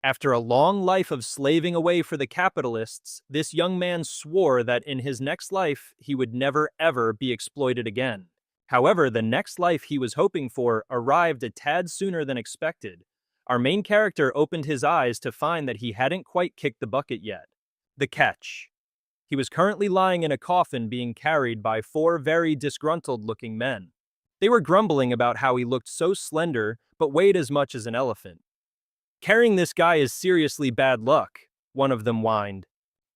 After a long life of slaving away for the capitalists, this young man swore that in his next life he would never ever be exploited again. However, the next life he was hoping for arrived a tad sooner than expected. Our main character opened his eyes to find that he hadn't quite kicked the bucket yet. The catch. He was currently lying in a coffin being carried by four very disgruntled-looking men. They were grumbling about how he looked so slender but weighed as much as an elephant. "Carrying this guy is seriously bad luck," one of them whined.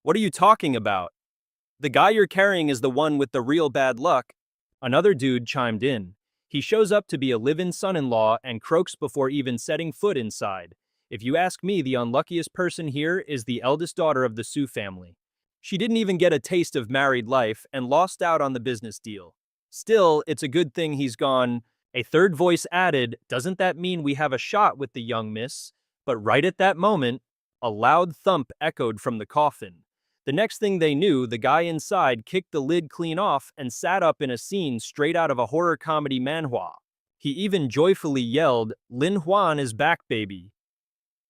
"What are you talking about? The guy you're carrying is the one with the real bad luck," another dude chimed in. "He shows up to be a live-in son-in-law and croaks before even setting foot inside. If you ask me, the unluckiest person here is the eldest daughter of the Su family. She didn't even get a taste of married life and lost out on the business deal. Still, it's a good thing he's gone." A third voice added, "Doesn't that mean we have a shot with the young miss?" But right at that moment, a loud thump echoed from the coffin. The next thing they knew, the guy inside kicked the lid clean off and sat up in a scene straight out of a horror comedy manhwa. He even joyfully yelled, "Lin Huan is back, baby."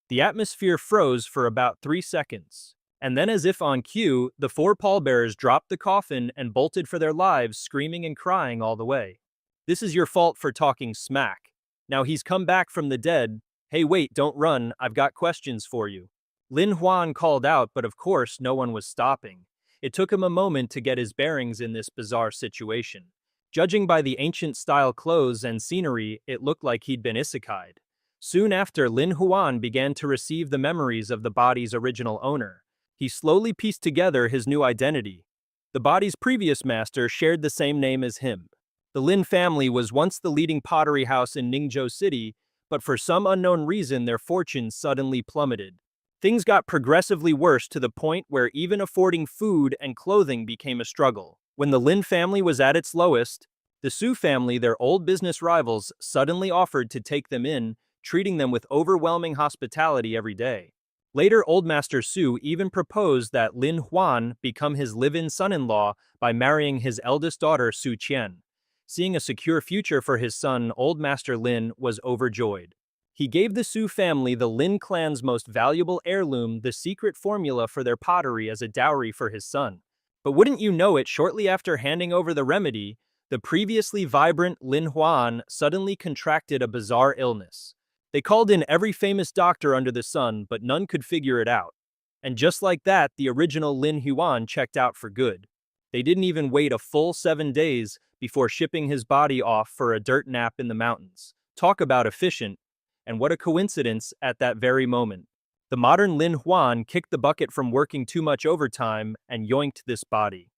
The atmosphere froze for about 3 seconds. And then, as if on cue, the four pallbearers dropped the coffin and bolted for their lives, screaming and crying all the way. "This is your fault for talking smack. Now he's come back from the dead. Hey, wait, don't run, I've got questions for you." Lin Huan called out, but of course no one was stopping. It took him a moment to get his bearings in this bizarre situation. Judging by the ancient-style clothes and scenery, it looked like he'd been isekai'd. Soon after, Lin Huan began to receive the memories of the body's original owner. He slowly pieced together his new identity. The body's previous master shared the same name as him. The Lin family was once the leading pottery house in Ningzhou City, but for some unknown reason their fortunes suddenly plummeted. Things got progressively worse to the point where even affording food and clothing became a struggle. When the Lin family was at its lowest, the Su family, their old business rivals, suddenly offered to take them in, treating them with overwhelming hospitality every day. Later, Old Master Su even proposed that Lin Huan become his live-in son-in-law by marrying his eldest daughter, Su Qian. Seeing a secure future for his son, Old Master Lin was overjoyed. He gave the Su family the Lin clan's most valuable heirloom, the secret formula for their pottery, as a dowry for his son. But wouldn't you know it, shortly after handing over the remedy, the previously vibrant Lin Huan suddenly contracted a bizarre illness. They called in every famous doctor under the sun, but none could figure it out. And just like that, the original Lin Huan checked out for good. They didn't even wait a full 7 days before shipping his body off for a dirt nap in the mountains. Talk about efficient, and what a coincidence at that very moment. The modern Lin Huan kicked the bucket from working too much overtime and yoinked this body.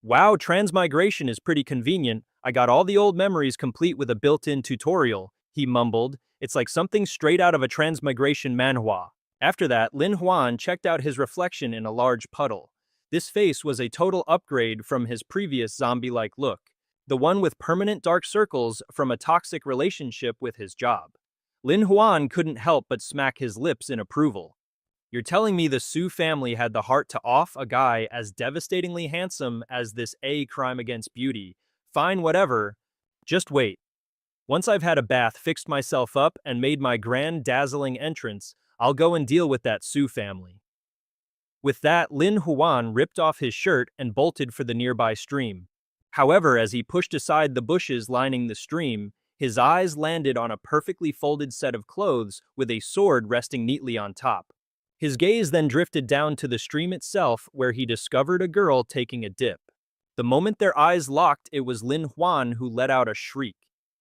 "Wow, transmigration is pretty convenient. I got all the old memories complete with a built-in tutorial," he mumbled. "It's like something straight out of a transmigration manhwa." After that, Lin Huan checked out his reflection in a large puddle. This face was a total upgrade from his previous zombie-like look, the one with permanent dark circles from a toxic relationship with his job. Lin Huan couldn't help but smack his lips in approval. "You're telling me the Su family had the heart to off a guy as devastatingly handsome as this crime against beauty? Fine, whatever. Just wait. Once I've had a bath, fixed myself up, and made my grand dazzling entrance, I'll go and deal with that Su family." With that, Lin Huan ripped off his shirt and bolted for the nearby stream. However, as he pushed aside the bushes lining the stream, his eyes landed on a perfectly folded set of clothes with a sword resting neatly on top. His gaze then drifted down to the stream itself, where he discovered a girl taking a dip. The moment their eyes locked, it was Lin Huan who let out a shriek.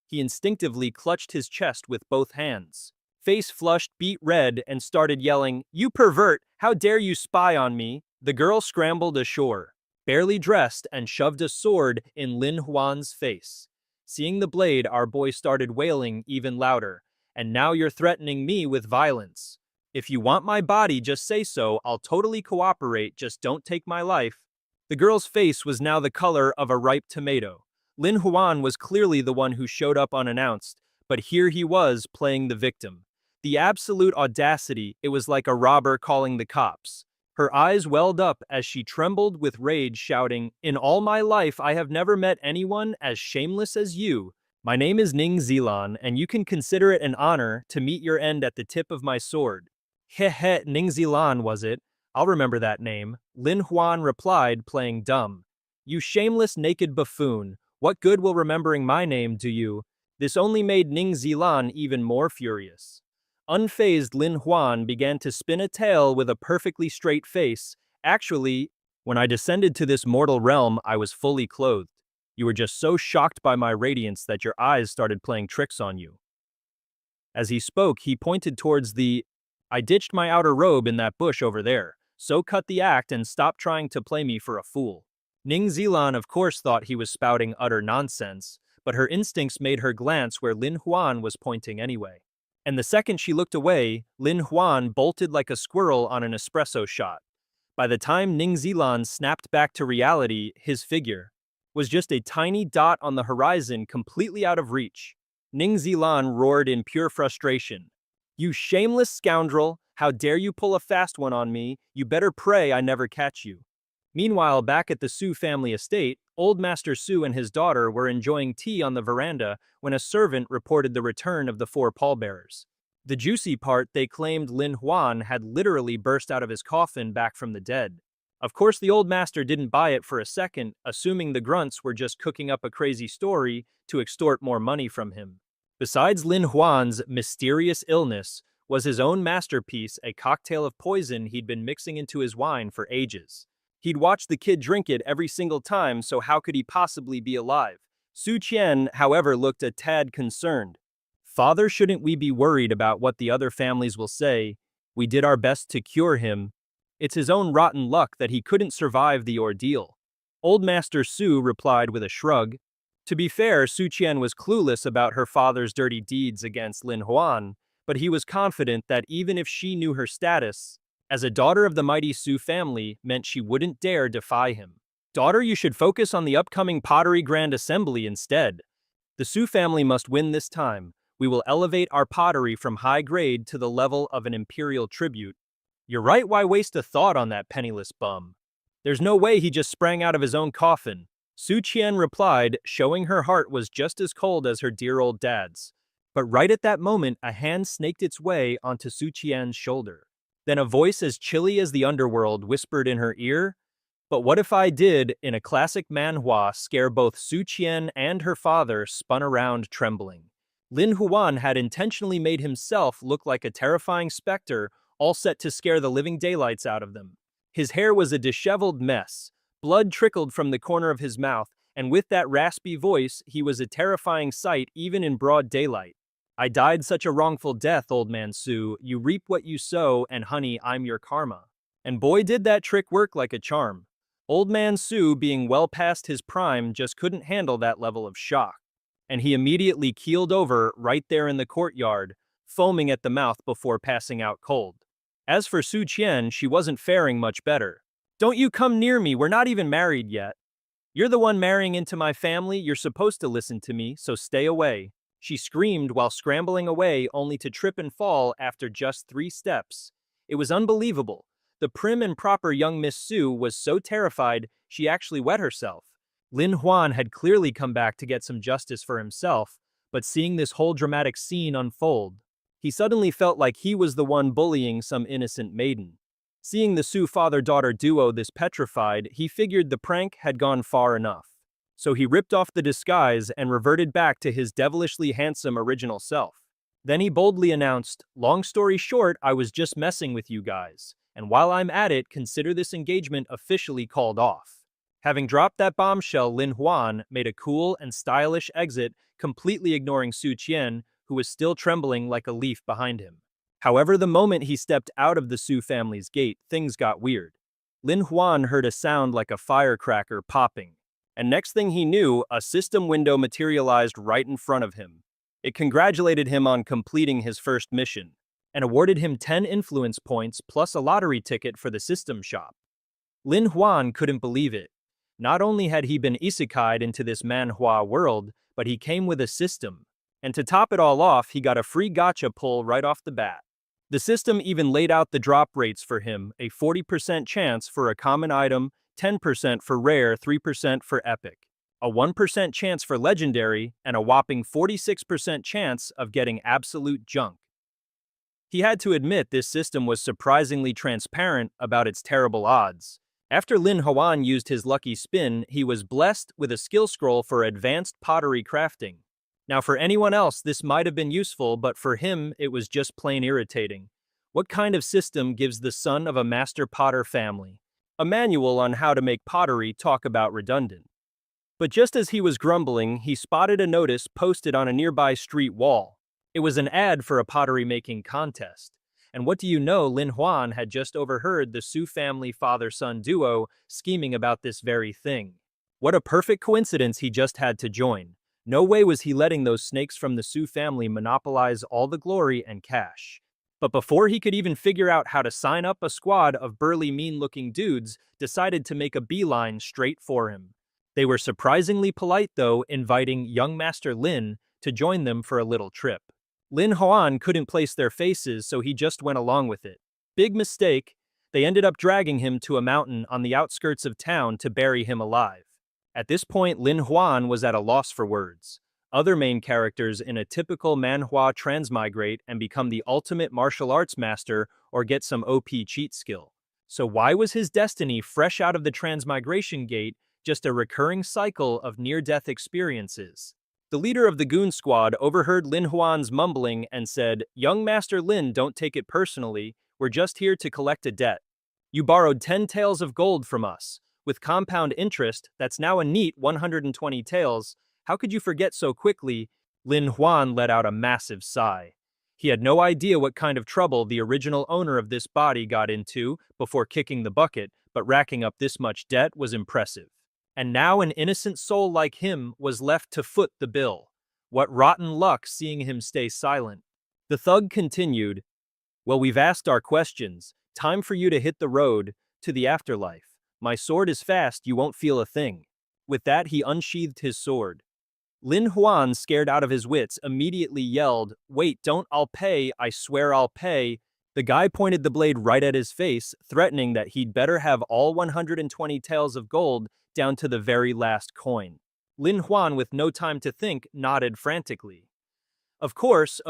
He instinctively clutched his chest with both hands. Face flushed, beet red, and started yelling, "You pervert! How dare you spy on me?" The girl scrambled ashore, barely dressed, and shoved a sword in Lin Huan's face. Seeing the blade, our boy started wailing even louder. "And now you're threatening me with violence. If you want my body, just say so. I'll totally cooperate, just don't take my life." The girl's face was now the color of a ripe tomato. Lin Huan was clearly the one who showed up unannounced, but here he was playing the victim. The absolute audacity, it was like a robber calling the cops. Her eyes welled up as she trembled with rage, shouting, "In all my life I have never met anyone as shameless as you. My name is Ning Zilan, and you can consider it an honor to meet your end at the tip of my sword." Heh Ning Zilan, was it? I'll remember that name. Lin Huan replied, playing dumb. You shameless naked buffoon, what good will remembering my name do you? This only made Ning Zilan even more furious. Unfazed, Lin Huan began to spin a tale with a perfectly straight face. Actually, when I descended to this mortal realm, I was fully clothed. You were just so shocked by my radiance that your eyes started playing tricks on you. As he spoke, he pointed towards the I ditched my outer robe in that bush over there, so cut the act and stop trying to play me for a fool. Ning Zilan of course thought he was spouting utter nonsense, but her instincts made her glance where Lin Huan was pointing anyway. And the second she looked away, Lin Huan bolted like a squirrel on an espresso shot. By the time Ning Zilan snapped back to reality, his figure was just a tiny dot on the horizon completely out of reach. Ning Zilan roared in pure frustration. You shameless scoundrel! How dare you pull a fast one on me? You better pray I never catch you. Meanwhile, back at the Su family estate, old Master Su and his daughter were enjoying tea on the veranda when a servant reported the return of the four pallbearers. The juicy part, they claimed Lin Huan had literally burst out of his coffin back from the dead. Of course, the old master didn't buy it for a second, assuming the grunts were just cooking up a crazy story to extort more money from him. Besides Lin Huan's mysterious illness, was his own masterpiece a cocktail of poison he'd been mixing into his wine for ages. He'd watched the kid drink it every single time, so how could he possibly be alive? Su Qian, however, looked a tad concerned. Father, shouldn't we be worried about what the other families will say? We did our best to cure him. It's his own rotten luck that he couldn't survive the ordeal. Old Master Su replied with a shrug. To be fair, Su Qian was clueless about her father's dirty deeds against Lin Huan, but he was confident that even if she knew her status, as a daughter of the mighty Su family meant she wouldn't dare defy him. Daughter, you should focus on the upcoming Pottery Grand Assembly instead. The Su family must win this time. We will elevate our pottery from high grade to the level of an imperial tribute. You're right, why waste a thought on that penniless bum? There's no way he just sprang out of his own coffin. Su Qian replied, showing her heart was just as cold as her dear old dad's. But right at that moment, a hand snaked its way onto Su Qian's shoulder. Then a voice as chilly as the underworld whispered in her ear, "But what if I did," in a classic manhwa scare both Su Qian and her father spun around trembling. Lin Huan had intentionally made himself look like a terrifying specter, all set to scare the living daylights out of them. His hair was a disheveled mess, blood trickled from the corner of his mouth, and with that raspy voice, he was a terrifying sight even in broad daylight. I died such a wrongful death, old man Su. You reap what you sow, and honey, I'm your karma. And boy, did that trick work like a charm. Old man Su, being well past his prime, just couldn't handle that level of shock. And he immediately keeled over right there in the courtyard, foaming at the mouth before passing out cold. As for Su Qian, she wasn't faring much better. Don't you come near me, we're not even married yet. You're the one marrying into my family, you're supposed to listen to me, so stay away. She screamed while scrambling away only to trip and fall after just 3 steps. It was unbelievable. The prim and proper young Miss Su was so terrified she actually wet herself. Lin Huan had clearly come back to get some justice for himself, but seeing this whole dramatic scene unfold, he suddenly felt like he was the one bullying some innocent maiden. Seeing the Su father-daughter duo this petrified, he figured the prank had gone far enough. So he ripped off the disguise and reverted back to his devilishly handsome original self. Then he boldly announced, "Long story short, I was just messing with you guys, and while I'm at it, consider this engagement officially called off." Having dropped that bombshell, Lin Huan made a cool and stylish exit, completely ignoring Su Qian, who was still trembling like a leaf behind him. However, the moment he stepped out of the Su family's gate, things got weird. Lin Huan heard a sound like a firecracker popping. And next thing he knew, a system window materialized right in front of him. It congratulated him on completing his first mission, and awarded him 10 influence points plus a lottery ticket for the system shop. Lin Huan couldn't believe it. Not only had he been isekai'd into this manhwa world, but he came with a system. And to top it all off, he got a free gacha pull right off the bat. The system even laid out the drop rates for him, a 40% chance for a common item, 10% for rare, 3% for epic, a 1% chance for legendary, and a whopping 46% chance of getting absolute junk. He had to admit this system was surprisingly transparent about its terrible odds. After Lin Huan used his lucky spin, he was blessed with a skill scroll for advanced pottery crafting. Now, for anyone else, this might have been useful, but for him, it was just plain irritating. What kind of system gives the son of a master potter family a manual on how to make pottery talk about redundant? But just as he was grumbling, he spotted a notice posted on a nearby street wall. It was an ad for a pottery-making contest. And what do you know, Lin Huan had just overheard the Su family father-son duo scheming about this very thing. What a perfect coincidence he just had to join. No way was he letting those snakes from the Su family monopolize all the glory and cash. But before he could even figure out how to sign up, a squad of burly mean-looking dudes decided to make a beeline straight for him. They were surprisingly polite, though, inviting young Master Lin to join them for a little trip. Lin Huan couldn't place their faces, so he just went along with it. Big mistake. They ended up dragging him to a mountain on the outskirts of town to bury him alive. At this point, Lin Huan was at a loss for words. Other main characters in a typical manhwa transmigrate and become the ultimate martial arts master or get some OP cheat skill. So why was his destiny fresh out of the transmigration gate just a recurring cycle of near-death experiences? The leader of the goon squad overheard Lin Huan's mumbling and said, "Young Master Lin, don't take it personally. We're just here to collect a debt. You borrowed 10 taels of gold from us. With compound interest, that's now a neat 120 taels. How could you forget so quickly?" Lin Huan let out a massive sigh. He had no idea what kind of trouble the original owner of this body got into before kicking the bucket, but racking up this much debt was impressive. And now an innocent soul like him was left to foot the bill. What rotten luck seeing him stay silent. The thug continued, "Well, we've asked our questions. Time for you to hit the road to the afterlife. My sword is fast, you won't feel a thing." With that, he unsheathed his sword. Lin Huan, scared out of his wits, immediately yelled, "Wait, don't, I'll pay, I swear I'll pay." The guy pointed the blade right at his face, threatening that he'd better have all 120 taels of gold down to the very last coin. Lin Huan, with no time to think, nodded frantically. Of course,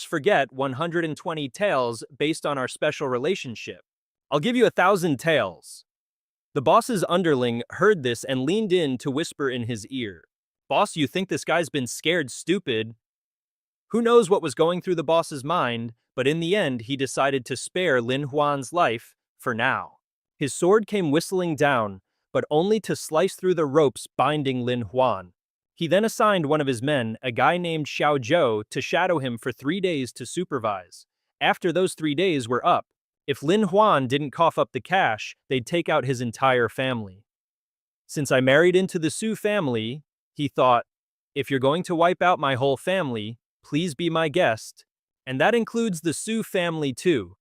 forget 120 taels based on our special relationship. I'll give you 1,000 taels. The boss's underling heard this and leaned in to whisper in his ear, "Boss, you think this guy's been scared stupid?" Who knows what was going through the boss's mind, but in the end he decided to spare Lin Huan's life, for now. His sword came whistling down, but only to slice through the ropes binding Lin Huan. He then assigned one of his men, a guy named Xiao Zhou, to shadow him for 3 days to supervise. After those 3 days were up, if Lin Huan didn't cough up the cash, they'd take out his entire family. Since I married into the Su family, he thought, if you're going to wipe out my whole family, please be my guest. And that includes the Su family too.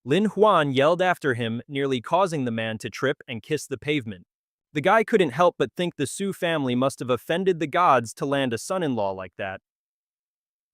Lin Huan yelled after him, nearly causing the man to trip and kiss the pavement. The guy couldn't help but think the Su family must have offended the gods to land a son-in-law like that.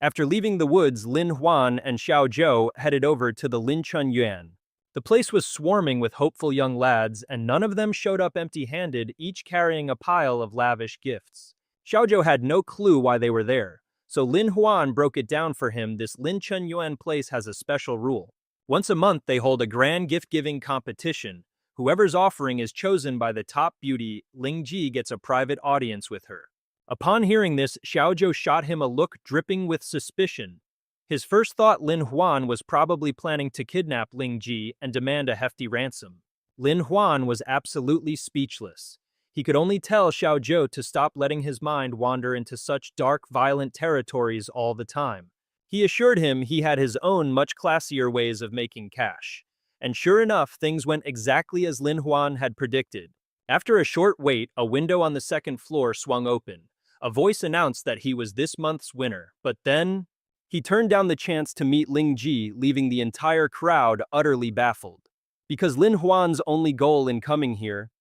After leaving the woods, Lin Huan and Xiao Zhou headed over to the Linchun Yuan. The place was swarming with hopeful young lads, and none of them showed up empty-handed, each carrying a pile of lavish gifts. Xiao Zhou had no clue why they were there, so Lin Huan broke it down for him. This Linchun Yuan place has a special rule. Once a month, they hold a grand gift-giving competition. Whoever's offering is chosen by the top beauty. Ling Ji gets a private audience with her. Upon hearing this, Xiao Zhou shot him a look dripping with suspicion. His first thought, Lin Huan was probably planning to kidnap Ling Ji and demand a hefty ransom. Lin Huan was absolutely speechless. He could only tell Xiao Zhou to stop letting his mind wander into such dark, violent territories all the time. He assured him he had his own much classier ways of making cash. And sure enough, things went exactly as Lin Huan had predicted. After a short wait, a window on the second floor swung open. A voice announced that he was this month's winner, but then he turned down the chance to meet Ling Ji, leaving the entire crowd utterly baffled. Because Lin Huan's only goal in coming here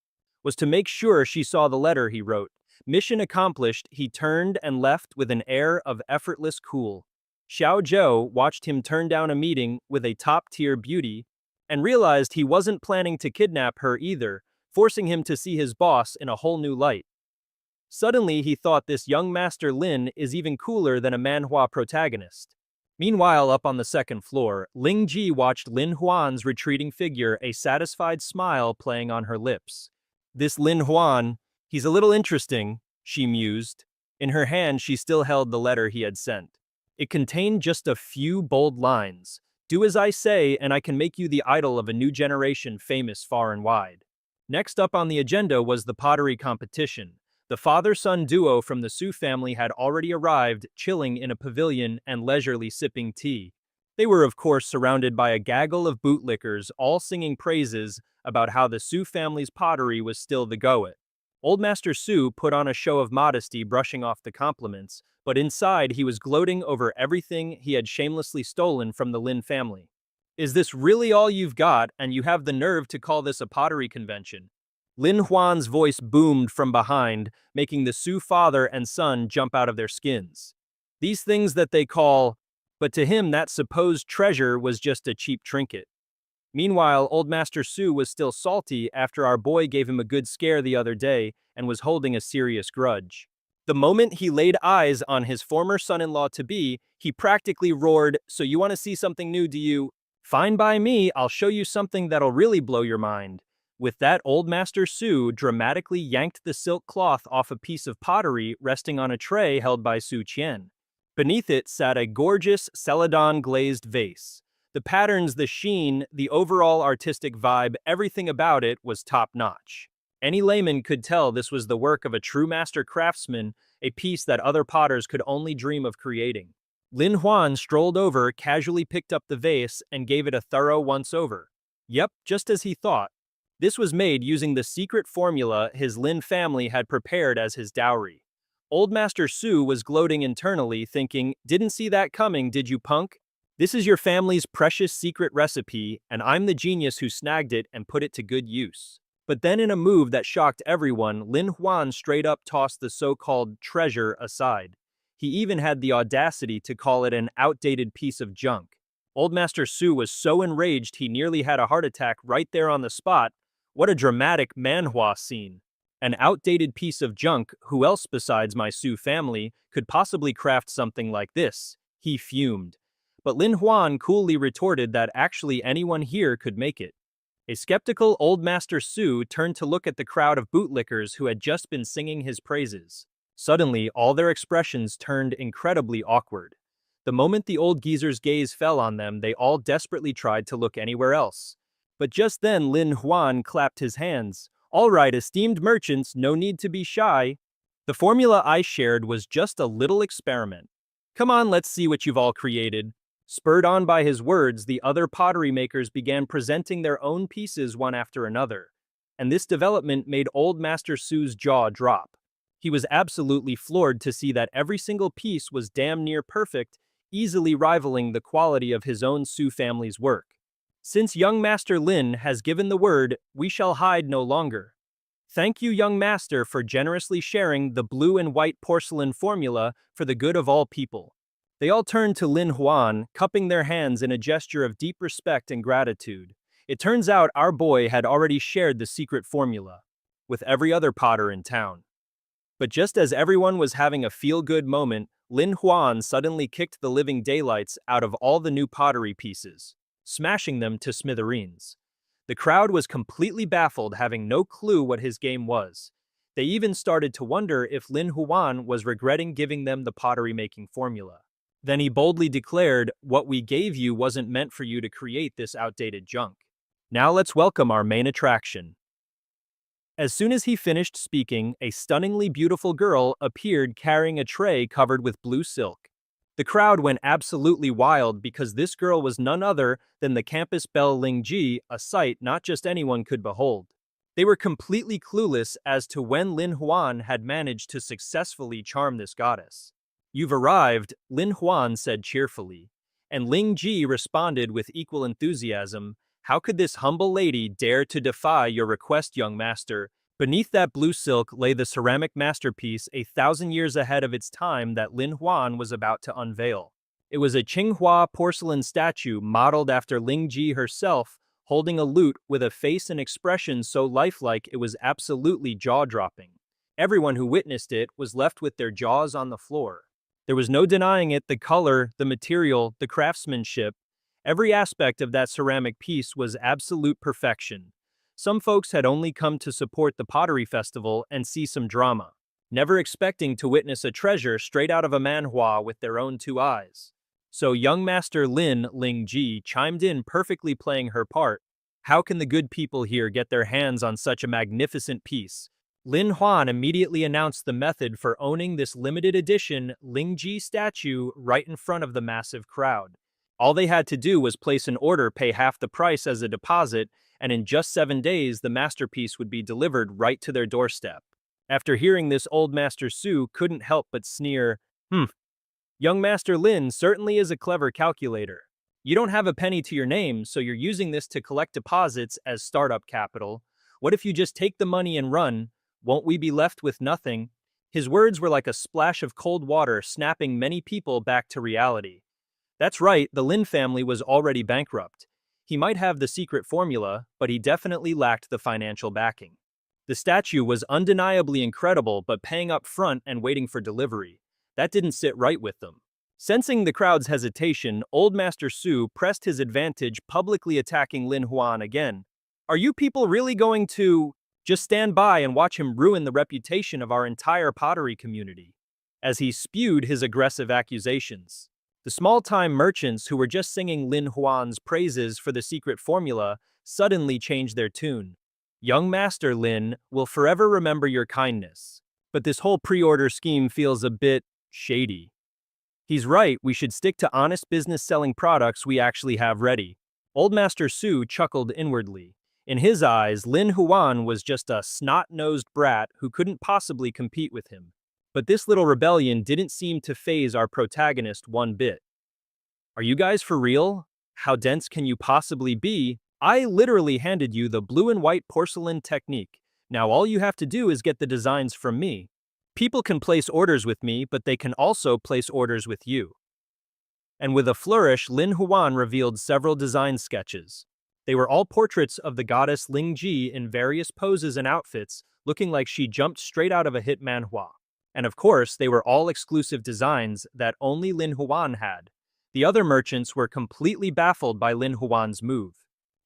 was to make sure she saw the letter he wrote. Mission accomplished, he turned and left with an air of effortless cool. Xiao Zhou watched him turn down a meeting with a top-tier beauty and realized he wasn't planning to kidnap her either, forcing him to see his boss in a whole new light. Suddenly, he thought this young Master Lin is even cooler than a manhwa protagonist. Meanwhile, up on the second floor, Ling Ji watched Lin Huan's retreating figure, a satisfied smile playing on her lips. This Lin Huan, he's a little interesting, she mused. In her hand, she still held the letter he had sent. It contained just a few bold lines. Do as I say, and I can make you the idol of a new generation famous far and wide. Next up on the agenda was the pottery competition. The father-son duo from the Su family had already arrived, chilling in a pavilion and leisurely sipping tea. They were, of course, surrounded by a gaggle of bootlickers, all singing praises about how the Su family's pottery was still the go-it. Old Master Su put on a show of modesty, brushing off the compliments, but inside he was gloating over everything he had shamelessly stolen from the Lin family. Is this really all you've got, and you have the nerve to call this a pottery convention? Lin Huan's voice boomed from behind, making the Su father and son jump out of their skins. These things that they call, but to him that supposed treasure was just a cheap trinket. Meanwhile, old Master Su was still salty after our boy gave him a good scare the other day and was holding a serious grudge. The moment he laid eyes on his former son-in-law-to-be, he practically roared, "So you want to see something new, do you? Fine by me, I'll show you something that'll really blow your mind." With that, old Master Su dramatically yanked the silk cloth off a piece of pottery resting on a tray held by Su Qian. Beneath it sat a gorgeous celadon glazed vase. The patterns, the sheen, the overall artistic vibe, everything about it was top-notch. Any layman could tell this was the work of a true master craftsman, a piece that other potters could only dream of creating. Lin Huan strolled over, casually picked up the vase, and gave it a thorough once-over. Yep, just as he thought. This was made using the secret formula his Lin family had prepared as his dowry. Old Master Su was gloating internally, thinking, "Didn't see that coming, did you, punk? This is your family's precious secret recipe, and I'm the genius who snagged it and put it to good use." But then in a move that shocked everyone, Lin Huan straight up tossed the so-called treasure aside. He even had the audacity to call it an outdated piece of junk. Old Master Su was so enraged he nearly had a heart attack right there on the spot. What a dramatic Manhwa scene. An outdated piece of junk, who else besides my Su family could possibly craft something like this? He fumed. But Lin Huan coolly retorted that actually anyone here could make it. A skeptical old Master Su turned to look at the crowd of bootlickers who had just been singing his praises. Suddenly, all their expressions turned incredibly awkward. The moment the old geezer's gaze fell on them, they all desperately tried to look anywhere else. But just then Lin Huan clapped his hands. "All right, esteemed merchants, no need to be shy. The formula I shared was just a little experiment. Come on, let's see what you've all created." Spurred on by his words, the other pottery makers began presenting their own pieces one after another. And this development made old Master Su's jaw drop. He was absolutely floored to see that every single piece was damn near perfect, easily rivaling the quality of his own Su family's work. Since young Master Lin has given the word, we shall hide no longer. Thank you, young master, for generously sharing the blue and white porcelain formula for the good of all people. They all turned to Lin Huan, cupping their hands in a gesture of deep respect and gratitude. It turns out our boy had already shared the secret formula with every other potter in town. But just as everyone was having a feel-good moment, Lin Huan suddenly kicked the living daylights out of all the new pottery pieces, smashing them to smithereens. The crowd was completely baffled, having no clue what his game was. They even started to wonder if Lin Huan was regretting giving them the pottery-making formula. Then he boldly declared, "What we gave you wasn't meant for you to create this outdated junk. Now let's welcome our main attraction." As soon as he finished speaking, a stunningly beautiful girl appeared carrying a tray covered with blue silk. The crowd went absolutely wild because this girl was none other than the campus belle Ling Ji, a sight not just anyone could behold. They were completely clueless as to when Lin Huan had managed to successfully charm this goddess. "You've arrived," Lin Huan said cheerfully. And Ling Ji responded with equal enthusiasm, "How could this humble lady dare to defy your request, young master?" Beneath that blue silk lay the ceramic masterpiece 1,000 years ahead of its time that Lin Huan was about to unveil. It was a Qinghua porcelain statue modeled after Ling Ji herself, holding a lute with a face and expression so lifelike it was absolutely jaw-dropping. Everyone who witnessed it was left with their jaws on the floor. There was no denying it, the color, the material, the craftsmanship. Every aspect of that ceramic piece was absolute perfection. Some folks had only come to support the pottery festival and see some drama, never expecting to witness a treasure straight out of a manhwa with their own two eyes. So young Master Lin Lingji chimed in, perfectly playing her part. How can the good people here get their hands on such a magnificent piece? Lin Huan immediately announced the method for owning this limited edition Lingji statue right in front of the massive crowd. All they had to do was place an order, pay half the price as a deposit, and in just 7 days the masterpiece would be delivered right to their doorstep. After hearing this, old Master Su couldn't help but sneer, young Master Lin certainly is a clever calculator. You don't have a penny to your name, so you're using this to collect deposits as startup capital. What if you just take the money and run? Won't we be left with nothing? His words were like a splash of cold water, snapping many people back to reality. That's right, the Lin family was already bankrupt. He might have the secret formula, but he definitely lacked the financial backing. The statue was undeniably incredible, but paying up front and waiting for delivery, that didn't sit right with them. Sensing the crowd's hesitation, old Master Su pressed his advantage, publicly attacking Lin Huan again. Are you people really going to just stand by and watch him ruin the reputation of our entire pottery community? As he spewed his aggressive accusations, the small-time merchants who were just singing Lin Huan's praises for the secret formula suddenly changed their tune. Young Master Lin will forever remember your kindness, but this whole pre-order scheme feels a bit shady. He's right, we should stick to honest business, selling products we actually have ready. Old Master Su chuckled inwardly. In his eyes, Lin Huan was just a snot-nosed brat who couldn't possibly compete with him. But this little rebellion didn't seem to faze our protagonist one bit. Are you guys for real? How dense can you possibly be? I literally handed you the blue and white porcelain technique. Now all you have to do is get the designs from me. People can place orders with me, but they can also place orders with you. And with a flourish, Lin Huan revealed several design sketches. They were all portraits of the goddess Lingji in various poses and outfits, looking like she jumped straight out of a hit manhwa. And of course, they were all exclusive designs that only Lin Huan had. The other merchants were completely baffled by Lin Huan's move.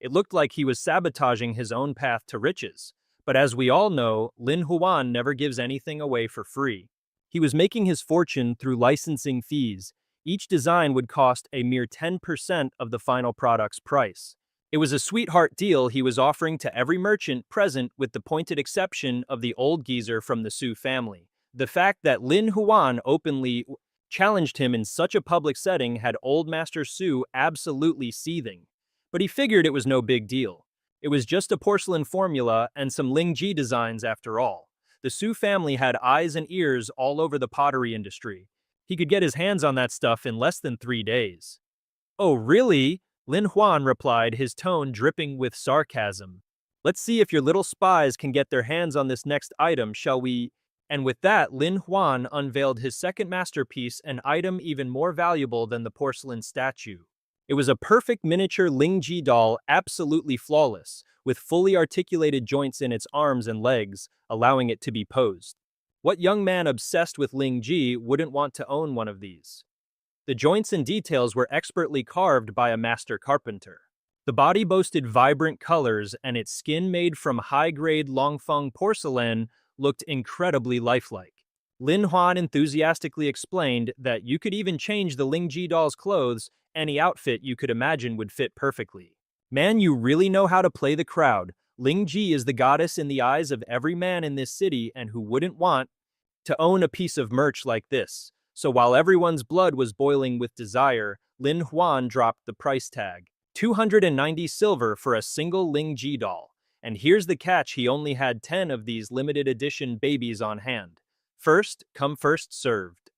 It looked like he was sabotaging his own path to riches. But as we all know, Lin Huan never gives anything away for free. He was making his fortune through licensing fees. Each design would cost a mere 10% of the final product's price. It was a sweetheart deal he was offering to every merchant present, with the pointed exception of the old geezer from the Su family. The fact that Lin Huan openly challenged him in such a public setting had old Master Su absolutely seething. But he figured it was no big deal. It was just a porcelain formula and some Lingji designs after all. The Su family had eyes and ears all over the pottery industry. He could get his hands on that stuff in less than 3 days. Oh, really? Lin Huan replied, his tone dripping with sarcasm. Let's see if your little spies can get their hands on this next item, shall we? And with that, Lin Huan unveiled his second masterpiece, an item even more valuable than the porcelain statue. It was a perfect miniature Lingji doll, absolutely flawless, with fully articulated joints in its arms and legs, allowing it to be posed. What young man obsessed with Lingji wouldn't want to own one of these? The joints and details were expertly carved by a master carpenter. The body boasted vibrant colors, and its skin, made from high-grade Longfeng porcelain, looked incredibly lifelike. Lin Huan enthusiastically explained that you could even change the Lingji doll's clothes. Any outfit you could imagine would fit perfectly. Man, you really know how to play the crowd. Lingji is the goddess in the eyes of every man in this city, and who wouldn't want to own a piece of merch like this? So while everyone's blood was boiling with desire, Lin Huan dropped the price tag. 290 silver for a single Lingji doll. And here's the catch, he only had 10 of these limited edition babies on hand. First come, first served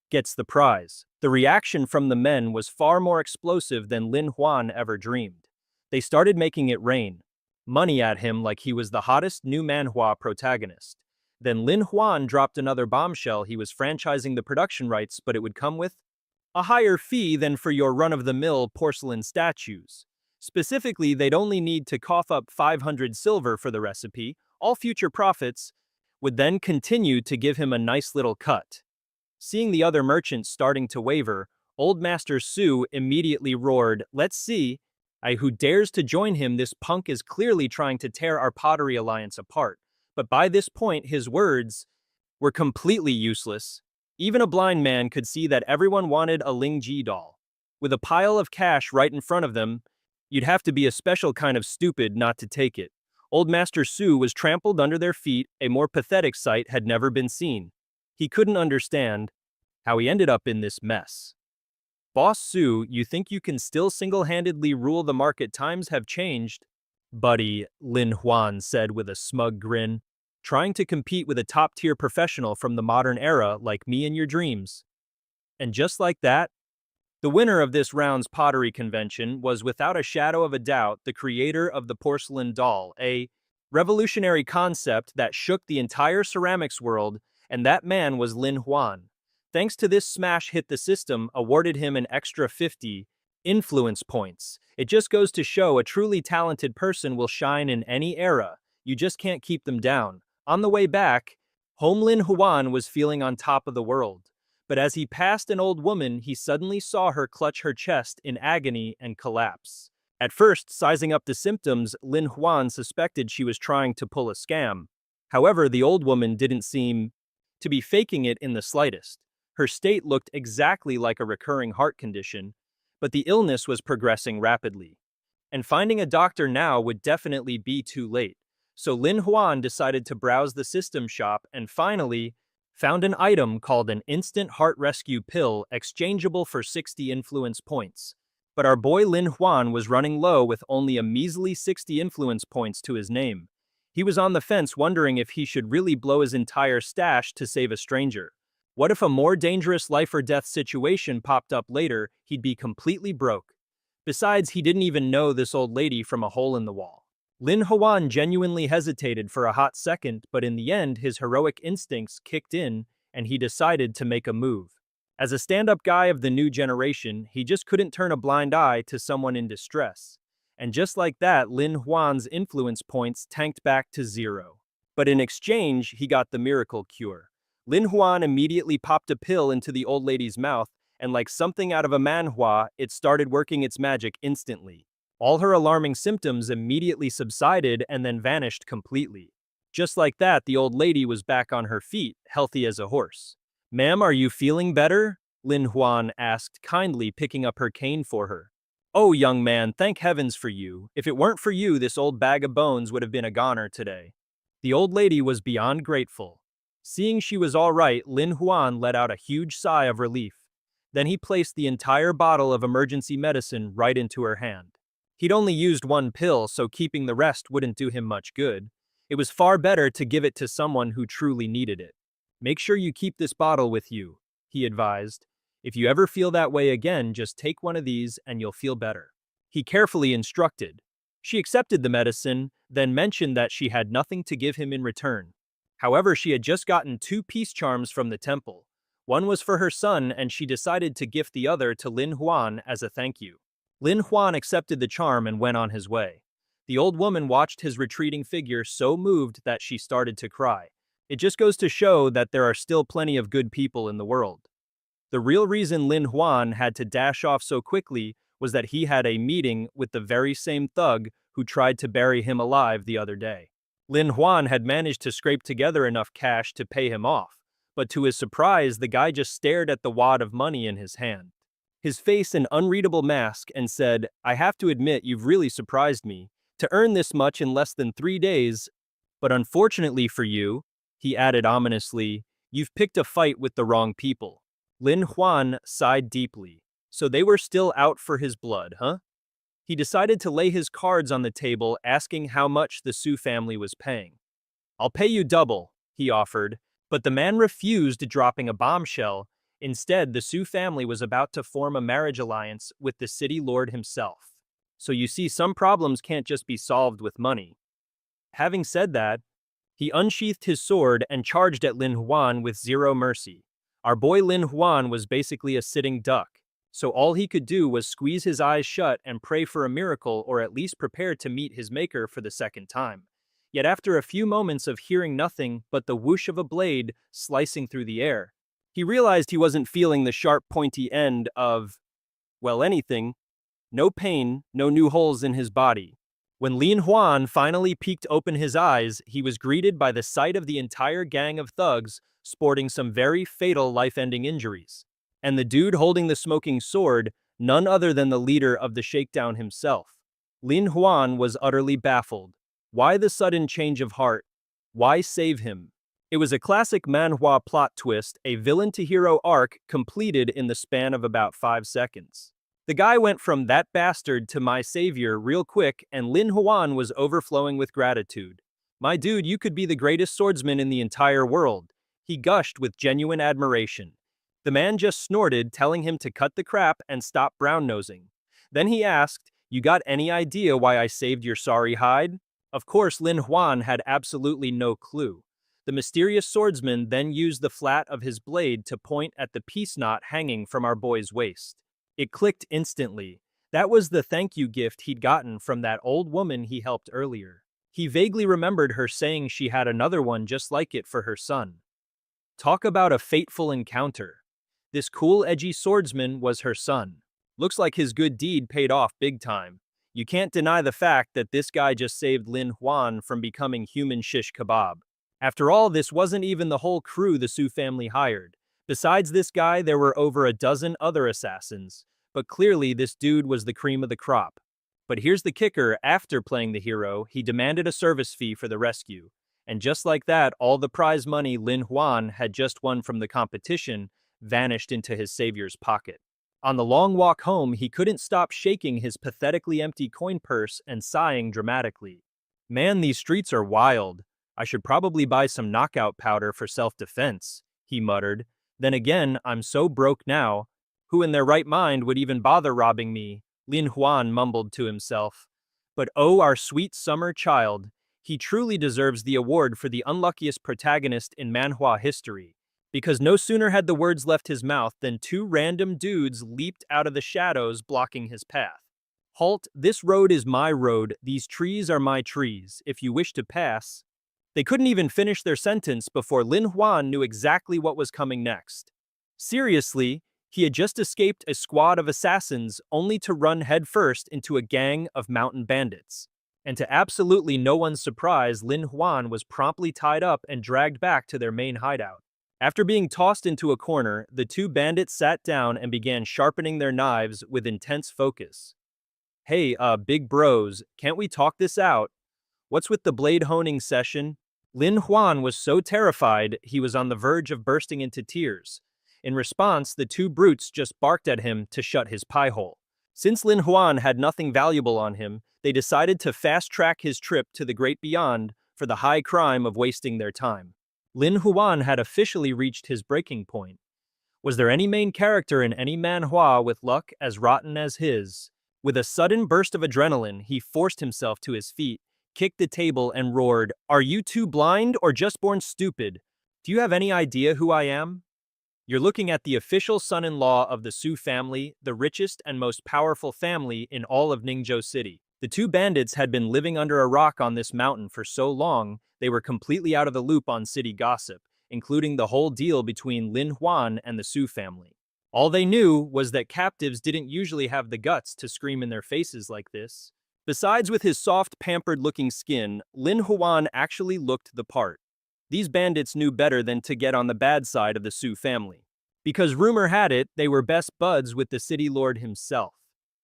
gets the prize. The reaction from the men was far more explosive than Lin Huan ever dreamed. They started making it rain money at him like he was the hottest new manhwa protagonist. Then Lin Huan dropped another bombshell. He was franchising the production rights, but it would come with a higher fee than for your run-of-the-mill porcelain statues. Specifically, they'd only need to cough up 500 silver for the recipe. All future profits would then continue to give him a nice little cut. Seeing the other merchants starting to waver, Old Master Su immediately roared, "Let's see! Who dares to join him? This punk is clearly trying to tear our pottery alliance apart." But by this point, his words were completely useless. Even a blind man could see that everyone wanted a Ling Ji doll. With a pile of cash right in front of them, you'd have to be a special kind of stupid not to take it. Old Master Su was trampled under their feet. A more pathetic sight had never been seen. He couldn't understand how he ended up in this mess. "Boss Su, you think you can still single-handedly rule the market? Times have changed." "Buddy," Lin Huan said with a smug grin, "trying to compete with a top-tier professional from the modern era like me in your dreams." And just like that, the winner of this round's pottery convention was without a shadow of a doubt the creator of the porcelain doll, a revolutionary concept that shook the entire ceramics world, and that man was Lin Huan. Thanks to this smash hit, the system awarded him an extra 50 influence points. It just goes to show a truly talented person will shine in any era. You just can't keep them down. On the way back, home, Lin Huan was feeling on top of the world. But as he passed an old woman, he suddenly saw her clutch her chest in agony and collapse. At first, sizing up the symptoms, Lin Huan suspected she was trying to pull a scam. However, the old woman didn't seem to be faking it in the slightest. Her state looked exactly like a recurring heart condition, but the illness was progressing rapidly. And finding a doctor now would definitely be too late. So Lin Huan decided to browse the system shop and finally found an item called an instant heart rescue pill, exchangeable for 60 influence points. But our boy Lin Huan was running low with only a measly 60 influence points to his name. He was on the fence, wondering if he should really blow his entire stash to save a stranger. What if a more dangerous life or death situation popped up later? He'd be completely broke. Besides, he didn't even know this old lady from a hole in the wall. Lin Huan genuinely hesitated for a hot second, but in the end, his heroic instincts kicked in, and he decided to make a move. As a stand-up guy of the new generation, he just couldn't turn a blind eye to someone in distress. And just like that, Lin Huan's influence points tanked back to 0. But in exchange, he got the miracle cure. Lin Huan immediately popped a pill into the old lady's mouth, and like something out of a manhwa, it started working its magic instantly. All her alarming symptoms immediately subsided and then vanished completely. Just like that, the old lady was back on her feet, healthy as a horse. "Ma'am, are you feeling better?" Lin Huan asked kindly, picking up her cane for her. "Oh, young man, thank heavens for you. If it weren't for you, this old bag of bones would have been a goner today." The old lady was beyond grateful. Seeing she was all right, Lin Huan let out a huge sigh of relief. Then he placed the entire bottle of emergency medicine right into her hand. He'd only used one pill, so keeping the rest wouldn't do him much good. It was far better to give it to someone who truly needed it. "Make sure you keep this bottle with you," he advised. "If you ever feel that way again, just take one of these and you'll feel better." He carefully instructed. She accepted the medicine, then mentioned that she had nothing to give him in return. However, she had just gotten 2 peace charms from the temple. One was for her son, and she decided to gift the other to Lin Huan as a thank you. Lin Huan accepted the charm and went on his way. The old woman watched his retreating figure, so moved that she started to cry. It just goes to show that there are still plenty of good people in the world. The real reason Lin Huan had to dash off so quickly was that he had a meeting with the very same thug who tried to bury him alive the other day. Lin Huan had managed to scrape together enough cash to pay him off, but to his surprise, the guy just stared at the wad of money in his hand, his face an unreadable mask, and said, "I have to admit, you've really surprised me. To earn this much in less than 3 days, but unfortunately for you," he added ominously, "you've picked a fight with the wrong people." Lin Huan sighed deeply. So they were still out for his blood, huh? He decided to lay his cards on the table, asking how much the Su family was paying. "I'll pay you double," he offered, but the man refused, dropping a bombshell. Instead, the Su family was about to form a marriage alliance with the city lord himself. So you see, some problems can't just be solved with money. Having said that, he unsheathed his sword and charged at Lin Huan with 0 mercy. Our boy Lin Huan was basically a sitting duck, so all he could do was squeeze his eyes shut and pray for a miracle, or at least prepare to meet his maker for the second time. Yet after a few moments of hearing nothing but the whoosh of a blade slicing through the air, He realized he wasn't feeling the sharp, pointy end of, well, anything. No pain, no new holes in his body. When Lin Huan finally peeked open his eyes, he was greeted by the sight of the entire gang of thugs sporting some very fatal life-ending injuries. And the dude holding the smoking sword, none other than the leader of the shakedown himself. Lin Huan was utterly baffled. Why the sudden change of heart? Why save him? It was a classic manhwa plot twist, a villain-to-hero arc completed in the span of about 5 seconds. The guy went from that bastard to my savior real quick, and Lin Huan was overflowing with gratitude. My dude, you could be the greatest swordsman in the entire world. He gushed with genuine admiration. The man just snorted, telling him to cut the crap and stop brown-nosing. Then he asked, "You got any idea why I saved your sorry hide?" Of course, Lin Huan had absolutely no clue. The mysterious swordsman then used the flat of his blade to point at the peace knot hanging from our boy's waist. It clicked instantly. That was the thank you gift he'd gotten from that old woman he helped earlier. He vaguely remembered her saying she had another one just like it for her son. Talk about a fateful encounter. This cool, edgy swordsman was her son. Looks like his good deed paid off big time. You can't deny the fact that this guy just saved Lin Huan from becoming human shish kebab. After all, this wasn't even the whole crew the Su family hired. Besides this guy, there were over a dozen other assassins, but clearly this dude was the cream of the crop. But here's the kicker, after playing the hero, he demanded a service fee for the rescue. And just like that, all the prize money Lin Huan had just won from the competition vanished into his savior's pocket. On the long walk home, he couldn't stop shaking his pathetically empty coin purse and sighing dramatically. Man, these streets are wild. I should probably buy some knockout powder for self-defense, he muttered. Then again, I'm so broke now. Who in their right mind would even bother robbing me? Lin Huan mumbled to himself. But oh, our sweet summer child. He truly deserves the award for the unluckiest protagonist in manhwa history. Because no sooner had the words left his mouth than 2 random dudes leaped out of the shadows blocking his path. Halt, this road is my road, these trees are my trees, if you wish to pass. They couldn't even finish their sentence before Lin Huan knew exactly what was coming next. Seriously, he had just escaped a squad of assassins only to run headfirst into a gang of mountain bandits. And to absolutely no one's surprise, Lin Huan was promptly tied up and dragged back to their main hideout. After being tossed into a corner, the 2 bandits sat down and began sharpening their knives with intense focus. Hey, big bros, can't we talk this out? What's with the blade honing session? Lin Huan was so terrified he was on the verge of bursting into tears. In response, the 2 brutes just barked at him to shut his pie hole. Since Lin Huan had nothing valuable on him, they decided to fast-track his trip to the great beyond for the high crime of wasting their time. Lin Huan had officially reached his breaking point. Was there any main character in any manhwa with luck as rotten as his? With a sudden burst of adrenaline, he forced himself to his feet, kicked the table, and roared, "Are you 2 blind or just born stupid? Do you have any idea who I am? You're looking at the official son-in-law of the Su family, the richest and most powerful family in all of Ningzhou City." The 2 bandits had been living under a rock on this mountain for so long, they were completely out of the loop on city gossip, including the whole deal between Lin Huan and the Su family. All they knew was that captives didn't usually have the guts to scream in their faces like this. Besides, with his soft, pampered-looking skin, Lin Huan actually looked the part. These bandits knew better than to get on the bad side of the Su family. Because rumor had it, they were best buds with the city lord himself.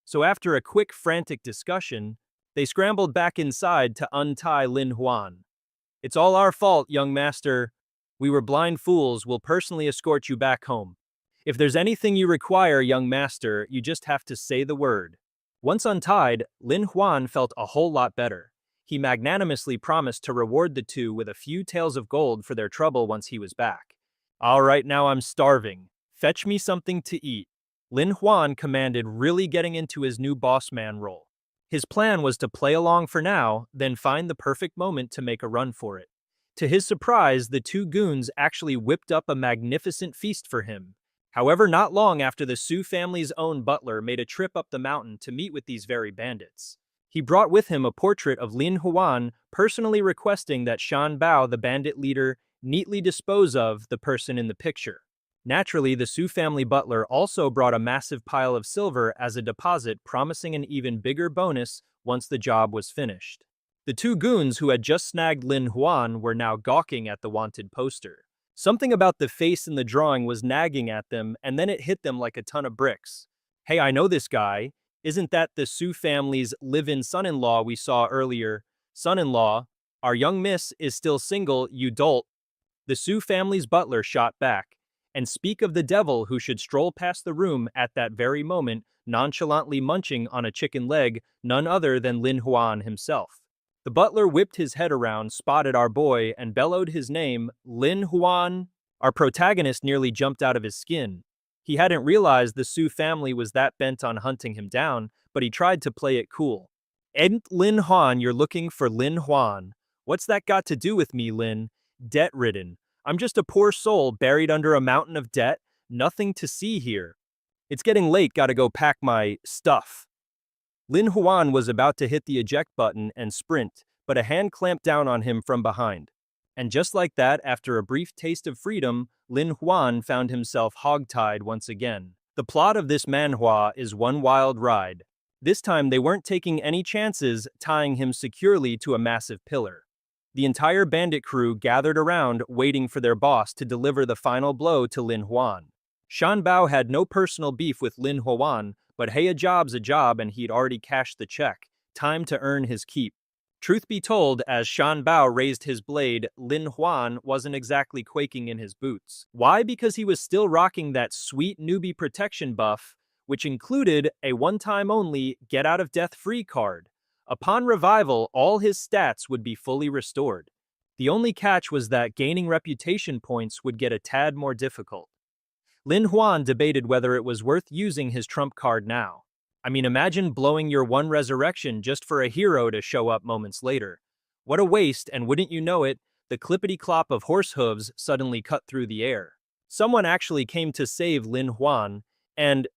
So after a quick, frantic discussion, they scrambled back inside to untie Lin Huan. "It's all our fault, young master. We were blind fools. We'll personally escort you back home. If there's anything you require, young master, you just have to say the word." Once untied, Lin Huan felt a whole lot better. He magnanimously promised to reward the 2 with a few taels of gold for their trouble once he was back. "All right, now I'm starving. Fetch me something to eat," Lin Huan commanded, really getting into his new boss man role. His plan was to play along for now, then find the perfect moment to make a run for it. To his surprise, the 2 goons actually whipped up a magnificent feast for him. However, not long after the Su family's own butler made a trip up the mountain to meet with these very bandits. He brought with him a portrait of Lin Huan, personally requesting that Shan Bao, the bandit leader, neatly dispose of the person in the picture. Naturally, the Su family butler also brought a massive pile of silver as a deposit, promising an even bigger bonus once the job was finished. The two goons who had just snagged Lin Huan were now gawking at the wanted poster. Something about the face in the drawing was nagging at them, and then it hit them like a ton of bricks. Hey, I know this guy. Isn't that the Su family's live-in son-in-law we saw earlier? Son-in-law, our young miss is still single, you dolt. The Su family's butler shot back. And speak of the devil who should stroll past the room at that very moment, nonchalantly munching on a chicken leg, none other than Lin Huan himself. The butler whipped his head around, spotted our boy, and bellowed his name, Lin Huan. Our protagonist nearly jumped out of his skin. He hadn't realized the Su family was that bent on hunting him down, but he tried to play it cool. Ain't Lin Huan, you're looking for Lin Huan. What's that got to do with me, Lin? Debt-ridden. I'm just a poor soul buried under a mountain of debt. Nothing to see here. It's getting late, gotta go pack my stuff. Lin Huan was about to hit the eject button and sprint, but a hand clamped down on him from behind. And just like that, after a brief taste of freedom, Lin Huan found himself hogtied once again. The plot of this manhwa is one wild ride. This time they weren't taking any chances, tying him securely to a massive pillar. The entire bandit crew gathered around, waiting for their boss to deliver the final blow to Lin Huan. Shan Bao had no personal beef with Lin Huan, but hey, a job's a job and he'd already cashed the check. Time to earn his keep. Truth be told, as Shan Bao raised his blade, Lin Huan wasn't exactly quaking in his boots. Why? Because he was still rocking that sweet newbie protection buff, which included a one-time-only get-out-of-death-free card. Upon revival, all his stats would be fully restored. The only catch was that gaining reputation points would get a tad more difficult. Lin Huan debated whether it was worth using his trump card now. I mean, imagine blowing your one resurrection just for a hero to show up moments later. What a waste, and wouldn't you know it, the clippity-clop of horse hooves suddenly cut through the air. Someone actually came to save Lin Huan, and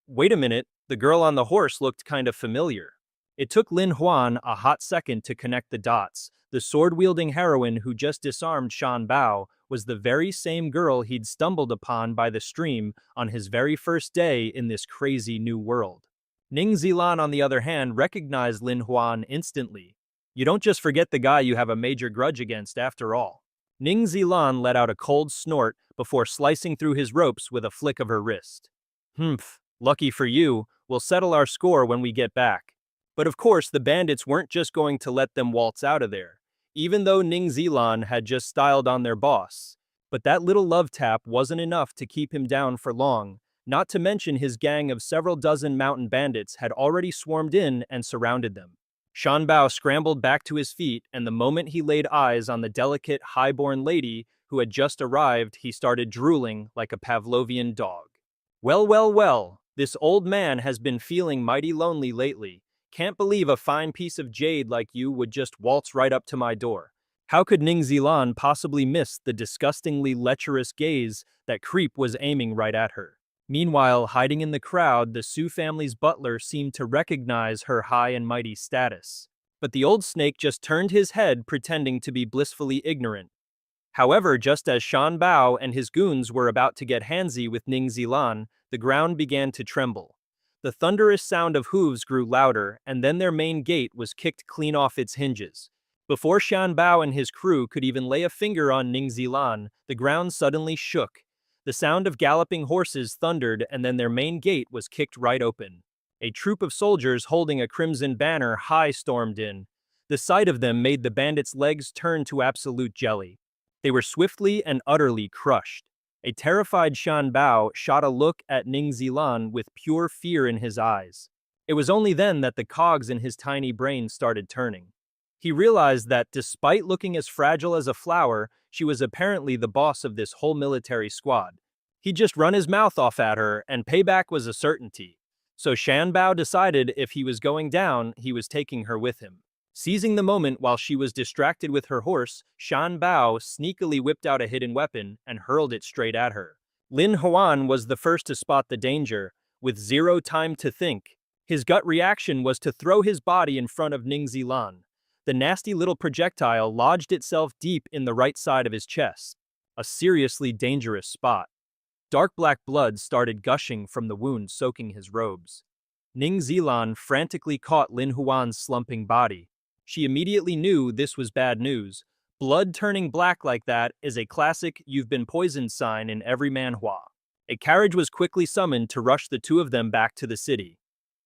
wait a minute, the girl on the horse looked kind of familiar. It took Lin Huan a hot second to connect the dots. The sword-wielding heroine who just disarmed Shan Bao was the very same girl he'd stumbled upon by the stream on his very first day in this crazy new world. Ning Zilan, on the other hand, recognized Lin Huan instantly. You don't just forget the guy you have a major grudge against after all. Ning Zilan let out a cold snort before slicing through his ropes with a flick of her wrist. Humph, lucky for you, we'll settle our score when we get back. But of course, the bandits weren't just going to let them waltz out of there, even though Ning Zilan had just styled on their boss. But that little love tap wasn't enough to keep him down for long, not to mention his gang of several dozen mountain bandits had already swarmed in and surrounded them. Shan Bao scrambled back to his feet, and the moment he laid eyes on the delicate, high-born lady who had just arrived, he started drooling like a Pavlovian dog. Well, this old man has been feeling mighty lonely lately. Can't believe a fine piece of jade like you would just waltz right up to my door. How could Ning Zilan possibly miss the disgustingly lecherous gaze that creep was aiming right at her? Meanwhile, hiding in the crowd, the Su family's butler seemed to recognize her high and mighty status. But the old snake just turned his head, pretending to be blissfully ignorant. However, just as Shan Bao and his goons were about to get handsy with Ning Zilan, the ground began to tremble. The thunderous sound of hooves grew louder, and then their main gate was kicked clean off its hinges. Before Shan Bao and his crew could even lay a finger on Ning Zilan, the ground suddenly shook. The sound of galloping horses thundered, and then their main gate was kicked right open. A troop of soldiers holding a crimson banner high stormed in. The sight of them made the bandits' legs turn to absolute jelly. They were swiftly and utterly crushed. A terrified Shan Bao shot a look at Ning Zilan with pure fear in his eyes. It was only then that the cogs in his tiny brain started turning. He realized that despite looking as fragile as a flower, she was apparently the boss of this whole military squad. He'd just run his mouth off at her, and payback was a certainty. So Shan Bao decided if he was going down, he was taking her with him. Seizing the moment while she was distracted with her horse, Shan Bao sneakily whipped out a hidden weapon and hurled it straight at her. Lin Huan was the first to spot the danger. With zero time to think, his gut reaction was to throw his body in front of Ning Zilan. The nasty little projectile lodged itself deep in the right side of his chest. A seriously dangerous spot. Dark black blood started gushing from the wound soaking his robes. Ning Zilan frantically caught Lin Huan's slumping body. She immediately knew this was bad news. Blood turning black like that is a classic "you've been poisoned" sign in every manhwa. A carriage was quickly summoned to rush the two of them back to the city.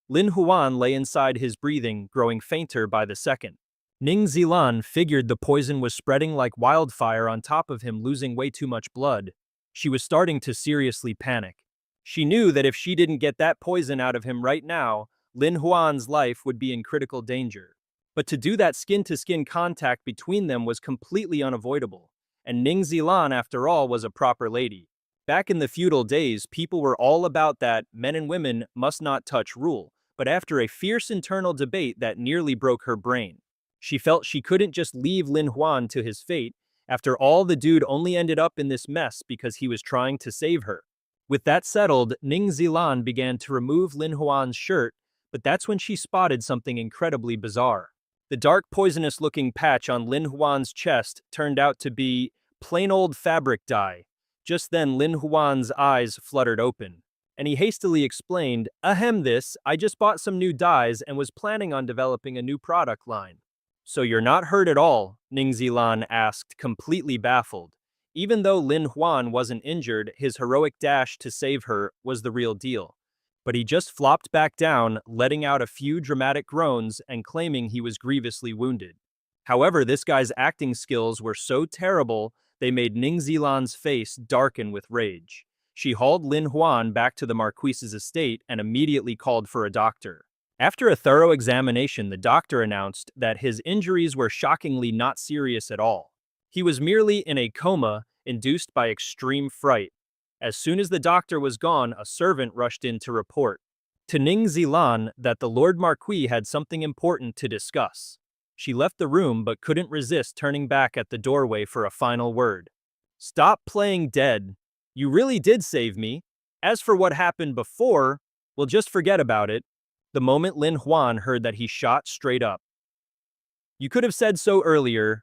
Lin Huan lay inside, his breathing growing fainter by the second. Ning Zilan figured the poison was spreading like wildfire on top of him, losing way too much blood. She was starting to seriously panic. She knew that if she didn't get that poison out of him right now, Lin Huan's life would be in critical danger. But to do that skin-to-skin contact between them was completely unavoidable. And Ning Zilan, after all, was a proper lady. Back in the feudal days, people were all about that men and women must not touch rule. But after a fierce internal debate that nearly broke her brain, she felt she couldn't just leave Lin Huan to his fate. After all, the dude only ended up in this mess because he was trying to save her. With that settled, Ning Zilan began to remove Lin Huan's shirt, but that's when she spotted something incredibly bizarre. The dark poisonous-looking patch on Lin Huan's chest turned out to be plain old fabric dye. Just then Lin Huan's eyes fluttered open, and he hastily explained, I just bought some new dyes and was planning on developing a new product line." "So you're not hurt at all?" Ning Zilan asked, completely baffled. Even though Lin Huan wasn't injured, his heroic dash to save her was the real deal. But he just flopped back down, letting out a few dramatic groans and claiming he was grievously wounded. However, this guy's acting skills were so terrible, they made Ning Zilan's face darken with rage. She hauled Lin Huan back to the Marquise's estate and immediately called for a doctor. After a thorough examination, the doctor announced that his injuries were shockingly not serious at all. He was merely in a coma induced by extreme fright. As soon as the doctor was gone, a servant rushed in to report to Ning Zilan that the Lord Marquis had something important to discuss. She left the room but couldn't resist turning back at the doorway for a final word. "Stop playing dead. You really did save me. As for what happened before, we'll just forget about it." The moment Lin Huan heard that, he shot straight up. "You could have said so earlier.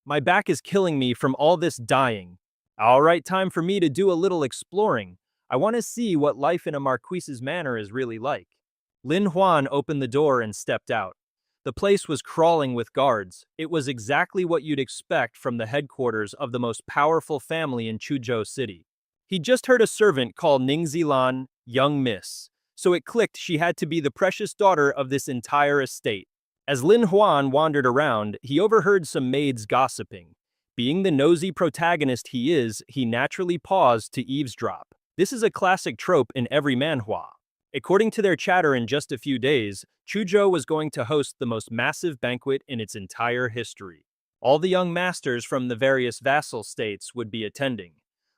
My back is killing me from all this dying. All right, time for me to do a little exploring. I want to see what life in a Marquise's manor is really like." Lin Huan opened the door and stepped out. The place was crawling with guards. It was exactly what you'd expect from the headquarters of the most powerful family in Chuzhou City. He'd just heard a servant call Ning Zilan young miss, so it clicked she had to be the precious daughter of this entire estate. As Lin Huan wandered around, he overheard some maids gossiping. Being the nosy protagonist he is, he naturally paused to eavesdrop. This is a classic trope in every manhwa. According to their chatter, in just a few days, Chuzhou was going to host the most massive banquet in its entire history. All the young masters from the various vassal states would be attending.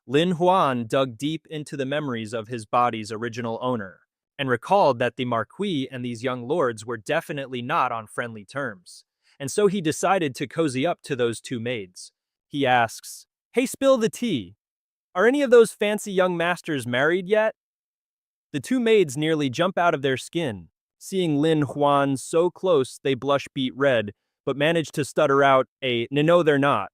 Lin Huan dug deep into the memories of his body's original owner, and recalled that the Marquis and these young lords were definitely not on friendly terms. And so he decided to cozy up to those two maids. He asks, "Hey, spill the tea. Are any of those fancy young masters married yet?" The two maids nearly jump out of their skin. Seeing Lin Huan so close, they blush beet red, but manage to stutter out a "No, they're not."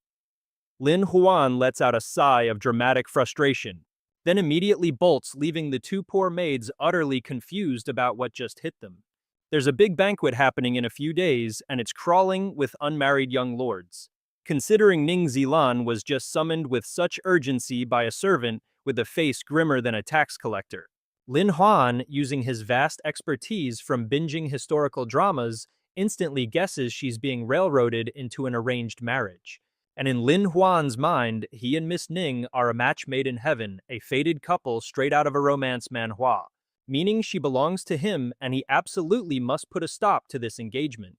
Lin Huan lets out a sigh of dramatic frustration, then immediately bolts, leaving the two poor maids utterly confused about what just hit them. There's a big banquet happening in a few days, and it's crawling with unmarried young lords. Considering Ning Zilan was just summoned with such urgency by a servant with a face grimmer than a tax collector, Lin Huan, using his vast expertise from binging historical dramas, instantly guesses she's being railroaded into an arranged marriage. And in Lin Huan's mind, he and Miss Ning are a match made in heaven, a fated couple straight out of a romance manhwa, meaning she belongs to him and he absolutely must put a stop to this engagement.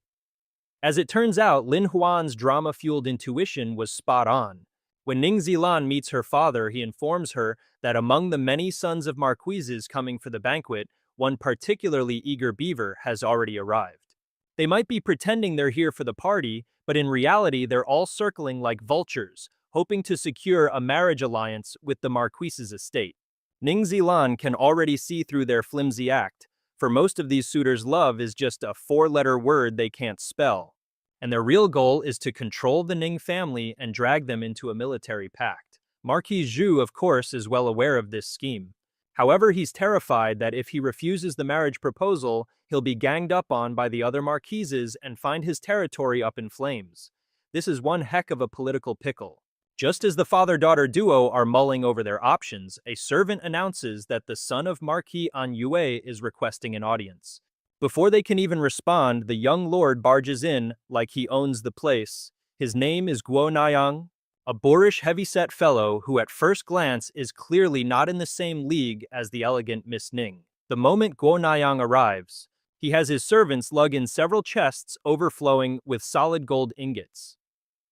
As it turns out, Lin Huan's drama-fueled intuition was spot on. When Ning Zilan meets her father, he informs her that among the many sons of Marquises coming for the banquet, one particularly eager beaver has already arrived. They might be pretending they're here for the party, but in reality they're all circling like vultures, hoping to secure a marriage alliance with the Marquise's estate. Ning Zilan can already see through their flimsy act. For most of these suitors, love is just a four-letter word they can't spell, and their real goal is to control the Ning family and drag them into a military pact. Marquis Zhu, of course, is well aware of this scheme. However, he's terrified that if he refuses the marriage proposal, he'll be ganged up on by the other marquises and find his territory up in flames. This is one heck of a political pickle. Just as the father-daughter duo are mulling over their options, a servant announces that the son of Marquis An Yue is requesting an audience. Before they can even respond, the young lord barges in like he owns the place. His name is Guo Nayang, a boorish, heavy-set fellow who at first glance is clearly not in the same league as the elegant Miss Ning. The moment Guo Nayang arrives, he has his servants lug in several chests overflowing with solid gold ingots.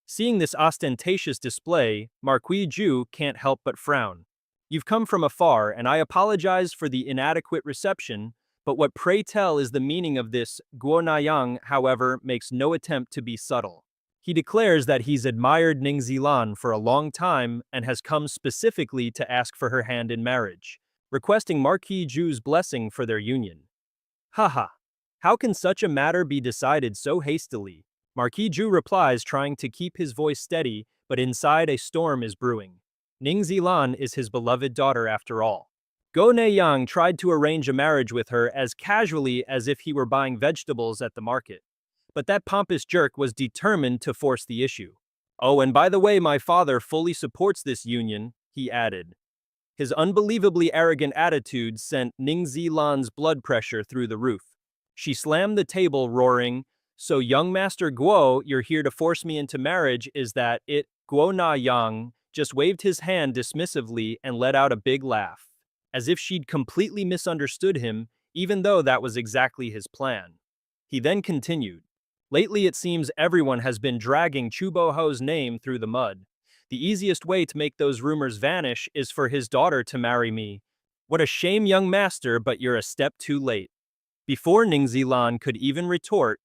Seeing this ostentatious display, Marquis Zhu can't help but frown. You've come from afar, and I apologize for the inadequate reception, but what pray tell is the meaning of this? Guo Nayang, however, makes no attempt to be subtle. He declares that he's admired Ning Zilan for a long time and has come specifically to ask for her hand in marriage, requesting Marquis Zhu's blessing for their union. Haha, how can such a matter be decided so hastily? Marquis Zhu replies, trying to keep his voice steady, but inside a storm is brewing. Ning Zilan is his beloved daughter after all. Guo Neiyang tried to arrange a marriage with her as casually as if he were buying vegetables at the market. But that pompous jerk was determined to force the issue. Oh, and by the way, my father fully supports this union, he added. His unbelievably arrogant attitude sent Ning Zilan's blood pressure through the roof. She slammed the table, roaring, "So young Master Guo, you're here to force me into marriage, is that it?" Guo Na Yang just waved his hand dismissively and let out a big laugh, as if she'd completely misunderstood him, even though that was exactly his plan. He then continued. Lately it seems everyone has been dragging Chubo Ho's name through the mud. The easiest way to make those rumors vanish is for his daughter to marry me. What a shame, young master, but you're a step too late. Before Ning Zilan could even retort,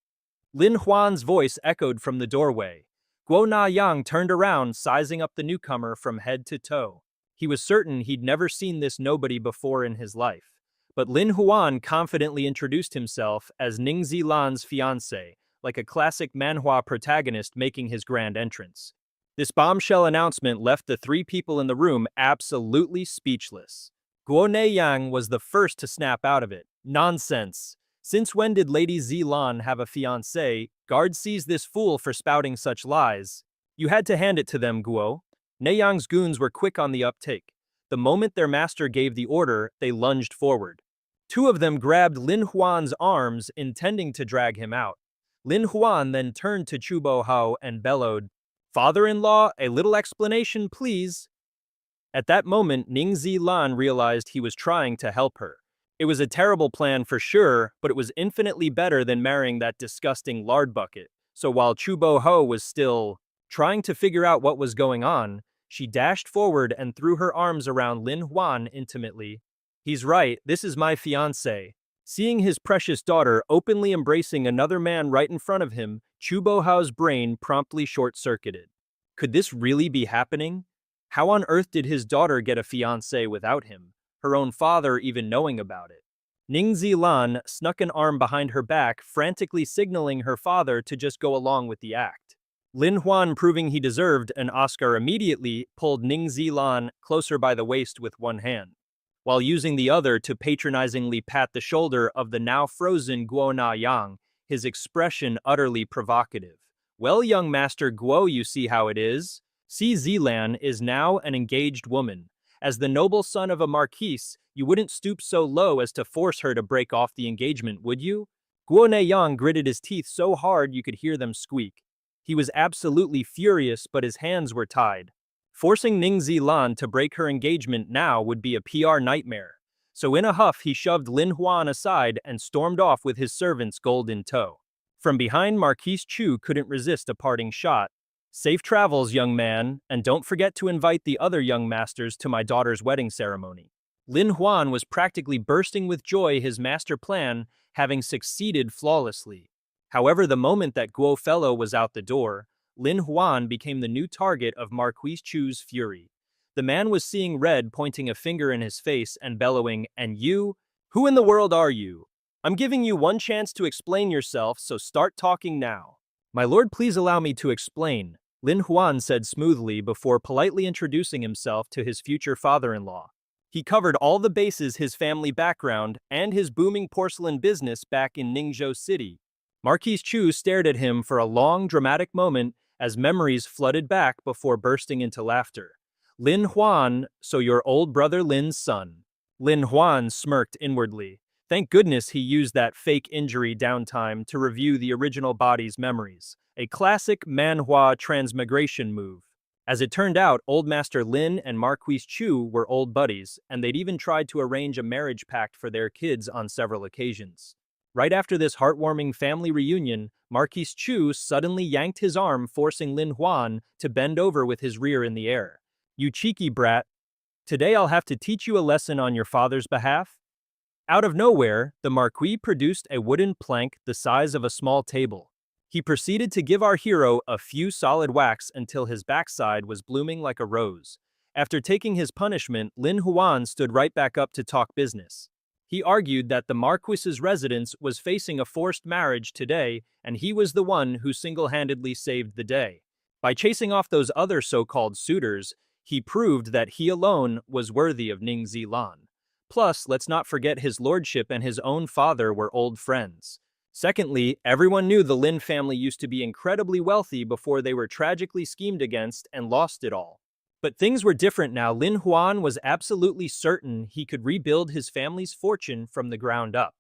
Lin Huan's voice echoed from the doorway. Guo Na Yang turned around, sizing up the newcomer from head to toe. He was certain he'd never seen this nobody before in his life. But Lin Huan confidently introduced himself as Ning Zilan's fiancé, like a classic manhwa protagonist making his grand entrance. This bombshell announcement left the three people in the room absolutely speechless. Guo Neiyang was the first to snap out of it. Nonsense. Since when did Lady Zilan have a fiancé? Guard seized this fool for spouting such lies. You had to hand it to them, Guo. Neiyang's goons were quick on the uptake. The moment their master gave the order, they lunged forward. Two of them grabbed Lin Huan's arms, intending to drag him out. Lin Huan then turned to Chubo Hao and bellowed, "Father-in-law, a little explanation, please." At that moment, Ning Zilan realized he was trying to help her. It was a terrible plan for sure, but it was infinitely better than marrying that disgusting lard bucket. So while Chubo Hao was still trying to figure out what was going on, she dashed forward and threw her arms around Lin Huan intimately. He's right, this is my fiancé. Seeing his precious daughter openly embracing another man right in front of him, Chubo Hao's brain promptly short-circuited. Could this really be happening? How on earth did his daughter get a fiancé without him, her own father even knowing about it? Ning Zilan snuck an arm behind her back, frantically signaling her father to just go along with the act. Lin Huan, proving he deserved an Oscar immediately, pulled Ning Zilan closer by the waist with one hand, while using the other to patronizingly pat the shoulder of the now frozen Guo Na Yang, his expression utterly provocative. Well, young Master Guo, you see how it is. See, Zilan is now an engaged woman. As the noble son of a marquise, you wouldn't stoop so low as to force her to break off the engagement, would you? Guo Neiyang gritted his teeth so hard you could hear them squeak. He was absolutely furious, but his hands were tied. Forcing Ning Zilan to break her engagement now would be a PR nightmare. So in a huff, he shoved Lin Huan aside and stormed off with his servants gold in tow. From behind, Marquise Chu couldn't resist a parting shot. Safe travels, young man, and don't forget to invite the other young masters to my daughter's wedding ceremony. Lin Huan was practically bursting with joy, his master plan having succeeded flawlessly. However, the moment that Guo Fellow was out the door, Lin Huan became the new target of Marquise Chu's fury. The man was seeing red, pointing a finger in his face and bellowing, "And you? Who in the world are you? I'm giving you one chance to explain yourself, so start talking now." "My lord, please allow me to explain." Lin Huan said smoothly before politely introducing himself to his future father-in-law. He covered all the bases: his family background and his booming porcelain business back in Ningzhou City. Marquise Chu stared at him for a long, dramatic moment as memories flooded back before bursting into laughter. Lin Huan, so your old brother Lin's son. Lin Huan smirked inwardly. Thank goodness he used that fake injury downtime to review the original body's memories. A classic Manhwa transmigration move. As it turned out, Old Master Lin and Marquise Chu were old buddies, and they'd even tried to arrange a marriage pact for their kids on several occasions. Right after this heartwarming family reunion, Marquise Chu suddenly yanked his arm, forcing Lin Huan to bend over with his rear in the air. You cheeky brat. Today I'll have to teach you a lesson on your father's behalf. Out of nowhere, the Marquis produced a wooden plank the size of a small table. He proceeded to give our hero a few solid whacks until his backside was blooming like a rose. After taking his punishment, Lin Huan stood right back up to talk business. He argued that the Marquis's residence was facing a forced marriage today, and he was the one who single-handedly saved the day. By chasing off those other so-called suitors, he proved that he alone was worthy of Ning Zilan. Plus, let's not forget his lordship and his own father were old friends. Secondly, everyone knew the Lin family used to be incredibly wealthy before they were tragically schemed against and lost it all. But things were different now. Lin Huan was absolutely certain he could rebuild his family's fortune from the ground up.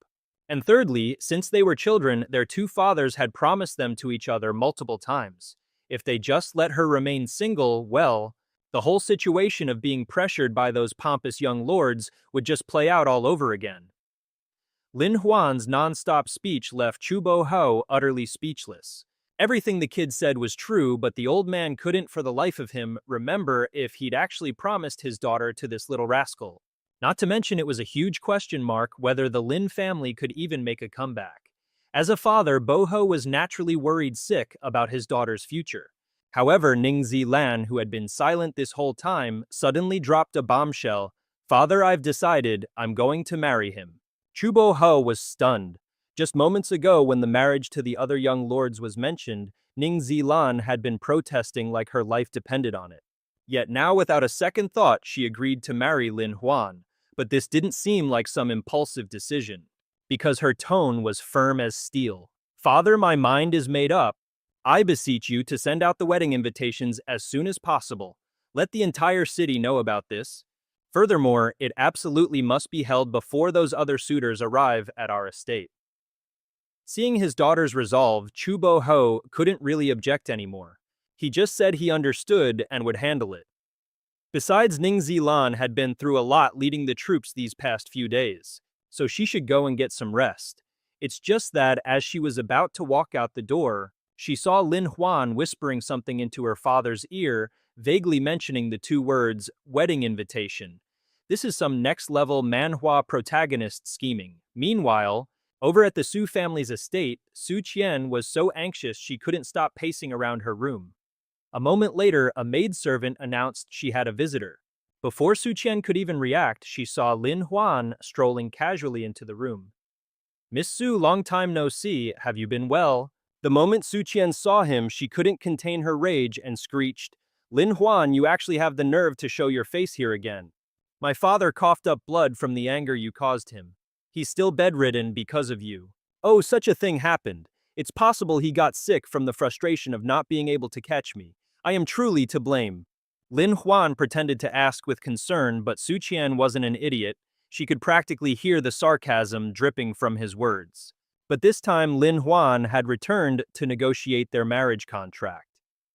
And thirdly, since they were children, their two fathers had promised them to each other multiple times. If they just let her remain single, well, the whole situation of being pressured by those pompous young lords would just play out all over again. Lin Huan's non-stop speech left Chu Bo Ho utterly speechless. Everything the kid said was true, but the old man couldn't for the life of him remember if he'd actually promised his daughter to this little rascal. Not to mention it was a huge question mark whether the Lin family could even make a comeback. As a father, Bo Ho was naturally worried sick about his daughter's future. However, Ning Zilan, who had been silent this whole time, suddenly dropped a bombshell. Father, I've decided I'm going to marry him. Chu Bo Ho was stunned. Just moments ago, when the marriage to the other young lords was mentioned, Ning Zilan had been protesting like her life depended on it. Yet now, without a second thought, she agreed to marry Lin Huan. But this didn't seem like some impulsive decision, because her tone was firm as steel. Father, my mind is made up. I beseech you to send out the wedding invitations as soon as possible. Let the entire city know about this. Furthermore, it absolutely must be held before those other suitors arrive at our estate. Seeing his daughter's resolve, Chu Bo Ho couldn't really object anymore. He just said he understood and would handle it. Besides, Ning Zilan had been through a lot leading the troops these past few days, so she should go and get some rest. It's just that as she was about to walk out the door, she saw Lin Huan whispering something into her father's ear, vaguely mentioning the two words, wedding invitation. This is some next-level Manhwa protagonist scheming. Meanwhile, over at the Su family's estate, Su Qian was so anxious she couldn't stop pacing around her room. A moment later, a maidservant announced she had a visitor. Before Su Qian could even react, she saw Lin Huan strolling casually into the room. Miss Su, long time no see, have you been well? The moment Su Qian saw him, she couldn't contain her rage and screeched, Lin Huan, you actually have the nerve to show your face here again. My father coughed up blood from the anger you caused him. He's still bedridden because of you. Oh, such a thing happened. It's possible he got sick from the frustration of not being able to catch me. I am truly to blame. Lin Huan pretended to ask with concern, but Su Qian wasn't an idiot. She could practically hear the sarcasm dripping from his words. But this time, Lin Huan had returned to negotiate their marriage contract.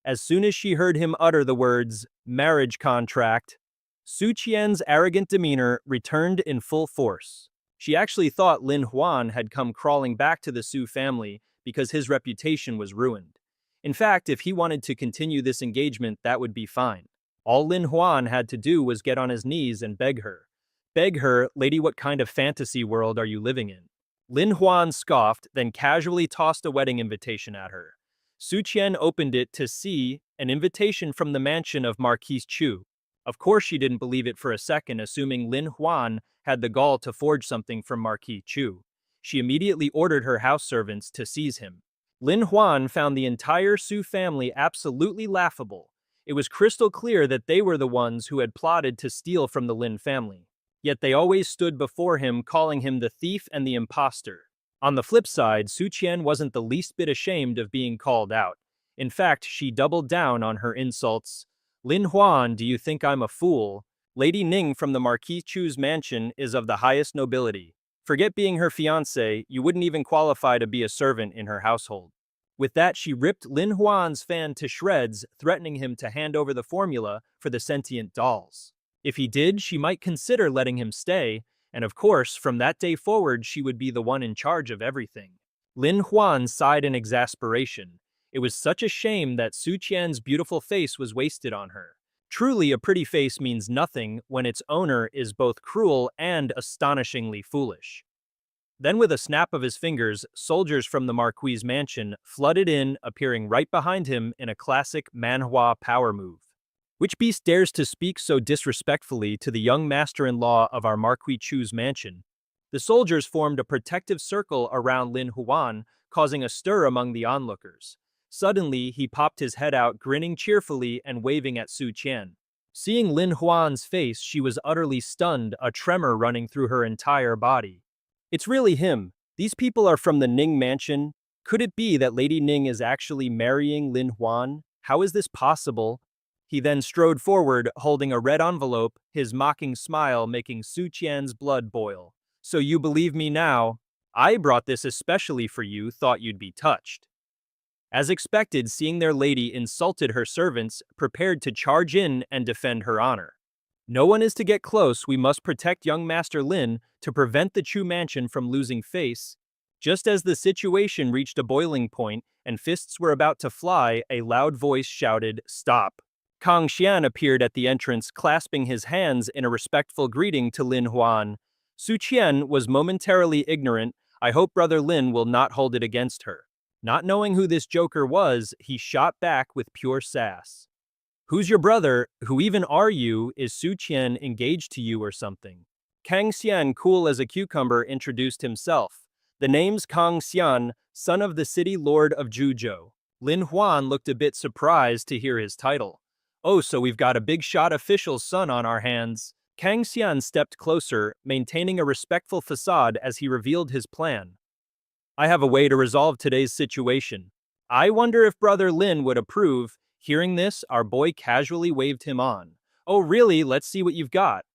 As soon as she heard him utter the words, marriage contract, Su Qian's arrogant demeanor returned in full force. She actually thought Lin Huan had come crawling back to the Su family because his reputation was ruined. In fact, if he wanted to continue this engagement, that would be fine. All Lin Huan had to do was get on his knees and beg her. Beg her, lady, what kind of fantasy world are you living in? Lin Huan scoffed, then casually tossed a wedding invitation at her. Su Qian opened it to see an invitation from the mansion of Marquise Chu. Of course she didn't believe it for a second, assuming Lin Huan had the gall to forge something from Marquis Chu. She immediately ordered her house servants to seize him. Lin Huan found the entire Su family absolutely laughable. It was crystal clear that they were the ones who had plotted to steal from the Lin family. Yet they always stood before him, calling him the thief and the imposter. On the flip side, Su Qian wasn't the least bit ashamed of being called out. In fact, she doubled down on her insults. Lin Huan, do you think I'm a fool? Lady Ning from the Marquis Chu's mansion is of the highest nobility. Forget being her fiancé, you wouldn't even qualify to be a servant in her household. With that, she ripped Lin Huan's fan to shreds, threatening him to hand over the formula for the sentient dolls. If he did, she might consider letting him stay, and of course, from that day forward, she would be the one in charge of everything. Lin Huan sighed in exasperation. It was such a shame that Su Qian's beautiful face was wasted on her. Truly, a pretty face means nothing when its owner is both cruel and astonishingly foolish. Then with a snap of his fingers, soldiers from the Marquis's mansion flooded in, appearing right behind him in a classic Manhwa power move. Which beast dares to speak so disrespectfully to the young master-in-law of our Marquis Chu's mansion? The soldiers formed a protective circle around Lin Huan, causing a stir among the onlookers. Suddenly, he popped his head out, grinning cheerfully and waving at Su Qian. Seeing Lin Huan's face, she was utterly stunned, a tremor running through her entire body. It's really him. These people are from the Ning mansion. Could it be that Lady Ning is actually marrying Lin Huan? How is this possible? He then strode forward, holding a red envelope, his mocking smile making Su Qian's blood boil. So you believe me now? I brought this especially for you, thought you'd be touched. As expected, seeing their lady insulted her servants, prepared to charge in and defend her honor. No one is to get close, we must protect young Master Lin to prevent the Chu mansion from losing face. Just as the situation reached a boiling point and fists were about to fly, a loud voice shouted, "Stop!" Kang Xian appeared at the entrance, clasping his hands in a respectful greeting to Lin Huan. Su Qian was momentarily ignorant. I hope Brother Lin will not hold it against her. Not knowing who this joker was, he shot back with pure sass. Who's your brother? Who even are you? Is Su Qian engaged to you or something? Kang Xian, cool as a cucumber, introduced himself. The name's Kang Xian, son of the city lord of Zhuzhou. Lin Huan looked a bit surprised to hear his title. Oh, so we've got a big shot official's son on our hands. Kang Xian stepped closer, maintaining a respectful facade as he revealed his plan. I have a way to resolve today's situation. I wonder if Brother Lin would approve. Hearing this, our boy casually waved him on. Oh really, let's see what you've got.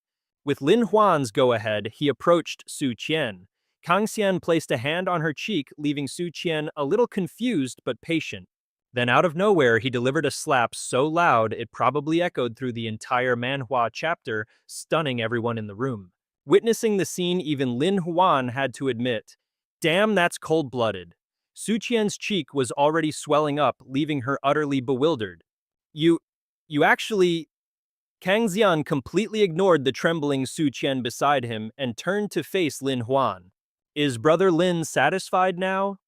With Lin Huan's go-ahead, he approached Su Qian. Kang Xian placed a hand on her cheek, leaving Su Qian a little confused but patient. Then out of nowhere, he delivered a slap so loud it probably echoed through the entire Manhwa chapter, stunning everyone in the room. Witnessing the scene, even Lin Huan had to admit, damn, that's cold-blooded. Su Qian's cheek was already swelling up, leaving her utterly bewildered. You actually... Kang Xian completely ignored the trembling Su Qian beside him and turned to face Lin Huan. Is Brother Lin satisfied now?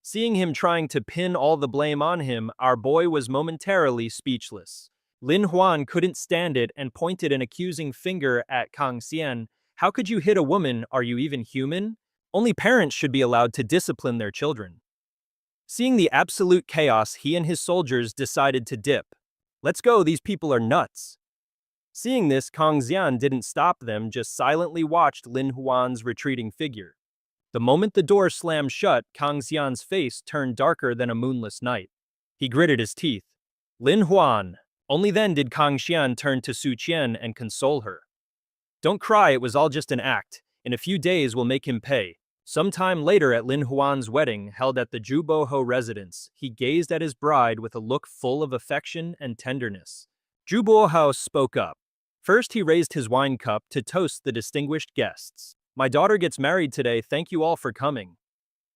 Seeing him trying to pin all the blame on him, our boy was momentarily speechless. Lin Huan couldn't stand it and pointed an accusing finger at Kang Xian. How could you hit a woman? Are you even human? Only parents should be allowed to discipline their children. Seeing the absolute chaos, he and his soldiers decided to dip. Let's go, these people are nuts. Seeing this, Kang Xian didn't stop them, just silently watched Lin Huan's retreating figure. The moment the door slammed shut, Kang Xian's face turned darker than a moonless night. He gritted his teeth. Lin Huan. Only then did Kang Xian turn to Su Qian and console her. Don't cry, it was all just an act. In a few days, we'll make him pay. Sometime later at Lin Huan's wedding, held at the Zhuboho residence, he gazed at his bride with a look full of affection and tenderness. Zhuboho spoke up. First, he raised his wine cup to toast the distinguished guests. My daughter gets married today, thank you all for coming.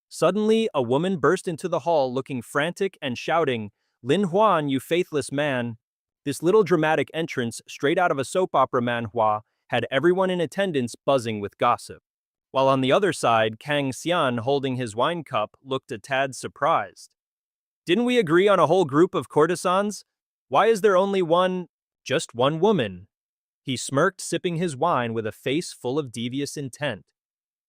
Suddenly, a woman burst into the hall looking frantic and shouting, Lin Huan, you faithless man. This little dramatic entrance, straight out of a soap opera manhwa, had everyone in attendance buzzing with gossip. While on the other side, Kang Xian, holding his wine cup, looked a tad surprised. Didn't we agree on a whole group of courtesans? Why is there only just one woman? He smirked, sipping his wine with a face full of devious intent.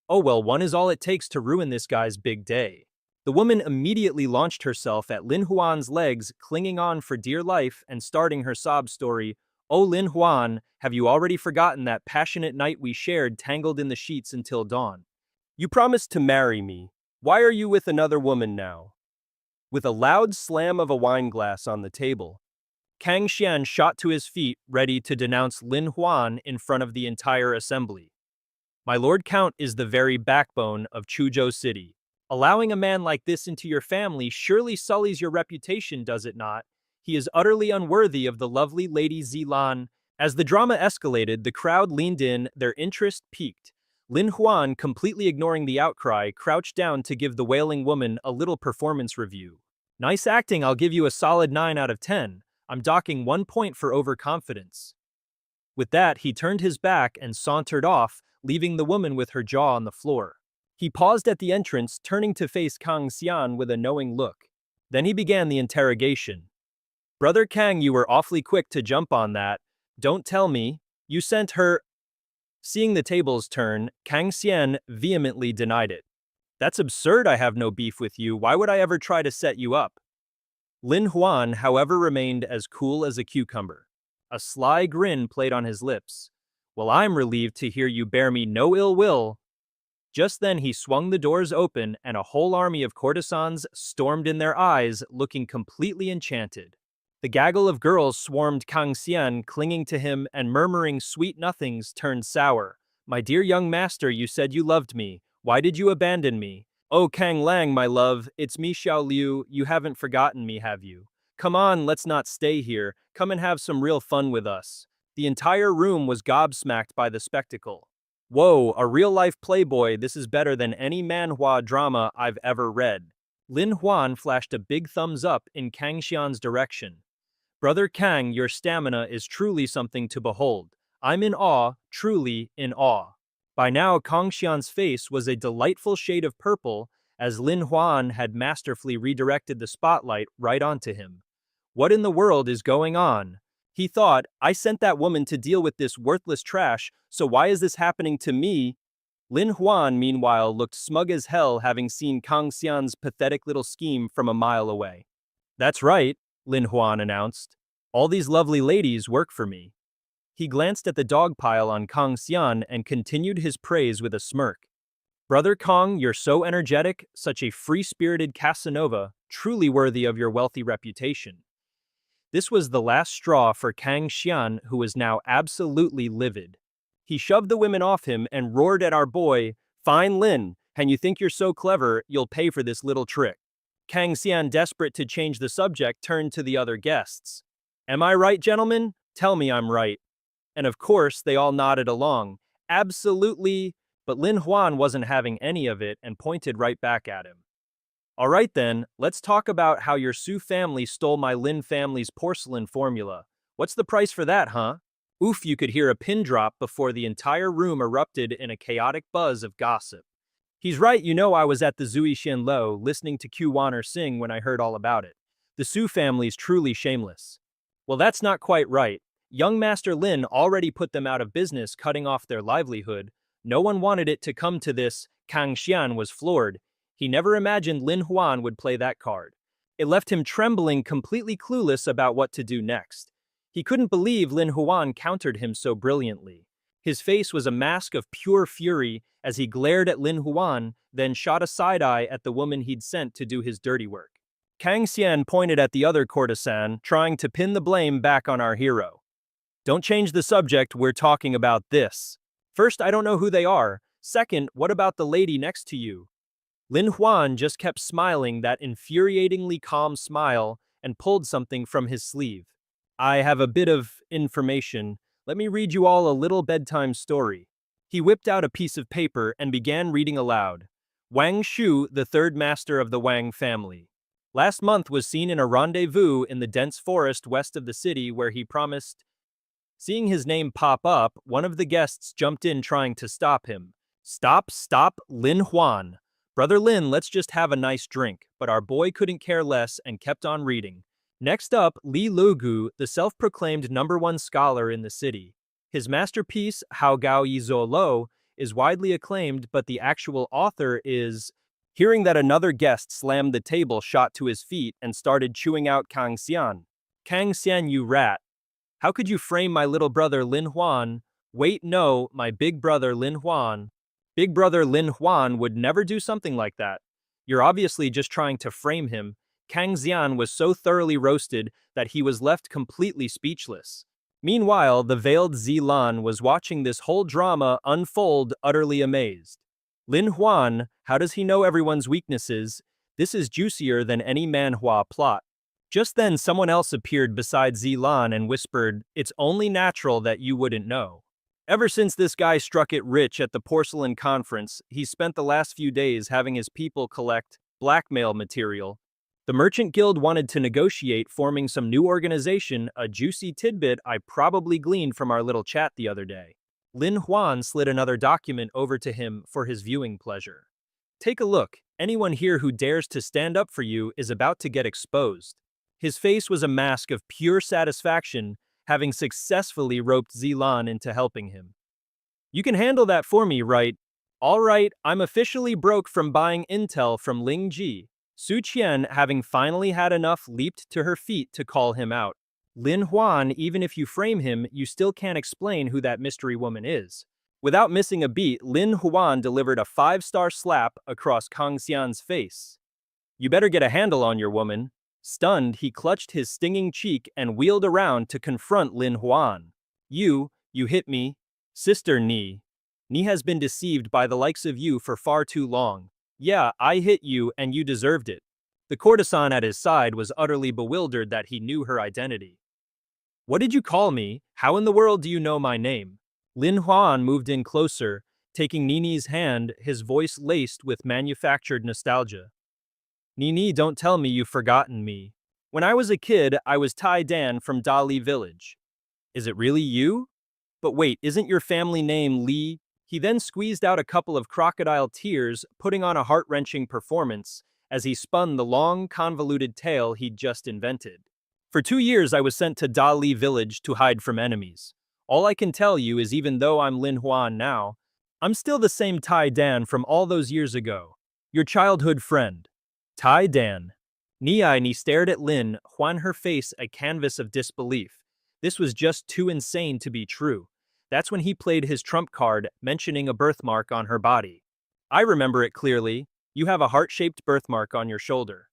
Oh well, one is all it takes to ruin this guy's big day. The woman immediately launched herself at Lin Huan's legs, clinging on for dear life and starting her sob story. "Oh, Lin Huan, have you already forgotten that passionate night we shared tangled in the sheets until dawn? You promised to marry me. Why are you with another woman now?" With a loud slam of a wine glass on the table, Kang Xian shot to his feet, ready to denounce Lin Huan in front of the entire assembly. "My Lord Count is the very backbone of Chuzhou City. Allowing a man like this into your family surely sullies your reputation, does it not? He is utterly unworthy of the lovely Lady Zilan." As the drama escalated, the crowd leaned in, their interest piqued. Lin Huan, completely ignoring the outcry, crouched down to give the wailing woman a little performance review. "Nice acting, I'll give you a solid 9 out of 10. I'm docking 1 point for overconfidence." With that, he turned his back and sauntered off, leaving the woman with her jaw on the floor. He paused at the entrance, turning to face Kang Xian with a knowing look. Then he began the interrogation. "Brother Kang, you were awfully quick to jump on that. Don't tell me. You sent her—" Seeing the tables turn, Kang Xian vehemently denied it. "That's absurd, I have no beef with you. Why would I ever try to set you up?" Lin Huan, however, remained as cool as a cucumber. A sly grin played on his lips. "Well, I'm relieved to hear you bear me no ill will." Just then he swung the doors open and a whole army of courtesans stormed in their eyes, looking completely enchanted. The gaggle of girls swarmed Kang Xian, clinging to him and murmuring sweet nothings turned sour. "My dear young master, you said you loved me. Why did you abandon me? Oh, Kang Lang, my love, it's me Xiao Liu, you haven't forgotten me, have you? Come on, let's not stay here, come and have some real fun with us." The entire room was gobsmacked by the spectacle. "Whoa, a real-life playboy, this is better than any manhwa drama I've ever read." Lin Huan flashed a big thumbs up in Kang Xian's direction. "Brother Kang, your stamina is truly something to behold. I'm in awe, truly in awe." By now, Kang Xian's face was a delightful shade of purple, as Lin Huan had masterfully redirected the spotlight right onto him. What in the world is going on? He thought, I sent that woman to deal with this worthless trash, so why is this happening to me? Lin Huan, meanwhile, looked smug as hell, having seen Kang Xian's pathetic little scheme from a mile away. "That's right," Lin Huan announced. "All these lovely ladies work for me." He glanced at the dog pile on Kang Xian and continued his praise with a smirk. "Brother Kang, you're so energetic, such a free-spirited Casanova, truly worthy of your wealthy reputation." This was the last straw for Kang Xian, who was now absolutely livid. He shoved the women off him and roared at our boy, "Fine Lin, and you think you're so clever, you'll pay for this little trick." Kang Xian, desperate to change the subject, turned to the other guests. "Am I right, gentlemen? Tell me I'm right." And of course, they all nodded along. "Absolutely," but Lin Huan wasn't having any of it and pointed right back at him. "All right then, let's talk about how your Su family stole my Lin family's porcelain formula. What's the price for that, huh?" Oof, you could hear a pin drop before the entire room erupted in a chaotic buzz of gossip. "He's right, you know I was at the Zui Xianlo listening to Q Wanner sing when I heard all about it. The Su family's truly shameless." "Well, that's not quite right. Young Master Lin already put them out of business, cutting off their livelihood. No one wanted it to come to this." Kang Xian was floored. He never imagined Lin Huan would play that card. It left him trembling, completely clueless about what to do next. He couldn't believe Lin Huan countered him so brilliantly. His face was a mask of pure fury as he glared at Lin Huan, then shot a side-eye at the woman he'd sent to do his dirty work. Kang Xian pointed at the other courtesan, trying to pin the blame back on our hero. "Don't change the subject, we're talking about this. First, I don't know who they are. Second, what about the lady next to you?" Lin Huan just kept smiling that infuriatingly calm smile and pulled something from his sleeve. "I have a bit of information. Let me read you all a little bedtime story." He whipped out a piece of paper and began reading aloud. "Wang Shu, the third master of the Wang family. Last month was seen in a rendezvous in the dense forest west of the city where he promised—" Seeing his name pop up, one of the guests jumped in trying to stop him. Stop, Lin Huan. Brother Lin, let's just have a nice drink." But our boy couldn't care less and kept on reading. Next up, Li Lugu, the self-proclaimed #1 scholar in the city. His masterpiece, Hao Gao Yi Zhou Lo, is widely acclaimed, but the actual author is... Hearing that another guest slammed the table, shot to his feet and started chewing out Kang Xian. Kang Xian, you rat. How could you frame my little brother Lin Huan? Wait, no, my big brother Lin Huan. Big brother Lin Huan would never do something like that. You're obviously just trying to frame him. Kang Xian was so thoroughly roasted that he was left completely speechless. Meanwhile, the veiled Zilan was watching this whole drama unfold, utterly amazed. Lin Huan, how does he know everyone's weaknesses? This is juicier than any manhwa plot. Just then someone else appeared beside Zilan and whispered, "It's only natural that you wouldn't know." Ever since this guy struck it rich at the porcelain conference, he's spent the last few days having his people collect blackmail material. The Merchant Guild wanted to negotiate forming some new organization, a juicy tidbit I probably gleaned from our little chat the other day. Lin Huan slid another document over to him for his viewing pleasure. Take a look. Anyone here who dares to stand up for you is about to get exposed. His face was a mask of pure satisfaction, having successfully roped Zilan into helping him. You can handle that for me, right? All right, I'm officially broke from buying intel from Ling Ji. Su Qian, having finally had enough, leaped to her feet to call him out. Lin Huan, even if you frame him, you still can't explain who that mystery woman is. Without missing a beat, Lin Huan delivered a 5-star slap across Kang Xian's face. You better get a handle on your woman. Stunned, he clutched his stinging cheek and wheeled around to confront Lin Huan. You hit me. Sister Ni. Ni has been deceived by the likes of you for far too long. Yeah, I hit you and you deserved it. The courtesan at his side was utterly bewildered that he knew her identity. What did you call me? How in the world do you know my name? Lin Huan moved in closer, taking Nini's hand, his voice laced with manufactured nostalgia. Nini, don't tell me you've forgotten me. When I was a kid, I was Tai Dan from Da Li village. Is it really you? But wait, isn't your family name Li? He then squeezed out a couple of crocodile tears, putting on a heart-wrenching performance as he spun the long, convoluted tale he'd just invented. For 2 years, I was sent to Da Li village to hide from enemies. All I can tell you is even though I'm Lin Huan now, I'm still the same Tai Dan from all those years ago. Your childhood friend. Tai Dan. Ni stared at Lin Huan, her face a canvas of disbelief. This was just too insane to be true. That's when he played his trump card, mentioning a birthmark on her body. I remember it clearly. You have a heart-shaped birthmark on your shoulder.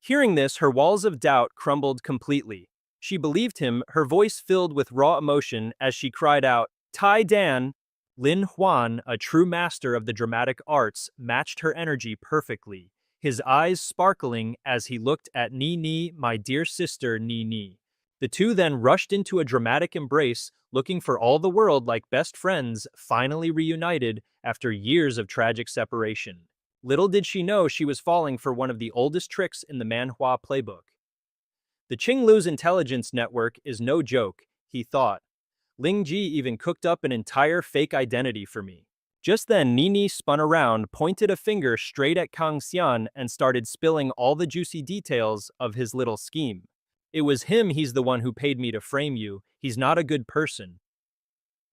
Hearing this, her walls of doubt crumbled completely. She believed him, her voice filled with raw emotion as she cried out, Tai Dan! Lin Huan, a true master of the dramatic arts, matched her energy perfectly, his eyes sparkling as he looked at Ni, my dear sister Ni. The two then rushed into a dramatic embrace, looking for all the world like best friends, finally reunited after years of tragic separation. Little did she know she was falling for one of the oldest tricks in the Manhwa playbook. The Qinglu's intelligence network is no joke, he thought. Ling Ji even cooked up an entire fake identity for me. Just then, Nini spun around, pointed a finger straight at Kang Xian, and started spilling all the juicy details of his little scheme. It was him, he's the one who paid me to frame you. He's not a good person.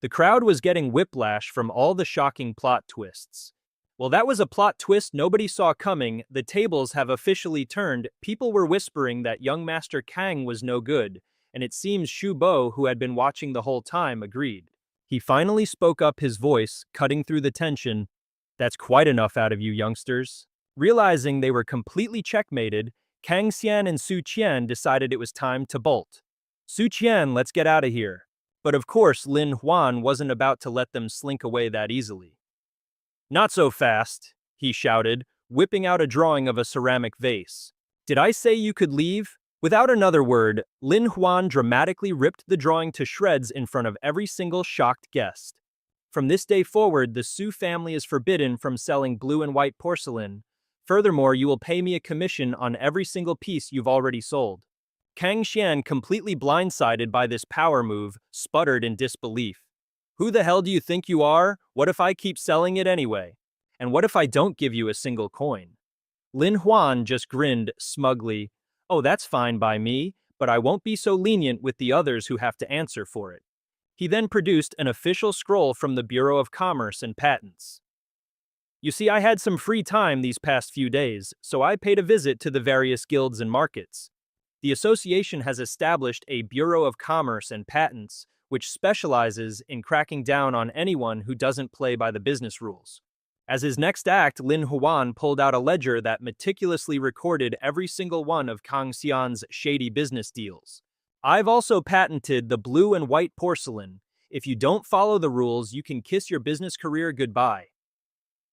The crowd was getting whiplash from all the shocking plot twists. Well, that was a plot twist nobody saw coming. The tables have officially turned. People were whispering that young Master Kang was no good, and it seems Shu Bo, who had been watching the whole time, agreed. He finally spoke up, his voice cutting through the tension. That's quite enough out of you youngsters. Realizing they were completely checkmated, Kang Xian and Su Qian decided it was time to bolt. Su Qian, let's get out of here. But of course, Lin Huan wasn't about to let them slink away that easily. Not so fast, he shouted, whipping out a drawing of a ceramic vase. Did I say you could leave? Without another word, Lin Huan dramatically ripped the drawing to shreds in front of every single shocked guest. From this day forward, the Su family is forbidden from selling blue and white porcelain. Furthermore, you will pay me a commission on every single piece you've already sold. Kang Xian, completely blindsided by this power move, sputtered in disbelief. Who the hell do you think you are? What if I keep selling it anyway? And what if I don't give you a single coin? Lin Huan just grinned smugly. Oh, that's fine by me, but I won't be so lenient with the others who have to answer for it. He then produced an official scroll from the Bureau of Commerce and Patents. You see, I had some free time these past few days, so I paid a visit to the various guilds and markets. The association has established a Bureau of Commerce and Patents, which specializes in cracking down on anyone who doesn't play by the business rules. As his next act, Lin Huan pulled out a ledger that meticulously recorded every single one of Kang Xian's shady business deals. I've also patented the blue and white porcelain. If you don't follow the rules, you can kiss your business career goodbye.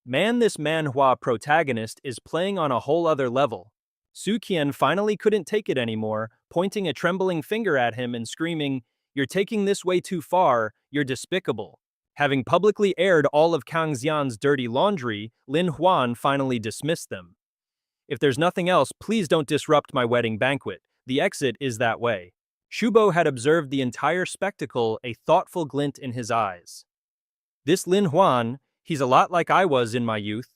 Man, this manhwa protagonist is playing on a whole other level. Su Qian finally couldn't take it anymore, pointing a trembling finger at him and screaming, "You're taking this way too far, you're despicable." Having publicly aired all of Kang Xian's dirty laundry, Lin Huan finally dismissed them. "If there's nothing else, please don't disrupt my wedding banquet. The exit is that way." Shubo had observed the entire spectacle, a thoughtful glint in his eyes. "This Lin Huan, he's a lot like I was in my youth.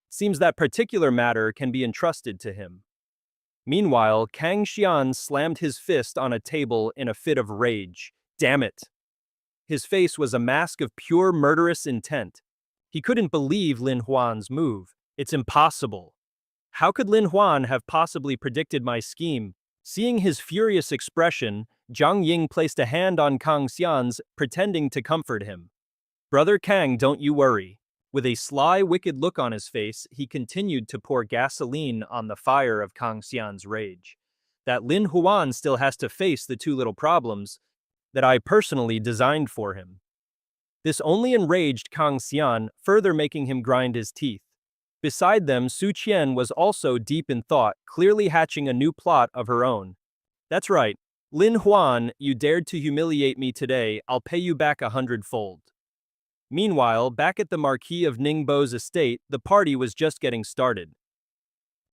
Seems that particular matter can be entrusted to him." Meanwhile, Kang Xian slammed his fist on a table in a fit of rage. Damn it! His face was a mask of pure murderous intent. He couldn't believe Lin Huan's move. It's impossible. How could Lin Huan have possibly predicted my scheme? Seeing his furious expression, Zhang Ying placed a hand on Kang Xian's, pretending to comfort him. "Brother Kang, don't you worry." With a sly, wicked look on his face, he continued to pour gasoline on the fire of Kang Xian's rage. That Lin Huan still has to face the two little problems that I personally designed for him. This only enraged Kang Xian, further making him grind his teeth. Beside them, Su Qian was also deep in thought, clearly hatching a new plot of her own. "That's right. Lin Huan, you dared to humiliate me today, I'll pay you back 100-fold. Meanwhile, back at the Marquis of Ningbo's estate, the party was just getting started.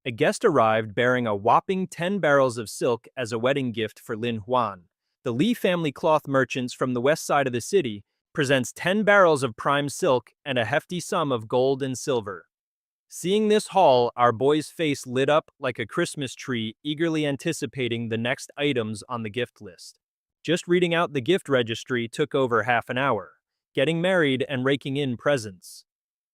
A guest arrived bearing a whopping 10 barrels of silk as a wedding gift for Lin Huan. The Li family cloth merchants from the west side of the city presents 10 barrels of prime silk and a hefty sum of gold and silver. Seeing this haul, our boy's face lit up like a Christmas tree, eagerly anticipating the next items on the gift list. Just reading out the gift registry took over half an hour. Getting married and raking in presents.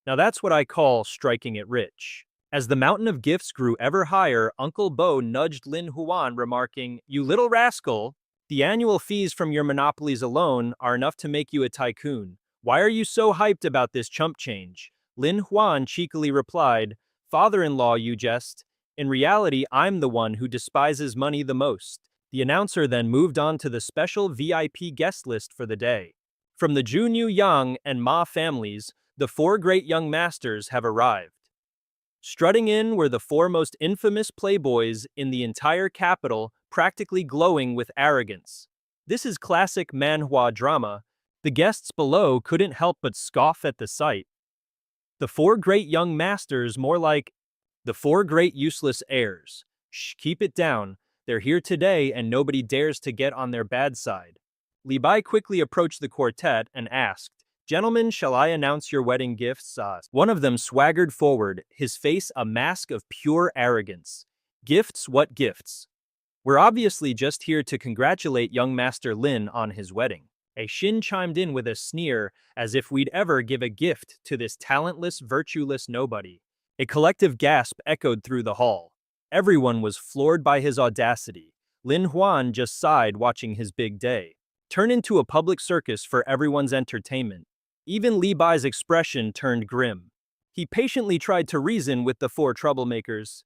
Now that's what I call striking it rich. As the mountain of gifts grew ever higher, Uncle Bo nudged Lin Huan, remarking, "You little rascal, the annual fees from your monopolies alone are enough to make you a tycoon. Why are you so hyped about this chump change?" Lin Huan cheekily replied, "Father-in-law, you jest. In reality, I'm the one who despises money the most." The announcer then moved on to the special VIP guest list for the day. From the Junyu Yang and Ma families, the 4 great young masters have arrived. Strutting in were the 4 most infamous playboys in the entire capital, practically glowing with arrogance. This is classic manhwa drama. The guests below couldn't help but scoff at the sight. The 4 great young masters, more like the 4 great useless heirs. Shh, keep it down. They're here today and nobody dares to get on their bad side. Li Bai quickly approached the quartet and asked, "Gentlemen, shall I announce your wedding gifts?" One of them swaggered forward, his face a mask of pure arrogance. "Gifts? What gifts? We're obviously just here to congratulate young Master Lin on his wedding." A Shin chimed in with a sneer, as if we'd ever give a gift to this talentless, virtueless nobody. A collective gasp echoed through the hall. Everyone was floored by his audacity. Lin Huan just sighed watching his big day turn into a public circus for everyone's entertainment. Even Li Bai's expression turned grim. He patiently tried to reason with the 4 troublemakers.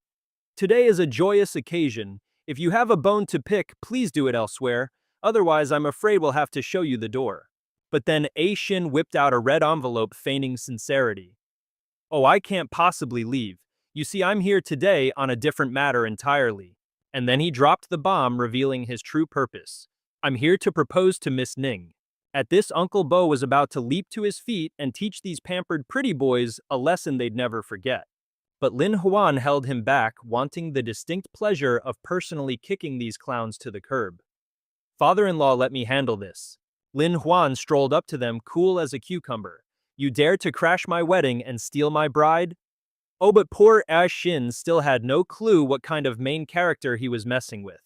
"Today is a joyous occasion. If you have a bone to pick, please do it elsewhere. Otherwise, I'm afraid we'll have to show you the door." But then A Shin whipped out a red envelope feigning sincerity. "Oh, I can't possibly leave. You see, I'm here today on a different matter entirely." And then he dropped the bomb, revealing his true purpose. "I'm here to propose to Miss Ning." At this, Uncle Bo was about to leap to his feet and teach these pampered pretty boys a lesson they'd never forget. But Lin Huan held him back, wanting the distinct pleasure of personally kicking these clowns to the curb. "Father-in-law, let me handle this." Lin Huan strolled up to them, cool as a cucumber. "You dare to crash my wedding and steal my bride?" Oh, but poor A Shin still had no clue what kind of main character he was messing with.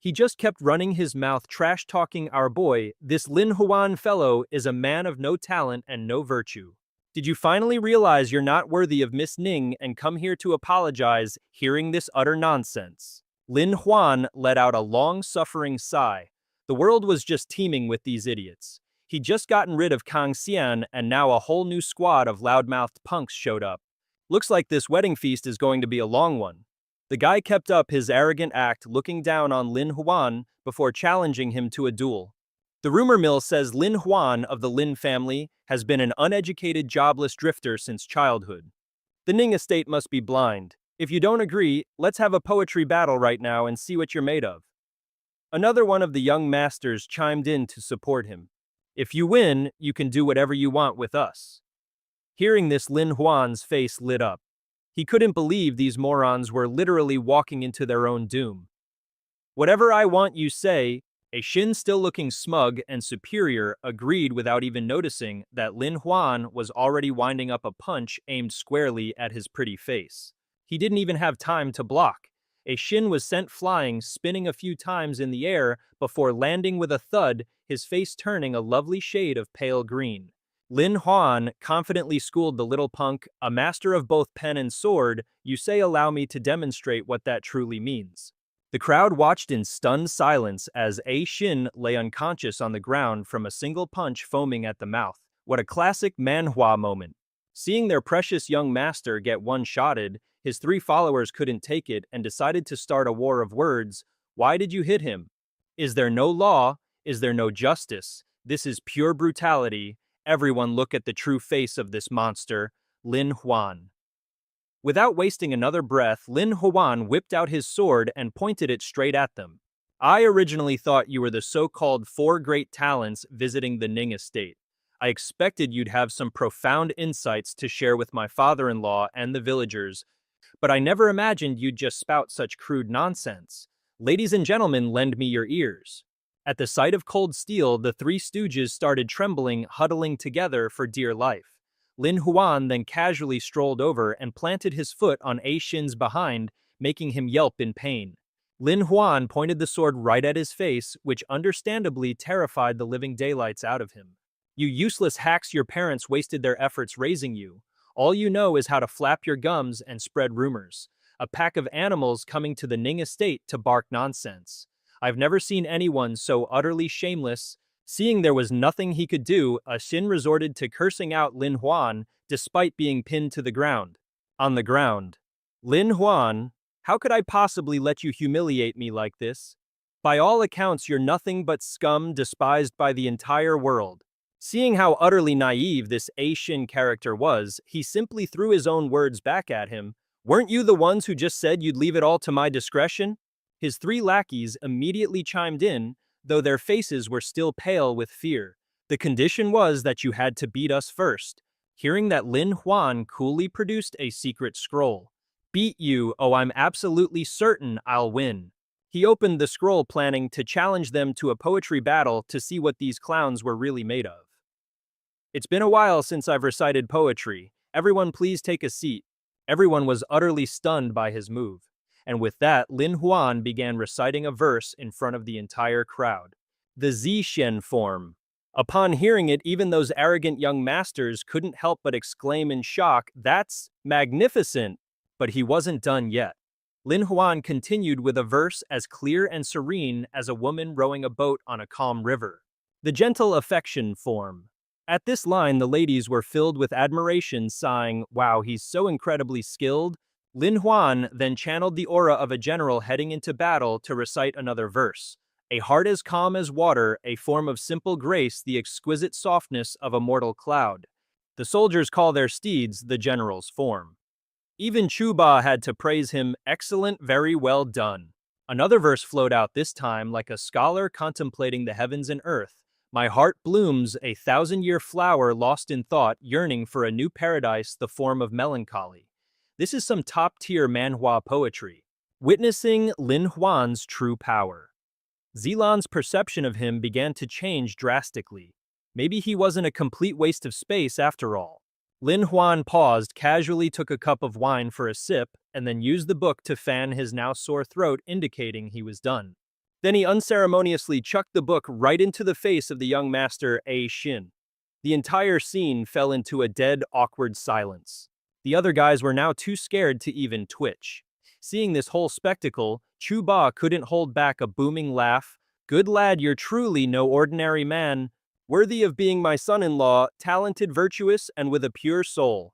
He just kept running his mouth trash-talking our boy. "This Lin Huan fellow is a man of no talent and no virtue. Did you finally realize you're not worthy of Miss Ning and come here to apologize, hearing this utter nonsense? Lin Huan let out a long-suffering sigh. The world was just teeming with these idiots. He'd just gotten rid of Kang Xian, and now a whole new squad of loudmouthed punks showed up. Looks like this wedding feast is going to be a long one. The guy kept up his arrogant act, looking down on Lin Huan before challenging him to a duel. The rumor mill says Lin Huan of the Lin family has been an uneducated, jobless drifter since childhood. The Ning estate must be blind. If you don't agree, let's have a poetry battle right now and see what you're made of. Another one of the young masters chimed in to support him. If you win, you can do whatever you want with us. Hearing this, Lin Huan's face lit up. He couldn't believe these morons were literally walking into their own doom. Whatever I want you say, a Xin, still looking smug and superior, agreed without even noticing that Lin Huan was already winding up a punch aimed squarely at his pretty face. He didn't even have time to block. A Xin was sent flying, spinning a few times in the air before landing with a thud, his face turning a lovely shade of pale green. Lin Huan confidently schooled the little punk, "A master of both pen and sword, you say, allow me to demonstrate what that truly means." The crowd watched in stunned silence as A Xin lay unconscious on the ground from a single punch foaming at the mouth. What a classic Manhwa moment. Seeing their precious young master get one-shotted, his three followers couldn't take it and decided to start a war of words. Why did you hit him? Is there no law? Is there no justice? This is pure brutality. Everyone look at the true face of this monster, Lin Huan. Without wasting another breath, Lin Huan whipped out his sword and pointed it straight at them. I originally thought you were the so-called four great talents visiting the Ning estate. I expected you'd have some profound insights to share with my father-in-law and the villagers, but I never imagined you'd just spout such crude nonsense. Ladies and gentlemen, lend me your ears. At the sight of cold steel, the three stooges started trembling, huddling together for dear life. Lin Huan then casually strolled over and planted his foot on A Xin's behind, making him yelp in pain. Lin Huan pointed the sword right at his face, which understandably terrified the living daylights out of him. You useless hacks, your parents wasted their efforts raising you. All you know is how to flap your gums and spread rumors. A pack of animals coming to the Ning estate to bark nonsense. I've never seen anyone so utterly shameless. Seeing there was nothing he could do, A Xin resorted to cursing out Lin Huan despite being pinned to the ground. On the ground. Lin Huan, how could I possibly let you humiliate me like this? By all accounts, you're nothing but scum, despised by the entire world. Seeing how utterly naive this A Xin character was, he simply threw his own words back at him. Weren't you the ones who just said you'd leave it all to my discretion? His three lackeys immediately chimed in, though their faces were still pale with fear. The condition was that you had to beat us first. Hearing that, Lin Huan coolly produced a secret scroll. Beat you? Oh, I'm absolutely certain I'll win. He opened the scroll, planning to challenge them to a poetry battle to see what these clowns were really made of. It's been a while since I've recited poetry. Everyone please take a seat. Everyone was utterly stunned by his move. And with that, Lin Huan began reciting a verse in front of the entire crowd. The Zishen form. Upon hearing it, even those arrogant young masters couldn't help but exclaim in shock, "That's magnificent!" But he wasn't done yet. Lin Huan continued with a verse as clear and serene as a woman rowing a boat on a calm river. The gentle affection form. At this line, the ladies were filled with admiration, sighing, "Wow, he's so incredibly skilled." Lin Huan then channeled the aura of a general heading into battle to recite another verse. A heart as calm as water, a form of simple grace, the exquisite softness of a mortal cloud. The soldiers call their steeds the general's form. Even Chuba had to praise him, "Excellent, very well done." Another verse flowed out, this time like a scholar contemplating the heavens and earth. My heart blooms, a thousand-year flower lost in thought, yearning for a new paradise, the form of melancholy. This is some top-tier manhwa poetry. Witnessing Lin Huan's true power. Zilan's perception of him began to change drastically. Maybe he wasn't a complete waste of space after all. Lin Huan paused, casually took a cup of wine for a sip, and then used the book to fan his now sore throat, indicating he was done. Then he unceremoniously chucked the book right into the face of the young master A Xin. The entire scene fell into a dead, awkward silence. The other guys were now too scared to even twitch. Seeing this whole spectacle, Chu Ba couldn't hold back a booming laugh. Good lad, you're truly no ordinary man, worthy of being my son-in-law, talented, virtuous, and with a pure soul.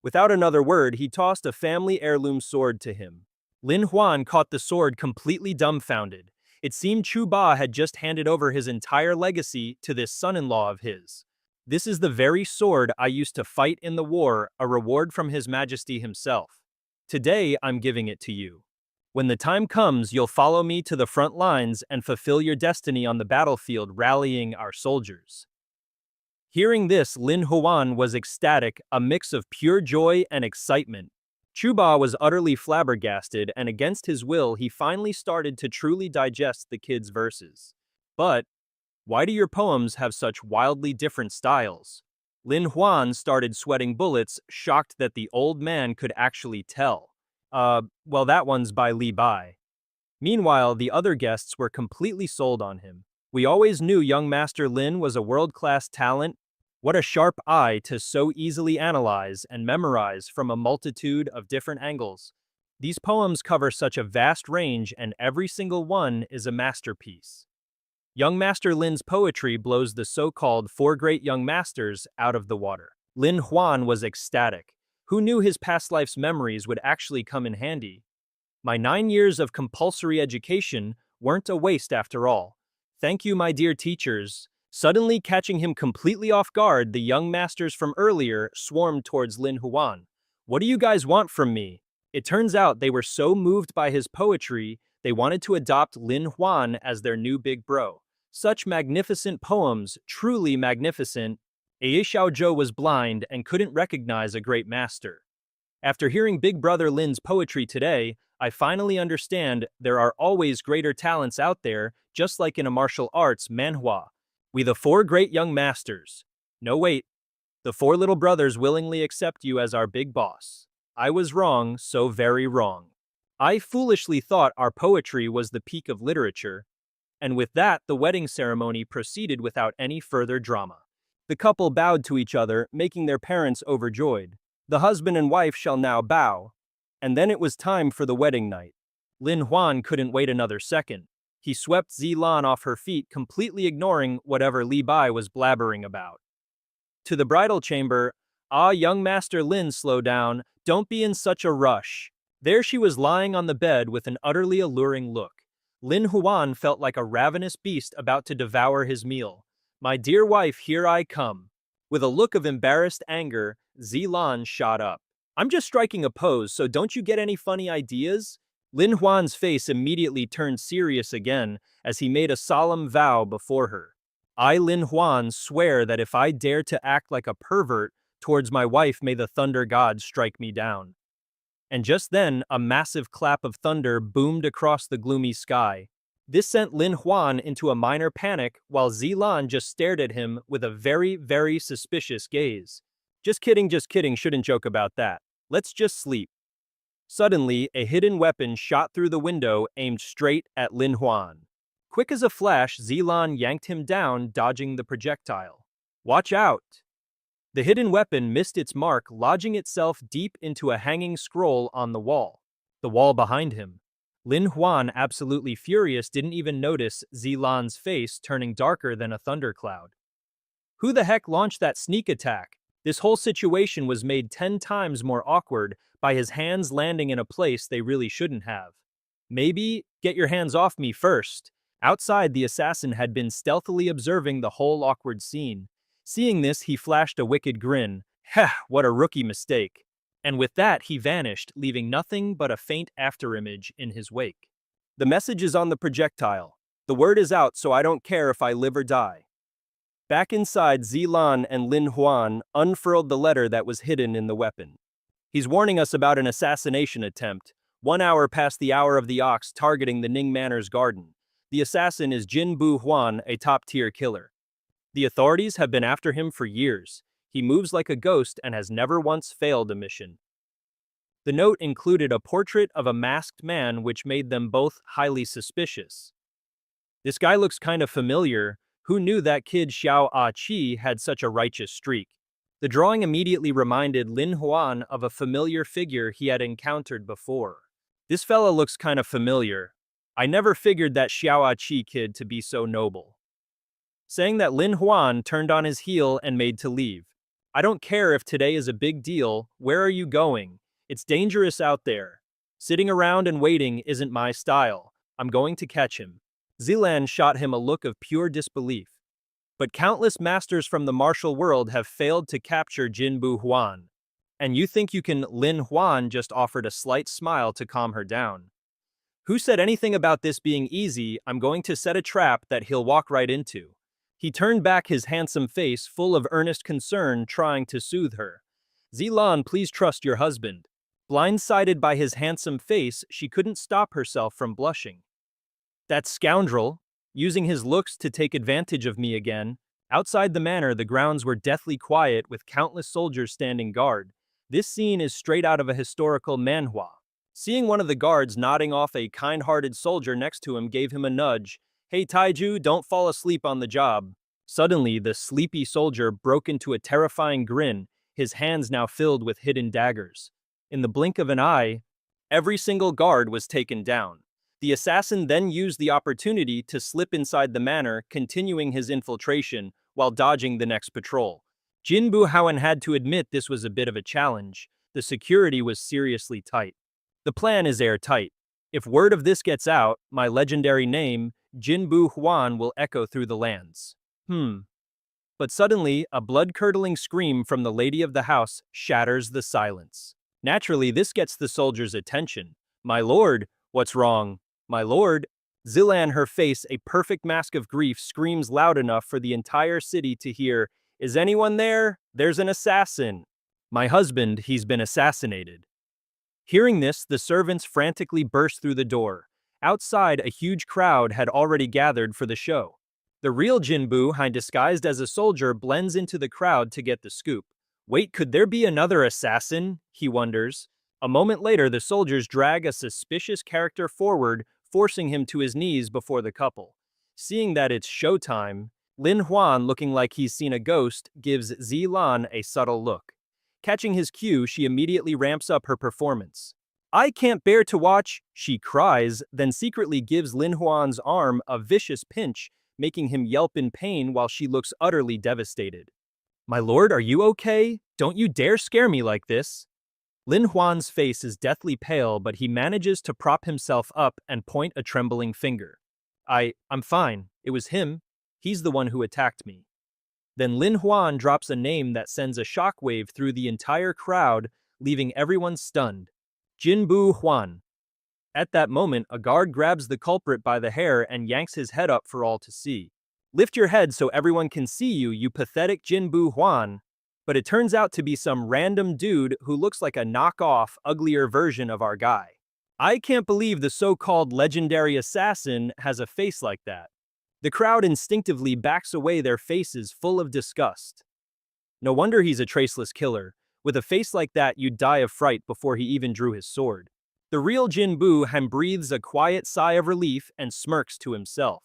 Without another word, he tossed a family heirloom sword to him. Lin Huan caught the sword completely dumbfounded. It seemed Chu Ba had just handed over his entire legacy to this son-in-law of his. This is the very sword I used to fight in the war, a reward from His Majesty himself. Today, I'm giving it to you. When the time comes, you'll follow me to the front lines and fulfill your destiny on the battlefield, rallying our soldiers. Hearing this, Lin Huan was ecstatic, a mix of pure joy and excitement. Chu Ba was utterly flabbergasted, and against his will, he finally started to truly digest the kid's verses. But why do your poems have such wildly different styles? Lin Huan started sweating bullets, shocked that the old man could actually tell. Well, that one's by Li Bai. Meanwhile, the other guests were completely sold on him. We always knew young Master Lin was a world-class talent. What a sharp eye to so easily analyze and memorize from a multitude of different angles. These poems cover such a vast range, and every single one is a masterpiece. Young Master Lin's poetry blows the so-called four great young masters out of the water. Lin Huan was ecstatic. Who knew his past life's memories would actually come in handy? My 9 years of compulsory education weren't a waste after all. Thank you, my dear teachers. Suddenly catching him completely off guard, the young masters from earlier swarmed towards Lin Huan. What do you guys want from me? It turns out they were so moved by his poetry, they wanted to adopt Lin Huan as their new big bro. Such magnificent poems, truly magnificent. Wei Xiaolong was blind and couldn't recognize a great master. After hearing Big Brother Lin's poetry today, I finally understand there are always greater talents out there, just like in a martial arts manhwa. We the four great young masters. No wait, the four little brothers willingly accept you as our big boss. I was wrong, so very wrong. I foolishly thought our poetry was the peak of literature. And with that, the wedding ceremony proceeded without any further drama. The couple bowed to each other, making their parents overjoyed. The husband and wife shall now bow. And then it was time for the wedding night. Lin Huan couldn't wait another second. He swept Zilan off her feet, completely ignoring whatever Li Bai was blabbering about. To the bridal chamber, young Master Lin, slow down, don't be in such a rush. There she was lying on the bed with an utterly alluring look. Lin Huan felt like a ravenous beast about to devour his meal. My dear wife, here I come. With a look of embarrassed anger, Zilan shot up. I'm just striking a pose, so don't you get any funny ideas? Lin Huan's face immediately turned serious again as he made a solemn vow before her. I, Lin Huan, swear that if I dare to act like a pervert towards my wife, may the thunder god strike me down. And just then, a massive clap of thunder boomed across the gloomy sky. This sent Lin Huan into a minor panic, while Zilan just stared at him with a very, very suspicious gaze. Just kidding, shouldn't joke about that. Let's just sleep. Suddenly, a hidden weapon shot through the window, aimed straight at Lin Huan. Quick as a flash, Zilan yanked him down, dodging the projectile. Watch out! The hidden weapon missed its mark, lodging itself deep into a hanging scroll on the wall behind him. Lin Huan, absolutely furious, didn't even notice Zilan's face turning darker than a thundercloud. Who the heck launched that sneak attack? This whole situation was made 10 times more awkward by his hands landing in a place they really shouldn't have. Maybe, get your hands off me first. Outside, the assassin had been stealthily observing the whole awkward scene. Seeing this, he flashed a wicked grin. Heh, what a rookie mistake. And with that, he vanished, leaving nothing but a faint afterimage in his wake. The message is on the projectile. The word is out, so I don't care if I live or die. Back inside, Zilan and Lin Huan unfurled the letter that was hidden in the weapon. He's warning us about an assassination attempt, 1 hour past the hour of the ox targeting the Ning Manor's garden. The assassin is Jin Bu Huan, a top-tier killer. The authorities have been after him for years. He moves like a ghost and has never once failed a mission. The note included a portrait of a masked man, which made them both highly suspicious. This guy looks kind of familiar. Who knew that kid Xiao Qi had such a righteous streak? The drawing immediately reminded Lin Huan of a familiar figure he had encountered before. This fella looks kind of familiar. I never figured that Xiao Qi kid to be so noble. Saying that, Lin Huan turned on his heel and made to leave. I don't care if today is a big deal, where are you going? It's dangerous out there. Sitting around and waiting isn't my style. I'm going to catch him. Zilan shot him a look of pure disbelief. But countless masters from the martial world have failed to capture Jinbu Huan. And you think you can? Lin Huan just offered a slight smile to calm her down. Who said anything about this being easy? I'm going to set a trap that he'll walk right into. He turned back his handsome face full of earnest concern, trying to soothe her. Zilan, please trust your husband. Blindsided by his handsome face, she couldn't stop herself from blushing. That scoundrel, using his looks to take advantage of me again. Outside the manor, the grounds were deathly quiet with countless soldiers standing guard. This scene is straight out of a historical manhwa. Seeing one of the guards nodding off a kind-hearted soldier next to him gave him a nudge. Hey Taiju, don't fall asleep on the job. Suddenly, the sleepy soldier broke into a terrifying grin, his hands now filled with hidden daggers. In the blink of an eye, every single guard was taken down. The assassin then used the opportunity to slip inside the manor, continuing his infiltration while dodging the next patrol. Jinbu Huan had to admit this was a bit of a challenge. The security was seriously tight. The plan is airtight. If word of this gets out, my legendary name, Jinbu Huan, will echo through the lands. But suddenly, a blood-curdling scream from the lady of the house shatters the silence. Naturally, this gets the soldier's attention. My lord, what's wrong? My lord. Zilan, her face a perfect mask of grief, screams loud enough for the entire city to hear. Is anyone there? There's an assassin. My husband, he's been assassinated. Hearing this, the servants frantically burst through the door. Outside, a huge crowd had already gathered for the show. The real Jinbu Huan, disguised as a soldier, blends into the crowd to get the scoop. Wait, could there be another assassin? He wonders. A moment later, the soldiers drag a suspicious character forward, forcing him to his knees before the couple. Seeing that it's showtime, Lin Huan, looking like he's seen a ghost, gives Zilan a subtle look. Catching his cue, she immediately ramps up her performance. I can't bear to watch, she cries, then secretly gives Lin Huan's arm a vicious pinch, making him yelp in pain while she looks utterly devastated. My lord, are you okay? Don't you dare scare me like this. Lin Huan's face is deathly pale, but he manages to prop himself up and point a trembling finger. I'm fine. It was him. He's the one who attacked me. Then Lin Huan drops a name that sends a shockwave through the entire crowd, leaving everyone stunned. Jinbu Huan. At that moment, a guard grabs the culprit by the hair and yanks his head up for all to see. Lift your head so everyone can see you, you pathetic Jinbu Huan. But it turns out to be some random dude who looks like a knockoff, uglier version of our guy. I can't believe the so-called legendary assassin has a face like that. The crowd instinctively backs away, their faces full of disgust. No wonder he's a traceless killer. With a face like that, you'd die of fright before he even drew his sword. The real Jinbu Huan breathes a quiet sigh of relief and smirks to himself.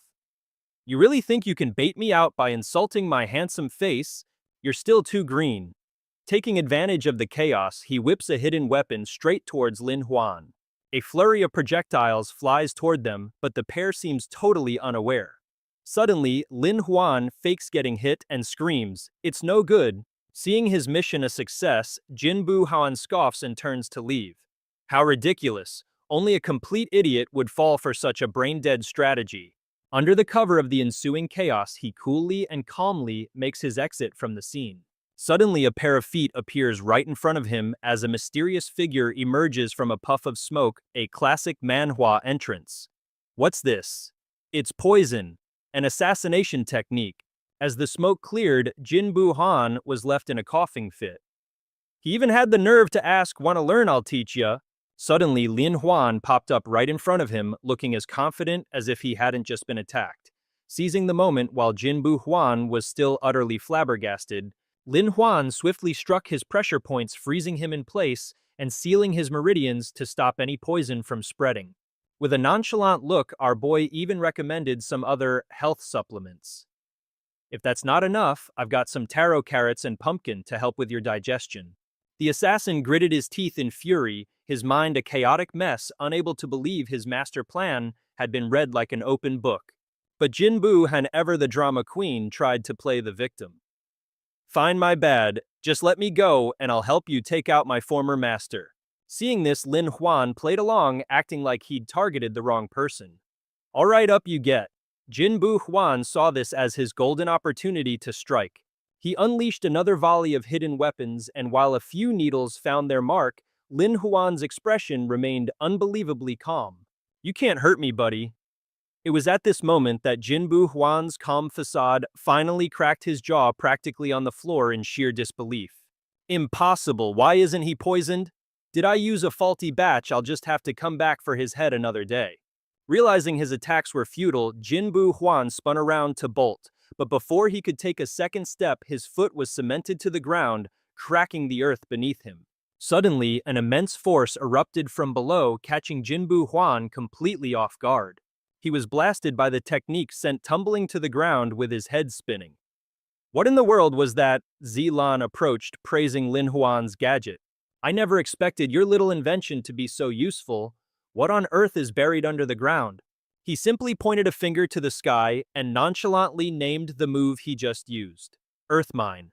You really think you can bait me out by insulting my handsome face? You're still too green. Taking advantage of the chaos, he whips a hidden weapon straight towards Lin Huan. A flurry of projectiles flies toward them, but the pair seems totally unaware. Suddenly, Lin Huan fakes getting hit and screams, "It's no good." Seeing his mission a success, Jinbu Huan scoffs and turns to leave. How ridiculous. Only a complete idiot would fall for such a brain-dead strategy. Under the cover of the ensuing chaos, he coolly and calmly makes his exit from the scene. Suddenly, a pair of feet appears right in front of him as a mysterious figure emerges from a puff of smoke, a classic manhwa entrance. What's this? It's poison, an assassination technique. As the smoke cleared, Jinbu Huan was left in a coughing fit. He even had the nerve to ask, "Wanna learn? I'll teach ya." Suddenly, Lin Huan popped up right in front of him, looking as confident as if he hadn't just been attacked. Seizing the moment while Jinbu Huan was still utterly flabbergasted, Lin Huan swiftly struck his pressure points, freezing him in place and sealing his meridians to stop any poison from spreading. With a nonchalant look, our boy even recommended some other health supplements. If that's not enough, I've got some taro carrots and pumpkin to help with your digestion. The assassin gritted his teeth in fury, his mind a chaotic mess, unable to believe his master plan had been read like an open book. But Jinbu, Han ever the drama queen, tried to play the victim. Fine, my bad. Just let me go, and I'll help you take out my former master. Seeing this, Lin Huan played along, acting like he'd targeted the wrong person. All right, up you get. Jinbu Huan saw this as his golden opportunity to strike. He unleashed another volley of hidden weapons, and while a few needles found their mark, Lin Huan's expression remained unbelievably calm. You can't hurt me, buddy. It was at this moment that Jinbu Huan's calm facade finally cracked his jaw practically on the floor in sheer disbelief. Impossible, why isn't he poisoned? Did I use a faulty batch? I'll just have to come back for his head another day. Realizing his attacks were futile, Jinbu Huan spun around to bolt, but before he could take a second step, his foot was cemented to the ground, cracking the earth beneath him. Suddenly, an immense force erupted from below, catching Jinbu Huan completely off guard. He was blasted by the technique, sent tumbling to the ground with his head spinning. What in the world was that? Zilan approached, praising Lin Huan's gadget. I never expected your little invention to be so useful. What on earth is buried under the ground? He simply pointed a finger to the sky and nonchalantly named the move he just used. Earth mine.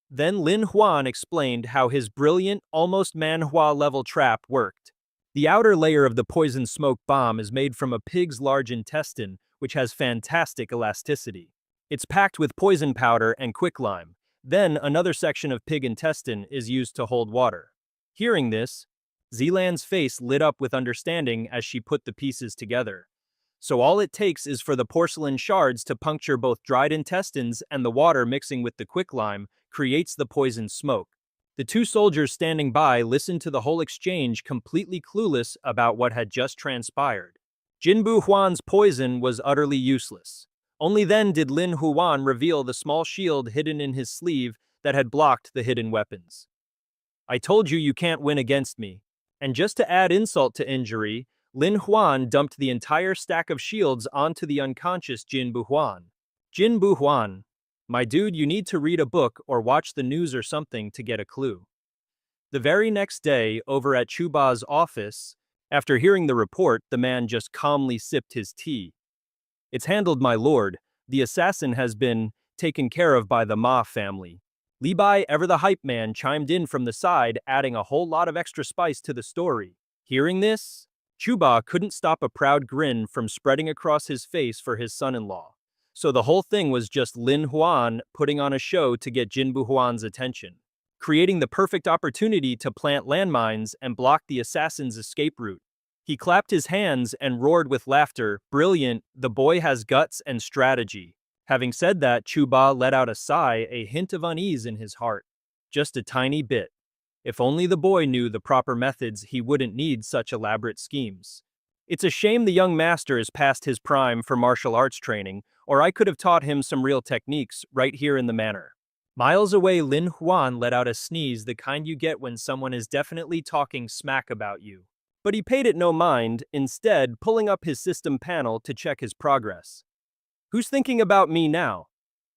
Then Lin Huan explained how his brilliant, almost Manhwa-level trap worked. The outer layer of the poison smoke bomb is made from a pig's large intestine, which has fantastic elasticity. It's packed with poison powder and quicklime. Then another section of pig intestine is used to hold water. Hearing this, Zilan's face lit up with understanding as she put the pieces together. So all it takes is for the porcelain shards to puncture both dried intestines, and the water mixing with the quicklime creates the poison smoke. The two soldiers standing by listened to the whole exchange, completely clueless about what had just transpired. Jinbu Huan's poison was utterly useless. Only then did Lin Huan reveal the small shield hidden in his sleeve that had blocked the hidden weapons. I told you you can't win against me. And just to add insult to injury, Lin Huan dumped the entire stack of shields onto the unconscious Jinbu Huan. Jinbu Huan, my dude, you need to read a book or watch the news or something to get a clue. The very next day, over at Chuba's office, after hearing the report, the man just calmly sipped his tea. It's handled, my lord. The assassin has been taken care of by the Ma family. Li Bai, ever the hype man, chimed in from the side, adding a whole lot of extra spice to the story. Hearing this, Chuba couldn't stop a proud grin from spreading across his face for his son-in-law. So the whole thing was just Lin Huan putting on a show to get Jinbu Huan's attention, creating the perfect opportunity to plant landmines and block the assassin's escape route. He clapped his hands and roared with laughter. Brilliant, the boy has guts and strategy. Having said that, Chuba let out a sigh, a hint of unease in his heart. Just a tiny bit. If only the boy knew the proper methods, he wouldn't need such elaborate schemes. It's a shame the young master is past his prime for martial arts training, or I could have taught him some real techniques right here in the manor. Miles away, Lin Huan let out a sneeze, the kind you get when someone is definitely talking smack about you. But he paid it no mind, instead pulling up his system panel to check his progress. Who's thinking about me now?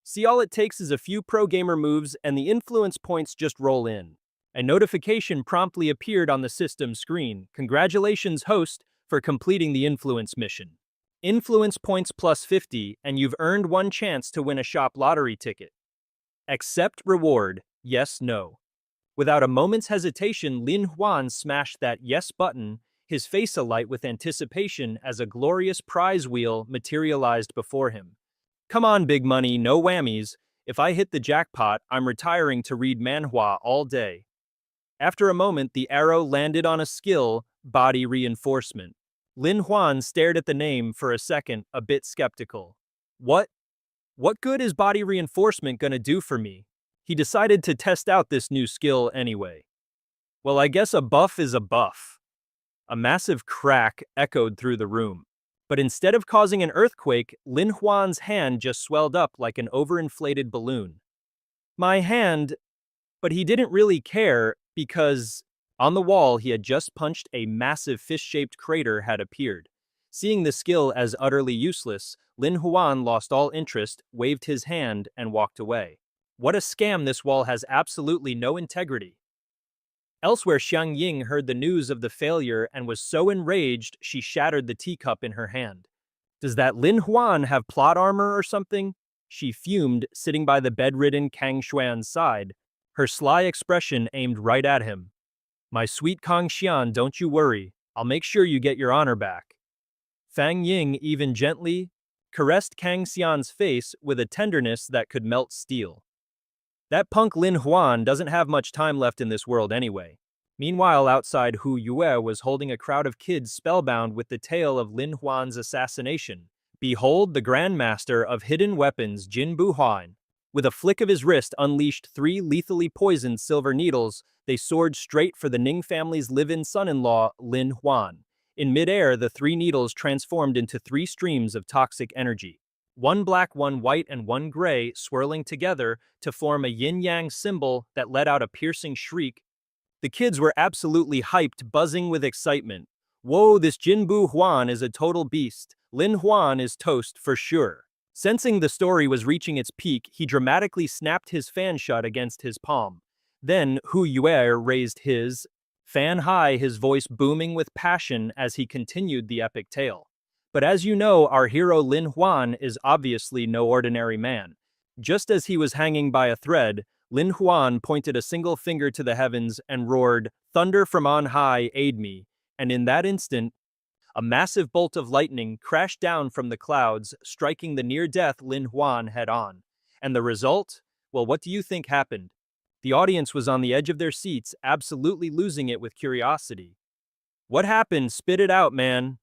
See, all it takes is a few pro gamer moves and the influence points just roll in. A notification promptly appeared on the system screen. Congratulations, host, for completing the influence mission. Influence points plus 50, and you've earned one chance to win a shop lottery ticket. Accept reward, yes, no. Without a moment's hesitation, Lin Huan smashed that yes button, his face alight with anticipation as a glorious prize wheel materialized before him. Come on, big money, no whammies. If I hit the jackpot, I'm retiring to read manhwa all day. After a moment, the arrow landed on a skill, body reinforcement. Lin Huan stared at the name for a second, a bit skeptical. What good is body reinforcement gonna do for me? He decided to test out this new skill anyway. Well, I guess a buff is a buff. A massive crack echoed through the room. But instead of causing an earthquake, Lin Huan's hand just swelled up like an overinflated balloon. My hand, but he didn't really care because on the wall he had just punched a massive fish-shaped crater had appeared. Seeing the skill as utterly useless, Lin Huan lost all interest, waved his hand, and walked away. What a scam, this wall has absolutely no integrity. Elsewhere, Xiang Ying heard the news of the failure and was so enraged she shattered the teacup in her hand. Does that Lin Huan have plot armor or something? She fumed, sitting by the bedridden Kang Xuan's side, her sly expression aimed right at him. My sweet Kang Xian, don't you worry. I'll make sure you get your honor back. Fang Ying even gently caressed Kang Xian's face with a tenderness that could melt steel. That punk Lin Huan doesn't have much time left in this world anyway. Meanwhile, outside, Hu Yue was holding a crowd of kids spellbound with the tale of Lin Huan's assassination. Behold, the Grandmaster of Hidden Weapons, Jin Bu Huan. With a flick of his wrist unleashed 3 lethally poisoned silver needles, they soared straight for the Ning family's live-in son-in-law, Lin Huan. In midair, the 3 needles transformed into 3 streams of toxic energy. 1 black, 1 white, and 1 gray, swirling together to form a yin-yang symbol that let out a piercing shriek. The kids were absolutely hyped, buzzing with excitement. Whoa, this Jinbu Huan is a total beast. Lin Huan is toast for sure. Sensing the story was reaching its peak, he dramatically snapped his fan shut against his palm. Then Hu Yue raised his fan high, his voice booming with passion as he continued the epic tale. But as you know, our hero Lin Huan is obviously no ordinary man. Just as he was hanging by a thread, Lin Huan pointed a single finger to the heavens and roared, "Thunder from on high, aid me." And in that instant, a massive bolt of lightning crashed down from the clouds, striking the near-death Lin Huan head-on. And the result? Well, what do you think happened? The audience was on the edge of their seats, absolutely losing it with curiosity. What happened? Spit it out, man.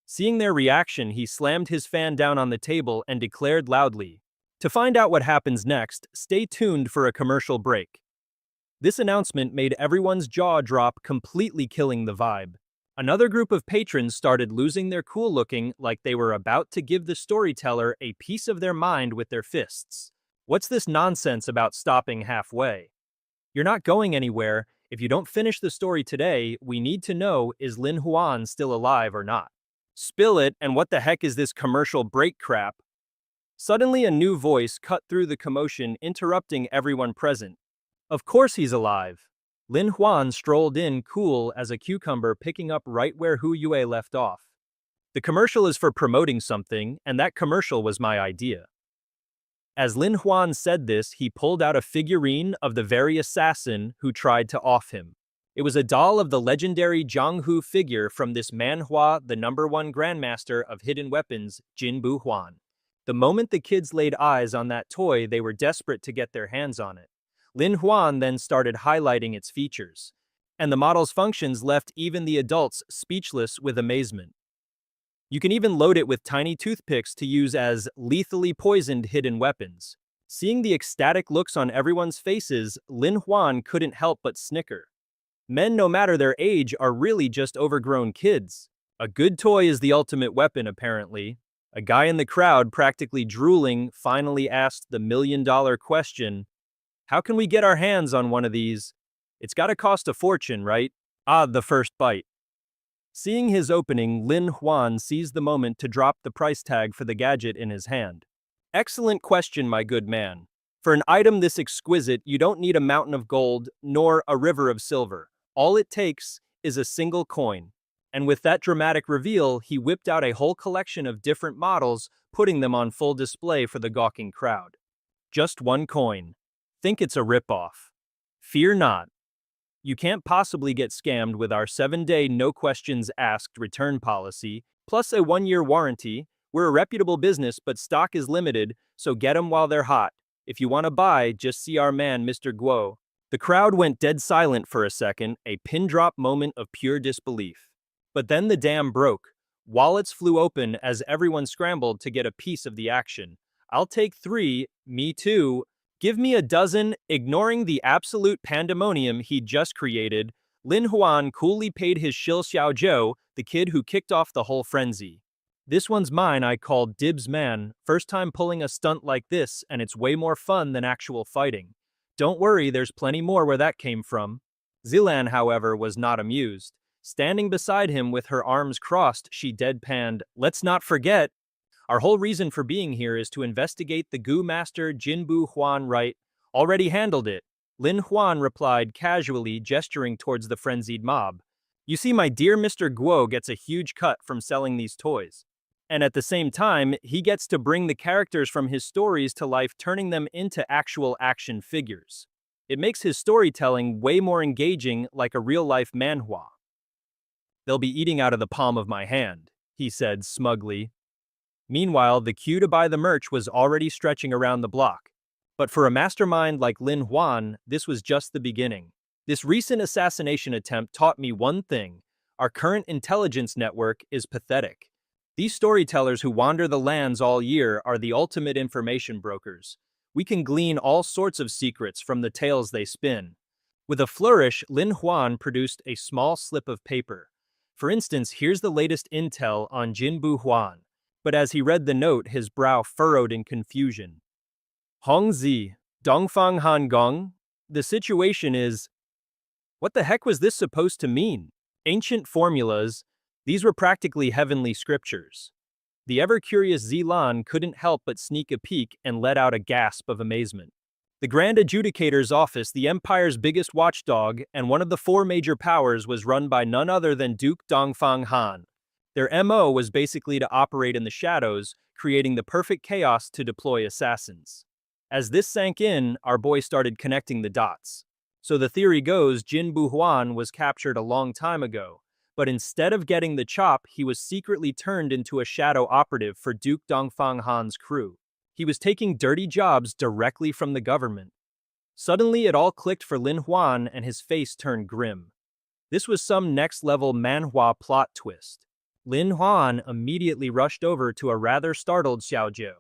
Seeing their reaction, he slammed his fan down on the table and declared loudly, "To find out what happens next, stay tuned for a commercial break." This announcement made everyone's jaw drop, completely killing the vibe. Another group of patrons started losing their cool, looking like they were about to give the storyteller a piece of their mind with their fists. What's this nonsense about stopping halfway? You're not going anywhere. If you don't finish the story today, we need to know, is Lin Huan still alive or not? Spill it, and what the heck is this commercial break crap? Suddenly a new voice cut through the commotion, interrupting everyone present. Of course he's alive. Lin Huan strolled in cool as a cucumber, picking up right where Hu Yue left off. The commercial is for promoting something, and that commercial was my idea. As Lin Huan said this, he pulled out a figurine of the very assassin who tried to off him. It was a doll of the legendary Zhang Hu figure from this Manhwa, the #1 Grandmaster of Hidden Weapons, Jin Bu Huan. The moment the kids laid eyes on that toy, they were desperate to get their hands on it. Lin Huan then started highlighting its features, and the model's functions left even the adults speechless with amazement. You can even load it with tiny toothpicks to use as lethally poisoned hidden weapons. Seeing the ecstatic looks on everyone's faces, Lin Huan couldn't help but snicker. Men, no matter their age, are really just overgrown kids. A good toy is the ultimate weapon, apparently. A guy in the crowd, practically drooling, finally asked the million-dollar question, "How can we get our hands on one of these? It's gotta cost a fortune, right?" Ah, the first bite. Seeing his opening, Lin Huan seized the moment to drop the price tag for the gadget in his hand. Excellent question, my good man. For an item this exquisite, you don't need a mountain of gold, nor a river of silver. All it takes is a single coin. And with that dramatic reveal, he whipped out a whole collection of different models, putting them on full display for the gawking crowd. Just 1 coin. Think it's a ripoff. Fear not. You can't possibly get scammed with our 7-day no questions asked return policy, plus a 1-year warranty. We're a reputable business, but stock is limited, so get 'em while they're hot. If you want to buy, just see our man, Mr. Guo. The crowd went dead silent for a second, a pin-drop moment of pure disbelief. But then the dam broke. Wallets flew open as everyone scrambled to get a piece of the action. I'll take 3, me too. Give me a dozen. Ignoring the absolute pandemonium he'd just created, Lin Huan coolly paid his shill Xiaozhou, the kid who kicked off the whole frenzy. "This one's mine," I called dibs, man. First time pulling a stunt like this, and it's way more fun than actual fighting. Don't worry, there's plenty more where that came from. Zilan, however, was not amused. Standing beside him with her arms crossed, she deadpanned, "Let's not forget, our whole reason for being here is to investigate the Gu Master Jinbu Huan, right? Already handled it." Lin Huan replied casually, gesturing towards the frenzied mob. "You see, my dear Mr. Guo gets a huge cut from selling these toys. And at the same time, he gets to bring the characters from his stories to life, turning them into actual action figures. It makes his storytelling way more engaging, like a real-life manhwa." "They'll be eating out of the palm of my hand," he said smugly. Meanwhile, the queue to buy the merch was already stretching around the block. But for a mastermind like Lin Huan, this was just the beginning. "This recent assassination attempt taught me one thing. Our current intelligence network is pathetic. These storytellers who wander the lands all year are the ultimate information brokers. We can glean all sorts of secrets from the tales they spin." With a flourish, Lin Huan produced a small slip of paper. "For instance, here's the latest intel on Jinbu Huan." But as he read the note, his brow furrowed in confusion. "Hongzi, Dongfang Han Gong? The situation is..." What the heck was this supposed to mean? Ancient formulas, these were practically heavenly scriptures. The ever-curious Zilan couldn't help but sneak a peek and let out a gasp of amazement. The Grand Adjudicator's office, the Empire's biggest watchdog, and one of the four major powers, was run by none other than Duke Dongfang Han. Their MO was basically to operate in the shadows, creating the perfect chaos to deploy assassins. As this sank in, our boy started connecting the dots. So the theory goes Jinbu Huan was captured a long time ago, but instead of getting the chop, he was secretly turned into a shadow operative for Duke Dongfang Han's crew. He was taking dirty jobs directly from the government. Suddenly it all clicked for Lin Huan and his face turned grim. This was some next-level manhwa plot twist. Lin Huan immediately rushed over to a rather startled Xiaozhou.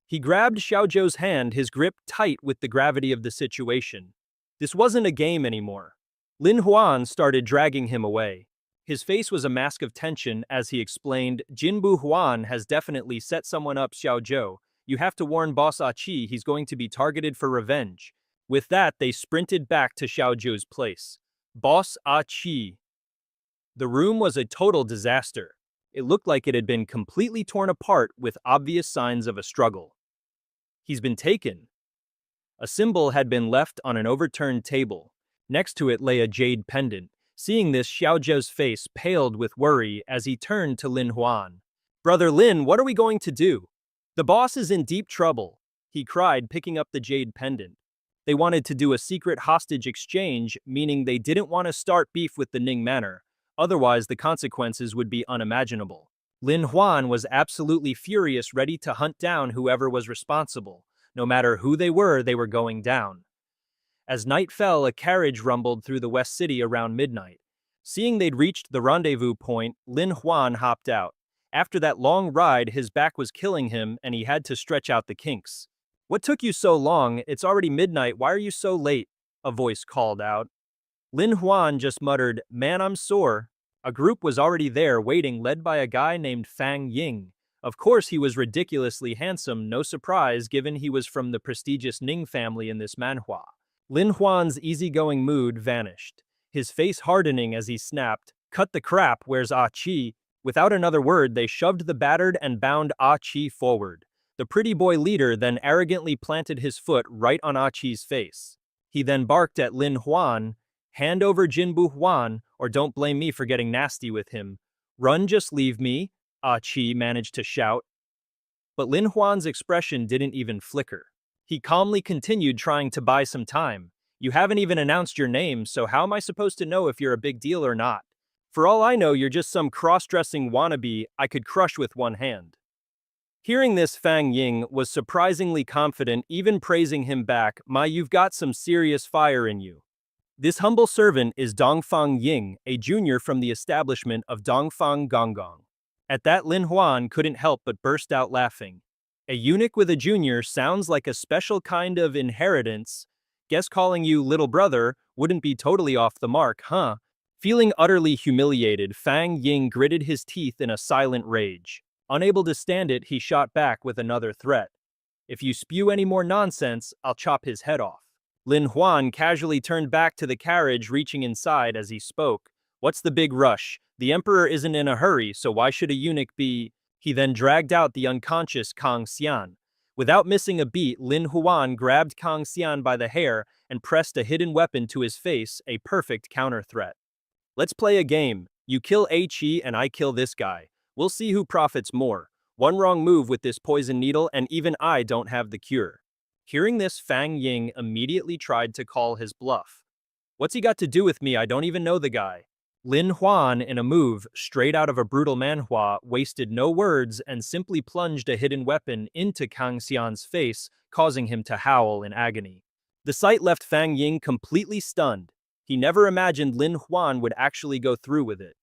He grabbed Xiaozhou's hand, his grip tight with the gravity of the situation. This wasn't a game anymore. Lin Huan started dragging him away. His face was a mask of tension as he explained, "Jinbu Huan has definitely set someone up, Xiaozhou. You have to warn Boss Achi, he's going to be targeted for revenge." With that, they sprinted back to Xiaozhou's place. Boss Achi. The room was a total disaster. It looked like it had been completely torn apart with obvious signs of a struggle. "He's been taken." A symbol had been left on an overturned table. Next to it lay a jade pendant. Seeing this, Xiaozhou's face paled with worry as he turned to Lin Huan. "Brother Lin, what are we going to do? The boss is in deep trouble," he cried, picking up the jade pendant. They wanted to do a secret hostage exchange, meaning they didn't want to start beef with the Ning Manor. Otherwise, the consequences would be unimaginable. Lin Huan was absolutely furious, ready to hunt down whoever was responsible. No matter who they were going down. As night fell, a carriage rumbled through the West City around midnight. Seeing they'd reached the rendezvous point, Lin Huan hopped out. After that long ride, his back was killing him and he had to stretch out the kinks. "What took you so long? It's already midnight, why are you so late?" a voice called out. Lin Huan just muttered, "Man, I'm sore." A group was already there waiting, led by a guy named Fang Ying. Of course, he was ridiculously handsome, no surprise given he was from the prestigious Ning family in this manhwa. Lin Huan's easygoing mood vanished, his face hardening as he snapped, "Cut the crap, where's Ah Chi?" Without another word, they shoved the battered and bound Ah Chi forward. The pretty boy leader then arrogantly planted his foot right on Ah Chi's face. He then barked at Lin Huan, "Hand over Jinbu Huan, or don't blame me for getting nasty with him." "Run, just leave me," Ah Chi managed to shout. But Lin Huan's expression didn't even flicker. He calmly continued, trying to buy some time. "You haven't even announced your name, so how am I supposed to know if you're a big deal or not? For all I know, you're just some cross-dressing wannabe I could crush with one hand." Hearing this, Fang Ying was surprisingly confident, even praising him back, You've got some serious fire in you." This humble servant is Dongfang Ying, a junior from the establishment of Dongfang Gonggong. At that, Lin Huan couldn't help but burst out laughing. A eunuch with a junior sounds like a special kind of inheritance. Guess calling you little brother wouldn't be totally off the mark, huh? Feeling utterly humiliated, Fang Ying gritted his teeth in a silent rage. Unable to stand it, he shot back with another threat. "If you spew any more nonsense, I'll chop his head off." Lin Huan casually turned back to the carriage, reaching inside as he spoke. What's the big rush? The emperor isn't in a hurry, so why should a eunuch be? He then dragged out the unconscious Kang Xian. Without missing a beat, Lin Huan grabbed Kang Xian by the hair and pressed a hidden weapon to his face, a perfect counter threat. Let's play a game. You kill Qi and I kill this guy. We'll see who profits more. One wrong move with this poison needle and even I don't have the cure. Hearing this, Fang Ying immediately tried to call his bluff. What's he got to do with me? I don't even know the guy. Lin Huan, in a move straight out of a brutal manhwa, wasted no words and simply plunged a hidden weapon into Kang Xian's face, causing him to howl in agony. The sight left Fang Ying completely stunned. He never imagined Lin Huan would actually go through with it.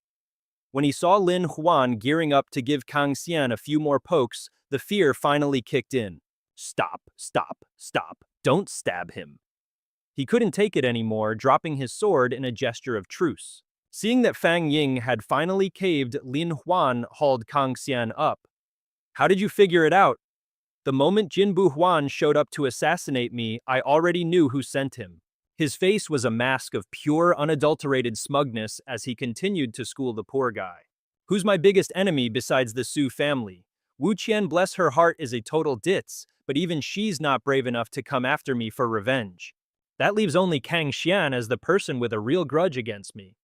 When he saw Lin Huan gearing up to give Kang Xian a few more pokes, the fear finally kicked in. Stop, stop, stop, don't stab him. He couldn't take it anymore, dropping his sword in a gesture of truce. Seeing that Fang Ying had finally caved, Lin Huan hauled Kang Xian up. How did you figure it out? The moment Jinbu Huan showed up to assassinate me, I already knew who sent him. His face was a mask of pure, unadulterated smugness as he continued to school the poor guy. Who's my biggest enemy besides the Su family? Wu Qian, bless her heart, is a total ditz, but even she's not brave enough to come after me for revenge. That leaves only Kang Xian as the person with a real grudge against me.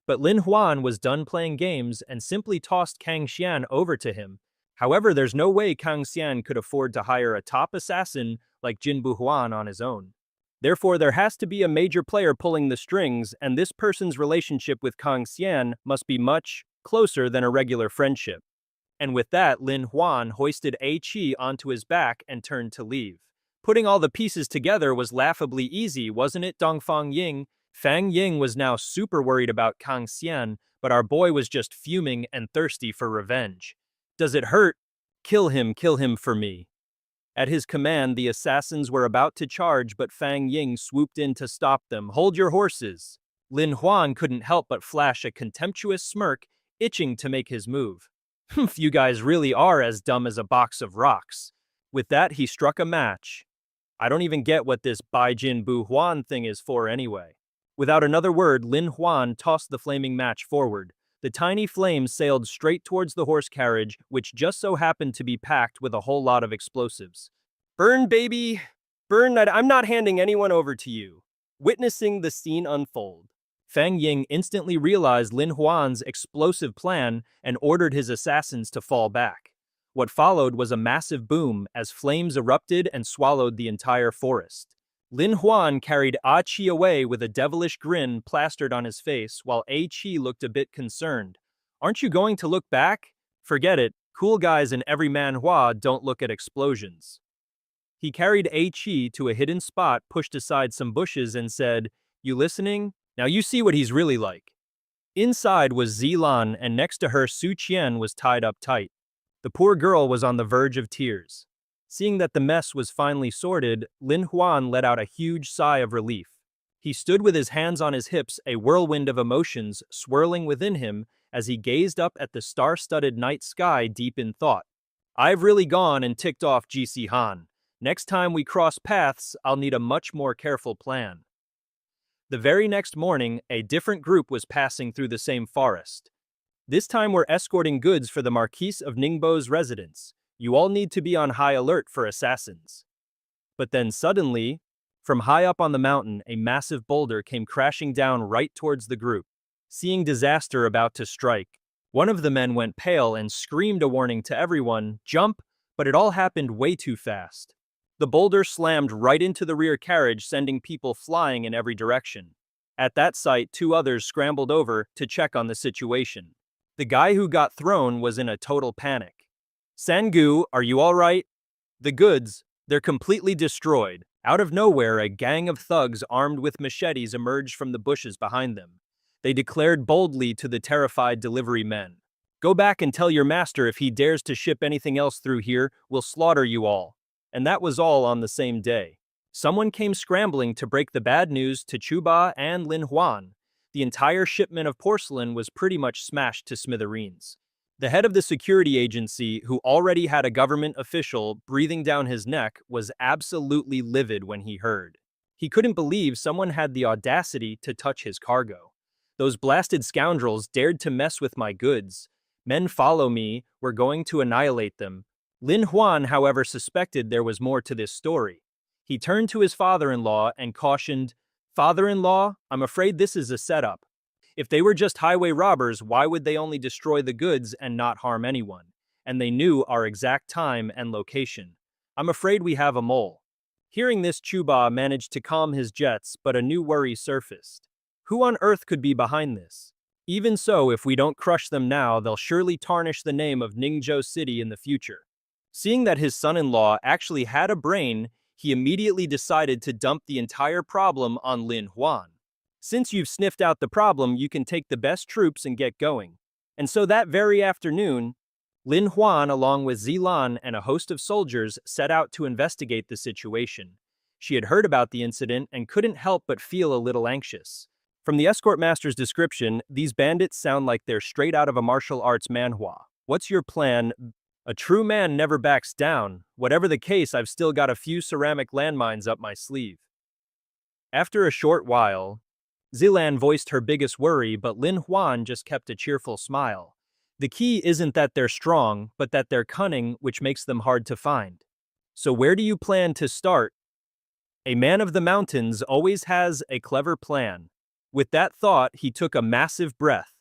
But Lin Huan was done playing games and simply tossed Kang Xian over to him. However, there's no way Kang Xian could afford to hire a top assassin like Jinbu Huan on his own. Therefore, there has to be a major player pulling the strings, and this person's relationship with Kang Xian must be much closer than a regular friendship. And with that, Lin Huan hoisted Qi onto his back and turned to leave. Putting all the pieces together was laughably easy, wasn't it, Dongfang Ying? Fang Ying was now super worried about Kang Xian, but our boy was just fuming and thirsty for revenge. Does it hurt? Kill him for me. At his command, the assassins were about to charge, but Fang Ying swooped in to stop them. Hold your horses. Lin Huan couldn't help but flash a contemptuous smirk, itching to make his move. Humph, you guys really are as dumb as a box of rocks. With that, he struck a match. I don't even get what this Bai Jin Bu Huan thing is for anyway. Without another word, Lin Huan tossed the flaming match forward. The tiny flame sailed straight towards the horse carriage, which just so happened to be packed with a whole lot of explosives. Burn, baby! Burn, I'm not handing anyone over to you. Witnessing the scene unfold, Fang Ying instantly realized Lin Huan's explosive plan and ordered his assassins to fall back. What followed was a massive boom as flames erupted and swallowed the entire forest. Lin Huan carried Qi away with a devilish grin plastered on his face, while Qi looked a bit concerned. Aren't you going to look back? Forget it, cool guys in every manhwa don't look at explosions. He carried Qi to a hidden spot, pushed aside some bushes, and said, You listening? Now you see what he's really like. Inside was Zilan, and next to her Su Qian was tied up tight. The poor girl was on the verge of tears. Seeing that the mess was finally sorted, Lin Huan let out a huge sigh of relief. He stood with his hands on his hips, a whirlwind of emotions swirling within him as he gazed up at the star-studded night sky deep in thought. I've really gone and ticked off GC Han. Next time we cross paths, I'll need a much more careful plan. The very next morning, a different group was passing through the same forest. This time we're escorting goods for the Marquis of Ningbo's residence. You all need to be on high alert for assassins. But then suddenly, from high up on the mountain, a massive boulder came crashing down right towards the group. Seeing disaster about to strike, one of the men went pale and screamed a warning to everyone, jump, but it all happened way too fast. The boulder slammed right into the rear carriage, sending people flying in every direction. At that sight, two others scrambled over to check on the situation. The guy who got thrown was in a total panic. Sangu, are you all right? The goods, they're completely destroyed. Out of nowhere, a gang of thugs armed with machetes emerged from the bushes behind them. They declared boldly to the terrified delivery men, Go back and tell your master if he dares to ship anything else through here, we'll slaughter you all. And that was all on the same day. Someone came scrambling to break the bad news to Chuba and Lin Huan. The entire shipment of porcelain was pretty much smashed to smithereens. The head of the security agency, who already had a government official breathing down his neck, was absolutely livid when he heard. He couldn't believe someone had the audacity to touch his cargo. Those blasted scoundrels dared to mess with my goods. Men follow me, we're going to annihilate them. Lin Huan, however, suspected there was more to this story. He turned to his father-in-law and cautioned, "Father-in-law, I'm afraid this is a setup. If they were just highway robbers, why would they only destroy the goods and not harm anyone? And they knew our exact time and location. I'm afraid we have a mole." Hearing this, Chuba managed to calm his jets, but a new worry surfaced. Who on earth could be behind this? Even so, if we don't crush them now, they'll surely tarnish the name of Ningzhou City in the future. Seeing that his son-in-law actually had a brain, he immediately decided to dump the entire problem on Lin Huan. Since you've sniffed out the problem, you can take the best troops and get going. And so that very afternoon, Lin Huan, along with Zilan and a host of soldiers, set out to investigate the situation. She had heard about the incident and couldn't help but feel a little anxious. From the escort master's description, these bandits sound like they're straight out of a martial arts manhwa. What's your plan? A true man never backs down. Whatever the case, I've still got a few ceramic landmines up my sleeve. After a short while, Zilan voiced her biggest worry, but Lin Huan just kept a cheerful smile. The key isn't that they're strong, but that they're cunning, which makes them hard to find. So where do you plan to start? A man of the mountains always has a clever plan. With that thought, he took a massive breath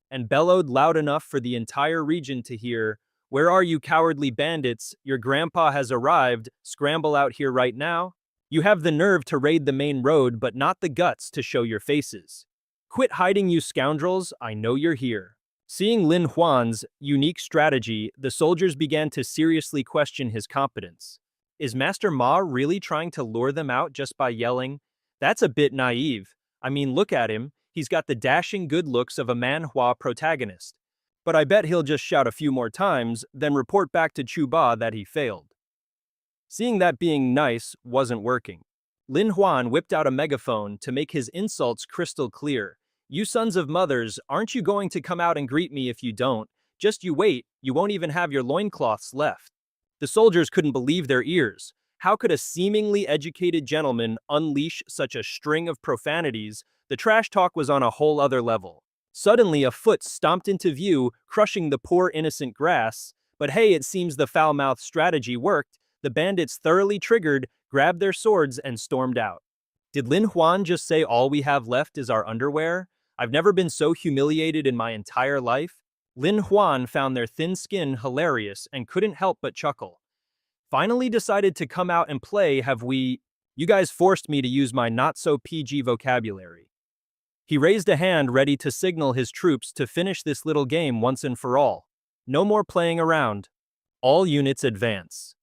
and bellowed loud enough for the entire region to hear, "Where are you, cowardly bandits? Your grandpa has arrived. Scramble out here right now. You have the nerve to raid the main road, but not the guts to show your faces. Quit hiding, you scoundrels. I know you're here." Seeing Lin Huan's unique strategy, the soldiers began to seriously question his competence. Is Master Ma really trying to lure them out just by yelling? That's a bit naive. I mean, look at him. He's got the dashing good looks of a manhwa protagonist. But I bet he'll just shout a few more times, then report back to Chuba that he failed. Seeing that being nice wasn't working, Lin Huan whipped out a megaphone to make his insults crystal clear. "You sons of mothers, aren't you going to come out and greet me if you don't? Just you wait, you won't even have your loincloths left." The soldiers couldn't believe their ears. How could a seemingly educated gentleman unleash such a string of profanities? The trash talk was on a whole other level. Suddenly, a foot stomped into view, crushing the poor innocent grass. But hey, it seems the foul-mouthed strategy worked. The bandits, thoroughly triggered, grabbed their swords and stormed out. Did Lin Huan just say all we have left is our underwear? I've never been so humiliated in my entire life. Lin Huan found their thin skin hilarious and couldn't help but chuckle. Finally decided to come out and play, have we? You guys forced me to use my not-so-PG vocabulary. He raised a hand ready to signal his troops to finish this little game once and for all. No more playing around. All units advance.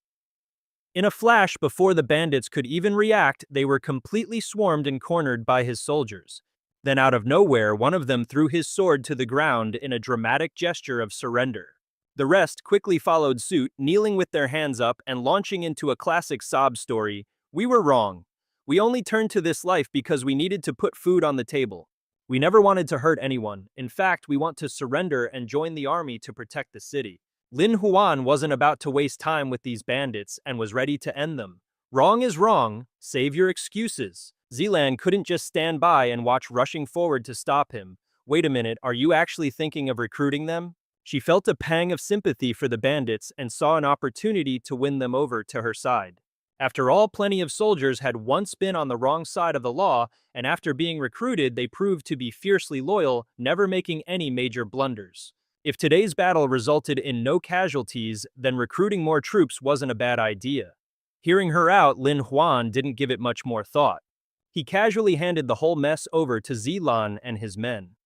In a flash, before the bandits could even react, they were completely swarmed and cornered by his soldiers. Then out of nowhere, one of them threw his sword to the ground in a dramatic gesture of surrender. The rest quickly followed suit, kneeling with their hands up and launching into a classic sob story. "We were wrong. We only turned to this life because we needed to put food on the table. We never wanted to hurt anyone. In fact, we want to surrender and join the army to protect the city." Lin Huan wasn't about to waste time with these bandits and was ready to end them. Wrong is wrong. Save your excuses. Zilan couldn't just stand by and watch, rushing forward to stop him. "Wait a minute, are you actually thinking of recruiting them?" She felt a pang of sympathy for the bandits and saw an opportunity to win them over to her side. After all, plenty of soldiers had once been on the wrong side of the law, and after being recruited, they proved to be fiercely loyal, never making any major blunders. If today's battle resulted in no casualties, then recruiting more troops wasn't a bad idea. Hearing her out, Lin Huan didn't give it much more thought. He casually handed the whole mess over to Zilan and his men.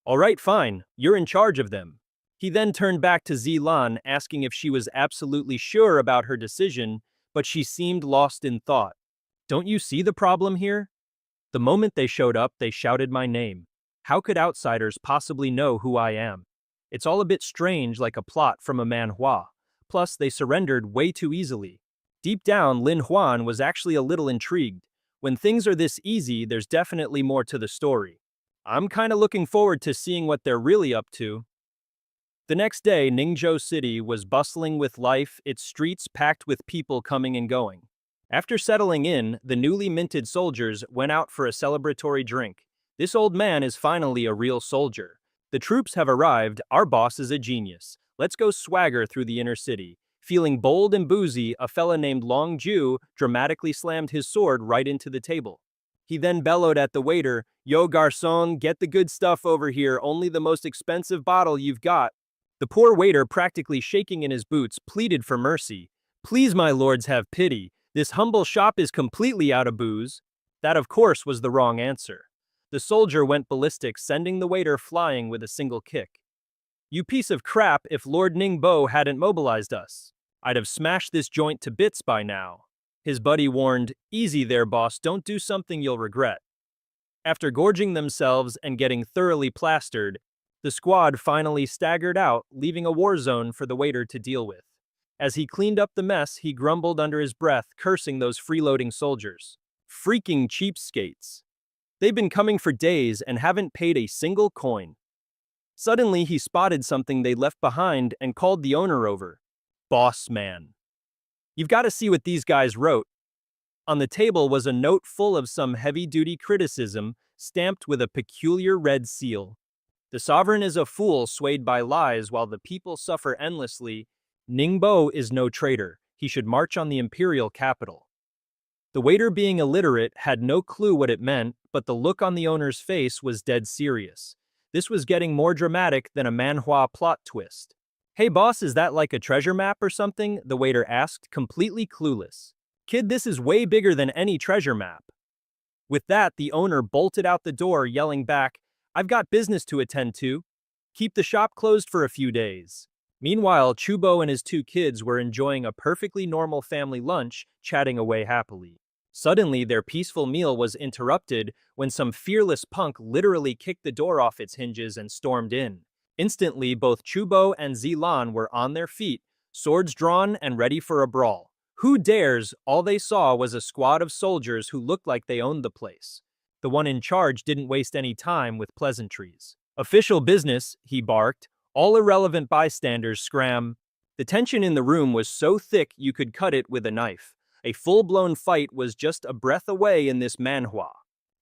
"All right, fine, you're in charge of them." He then turned back to Zilan, asking if she was absolutely sure about her decision, but she seemed lost in thought. "Don't you see the problem here? The moment they showed up, they shouted my name. How could outsiders possibly know who I am? It's all a bit strange, like a plot from a manhwa. Plus, they surrendered way too easily." Deep down, Lin Huan was actually a little intrigued. When things are this easy, there's definitely more to the story. I'm kinda looking forward to seeing what they're really up to. The next day, Ningzhou City was bustling with life, its streets packed with people coming and going. After settling in, the newly minted soldiers went out for a celebratory drink. This old man is finally a real soldier. The troops have arrived, our boss is a genius. Let's go swagger through the inner city. Feeling bold and boozy, a fella named Long Ju dramatically slammed his sword right into the table. He then bellowed at the waiter, "Yo garçon, get the good stuff over here, only the most expensive bottle you've got." The poor waiter, practically shaking in his boots, pleaded for mercy. "Please, my lords, have pity. This humble shop is completely out of booze." That, of course, was the wrong answer. The soldier went ballistic, sending the waiter flying with a single kick. "You piece of crap, if Lord Ningbo hadn't mobilized us, I'd have smashed this joint to bits by now." His buddy warned, "Easy there, boss, don't do something you'll regret." After gorging themselves and getting thoroughly plastered, the squad finally staggered out, leaving a war zone for the waiter to deal with. As he cleaned up the mess, he grumbled under his breath, cursing those freeloading soldiers. Freaking cheapskates. They've been coming for days and haven't paid a single coin. Suddenly, he spotted something they left behind and called the owner over. "Boss man. You've got to see what these guys wrote." On the table was a note full of some heavy-duty criticism, stamped with a peculiar red seal. "The sovereign is a fool swayed by lies while the people suffer endlessly. Ningbo is no traitor. He should march on the imperial capital." The waiter, being illiterate, had no clue what it meant, but the look on the owner's face was dead serious. This was getting more dramatic than a manhwa plot twist. "Hey boss, is that like a treasure map or something?" the waiter asked, completely clueless. "Kid, this is way bigger than any treasure map." With that, the owner bolted out the door, yelling back, "I've got business to attend to. Keep the shop closed for a few days." Meanwhile, Chubo and his two kids were enjoying a perfectly normal family lunch, chatting away happily. Suddenly, their peaceful meal was interrupted when some fearless punk literally kicked the door off its hinges and stormed in. Instantly, both Chubo and Zilan were on their feet, swords drawn and ready for a brawl. Who dares? All they saw was a squad of soldiers who looked like they owned the place. The one in charge didn't waste any time with pleasantries. "Official business," he barked. All irrelevant bystanders scram. The tension in the room was so thick you could cut it with a knife. A full-blown fight was just a breath away in this manhwa.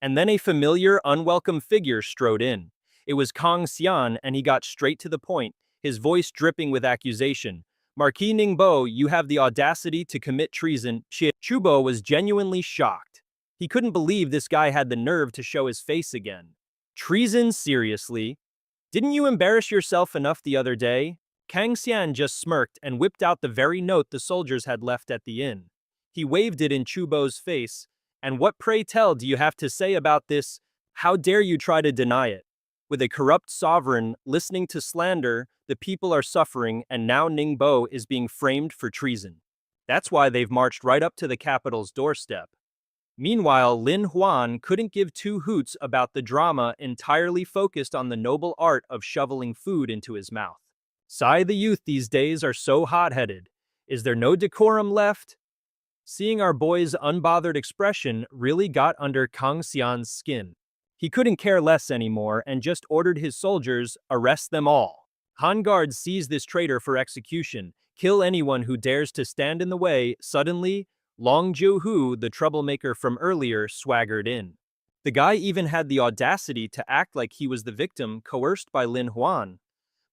And then a familiar, unwelcome figure strode in. It was Kang Xian, and he got straight to the point, his voice dripping with accusation. "Marquis Ningbo, you have the audacity to commit treason." Chubo was genuinely shocked. He couldn't believe this guy had the nerve to show his face again. "Treason? Seriously? Didn't you embarrass yourself enough the other day?" Kang Xian just smirked and whipped out the very note the soldiers had left at the inn. He waved it in Chubo's face. "And what, pray tell, do you have to say about this? How dare you try to deny it? With a corrupt sovereign listening to slander, the people are suffering, and now Ningbo is being framed for treason. That's why they've marched right up to the capital's doorstep." Meanwhile, Lin Huan couldn't give two hoots about the drama, entirely focused on the noble art of shoveling food into his mouth. Sigh, the youth these days are so hot-headed. Is there no decorum left? Seeing our boy's unbothered expression really got under Kang Xian's skin. He couldn't care less anymore and just ordered his soldiers, "Arrest them all. Han guards, seize this traitor for execution. Kill anyone who dares to stand in the way." Suddenly, Long Jiu-hu, the troublemaker from earlier, swaggered in. The guy even had the audacity to act like he was the victim coerced by Lin Huan.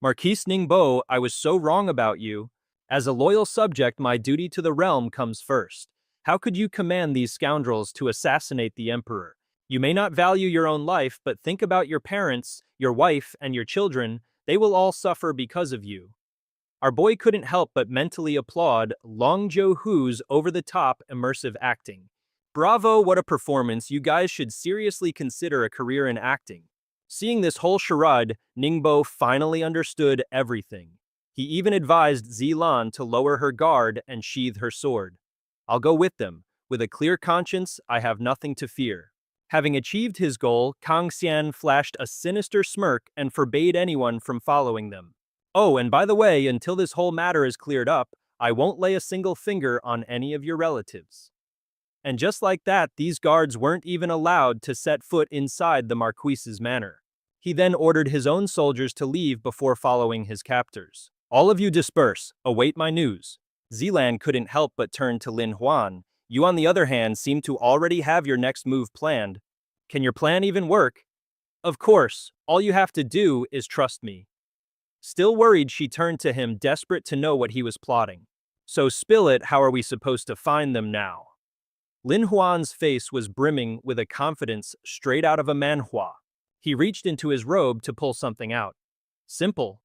"Marquis Ningbo, I was so wrong about you. As a loyal subject, my duty to the realm comes first. How could you command these scoundrels to assassinate the emperor? You may not value your own life, but think about your parents, your wife, and your children. They will all suffer because of you." Our boy couldn't help but mentally applaud Long Jo-hoo's over-the-top immersive acting. "Bravo, what a performance. You guys should seriously consider a career in acting." Seeing this whole charade, Ningbo finally understood everything. He even advised Zilan to lower her guard and sheath her sword. "I'll go with them. With a clear conscience, I have nothing to fear." Having achieved his goal, Kang Xian flashed a sinister smirk and forbade anyone from following them. "Oh, and by the way, until this whole matter is cleared up, I won't lay a single finger on any of your relatives." And just like that, these guards weren't even allowed to set foot inside the Marquis's manor. He then ordered his own soldiers to leave before following his captors. "All of you disperse, await my news." Zilan couldn't help but turn to Lin Huan. "You, on the other hand, seem to already have your next move planned. Can your plan even work?" Of course, all you have to do is trust me. Still worried, she turned to him, desperate to know what he was plotting. So spill it, how are we supposed to find them now? Lin Huan's face was brimming with a confidence straight out of a manhwa. He reached into his robe to pull something out. Simple.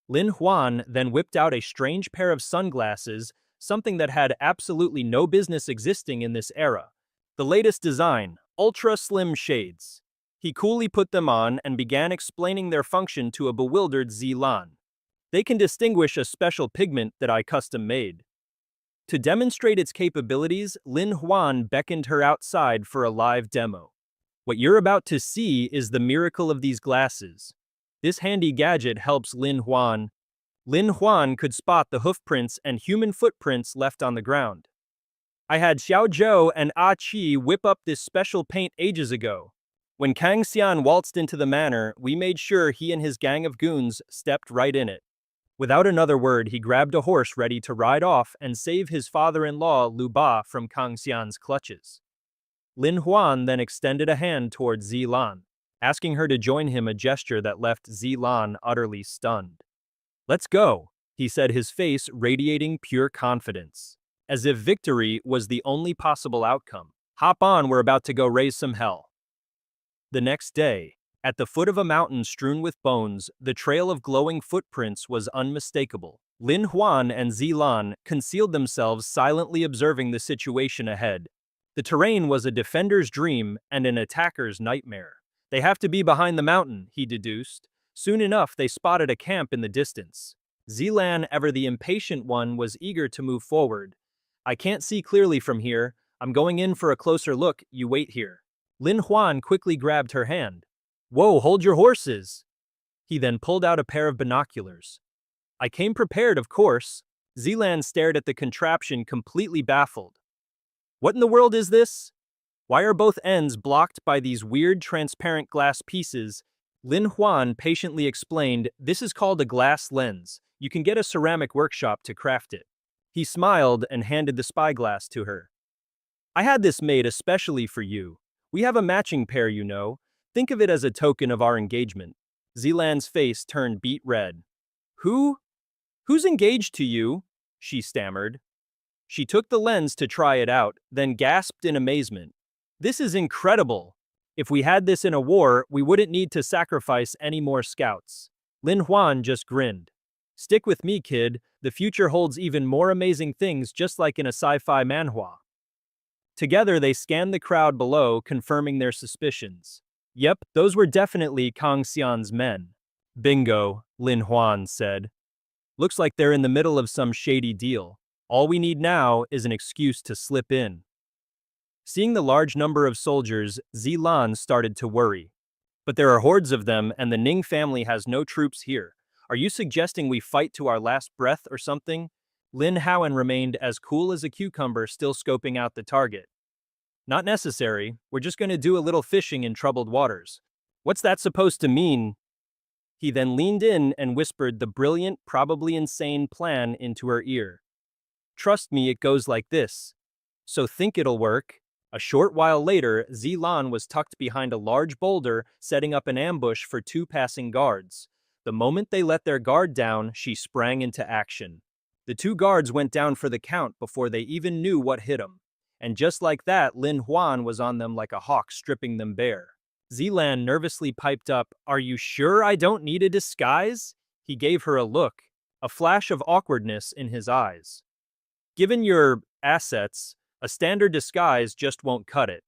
Lin Huan then whipped out a strange pair of sunglasses, something that had absolutely no business existing in this era. The latest design, ultra slim shades. He coolly put them on and began explaining their function to a bewildered Zilan. They can distinguish a special pigment that I custom made. To demonstrate its capabilities, Lin Huan beckoned her outside for a live demo. What you're about to see is the miracle of these glasses. This handy gadget helps Lin Huan. Lin Huan could spot the hoofprints and human footprints left on the ground. I had Xiao Zhou and Ah Qi whip up this special paint ages ago. When Kang Xian waltzed into the manor, we made sure he and his gang of goons stepped right in it. Without another word, he grabbed a horse ready to ride off and save his father-in-law Lu Ba from Kang Xian's clutches. Lin Huan then extended a hand toward Zilan, asking her to join him, a gesture that left Zilan utterly stunned. Let's go, he said, his face radiating pure confidence, as if victory was the only possible outcome. Hop on, we're about to go raise some hell. The next day, at the foot of a mountain strewn with bones, the trail of glowing footprints was unmistakable. Lin Huan and Zilan concealed themselves, silently observing the situation ahead. The terrain was a defender's dream and an attacker's nightmare. They have to be behind the mountain, he deduced. Soon enough, they spotted a camp in the distance. Zilan, ever the impatient one, was eager to move forward. I can't see clearly from here. I'm going in for a closer look. You wait here. Lin Huan quickly grabbed her hand. Whoa, hold your horses! He then pulled out a pair of binoculars. I came prepared, of course. Zilan stared at the contraption, completely baffled. What in the world is this? Why are both ends blocked by these weird transparent glass pieces? Lin Huan patiently explained, this is called a glass lens. You can get a ceramic workshop to craft it. He smiled and handed the spyglass to her. I had this made especially for you. We have a matching pair, you know. Think of it as a token of our engagement. Zilan's face turned beet red. Who's engaged to you? She stammered. She took the lens to try it out, then gasped in amazement. This is incredible. If we had this in a war, we wouldn't need to sacrifice any more scouts. Lin Huan just grinned. Stick with me, kid. The future holds even more amazing things, just like in a sci-fi manhwa. Together, they scanned the crowd below, confirming their suspicions. Yep, those were definitely Kang Xian's men. Bingo, Lin Huan said. Looks like they're in the middle of some shady deal. All we need now is an excuse to slip in. Seeing the large number of soldiers, Zilan started to worry. But there are hordes of them, and the Ning family has no troops here. Are you suggesting we fight to our last breath or something? Lin Howen remained as cool as a cucumber, still scoping out the target. Not necessary. We're just going to do a little fishing in troubled waters. What's that supposed to mean? He then leaned in and whispered the brilliant, probably insane plan into her ear. Trust me, it goes like this. So think it'll work. A short while later, Zilan was tucked behind a large boulder, setting up an ambush for two passing guards. The moment they let their guard down, she sprang into action. The two guards went down for the count before they even knew what hit them. And just like that, Lin Huan was on them like a hawk, stripping them bare. Zilan nervously piped up, "Are you sure I don't need a disguise?" He gave her a look, a flash of awkwardness in his eyes. Given your assets, a standard disguise just won't cut it.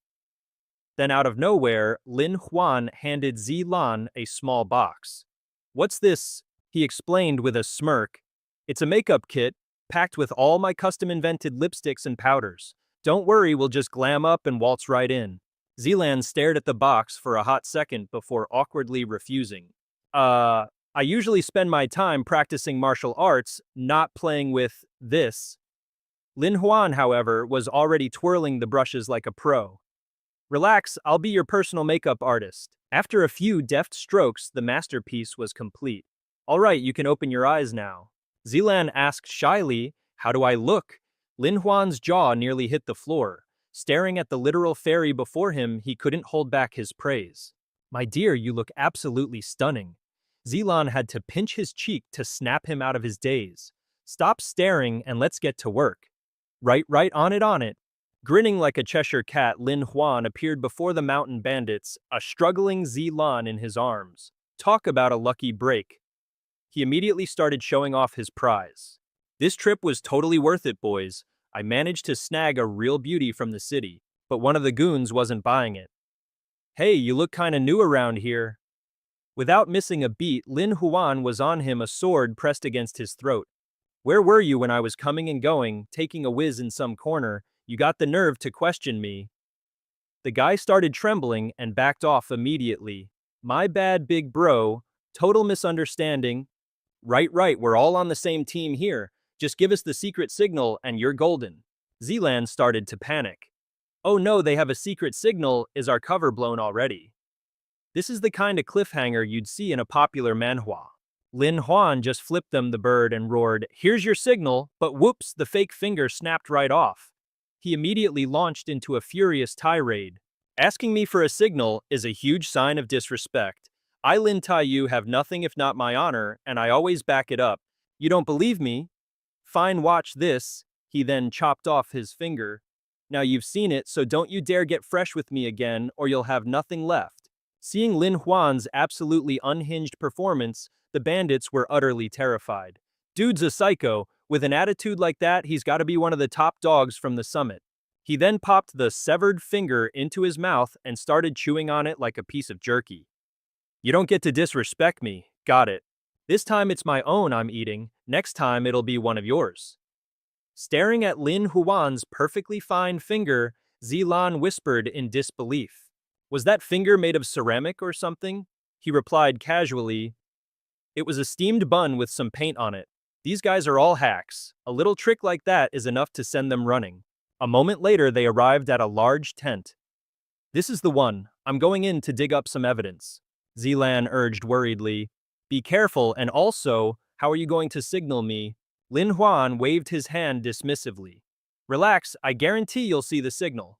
Then out of nowhere, Lin Huan handed Zilan a small box. What's this? He explained with a smirk. It's a makeup kit, packed with all my custom-invented lipsticks and powders. Don't worry, we'll just glam up and waltz right in. Zilan stared at the box for a hot second before awkwardly refusing. I usually spend my time practicing martial arts, not playing with this. Lin Huan, however, was already twirling the brushes like a pro. Relax, I'll be your personal makeup artist. After a few deft strokes, the masterpiece was complete. All right, you can open your eyes now. Zilan asked shyly, how do I look? Lin Huan's jaw nearly hit the floor. Staring at the literal fairy before him, he couldn't hold back his praise. My dear, you look absolutely stunning. Zilan had to pinch his cheek to snap him out of his daze. Stop staring and let's get to work. Right, on it, on it. Grinning like a Cheshire cat, Lin Huan appeared before the mountain bandits, a struggling Zilan in his arms. Talk about a lucky break. He immediately started showing off his prize. This trip was totally worth it, boys. I managed to snag a real beauty from the city, but one of the goons wasn't buying it. Hey, you look kinda new around here. Without missing a beat, Lin Huan was on him, a sword pressed against his throat. Where were you when I was coming and going, taking a whiz in some corner? You got the nerve to question me. The guy started trembling and backed off immediately. My bad, big bro. Total misunderstanding. Right, we're all on the same team here. Just give us the secret signal and you're golden. Zealand started to panic. Oh no, they have a secret signal, is our cover blown already? This is the kind of cliffhanger you'd see in a popular manhwa. Lin Huan just flipped them the bird and roared, here's your signal, but whoops, the fake finger snapped right off. He immediately launched into a furious tirade. Asking me for a signal is a huge sign of disrespect. I, Lin Taiyu, have nothing if not my honor, and I always back it up. You don't believe me? Fine, watch this. He then chopped off his finger. Now you've seen it, so don't you dare get fresh with me again, or you'll have nothing left. Seeing Lin Huan's absolutely unhinged performance, the bandits were utterly terrified. Dude's a psycho. With an attitude like that, he's gotta be one of the top dogs from the summit. He then popped the severed finger into his mouth and started chewing on it like a piece of jerky. You don't get to disrespect me, got it. This time it's my own I'm eating, next time it'll be one of yours. Staring at Lin Huan's perfectly fine finger, Zilan whispered in disbelief. Was that finger made of ceramic or something? He replied casually. It was a steamed bun with some paint on it. These guys are all hacks. A little trick like that is enough to send them running. A moment later, they arrived at a large tent. This is the one. I'm going in to dig up some evidence. Zilan urged worriedly. Be careful, and also, how are you going to signal me? Lin Huan waved his hand dismissively. Relax, I guarantee you'll see the signal.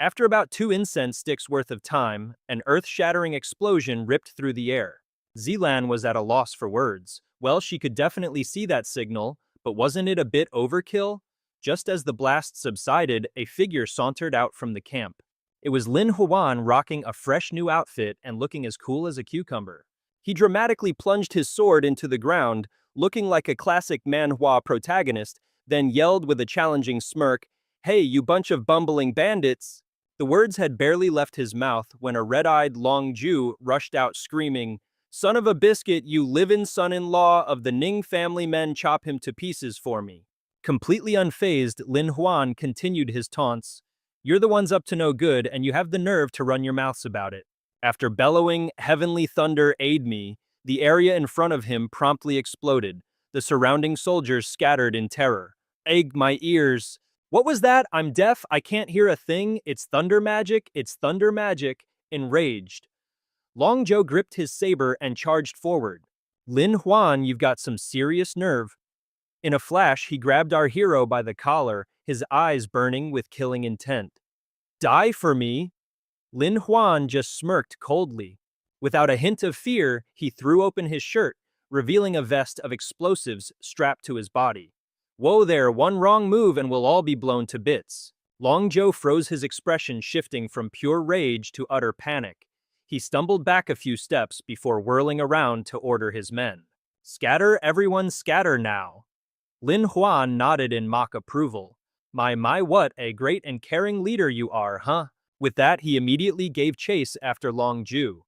After about 2 incense sticks worth of time, an earth-shattering explosion ripped through the air. Zilan was at a loss for words. Well, she could definitely see that signal, but wasn't it a bit overkill? Just as the blast subsided, a figure sauntered out from the camp. It was Lin Huan rocking a fresh new outfit and looking as cool as a cucumber. He dramatically plunged his sword into the ground, looking like a classic manhwa protagonist, then yelled with a challenging smirk, Hey, you bunch of bumbling bandits! The words had barely left his mouth when a red-eyed Long Ju rushed out screaming, Son of a biscuit, you live-in son-in-law of the Ning family, men, chop him to pieces for me. Completely unfazed, Lin Huan continued his taunts. You're the ones up to no good, and you have the nerve to run your mouths about it. After bellowing, Heavenly thunder, aid me, the area in front of him promptly exploded. The surrounding soldiers scattered in terror. Egg my ears. What was that? I'm deaf, I can't hear a thing. It's thunder magic, it's thunder magic. Enraged, Long Zhou gripped his saber and charged forward. Lin Huan, you've got some serious nerve. In a flash, he grabbed our hero by the collar, his eyes burning with killing intent. Die for me? Lin Huan just smirked coldly. Without a hint of fear, he threw open his shirt, revealing a vest of explosives strapped to his body. Whoa there, one wrong move and we'll all be blown to bits. Long Zhou froze, his expression shifting from pure rage to utter panic. He stumbled back a few steps before whirling around to order his men. Scatter, everyone scatter now. Lin Huan nodded in mock approval. My, what a great and caring leader you are, huh? With that, he immediately gave chase after Long Zhou.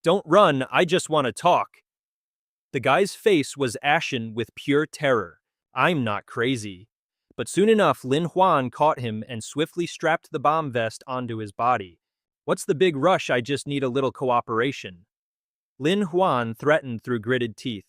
Don't run, I just want to talk. The guy's face was ashen with pure terror. I'm not crazy. But soon enough, Lin Huan caught him and swiftly strapped the bomb vest onto his body. What's the big rush? I just need a little cooperation. Lin Huan threatened through gritted teeth.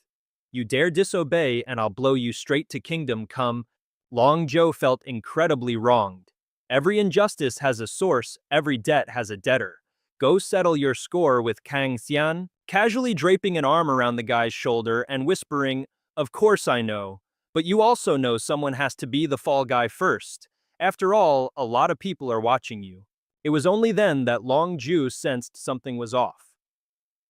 You dare disobey and I'll blow you straight to kingdom come. Long Zhou felt incredibly wronged. Every injustice has a source, every debt has a debtor. Go settle your score with Kang Xian, casually draping an arm around the guy's shoulder and whispering, Of course I know, but you also know someone has to be the fall guy first. After all, a lot of people are watching you. It was only then that Long Zhou sensed something was off.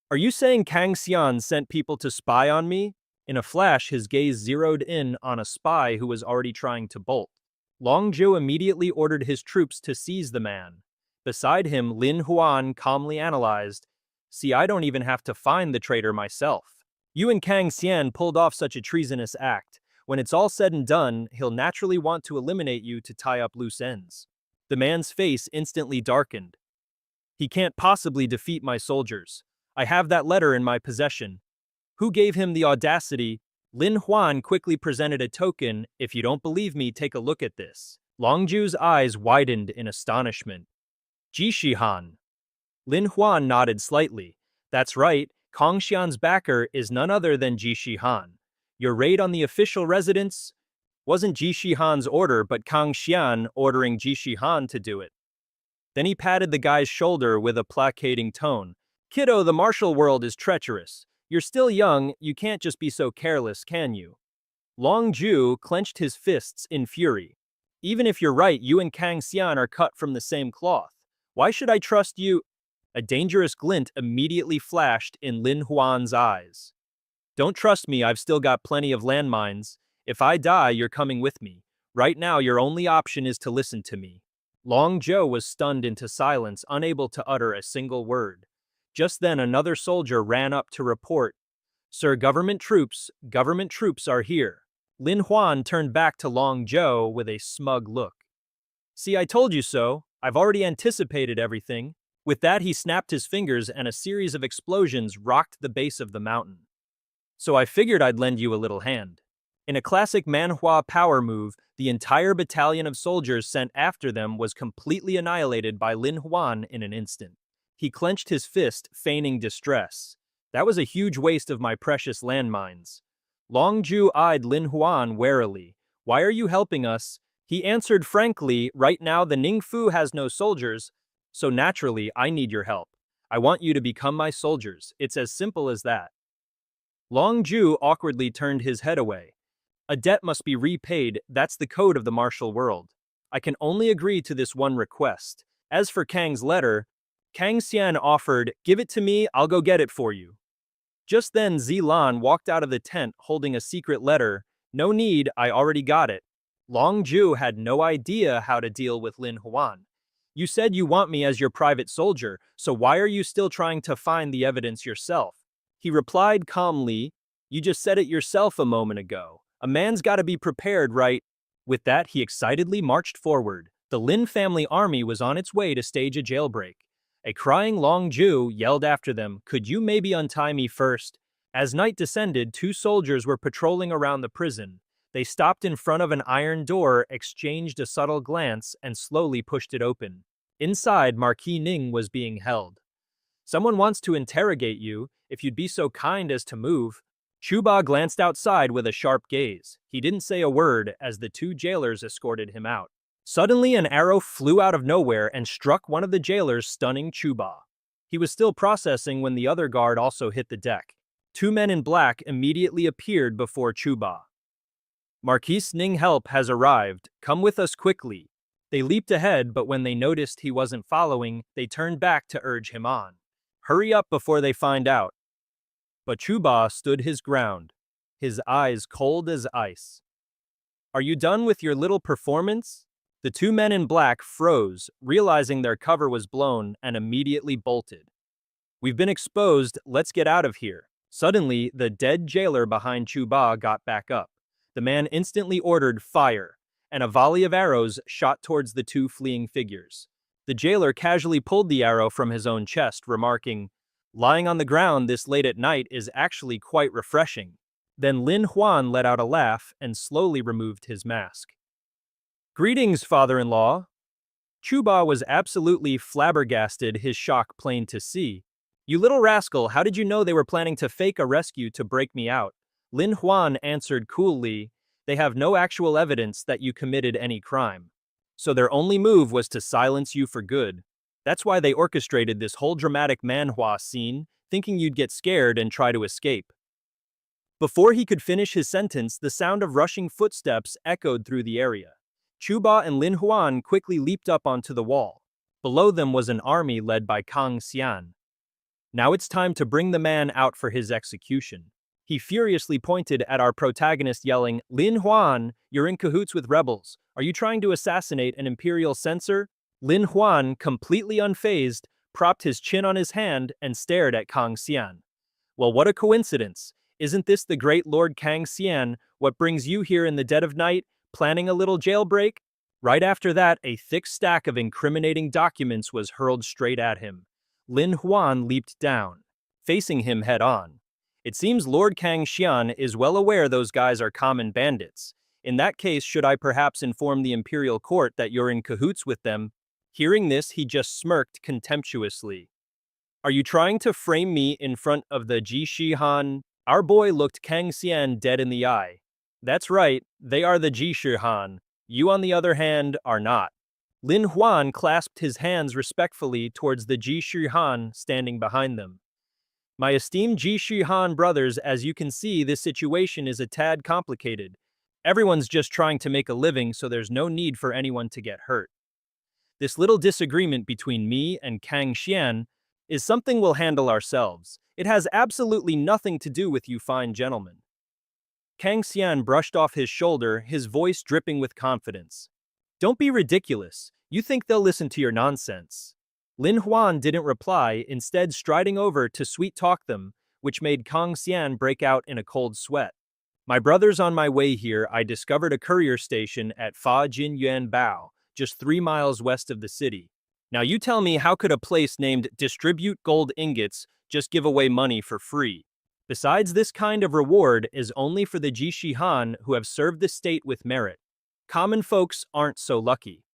Are you saying Kang Xian sent people to spy on me? In a flash, his gaze zeroed in on a spy who was already trying to bolt. Long Zhou immediately ordered his troops to seize the man. Beside him, Lin Huan calmly analyzed, "See, I don't even have to find the traitor myself. You and Kang Xian pulled off such a treasonous act. When it's all said and done, he'll naturally want to eliminate you to tie up loose ends." The man's face instantly darkened. "He can't possibly defeat my soldiers. I have that letter in my possession. Who gave him the audacity?" Lin Huan quickly presented a token. "If you don't believe me, take a look at this." Longju's eyes widened in astonishment. "Ji Shihan." Lin Huan nodded slightly. "That's right, Kang Xian's backer is none other than Ji Shihan. Your raid on the official residence wasn't Ji Shihan's order, but Kang Xian ordering Ji Shihan to do it." Then he patted the guy's shoulder with a placating tone. "Kiddo, the martial world is treacherous. You're still young, you can't just be so careless, can you?" Long Ju clenched his fists in fury. "Even if you're right, you and Kang Xian are cut from the same cloth. Why should I trust you?" A dangerous glint immediately flashed in Lin Huan's eyes. "Don't trust me, I've still got plenty of landmines. If I die, you're coming with me. Right now, your only option is to listen to me." Long Zhou was stunned into silence, unable to utter a single word. Just then, another soldier ran up to report, "Sir, government troops are here." Lin Huan turned back to Long Zhou with a smug look. "See, I told you so. I've already anticipated everything." With that, he snapped his fingers and a series of explosions rocked the base of the mountain. "So I figured I'd lend you a little hand." In a classic Manhwa power move, the entire battalion of soldiers sent after them was completely annihilated by Lin Huan in an instant. He clenched his fist, feigning distress. "That was a huge waste of my precious landmines." Long Ju eyed Lin Huan warily. "Why are you helping us?" He answered frankly, "Right now the Ningfu has no soldiers, so naturally I need your help. I want you to become my soldiers. It's as simple as that." Long Ju awkwardly turned his head away. "A debt must be repaid, that's the code of the martial world. I can only agree to this one request. As for Kang's letter," Kang Xian offered, "Give it to me, I'll go get it for you." Just then Zilan walked out of the tent holding a secret letter. "No need, I already got it." Long Ju had no idea how to deal with Lin Huan. "You said you want me as your private soldier, so why are you still trying to find the evidence yourself?" He replied calmly, "You just said it yourself a moment ago. A man's gotta be prepared, right?" With that, he excitedly marched forward. The Lin family army was on its way to stage a jailbreak. A crying Long Ju yelled after them, "Could you maybe untie me first?" As night descended, two soldiers were patrolling around the prison. They stopped in front of an iron door, exchanged a subtle glance, and slowly pushed it open. Inside, Marquis Ning was being held. "Someone wants to interrogate you, if you'd be so kind as to move." Chuba glanced outside with a sharp gaze. He didn't say a word as the two jailers escorted him out. Suddenly, an arrow flew out of nowhere and struck one of the jailers, stunning Chuba. He was still processing when the other guard also hit the deck. Two men in black immediately appeared before Chuba. "Marquis Ning, help has arrived. Come with us quickly." They leaped ahead, but when they noticed he wasn't following, they turned back to urge him on. "Hurry up before they find out." But Chuba stood his ground, his eyes cold as ice. "Are you done with your little performance?" The two men in black froze, realizing their cover was blown, and immediately bolted. "We've been exposed, let's get out of here." Suddenly, the dead jailer behind Chuba got back up. The man instantly ordered fire, and a volley of arrows shot towards the two fleeing figures. The jailer casually pulled the arrow from his own chest, remarking, "Lying on the ground this late at night is actually quite refreshing." Then Lin Huan let out a laugh and slowly removed his mask. "Greetings, father-in-law." Chuba was absolutely flabbergasted, his shock plain to see. "You little rascal, how did you know they were planning to fake a rescue to break me out?" Lin Huan answered coolly, "They have no actual evidence that you committed any crime. So their only move was to silence you for good. That's why they orchestrated this whole dramatic Manhwa scene, thinking you'd get scared and try to escape." Before he could finish his sentence, the sound of rushing footsteps echoed through the area. Chuba and Lin Huan quickly leaped up onto the wall. Below them was an army led by Kang Xian. Now it's time to bring the man out for his execution. He furiously pointed at our protagonist, yelling, Lin Huan, you're in cahoots with rebels. Are you trying to assassinate an imperial censor? Lin Huan, completely unfazed, propped his chin on his hand and stared at Kang Xian. Well, what a coincidence. Isn't this the great Lord Kang Xian? What brings you here in the dead of night, planning a little jailbreak? Right after that, a thick stack of incriminating documents was hurled straight at him. Lin Huan leaped down, facing him head-on. It seems Lord Kang Xian is well aware those guys are common bandits. In that case, should I perhaps inform the imperial court that you're in cahoots with them? Hearing this, he just smirked contemptuously. Are you trying to frame me in front of the Jishi Han? Our boy looked Kang Xian dead in the eye. That's right, they are the Jishi Han. You, on the other hand, are not. Lin Huan clasped his hands respectfully towards the Jishi Han standing behind them. My esteemed Jishi Han brothers, as you can see, this situation is a tad complicated. Everyone's just trying to make a living, so there's no need for anyone to get hurt. This little disagreement between me and Kang Xian is something we'll handle ourselves. It has absolutely nothing to do with you fine gentlemen. Kang Xian brushed off his shoulder, his voice dripping with confidence. Don't be ridiculous. You think they'll listen to your nonsense. Lin Huan didn't reply, instead striding over to sweet-talk them, which made Kang Xian break out in a cold sweat. My brothers, on my way here, I discovered a courier station at Fa Jin Yuan Bao, just 3 miles west of the city. Now you tell me, how could a place named Distribute Gold Ingots just give away money for free? Besides, this kind of reward is only for the Jishi Han who have served the state with merit. Common folks aren't so lucky.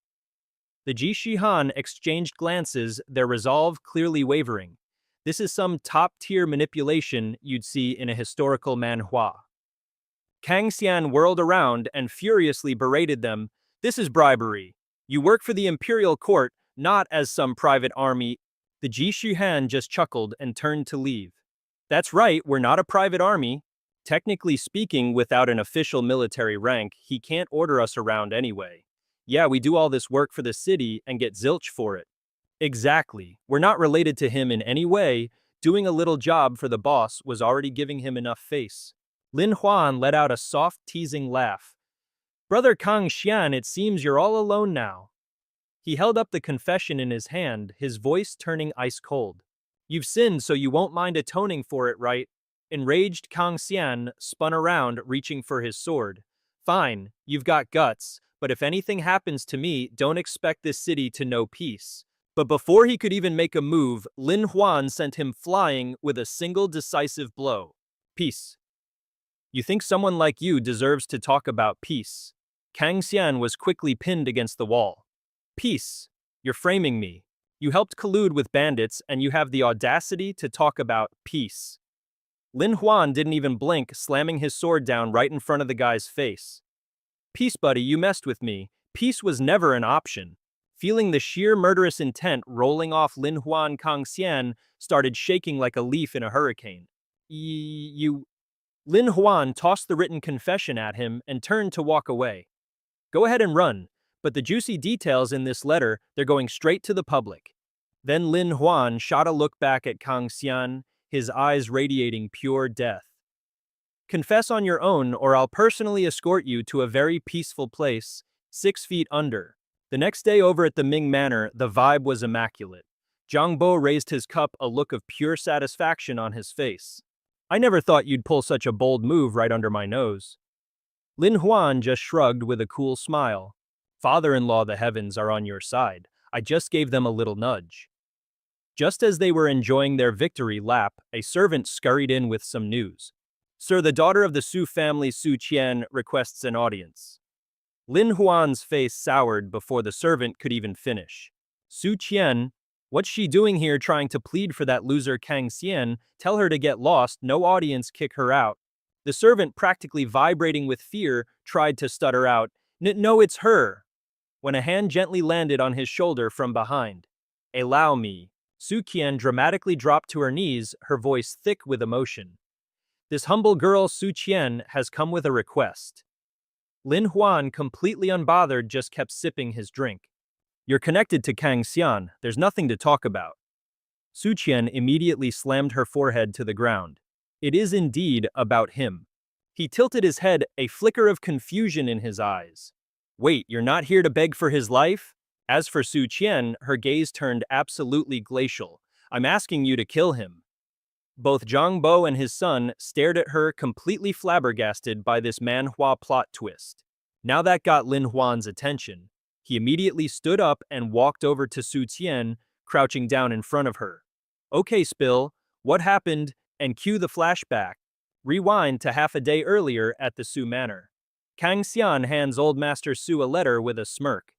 The Jishi Han exchanged glances, their resolve clearly wavering. This is some top-tier manipulation you'd see in a historical manhwa. Kang Xian whirled around and furiously berated them. This is bribery. You work for the imperial court, not as some private army. The Jishi Han just chuckled and turned to leave. That's right, we're not a private army. Technically speaking, without an official military rank, he can't order us around anyway. Yeah, we do all this work for the city and get zilch for it. Exactly. We're not related to him in any way. Doing a little job for the boss was already giving him enough face. Lin Huan let out a soft, teasing laugh. Brother Kang Xian, it seems you're all alone now. He held up the confession in his hand, his voice turning ice cold. You've sinned, so you won't mind atoning for it, right? Enraged, Kang Xian spun around, reaching for his sword. Fine, you've got guts. But if anything happens to me, don't expect this city to know peace. But before he could even make a move, Lin Huan sent him flying with a single decisive blow. Peace. You think someone like you deserves to talk about peace? Kang Xian was quickly pinned against the wall. Peace. You're framing me. You helped collude with bandits, and you have the audacity to talk about peace. Lin Huan didn't even blink, slamming his sword down right in front of the guy's face. Peace, buddy, you messed with me. Peace was never an option. Feeling the sheer murderous intent rolling off Lin Huan, Kang Xian started shaking like a leaf in a hurricane. You... Lin Huan tossed the written confession at him and turned to walk away. Go ahead and run, but the juicy details in this letter, they're going straight to the public. Then Lin Huan shot a look back at Kang Xian, his eyes radiating pure death. Confess on your own, or I'll personally escort you to a very peaceful place, 6 feet under. The next day over at the Ming Manor, the vibe was immaculate. Zhang Bo raised his cup, a look of pure satisfaction on his face. I never thought you'd pull such a bold move right under my nose. Lin Huan just shrugged with a cool smile. Father-in-law, the heavens are on your side. I just gave them a little nudge. Just as they were enjoying their victory lap, a servant scurried in with some news. Sir, the daughter of the Su family, Su Qian, requests an audience. Lin Huan's face soured before the servant could even finish. Su Qian, what's she doing here trying to plead for that loser Kang Xian? Tell her to get lost, no audience, kick her out. The servant, practically vibrating with fear, tried to stutter out, No, it's her, when a hand gently landed on his shoulder from behind. Allow me. Su Qian dramatically dropped to her knees, her voice thick with emotion. This humble girl, Su Qian, has come with a request. Lin Huan, completely unbothered, just kept sipping his drink. You're connected to Kang Xian. There's nothing to talk about. Su Qian immediately slammed her forehead to the ground. It is indeed about him. He tilted his head, a flicker of confusion in his eyes. Wait, you're not here to beg for his life? As for Su Qian, her gaze turned absolutely glacial. I'm asking you to kill him. Both Zhang Bo and his son stared at her, completely flabbergasted by this Manhwa plot twist. Now that got Lin Huan's attention. He immediately stood up and walked over to Su Qian, crouching down in front of her. Okay, Spill, what happened? And cue the flashback. Rewind to half a day earlier at the Su Manor. Kang Xian hands Old Master Su a letter with a smirk.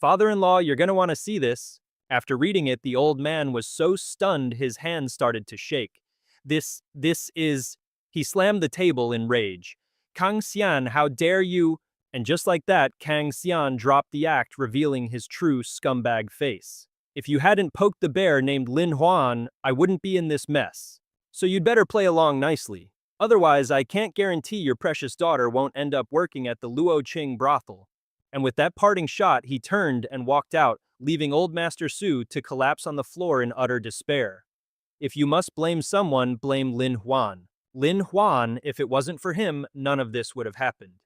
Father-in-law, you're gonna want to see this. After reading it, the old man was so stunned his hands started to shake. This is... He slammed the table in rage. Kang Xian, how dare you? And just like that, Kang Xian dropped the act, revealing his true scumbag face. If you hadn't poked the bear named Lin Huan, I wouldn't be in this mess. So you'd better play along nicely. Otherwise, I can't guarantee your precious daughter won't end up working at the Luo Qing brothel. And with that parting shot, he turned and walked out, leaving Old Master Su to collapse on the floor in utter despair. If you must blame someone, blame Lin Huan. Lin Huan, if it wasn't for him, none of this would have happened.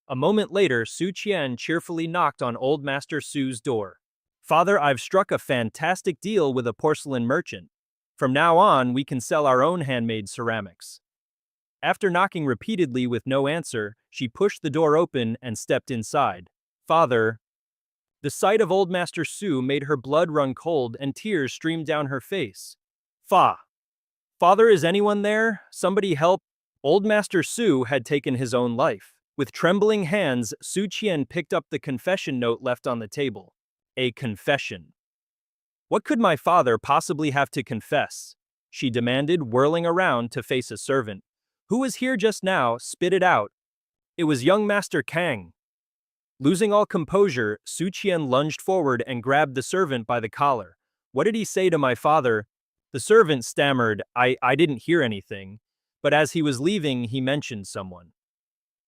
A moment later, Su Qian cheerfully knocked on Old Master Su's door. Father, I've struck a fantastic deal with a porcelain merchant. From now on, we can sell our own handmade ceramics. After knocking repeatedly with no answer, she pushed the door open and stepped inside. Father. The sight of Old Master Su made her blood run cold and tears streamed down her face. Father, is anyone there? Somebody help. Old Master Su had taken his own life. With trembling hands, Su Qian picked up the confession note left on the table. A confession. What could my father possibly have to confess? She demanded, whirling around to face a servant. Who was here just now? Spit it out. It was young Master Kang. Losing all composure, Su Qian lunged forward and grabbed the servant by the collar. What did he say to my father? The servant stammered, I didn't hear anything. But as he was leaving, he mentioned someone.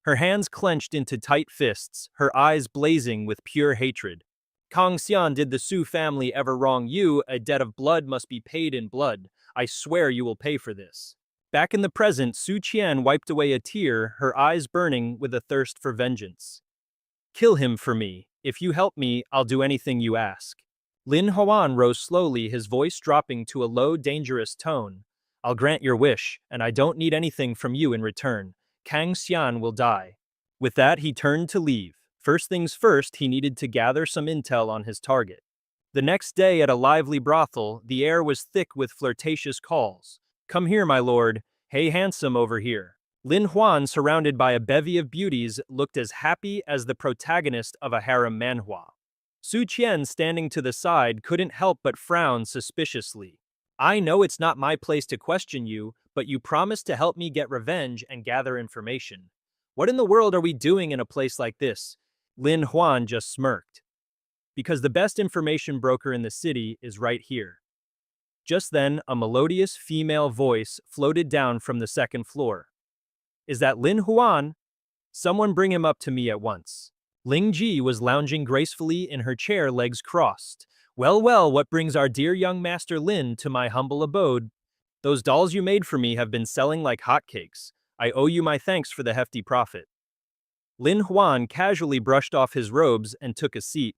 Her hands clenched into tight fists, her eyes blazing with pure hatred. Kang Xian, did the Su family ever wrong you? A debt of blood must be paid in blood. I swear you will pay for this. Back in the present, Su Qian wiped away a tear, her eyes burning with a thirst for vengeance. Kill him for me. If you help me, I'll do anything you ask. Lin Huan rose slowly, his voice dropping to a low, dangerous tone. I'll grant your wish, and I don't need anything from you in return. Kang Xian will die. With that, he turned to leave. First things first, he needed to gather some intel on his target. The next day at a lively brothel, the air was thick with flirtatious calls. Come here, my lord. Hey, handsome over here. Lin Huan, surrounded by a bevy of beauties, looked as happy as the protagonist of a harem manhwa. Su Qian, standing to the side, couldn't help but frown suspiciously. I know it's not my place to question you, but you promised to help me get revenge and gather information. What in the world are we doing in a place like this? Lin Huan just smirked. Because the best information broker in the city is right here. Just then, a melodious female voice floated down from the second floor. Is that Lin Huan? Someone bring him up to me at once. Ling Ji was lounging gracefully in her chair, legs crossed. Well, what brings our dear young Master Lin to my humble abode? Those dolls you made for me have been selling like hotcakes. I owe you my thanks for the hefty profit. Lin Huan casually brushed off his robes and took a seat.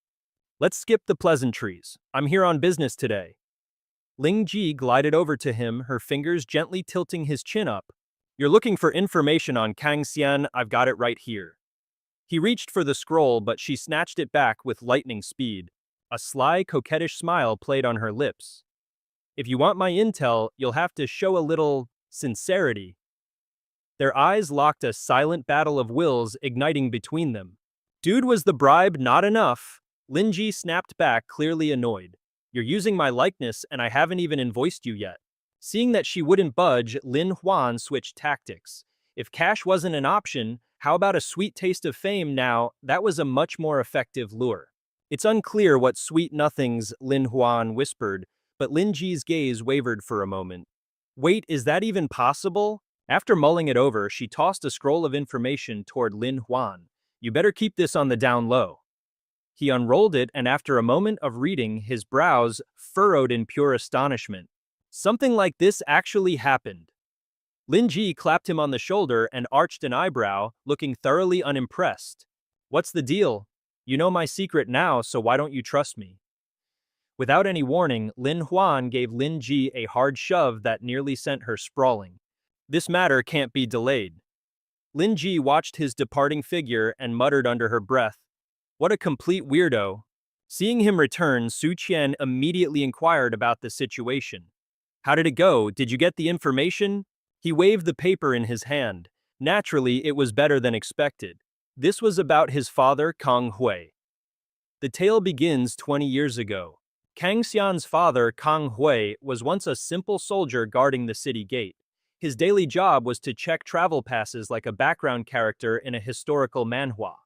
Let's skip the pleasantries. I'm here on business today. Ling Ji glided over to him, her fingers gently tilting his chin up. You're looking for information on Kang Xian, I've got it right here. He reached for the scroll, but she snatched it back with lightning speed. A sly, coquettish smile played on her lips. If you want my intel, you'll have to show a little sincerity. Their eyes locked, a silent battle of wills igniting between them. Dude, was the bribe not enough? Lin Ji snapped back, clearly annoyed. You're using my likeness and I haven't even invoiced you yet. Seeing that she wouldn't budge, Lin Huan switched tactics. If cash wasn't an option, how about a sweet taste of fame now? That was a much more effective lure. It's unclear what sweet nothings Lin Huan whispered, but Lin Ji's gaze wavered for a moment. Wait, is that even possible? After mulling it over, she tossed a scroll of information toward Lin Huan. You better keep this on the down low. He unrolled it, and after a moment of reading, his brows furrowed in pure astonishment. Something like this actually happened. Lin Ji clapped him on the shoulder and arched an eyebrow, looking thoroughly unimpressed. What's the deal? You know my secret now, so why don't you trust me? Without any warning, Lin Huan gave Lin Ji a hard shove that nearly sent her sprawling. This matter can't be delayed. Lin Ji watched his departing figure and muttered under her breath, "What a complete weirdo." Seeing him return, Su Qian immediately inquired about the situation. How did it go? Did you get the information? He waved the paper in his hand. Naturally, it was better than expected. This was about his father, Kang Hui. The tale begins 20 years ago. Kang Xian's father, Kang Hui, was once a simple soldier guarding the city gate. His daily job was to check travel passes like a background character in a historical manhwa.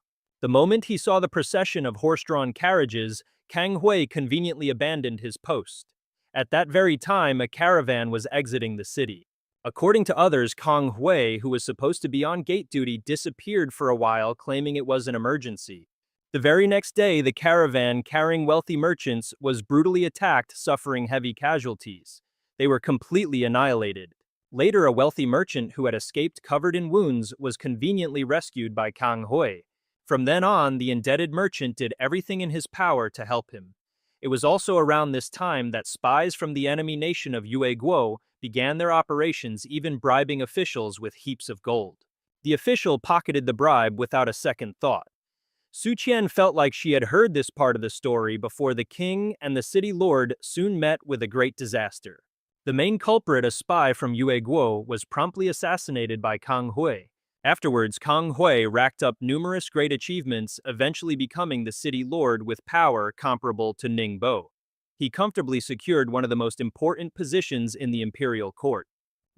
The moment he saw the procession of horse-drawn carriages, Kang Hui conveniently abandoned his post. At that very time, a caravan was exiting the city. According to others, Kang Hui, who was supposed to be on gate duty, disappeared for a while, claiming it was an emergency. The very next day, the caravan carrying wealthy merchants was brutally attacked, suffering heavy casualties. They were completely annihilated. Later, a wealthy merchant who had escaped covered in wounds was conveniently rescued by Kang Hui. From then on, the indebted merchant did everything in his power to help him. It was also around this time that spies from the enemy nation of Yue Guo began their operations, even bribing officials with heaps of gold. The official pocketed the bribe without a second thought. Su Qian felt like she had heard this part of the story before. The king and the city lord soon met with a great disaster. The main culprit, a spy from Yue Guo, was promptly assassinated by Kang Hui. Afterwards, Kang Hui racked up numerous great achievements, eventually becoming the city lord with power comparable to Ningbo. He comfortably secured one of the most important positions in the imperial court.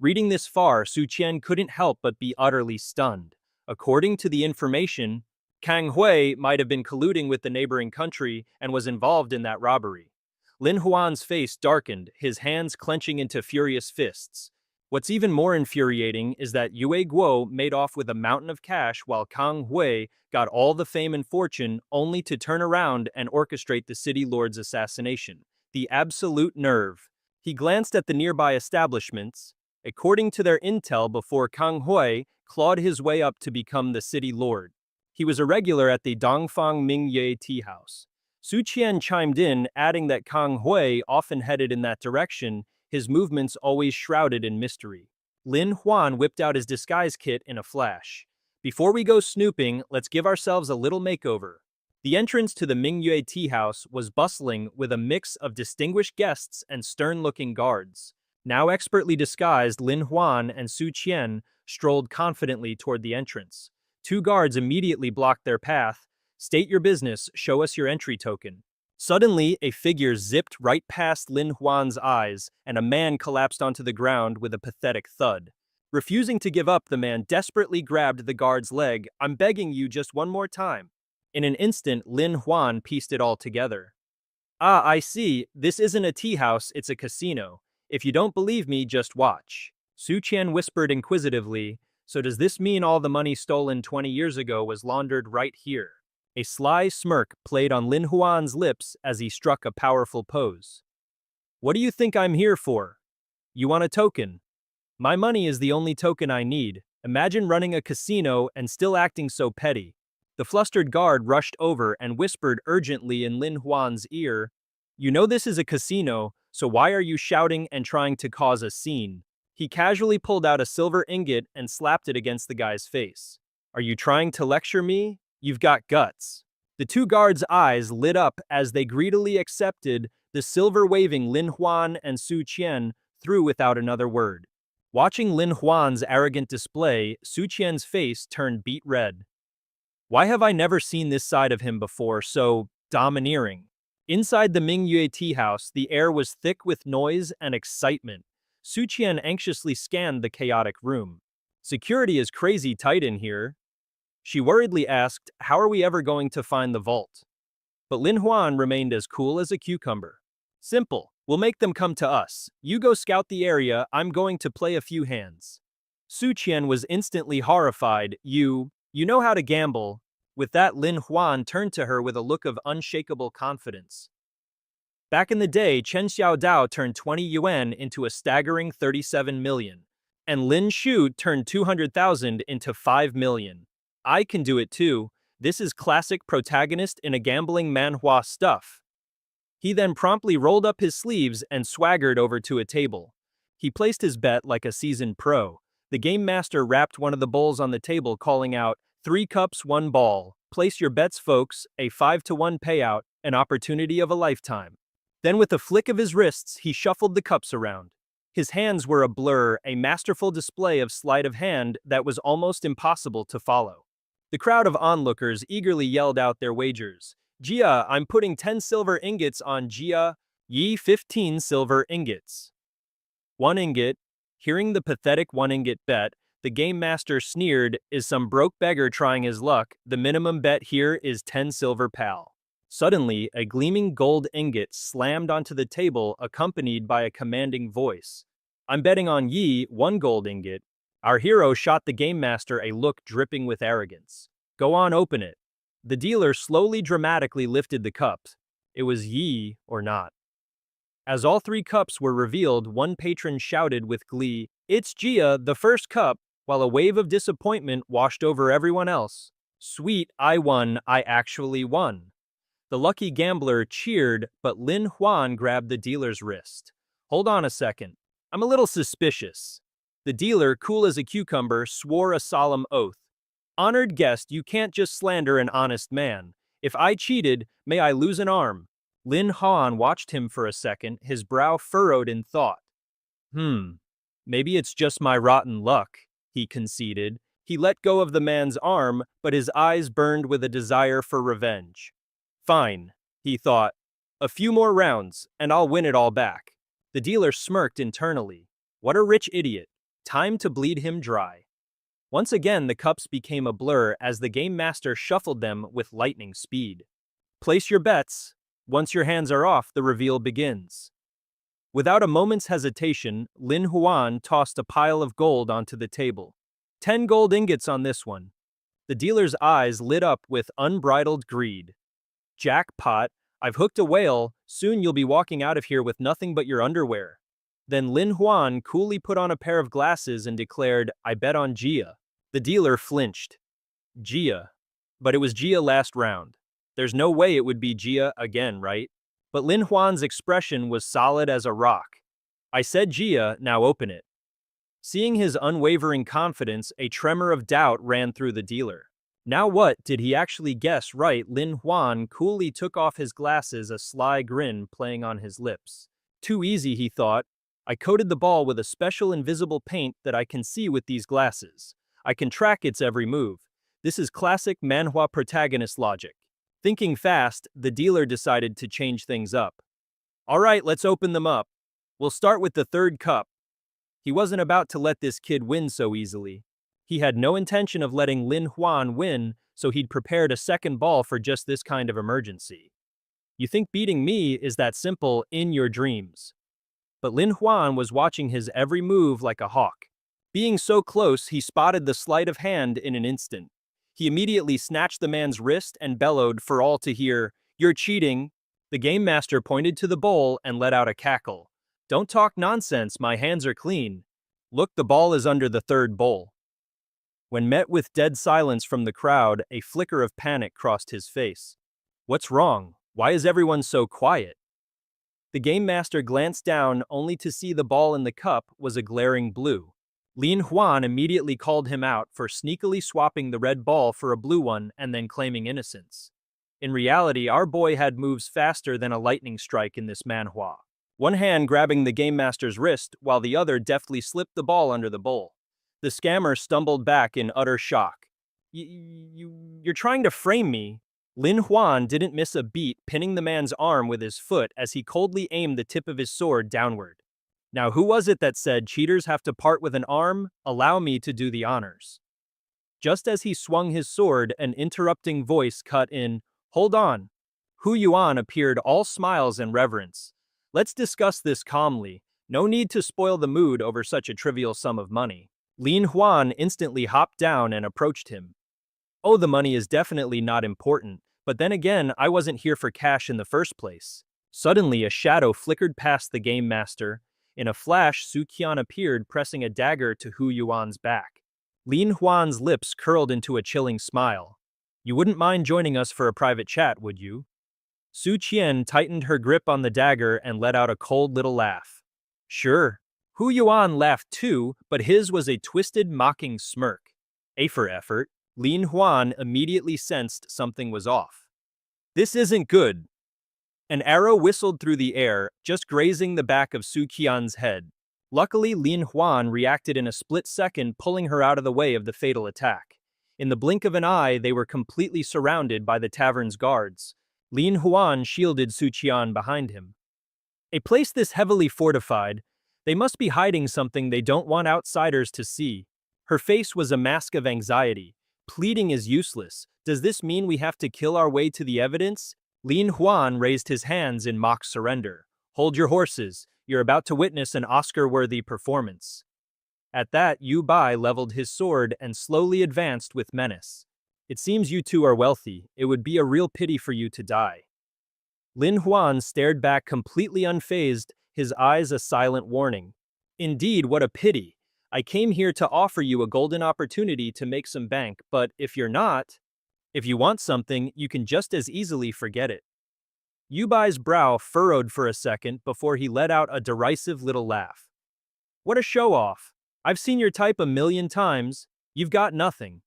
Reading this far, Su Qian couldn't help but be utterly stunned. According to the information, Kang Hui might have been colluding with the neighboring country and was involved in that robbery. Lin Huan's face darkened, his hands clenching into furious fists. What's even more infuriating is that Yue Guo made off with a mountain of cash while Kang Hui got all the fame and fortune, only to turn around and orchestrate the city lord's assassination. The absolute nerve. He glanced at the nearby establishments. According to their intel, before Kang Hui clawed his way up to become the city lord, he was a regular at the Dongfang Mingye tea house. Su Qian chimed in, adding that Kang Hui often headed in that direction, his movements always shrouded in mystery. Lin Huan whipped out his disguise kit in a flash. Before we go snooping, let's give ourselves a little makeover. The entrance to the Mingyue tea house was bustling with a mix of distinguished guests and stern-looking guards. Now expertly disguised, Lin Huan and Su Qian strolled confidently toward the entrance. Two guards immediately blocked their path. State your business, show us your entry token. Suddenly, a figure zipped right past Lin Huan's eyes, and a man collapsed onto the ground with a pathetic thud. Refusing to give up, the man desperately grabbed the guard's leg. "I'm begging you just one more time." In an instant, Lin Huan pieced it all together. "Ah, I see. This isn't a tea house, it's a casino. If you don't believe me, just watch." Su Qian whispered inquisitively, "So does this mean all the money stolen 20 years ago was laundered right here?" A sly smirk played on Lin Huan's lips as he struck a powerful pose. "What do you think I'm here for? You want a token? My money is the only token I need. Imagine running a casino and still acting so petty." The flustered guard rushed over and whispered urgently in Lin Huan's ear, "You know this is a casino, so why are you shouting and trying to cause a scene?" He casually pulled out a silver ingot and slapped it against the guy's face. "Are you trying to lecture me? You've got guts." The two guards' eyes lit up as they greedily accepted the silver-waving Lin Huan and Su Qian through without another word. Watching Lin Huan's arrogant display, Su Qian's face turned beet red. Why have I never seen this side of him before, so domineering? Inside the Mingyue tea house, the air was thick with noise and excitement. Su Qian anxiously scanned the chaotic room. "Security is crazy tight in here." She worriedly asked, "How are we ever going to find the vault?" But Lin Huan remained as cool as a cucumber. "Simple. We'll make them come to us. You go scout the area, I'm going to play a few hands." Su Qian was instantly horrified. You know how to gamble. With that, Lin Huan turned to her with a look of unshakable confidence. Back in the day, Chen Xiaodao turned 20 yuan into a staggering 37 million, and Lin Shu turned 200,000 into 5 million. I can do it too. This is classic protagonist in a gambling manhwa stuff. He then promptly rolled up his sleeves and swaggered over to a table. He placed his bet like a seasoned pro. The game master rapped one of the bowls on the table, calling out, 3 cups, 1 ball. Place your bets, folks, a 5-to-1 payout, an opportunity of a lifetime. Then with a flick of his wrists, he shuffled the cups around. His hands were a blur, a masterful display of sleight of hand that was almost impossible to follow. The crowd of onlookers eagerly yelled out their wagers. Jia, I'm putting 10 silver ingots on Jia. Yi, 15 silver ingots. 1 ingot. Hearing the pathetic 1 ingot bet, the game master sneered, is some broke beggar trying his luck? The minimum bet here is 10 silver pal. Suddenly, a gleaming gold ingot slammed onto the table, accompanied by a commanding voice. I'm betting on Yi, 1 gold ingot. Our hero shot the game master a look dripping with arrogance. Go on, open it. The dealer slowly dramatically lifted the cups. It was Yi or not. As all 3 cups were revealed, one patron shouted with glee, it's Jia, the first cup, while a wave of disappointment washed over everyone else. Sweet, I won, I actually won. The lucky gambler cheered, but Lin Huan grabbed the dealer's wrist. Hold on a second. I'm a little suspicious. The dealer, cool as a cucumber, swore a solemn oath. Honored guest, you can't just slander an honest man. If I cheated, may I lose an arm. Lin Huan watched him for a second, his brow furrowed in thought. Maybe it's just my rotten luck, he conceded. He let go of the man's arm, but his eyes burned with a desire for revenge. Fine, he thought. A few more rounds, and I'll win it all back. The dealer smirked internally. What a rich idiot. Time to bleed him dry. Once again, the cups became a blur as the game master shuffled them with lightning speed. Place your bets. Once your hands are off, the reveal begins. Without a moment's hesitation, Lin Huan tossed a pile of gold onto the table. 10 gold ingots on this one. The dealer's eyes lit up with unbridled greed. Jackpot, I've hooked a whale, soon you'll be walking out of here with nothing but your underwear. Then Lin Huan coolly put on a pair of glasses and declared, I bet on Jia. The dealer flinched. Jia. But it was Jia last round. There's no way it would be Jia again, right? But Lin Huan's expression was solid as a rock. I said Jia, now open it. Seeing his unwavering confidence, a tremor of doubt ran through the dealer. Now what, did he actually guess right? Lin Huan coolly took off his glasses, a sly grin playing on his lips. Too easy, he thought. I coated the ball with a special invisible paint that I can see with these glasses. I can track its every move. This is classic manhwa protagonist logic. Thinking fast, the dealer decided to change things up. All right, let's open them up. We'll start with the 3rd cup. He wasn't about to let this kid win so easily. He had no intention of letting Lin Huan win, so he'd prepared a 2nd ball for just this kind of emergency. You think beating me is that simple? In your dreams. But Lin Huan was watching his every move like a hawk. Being so close, he spotted the sleight of hand in an instant. He immediately snatched the man's wrist and bellowed for all to hear, "You're cheating." The game master pointed to the bowl and let out a cackle. Don't talk nonsense, my hands are clean. Look, the ball is under the 3rd bowl. When met with dead silence from the crowd, a flicker of panic crossed his face. What's wrong? Why is everyone so quiet? The game master glanced down only to see the ball in the cup was a glaring blue. Lin Huan immediately called him out for sneakily swapping the red ball for a blue one and then claiming innocence. In reality, our boy had moves faster than a lightning strike in this manhwa. One hand grabbing the game master's wrist while the other deftly slipped the ball under the bowl. The scammer stumbled back in utter shock. You're trying to frame me. Lin Huan didn't miss a beat, pinning the man's arm with his foot as he coldly aimed the tip of his sword downward. Now who was it that said cheaters have to part with an arm? Allow me to do the honors. Just as he swung his sword, an interrupting voice cut in, Hold on. Hu Yuan appeared all smiles and reverence. Let's discuss this calmly. No need to spoil the mood over such a trivial sum of money. Lin Huan instantly hopped down and approached him. Oh, the money is definitely not important, but then again, I wasn't here for cash in the first place. Suddenly, a shadow flickered past the game master. In a flash, Su Qian appeared, pressing a dagger to Hu Yuan's back. Lin Huan's lips curled into a chilling smile. You wouldn't mind joining us for a private chat, would you? Su Qian tightened her grip on the dagger and let out a cold little laugh. Sure. Hu Yuan laughed too, but his was a twisted, mocking smirk. A for effort, Lin Huan immediately sensed something was off. This isn't good. An arrow whistled through the air, just grazing the back of Su Qian's head. Luckily, Lin Huan reacted in a split second, pulling her out of the way of the fatal attack. In the blink of an eye, they were completely surrounded by the tavern's guards. Lin Huan shielded Su Qian behind him. A place this heavily fortified, they must be hiding something they don't want outsiders to see. Her face was a mask of anxiety. Pleading is useless. Does this mean we have to kill our way to the evidence? Lin Huan raised his hands in mock surrender. Hold your horses. You're about to witness an Oscar-worthy performance. At that, Yu Bai leveled his sword and slowly advanced with menace. It seems you two are wealthy. It would be a real pity for you to die. Lin Huan stared back completely unfazed, his eyes a silent warning. Indeed, what a pity. I came here to offer you a golden opportunity to make some bank, but if you're not, if you want something, you can just as easily forget it. Yu Bai's brow furrowed for a second before he let out a derisive little laugh. What a show-off. I've seen your type a million times. You've got nothing.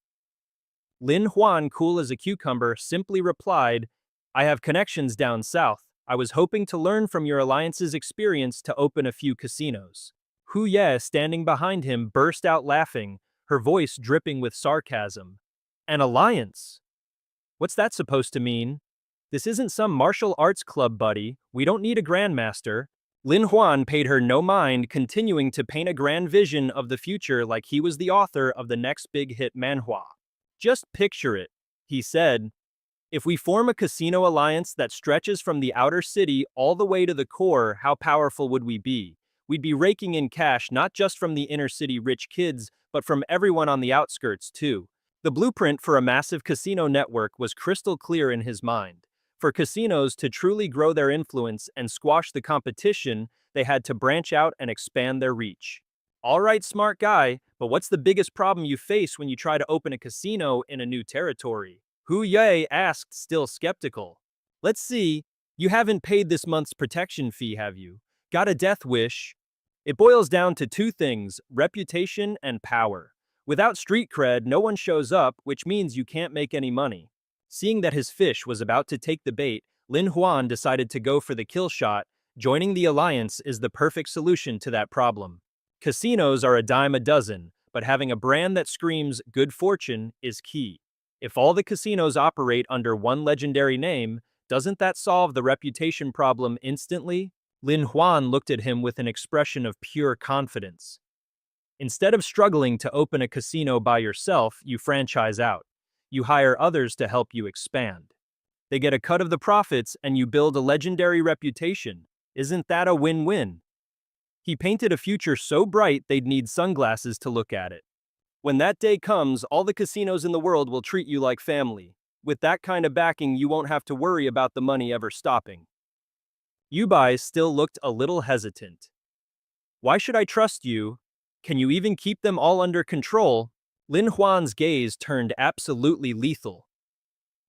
Lin Huan, cool as a cucumber, simply replied, I have connections down south. I was hoping to learn from your alliance's experience to open a few casinos. Hu Ye, standing behind him, burst out laughing, her voice dripping with sarcasm. An alliance? What's that supposed to mean? This isn't some martial arts club, buddy. We don't need a grandmaster. Lin Huan paid her no mind, continuing to paint a grand vision of the future like he was the author of the next big hit Manhwa. Just picture it, he said. If we form a casino alliance that stretches from the outer city all the way to the core, how powerful would we be? We'd be raking in cash not just from the inner city rich kids, but from everyone on the outskirts too. The blueprint for a massive casino network was crystal clear in his mind. For casinos to truly grow their influence and squash the competition, they had to branch out and expand their reach. All right, smart guy, but what's the biggest problem you face when you try to open a casino in a new territory? Hu Ye asked, still skeptical. Let's see, you haven't paid this month's protection fee, have you? Got a death wish? It boils down to two things, reputation and power. Without street cred, no one shows up, which means you can't make any money. Seeing that his fish was about to take the bait, Lin Huan decided to go for the kill shot. Joining the alliance is the perfect solution to that problem. Casinos are a dime a dozen, but having a brand that screams good fortune is key. If all the casinos operate under one legendary name, doesn't that solve the reputation problem instantly? Lin Huan looked at him with an expression of pure confidence. Instead of struggling to open a casino by yourself, you franchise out. You hire others to help you expand. They get a cut of the profits and you build a legendary reputation. Isn't that a win-win? He painted a future so bright they'd need sunglasses to look at it. When that day comes, all the casinos in the world will treat you like family. With that kind of backing, you won't have to worry about the money ever stopping. Yu Bai still looked a little hesitant. Why should I trust you? Can you even keep them all under control? Lin Huan's gaze turned absolutely lethal.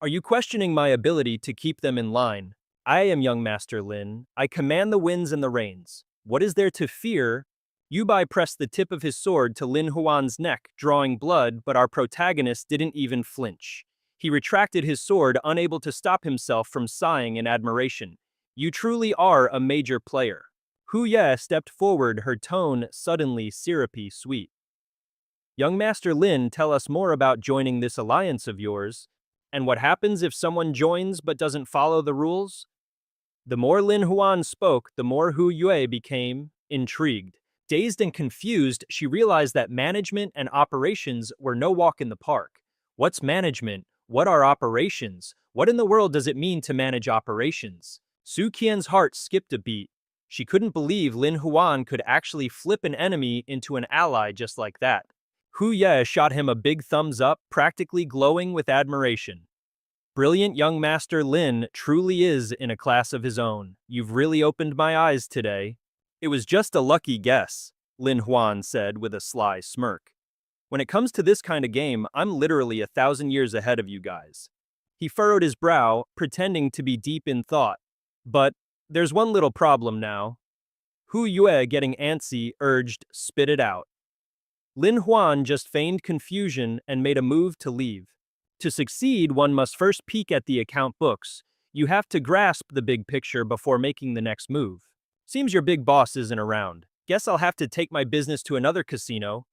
Are you questioning my ability to keep them in line? I am young Master Lin. I command the winds and the rains. What is there to fear? Yu Bai pressed the tip of his sword to Lin Huan's neck, drawing blood, but our protagonist didn't even flinch. He retracted his sword, unable to stop himself from sighing in admiration. You truly are a major player. Hu Ye stepped forward, her tone suddenly syrupy sweet. Young Master Lin, tell us more about joining this alliance of yours. And what happens if someone joins but doesn't follow the rules? The more Lin Huan spoke, the more Hu Yue became intrigued. Dazed and confused, she realized that management and operations were no walk in the park. What's management? What are operations? What in the world does it mean to manage operations? Su Qian's heart skipped a beat. She couldn't believe Lin Huan could actually flip an enemy into an ally just like that. Hu Ye shot him a big thumbs up, practically glowing with admiration. Brilliant young Master Lin truly is in a class of his own. You've really opened my eyes today. It was just a lucky guess, Lin Huan said with a sly smirk. When it comes to this kind of game, I'm literally 1,000 years ahead of you guys. He furrowed his brow, pretending to be deep in thought. But there's one little problem now. Hu Yue, getting antsy, urged, spit it out. Lin Huan just feigned confusion and made a move to leave. To succeed, one must first peek at the account books. You have to grasp the big picture before making the next move. Seems your big boss isn't around. Guess I'll have to take my business to another casino.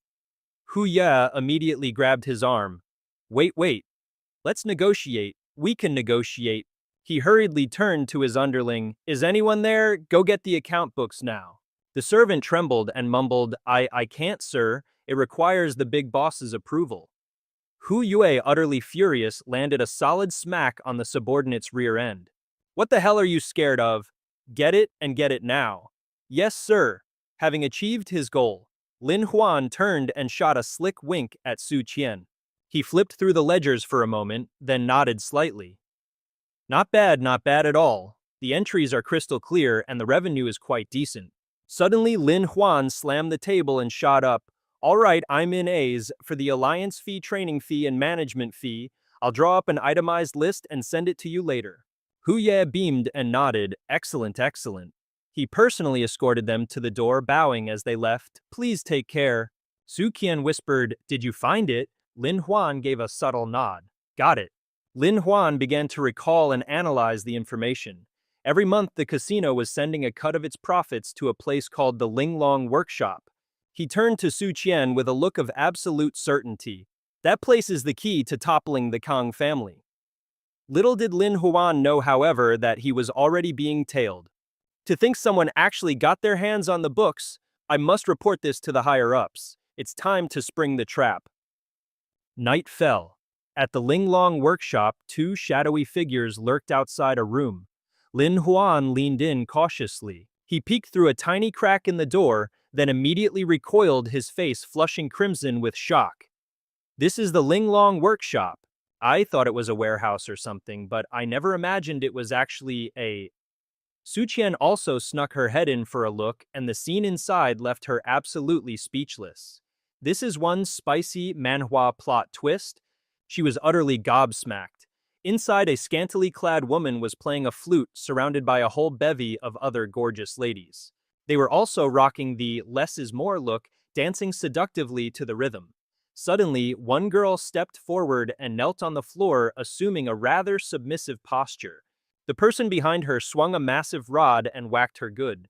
Hu Ye immediately grabbed his arm. Wait. Let's negotiate. We can negotiate. He hurriedly turned to his underling. Is anyone there? Go get the account books now. The servant trembled and mumbled, I can't, sir. It requires the big boss's approval. Hu Yue, utterly furious, landed a solid smack on the subordinate's rear end. What the hell are you scared of? Get it and get it now. Yes, sir. Having achieved his goal, Lin Huan turned and shot a slick wink at Su Qian. He flipped through the ledgers for a moment, then nodded slightly. Not bad at all. The entries are crystal clear and the revenue is quite decent. Suddenly, Lin Huan slammed the table and shot up. All right, I'm in A's. For the alliance fee, training fee, and management fee, I'll draw up an itemized list and send it to you later. Hu Ye beamed and nodded. Excellent. He personally escorted them to the door, bowing as they left. Please take care. Su Qian whispered, Did you find it? Lin Huan gave a subtle nod. Got it. Lin Huan began to recall and analyze the information. Every month, the casino was sending a cut of its profits to a place called the Linglong Workshop. He turned to Su Qian with a look of absolute certainty. That place is the key to toppling the Kang family. Little did Lin Huan know, however, that he was already being tailed. To think someone actually got their hands on the books, I must report this to the higher-ups. It's time to spring the trap. Night fell. At the Linglong Workshop, two shadowy figures lurked outside a room. Lin Huan leaned in cautiously. He peeked through a tiny crack in the door, then immediately recoiled, his face flushing crimson with shock. This is the Linglong Workshop. I thought it was a warehouse or something, but I never imagined it was actually a... Su Qian also snuck her head in for a look, and the scene inside left her absolutely speechless. This is one spicy manhwa plot twist. She was utterly gobsmacked. Inside, a scantily clad woman was playing a flute, surrounded by a whole bevy of other gorgeous ladies. They were also rocking the less is more look, dancing seductively to the rhythm. Suddenly, one girl stepped forward and knelt on the floor, assuming a rather submissive posture. The person behind her swung a massive rod and whacked her good.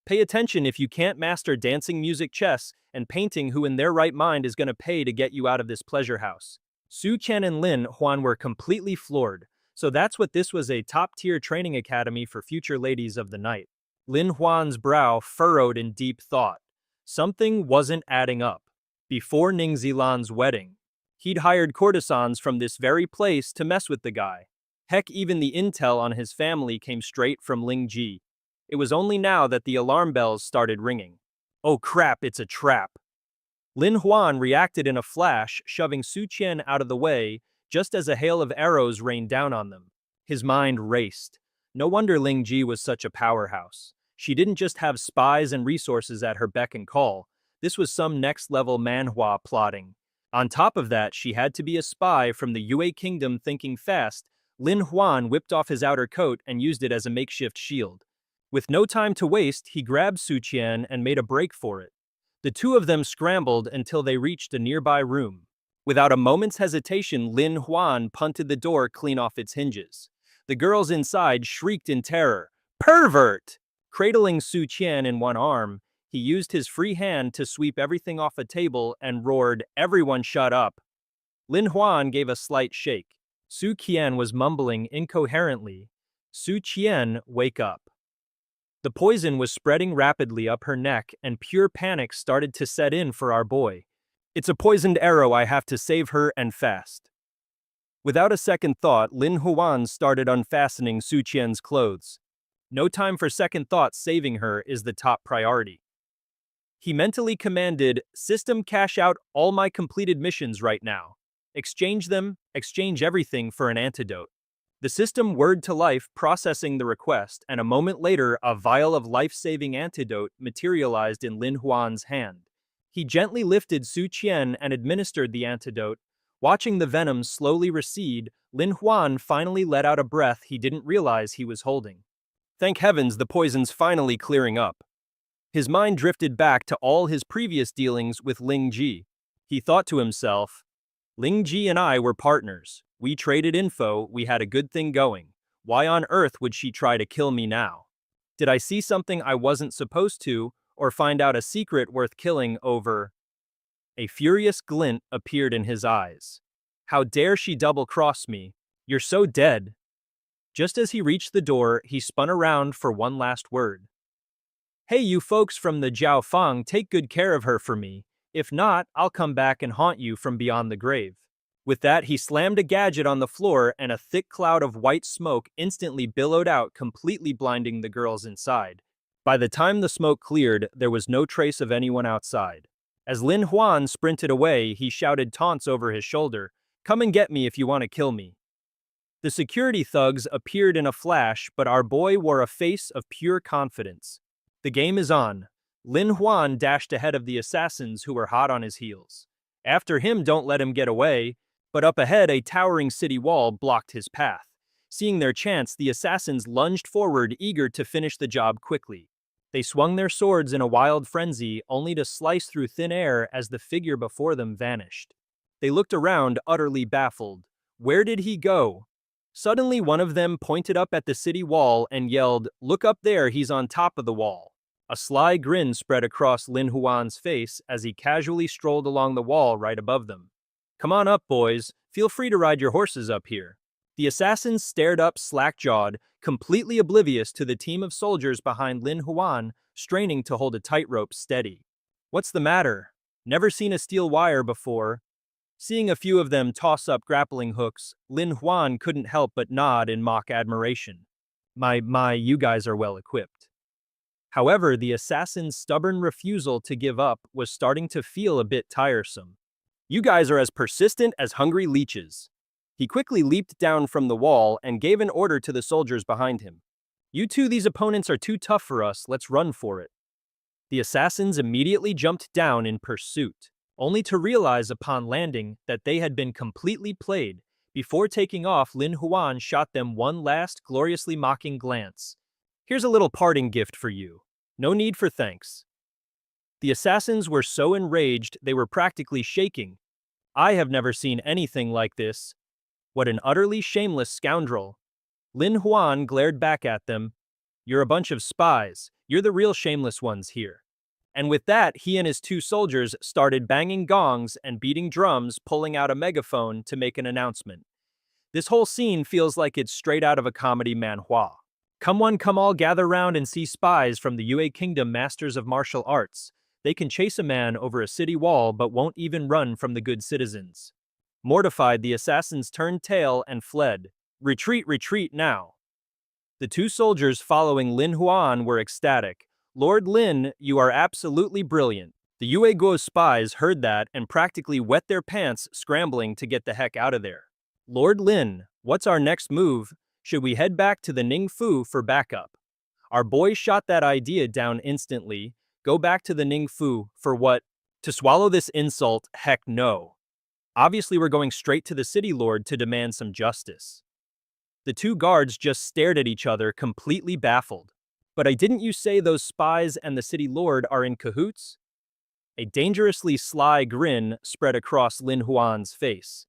Pay attention if you can't master dancing, music, chess, and painting. Who in their right mind is going to pay to get you out of this pleasure house? Su Qian and Lin Huan were completely floored. So that's what this was, a top-tier training academy for future ladies of the night. Lin Huan's brow furrowed in deep thought. Something wasn't adding up. Before Ning Zilan's wedding, he'd hired courtesans from this very place to mess with the guy. Heck, even the intel on his family came straight from Ling Ji. It was only now that the alarm bells started ringing. Oh crap, it's a trap. Lin Huan reacted in a flash, shoving Su Qian out of the way, just as a hail of arrows rained down on them. His mind raced. No wonder Ling Ji was such a powerhouse. She didn't just have spies and resources at her beck and call. This was some next-level manhwa plotting. On top of that, she had to be a spy from the Yue Kingdom. Thinking fast, Lin Huan whipped off his outer coat and used it as a makeshift shield. With no time to waste, he grabbed Su Qian and made a break for it. The two of them scrambled until they reached a nearby room. Without a moment's hesitation, Lin Huan punted the door clean off its hinges. The girls inside shrieked in terror. Pervert! Cradling Su Qian in one arm, he used his free hand to sweep everything off a table and roared, Everyone shut up! Lin Huan gave a slight shake. Su Qian was mumbling incoherently. Su Qian, wake up. The poison was spreading rapidly up her neck, and pure panic started to set in for our boy. It's a poisoned arrow, I have to save her, and fast. Without a second thought, Lin Huan started unfastening Su Qian's clothes. No time for second thoughts, saving her is the top priority. He mentally commanded, "System, cash out all my completed missions right now. Exchange them, exchange everything for an antidote." The system whirred to life, processing the request, and a moment later, a vial of life-saving antidote materialized in Lin Huan's hand. He gently lifted Su Qian and administered the antidote. Watching the venom slowly recede, Lin Huan finally let out a breath he didn't realize he was holding. Thank heavens, the poison's finally clearing up. His mind drifted back to all his previous dealings with Ling Ji. He thought to himself, Ling Ji and I were partners. We traded info, we had a good thing going. Why on earth would she try to kill me now? Did I see something I wasn't supposed to, or find out a secret worth killing over? A furious glint appeared in his eyes. How dare she double-cross me? You're so dead. Just as he reached the door, he spun around for one last word. Hey, you folks from the Jiao Fang, take good care of her for me. If not, I'll come back and haunt you from beyond the grave. With that, he slammed a gadget on the floor and a thick cloud of white smoke instantly billowed out, completely blinding the girls inside. By the time the smoke cleared, there was no trace of anyone outside. As Lin Huan sprinted away, he shouted taunts over his shoulder, "Come and get me if you want to kill me." The security thugs appeared in a flash, but our boy wore a face of pure confidence. The game is on. Lin Huan dashed ahead of the assassins who were hot on his heels. After him, don't let him get away. But up ahead, a towering city wall blocked his path. Seeing their chance, the assassins lunged forward, eager to finish the job quickly. They swung their swords in a wild frenzy, only to slice through thin air as the figure before them vanished. They looked around, utterly baffled. Where did he go? Suddenly, one of them pointed up at the city wall and yelled, "Look up there, he's on top of the wall." A sly grin spread across Lin Huan's face as he casually strolled along the wall right above them. "Come on up, boys. Feel free to ride your horses up here." The assassins stared up slack-jawed, completely oblivious to the team of soldiers behind Lin Huan, straining to hold a tightrope steady. "What's the matter? Never seen a steel wire before." Seeing a few of them toss up grappling hooks, Lin Huan couldn't help but nod in mock admiration. My, you guys are well equipped." However, the assassin's stubborn refusal to give up was starting to feel a bit tiresome. "You guys are as persistent as hungry leeches." He quickly leaped down from the wall and gave an order to the soldiers behind him. "You two, these opponents are too tough for us, let's run for it." The assassins immediately jumped down in pursuit, only to realize upon landing that they had been completely played. Before taking off, Lin Huan shot them one last gloriously mocking glance. "Here's a little parting gift for you. No need for thanks." The assassins were so enraged they were practically shaking. "I have never seen anything like this. What an utterly shameless scoundrel." Lin Huan glared back at them. "You're a bunch of spies. You're the real shameless ones here." And with that, he and his two soldiers started banging gongs and beating drums, pulling out a megaphone to make an announcement. This whole scene feels like it's straight out of a comedy manhwa. Come one, come all, gather round and see spies from the Yue Kingdom, masters of martial arts. They can chase a man over a city wall but won't even run from the good citizens. Mortified, the assassins turned tail and fled. "Retreat, retreat now." The two soldiers following Lin Huan were ecstatic. "Lord Lin, you are absolutely brilliant." The Yue Guo spies heard that and practically wet their pants, scrambling to get the heck out of there. "Lord Lin, what's our next move? Should we head back to the Ningfu for backup?" Our boy shot that idea down instantly. "Go back to the Ningfu for what? To swallow this insult? Heck no. Obviously we're going straight to the city lord to demand some justice." The two guards just stared at each other, completely baffled. "But didn't you say those spies and the city lord are in cahoots?" A dangerously sly grin spread across Lin Huan's face.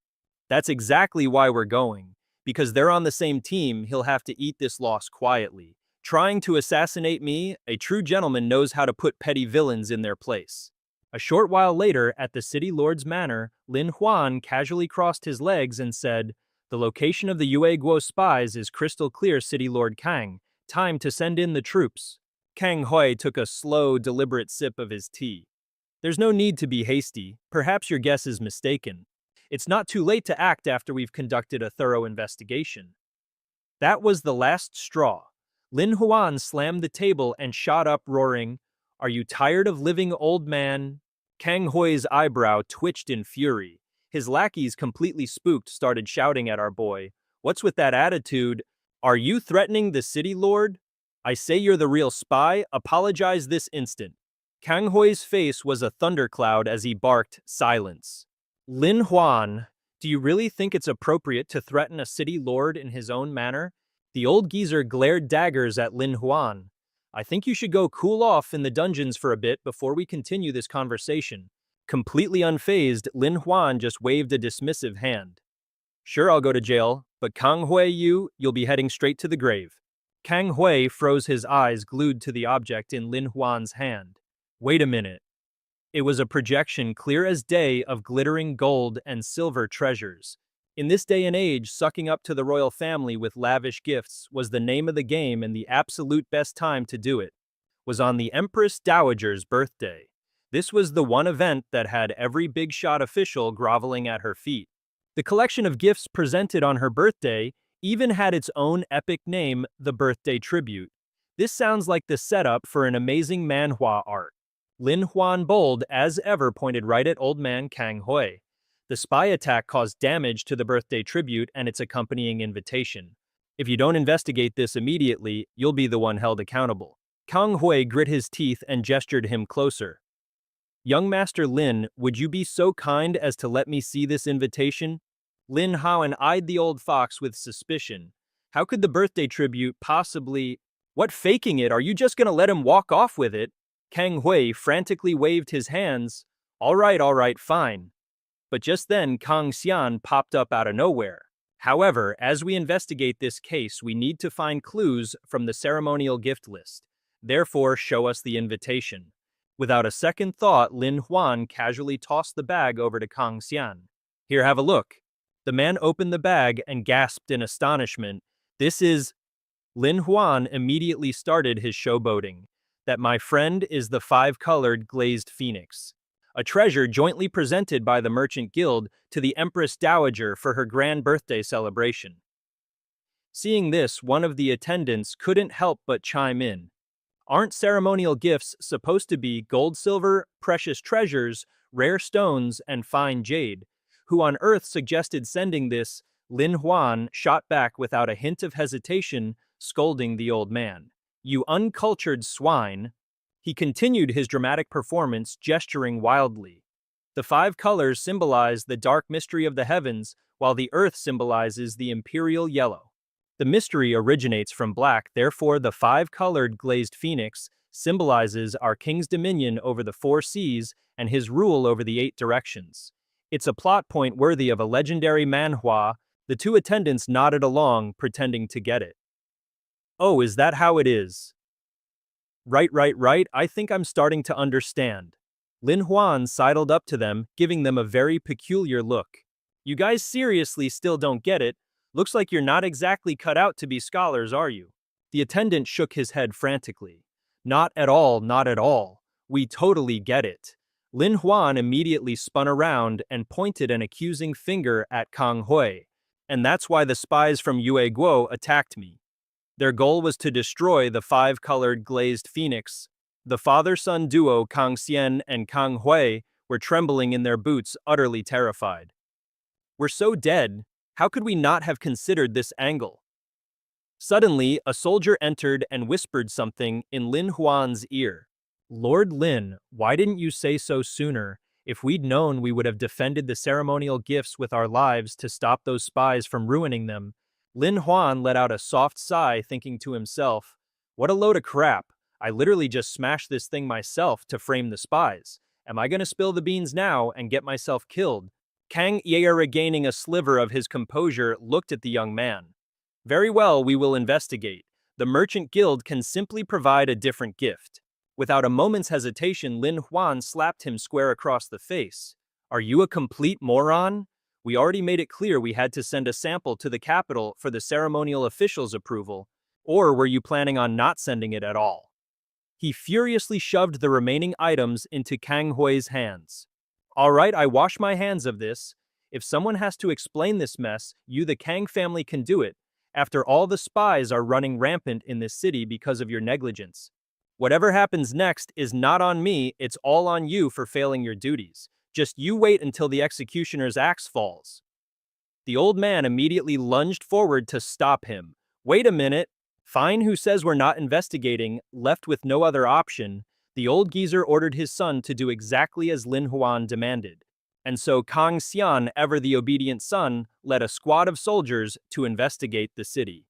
"That's exactly why we're going. Because they're on the same team, he'll have to eat this loss quietly. Trying to assassinate me, a true gentleman knows how to put petty villains in their place." A short while later, at the city lord's manor, Lin Huan casually crossed his legs and said, "The location of the Yue Guo spies is crystal clear, City Lord Kang. Time to send in the troops." Kang Hui took a slow, deliberate sip of his tea. "There's no need to be hasty. Perhaps your guess is mistaken. It's not too late to act after we've conducted a thorough investigation." That was the last straw. Lin Huan slammed the table and shot up, roaring, Are you tired of living, old man? Kang Hoi's eyebrow twitched in fury. His lackeys, completely spooked, started shouting at our boy. What's with that attitude? Are you threatening the city lord? I say you're the real spy. Apologize this instant. Kang Hoi's face was a thundercloud as he barked, silence. Lin Huan, do you really think it's appropriate to threaten a city lord in his own manner? The old geezer glared daggers at Lin Huan. I think you should go cool off in the dungeons for a bit before we continue this conversation. Completely unfazed, Lin Huan just waved a dismissive hand. Sure, I'll go to jail, but Kang Hui, you'll be heading straight to the grave. Kang Hui froze, his eyes glued to the object in Lin Huan's hand. Wait a minute. It was a projection clear as day of glittering gold and silver treasures. In this day and age, sucking up to the royal family with lavish gifts was the name of the game, and the absolute best time to do it was on the Empress Dowager's birthday. This was the one event that had every big shot official groveling at her feet. The collection of gifts presented on her birthday even had its own epic name, the Birthday Tribute. This sounds like the setup for an amazing manhwa art. Lin Huan, bold as ever, pointed right at old man Kang Hui. The spy attack caused damage to the Birthday Tribute and its accompanying invitation. If you don't investigate this immediately, you'll be the one held accountable. Kang Hui grit his teeth and gestured him closer. Young Master Lin, would you be so kind as to let me see this invitation? Lin Huan eyed the old fox with suspicion. How could the Birthday Tribute possibly... What, faking it? Are you just gonna let him walk off with it? Kang Hui frantically waved his hands. All right, fine. But just then, Kang Xian popped up out of nowhere. However, as we investigate this case, we need to find clues from the ceremonial gift list. Therefore, show us the invitation. Without a second thought, Lin Huan casually tossed the bag over to Kang Xian. Here, have a look. The man opened the bag and gasped in astonishment. This is... Lin Huan immediately started his showboating. That, my friend, is the five-colored glazed phoenix, a treasure jointly presented by the Merchant Guild to the Empress Dowager for her grand birthday celebration. Seeing this, one of the attendants couldn't help but chime in. Aren't ceremonial gifts supposed to be gold, silver, precious treasures, rare stones, and fine jade? Who on earth suggested sending this? Lin Huan shot back without a hint of hesitation, scolding the old man. You uncultured swine. He continued his dramatic performance, gesturing wildly. The five colors symbolize the dark mystery of the heavens, while the earth symbolizes the imperial yellow. The mystery originates from black, therefore the five-colored glazed phoenix symbolizes our king's dominion over the four seas and his rule over the eight directions. It's a plot point worthy of a legendary manhwa. The two attendants nodded along, pretending to get it. Oh, is that how it is? Right. I think I'm starting to understand. Lin Huan sidled up to them, giving them a very peculiar look. You guys seriously still don't get it? Looks like you're not exactly cut out to be scholars, are you? The attendant shook his head frantically. Not at all. We totally get it. Lin Huan immediately spun around and pointed an accusing finger at Kang Hui. And that's why the spies from Yue Guo attacked me. Their goal was to destroy the five-colored glazed phoenix. The father-son duo Kang Xian and Kang Hui were trembling in their boots, utterly terrified. We're so dead. How could we not have considered this angle? Suddenly, a soldier entered and whispered something in Lin Huan's ear. Lord Lin, why didn't you say so sooner? If we'd known, we would have defended the ceremonial gifts with our lives to stop those spies from ruining them. Lin Huan let out a soft sigh, thinking to himself, what a load of crap. I literally just smashed this thing myself to frame the spies. Am I going to spill the beans now and get myself killed? Kang Ye, regaining a sliver of his composure, looked at the young man. Very well, we will investigate. The Merchant Guild can simply provide a different gift. Without a moment's hesitation, Lin Huan slapped him square across the face. Are you a complete moron? We already made it clear we had to send a sample to the capital for the ceremonial officials' approval. Or were you planning on not sending it at all? He furiously shoved the remaining items into Kang Hui's hands. All right, I wash my hands of this. If someone has to explain this mess, you, the Kang family, can do it. After all, the spies are running rampant in this city because of your negligence. Whatever happens next is not on me, it's all on you for failing your duties. Just you wait until the executioner's axe falls. The old man immediately lunged forward to stop him. Wait a minute. Fine, who says we're not investigating, left with no other option, the old geezer ordered his son to do exactly as Lin Huan demanded. And so Kang Xian, ever the obedient son, led a squad of soldiers to investigate the city.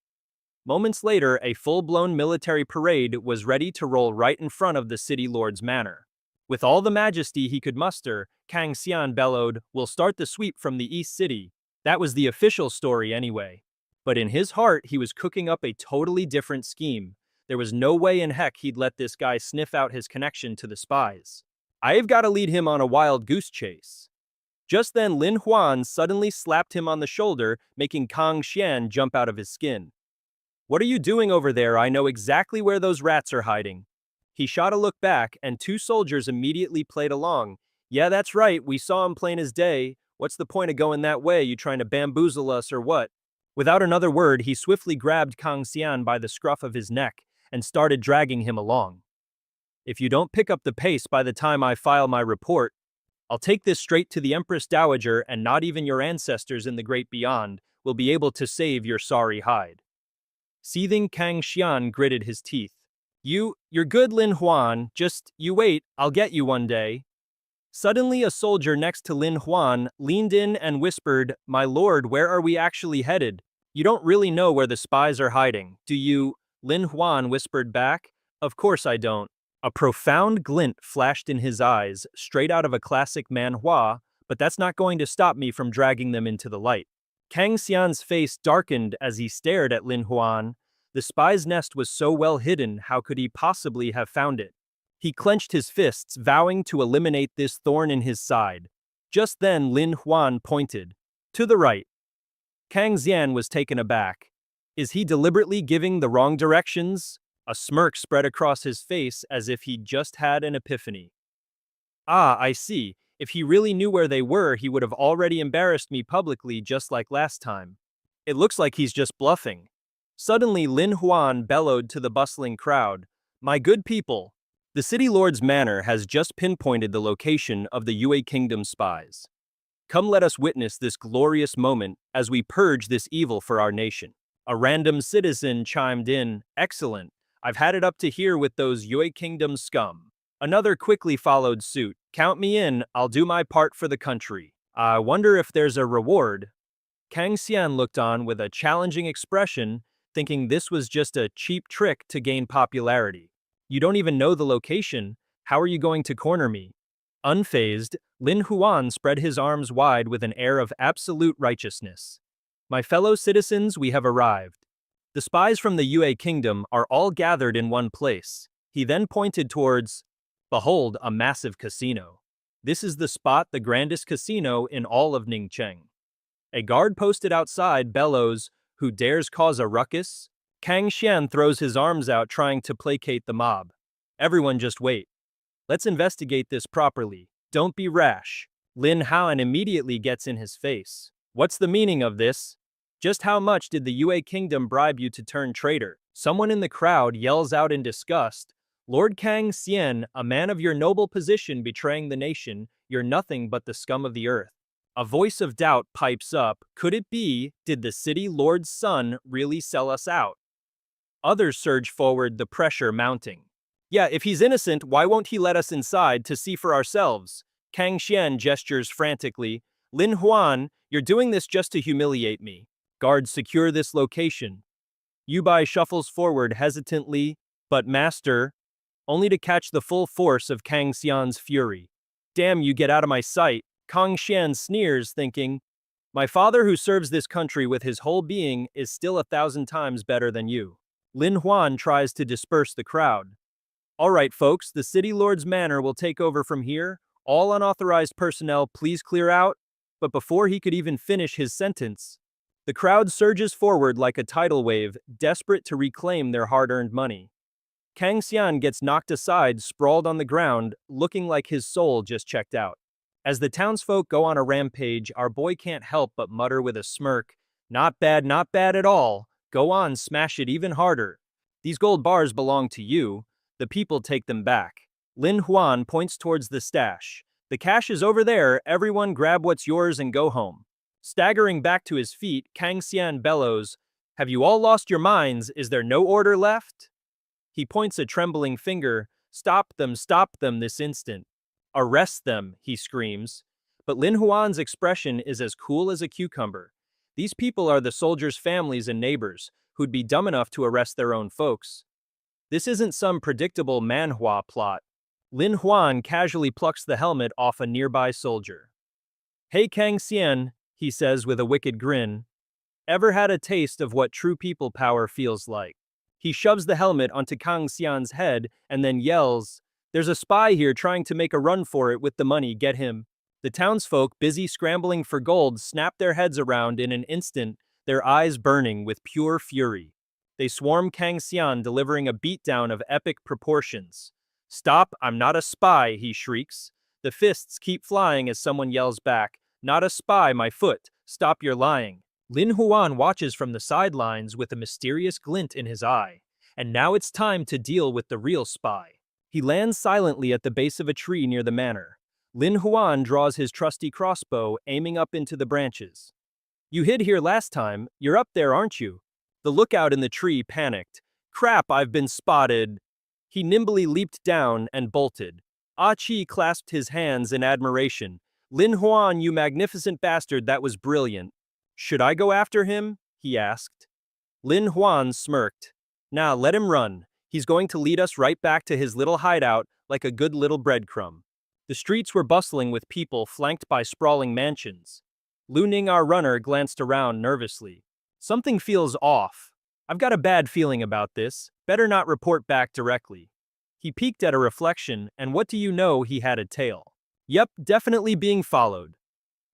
Moments later, a full-blown military parade was ready to roll right in front of the city lord's manor. With all the majesty he could muster, Kang Xian bellowed, "We'll start the sweep from the East City." That was the official story anyway. But in his heart, he was cooking up a totally different scheme. There was no way in heck he'd let this guy sniff out his connection to the spies. I've got to lead him on a wild goose chase. Just then, Lin Huan suddenly slapped him on the shoulder, making Kang Xian jump out of his skin. "What are you doing over there? I know exactly where those rats are hiding." He shot a look back, and two soldiers immediately played along. "Yeah, that's right, we saw him plain as day. What's the point of going that way? You trying to bamboozle us or what?" Without another word, he swiftly grabbed Kang Xian by the scruff of his neck and started dragging him along. "If you don't pick up the pace by the time I file my report, I'll take this straight to the Empress Dowager, and not even your ancestors in the great beyond will be able to save your sorry hide." Seething, Kang Xian gritted his teeth. You're good, Lin Huan, just you wait, I'll get you one day." Suddenly, a soldier next to Lin Huan leaned in and whispered, "My lord, where are we actually headed? You don't really know where the spies are hiding, do you?" Lin Huan whispered back, "Of course I don't." A profound glint flashed in his eyes, straight out of a classic manhwa, but that's not going to stop me from dragging them into the light. Kang Xian's face darkened as he stared at Lin Huan. The spy's nest was so well hidden, how could he possibly have found it? He clenched his fists, vowing to eliminate this thorn in his side. Just then, Lin Huan pointed. "To the right." Kang Xian was taken aback. Is he deliberately giving the wrong directions? A smirk spread across his face as if he'd just had an epiphany. "Ah, I see. If he really knew where they were, he would have already embarrassed me publicly just like last time. It looks like he's just bluffing." Suddenly, Lin Huan bellowed to the bustling crowd, "My good people, the city lord's manor has just pinpointed the location of the Yue Kingdom spies. Come let us witness this glorious moment as we purge this evil for our nation." A random citizen chimed in, "Excellent. I've had it up to here with those Yue Kingdom scum." Another quickly followed suit, "Count me in, I'll do my part for the country. I wonder if there's a reward." Kang Xian looked on with a challenging expression, thinking this was just a cheap trick to gain popularity. "You don't even know the location, how are you going to corner me?" Unfazed, Lin Huan spread his arms wide with an air of absolute righteousness. "My fellow citizens, we have arrived. The spies from the Yue Kingdom are all gathered in one place." He then pointed towards, "Behold, a massive casino. This is the spot, the grandest casino in all of Ningcheng." A guard posted outside bellows, "Who dares cause a ruckus?" Kang Xian throws his arms out trying to placate the mob. "Everyone just wait. Let's investigate this properly. Don't be rash." Lin Huan immediately gets in his face. "What's the meaning of this? Just how much did the Yue Kingdom bribe you to turn traitor?" Someone in the crowd yells out in disgust, "Lord Kang Xian, a man of your noble position betraying the nation, you're nothing but the scum of the earth." A voice of doubt pipes up, "Could it be, did the city lord's son really sell us out?" Others surge forward, the pressure mounting. "Yeah, if he's innocent, why won't he let us inside to see for ourselves?" Kang Xian gestures frantically. "Lin Huan, you're doing this just to humiliate me. Guards, secure this location." Yubai shuffles forward hesitantly, "But master," only to catch the full force of Kang Xian's fury. "Damn you, get out of my sight." Kang Xian sneers, thinking, "My father who serves this country with his whole being is still 1,000 times better than you." Lin Huan tries to disperse the crowd. "All right, folks, the city lord's manor will take over from here. All unauthorized personnel, please clear out." But before he could even finish his sentence, the crowd surges forward like a tidal wave, desperate to reclaim their hard-earned money. Kang Xian gets knocked aside, sprawled on the ground, looking like his soul just checked out. As the townsfolk go on a rampage, our boy can't help but mutter with a smirk, not bad at all. Go on, smash it even harder. These gold bars belong to you. The people take them back. Lin Huan points towards the stash. The cash is over there, everyone grab what's yours and go home. Staggering back to his feet, Kang Xian bellows, "Have you all lost your minds? Is there no order left?" He points a trembling finger. Stop them this instant. Arrest them, he screams. But Lin Huan's expression is as cool as a cucumber. These people are the soldiers' families and neighbors, who'd be dumb enough to arrest their own folks. This isn't some predictable manhwa plot. Lin Huan casually plucks the helmet off a nearby soldier. "Hey Kang Xian," he says with a wicked grin. "Ever had a taste of what true people power feels like?" He shoves the helmet onto Kang Xian's head and then yells, "There's a spy here trying to make a run for it with the money, get him." The townsfolk, busy scrambling for gold, snap their heads around in an instant, their eyes burning with pure fury. They swarm Kang Xian, delivering a beatdown of epic proportions. "Stop, I'm not a spy," he shrieks. The fists keep flying as someone yells back, "Not a spy, my foot. Stop your lying." Lin Huan watches from the sidelines with a mysterious glint in his eye. And now it's time to deal with the real spy. He lands silently at the base of a tree near the manor. Lin Huan draws his trusty crossbow, aiming up into the branches. "You hid here last time. You're up there, aren't you?" The lookout in the tree panicked. "Crap, I've been spotted." He nimbly leaped down and bolted. Ah Chi clasped his hands in admiration. "Lin Huan, you magnificent bastard, that was brilliant." "Should I go after him?" he asked. Lin Huan smirked. "Nah, let him run. He's going to lead us right back to his little hideout like a good little breadcrumb." The streets were bustling with people flanked by sprawling mansions. Lu Ning, our runner, glanced around nervously. "Something feels off. I've got a bad feeling about this. Better not report back directly." He peeked at a reflection, and what do you know, he had a tail. Yep, definitely being followed.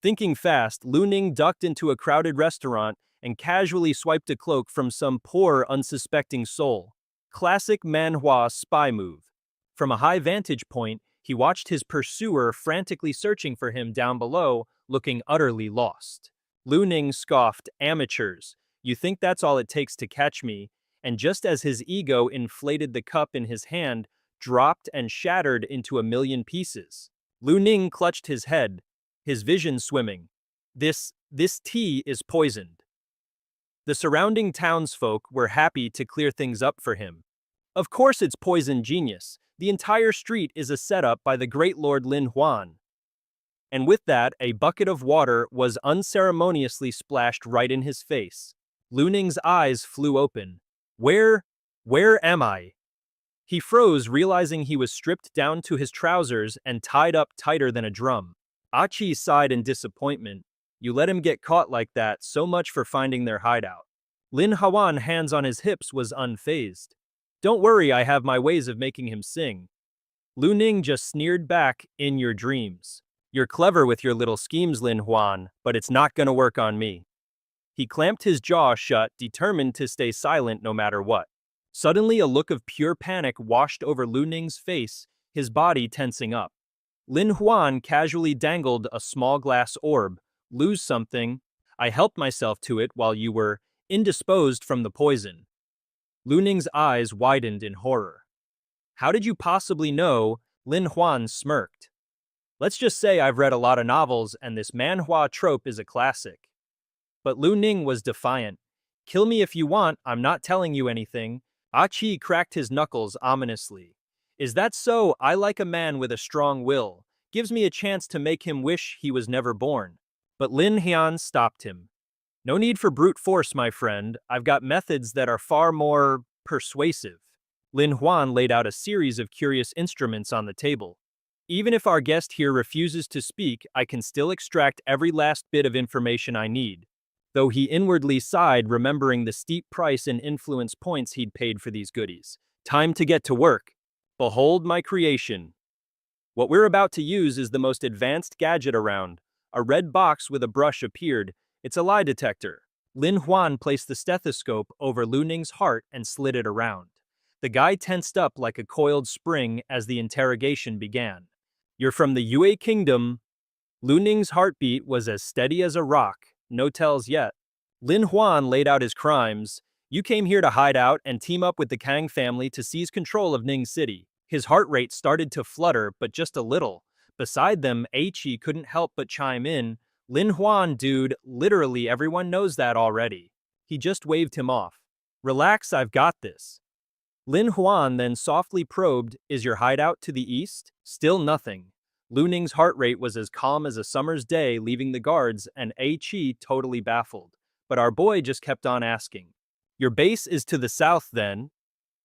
Thinking fast, Lu Ning ducked into a crowded restaurant and casually swiped a cloak from some poor, unsuspecting soul. Classic Manhwa spy move. From a high vantage point, he watched his pursuer frantically searching for him down below, looking utterly lost. Lu Ning scoffed, "Amateurs. You think that's all it takes to catch me?" And just as his ego inflated, the cup in his hand dropped and shattered into a million pieces. Lu Ning clutched his head, his vision swimming. This tea is poisoned." The surrounding townsfolk were happy to clear things up for him. "Of course it's poison, genius. The entire street is a setup by the great Lord Lin Huan." And with that, a bucket of water was unceremoniously splashed right in his face. Lu Ning's eyes flew open. Where am I?" He froze, realizing he was stripped down to his trousers and tied up tighter than a drum. Ah Chi sighed in disappointment. "You let him get caught like that, so much for finding their hideout." Lin Huan, hands on his hips, was unfazed. "Don't worry, I have my ways of making him sing." Lu Ning just sneered back, "In your dreams. You're clever with your little schemes, Lin Huan, but it's not gonna work on me." He clamped his jaw shut, determined to stay silent no matter what. Suddenly, a look of pure panic washed over Lu Ning's face, his body tensing up. Lin Huan casually dangled a small glass orb. "Lose something? I helped myself to it while you were indisposed from the poison." Lu Ning's eyes widened in horror. "How did you possibly know?" Lin Huan smirked. "Let's just say I've read a lot of novels and this manhwa trope is a classic." But Lu Ning was defiant. "Kill me if you want, I'm not telling you anything." Ah Chi cracked his knuckles ominously. "Is that so? I like a man with a strong will. Gives me a chance to make him wish he was never born." But Lin Hian stopped him. "No need for brute force, my friend. I've got methods that are far more persuasive." Lin Huan laid out a series of curious instruments on the table. "Even if our guest here refuses to speak, I can still extract every last bit of information I need." Though he inwardly sighed, remembering the steep price and influence points he'd paid for these goodies. "Time to get to work. Behold my creation. What we're about to use is the most advanced gadget around." A red box with a brush appeared. "It's a lie detector." Lin Huan placed the stethoscope over Lu Ning's heart and slid it around. The guy tensed up like a coiled spring as the interrogation began. "You're from the Yue Kingdom?" Lu Ning's heartbeat was as steady as a rock. "No tells yet." Lin Huan laid out his crimes. You came here to hide out and team up with the Kang family to seize control of Ning City. His heart rate started to flutter, but just a little. Beside them, Aichi couldn't help but chime in. Lin Huan, dude, literally everyone knows that already. He just waved him off. Relax, I've got this. Lin Huan then softly probed, is your hideout to the east? Still nothing. Lu Ning's heart rate was as calm as a summer's day leaving the guards, and Aichi totally baffled. But our boy just kept on asking. Your base is to the south then?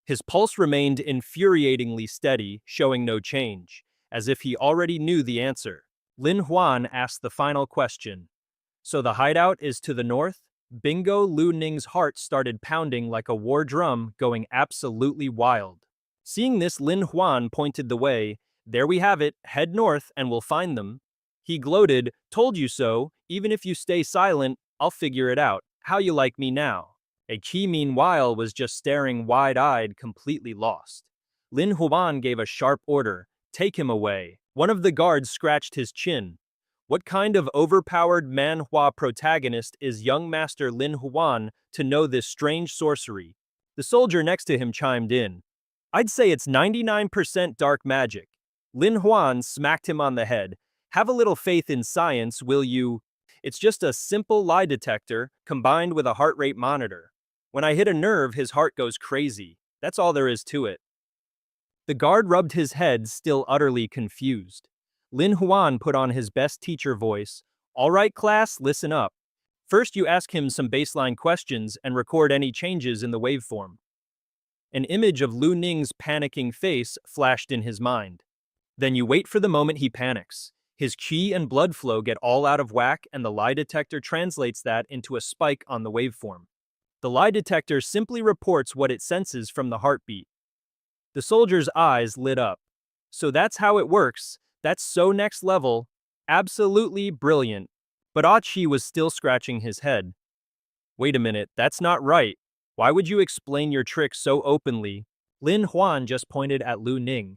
His pulse remained infuriatingly steady, showing no change, as if he already knew the answer. Lin Huan asked the final question. So the hideout is to the north? Bingo. Lu Ning's heart started pounding like a war drum, going absolutely wild. Seeing this, Lin Huan pointed the way. There we have it, head north and we'll find them. He gloated, told you so, even if you stay silent, I'll figure it out. How you like me now? Aichi meanwhile was just staring wide-eyed, completely lost. Lin Huan gave a sharp order, take him away. One of the guards scratched his chin. What kind of overpowered manhwa protagonist is young master Lin Huan to know this strange sorcery? The soldier next to him chimed in. I'd say it's 99% dark magic. Lin Huan smacked him on the head. Have a little faith in science, will you? It's just a simple lie detector combined with a heart rate monitor. When I hit a nerve, his heart goes crazy. That's all there is to it. The guard rubbed his head, still utterly confused. Lin Huan put on his best teacher voice. All right, class, listen up. First, you ask him some baseline questions and record any changes in the waveform. An image of Lu Ning's panicking face flashed in his mind. Then you wait for the moment he panics. His qi and blood flow get all out of whack, and the lie detector translates that into a spike on the waveform. The lie detector simply reports what it senses from the heartbeat. The soldier's eyes lit up. So that's how it works. That's so next level. Absolutely brilliant. But Aichi was still scratching his head. Wait a minute, that's not right. Why would you explain your trick so openly? Lin Huan just pointed at Lu Ning.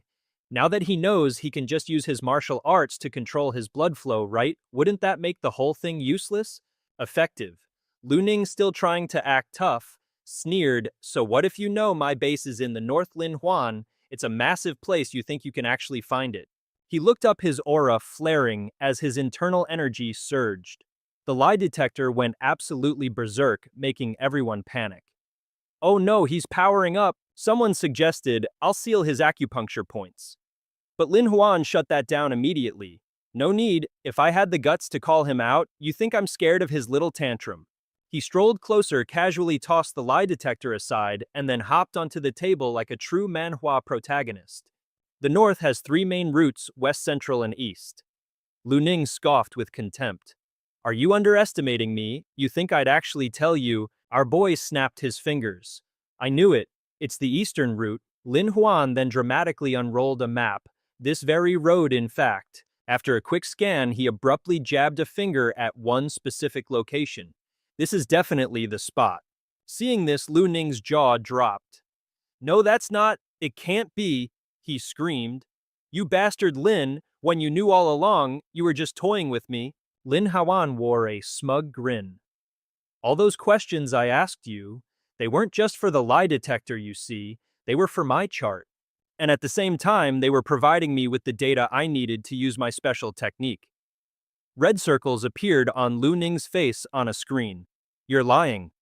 Now that he knows he can just use his martial arts to control his blood flow, right? Wouldn't that make the whole thing useless? Effective. Lu Ning, still trying to act tough, sneered, so what if you know my base is in the north, Lin Huan? It's a massive place, you think you can actually find it. He looked up, his aura flaring as his internal energy surged. The lie detector went absolutely berserk, making everyone panic. Oh no, he's powering up. Someone suggested, I'll seal his acupuncture points. But Lin Huan shut that down immediately. No need, if I had the guts to call him out, you think I'm scared of his little tantrum. He strolled closer, casually tossed the lie detector aside, and then hopped onto the table like a true manhwa protagonist. The north has 3 main routes, west, central, and east. Lu Ning scoffed with contempt. Are you underestimating me? You think I'd actually tell you? Our boy snapped his fingers. I knew it. It's the eastern route. Lin Huan then dramatically unrolled a map. This very road, in fact. After a quick scan, he abruptly jabbed a finger at one specific location. This is definitely the spot. Seeing this, Lu Ning's jaw dropped. No, that's not. It can't be, he screamed. You bastard Lin, when you knew all along, you were just toying with me. Lin Huan wore a smug grin. All those questions I asked you, they weren't just for the lie detector, you see, they were for my chart. And at the same time, they were providing me with the data I needed to use my special technique. Red circles appeared on Lu Ning's face on a screen. You're lying.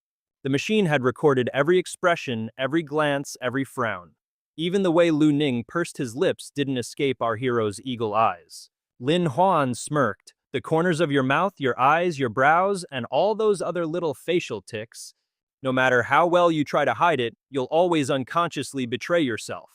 The machine had recorded every expression, every glance, every frown. Even the way Lu Ning pursed his lips didn't escape our hero's eagle eyes. Lin Huan smirked. The corners of your mouth, your eyes, your brows, and all those other little facial tics. No matter how well you try to hide it, you'll always unconsciously betray yourself.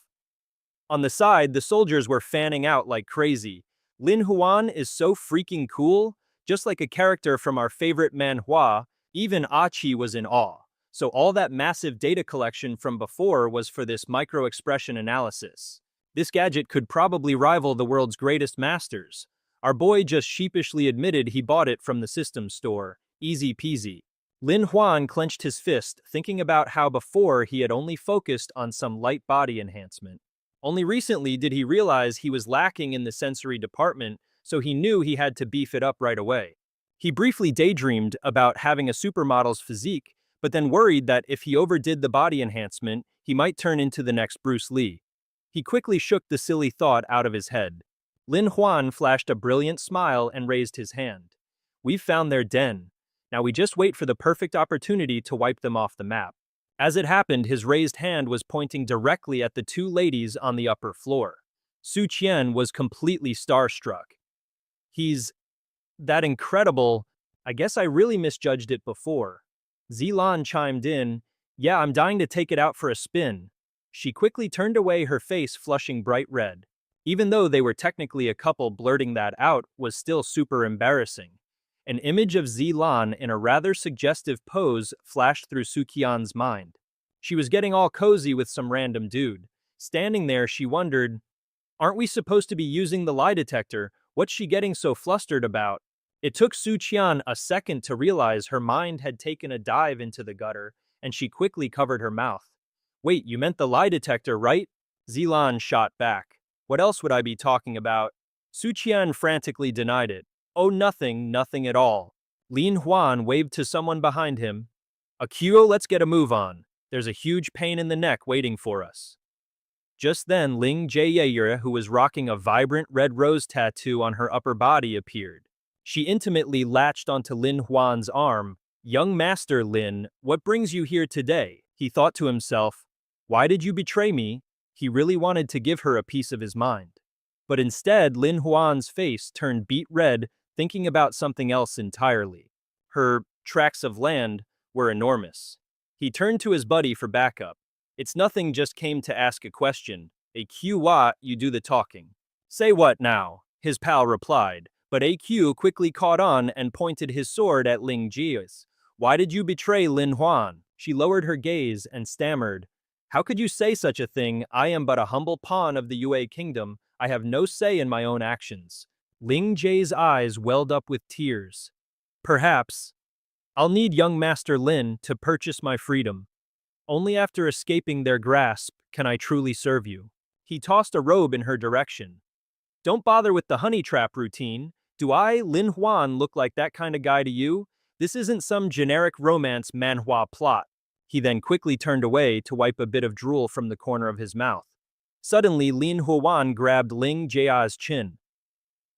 On the side, the soldiers were fanning out like crazy. Lin Huan is so freaking cool, just like a character from our favorite manhwa. Even Aichi was in awe. So all that massive data collection from before was for this micro-expression analysis. This gadget could probably rival the world's greatest masters. Our boy just sheepishly admitted he bought it from the system store. Easy peasy. Lin Huan clenched his fist, thinking about how before he had only focused on some light body enhancement. Only recently did he realize he was lacking in the sensory department, so he knew he had to beef it up right away. He briefly daydreamed about having a supermodel's physique, but then worried that if he overdid the body enhancement, he might turn into the next Bruce Lee. He quickly shook the silly thought out of his head. Lin Huan flashed a brilliant smile and raised his hand. We've found their den. Now we just wait for the perfect opportunity to wipe them off the map. As it happened, his raised hand was pointing directly at the two ladies on the upper floor. Su Qian was completely starstruck. He's that incredible. I guess I really misjudged it before. Zilan chimed in, yeah, I'm dying to take it out for a spin. She quickly turned away, her face flushing bright red. Even though they were technically a couple, blurting that out was still super embarrassing. An image of Zilan in a rather suggestive pose flashed through Su Qian's mind. She was getting all cozy with some random dude. Standing there, she wondered, aren't we supposed to be using the lie detector? What's she getting so flustered about? It took Su Qian a second to realize her mind had taken a dive into the gutter, and she quickly covered her mouth. Wait, you meant the lie detector, right? Zilan shot back. What else would I be talking about? Su Qian frantically denied it. Oh, nothing at all. Lin Huan waved to someone behind him. Akio, let's get a move on. There's a huge pain in the neck waiting for us. Just then, Ling Jie, who was rocking a vibrant red rose tattoo on her upper body, appeared. She intimately latched onto Lin Huan's arm. Young Master Lin, what brings you here today? He thought to himself. Why did you betray me? He really wanted to give her a piece of his mind. But instead, Lin Huan's face turned beet red, thinking about something else entirely. Her tracts of land were enormous. He turned to his buddy for backup. It's nothing, just came to ask a question. AQ, you do the talking. Say what now? His pal replied, but AQ quickly caught on and pointed his sword at Ling Jia's. Why did you betray Lin Huan? She lowered her gaze and stammered. How could you say such a thing? I am but a humble pawn of the Yue kingdom. I have no say in my own actions. Ling Jia's eyes welled up with tears. Perhaps. I'll need young Master Lin to purchase my freedom. Only after escaping their grasp can I truly serve you. He tossed a robe in her direction. Don't bother with the honey trap routine. Do I, Lin Huan, look like that kind of guy to you? This isn't some generic romance manhwa plot. He then quickly turned away to wipe a bit of drool from the corner of his mouth. Suddenly, Lin Huan grabbed Ling Jia's chin.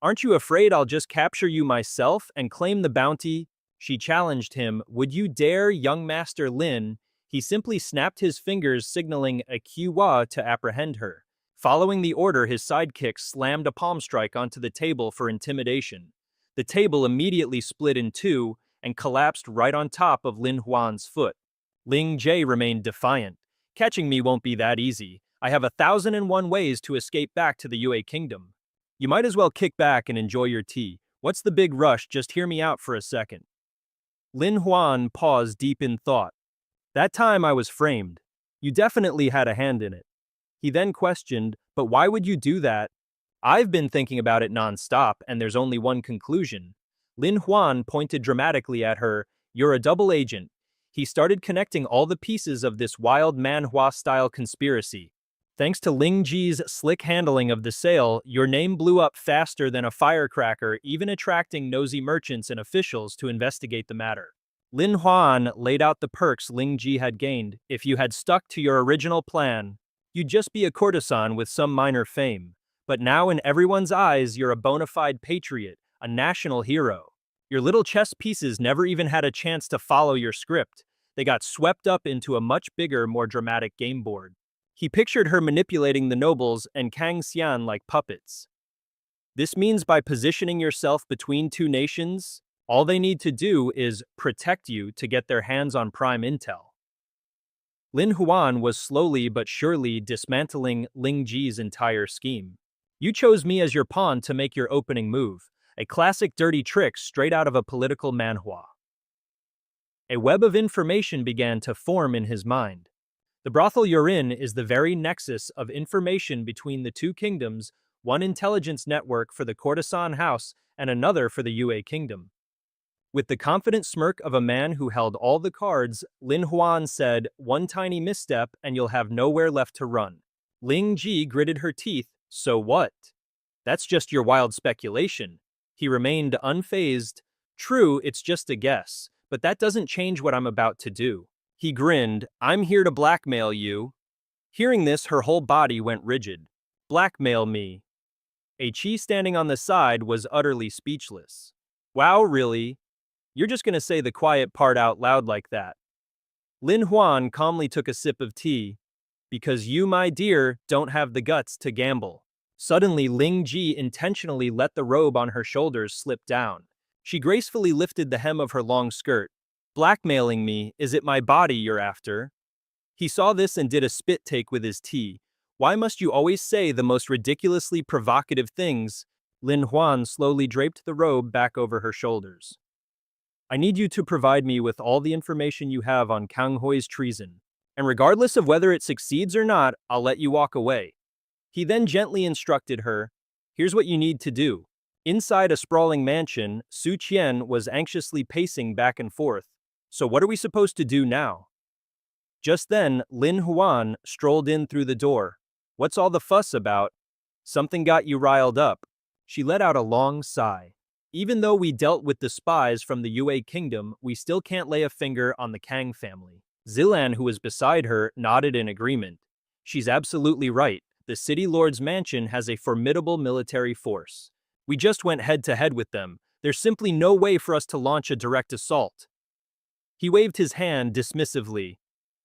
Aren't you afraid I'll just capture you myself and claim the bounty? She challenged him. Would you dare, young Master Lin? He simply snapped his fingers, signaling a Qiwa to apprehend her. Following the order, his sidekick slammed a palm strike onto the table for intimidation. The table immediately split in two and collapsed right on top of Lin Huan's foot. Ling Jie remained defiant. Catching me won't be that easy. I have 1,001 ways to escape back to the Yue kingdom. You might as well kick back and enjoy your tea. What's the big rush? Just hear me out for a second. Lin Huan paused, deep in thought. That time I was framed. You definitely had a hand in it. He then questioned, but why would you do that? I've been thinking about it non-stop, and there's only one conclusion. Lin Huan pointed dramatically at her. You're a double agent. He started connecting all the pieces of this wild manhwa-style conspiracy. Thanks to Ling Ji's slick handling of the sale, your name blew up faster than a firecracker, even attracting nosy merchants and officials to investigate the matter. Lin Huan laid out the perks Ling Ji had gained. If you had stuck to your original plan, you'd just be a courtesan with some minor fame. But now in everyone's eyes, you're a bona fide patriot, a national hero. Your little chess pieces never even had a chance to follow your script. They got swept up into a much bigger, more dramatic game board. He pictured her manipulating the nobles and Kang Xian like puppets. This means by positioning yourself between two nations, all they need to do is protect you to get their hands on prime intel. Lin Huan was slowly but surely dismantling Ling Ji's entire scheme. You chose me as your pawn to make your opening move, a classic dirty trick straight out of a political manhwa. A web of information began to form in his mind. The brothel you're in is the very nexus of information between the two kingdoms, one intelligence network for the courtesan house and another for the Yue kingdom. With the confident smirk of a man who held all the cards, Lin Huan said, one tiny misstep and you'll have nowhere left to run. Ling Ji gritted her teeth. So what? That's just your wild speculation. He remained unfazed. True, it's just a guess, but that doesn't change what I'm about to do. He grinned. I'm here to blackmail you. Hearing this, her whole body went rigid. Blackmail me. A Chi standing on the side was utterly speechless. Wow, really? You're just gonna say the quiet part out loud like that. Lin Huan calmly took a sip of tea. Because you, my dear, don't have the guts to gamble. Suddenly, Ling Ji intentionally let the robe on her shoulders slip down. She gracefully lifted the hem of her long skirt. Blackmailing me, is it my body you're after? He saw this and did a spit take with his tea. Why must you always say the most ridiculously provocative things? Lin Huan slowly draped the robe back over her shoulders. I need you to provide me with all the information you have on Kang Hoi's treason, and regardless of whether it succeeds or not, I'll let you walk away. He then gently instructed her, here's what you need to do. Inside a sprawling mansion, Su Qian was anxiously pacing back and forth. So what are we supposed to do now? Just then, Lin Huan strolled in through the door. What's all the fuss about? Something got you riled up. She let out a long sigh. Even though we dealt with the spies from the Yue kingdom, we still can't lay a finger on the Kang family. Zilan, who was beside her, nodded in agreement. She's absolutely right. The city lord's mansion has a formidable military force. We just went head-to-head with them. There's simply no way for us to launch a direct assault. He waved his hand dismissively.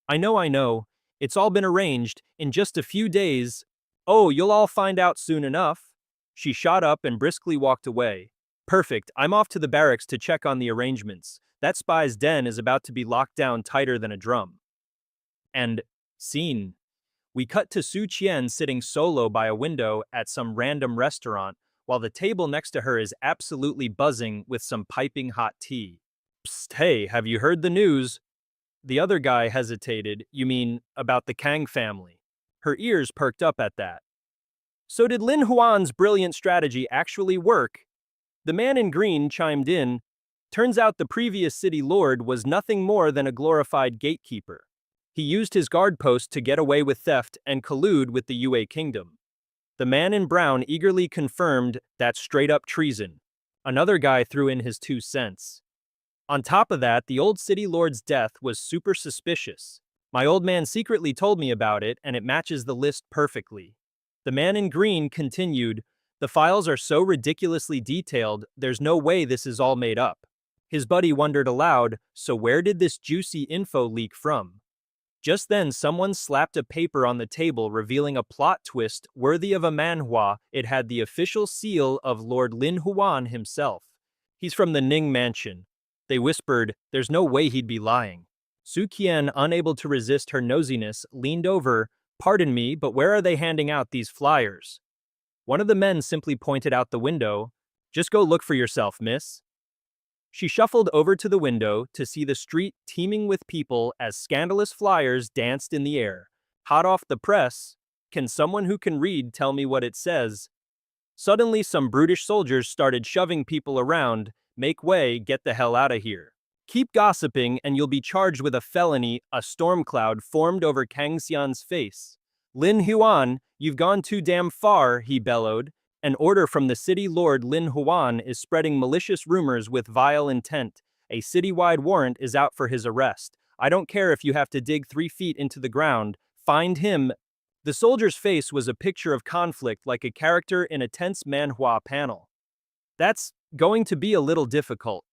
I know. It's all been arranged. In just a few days. Oh, you'll all find out soon enough. She shot up and briskly walked away. Perfect, I'm off to the barracks to check on the arrangements. That spy's den is about to be locked down tighter than a drum. And, scene. We cut to Su Qian sitting solo by a window at some random restaurant, while the table next to her is absolutely buzzing with some piping hot tea. Psst, hey, have you heard the news? The other guy hesitated. You mean, about the Kang family? Her ears perked up at that. So did Lin Huan's brilliant strategy actually work? The man in green chimed in. Turns out the previous city lord was nothing more than a glorified gatekeeper. He used his guard post to get away with theft and collude with the Yue kingdom. The man in brown eagerly confirmed that's straight-up treason. Another guy threw in his 2 cents. On top of that, the old city lord's death was super suspicious. My old man secretly told me about it, and it matches the list perfectly. The man in green continued, the files are so ridiculously detailed, there's no way this is all made up. His buddy wondered aloud, so where did this juicy info leak from? Just then, someone slapped a paper on the table revealing a plot twist worthy of a manhwa. It had the official seal of Lord Lin Huan himself. He's from the Ning mansion. They whispered, there's no way he'd be lying. Su Qian, unable to resist her nosiness, leaned over. Pardon me, but where are they handing out these flyers? One of the men simply pointed out the window. Just go look for yourself, miss. She shuffled over to the window to see the street teeming with people as scandalous flyers danced in the air. Hot off the press, can someone who can read tell me what it says? Suddenly, some brutish soldiers started shoving people around. Make way, get the hell out of here. Keep gossiping and you'll be charged with a felony. A storm cloud formed over Kang Xian's face. Lin Huan, you've gone too damn far, he bellowed. An order from the city lord Lin Huan is spreading malicious rumors with vile intent. A citywide warrant is out for his arrest. I don't care if you have to dig 3 feet into the ground. Find him. The soldier's face was a picture of conflict like a character in a tense manhwa panel. That's going to be a little difficult.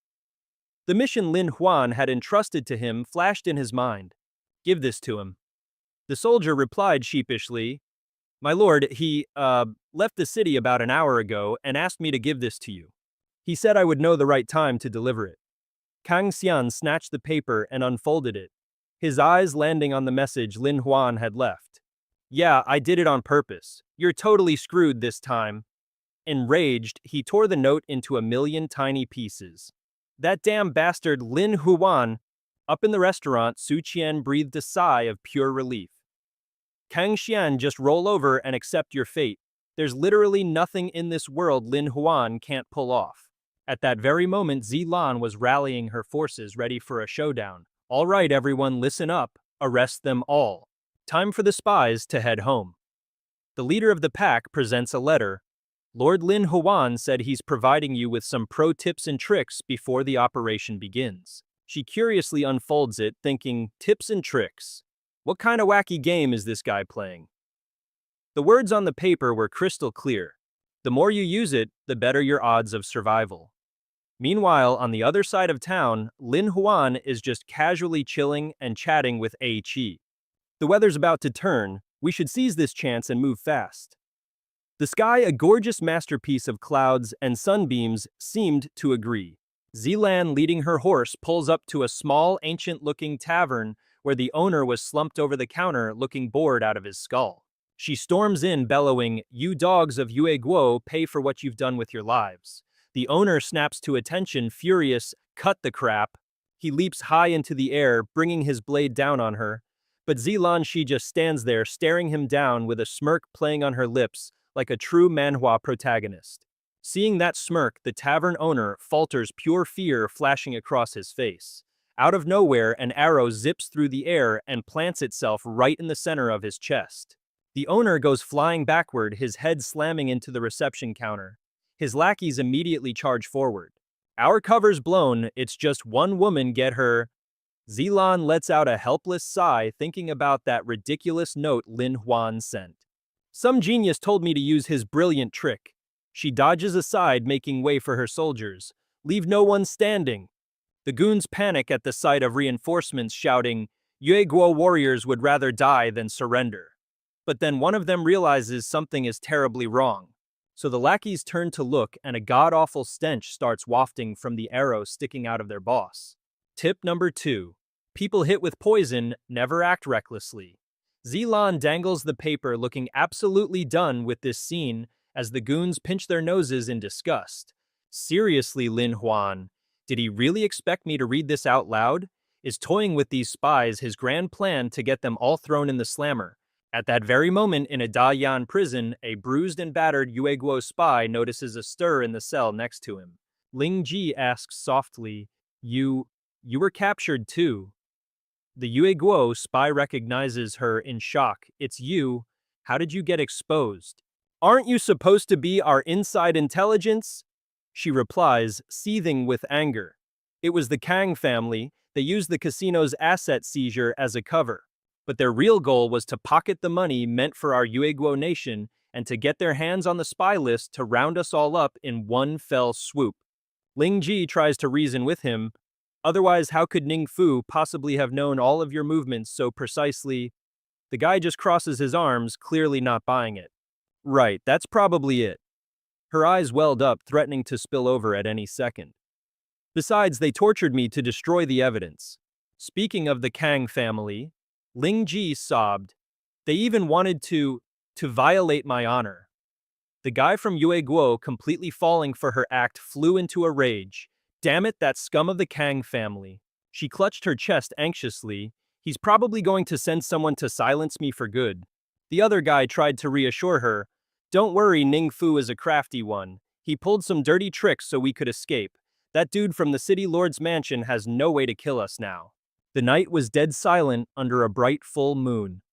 The mission Lin Huan had entrusted to him flashed in his mind. Give this to him. The soldier replied sheepishly, my lord, he, left the city about an hour ago and asked me to give this to you. He said I would know the right time to deliver it. Kang Xian snatched the paper and unfolded it, his eyes landing on the message Lin Huan had left. Yeah, I did it on purpose. You're totally screwed this time. Enraged, he tore the note into a million tiny pieces. That damn bastard Lin Huan. Up in the restaurant, Su Qian breathed a sigh of pure relief. Kang Xian, just roll over and accept your fate. There's literally nothing in this world Lin Huan can't pull off. At that very moment, Zilan was rallying her forces ready for a showdown. All right, everyone, listen up. Arrest them all. Time for the spies to head home. The leader of the pack presents a letter. Lord Lin Huan said he's providing you with some pro tips and tricks before the operation begins. She curiously unfolds it, thinking, tips and tricks. What kind of wacky game is this guy playing? The words on the paper were crystal clear. The more you use it, the better your odds of survival. Meanwhile, on the other side of town, Lin Huan is just casually chilling and chatting with A Qi. The weather's about to turn. We should seize this chance and move fast. The sky, a gorgeous masterpiece of clouds and sunbeams, seemed to agree. Zilan, leading her horse, pulls up to a small, ancient-looking tavern where the owner was slumped over the counter looking bored out of his skull. She storms in, bellowing, "You dogs of Yue Guo, pay for what you've done with your lives." The owner snaps to attention, furious, "Cut the crap." He leaps high into the air, bringing his blade down on her. But Zilan Shi just stands there, staring him down with a smirk playing on her lips, like a true manhwa protagonist. Seeing that smirk, the tavern owner falters, pure fear flashing across his face. Out of nowhere, an arrow zips through the air and plants itself right in the center of his chest. The owner goes flying backward, his head slamming into the reception counter. His lackeys immediately charge forward. "Our cover's blown, it's just one woman, get her." Zilan lets out a helpless sigh, thinking about that ridiculous note Lin Huan sent. "Some genius told me to use his brilliant trick." She dodges aside, making way for her soldiers. "Leave no one standing." The goons panic at the sight of reinforcements, shouting, "Yue Guo warriors would rather die than surrender." But then one of them realizes something is terribly wrong. So the lackeys turn to look, and a god-awful stench starts wafting from the arrow sticking out of their boss. Tip number 2. People hit with poison never act recklessly. Zilan dangles the paper, looking absolutely done with this scene as the goons pinch their noses in disgust. "Seriously, Lin Huan, did he really expect me to read this out loud? Is toying with these spies his grand plan to get them all thrown in the slammer?" At that very moment in a Dayan prison, a bruised and battered Yue Guo spy notices a stir in the cell next to him. Ling Ji asks softly, You were captured too." The Yue Guo spy recognizes her in shock. "It's you. How did you get exposed?" "Aren't you supposed to be our inside intelligence?" She replies, seething with anger. "It was the Kang family. They used the casino's asset seizure as a cover. But their real goal was to pocket the money meant for our Yue Guo nation and to get their hands on the spy list to round us all up in one fell swoop." Ling Ji tries to reason with him. "Otherwise, how could Ning Fu possibly have known all of your movements so precisely?" The guy just crosses his arms, clearly not buying it. "Right, that's probably it." Her eyes welled up, threatening to spill over at any second. "Besides, they tortured me to destroy the evidence." Speaking of the Kang family, Ling Ji sobbed. "They even wanted to violate my honor." The guy from Yue Guo, completely falling for her act, flew into a rage. "Damn it, that scum of the Kang family." She clutched her chest anxiously. "He's probably going to send someone to silence me for good." The other guy tried to reassure her. "Don't worry, Ning Fu is a crafty one. He pulled some dirty tricks so we could escape. That dude from the city lord's mansion has no way to kill us now." The night was dead silent under a bright full moon.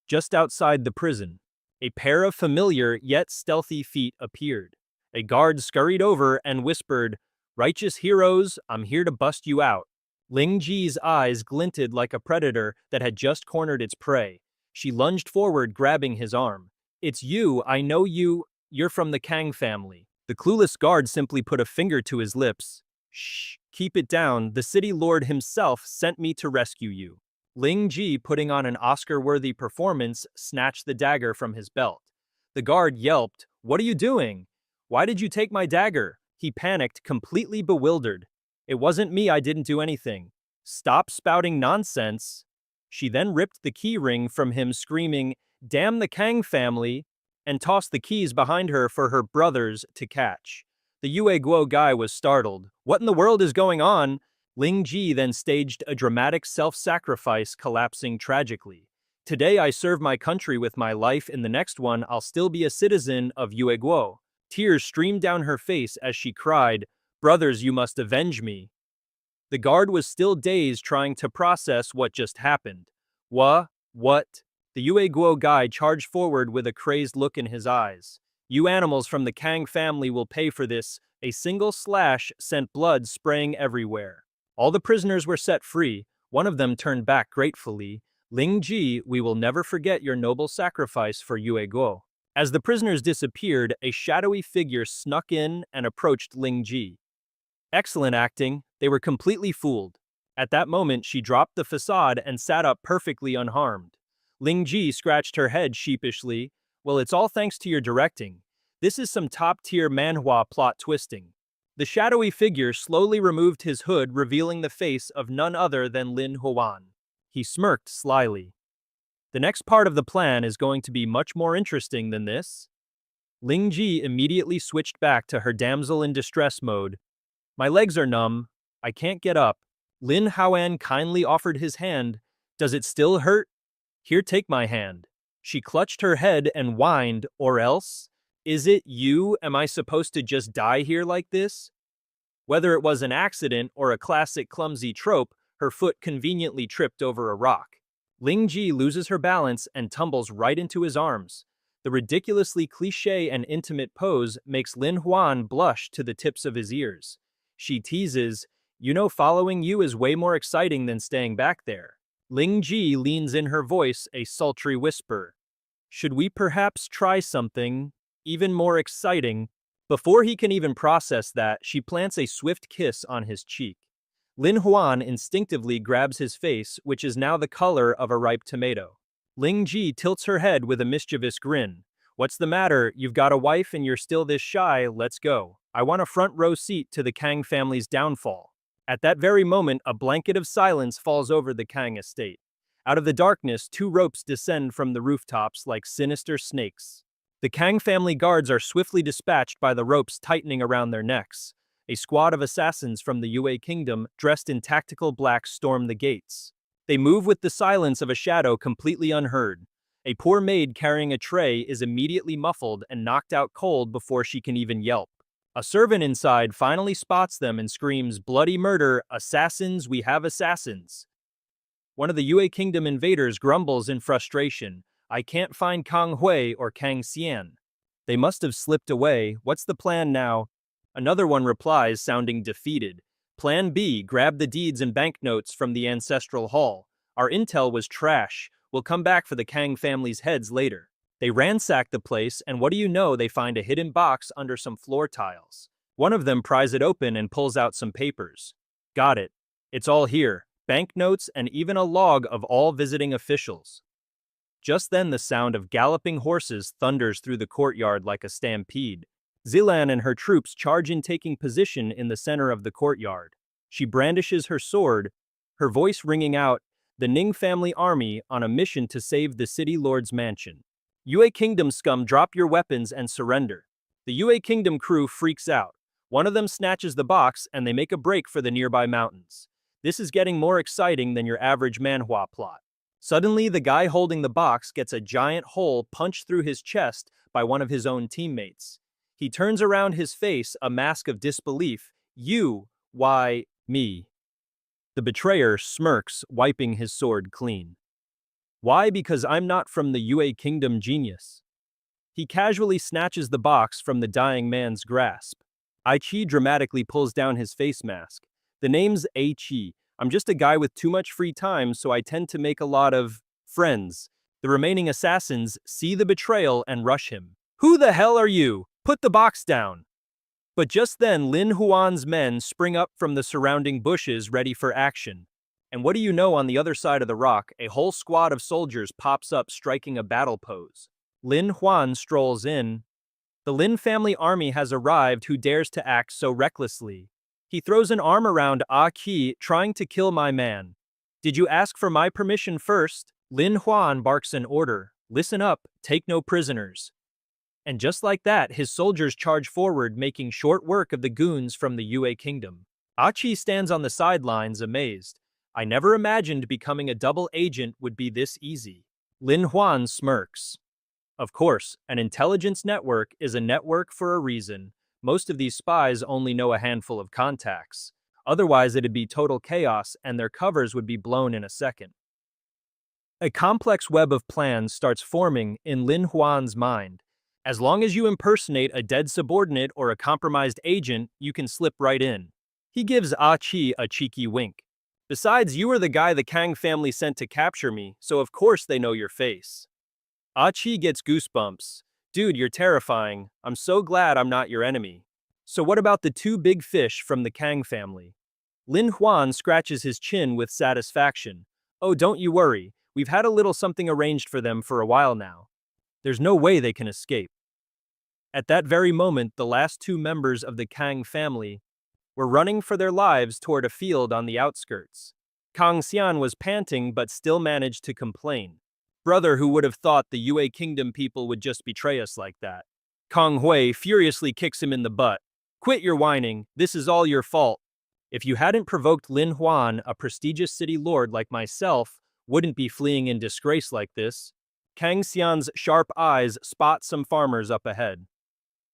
Just outside the prison, a pair of familiar yet stealthy feet appeared. A guard scurried over and whispered, "Righteous heroes, I'm here to bust you out." Ling Ji's eyes glinted like a predator that had just cornered its prey. She lunged forward, grabbing his arm. "It's you, I know you. You're from the Kang family." The clueless guard simply put a finger to his lips. "Shh, keep it down. The city lord himself sent me to rescue you." Ling Ji, putting on an Oscar-worthy performance, snatched the dagger from his belt. The guard yelped, "What are you doing? Why did you take my dagger?" He panicked, completely bewildered. "It wasn't me, I didn't do anything." "Stop spouting nonsense." She then ripped the key ring from him, screaming, "Damn the Kang family," and tossed the keys behind her for her brothers to catch. The Yue Guo guy was startled. "What in the world is going on?" Ling Ji then staged a dramatic self-sacrifice, collapsing tragically. "Today I serve my country with my life, in the next one I'll still be a citizen of Yue Guo." Tears streamed down her face as she cried, "Brothers, you must avenge me." The guard was still dazed, trying to process what just happened. What? The Yue Guo guy charged forward with a crazed look in his eyes. "You animals from the Kang family will pay for this." A single slash sent blood spraying everywhere. All the prisoners were set free. One of them turned back gratefully. Ling Ji, we will never forget your noble sacrifice for Yue Guo. As the prisoners disappeared, a shadowy figure snuck in and approached Ling Ji. Excellent acting, they were completely fooled. At that moment, she dropped the facade and sat up perfectly unharmed. Ling Ji scratched her head sheepishly. Well, it's all thanks to your directing. This is some top-tier manhwa plot twisting. The shadowy figure slowly removed his hood, revealing the face of none other than Lin Huan. He smirked slyly. The next part of the plan is going to be much more interesting than this. Ling Ji immediately switched back to her damsel in distress mode. My legs are numb. I can't get up. Lin Huan kindly offered his hand. Does it still hurt? Here, take my hand. She clutched her head and whined, or else? Is it you? Am I supposed to just die here like this? Whether it was an accident or a classic clumsy trope, her foot conveniently tripped over a rock. Ling Ji loses her balance and tumbles right into his arms. The ridiculously cliché and intimate pose makes Lin Huan blush to the tips of his ears. She teases, you know, following you is way more exciting than staying back there. Ling Ji leans in her voice, a sultry whisper. Should we perhaps try something even more exciting? Before he can even process that, she plants a swift kiss on his cheek. Lin Huan instinctively grabs his face, which is now the color of a ripe tomato. Ling Ji tilts her head with a mischievous grin. What's the matter? You've got a wife and you're still this shy, let's go. I want a front row seat to the Kang family's downfall. At that very moment, a blanket of silence falls over the Kang estate. Out of the darkness, two ropes descend from the rooftops like sinister snakes. The Kang family guards are swiftly dispatched by the ropes tightening around their necks. A squad of assassins from the Yue Kingdom, dressed in tactical black, storm the gates. They move with the silence of a shadow, completely unheard. A poor maid carrying a tray is immediately muffled and knocked out cold before she can even yelp. A servant inside finally spots them and screams, bloody murder, assassins, we have assassins. One of the Yue Kingdom invaders grumbles in frustration, I can't find Kang Hui or Kang Xian. They must have slipped away, what's the plan now? Another one replies, sounding defeated. Plan B, grab the deeds and banknotes from the ancestral hall. Our intel was trash. We'll come back for the Kang family's heads later. They ransack the place, and what do you know, they find a hidden box under some floor tiles. One of them pries it open and pulls out some papers. Got it. It's all here. Banknotes and even a log of all visiting officials. Just then the sound of galloping horses thunders through the courtyard like a stampede. Zilan and her troops charge in, taking position in the center of the courtyard. She brandishes her sword, her voice ringing out, the Ning family army on a mission to save the city lord's mansion. Yue Kingdom scum, drop your weapons and surrender. The Yue Kingdom crew freaks out. One of them snatches the box and they make a break for the nearby mountains. This is getting more exciting than your average manhwa plot. Suddenly, the guy holding the box gets a giant hole punched through his chest by one of his own teammates. He turns around, his face a mask of disbelief. You, why, me? The betrayer smirks, wiping his sword clean. Why? Because I'm not from the Yue Kingdom, genius. He casually snatches the box from the dying man's grasp. Aichi dramatically pulls down his face mask. The name's Aichi. I'm just a guy with too much free time, so I tend to make a lot of friends. The remaining assassins see the betrayal and rush him. Who the hell are you? Put the box down. But just then, Lin Huan's men spring up from the surrounding bushes, ready for action. And what do you know, on the other side of the rock, a whole squad of soldiers pops up, striking a battle pose. Lin Huan strolls in. The Lin family army has arrived. Who dares to act so recklessly? He throws an arm around Ah Qi, trying to kill my man. Did you ask for my permission first? Lin Huan barks an order. Listen up, take no prisoners. And just like that, his soldiers charge forward, making short work of the goons from the Yue Kingdom. Ah Qi stands on the sidelines, amazed. I never imagined becoming a double agent would be this easy. Lin Huan smirks. Of course, an intelligence network is a network for a reason. Most of these spies only know a handful of contacts. Otherwise, it'd be total chaos and their covers would be blown in a second. A complex web of plans starts forming in Lin Huan's mind. As long as you impersonate a dead subordinate or a compromised agent, you can slip right in. He gives Ah Chi a cheeky wink. Besides, you are the guy the Kang family sent to capture me, so of course they know your face. Ah Chi gets goosebumps. Dude, you're terrifying. I'm so glad I'm not your enemy. So what about the two big fish from the Kang family? Lin Huan scratches his chin with satisfaction. Oh, don't you worry. We've had a little something arranged for them for a while now. There's no way they can escape. At that very moment, the last two members of the Kang family were running for their lives toward a field on the outskirts. Kang Xian was panting but still managed to complain. Brother, who would have thought the Yue Kingdom people would just betray us like that? Kang Hui furiously kicks him in the butt. Quit your whining, this is all your fault. If you hadn't provoked Lin Huan, a prestigious city lord like myself, wouldn't be fleeing in disgrace like this. Kang Xian's sharp eyes spot some farmers up ahead.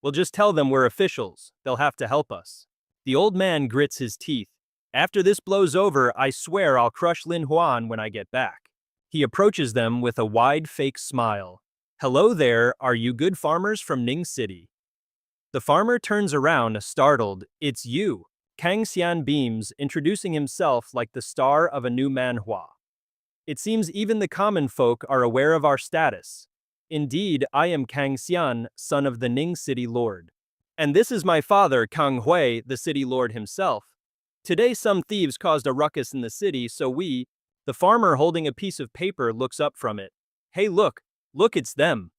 We'll just tell them we're officials. They'll have to help us. The old man grits his teeth. After this blows over, I swear I'll crush Lin Huan when I get back. He approaches them with a wide fake smile. Hello there, are you good farmers from Ning City? The farmer turns around, startled. It's you. Kang Xian beams, introducing himself like the star of a new manhwa. It seems even the common folk are aware of our status. Indeed, I am Kang Xian, son of the Ning City Lord. And this is my father, Kang Hui, the city lord himself. Today some thieves caused a ruckus in the city, so the farmer holding a piece of paper looks up from it. Hey look, it's them.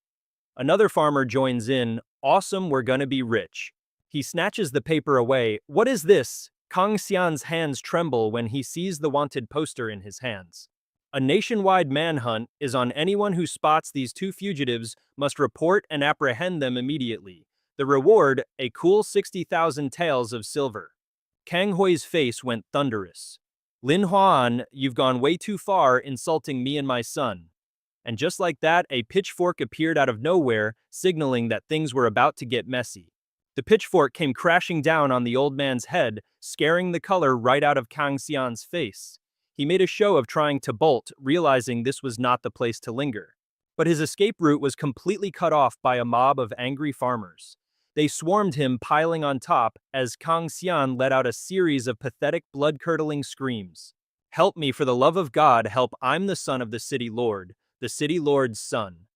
Another farmer joins in, awesome, we're gonna be rich. He snatches the paper away. What is this? Kang Xian's hands tremble when he sees the wanted poster in his hands. A nationwide manhunt is on. Anyone who spots these two fugitives must report and apprehend them immediately. The reward, a cool 60,000 taels of silver. Kang Hui's face went thunderous. Lin Huan, you've gone way too far insulting me and my son. And just like that, a pitchfork appeared out of nowhere, signaling that things were about to get messy. The pitchfork came crashing down on the old man's head, scaring the color right out of Kang Xian's face. He made a show of trying to bolt, realizing this was not the place to linger. But his escape route was completely cut off by a mob of angry farmers. They swarmed him, piling on top, as Kang Xian let out a series of pathetic, blood-curdling screams. Help me, for the love of God, help, I'm the son of the city lord, the city lord's son.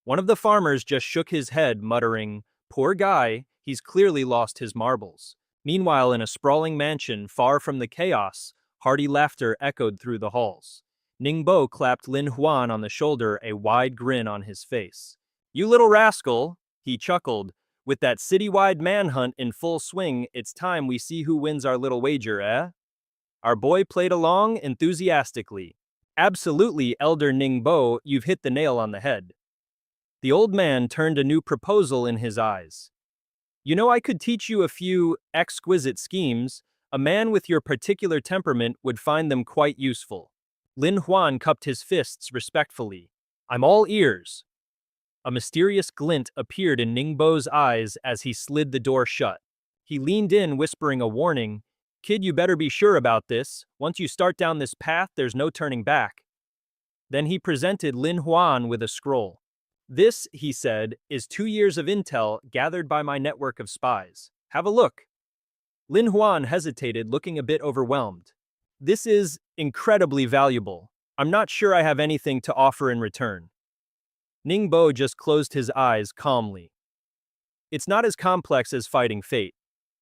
One of the farmers just shook his head, muttering, poor guy, he's clearly lost his marbles. Meanwhile, in a sprawling mansion far from the chaos, hearty laughter echoed through the halls. Ningbo clapped Lin Huan on the shoulder, a wide grin on his face. You little rascal, he chuckled. With that citywide manhunt in full swing, it's time we see who wins our little wager, eh? Our boy played along enthusiastically. Absolutely, Elder Ningbo, you've hit the nail on the head. The old man turned a new proposal in his eyes. You know, I could teach you a few exquisite schemes. A man with your particular temperament would find them quite useful. Lin Huan cupped his fists respectfully. I'm all ears. A mysterious glint appeared in Ningbo's eyes as he slid the door shut. He leaned in, whispering a warning. Kid, you better be sure about this. Once you start down this path, there's no turning back. Then he presented Lin Huan with a scroll. This, he said, is 2 years of intel gathered by my network of spies. Have a look. Lin Huan hesitated, looking a bit overwhelmed. This is incredibly valuable. I'm not sure I have anything to offer in return. Ningbo just closed his eyes calmly. It's not as complex as fighting fate.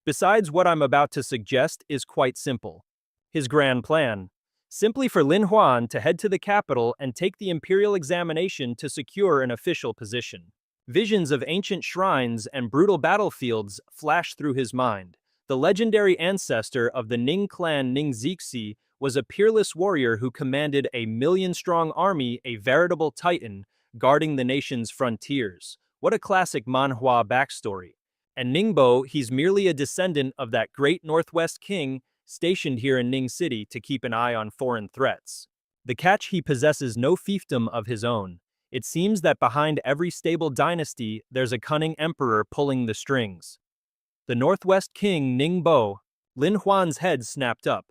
Besides, what I'm about to suggest is quite simple. His grand plan. Simply for Lin Huan to head to the capital and take the imperial examination to secure an official position. Visions of ancient shrines and brutal battlefields flashed through his mind. The legendary ancestor of the Ning clan Ning Zixi was a peerless warrior who commanded a million-strong army, a veritable titan, guarding the nation's frontiers. What a classic manhwa backstory. And Ningbo, he's merely a descendant of that great Northwest king stationed here in Ning City to keep an eye on foreign threats. The catch, he possesses no fiefdom of his own. It seems that behind every stable dynasty, there's a cunning emperor pulling the strings. The Northwest king, Ningbo. Lin Huan's head snapped up.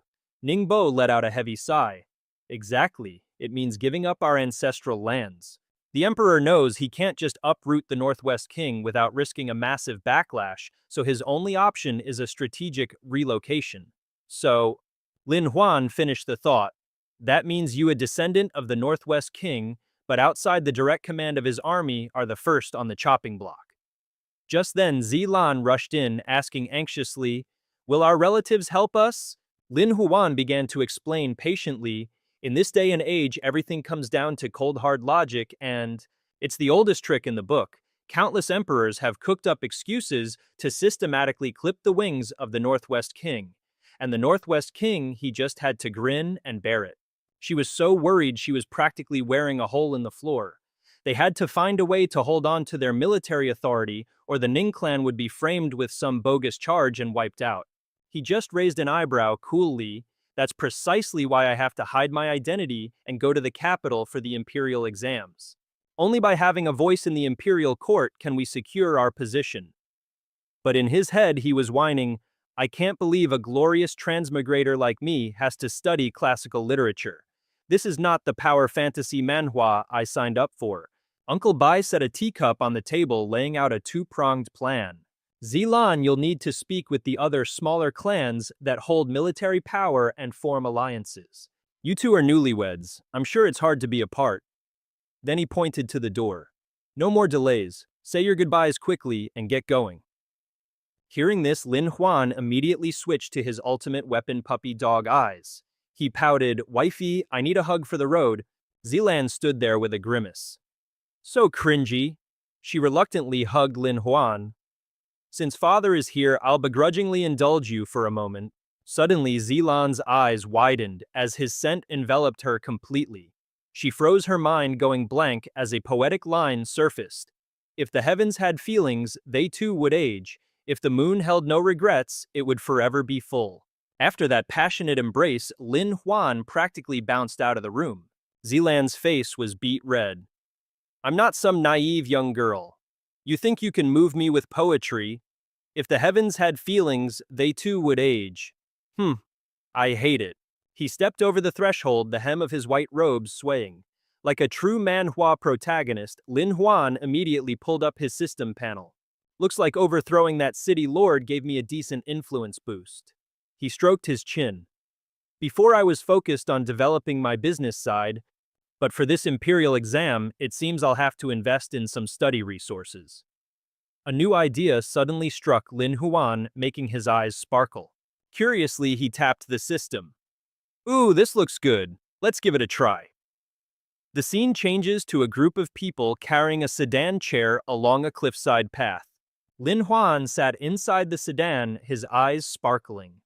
Ningbo let out a heavy sigh. Exactly, it means giving up our ancestral lands. The emperor knows he can't just uproot the Northwest king without risking a massive backlash, so his only option is a strategic relocation. So, Lin Huan finished the thought. That means you a descendant of the Northwest King, but outside the direct command of his army are the first on the chopping block. Just then, Zilan rushed in, asking anxiously, "Will our relatives help us?" Lin Huan began to explain patiently, "In this day and age, everything comes down to cold hard logic, and it's the oldest trick in the book. Countless emperors have cooked up excuses to systematically clip the wings of the Northwest King. And the Northwest King, he just had to grin and bear it. She was so worried she was practically wearing a hole in the floor. They had to find a way to hold on to their military authority, or the Ning clan would be framed with some bogus charge and wiped out." He just raised an eyebrow coolly. "That's precisely why I have to hide my identity and go to the capital for the imperial exams. Only by having a voice in the imperial court can we secure our position." But in his head he was whining, "I can't believe a glorious transmigrator like me has to study classical literature. This is not the power fantasy manhwa I signed up for." Uncle Bai set a teacup on the table, laying out a two-pronged plan. "Zilan, you'll need to speak with the other smaller clans that hold military power and form alliances. You two are newlyweds. I'm sure it's hard to be apart." Then he pointed to the door. "No more delays. Say your goodbyes quickly and get going." Hearing this, Lin Huan immediately switched to his ultimate weapon puppy dog eyes. He pouted, "Wifey, I need a hug for the road." Zilan stood there with a grimace. "So cringy." She reluctantly hugged Lin Huan. "Since father is here, I'll begrudgingly indulge you for a moment." Suddenly, Zilan's eyes widened as his scent enveloped her completely. She froze, her mind going blank as a poetic line surfaced. "If the heavens had feelings, they too would age. If the moon held no regrets, it would forever be full." After that passionate embrace, Lin Huan practically bounced out of the room. Zilan's face was beet red. "I'm not some naive young girl. You think you can move me with poetry? If the heavens had feelings, they too would age. I hate it." He stepped over the threshold, the hem of his white robes swaying. Like a true manhwa protagonist, Lin Huan immediately pulled up his system panel. "Looks like overthrowing that city lord gave me a decent influence boost." He stroked his chin. "Before I was focused on developing my business side, but for this imperial exam, it seems I'll have to invest in some study resources." A new idea suddenly struck Lin Huan, making his eyes sparkle. Curiously, he tapped the system. "Ooh, this looks good. Let's give it a try." The scene changes to a group of people carrying a sedan chair along a cliffside path. Lin Huan sat inside the sedan, his eyes sparkling.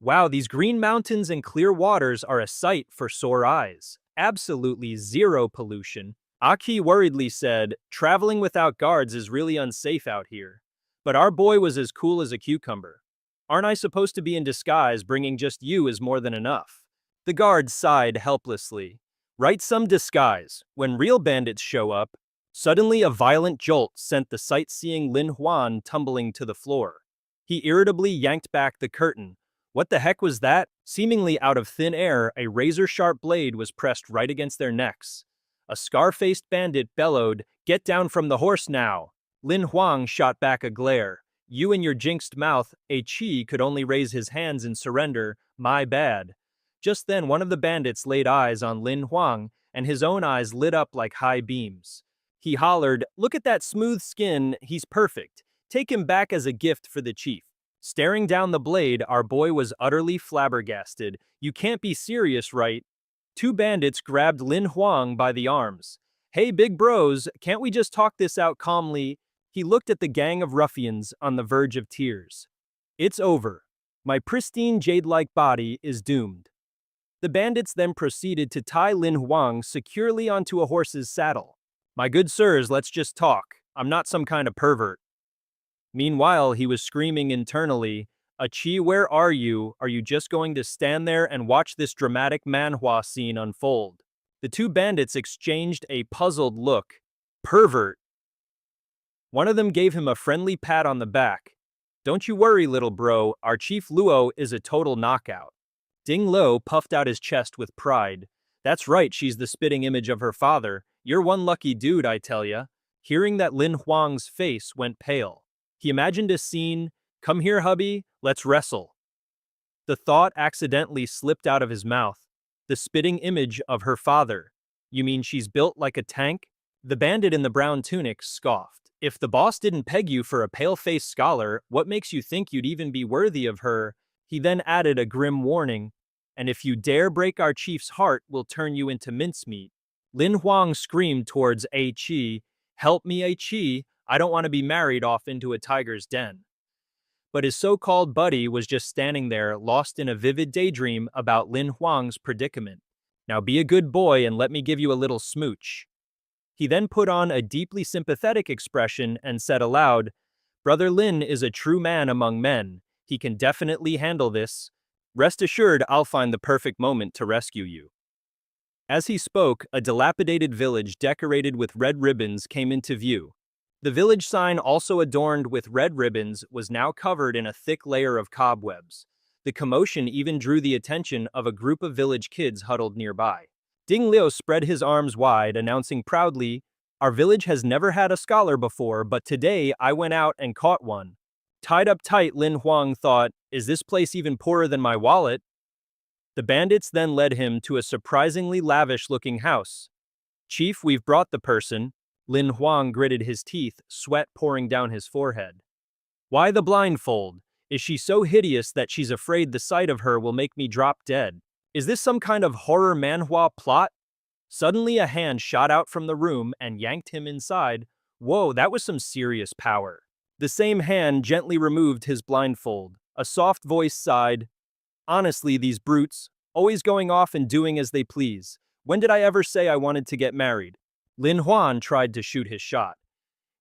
"Wow, these green mountains and clear waters are a sight for sore eyes. Absolutely zero pollution." Aki worriedly said, "Traveling without guards is really unsafe out here. But our boy was as cool as a cucumber. Aren't I supposed to be in disguise? Bringing just you is more than enough." The guard sighed helplessly. "Right, some disguise. When real bandits show up." Suddenly, a violent jolt sent the sightseeing Lin Huan tumbling to the floor. He irritably yanked back the curtain. What the heck was that? Seemingly out of thin air, a razor-sharp blade was pressed right against their necks. A scar-faced bandit bellowed, "Get down from the horse now!" Lin Huang shot back a glare. "You and your jinxed mouth." A Chi could only raise his hands in surrender. "My bad." Just then, one of the bandits laid eyes on Lin Huang, and his own eyes lit up like high beams. He hollered, "Look at that smooth skin, he's perfect. Take him back as a gift for the chief." Staring down the blade, our boy was utterly flabbergasted. "You can't be serious, right?" Two bandits grabbed Lin Huang by the arms. "Hey, big bros, can't we just talk this out calmly?" He looked at the gang of ruffians on the verge of tears. "It's over. My pristine jade-like body is doomed." The bandits then proceeded to tie Lin Huang securely onto a horse's saddle. "My good sirs, let's just talk. I'm not some kind of pervert." Meanwhile, he was screaming internally, "Achi, where are you? Are you just going to stand there and watch this dramatic manhwa scene unfold?" The two bandits exchanged a puzzled look. "Pervert." One of them gave him a friendly pat on the back. "Don't you worry, little bro, our Chief Luo is a total knockout." Ding Lo puffed out his chest with pride. "That's right, she's the spitting image of her father. You're one lucky dude, I tell ya." Hearing that, Lin Huang's face went pale. He imagined a scene. "Come here, hubby, let's wrestle." The thought accidentally slipped out of his mouth. The spitting image of her father. You mean she's built like a tank? The bandit in the brown tunic scoffed. If the boss didn't peg you for a pale-faced scholar, what makes you think you'd even be worthy of her? He then added a grim warning. And if you dare break our chief's heart, we'll turn you into mincemeat. Lin Huang screamed towards A Qi, "Help me, A Qi, I don't want to be married off into a tiger's den." But his so-called buddy was just standing there, lost in a vivid daydream about Lin Huang's predicament. "Now be a good boy and let me give you a little smooch." He then put on a deeply sympathetic expression and said aloud, "Brother Lin is a true man among men. He can definitely handle this. Rest assured I'll find the perfect moment to rescue you." As he spoke, a dilapidated village decorated with red ribbons came into view. The village sign, also adorned with red ribbons, was now covered in a thick layer of cobwebs. The commotion even drew the attention of a group of village kids huddled nearby. Ding Liu spread his arms wide, announcing proudly, "Our village has never had a scholar before, but today I went out and caught one." Tied up tight, Lin Huang thought, "Is this place even poorer than my wallet?" The bandits then led him to a surprisingly lavish-looking house. "Chief, we've brought the person." Lin Huang gritted his teeth, sweat pouring down his forehead. "Why the blindfold? Is she so hideous that she's afraid the sight of her will make me drop dead? Is this some kind of horror manhwa plot?" Suddenly a hand shot out from the room and yanked him inside. Whoa, that was some serious power. The same hand gently removed his blindfold. A soft voice sighed, "Honestly, these brutes, always going off and doing as they please. When did I ever say I wanted to get married?" Lin Huan tried to shoot his shot.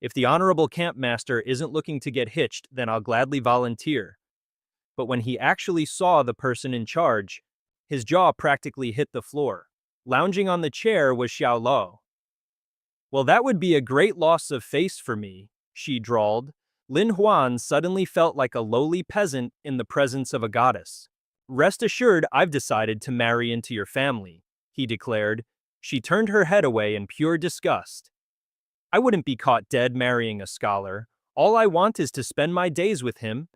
"If the honorable campmaster isn't looking to get hitched, then I'll gladly volunteer." But when he actually saw the person in charge, his jaw practically hit the floor. Lounging on the chair was Xiaolong. "Well, that would be a great loss of face for me," she drawled. Lin Huan suddenly felt like a lowly peasant in the presence of a goddess. "Rest assured, I've decided to marry into your family," he declared. She turned her head away in pure disgust. "I wouldn't be caught dead marrying a scholar. All I want is to spend my days with him,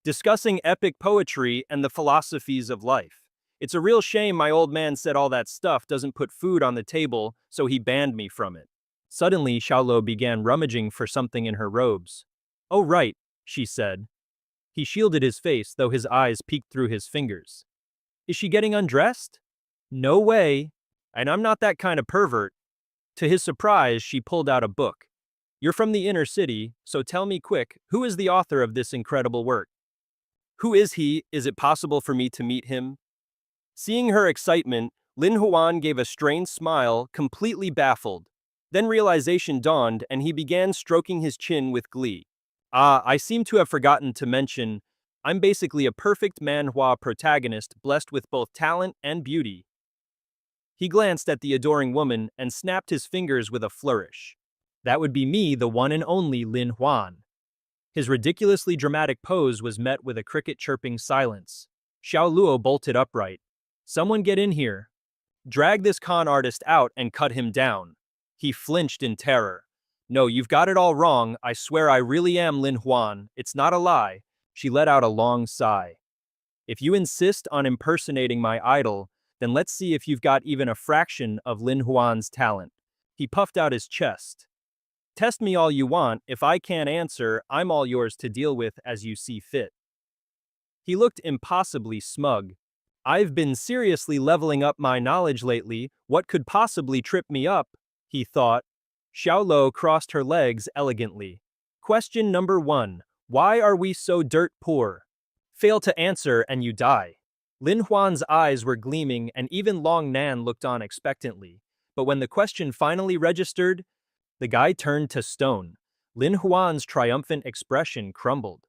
discussing epic poetry and the philosophies of life. It's a real shame my old man said all that stuff doesn't put food on the table, so he banned me from it." Suddenly, Xiaolo began rummaging for something in her robes. "Oh right," she said. He shielded his face, though his eyes peeked through his fingers. "Is she getting undressed?" "No way. And I'm not that kind of pervert." To his surprise, she pulled out a book. "You're from the inner city, so tell me quick, who is the author of this incredible work? Who is he? Is it possible for me to meet him?" Seeing her excitement, Lin Huan gave a strained smile, completely baffled. Then realization dawned, and he began stroking his chin with glee. "Ah, I seem to have forgotten to mention, I'm basically a perfect manhwa protagonist blessed with both talent and beauty." He glanced at the adoring woman and snapped his fingers with a flourish. "That would be me, the one and only Lin Huan." His ridiculously dramatic pose was met with a cricket-chirping silence. Xiao Luo bolted upright. "Someone get in here. Drag this con artist out and cut him down." He flinched in terror. "No, you've got it all wrong. I swear I really am Lin Huan. It's not a lie." She let out a long sigh. "If you insist on impersonating my idol, then let's see if you've got even a fraction of Lin Huan's talent." He puffed out his chest. "Test me all you want. If I can't answer, I'm all yours to deal with as you see fit." He looked impossibly smug. "I've been seriously leveling up my knowledge lately. What could possibly trip me up?" he thought. Xiao Lo crossed her legs elegantly. "Question number 1. Why are we so dirt poor? Fail to answer and you die." Lin Huan's eyes were gleaming and even Long Nan looked on expectantly. But when the question finally registered, the guy turned to stone. Lin Huan's triumphant expression crumbled.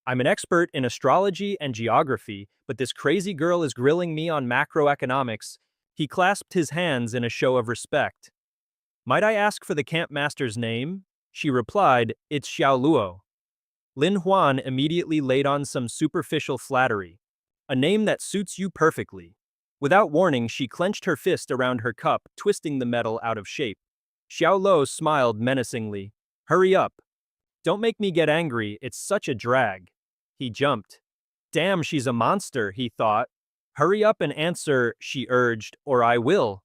"I'm an expert in astrology and geography, but this crazy girl is grilling me on macroeconomics." He clasped his hands in a show of respect. "Might I ask for the campmaster's name?" She replied, "It's Xiao Luo." Lin Huan immediately laid on some superficial flattery. "A name that suits you perfectly." Without warning, she clenched her fist around her cup, twisting the metal out of shape. Xiao Luo smiled menacingly. "Hurry up. Don't make me get angry, it's such a drag." He jumped. Damn, she's a monster, he thought. Hurry up and answer, she urged, or I will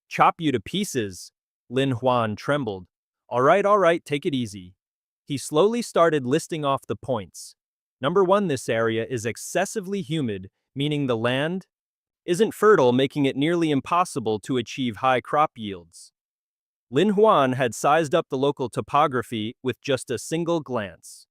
chop you to pieces. Lin Huan trembled. All right, take it easy. He slowly started listing off the points. Number 1, this area is excessively humid, meaning the land isn't fertile, making it nearly impossible to achieve high crop yields. Lin Huan had sized up the local topography with just a single glance.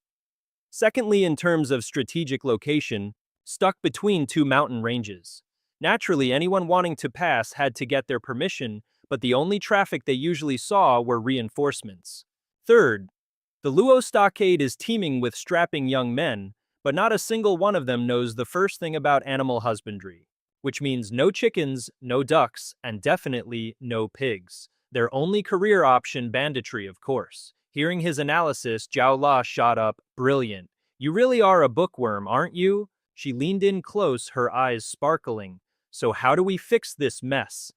Secondly, in terms of strategic location, stuck between two mountain ranges. Naturally, anyone wanting to pass had to get their permission, but the only traffic they usually saw were reinforcements. Third, the Luo stockade is teeming with strapping young men, but not a single one of them knows the first thing about animal husbandry, which means no chickens, no ducks, and definitely no pigs. Their only career option, banditry, of course. Hearing his analysis, Zhao La shot up. Brilliant. You really are a bookworm, aren't you? She leaned in close, her eyes sparkling. So how do we fix this mess?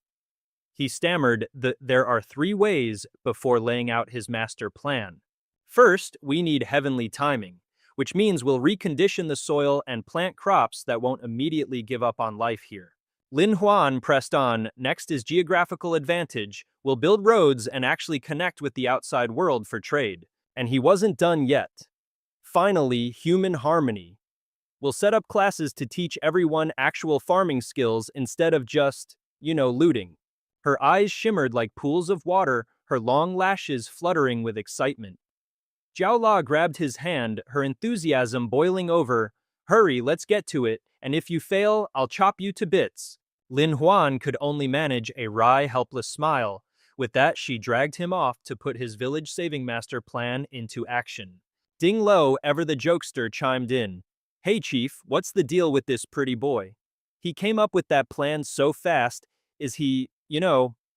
He stammered that there are 3 ways before laying out his master plan. First, we need heavenly timing, which means we'll recondition the soil and plant crops that won't immediately give up on life here. Lin Huan pressed on. Next is geographical advantage. We'll build roads and actually connect with the outside world for trade. And he wasn't done yet. Finally, human harmony. We'll set up classes to teach everyone actual farming skills instead of just, looting. Her eyes shimmered like pools of water, her long lashes fluttering with excitement. Zhao La grabbed his hand, her enthusiasm boiling over. Hurry, let's get to it, and if you fail, I'll chop you to bits. Lin Huan could only manage a wry, helpless smile. With that, she dragged him off to put his village saving master plan into action. Ding Lo, ever the jokester, chimed in. Hey chief, what's the deal with this pretty boy? He came up with that plan so fast. Is he,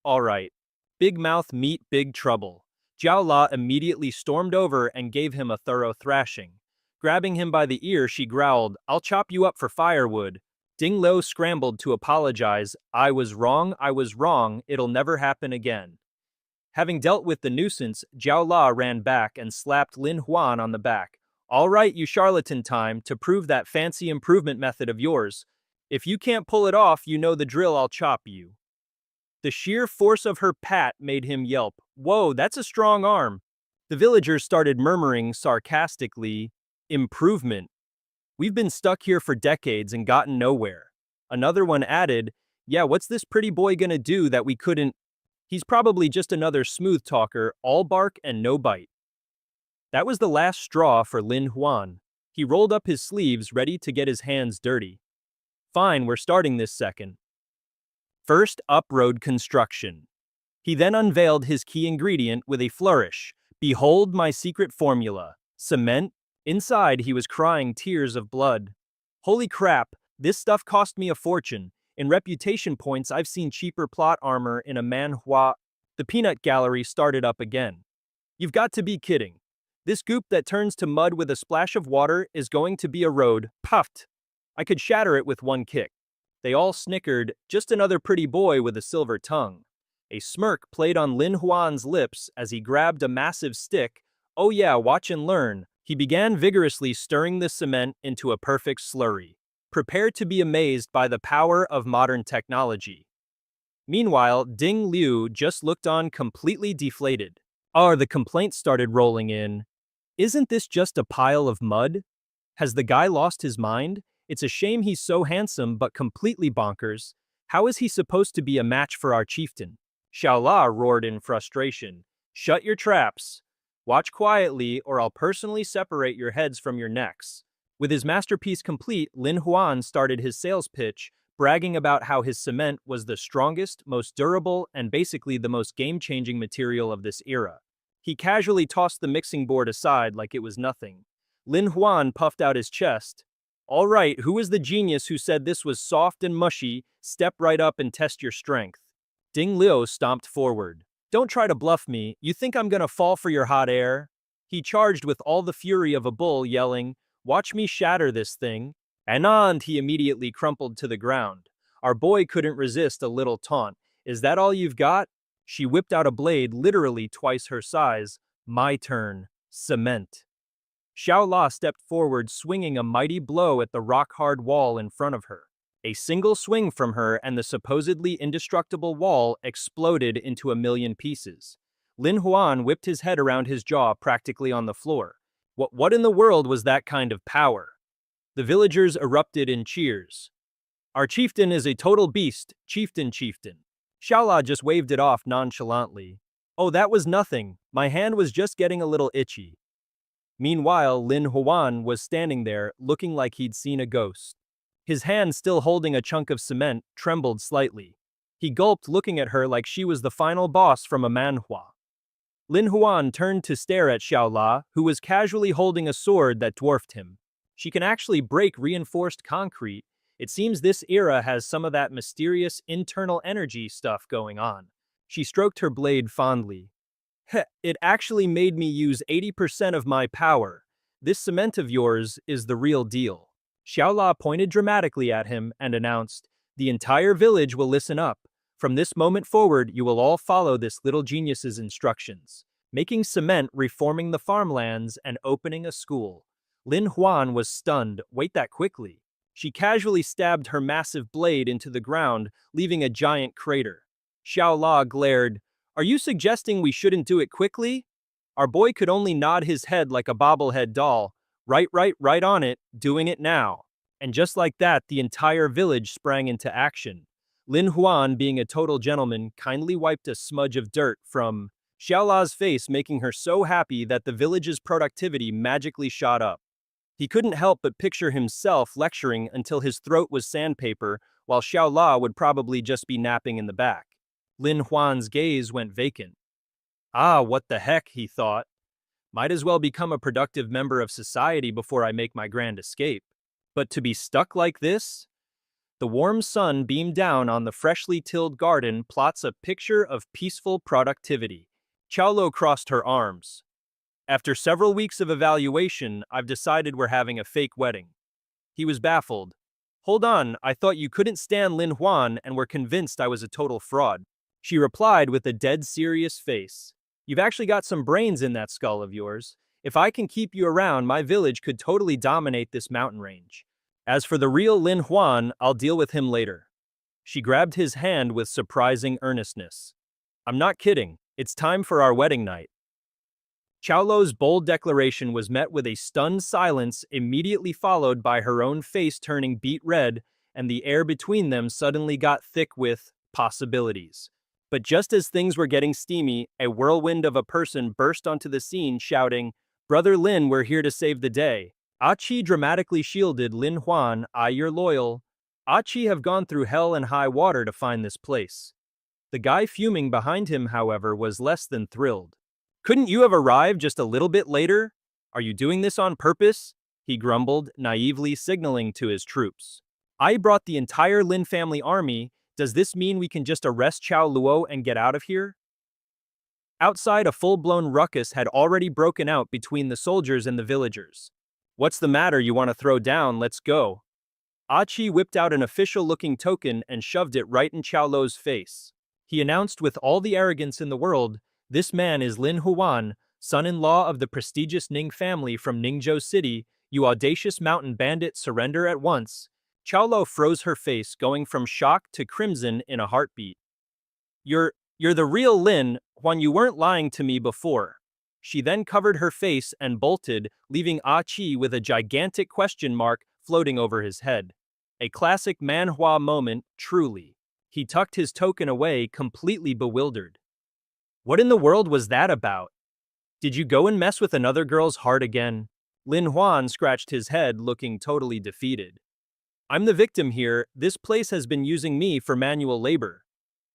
all right. Big mouth meet big trouble. Zhao La immediately stormed over and gave him a thorough thrashing. Grabbing him by the ear, she growled, I'll chop you up for firewood. Ding Lo scrambled to apologize. I was wrong, it'll never happen again. Having dealt with the nuisance, Zhao La ran back and slapped Lin Huan on the back. All right, you charlatan, time to prove that fancy improvement method of yours. If you can't pull it off, you know the drill, I'll chop you. The sheer force of her pat made him yelp. Whoa, that's a strong arm. The villagers started murmuring sarcastically, improvement. We've been stuck here for decades and gotten nowhere. Another one added, yeah, what's this pretty boy gonna do that we couldn't? He's probably just another smooth talker, all bark and no bite. That was the last straw for Lin Huan. He rolled up his sleeves, ready to get his hands dirty. Fine, we're starting this second. First up, road construction. He then unveiled his key ingredient with a flourish. Behold my secret formula. Cement. Inside, he was crying tears of blood. Holy crap, this stuff cost me a fortune. In reputation points, I've seen cheaper plot armor in a Manhwa. The peanut gallery started up again. You've got to be kidding. This goop that turns to mud with a splash of water is going to be a road. Puffed. I could shatter it with one kick. They all snickered, just another pretty boy with a silver tongue. A smirk played on Lin Huan's lips as he grabbed a massive stick. Oh yeah, watch and learn. He began vigorously stirring the cement into a perfect slurry. Prepare to be amazed by the power of modern technology. Meanwhile, Ding Liu just looked on completely deflated. The complaints started rolling in. Isn't this just a pile of mud? Has the guy lost his mind? It's a shame he's so handsome but completely bonkers. How is he supposed to be a match for our chieftain? Xiao La roared in frustration. Shut your traps. Watch quietly or I'll personally separate your heads from your necks. With his masterpiece complete, Lin Huan started his sales pitch, bragging about how his cement was the strongest, most durable, and basically the most game-changing material of this era. He casually tossed the mixing board aside like it was nothing. Lin Huan puffed out his chest. All right, who is the genius who said this was soft and mushy? Step right up and test your strength. Ding Liu stomped forward. Don't try to bluff me. You think I'm gonna fall for your hot air? He charged with all the fury of a bull, yelling, watch me shatter this thing. And he immediately crumpled to the ground. Our boy couldn't resist a little taunt. Is that all you've got? She whipped out a blade literally twice her size. My turn. Cement. Xiaola stepped forward, swinging a mighty blow at the rock-hard wall in front of her. A single swing from her and the supposedly indestructible wall exploded into a million pieces. Lin Huan whipped his head around his jaw, practically on the floor. What in the world was that kind of power? The villagers erupted in cheers. Our chieftain is a total beast, chieftain. Xiaola just waved it off nonchalantly. Oh, that was nothing. My hand was just getting a little itchy. Meanwhile, Lin Huan was standing there, looking like he'd seen a ghost. His hand, still holding a chunk of cement, trembled slightly. He gulped, looking at her like she was the final boss from a manhwa. Lin Huan turned to stare at Xiaola, who was casually holding a sword that dwarfed him. She can actually break reinforced concrete. It seems this era has some of that mysterious internal energy stuff going on. She stroked her blade fondly. Heh, it actually made me use 80% of my power. This cement of yours is the real deal. Xiaola pointed dramatically at him and announced, "The entire village will listen up. From this moment forward, you will all follow this little genius's instructions. Making cement, reforming the farmlands, and opening a school." Lin Huan was stunned. Wait, that quickly? She casually stabbed her massive blade into the ground, leaving a giant crater. Xiaola glared. Are you suggesting we shouldn't do it quickly? Our boy could only nod his head like a bobblehead doll. Right on it, doing it now. And just like that, the entire village sprang into action. Lin Huan, being a total gentleman, kindly wiped a smudge of dirt from Xiaola's face, making her so happy that the village's productivity magically shot up. He couldn't help but picture himself lecturing until his throat was sandpaper, while Xiaola would probably just be napping in the back. Lin Huan's gaze went vacant. Ah, what the heck, he thought. Might as well become a productive member of society before I make my grand escape. But to be stuck like this? The warm sun beamed down on the freshly tilled garden, plots a picture of peaceful productivity. Xiaolo crossed her arms. After several weeks of evaluation, I've decided we're having a fake wedding. He was baffled. Hold on, I thought you couldn't stand Lin Huan and were convinced I was a total fraud. She replied with a dead serious face. You've actually got some brains in that skull of yours. If I can keep you around, my village could totally dominate this mountain range. As for the real Lin Huan, I'll deal with him later. She grabbed his hand with surprising earnestness. I'm not kidding. It's time for our wedding night. Xiaolo's bold declaration was met with a stunned silence, immediately followed by her own face turning beet red, and the air between them suddenly got thick with possibilities. But just as things were getting steamy, a whirlwind of a person burst onto the scene shouting, "Brother Lin, we're here to save the day." Achi dramatically shielded Lin Huan. You're loyal. Achi have gone through hell and high water to find this place. The guy fuming behind him, however, was less than thrilled. Couldn't you have arrived just a little bit later? Are you doing this on purpose? He grumbled, naively signaling to his troops. I brought the entire Lin family army. Does this mean we can just arrest Xiao Luo and get out of here? Outside, a full-blown ruckus had already broken out between the soldiers and the villagers. What's the matter? You want to throw down? Let's go. Achi whipped out an official-looking token and shoved it right in Xiao Luo's face. He announced with all the arrogance in the world, "This man is Lin Huan, son-in-law of the prestigious Ning family from Ningzhou City. You audacious mountain bandit, surrender at once." Xiao Luo froze her face, going from shock to crimson in a heartbeat. You're the real Lin Huan. You weren't lying to me before." She then covered her face and bolted, leaving Achi with a gigantic question mark floating over his head. A classic Manhwa moment, truly. He tucked his token away, completely bewildered. What in the world was that about? Did you go and mess with another girl's heart again? Lin Huan scratched his head, looking totally defeated. I'm the victim here. This place has been using me for manual labor.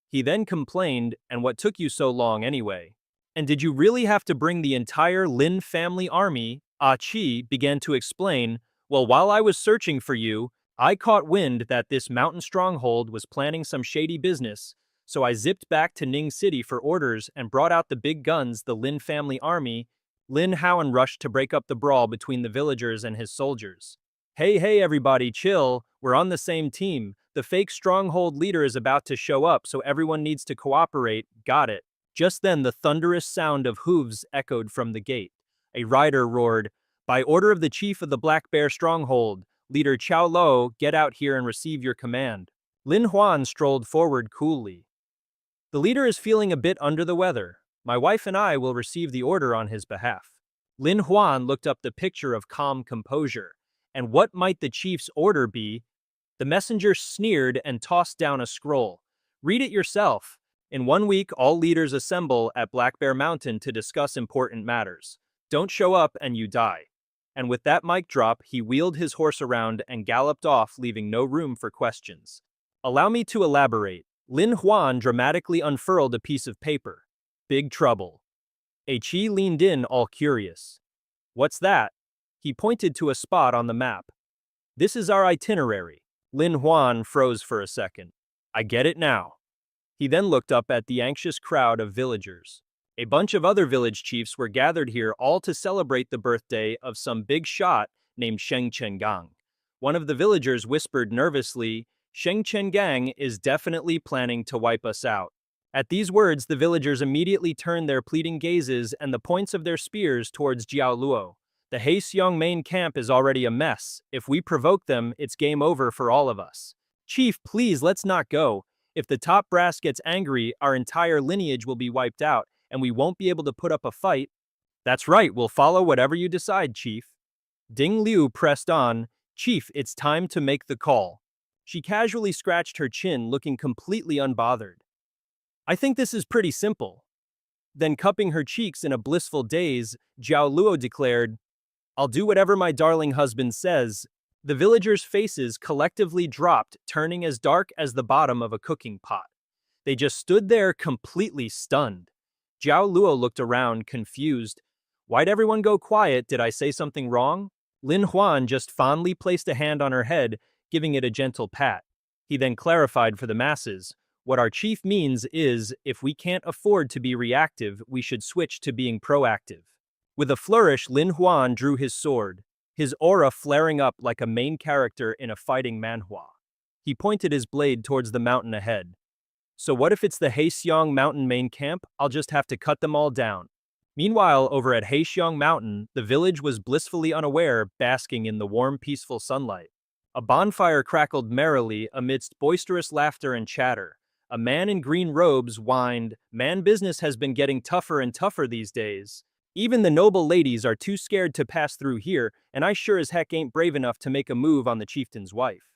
He then complained, and what took you so long anyway? And did you really have to bring the entire Lin family army? Achi began to explain, well, while I was searching for you, I caught wind that this mountain stronghold was planning some shady business, so I zipped back to Ning City for orders and brought out the big guns, the Lin family army. Lin Huan rushed to break up the brawl between the villagers and his soldiers. Hey everybody, chill, we're on the same team. The fake stronghold leader is about to show up, so everyone needs to cooperate, got it. Just then the thunderous sound of hooves echoed from the gate. A rider roared, By order of the chief of the Black Bear Stronghold, Leader Qiao Lo, get out here and receive your command. Lin Huan strolled forward coolly. The leader is feeling a bit under the weather. My wife and I will receive the order on his behalf. Lin Huan looked up the picture of calm composure. And what might the chief's order be? The messenger sneered and tossed down a scroll. Read it yourself. In 1 week, all leaders assemble at Black Bear Mountain to discuss important matters. Don't show up and you die. And with that mic drop, he wheeled his horse around and galloped off, leaving no room for questions. Allow me to elaborate. Lin Huan dramatically unfurled a piece of paper. Big trouble. A Qi leaned in, all curious. What's that? He pointed to a spot on the map. This is our itinerary. Lin Huan froze for a second. I get it now. He then looked up at the anxious crowd of villagers. A bunch of other village chiefs were gathered here, all to celebrate the birthday of some big shot named Sheng Chengang. One of the villagers whispered nervously, Sheng Chengang is definitely planning to wipe us out. At these words, the villagers immediately turned their pleading gazes and the points of their spears towards Jiao Luo. The Wei Xiaolong main camp is already a mess. If we provoke them, it's game over for all of us. Chief, please, let's not go. If the top brass gets angry, our entire lineage will be wiped out, and we won't be able to put up a fight. That's right, we'll follow whatever you decide, Chief. Ding Liu pressed on. Chief, it's time to make the call. She casually scratched her chin, looking completely unbothered. I think this is pretty simple. Then, cupping her cheeks in a blissful daze, Jiao Luo declared, I'll do whatever my darling husband says. The villagers' faces collectively dropped, turning as dark as the bottom of a cooking pot. They just stood there completely stunned. Jiao Luo looked around, confused. Why'd everyone go quiet? Did I say something wrong? Lin Huan just fondly placed a hand on her head, giving it a gentle pat. He then clarified for the masses. What our chief means is, if we can't afford to be reactive, we should switch to being proactive. With a flourish, Lin Huan drew his sword, his aura flaring up like a main character in a fighting manhwa. He pointed his blade towards the mountain ahead. So what if it's the Wei Xiaolong mountain main camp? I'll just have to cut them all down. Meanwhile, over at Wei Xiaolong mountain, the village was blissfully unaware, basking in the warm, peaceful sunlight. A bonfire crackled merrily amidst boisterous laughter and chatter. A man in green robes whined, Man, business has been getting tougher and tougher these days. Even the noble ladies are too scared to pass through here, and I sure as heck ain't brave enough to make a move on the chieftain's wife.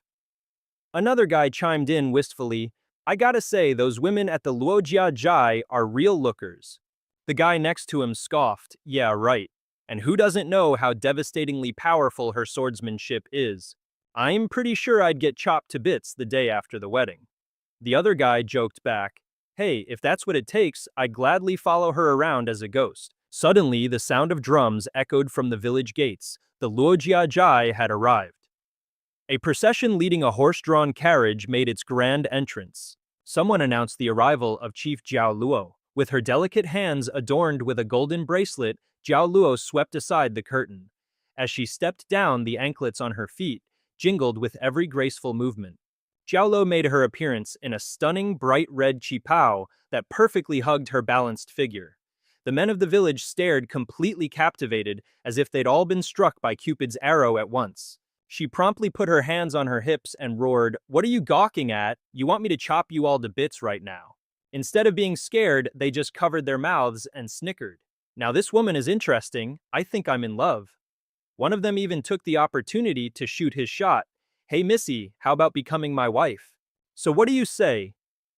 Another guy chimed in wistfully, I gotta say, those women at the Luojia Jai are real lookers. The guy next to him scoffed, yeah, right. And who doesn't know how devastatingly powerful her swordsmanship is? I'm pretty sure I'd get chopped to bits the day after the wedding. The other guy joked back, hey, if that's what it takes, I'd gladly follow her around as a ghost. Suddenly, the sound of drums echoed from the village gates. The Luojia Jai had arrived. A procession leading a horse-drawn carriage made its grand entrance. Someone announced the arrival of Chief Jiao Luo. With her delicate hands adorned with a golden bracelet, Jiao Luo swept aside the curtain. As she stepped down, the anklets on her feet jingled with every graceful movement. Jiao Luo made her appearance in a stunning bright red qipao that perfectly hugged her balanced figure. The men of the village stared completely captivated, as if they'd all been struck by Cupid's arrow at once. She promptly put her hands on her hips and roared, What are you gawking at? You want me to chop you all to bits right now? Instead of being scared, they just covered their mouths and snickered. Now this woman is interesting. I think I'm in love. One of them even took the opportunity to shoot his shot. Hey Missy, how about becoming my wife? So what do you say?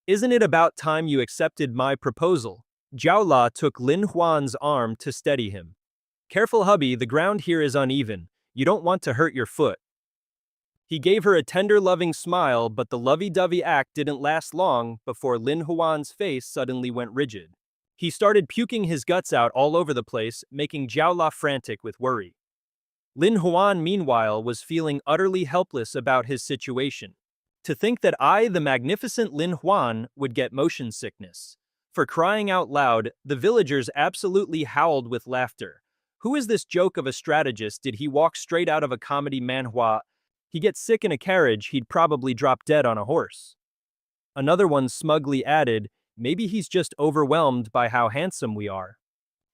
Isn't it about time you accepted my proposal? Jiao La took Lin Huan's arm to steady him. Careful hubby, the ground here is uneven. You don't want to hurt your foot. He gave her a tender, loving smile, but the lovey-dovey act didn't last long before Lin Huan's face suddenly went rigid. He started puking his guts out all over the place, making Jiao La frantic with worry. Lin Huan, meanwhile, was feeling utterly helpless about his situation. To think that I, the magnificent Lin Huan, would get motion sickness. For crying out loud, the villagers absolutely howled with laughter. Who is this joke of a strategist? Did he walk straight out of a comedy manhwa? He gets sick in a carriage, he'd probably drop dead on a horse. Another one smugly added, maybe he's just overwhelmed by how handsome we are.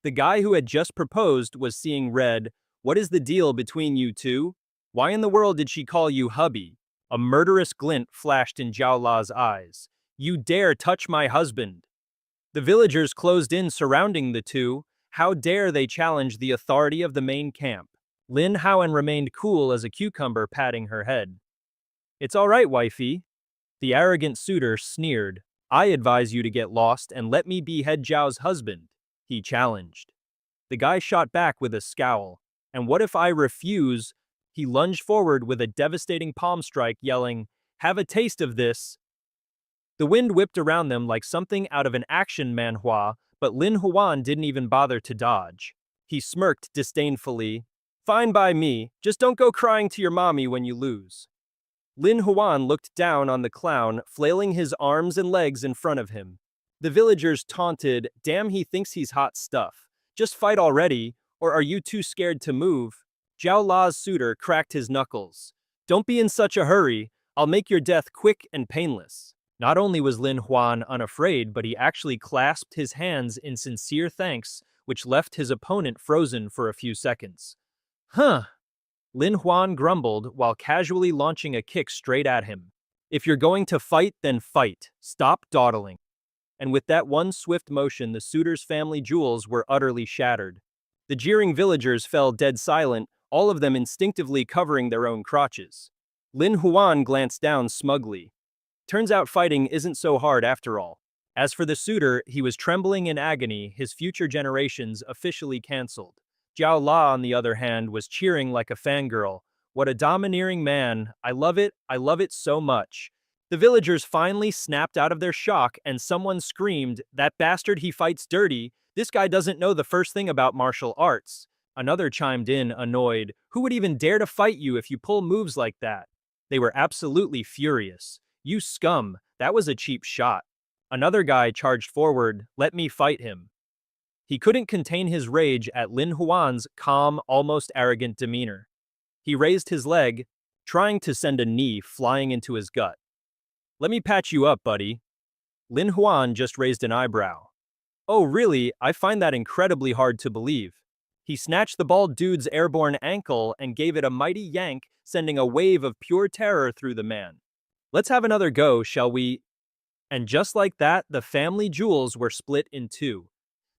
The guy who had just proposed was seeing red. What is the deal between you two? Why in the world did she call you hubby? A murderous glint flashed in Zhao La's eyes. You dare touch my husband! The villagers closed in surrounding the two. How dare they challenge the authority of the main camp? Lin Howen remained cool as a cucumber patting her head. It's all right, wifey. The arrogant suitor sneered. I advise you to get lost and let me be head Zhao's husband, he challenged. The guy shot back with a scowl. And what if I refuse? He lunged forward with a devastating palm strike, yelling, Have a taste of this! The wind whipped around them like something out of an action manhwa, but Lin Huan didn't even bother to dodge. He smirked disdainfully. Fine by me, just don't go crying to your mommy when you lose. Lin Huan looked down on the clown, flailing his arms and legs in front of him. The villagers taunted, Damn, he thinks he's hot stuff. Just fight already, or are you too scared to move? Zhao La's suitor cracked his knuckles. Don't be in such a hurry, I'll make your death quick and painless. Not only was Lin Huan unafraid, but he actually clasped his hands in sincere thanks, which left his opponent frozen for a few seconds. Huh. Lin Huan grumbled while casually launching a kick straight at him. If you're going to fight, then fight. Stop dawdling. And with that one swift motion, the suitor's family jewels were utterly shattered. The jeering villagers fell dead silent, all of them instinctively covering their own crotches. Lin Huan glanced down smugly. Turns out fighting isn't so hard after all. As for the suitor, he was trembling in agony, his future generations officially cancelled. Zhao La, on the other hand, was cheering like a fangirl. What a domineering man. I love it so much. The villagers finally snapped out of their shock and someone screamed, That bastard, he fights dirty. This guy doesn't know the first thing about martial arts. Another chimed in, annoyed. Who would even dare to fight you if you pull moves like that? They were absolutely furious. You scum, that was a cheap shot. Another guy charged forward, Let me fight him. He couldn't contain his rage at Lin Huan's calm, almost arrogant demeanor. He raised his leg, trying to send a knee flying into his gut. Let me patch you up, buddy. Lin Huan just raised an eyebrow. Oh, really? I find that incredibly hard to believe. He snatched the bald dude's airborne ankle and gave it a mighty yank, sending a wave of pure terror through the man. Let's have another go, shall we? And just like that, the family jewels were split in two.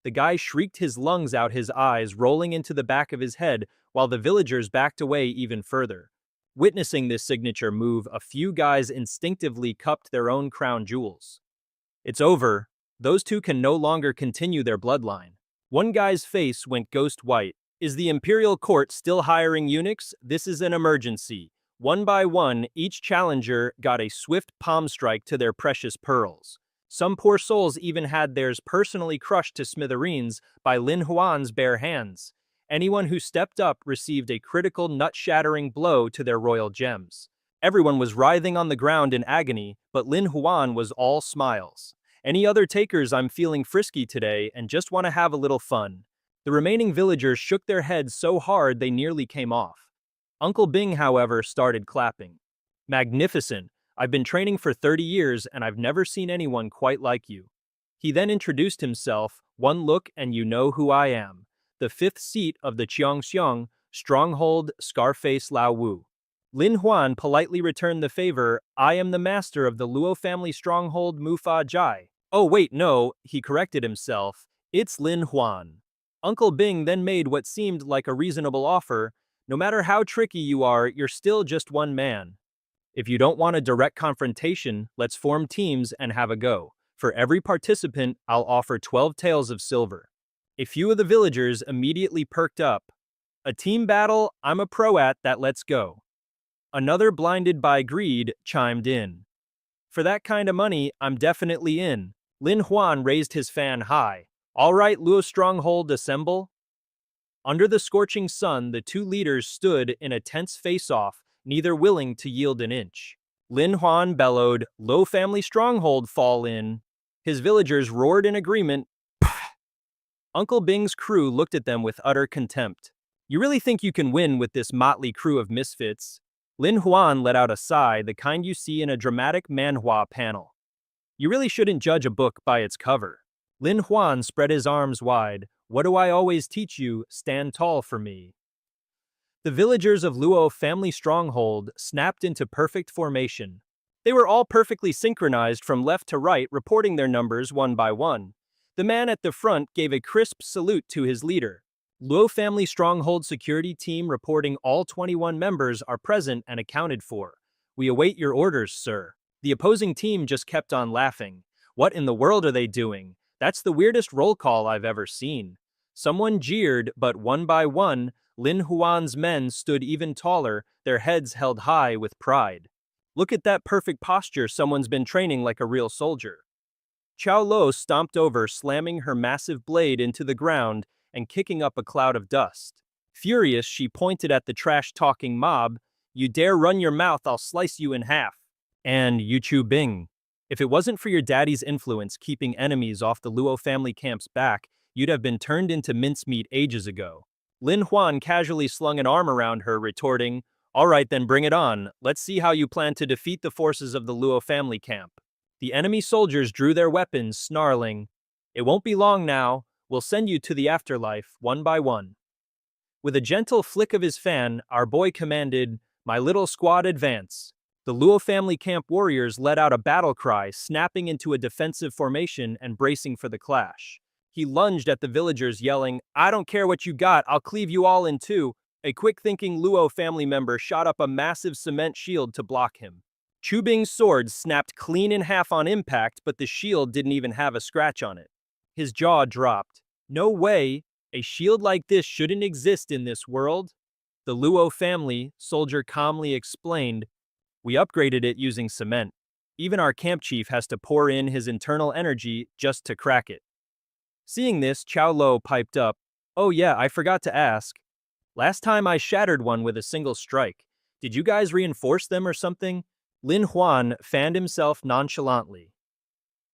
The guy shrieked his lungs out, his eyes rolling into the back of his head, while the villagers backed away even further. Witnessing this signature move, a few guys instinctively cupped their own crown jewels. It's over. Those two can no longer continue their bloodline. One guy's face went ghost white. Is the imperial court still hiring eunuchs? This is an emergency. One by one, each challenger got a swift palm strike to their precious pearls. Some poor souls even had theirs personally crushed to smithereens by Lin Huan's bare hands. Anyone who stepped up received a critical nut-shattering blow to their royal gems. Everyone was writhing on the ground in agony, but Lin Huan was all smiles. Any other takers? I'm feeling frisky today and just want to have a little fun. The remaining villagers shook their heads so hard they nearly came off. Uncle Bing, however, started clapping. Magnificent. I've been training for 30 years and I've never seen anyone quite like you. He then introduced himself, one look and you know who I am. The fifth seat of the Qiangxiang stronghold, Scarface Lao Wu. Lin Huan politely returned the favor, I am the master of the Luo family stronghold Mufa Jai. Oh wait, no, he corrected himself, it's Lin Huan. Uncle Bing then made what seemed like a reasonable offer, no matter how tricky you are, you're still just one man. If you don't want a direct confrontation, let's form teams and have a go. For every participant, I'll offer 12 taels of silver. A few of the villagers immediately perked up. A team battle? I'm a pro at that, let's go. Another, blinded by greed, chimed in. For that kind of money, I'm definitely in. Lin Huan raised his fan high. All right, Luo Stronghold, assemble. Under the scorching sun, the two leaders stood in a tense face-off, neither willing to yield an inch. Lin Huan bellowed, Luo family stronghold, fall in. His villagers roared in agreement. Uncle Bing's crew looked at them with utter contempt. You really think you can win with this motley crew of misfits? Lin Huan let out a sigh, the kind you see in a dramatic manhwa panel. You really shouldn't judge a book by its cover. Lin Huan spread his arms wide. What do I always teach you? Stand tall for me. The villagers of Luo family stronghold snapped into perfect formation. They were all perfectly synchronized from left to right, reporting their numbers one by one. The man at the front gave a crisp salute to his leader. Luo family stronghold security team reporting all 21 members are present and accounted for. We await your orders, sir. The opposing team just kept on laughing. What in the world are they doing? That's the weirdest roll call I've ever seen. Someone jeered, but one by one, Lin Huan's men stood even taller, their heads held high with pride. Look at that perfect posture, someone's been training like a real soldier. Chao Lo stomped over, slamming her massive blade into the ground and kicking up a cloud of dust. Furious, she pointed at the trash-talking mob. You dare run your mouth, I'll slice you in half. And Yu Chu Bing. If it wasn't for your daddy's influence keeping enemies off the Luo family camp's back, you'd have been turned into mincemeat ages ago. Lin Huan casually slung an arm around her, retorting, All right then, bring it on. Let's see how you plan to defeat the forces of the Luo family camp. The enemy soldiers drew their weapons, snarling, It won't be long now. We'll send you to the afterlife, one by one. With a gentle flick of his fan, our boy commanded, My little squad, advance. The Luo family camp warriors let out a battle cry, snapping into a defensive formation and bracing for the clash. He lunged at the villagers, yelling, I don't care what you got, I'll cleave you all in two. A quick-thinking Luo family member shot up a massive cement shield to block him. Chu Bing's sword snapped clean in half on impact, but the shield didn't even have a scratch on it. His jaw dropped. No way! A shield like this shouldn't exist in this world. The Luo family soldier calmly explained, We upgraded it using cement. Even our camp chief has to pour in his internal energy just to crack it. Seeing this, Chao Lo piped up, Oh yeah, I forgot to ask. Last time I shattered one with a single strike. Did you guys reinforce them or something? Lin Huan fanned himself nonchalantly.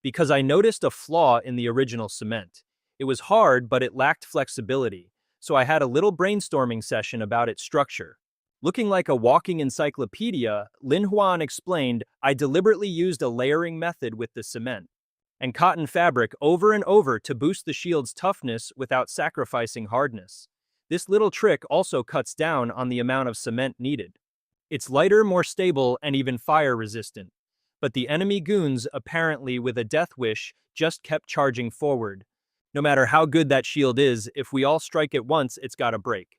Because I noticed a flaw in the original cement. It was hard, but it lacked flexibility, so I had a little brainstorming session about its structure. Looking like a walking encyclopedia, Lin Huan explained, I deliberately used a layering method with the cement and cotton fabric over and over to boost the shield's toughness without sacrificing hardness. This little trick also cuts down on the amount of cement needed. It's lighter, more stable, and even fire-resistant. But the enemy goons, apparently with a death wish, just kept charging forward. No matter how good that shield is, if we all strike at once, it's gotta break.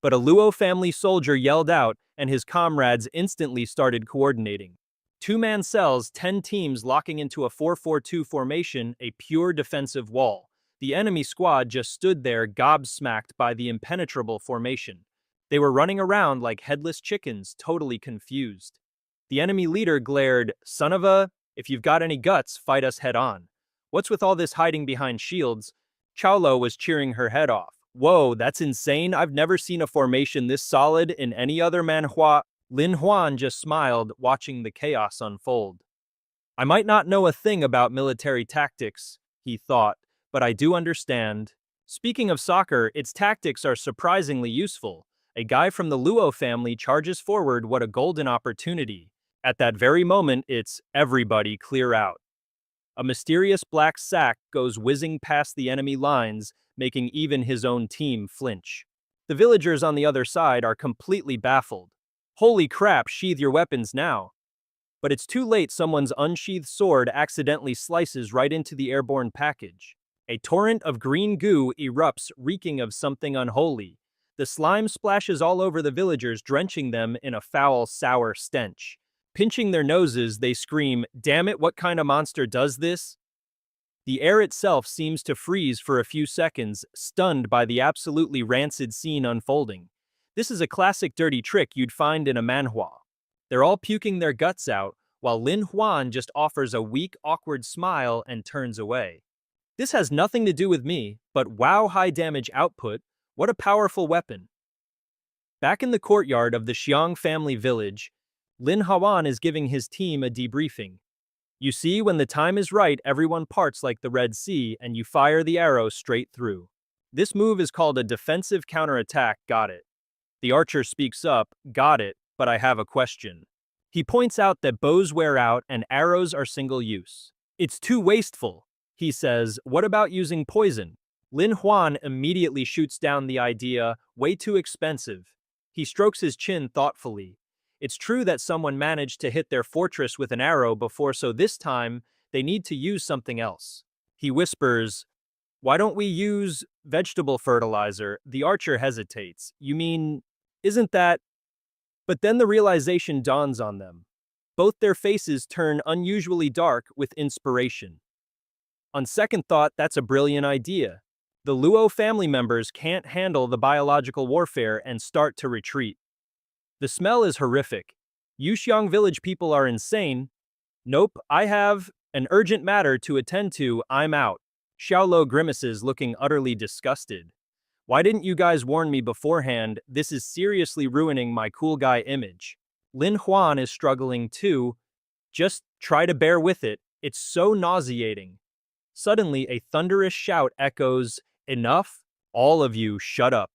But a Luo family soldier yelled out, and his comrades instantly started coordinating. Two-man cells, 10 teams locking into a 4-4-2 formation, a pure defensive wall. The enemy squad just stood there, gobsmacked by the impenetrable formation. They were running around like headless chickens, totally confused. The enemy leader glared, Son of a, if you've got any guts, fight us head on. What's with all this hiding behind shields? Chao Lo was cheering her head off. Whoa, that's insane. I've never seen a formation this solid in any other manhwa. Lin Huan just smiled, watching the chaos unfold. I might not know a thing about military tactics, he thought, but I do understand. Speaking of soccer, its tactics are surprisingly useful. A guy from the Luo family charges forward, what a golden opportunity. At that very moment, it's everybody clear out. A mysterious black sack goes whizzing past the enemy lines, making even his own team flinch. The villagers on the other side are completely baffled. Holy crap, sheathe your weapons now. But it's too late, someone's unsheathed sword accidentally slices right into the airborne package. A torrent of green goo erupts, reeking of something unholy. The slime splashes all over the villagers, drenching them in a foul, sour stench. Pinching their noses, they scream, Damn it, what kind of monster does this? The air itself seems to freeze for a few seconds, stunned by the absolutely rancid scene unfolding. This is a classic dirty trick you'd find in a manhwa. They're all puking their guts out, while Lin Huan just offers a weak, awkward smile and turns away. This has nothing to do with me, but wow, high damage output, what a powerful weapon. Back in the courtyard of the Xiang family village, Lin Huan is giving his team a debriefing. You see, when the time is right, everyone parts like the Red Sea and you fire the arrow straight through. This move is called a defensive counterattack, got it. The archer speaks up, got it, but I have a question. He points out that bows wear out and arrows are single use. It's too wasteful. He says, what about using poison? Lin Huan immediately shoots down the idea, way too expensive. He strokes his chin thoughtfully. It's true that someone managed to hit their fortress with an arrow before, so this time they need to use something else. He whispers, "Why don't we use vegetable fertilizer?" The archer hesitates. "You mean, isn't that—" But then the realization dawns on them. Both their faces turn unusually dark with inspiration. On second thought, that's a brilliant idea. The Luo family members can't handle the biological warfare and start to retreat. The smell is horrific. Yuxiang village people are insane. Nope, I have an urgent matter to attend to, I'm out. Xiaolo grimaces, looking utterly disgusted. Why didn't you guys warn me beforehand? This is seriously ruining my cool guy image. Lin Huan is struggling too. Just try to bear with it. It's so nauseating. Suddenly, a thunderous shout echoes, "Enough! All of you, shut up."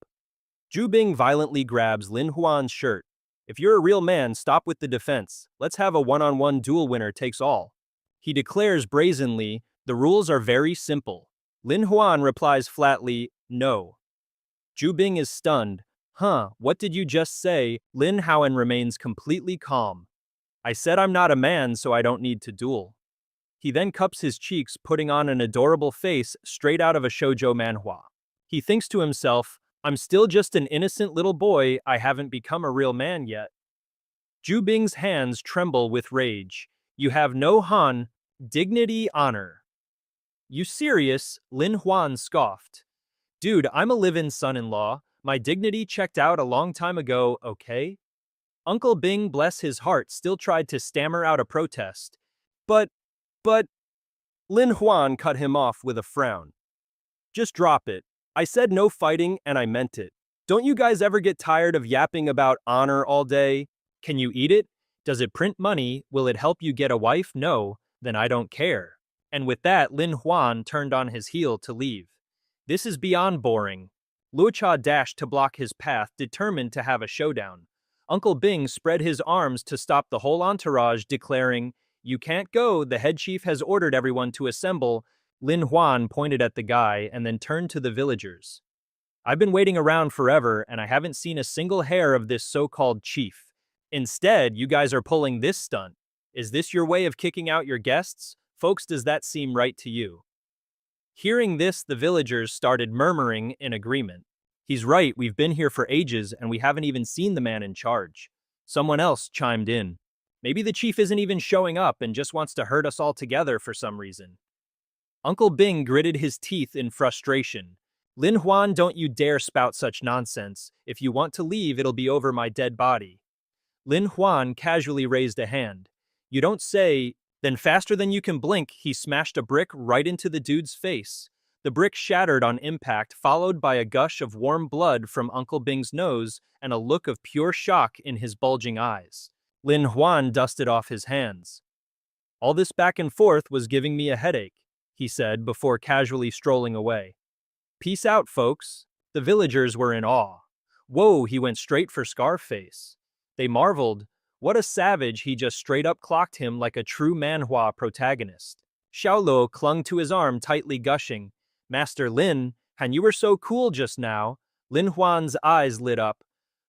Zhu Bing violently grabs Lin Huan's shirt. "If you're a real man, stop with the defense. Let's have a one-on-one duel, winner takes all." He declares brazenly, "The rules are very simple." Lin Huan replies flatly, "No." Zhu Bing is stunned. "Huh, what did you just say?" Lin Huan remains completely calm. "I said I'm not a man, so I don't need to duel." He then cups his cheeks, putting on an adorable face straight out of a shoujo manhwa. He thinks to himself, "I'm still just an innocent little boy, I haven't become a real man yet." Zhu Bing's hands tremble with rage. "You have no Han, dignity, honor." "You serious?" Lin Huan scoffed. "Dude, I'm a live-in son-in-law. My dignity checked out a long time ago, okay?" Uncle Bing, bless his heart, still tried to stammer out a protest. But, Lin Huan cut him off with a frown. "Just drop it. I said no fighting and I meant it. Don't you guys ever get tired of yapping about honor all day? Can you eat it? Does it print money? Will it help you get a wife? No, then I don't care." And with that, Lin Huan turned on his heel to leave. "This is beyond boring." Luocha dashed to block his path, determined to have a showdown. Uncle Bing spread his arms to stop the whole entourage, declaring, "You can't go, the head chief has ordered everyone to assemble." Lin Huan pointed at the guy and then turned to the villagers. "I've been waiting around forever and I haven't seen a single hair of this so-called chief. Instead, you guys are pulling this stunt. Is this your way of kicking out your guests? Folks, does that seem right to you?" Hearing this, the villagers started murmuring in agreement. "He's right, we've been here for ages and we haven't even seen the man in charge." Someone else chimed in. "Maybe the chief isn't even showing up and just wants to herd us all together for some reason." Uncle Bing gritted his teeth in frustration. "Lin Huan, don't you dare spout such nonsense. If you want to leave, it'll be over my dead body." Lin Huan casually raised a hand. "You don't say." Then faster than you can blink, he smashed a brick right into the dude's face. The brick shattered on impact, followed by a gush of warm blood from Uncle Bing's nose and a look of pure shock in his bulging eyes. Lin Huan dusted off his hands. "All this back and forth was giving me a headache," he said before casually strolling away. "Peace out, folks." The villagers were in awe. "Whoa, he went straight for Scarface." They marveled. What a savage, he just straight up clocked him like a true manhwa protagonist. Xiaolo clung to his arm, tightly gushing. "Master Lin, Han, you were so cool just now." Lin Huan's eyes lit up.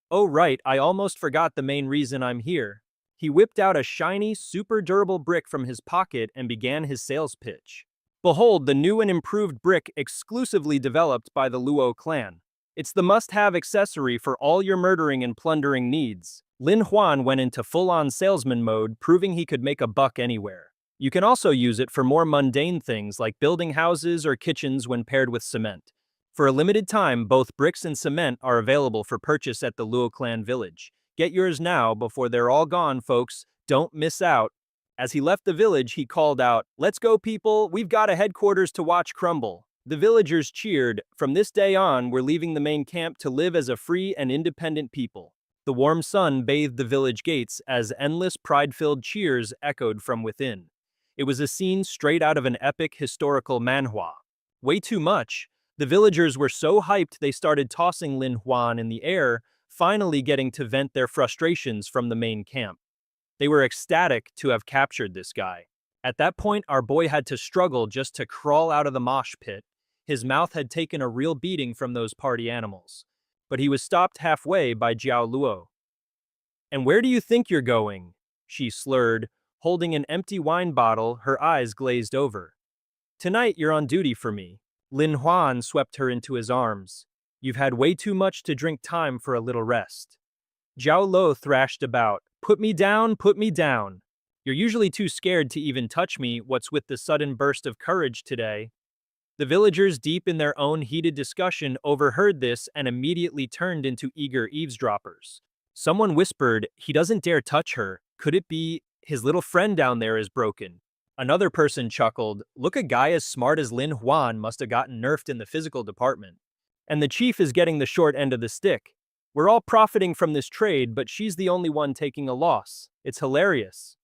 "Oh right, I almost forgot the main reason I'm here." He whipped out a shiny, super durable brick from his pocket and began his sales pitch. "Behold the new and improved brick exclusively developed by the Luo clan. It's the must-have accessory for all your murdering and plundering needs." Lin Huan went into full-on salesman mode, proving he could make a buck anywhere. You can also use it for more mundane things like building houses or kitchens when paired with cement. For a limited time, both bricks and cement are available for purchase at the Luo clan village. Get yours now before they're all gone, folks. Don't miss out. As he left the village, he called out, "Let's go, people. We've got a headquarters to watch crumble." The villagers cheered. "From this day on, we're leaving the main camp to live as a free and independent people." The warm sun bathed the village gates as endless pride-filled cheers echoed from within. It was a scene straight out of an epic historical manhwa. Way too much. The villagers were so hyped they started tossing Lin Huan in the air, finally getting to vent their frustrations from the main camp. They were ecstatic to have captured this guy. At that point, our boy had to struggle just to crawl out of the mosh pit. His mouth had taken a real beating from those party animals. but he was stopped halfway by Jiao Luo. "And where do you think you're going?" she slurred, holding an empty wine bottle, her eyes glazed over. "Tonight you're on duty for me." Lin Huan swept her into his arms. "You've had way too much to drink, time for a little rest." Jiao Luo thrashed about. Put me down, put me down. You're usually too scared to even touch me, what's with the sudden burst of courage today?" The villagers, deep in their own heated discussion, overheard this and immediately turned into eager eavesdroppers. Someone whispered, "He doesn't dare touch her. Could it be his little friend down there is broken?" Another person chuckled, "Look, a guy as smart as Lin Huan must have gotten nerfed in the physical department. And the chief is getting the short end of the stick. We're all profiting from this trade, but she's the only one taking a loss. It's hilarious."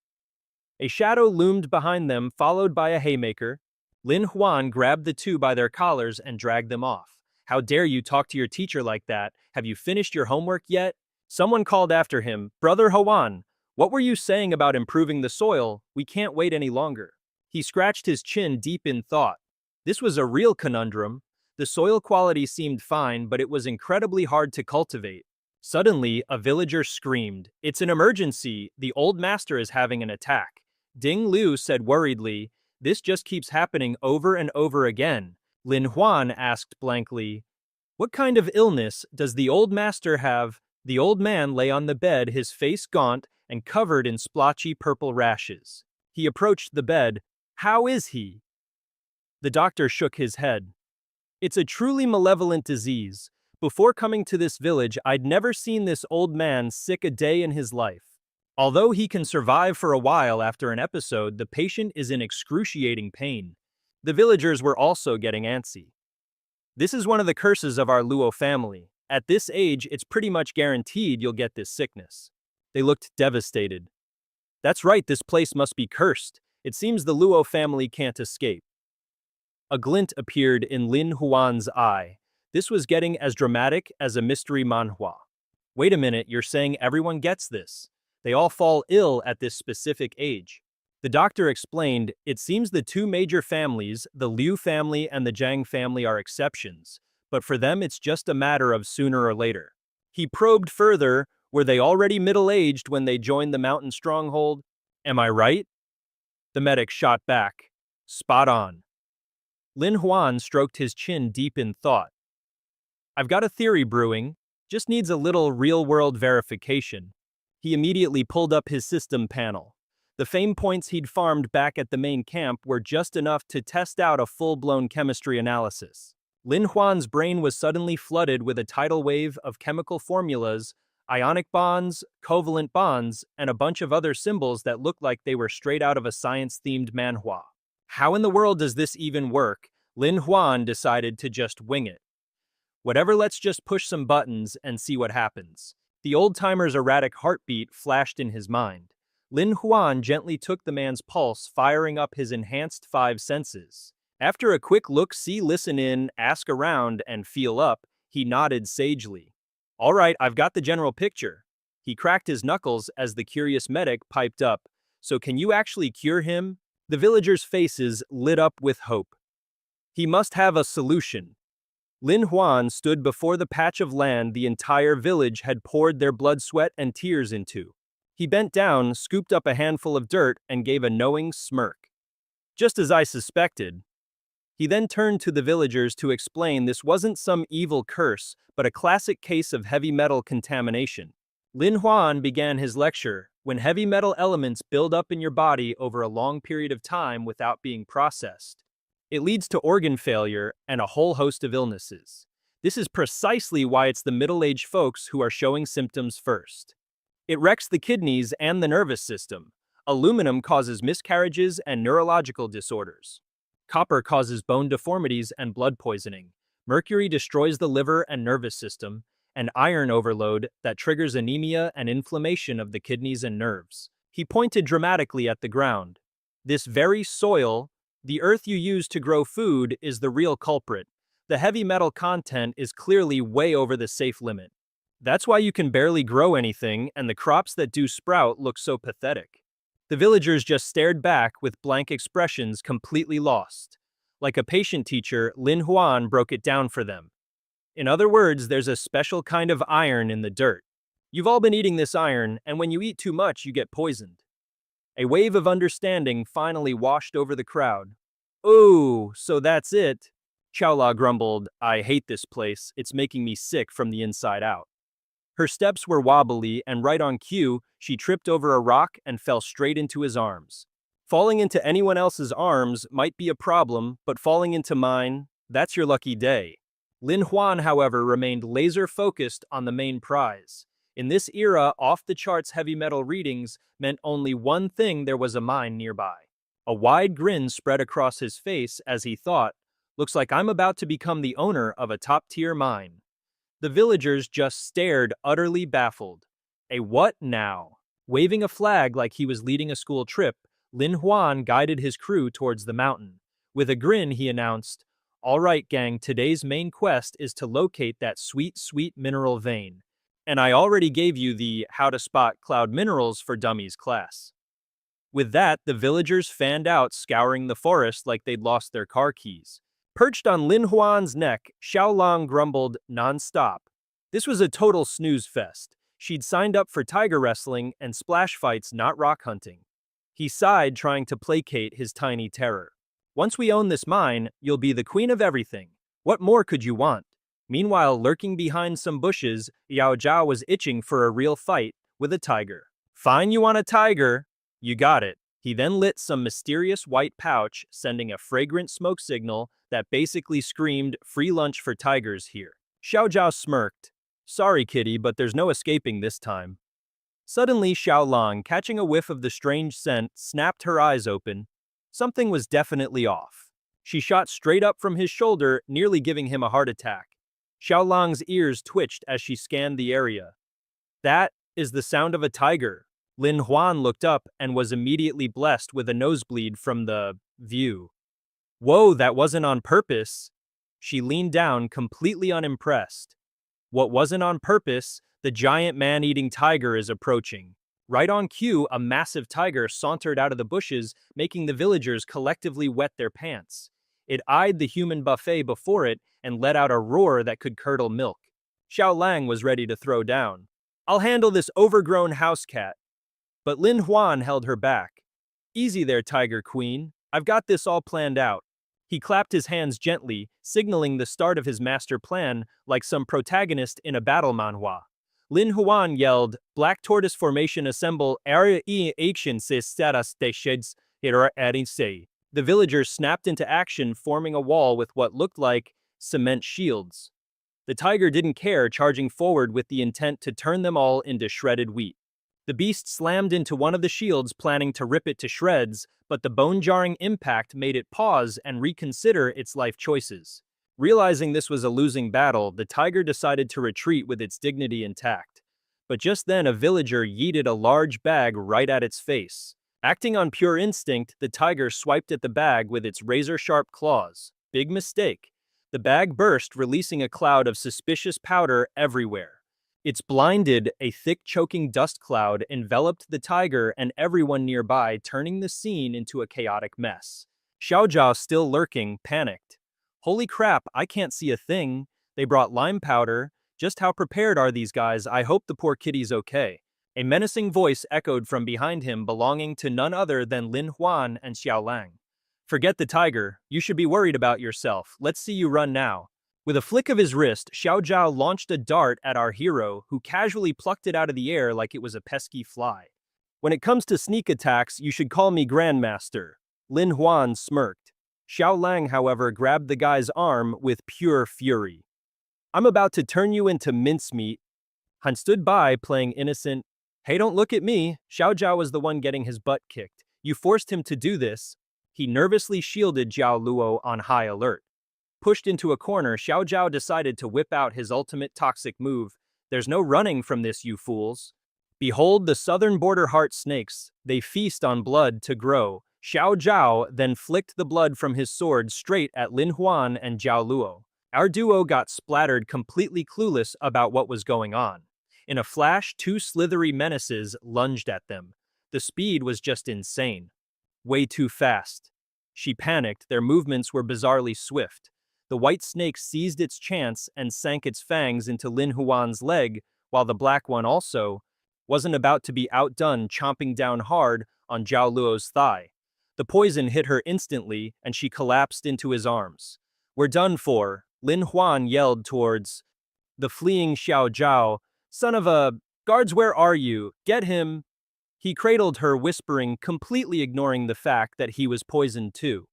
A shadow loomed behind them, followed by a haymaker. Lin Huan grabbed the two by their collars and dragged them off. "How dare you talk to your teacher like that? Have you finished your homework yet?" Someone called after him, "Brother Huan, what were you saying about improving the soil? We can't wait any longer." He scratched his chin deep in thought. This was a real conundrum. The soil quality seemed fine, but it was incredibly hard to cultivate. Suddenly, a villager screamed, "It's an emergency! The old master is having an attack." Ding Liu said worriedly, "This just keeps happening over and over again." Lin Huan asked blankly, "What kind of illness does the old master have?" The old man lay on the bed, his face gaunt and covered in splotchy purple rashes. He approached the bed. "How is he?" The doctor shook his head. "It's a truly malevolent disease. Before coming to this village, I'd never seen this old man sick a day in his life. Although he can survive for a while after an episode, the patient is in excruciating pain." The villagers were also getting antsy. "This is one of the curses of our Luo family. At this age, it's pretty much guaranteed you'll get this sickness." They looked devastated. "That's right, this place must be cursed. It seems the Luo family can't escape." A glint appeared in Lin Huan's eye. This was getting as dramatic as a mystery manhwa. "Wait a minute, you're saying everyone gets this? They all fall ill at this specific age." The doctor explained, "It seems the two major families, the Liu family and the Zhang family, are exceptions, but for them it's just a matter of sooner or later." He probed further, "Were they already middle-aged when they joined the mountain stronghold? Am I right?" The medic shot back, "Spot on." Lin Huan stroked his chin deep in thought. "I've got a theory brewing, just needs a little real-world verification." He immediately pulled up his system panel. The fame points he'd farmed back at the main camp were just enough to test out a full-blown chemistry analysis. Lin Huan's brain was suddenly flooded with a tidal wave of chemical formulas, ionic bonds, covalent bonds, and a bunch of other symbols that looked like they were straight out of a science-themed manhwa. How in the world does this even work? Lin Huan decided to just wing it. Whatever, let's just push some buttons and see what happens. The old-timer's erratic heartbeat flashed in his mind. Lin Huan gently took the man's pulse, firing up his enhanced five senses. After a quick look, see, listen in, ask around, and feel up, he nodded sagely. "All right, I've got the general picture." He cracked his knuckles as the curious medic piped up. "So can you actually cure him?" The villagers' faces lit up with hope. "He must have a solution." Lin Huan stood before the patch of land the entire village had poured their blood, sweat, and tears into. He bent down, scooped up a handful of dirt, and gave a knowing smirk. "Just as I suspected." He then turned to the villagers to explain this wasn't some evil curse, but a classic case of heavy metal contamination. Lin Huan began his lecture. "When heavy metal elements build up in your body over a long period of time without being processed, it leads to organ failure and a whole host of illnesses. This is precisely why it's the middle-aged folks who are showing symptoms first. It wrecks the kidneys and the nervous system. Aluminum causes miscarriages and neurological disorders. Copper causes bone deformities and blood poisoning. Mercury destroys the liver and nervous system, and iron overload that triggers anemia and inflammation of the kidneys and nerves." He pointed dramatically at the ground. "This very soil, the earth you use to grow food, is the real culprit. The heavy metal content is clearly way over the safe limit. That's why you can barely grow anything, and the crops that do sprout look so pathetic." The villagers just stared back with blank expressions, completely lost. Like a patient teacher, Lin Huan broke it down for them. In other words, there's a special kind of iron in the dirt. You've all been eating this iron, and when you eat too much, you get poisoned. A wave of understanding finally washed over the crowd. Oh, so that's it. Xiaola grumbled, I hate this place. It's making me sick from the inside out. Her steps were wobbly, and right on cue, she tripped over a rock and fell straight into his arms. Falling into anyone else's arms might be a problem, but falling into mine, that's your lucky day. Lin Huan, however, remained laser-focused on the main prize. In this era, off-the-charts heavy metal readings meant only one thing: there was a mine nearby. A wide grin spread across his face as he thought, looks like I'm about to become the owner of a top-tier mine. The villagers just stared, utterly baffled. A what now? Waving a flag like he was leading a school trip, Lin Huan guided his crew towards the mountain. With a grin, he announced, all right, gang, today's main quest is to locate that sweet, sweet mineral vein. And I already gave you the How to Spot Cloud Minerals for Dummies class. With that, the villagers fanned out, scouring the forest like they'd lost their car keys. Perched on Lin Huan's neck, Xiaolong grumbled non-stop. This was a total snooze fest. She'd signed up for tiger wrestling and splash fights, not rock hunting. He sighed, trying to placate his tiny terror. Once we own this mine, you'll be the queen of everything. What more could you want? Meanwhile, lurking behind some bushes, Yao Zhao was itching for a real fight with a tiger. Fine, you want a tiger? You got it. He then lit some mysterious white pouch, sending a fragrant smoke signal that basically screamed, free lunch for tigers here. Xiao Zhao smirked. Sorry, kitty, but there's no escaping this time. Suddenly, Xiaolong, catching a whiff of the strange scent, snapped her eyes open. Something was definitely off. She shot straight up from his shoulder, nearly giving him a heart attack. Xiaolong's ears twitched as she scanned the area. That is the sound of a tiger. Lin Huan looked up and was immediately blessed with a nosebleed from the view. Whoa, that wasn't on purpose. She leaned down, completely unimpressed. What wasn't on purpose? The giant man-eating tiger is approaching. Right on cue, a massive tiger sauntered out of the bushes, making the villagers collectively wet their pants. It eyed the human buffet before it and let out a roar that could curdle milk. Xiao Lang was ready to throw down. I'll handle this overgrown house cat. But Lin Huan held her back. Easy there, Tiger Queen. I've got this all planned out. He clapped his hands gently, signaling the start of his master plan like some protagonist in a battle manhwa. Lin Huan yelled, Black Tortoise Formation assemble, area e action se status de sheds hira adding say. The villagers snapped into action, forming a wall with what looked like cement shields. The tiger didn't care, charging forward with the intent to turn them all into shredded wheat. The beast slammed into one of the shields, planning to rip it to shreds, but the bone-jarring impact made it pause and reconsider its life choices. Realizing this was a losing battle, the tiger decided to retreat with its dignity intact. But just then, a villager yeeted a large bag right at its face. Acting on pure instinct, the tiger swiped at the bag with its razor-sharp claws. Big mistake. The bag burst, releasing a cloud of suspicious powder everywhere. It's blinded, a thick choking dust cloud enveloped the tiger and everyone nearby, turning the scene into a chaotic mess. Xiao Zhao, still lurking, panicked. Holy crap, I can't see a thing. They brought lime powder. Just how prepared are these guys? I hope the poor kitty's okay. A menacing voice echoed from behind him, belonging to none other than Lin Huan and Xiao Lang. Forget the tiger. You should be worried about yourself. Let's see you run now. With a flick of his wrist, Xiao Zhao launched a dart at our hero, who casually plucked it out of the air like it was a pesky fly. When it comes to sneak attacks, you should call me Grandmaster. Lin Huan smirked. Xiao Lang, however, grabbed the guy's arm with pure fury. I'm about to turn you into mincemeat. Han stood by, playing innocent. Hey, don't look at me. Xiao Zhao was the one getting his butt kicked. You forced him to do this. He nervously shielded Zhao Luo on high alert. Pushed into a corner, Xiao Zhao decided to whip out his ultimate toxic move. There's no running from this, you fools. Behold the southern border heart snakes. They feast on blood to grow. Xiao Zhao then flicked the blood from his sword straight at Lin Huan and Zhao Luo. Our duo got splattered, completely clueless about what was going on. In a flash, two slithery menaces lunged at them. The speed was just insane. Way too fast. She panicked. Their movements were bizarrely swift. The white snake seized its chance and sank its fangs into Lin Huan's leg, while the black one also wasn't about to be outdone, chomping down hard on Zhao Luo's thigh. The poison hit her instantly, and she collapsed into his arms. "We're done for," Lin Huan yelled towards the fleeing Xiao Zhao. "Son of a... Guards, where are you? Get him!" He cradled her, whispering, completely ignoring the fact that he was poisoned too.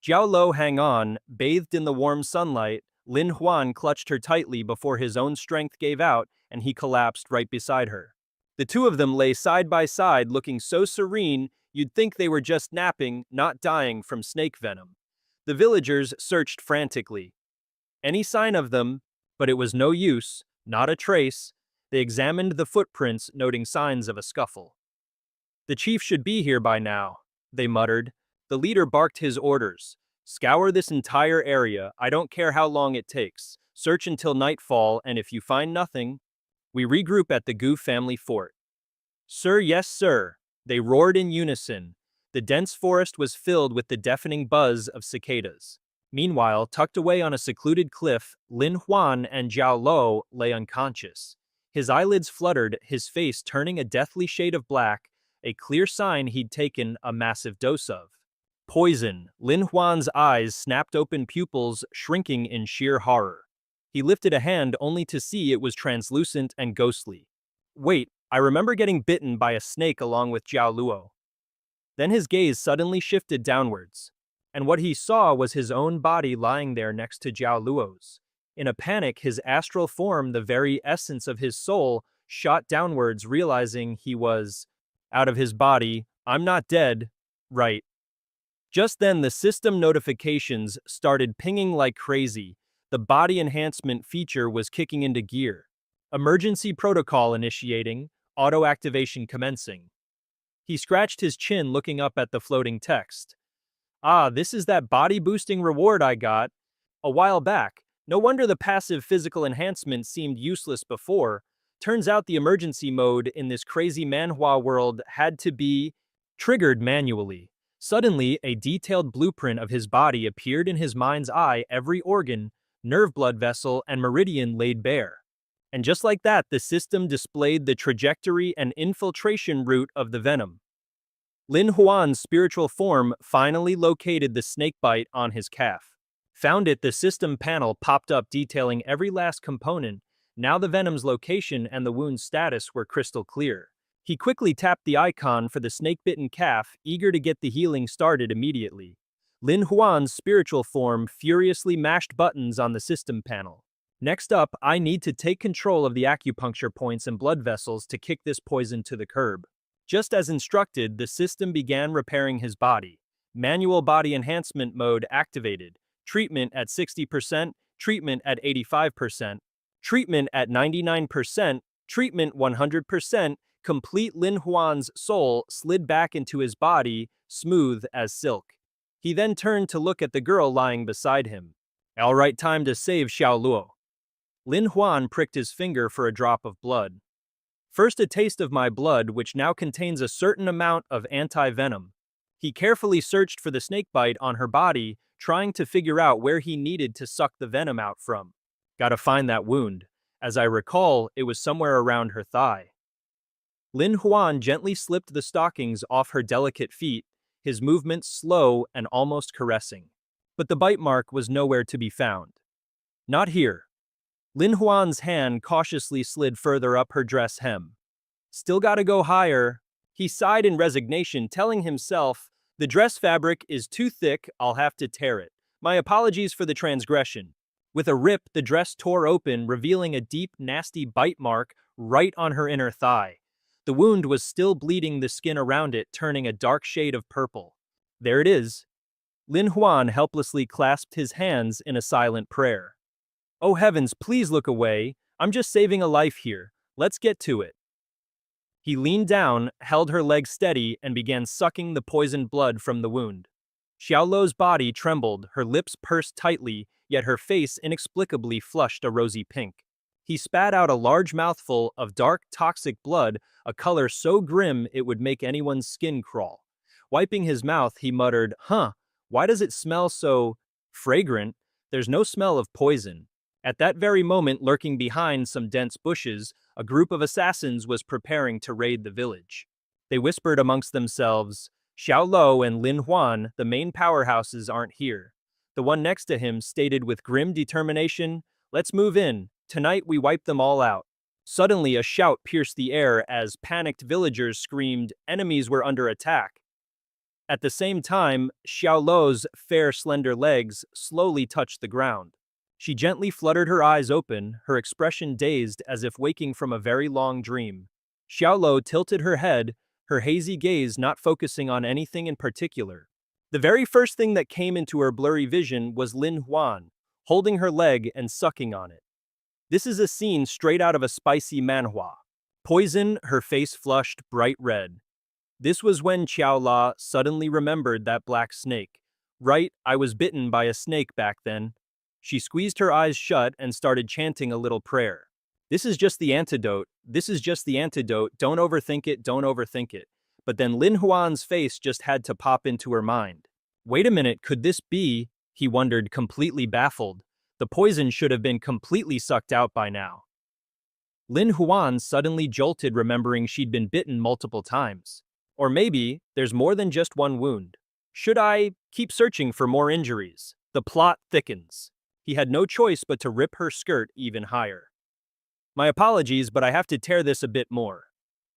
Zhao Luo hang on, bathed in the warm sunlight. Lin Huan clutched her tightly before his own strength gave out, and he collapsed right beside her. The two of them lay side by side, looking so serene, you'd think they were just napping, not dying from snake venom. The villagers searched frantically. Any sign of them, but it was no use, not a trace. They examined the footprints, noting signs of a scuffle. "The chief should be here by now," they muttered. The leader barked his orders. "Scour this entire area, I don't care how long it takes. Search until nightfall, and if you find nothing, we regroup at the Gu family fort." "Sir, yes sir," they roared in unison. The dense forest was filled with the deafening buzz of cicadas. Meanwhile, tucked away on a secluded cliff, Lin Huan and Zhao Luo lay unconscious. His eyelids fluttered, his face turning a deathly shade of black, a clear sign he'd taken a massive dose of poison. Lin Huan's eyes snapped open, pupils shrinking in sheer horror. He lifted a hand only to see it was translucent and ghostly. "Wait, I remember getting bitten by a snake along with Zhao Luo." Then his gaze suddenly shifted downwards, and what he saw was his own body lying there next to Zhao Luo's. In a panic, his astral form, the very essence of his soul, shot downwards, realizing he was out of his body. "I'm not dead, right?" Just then, the system notifications started pinging like crazy. The body enhancement feature was kicking into gear. Emergency protocol initiating, auto activation commencing. He scratched his chin, looking up at the floating text. "Ah, this is that body-boosting reward I got a while back. No wonder the passive physical enhancement seemed useless before. Turns out the emergency mode in this crazy manhwa world had to be triggered manually." Suddenly, a detailed blueprint of his body appeared in his mind's eye, every organ, nerve, blood vessel, and meridian laid bare. And just like that, the system displayed the trajectory and infiltration route of the venom. Lin Huan's spiritual form finally located the snakebite on his calf. Found it, the system panel popped up detailing every last component. Now the venom's location and the wound's status were crystal clear. He quickly tapped the icon for the snake-bitten calf, eager to get the healing started immediately. Lin Huan's spiritual form furiously mashed buttons on the system panel. "Next up, I need to take control of the acupuncture points and blood vessels to kick this poison to the curb." Just as instructed, the system began repairing his body. Manual body enhancement mode activated. Treatment at 60%, treatment at 85%, treatment at 99%, treatment 100%. Complete. Lin Huan's soul slid back into his body, smooth as silk. He then turned to look at the girl lying beside him. "All right, time to save Xiao Luo." Lin Huan pricked his finger for a drop of blood. "First, a taste of my blood, which now contains a certain amount of anti-venom." He carefully searched for the snakebite on her body, trying to figure out where he needed to suck the venom out from. "Gotta find that wound. As I recall, it was somewhere around her thigh." Lin Huan gently slipped the stockings off her delicate feet, his movements slow and almost caressing. But the bite mark was nowhere to be found. "Not here." Lin Huan's hand cautiously slid further up her dress hem. "Still gotta go higher." He sighed in resignation, telling himself, "The dress fabric is too thick, I'll have to tear it. My apologies for the transgression." With a rip, the dress tore open, revealing a deep, nasty bite mark right on her inner thigh. The wound was still bleeding, the skin around it turning a dark shade of purple. "There it is." Lin Huan helplessly clasped his hands in a silent prayer. "Oh heavens, please look away. I'm just saving a life here. Let's get to it." He leaned down, held her leg steady, and began sucking the poisoned blood from the wound. Xiao Luo's body trembled, her lips pursed tightly, yet her face inexplicably flushed a rosy pink. He spat out a large mouthful of dark, toxic blood, a color so grim it would make anyone's skin crawl. Wiping his mouth, he muttered, "Huh, why does it smell so fragrant?" there's no smell of poison. At that very moment, lurking behind some dense bushes, a group of assassins was preparing to raid the village. They whispered amongst themselves, Xiao Lo and Lin Huan, the main powerhouses, aren't here. The one next to him stated with grim determination, let's move in. Tonight we wipe them all out. Suddenly, a shout pierced the air as panicked villagers screamed, enemies were under attack. At the same time, Xiao Lo's fair, slender legs slowly touched the ground. She gently fluttered her eyes open, her expression dazed as if waking from a very long dream. Xiao Lo tilted her head, her hazy gaze not focusing on anything in particular. The very first thing that came into her blurry vision was Lin Huan, holding her leg and sucking on it. This is a scene straight out of a spicy manhwa. Poison, her face flushed bright red. This was when Qiao La suddenly remembered that black snake. Right, I was bitten by a snake back then. She squeezed her eyes shut and started chanting a little prayer. This is just the antidote. This is just the antidote. Don't overthink it. Don't overthink it. But then Lin Huan's face just had to pop into her mind. Wait a minute, could this be? He wondered, completely baffled. The poison should have been completely sucked out by now. Lin Huan suddenly jolted, remembering she'd been bitten multiple times. Or maybe there's more than just one wound. Should I keep searching for more injuries? The plot thickens. He had no choice but to rip her skirt even higher. My apologies, but I have to tear this a bit more.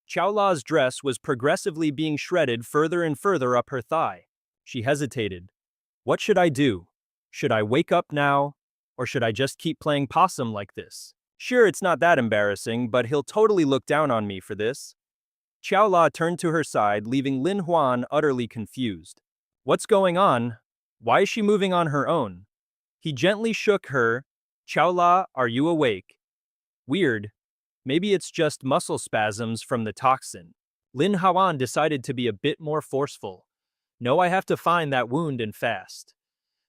Qiao La's dress was progressively being shredded further and further up her thigh. She hesitated. What should I do? Should I wake up now? Or should I just keep playing possum like this? Sure, it's not that embarrassing, but he'll totally look down on me for this. Qiao La turned to her side, leaving Lin Huan utterly confused. What's going on? Why is she moving on her own? He gently shook her. Qiao La, are you awake? Weird. Maybe it's just muscle spasms from the toxin. Lin Huan decided to be a bit more forceful. No, I have to find that wound and fast.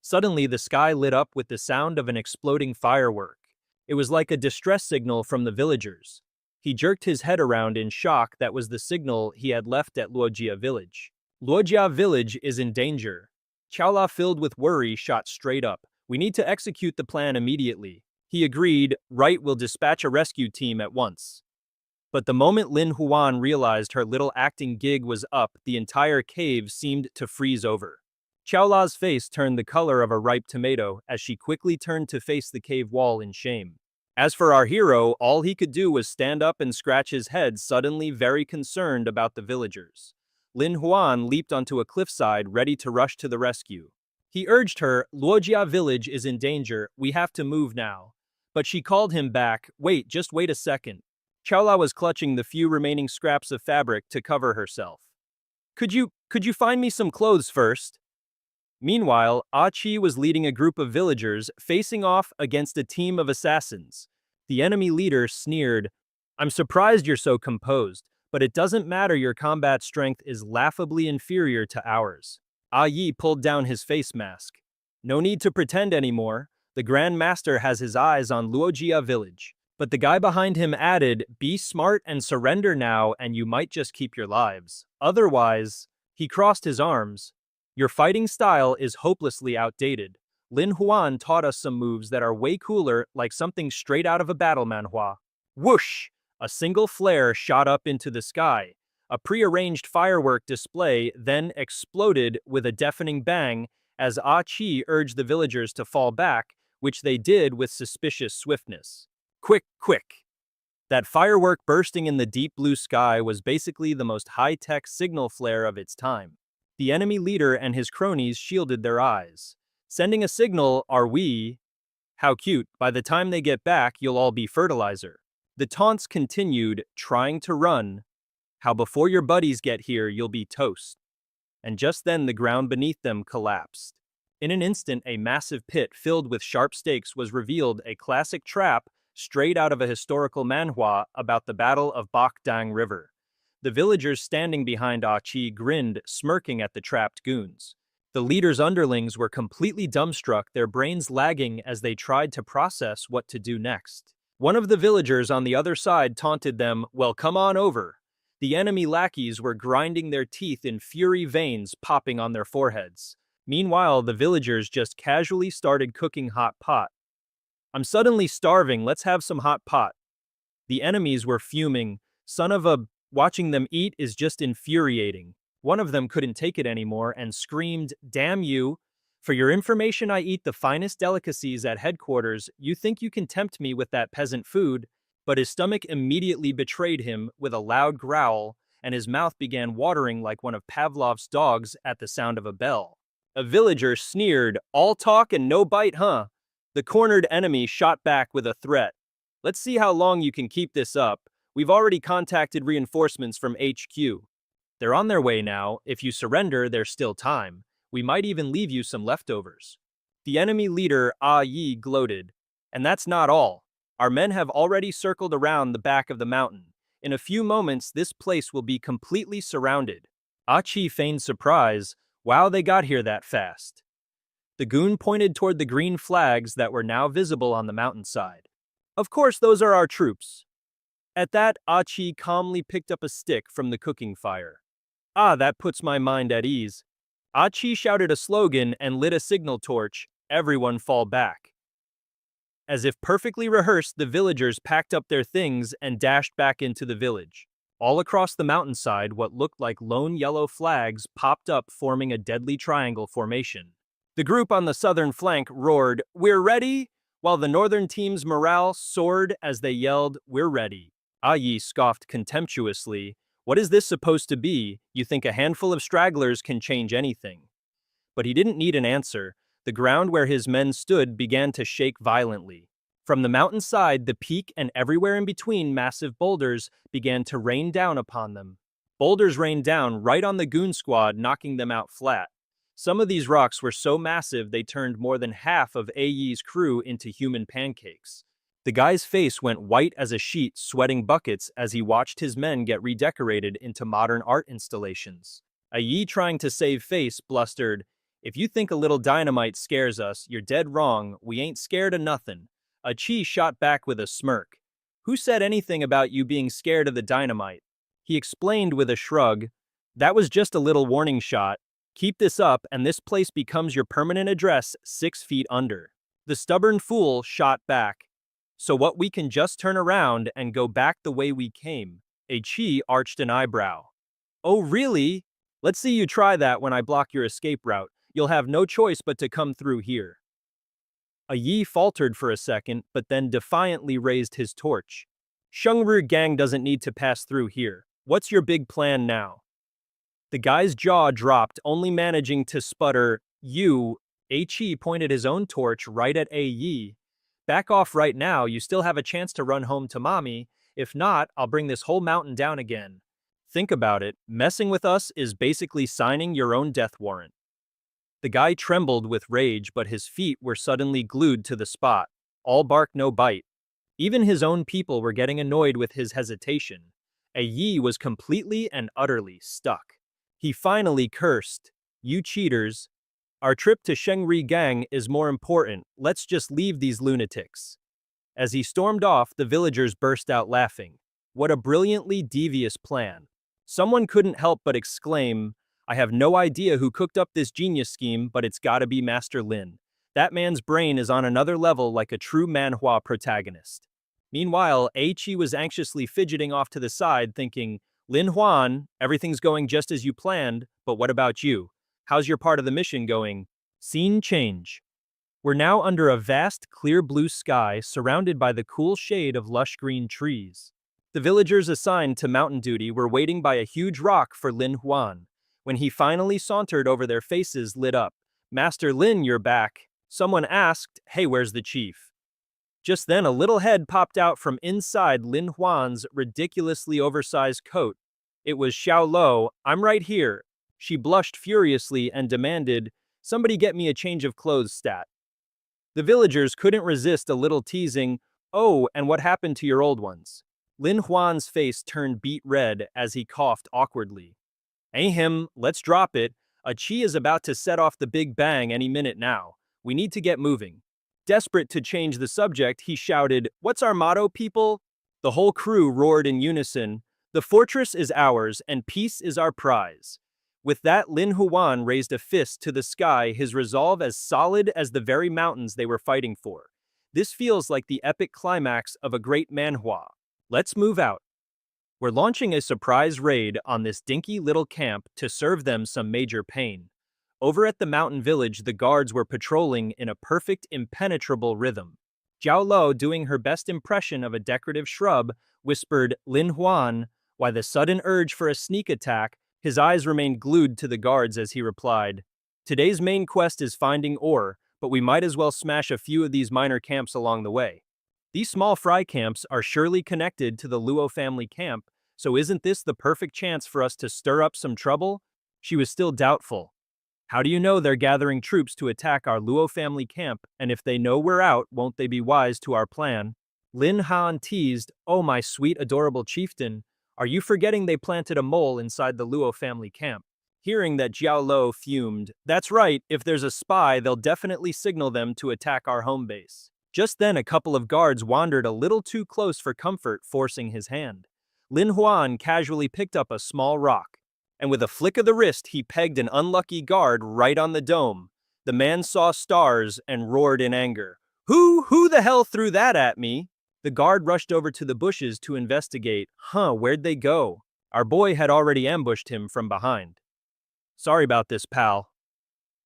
Suddenly, the sky lit up with the sound of an exploding firework. It was like a distress signal from the villagers. He jerked his head around in shock. That was the signal he had left at Luojia village. Luojia village is in danger. Qiao La, filled with worry, shot straight up. We need to execute the plan immediately. He agreed, right, we'll dispatch a rescue team at once. But the moment Lin Huan realized her little acting gig was up, the entire cave seemed to freeze over. Qiao La's face turned the color of a ripe tomato as she quickly turned to face the cave wall in shame. As for our hero, all he could do was stand up and scratch his head, suddenly very concerned about the villagers. Lin Huan leaped onto a cliffside, ready to rush to the rescue. He urged her, Luojia village is in danger, we have to move now. But she called him back, wait, just wait a second. Qiao La was clutching the few remaining scraps of fabric to cover herself. Could you find me some clothes first? Meanwhile, Ah Qi was leading a group of villagers facing off against a team of assassins. The enemy leader sneered, I'm surprised you're so composed, but it doesn't matter, your combat strength is laughably inferior to ours. Ah Yi pulled down his face mask. No need to pretend anymore. The Grand Master has his eyes on Luojia village. But the guy behind him added, be smart and surrender now and you might just keep your lives. Otherwise, he crossed his arms. Your fighting style is hopelessly outdated. Lin Huan taught us some moves that are way cooler, like something straight out of a battle manhwa. Whoosh! A single flare shot up into the sky. A prearranged firework display then exploded with a deafening bang as Ah Qi urged the villagers to fall back, which they did with suspicious swiftness. Quick, quick! That firework bursting in the deep blue sky was basically the most high-tech signal flare of its time. The enemy leader and his cronies shielded their eyes. Sending a signal, are we? How cute, by the time they get back, you'll all be fertilizer. The taunts continued, trying to run. How before your buddies get here, you'll be toast. And just then the ground beneath them collapsed. In an instant, a massive pit filled with sharp stakes was revealed, a classic trap straight out of a historical manhwa about the Battle of Bakdang River. The villagers standing behind Ah Qi grinned, smirking at the trapped goons. The leader's underlings were completely dumbstruck, their brains lagging as they tried to process what to do next. One of the villagers on the other side taunted them, well, come on over. The enemy lackeys were grinding their teeth in fury, veins popping on their foreheads. Meanwhile, the villagers just casually started cooking hot pot. I'm suddenly starving, let's have some hot pot. The enemies were fuming. Son of a... Watching them eat is just infuriating. One of them couldn't take it anymore and screamed, "Damn you! For your information, I eat the finest delicacies at headquarters. You think you can tempt me with that peasant food?" But his stomach immediately betrayed him with a loud growl, and his mouth began watering like one of Pavlov's dogs at the sound of a bell. A villager sneered, "All talk and no bite, huh?" The cornered enemy shot back with a threat. "Let's see how long you can keep this up. We've already contacted reinforcements from HQ. They're on their way now. If you surrender, there's still time. We might even leave you some leftovers." The enemy leader, Ah Yi, gloated. "And that's not all. Our men have already circled around the back of the mountain. In a few moments, this place will be completely surrounded." Ah Chi feigned surprise. "Wow, they got here that fast." The goon pointed toward the green flags that were now visible on the mountainside. "Of course, those are our troops." At that, Ah Chi calmly picked up a stick from the cooking fire. "Ah, that puts my mind at ease." Ah Chi shouted a slogan and lit a signal torch. "Everyone fall back." As if perfectly rehearsed, the villagers packed up their things and dashed back into the village. All across the mountainside, what looked like lone yellow flags popped up, forming a deadly triangle formation. The group on the southern flank roared, "We're ready!" while the northern team's morale soared as they yelled, "We're ready." Ah Yi scoffed contemptuously. "What is this supposed to be? You think a handful of stragglers can change anything?" But he didn't need an answer. The ground where his men stood began to shake violently. From the mountainside, the peak, and everywhere in between, massive boulders began to rain down upon them. Boulders rained down right on the goon squad, knocking them out flat. Some of these rocks were so massive they turned more than half of A Yi's crew into human pancakes. The guy's face went white as a sheet, sweating buckets as he watched his men get redecorated into modern art installations. A Yi, trying to save face, blustered, "If you think a little dynamite scares us, you're dead wrong. We ain't scared of nothing." A Chi shot back with a smirk. "Who said anything about you being scared of the dynamite?" He explained with a shrug, "That was just a little warning shot. Keep this up and this place becomes your permanent address 6 feet under." The stubborn fool shot back, "So what, we can just turn around and go back the way we came?" A Chi arched an eyebrow. "Oh really? Let's see you try that when I block your escape route. You'll have no choice but to come through here." A Yi faltered for a second, but then defiantly raised his torch. "Shengru gang doesn't need to pass through here. What's your big plan now?" The guy's jaw dropped, only managing to sputter, "You." A Chi pointed his own torch right at A Yi. "Back off right now, you still have a chance to run home to mommy. If not, I'll bring this whole mountain down again. Think about it, messing with us is basically signing your own death warrant." The guy trembled with rage, but his feet were suddenly glued to the spot. All bark, no bite. Even his own people were getting annoyed with his hesitation. A Yi was completely and utterly stuck. He finally cursed, "You cheaters. Our trip to Shengri Gang is more important. Let's just leave these lunatics." As he stormed off, the villagers burst out laughing. What a brilliantly devious plan. Someone couldn't help but exclaim, "I have no idea who cooked up this genius scheme, but it's gotta be Master Lin. That man's brain is on another level, like a true manhwa protagonist." Meanwhile, Aichi was anxiously fidgeting off to the side, thinking, "Lin Huan, everything's going just as you planned, but what about you? How's your part of the mission going?" Scene change. We're now under a vast, clear blue sky surrounded by the cool shade of lush green trees. The villagers assigned to mountain duty were waiting by a huge rock for Lin Huan. When he finally sauntered over, their faces lit up. "Master Lin, you're back." Someone asked, "Hey, where's the chief?" Just then, a little head popped out from inside Lin Huan's ridiculously oversized coat. It was Xiaolong. "I'm right here." She blushed furiously and demanded, "Somebody get me a change of clothes stat." The villagers couldn't resist a little teasing, "Oh, and what happened to your old ones?" Lin Huan's face turned beet red as he coughed awkwardly. "Ahem, let's drop it. A Chi is about to set off the Big Bang any minute now. We need to get moving." Desperate to change the subject, he shouted, "What's our motto, people?" The whole crew roared in unison, "The fortress is ours, and peace is our prize." With that, Lin Huan raised a fist to the sky, his resolve as solid as the very mountains they were fighting for. This feels like the epic climax of a great manhwa. Let's move out. We're launching a surprise raid on this dinky little camp to serve them some major pain. Over at the mountain village, the guards were patrolling in a perfect, impenetrable rhythm. Jiao Lo, doing her best impression of a decorative shrub, whispered, "Lin Huan," while the sudden urge for a sneak attack, his eyes remained glued to the guards as he replied, "Today's main quest is finding ore, but we might as well smash a few of these minor camps along the way. These small fry camps are surely connected to the Luo family camp, so isn't this the perfect chance for us to stir up some trouble?" She was still doubtful. "How do you know they're gathering troops to attack our Luo family camp, and if they know we're out, won't they be wise to our plan?" Lin Han teased, "Oh my sweet adorable chieftain, are you forgetting they planted a mole inside the Luo family camp?" Hearing that, Jiao Lo fumed. "That's right, if there's a spy, they'll definitely signal them to attack our home base." Just then a couple of guards wandered a little too close for comfort, forcing his hand. Lin Huan casually picked up a small rock, and with a flick of the wrist he pegged an unlucky guard right on the dome. The man saw stars and roared in anger. Who the hell threw that at me?" The guard rushed over to the bushes to investigate. Where'd they go? Our boy had already ambushed him from behind. "Sorry about this, pal."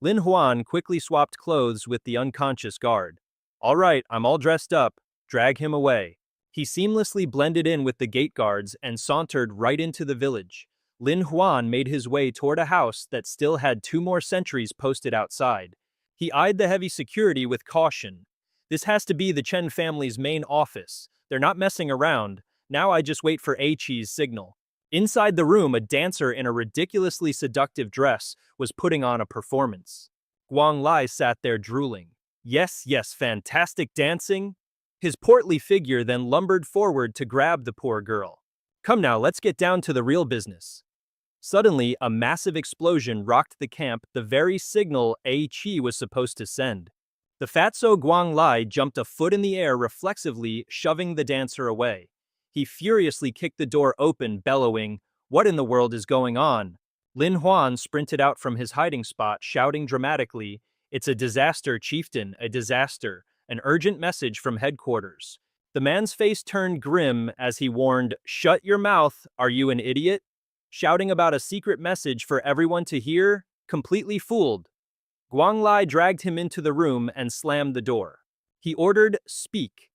Lin Huan quickly swapped clothes with the unconscious guard. "All right, I'm all dressed up. Drag him away." He seamlessly blended in with the gate guards and sauntered right into the village. Lin Huan made his way toward a house that still had 2 more sentries posted outside. He eyed the heavy security with caution. "This has to be the Chen family's main office. They're not messing around. Now I just wait for Chi's signal." Inside the room, a dancer in a ridiculously seductive dress was putting on a performance. Guang Lai sat there drooling. Yes, fantastic dancing. His portly figure then lumbered forward to grab the poor girl. "Come now, let's get down to the real business." Suddenly, a massive explosion rocked the camp, the very signal Chi was supposed to send. The fatso Guang Lai jumped a foot in the air reflexively, shoving the dancer away. He furiously kicked the door open, bellowing, "What in the world is going on?" Lin Huan sprinted out from his hiding spot, shouting dramatically, "It's a disaster, chieftain, a disaster. An urgent message from headquarters." The man's face turned grim as he warned, "Shut your mouth, are you an idiot?" Shouting about a secret message for everyone to hear? Completely fooled. Guang Lai dragged him into the room and slammed the door. He ordered, "Speak."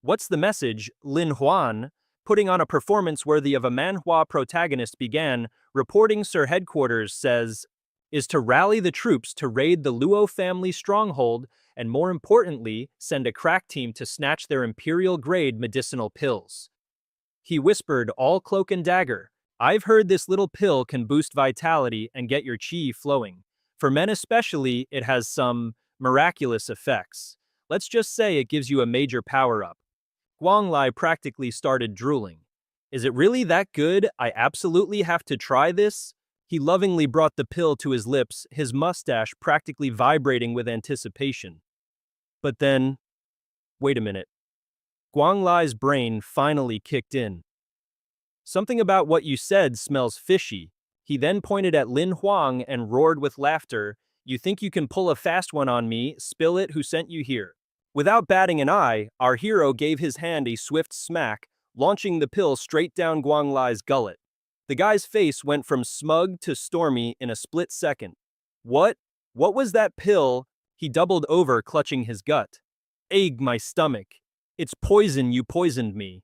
"What's the message?" Lin Huan, putting on a performance worthy of a manhwa protagonist, began, reporting Sir Headquarters says, "Is to rally the troops to raid the Luo family stronghold and more importantly, send a crack team to snatch their imperial-grade medicinal pills." He whispered, all cloak and dagger, "I've heard this little pill can boost vitality and get your qi flowing. For men especially, it has some miraculous effects. Let's just say it gives you a major power-up." Guang Lai practically started drooling. "Is it really that good? I absolutely have to try this?" He lovingly brought the pill to his lips, his mustache practically vibrating with anticipation. But then, wait a minute. Guang Lai's brain finally kicked in. "Something about what you said smells fishy." He then pointed at Lin Huang and roared with laughter, "You think you can pull a fast one on me? Spill it, who sent you here?" Without batting an eye, our hero gave his hand a swift smack, launching the pill straight down Guang Lai's gullet. The guy's face went from smug to stormy in a split second. What was that pill?" He doubled over, clutching his gut. "Egg, my stomach. It's poison, you poisoned me."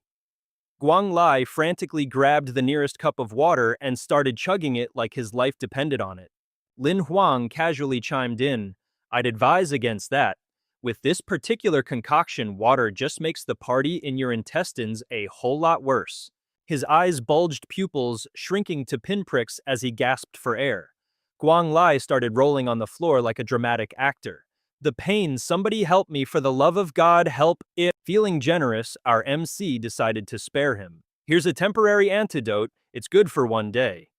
Guang Lai frantically grabbed the nearest cup of water and started chugging it like his life depended on it. Lin Huang casually chimed in, "I'd advise against that. With this particular concoction, water just makes the party in your intestines a whole lot worse." His eyes bulged, pupils shrinking to pinpricks as he gasped for air. Guang Lai started rolling on the floor like a dramatic actor. "The pain, somebody help me, for the love of God, help it." Feeling generous, our MC decided to spare him. "Here's a temporary antidote, it's good for one day."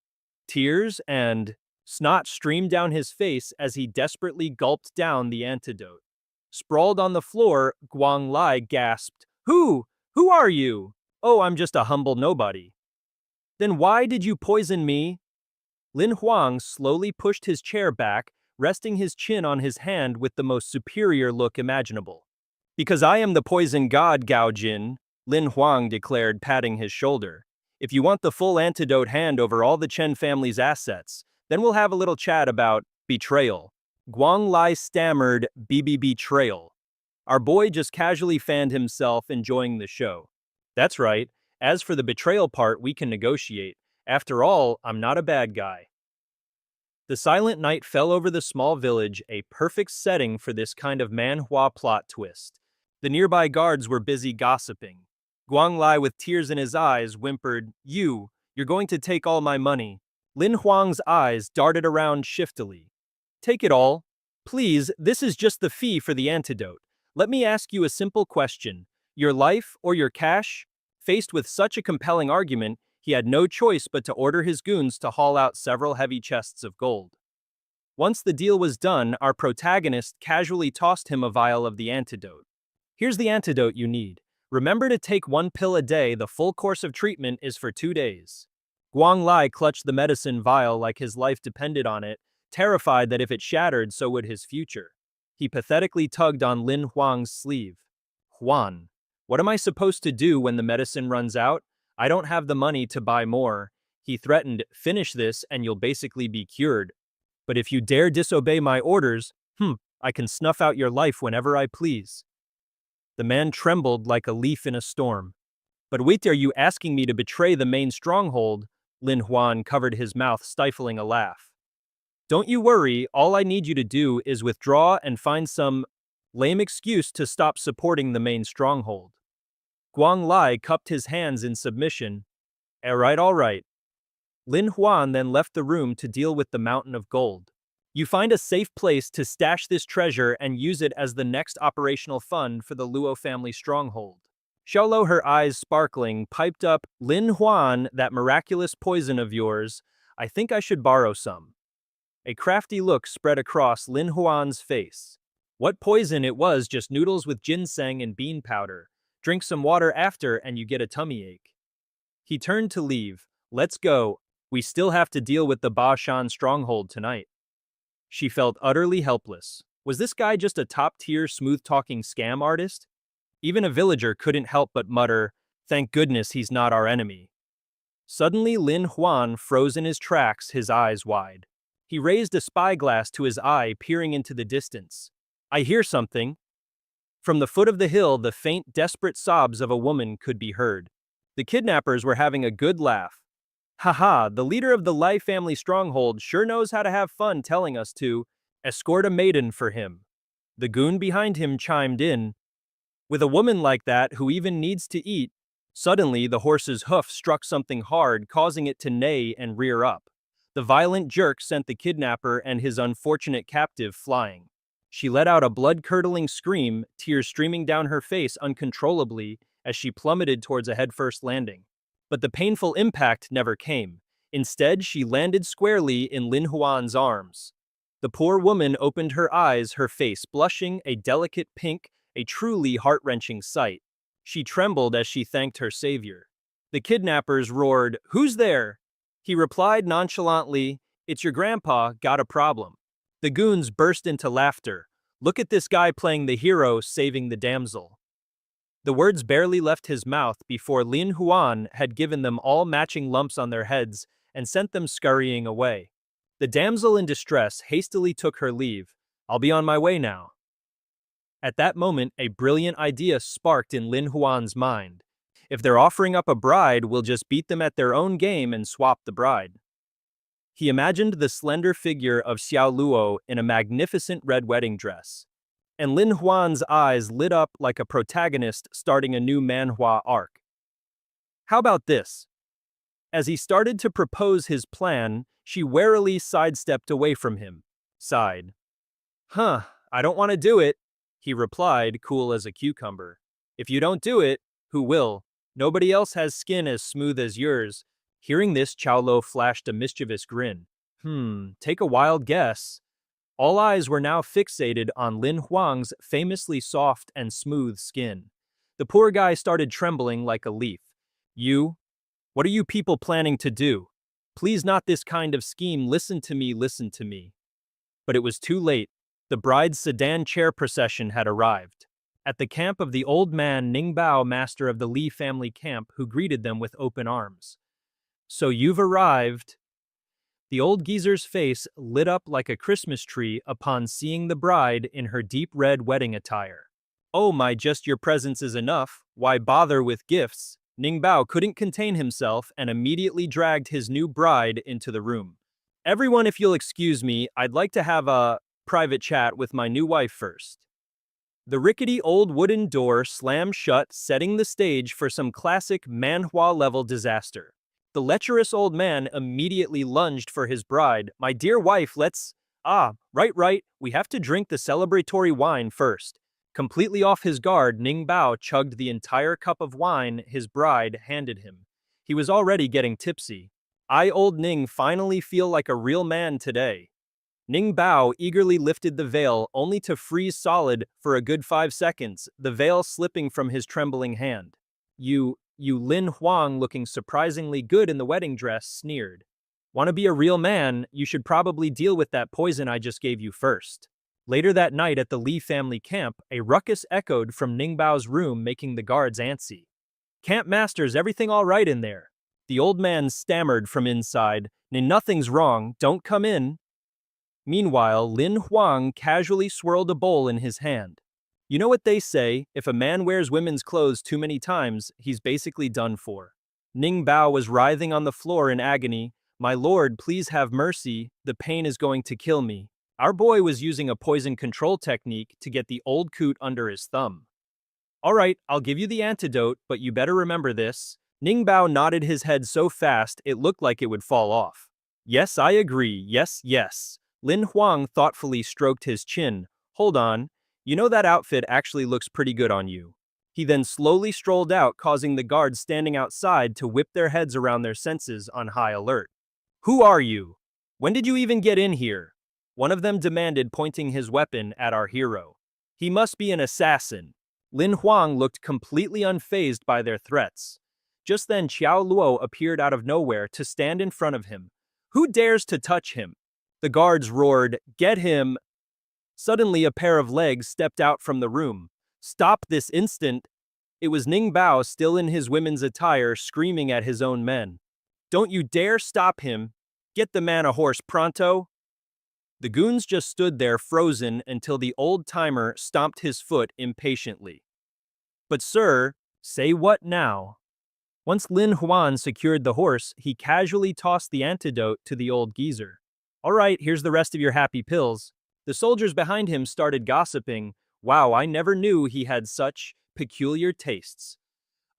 Tears and snot streamed down his face as he desperately gulped down the antidote. Sprawled on the floor, Guang Lai gasped, Who are you?" "Oh, I'm just a humble nobody." "Then why did you poison me?" Lin Huang slowly pushed his chair back, resting his chin on his hand with the most superior look imaginable. Because I am the poison god, Gao Jin, Lin Huang declared, patting his shoulder. If you want the full antidote hand over all the Chen family's assets, then we'll have a little chat about betrayal. Guang Lai stammered, betrayal. Our boy just casually fanned himself, enjoying the show. That's right. As for the betrayal part, we can negotiate. After all, I'm not a bad guy. The silent night fell over the small village, a perfect setting for this kind of manhwa plot twist. The nearby guards were busy gossiping. Guang Lai, with tears in his eyes, whimpered, You're going to take all my money. Lin Huang's eyes darted around shiftily. Take it all? Please, this is just the fee for the antidote. Let me ask you a simple question. Your life or your cash? Faced with such a compelling argument, he had no choice but to order his goons to haul out several heavy chests of gold. Once the deal was done, our protagonist casually tossed him a vial of the antidote. Here's the antidote you need. Remember to take 1 pill a day. The full course of treatment is for 2 days. Guang Lai clutched the medicine vial like his life depended on it, terrified that if it shattered, so would his future. He pathetically tugged on Lin Huang's sleeve. Huan, what am I supposed to do when the medicine runs out? I don't have the money to buy more. He threatened, finish this and you'll basically be cured. But if you dare disobey my orders, I can snuff out your life whenever I please. The man trembled like a leaf in a storm. But wait, are you asking me to betray the main stronghold? Lin Huan covered his mouth, stifling a laugh. Don't you worry, all I need you to do is withdraw and find some lame excuse to stop supporting the main stronghold. Guang Lai cupped his hands in submission. All right. Lin Huan then left the room to deal with the mountain of gold. You find a safe place to stash this treasure and use it as the next operational fund for the Luo family stronghold. Xiaolo, her eyes sparkling, piped up, Lin Huan, that miraculous poison of yours, I think I should borrow some. A crafty look spread across Lin Huan's face. What poison? It was just noodles with ginseng and bean powder. Drink some water after and you get a tummy ache. He turned to leave. Let's go. We still have to deal with the Ba Shan stronghold tonight. She felt utterly helpless. Was this guy just a top-tier, smooth-talking scam artist? Even a villager couldn't help but mutter, thank goodness he's not our enemy. Suddenly, Lin Huan froze in his tracks, his eyes wide. He raised a spyglass to his eye, peering into the distance. I hear something. From the foot of the hill, the faint, desperate sobs of a woman could be heard. The kidnappers were having a good laugh. Haha, the leader of the Lai family stronghold sure knows how to have fun telling us to escort a maiden for him. The goon behind him chimed in. With a woman like that who even needs to eat, suddenly the horse's hoof struck something hard, causing it to neigh and rear up. The violent jerk sent the kidnapper and his unfortunate captive flying. She let out a blood-curdling scream, tears streaming down her face uncontrollably as she plummeted towards a headfirst landing. But the painful impact never came. Instead, she landed squarely in Lin Huan's arms. The poor woman opened her eyes, her face blushing, a delicate pink, a truly heart-wrenching sight. She trembled as she thanked her savior. The kidnappers roared, "Who's there?" He replied nonchalantly, "It's your grandpa, got a problem." The goons burst into laughter. Look at this guy playing the hero, saving the damsel. The words barely left his mouth before Lin Huan had given them all matching lumps on their heads and sent them scurrying away. The damsel in distress hastily took her leave. I'll be on my way now. At that moment, a brilliant idea sparked in Lin Huan's mind. If they're offering up a bride, we'll just beat them at their own game and swap the bride. He imagined the slender figure of Xiao Luo in a magnificent red wedding dress. And Lin Huan's eyes lit up like a protagonist starting a new manhwa arc. How about this? As he started to propose his plan, she warily sidestepped away from him, sighed. I don't want to do it, he replied, cool as a cucumber. If you don't do it, who will? Nobody else has skin as smooth as yours. Hearing this, Qiaolo flashed a mischievous grin. Take a wild guess. All eyes were now fixated on Lin Huang's famously soft and smooth skin. The poor guy started trembling like a leaf. What are you people planning to do? Please not this kind of scheme, listen to me, listen to me. But it was too late. The bride's sedan chair procession had arrived. At the camp of the old man Ning Bao, master of the Li family camp, who greeted them with open arms. So you've arrived. The old geezer's face lit up like a Christmas tree upon seeing the bride in her deep red wedding attire. Oh my, just your presence is enough. Why bother with gifts? Ning Bao couldn't contain himself and immediately dragged his new bride into the room. Everyone, if you'll excuse me, I'd like to have a private chat with my new wife first. The rickety old wooden door slammed shut, setting the stage for some classic Manhwa-level disaster. The lecherous old man immediately lunged for his bride. My dear wife, let's... right, we have to drink the celebratory wine first. Completely off his guard, Ning Bao chugged the entire cup of wine his bride handed him. He was already getting tipsy. Old Ning finally feel like a real man today. Ning Bao eagerly lifted the veil, only to freeze solid for a good 5 seconds, the veil slipping from his trembling hand. You Lin Huang, looking surprisingly good in the wedding dress, sneered. Want to be a real man, you should probably deal with that poison I just gave you first. Later that night at the Li family camp, a ruckus echoed from Ning Bao's room, making the guards antsy. Camp masters, everything all right in there? The old man stammered from inside. Nothing's wrong, don't come in. Meanwhile, Lin Huang casually swirled a bowl in his hand. You know what they say, if a man wears women's clothes too many times, he's basically done for. Ning Bao was writhing on the floor in agony. My lord, please have mercy, the pain is going to kill me. Our boy was using a poison control technique to get the old coot under his thumb. All right, I'll give you the antidote, but you better remember this. Ning Bao nodded his head so fast it looked like it would fall off. Yes, I agree, yes. Lin Huang thoughtfully stroked his chin. Hold on. You know that outfit actually looks pretty good on you. He then slowly strolled out, causing the guards standing outside to whip their heads around their senses on high alert. Who are you? When did you even get in here? One of them demanded, pointing his weapon at our hero. He must be an assassin. Lin Huang looked completely unfazed by their threats. Just then Xiao Luo appeared out of nowhere to stand in front of him. Who dares to touch him? The guards roared, Get him! Suddenly a pair of legs stepped out from the room. Stop this instant! It was Ning Bao, still in his women's attire, screaming at his own men. Don't you dare stop him! Get the man a horse pronto! The goons just stood there frozen until the old-timer stomped his foot impatiently. But sir, say what now? Once Lin Huan secured the horse, he casually tossed the antidote to the old geezer. All right, here's the rest of your happy pills. The soldiers behind him started gossiping. Wow, I never knew he had such peculiar tastes.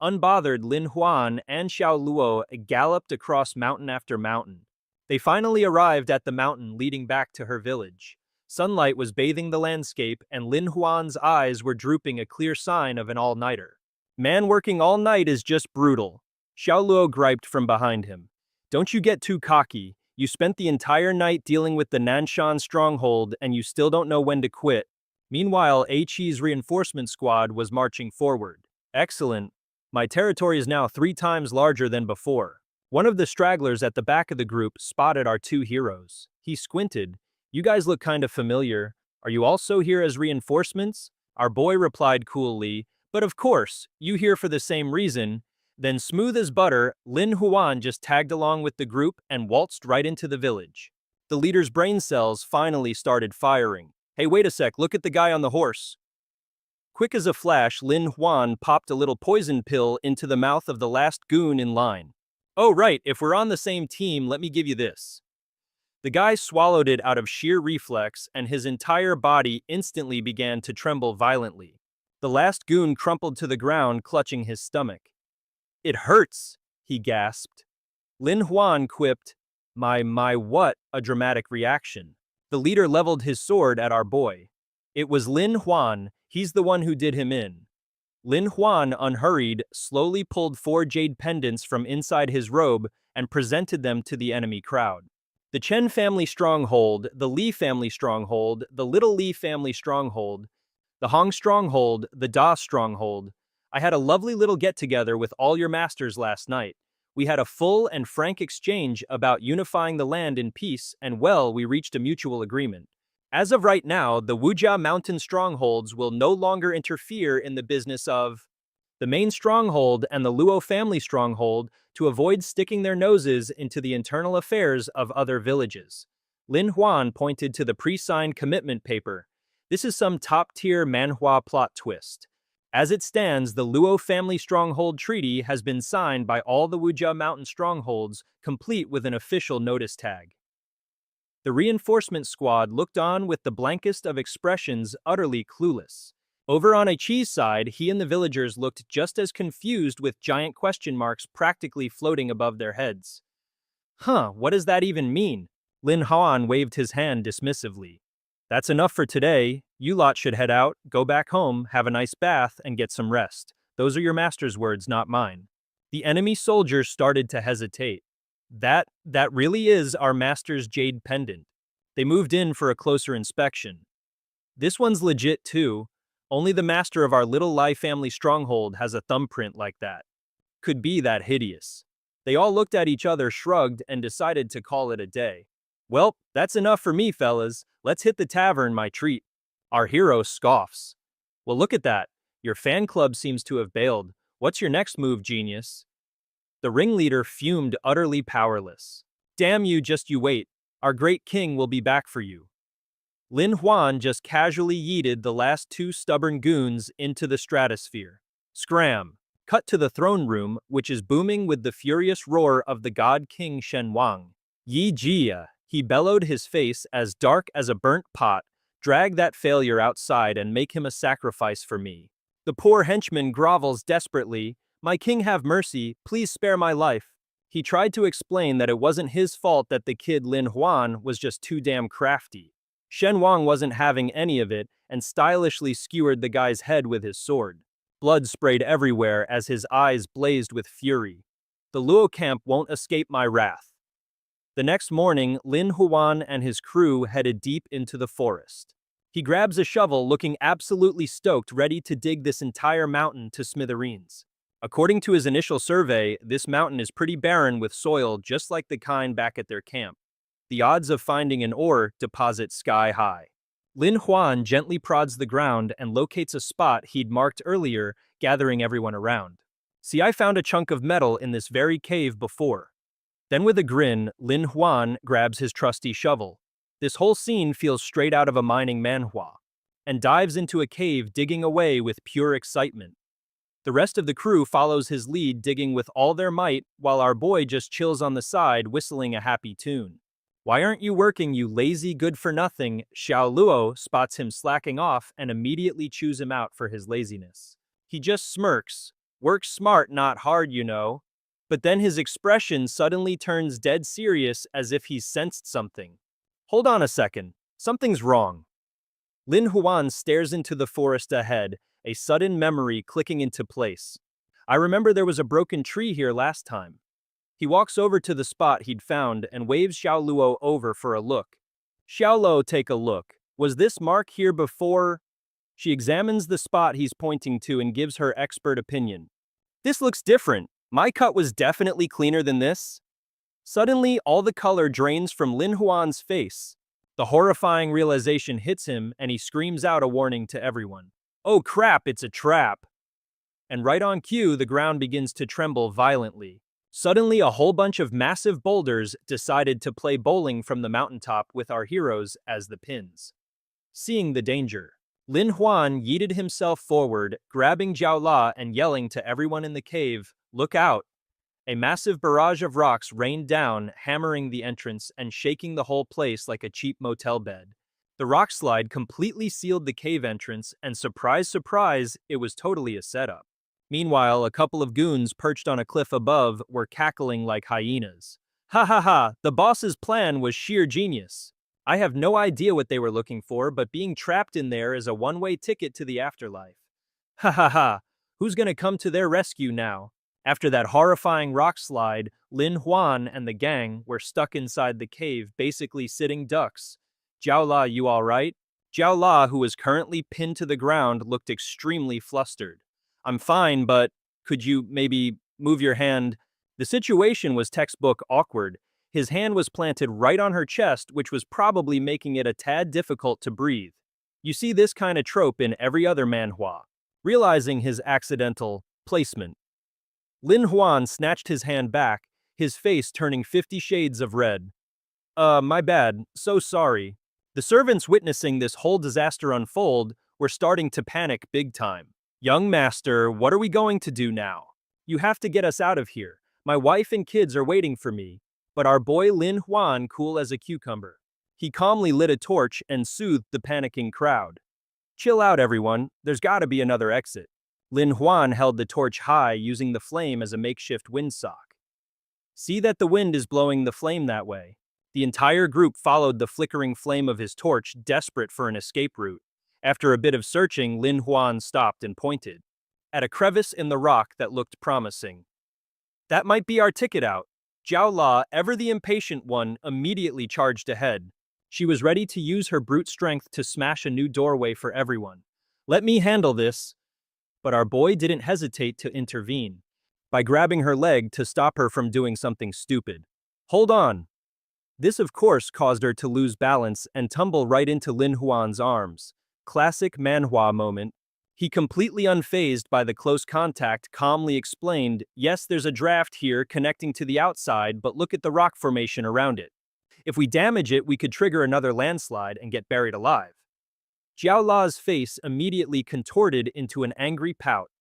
Unbothered, Lin Huan and Xiao Luo galloped across mountain after mountain. They finally arrived at the mountain leading back to her village. Sunlight was bathing the landscape, and Lin Huan's eyes were drooping, a clear sign of an all-nighter. Man working all night is just brutal. Xiao Luo griped from behind him. Don't you get too cocky. You spent the entire night dealing with the Nanshan stronghold and you still don't know when to quit. Meanwhile, Qi's reinforcement squad was marching forward. Excellent. My territory is now 3 times larger than before. One of the stragglers at the back of the group spotted our 2 heroes. He squinted. You guys look kind of familiar. Are you also here as reinforcements? Our boy replied coolly. But of course, you here for the same reason. Then smooth as butter, Lin Huan just tagged along with the group and waltzed right into the village. The leader's brain cells finally started firing. Hey, wait a sec, look at the guy on the horse. Quick as a flash, Lin Huan popped a little poison pill into the mouth of the last goon in line. Oh right, if we're on the same team, let me give you this. The guy swallowed it out of sheer reflex, and his entire body instantly began to tremble violently. The last goon crumpled to the ground, clutching his stomach. It hurts, he gasped. Lin Huan quipped, My what, a dramatic reaction. The leader leveled his sword at our boy. It was Lin Huan, he's the one who did him in. Lin Huan, unhurried, slowly pulled 4 jade pendants from inside his robe and presented them to the enemy crowd. The Chen family stronghold, the Li family stronghold, the Little Li family stronghold, the Hong stronghold, the Da stronghold. I had a lovely little get-together with all your masters last night. We had a full and frank exchange about unifying the land in peace, and well, we reached a mutual agreement. As of right now, the Wuxia mountain strongholds will no longer interfere in the business of the main stronghold and the Luo family stronghold to avoid sticking their noses into the internal affairs of other villages. Lin Huan pointed to the pre-signed commitment paper. This is some top-tier Manhwa plot twist. As it stands, the Luo family stronghold treaty has been signed by all the Wuxia mountain strongholds, complete with an official notice tag. The reinforcement squad looked on with the blankest of expressions, utterly clueless. Over on Aichi's side, he and the villagers looked just as confused, with giant question marks practically floating above their heads. What does that even mean? Lin Huan waved his hand dismissively. That's enough for today. You lot should head out, go back home, have a nice bath, and get some rest. Those are your master's words, not mine. The enemy soldiers started to hesitate. That really is our master's jade pendant. They moved in for a closer inspection. This one's legit too. Only the master of our little Lai family stronghold has a thumbprint like that. Could be that hideous. They all looked at each other, shrugged, and decided to call it a day. Well, that's enough for me, fellas. Let's hit the tavern, my treat. Our hero scoffs. Well, look at that. Your fan club seems to have bailed. What's your next move, genius? The ringleader fumed, utterly powerless. Damn you, just you wait. Our great king will be back for you. Lin Huan just casually yeeted the last two stubborn goons into the stratosphere. Scram! Cut to the throne room, which is booming with the furious roar of the god king Shen Wang. Yi Jia, he bellowed, his face as dark as a burnt pot. Drag that failure outside and make him a sacrifice for me. The poor henchman grovels desperately. My king, have mercy, please spare my life. He tried to explain that it wasn't his fault, that the kid Lin Huan was just too damn crafty. Shen Wang wasn't having any of it and stylishly skewered the guy's head with his sword. Blood sprayed everywhere as his eyes blazed with fury. The Luo camp won't escape my wrath. The next morning, Lin Huan and his crew headed deep into the forest. He grabs a shovel, looking absolutely stoked, ready to dig this entire mountain to smithereens. According to his initial survey, this mountain is pretty barren with soil just like the kind back at their camp. The odds of finding an ore deposit sky high. Lin Huan gently prods the ground and locates a spot he'd marked earlier, gathering everyone around. See, I found a chunk of metal in this very cave before. Then with a grin, Lin Huan grabs his trusty shovel. This whole scene feels straight out of a mining manhwa, and dives into a cave, digging away with pure excitement. The rest of the crew follows his lead, digging with all their might, while our boy just chills on the side, whistling a happy tune. Why aren't you working, you lazy good-for-nothing? Xiao Luo spots him slacking off and immediately chews him out for his laziness. He just smirks. Work smart, not hard, you know. But then his expression suddenly turns dead serious, as if he's sensed something. Hold on a second. Something's wrong. Lin Huan stares into the forest ahead, a sudden memory clicking into place. I remember there was a broken tree here last time. He walks over to the spot he'd found and waves Xiao Luo over for a look. Xiao Luo, take a look. Was this mark here before? She examines the spot he's pointing to and gives her expert opinion. This looks different. My cut was definitely cleaner than this. Suddenly, all the color drains from Lin Huan's face. The horrifying realization hits him and he screams out a warning to everyone. Oh crap, it's a trap! And right on cue, the ground begins to tremble violently. Suddenly, a whole bunch of massive boulders decided to play bowling from the mountaintop with our heroes as the pins. Seeing the danger, Lin Huan yeeted himself forward, grabbing Jiao La and yelling to everyone in the cave, "Look out!" A massive barrage of rocks rained down, hammering the entrance and shaking the whole place like a cheap motel bed. The rock slide completely sealed the cave entrance, and surprise, surprise, it was totally a setup. Meanwhile, a couple of goons perched on a cliff above were cackling like hyenas. Ha ha ha, the boss's plan was sheer genius. I have no idea what they were looking for, but being trapped in there is a one-way ticket to the afterlife. Ha ha ha, who's gonna come to their rescue now? After that horrifying rock slide, Lin Huan and the gang were stuck inside the cave, basically sitting ducks. Jiao La, you alright? Jiao La, who was currently pinned to the ground, looked extremely flustered. I'm fine, but could you maybe move your hand? The situation was textbook awkward. His hand was planted right on her chest, which was probably making it a tad difficult to breathe. You see this kind of trope in every other manhwa. Realizing his accidental placement, Lin Huan snatched his hand back, his face turning 50 shades of red. My bad, so sorry. The servants witnessing this whole disaster unfold were starting to panic big time. Young master, what are we going to do now? You have to get us out of here. My wife and kids are waiting for me. But our boy Lin Huan cool as a cucumber. He calmly lit a torch and soothed the panicking crowd. Chill out everyone, there's gotta be another exit. Lin Huan held the torch high using the flame as a makeshift windsock. See that the wind is blowing the flame that way. The entire group followed the flickering flame of his torch, desperate for an escape route. After a bit of searching, Lin Huan stopped and pointed at a crevice in the rock that looked promising. That might be our ticket out. Zhao La, ever the impatient one, immediately charged ahead. She was ready to use her brute strength to smash a new doorway for everyone. Let me handle this. But our boy didn't hesitate to intervene by grabbing her leg to stop her from doing something stupid. Hold on. This of course caused her to lose balance and tumble right into Lin Huan's arms. Classic Manhwa moment. He, completely unfazed by the close contact, calmly explained, yes, there's a draft here connecting to the outside, but look at the rock formation around it. If we damage it, we could trigger another landslide and get buried alive. Zhao La's face immediately contorted into an angry pout.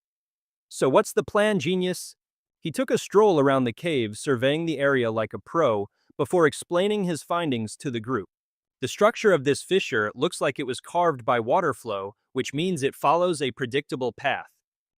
So what's the plan, genius? He took a stroll around the cave, surveying the area like a pro, before explaining his findings to the group. The structure of this fissure looks like it was carved by water flow, which means it follows a predictable path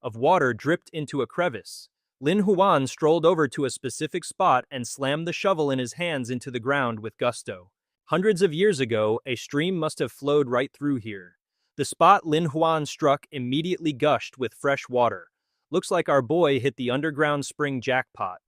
of water dripped into a crevice. Lin Huan strolled over to a specific spot and slammed the shovel in his hands into the ground with gusto. Hundreds of years ago, a stream must have flowed right through here. The spot Lin Huan struck immediately gushed with fresh water. Looks like our boy hit the underground spring jackpot.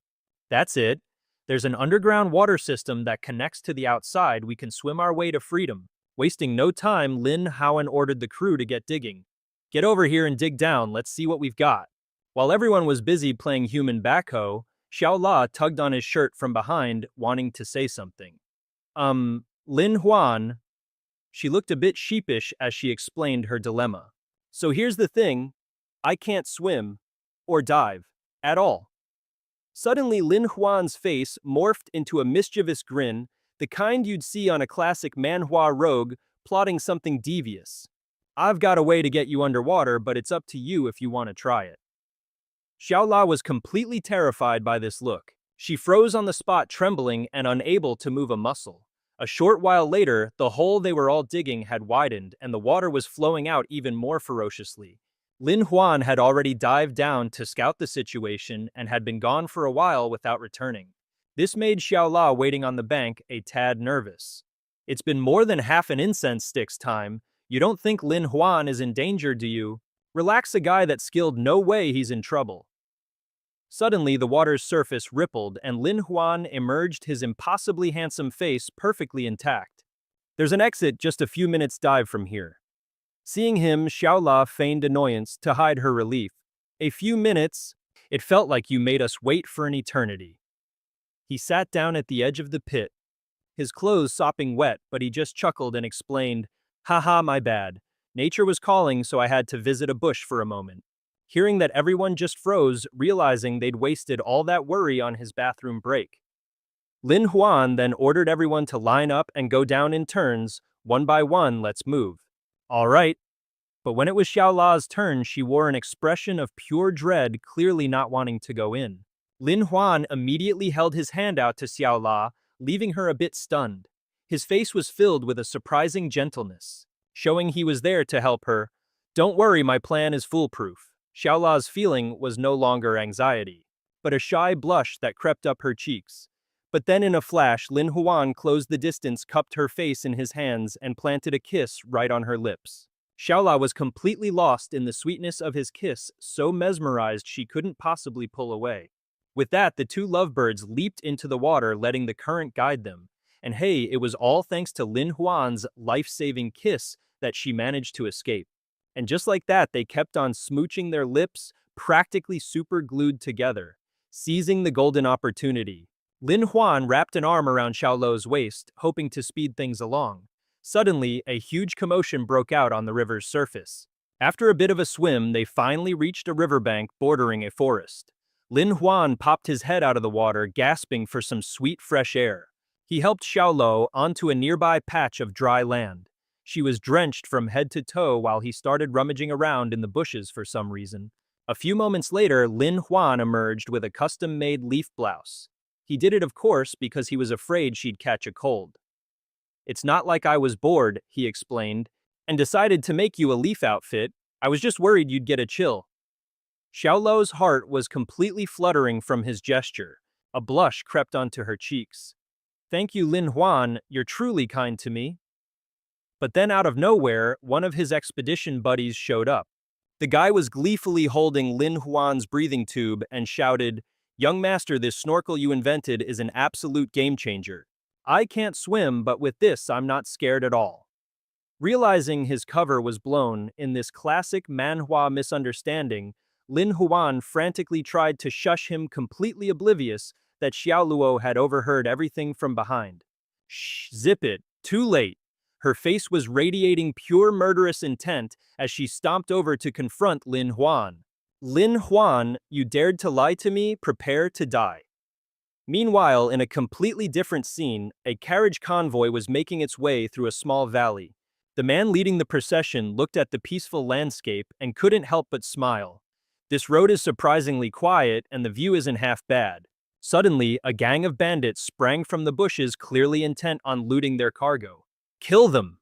That's it. There's an underground water system that connects to the outside. We can swim our way to freedom. Wasting no time, Lin Huan ordered the crew to get digging. Get over here and dig down, let's see what we've got. While everyone was busy playing human backhoe, Xiao La tugged on his shirt from behind, wanting to say something. Lin Huan. She looked a bit sheepish as she explained her dilemma. So here's the thing, I can't swim or dive at all. Suddenly, Lin Huan's face morphed into a mischievous grin, the kind you'd see on a classic manhwa rogue plotting something devious. I've got a way to get you underwater, but it's up to you if you want to try it. Xiao La was completely terrified by this look. She froze on the spot, trembling and unable to move a muscle. A short while later, the hole they were all digging had widened and the water was flowing out even more ferociously. Lin Huan had already dived down to scout the situation and had been gone for a while without returning. This made Xiao La waiting on the bank a tad nervous. It's been more than half an incense stick's time. You don't think Lin Huan is in danger, do you? Relax, a guy that's skilled, no way he's in trouble. Suddenly, the water's surface rippled and Lin Huan emerged, his impossibly handsome face perfectly intact. There's an exit just a few minutes' dive from here. Seeing him, Xiao La feigned annoyance to hide her relief. A few minutes? It felt like you made us wait for an eternity. He sat down at the edge of the pit, his clothes sopping wet, but he just chuckled and explained, haha, my bad. Nature was calling, so I had to visit a bush for a moment. Hearing that everyone just froze, realizing they'd wasted all that worry on his bathroom break. Lin Huan then ordered everyone to line up and go down in turns, one by one, let's move. All right. But when it was Xiao La's turn, she wore an expression of pure dread, clearly not wanting to go in. Lin Huan immediately held his hand out to Xiao La, leaving her a bit stunned. His face was filled with a surprising gentleness, showing he was there to help her. Don't worry, my plan is foolproof. Xiao La's feeling was no longer anxiety, but a shy blush that crept up her cheeks. But then in a flash, Lin Huan closed the distance, cupped her face in his hands, and planted a kiss right on her lips. Xiao La was completely lost in the sweetness of his kiss, so mesmerized she couldn't possibly pull away. With that, the two lovebirds leaped into the water, letting the current guide them. And hey, it was all thanks to Lin Huan's life-saving kiss that she managed to escape. And just like that, they kept on smooching their lips, practically super glued together. Seizing the golden opportunity, Lin Huan wrapped an arm around Xiaolo's waist, hoping to speed things along. Suddenly, a huge commotion broke out on the river's surface. After a bit of a swim, they finally reached a riverbank bordering a forest. Lin Huan popped his head out of the water, gasping for some sweet fresh air. He helped Xiaolo onto a nearby patch of dry land. She was drenched from head to toe while he started rummaging around in the bushes for some reason. A few moments later, Lin Huan emerged with a custom-made leaf blouse. He did it, of course, because he was afraid she'd catch a cold. "It's not like I was bored," he explained, "and decided to make you a leaf outfit. I was just worried you'd get a chill." Xiaolo's heart was completely fluttering from his gesture. A blush crept onto her cheeks. "Thank you, Lin Huan, you're truly kind to me." But then out of nowhere, one of his expedition buddies showed up. The guy was gleefully holding Lin Huan's breathing tube and shouted, "Young master, this snorkel you invented is an absolute game changer. I can't swim, but with this I'm not scared at all." Realizing his cover was blown in this classic Manhwa misunderstanding, Lin Huan frantically tried to shush him, completely oblivious that Xiaoluo had overheard everything from behind. "Shh, zip it, too late." Her face was radiating pure murderous intent as she stomped over to confront Lin Huan. "Lin Huan, you dared to lie to me, prepare to die." Meanwhile, in a completely different scene, a carriage convoy was making its way through a small valley. The man leading the procession looked at the peaceful landscape and couldn't help but smile. "This road is surprisingly quiet and the view isn't half bad." Suddenly, a gang of bandits sprang from the bushes, clearly intent on looting their cargo. "Kill them!"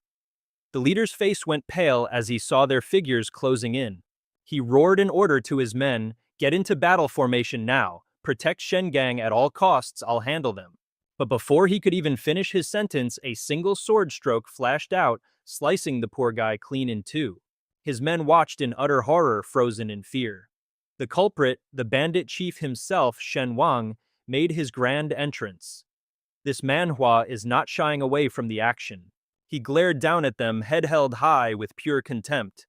The leader's face went pale as he saw their figures closing in. He roared an order to his men, "Get into battle formation now. Protect Shengang at all costs, I'll handle them." But before he could even finish his sentence, a single sword stroke flashed out, slicing the poor guy clean in two. His men watched in utter horror, frozen in fear. The culprit, the bandit chief himself, Shen Wang, made his grand entrance. This Manhwa is not shying away from the action. He glared down at them, head held high with pure contempt.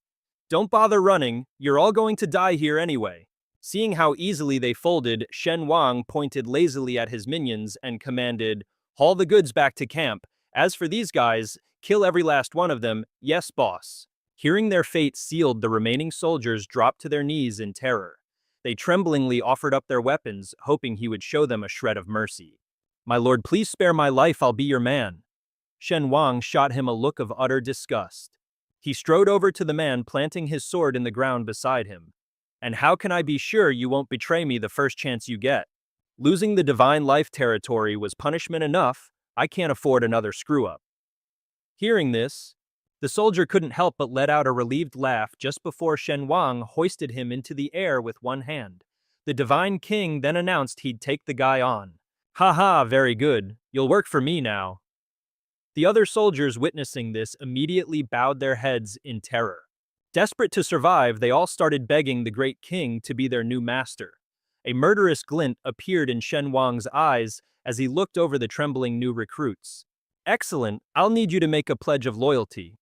"Don't bother running, you're all going to die here anyway." Seeing how easily they folded, Shen Wang pointed lazily at his minions and commanded, "Haul the goods back to camp. As for these guys, kill every last one of them, yes boss." Hearing their fate sealed, the remaining soldiers dropped to their knees in terror. They tremblingly offered up their weapons, hoping he would show them a shred of mercy. "My lord, please spare my life, I'll be your man." Shen Wang shot him a look of utter disgust. He strode over to the man, planting his sword in the ground beside him. "And how can I be sure you won't betray me the first chance you get? Losing the divine life territory was punishment enough. I can't afford another screw-up." Hearing this, the soldier couldn't help but let out a relieved laugh just before Shen Wang hoisted him into the air with one hand. The divine king then announced he'd take the guy on. "Ha ha, very good. You'll work for me now." The other soldiers witnessing this immediately bowed their heads in terror. Desperate to survive, they all started begging the great king to be their new master. A murderous glint appeared in Shen Wang's eyes as he looked over the trembling new recruits. "Excellent, I'll need you to make a pledge of loyalty."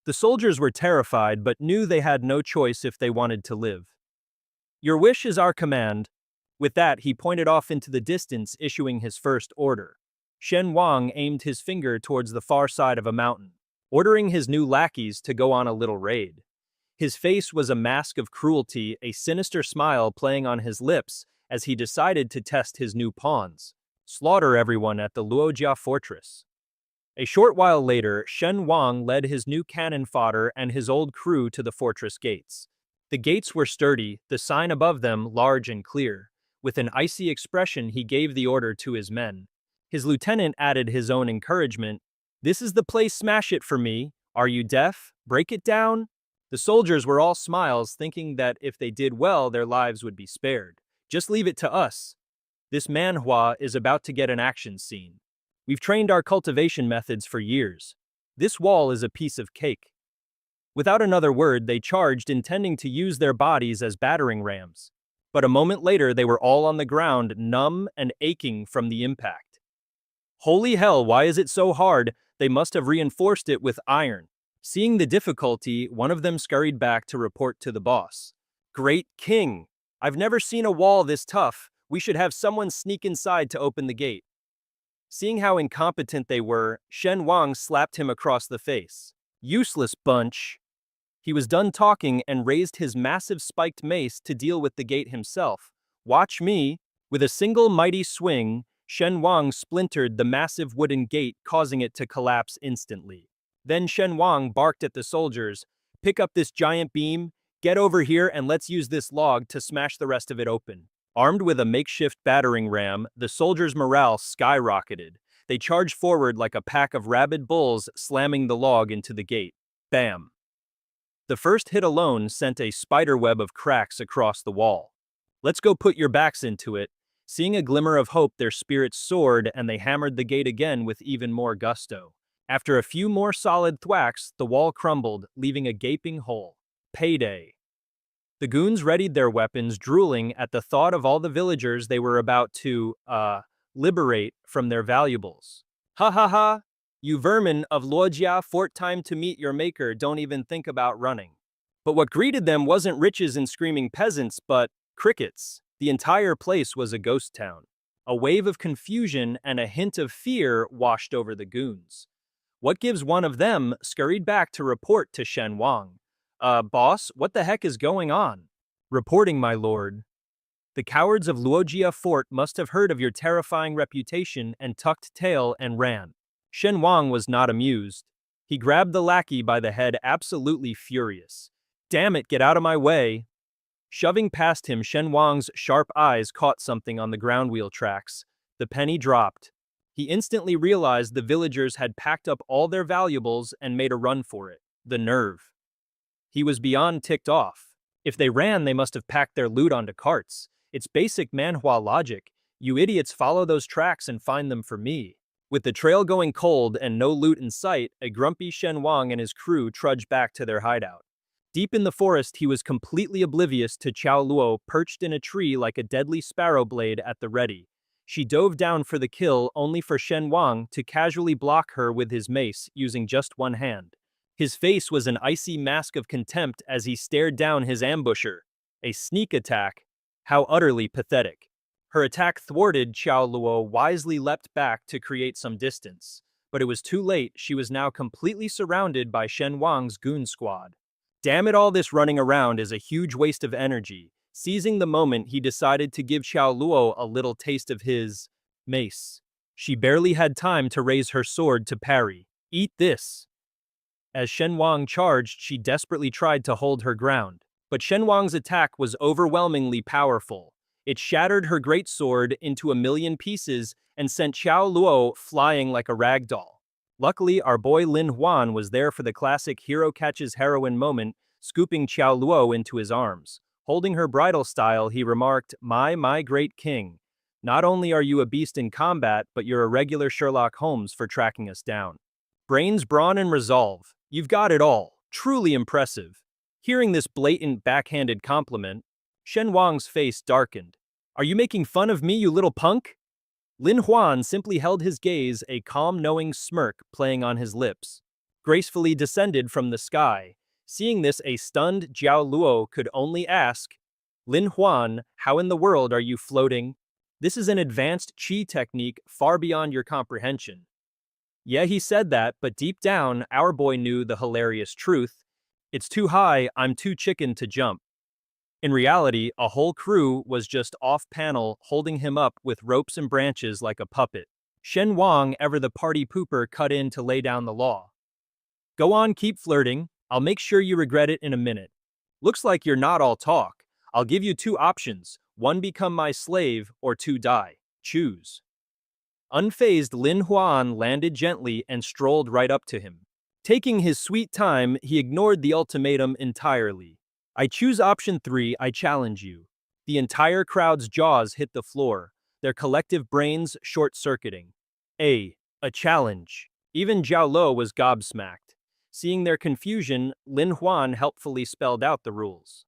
The soldiers were terrified but knew they had no choice if they wanted to live. "Your wish is our command." With that, he pointed off into the distance, issuing his first order. Shen Wang aimed his finger towards the far side of a mountain, ordering his new lackeys to go on a little raid. His face was a mask of cruelty, a sinister smile playing on his lips as he decided to test his new pawns: slaughter everyone at the Luojia fortress. A short while later, Shen Wang led his new cannon fodder and his old crew to the fortress gates. The gates were sturdy, the sign above them large and clear. With an icy expression, he gave the order to his men. His lieutenant added his own encouragement. "This is the place, smash it for me. Are you deaf? Break it down." The soldiers were all smiles, thinking that if they did well, their lives would be spared. "Just leave it to us. This Manhwa is about to get an action scene. We've trained our cultivation methods for years. This wall is a piece of cake." Without another word, they charged, intending to use their bodies as battering rams. But a moment later, they were all on the ground, numb and aching from the impact. "Holy hell, why is it so hard? They must have reinforced it with iron." Seeing the difficulty, one of them scurried back to report to the boss. "Great king! I've never seen a wall this tough. We should have someone sneak inside to open the gate. Seeing how incompetent they were, Shen Wang slapped him across the face. Useless bunch. He was done talking and raised his massive spiked mace to deal with the gate himself. Watch me. With a single mighty swing, Shen Wang splintered the massive wooden gate, causing it to collapse instantly. Then Shen Wang barked at the soldiers, "Pick up this giant beam, get over here and let's use this log to smash the rest of it open." Armed with a makeshift battering ram, the soldiers' morale skyrocketed. They charged forward like a pack of rabid bulls, slamming the log into the gate. Bam! The first hit alone sent a spiderweb of cracks across the wall. "Let's go, put your backs into it." Seeing a glimmer of hope, their spirits soared and they hammered the gate again with even more gusto. After a few more solid thwacks, the wall crumbled, leaving a gaping hole. Payday. The goons readied their weapons, drooling at the thought of all the villagers they were about to, liberate from their valuables. "Ha ha ha! You vermin of Luojia Fort, time to meet your maker, don't even think about running." But what greeted them wasn't riches and screaming peasants, but crickets. The entire place was a ghost town. A wave of confusion and a hint of fear washed over the goons. What gives one of them scurried back to report to Shen Wang. Boss, what the heck is going on?" "Reporting, my lord. The cowards of Luojia Fort must have heard of your terrifying reputation and tucked tail and ran." Shen Wang was not amused. He grabbed the lackey by the head, absolutely furious. "Damn it, get out of my way." Shoving past him, Shen Wang's sharp eyes caught something on the ground wheel tracks. The penny dropped. He instantly realized the villagers had packed up all their valuables and made a run for it. The nerve. He was beyond ticked off. If they ran, they must have packed their loot onto carts. It's basic Manhwa logic. You idiots follow those tracks and find them for me. With the trail going cold and no loot in sight, a grumpy Shen Wang and his crew trudged back to their hideout. Deep in the forest, he was completely oblivious to Qiao Luo perched in a tree like a deadly sparrow blade at the ready. She dove down for the kill, only for Shen Wang to casually block her with his mace using just one hand. His face was an icy mask of contempt as he stared down his ambusher. A sneak attack? How utterly pathetic. Her attack thwarted, Qiao Luo wisely leapt back to create some distance. But it was too late, she was now completely surrounded by Shen Wang's goon squad. Damn it all, this running around is a huge waste of energy. Seizing the moment, he decided to give Qiao Luo a little taste of his mace. She barely had time to raise her sword to parry. "Eat this." As Shen Wang charged, she desperately tried to hold her ground. But Shen Wang's attack was overwhelmingly powerful. It shattered her great sword into a million pieces and sent Qiao Luo flying like a rag doll. Luckily, our boy Lin Huan was there for the classic hero catches heroine moment, scooping Qiao Luo into his arms. Holding her bridal style, he remarked, My great king. Not only are you a beast in combat, but you're a regular Sherlock Holmes for tracking us down. Brains, brawn, and resolve. You've got it all. Truly impressive." Hearing this blatant backhanded compliment, Shen Wang's face darkened. "Are you making fun of me, you little punk?" Lin Huan simply held his gaze, a calm, knowing smirk playing on his lips. Gracefully descended from the sky. Seeing this, a stunned Qiao Luo could only ask, "Lin Huan, how in the world are you floating? This is an advanced qi technique far beyond your comprehension." Yeah, he said that, but deep down, our boy knew the hilarious truth. It's too high, I'm too chicken to jump. In reality, a whole crew was just off-panel, holding him up with ropes and branches like a puppet. Shen Wang, ever the party pooper, cut in to lay down the law. "Go on, keep flirting. I'll make sure you regret it in a minute. Looks like you're not all talk. I'll give you two options. One, become my slave, or two, die. Choose." Unfazed, Lin Huan landed gently and strolled right up to him. Taking his sweet time, he ignored the ultimatum entirely. "I choose option 3, I challenge you." The entire crowd's jaws hit the floor, their collective brains short-circuiting. A challenge. Even Zhao Lo was gobsmacked. Seeing their confusion, Lin Huan helpfully spelled out the rules.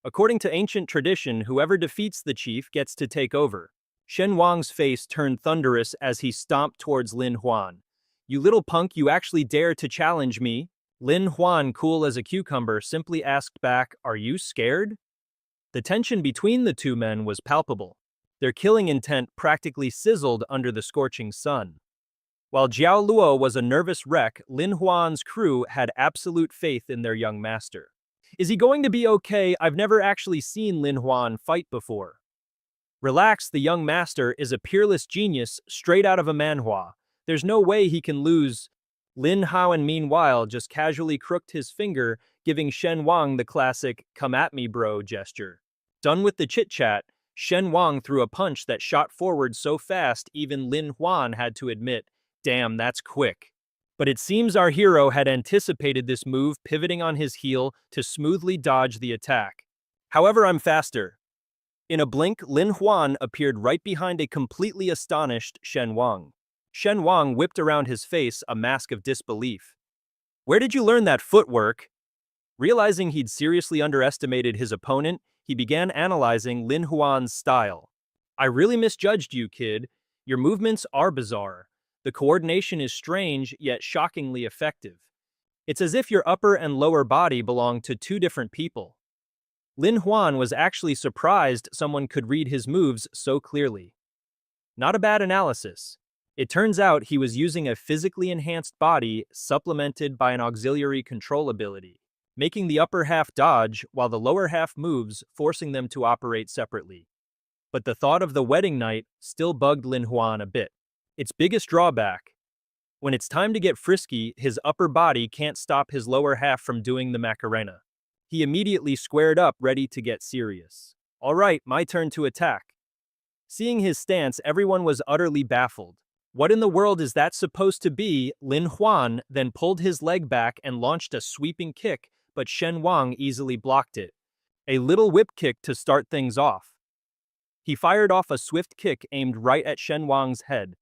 According to ancient tradition, whoever defeats the chief gets to take over. Shen Wang's face turned thunderous as he stomped towards Lin Huan. "You little punk, you actually dare to challenge me?" Lin Huan, cool as a cucumber, simply asked back, "Are you scared?" The tension between the two men was palpable. their killing intent practically sizzled under the scorching sun. While Jiao Luo was a nervous wreck, Lin Huan's crew had absolute faith in their young master. Is he going to be okay? I've never actually seen Lin Huan fight before. Relax, the young master is a peerless genius straight out of a manhwa. There's no way he can lose. Lin Huan meanwhile just casually crooked his finger, giving Shen Wang the classic "come at me bro" gesture. Done with the chit-chat, Shen Wang threw a punch that shot forward so fast even Lin Huan had to admit, damn, that's quick. But it seems our hero had anticipated this move, pivoting on his heel to smoothly dodge the attack. However, I'm faster. In a blink, Lin Huan appeared right behind a completely astonished Shen Wang. Shen Wang whipped around his face a mask of disbelief. Where did you learn that footwork? Realizing he'd seriously underestimated his opponent, he began analyzing Lin Huan's style. I really misjudged you, kid. Your movements are bizarre. The coordination is strange, yet shockingly effective. It's as if your upper and lower body belong to two different people. Lin Huan was actually surprised someone could read his moves so clearly. Not a bad analysis. It turns out he was using a physically enhanced body supplemented by an auxiliary control ability, making the upper half dodge while the lower half moves, forcing them to operate separately. But the thought of the wedding night still bugged Lin Huan a bit. Its biggest drawback: when it's time to get frisky, his upper body can't stop his lower half from doing the Macarena. He immediately squared up, ready to get serious. All right, my turn to attack. Seeing his stance, everyone was utterly baffled. What in the world is that supposed to be? Lin Huan then pulled his leg back and launched a sweeping kick, but Shen Wang easily blocked it. A little whip kick to start things off. He fired off a swift kick aimed right at Shen Wang's head.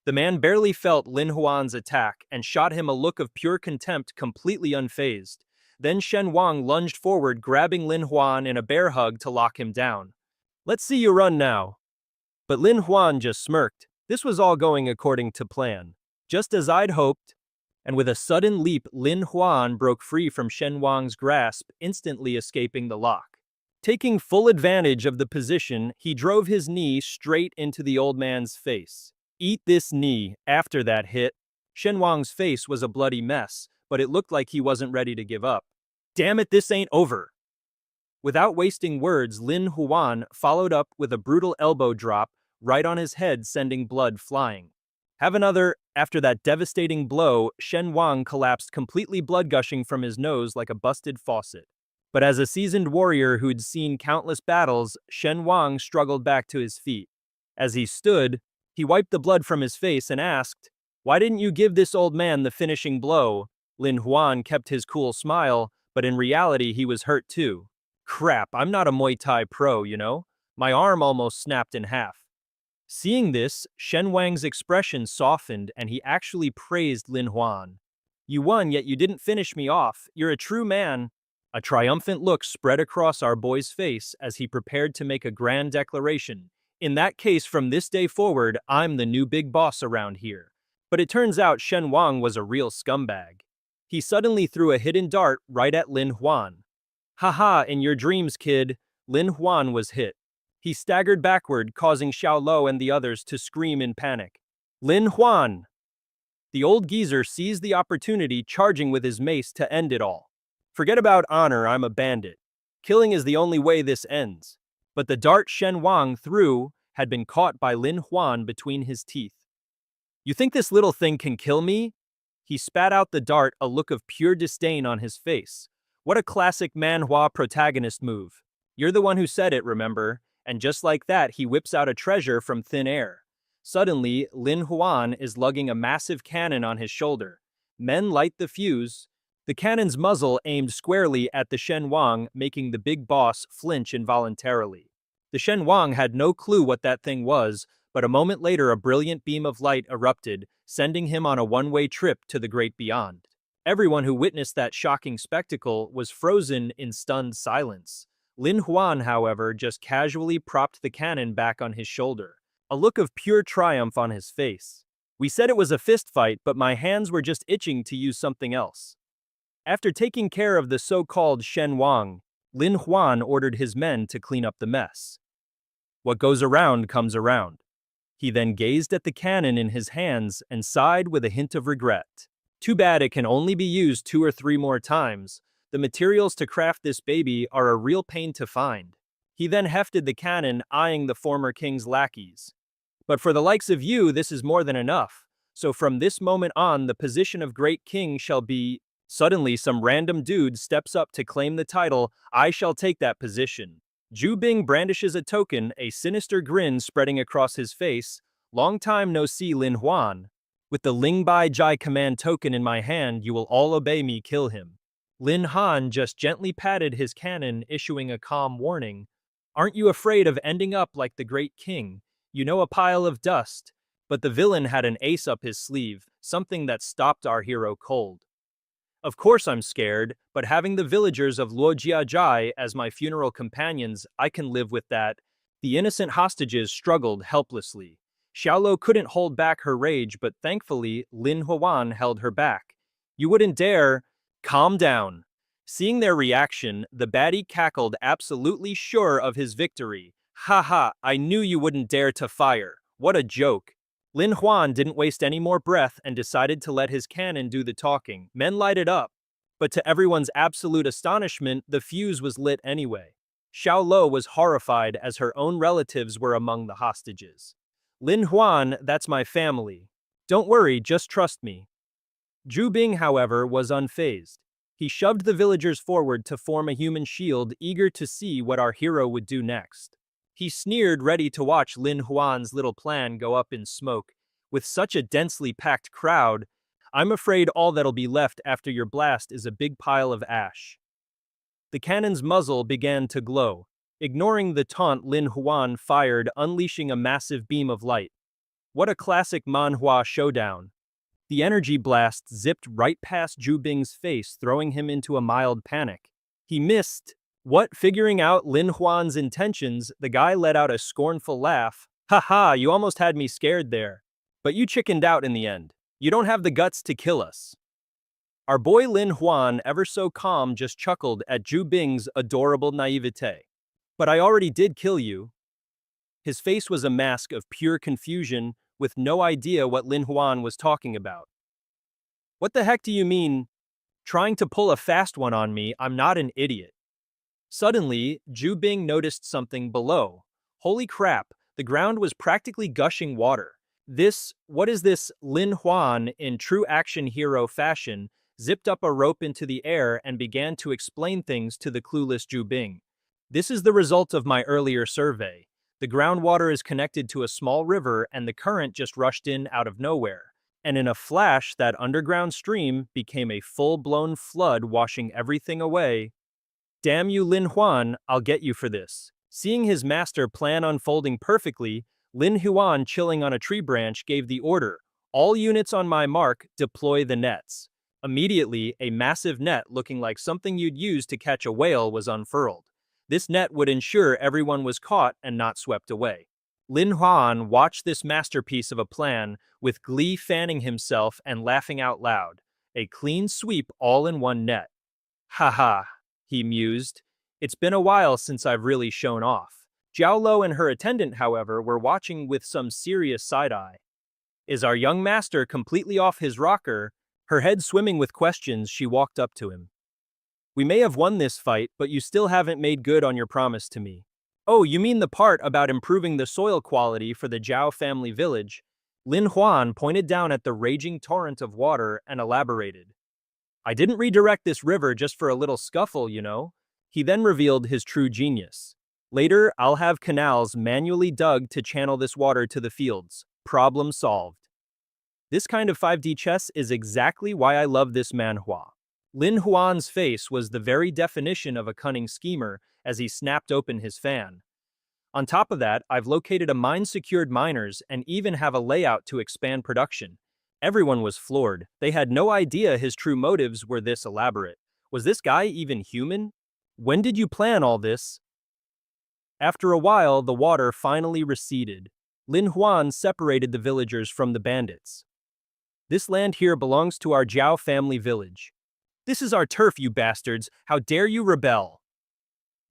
The man barely felt Lin Huan's attack and shot him a look of pure contempt, completely unfazed. Then Shen Wang lunged forward, grabbing Lin Huan in a bear hug to lock him down. Let's see you run now. But Lin Huan just smirked. This was all going according to plan. Just as I'd hoped. And with a sudden leap, Lin Huan broke free from Shen Wang's grasp, instantly escaping the lock. Taking full advantage of the position, he drove his knee straight into the old man's face. Eat this knee. After that hit, Shen Wang's face was a bloody mess, but it looked like he wasn't ready to give up. Damn it, this ain't over. Without wasting words, Lin Huan followed up with a brutal elbow drop right on his head, sending blood flying. Have another. After that devastating blow, Shen Wang collapsed, completely blood gushing from his nose like a busted faucet. But as a seasoned warrior who'd seen countless battles, Shen Wang struggled back to his feet. As he stood, he wiped the blood from his face and asked, "Why didn't you give this old man the finishing blow?" Lin Huan kept his cool smile, but in reality he was hurt too. Crap, I'm not a Muay Thai pro, you know? My arm almost snapped in half. Seeing this, Shen Wang's expression softened and he actually praised Lin Huan. You won, yet you didn't finish me off. You're a true man. A triumphant look spread across our boy's face as he prepared to make a grand declaration. In that case, from this day forward, I'm the new big boss around here. But it turns out Shen Wang was a real scumbag. He suddenly threw a hidden dart right at Lin Huan. Haha, in your dreams, kid. Lin Huan was hit. He staggered backward, causing Xiaolong and the others to scream in panic. Lin Huan! The old geezer seized the opportunity, charging with his mace to end it all. Forget about honor, I'm a bandit. Killing is the only way this ends. But the dart Shen Wang threw had been caught by Lin Huan between his teeth. You think this little thing can kill me? He spat out the dart, a look of pure disdain on his face. What a classic manhwa protagonist move. You're the one who said it, remember? And just like that, he whips out a treasure from thin air. Suddenly, Lin Huan is lugging a massive cannon on his shoulder. Men light the fuse. The cannon's muzzle aimed squarely at the Shen Wang, making the big boss flinch involuntarily. The Shen Wang had no clue what that thing was, but a moment later a brilliant beam of light erupted, sending him on a one-way trip to the great beyond. Everyone who witnessed that shocking spectacle was frozen in stunned silence. Lin Huan, however, just casually propped the cannon back on his shoulder, a look of pure triumph on his face. We said it was a fist fight, but my hands were just itching to use something else. After taking care of the so-called Shen Wang, Lin Huan ordered his men to clean up the mess. What goes around comes around. He then gazed at the cannon in his hands and sighed with a hint of regret. Too bad it can only be used 2 or 3 more times. The materials to craft this baby are a real pain to find. He then hefted the cannon, eyeing the former king's lackeys. But for the likes of you, this is more than enough. So from this moment on, the position of great king shall be... Suddenly, some random dude steps up to claim the title. I shall take that position. Zhu Bing brandishes a token, a sinister grin spreading across his face. Long time no see, Lin Huan. With the Ling Bai Jai command token in my hand, you will all obey me, kill him. Lin Han just gently patted his cannon, issuing a calm warning. Aren't you afraid of ending up like the great king? You know, a pile of dust. But the villain had an ace up his sleeve, something that stopped our hero cold. Of course I'm scared, but having the villagers of Luojiajai as my funeral companions, I can live with that. The innocent hostages struggled helplessly. Xiaolo couldn't hold back her rage, but thankfully, Lin Huan held her back. You wouldn't dare... Calm down. Seeing their reaction, the baddie cackled, absolutely sure of his victory. Haha, I knew you wouldn't dare to fire. What a joke. Lin Huan didn't waste any more breath and decided to let his cannon do the talking. Men lighted up. But to everyone's absolute astonishment, the fuse was lit anyway. Xiaolo was horrified as her own relatives were among the hostages. Lin Huan, that's my family. Don't worry, just trust me. Zhu Bing, however, was unfazed. He shoved the villagers forward to form a human shield, eager to see what our hero would do next. He sneered, ready to watch Lin Huan's little plan go up in smoke. With such a densely packed crowd, I'm afraid all that'll be left after your blast is a big pile of ash. The cannon's muzzle began to glow. Ignoring the taunt, Lin Huan fired, unleashing a massive beam of light. What a classic Manhwa showdown. The energy blast zipped right past Zhu Bing's face, throwing him into a mild panic. He missed. What? Figuring out Lin Huan's intentions, the guy let out a scornful laugh. Haha, you almost had me scared there. But you chickened out in the end. You don't have the guts to kill us. Our boy Lin Huan, ever so calm, just chuckled at Zhu Bing's adorable naivete. But I already did kill you. His face was a mask of pure confusion, with no idea what Lin Huan was talking about. What the heck do you mean? Trying to pull a fast one on me, I'm not an idiot. Suddenly, Zhu Bing noticed something below. Holy crap, the ground was practically gushing water. What is this? Lin Huan, in true action hero fashion, zipped up a rope into the air and began to explain things to the clueless Zhu Bing. This is the result of my earlier survey. The groundwater is connected to a small river and the current just rushed in out of nowhere. And in a flash, that underground stream became a full-blown flood, washing everything away. Damn you, Lin Huan, I'll get you for this. Seeing his master plan unfolding perfectly, Lin Huan, chilling on a tree branch, gave the order, all units on my mark, deploy the nets. Immediately, a massive net looking like something you'd use to catch a whale was unfurled. This net would ensure everyone was caught and not swept away. Lin Huan watched this masterpiece of a plan, with glee fanning himself and laughing out loud. A clean sweep all in one net. Haha, he mused. It's been a while since I've really shown off. Xiaolo and her attendant, however, were watching with some serious side-eye. Is our young master completely off his rocker? Her head swimming with questions, she walked up to him. We may have won this fight, but you still haven't made good on your promise to me. Oh, you mean the part about improving the soil quality for the Zhao family village? Lin Huan pointed down at the raging torrent of water and elaborated. I didn't redirect this river just for a little scuffle, you know. He then revealed his true genius. Later, I'll have canals manually dug to channel this water to the fields. Problem solved. This kind of 5D chess is exactly why I love this manhwa. Lin Huan's face was the very definition of a cunning schemer as he snapped open his fan. On top of that, I've located a mine-secured miners and even have a layout to expand production. Everyone was floored. They had no idea his true motives were this elaborate. Was this guy even human? When did you plan all this? After a while, the water finally receded. Lin Huan separated the villagers from the bandits. This land here belongs to our Zhao family village. This is our turf, you bastards. How dare you rebel?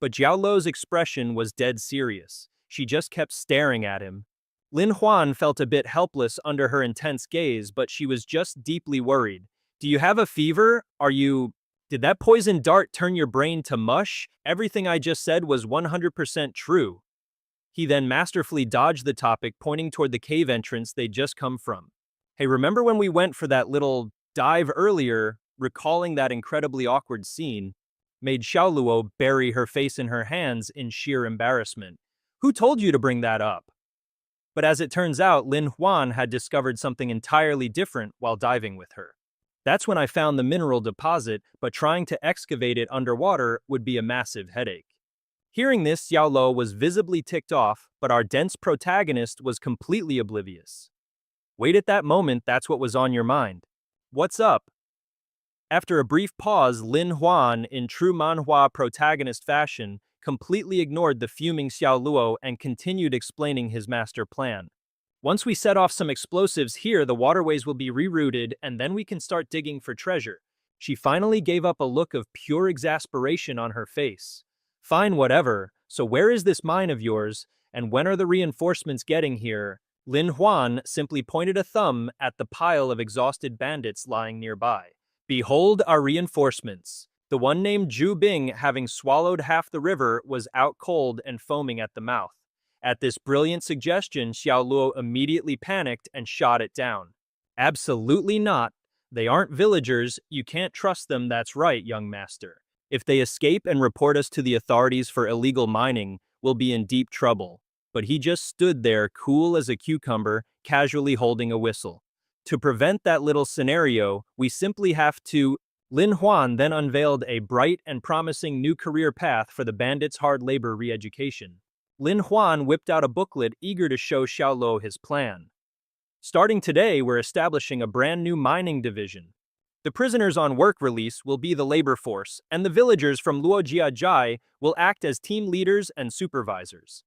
But Xiaolo's expression was dead serious. She just kept staring at him. Lin Huan felt a bit helpless under her intense gaze, but she was just deeply worried. Do you have a fever? Did that poison dart turn your brain to mush? Everything I just said was 100% true. He then masterfully dodged the topic, pointing toward the cave entrance they'd just come from. Hey, remember when we went for that little dive earlier? Recalling that incredibly awkward scene made Xiaoluo bury her face in her hands in sheer embarrassment. Who told you to bring that up? But as it turns out, Lin Huan had discovered something entirely different while diving with her. That's when I found the mineral deposit, but trying to excavate it underwater would be a massive headache. Hearing this, Xiaoluo was visibly ticked off, but our dense protagonist was completely oblivious. Wait, at that moment, that's what was on your mind. What's up? After a brief pause, Lin Huan, in true manhwa protagonist fashion, completely ignored the fuming Xiaoluo and continued explaining his master plan. Once we set off some explosives here, the waterways will be rerouted, and then we can start digging for treasure. She finally gave up a look of pure exasperation on her face. Fine, whatever. So where is this mine of yours, and when are the reinforcements getting here? Lin Huan simply pointed a thumb at the pile of exhausted bandits lying nearby. Behold our reinforcements. The one named Zhu Bing, having swallowed half the river, was out cold and foaming at the mouth. At this brilliant suggestion, Xiaoluo immediately panicked and shot it down. Absolutely not. They aren't villagers. You can't trust them, that's right, young master. If they escape and report us to the authorities for illegal mining, we'll be in deep trouble. But he just stood there, cool as a cucumber, casually holding a whistle. To prevent that little scenario, we simply have to... Lin Huan then unveiled a bright and promising new career path for the bandits' hard labor re-education. Lin Huan whipped out a booklet, eager to show Xiaoluo his plan. Starting today, we're establishing a brand new mining division. The prisoners on work release will be the labor force, and the villagers from Luojiajai will act as team leaders and supervisors.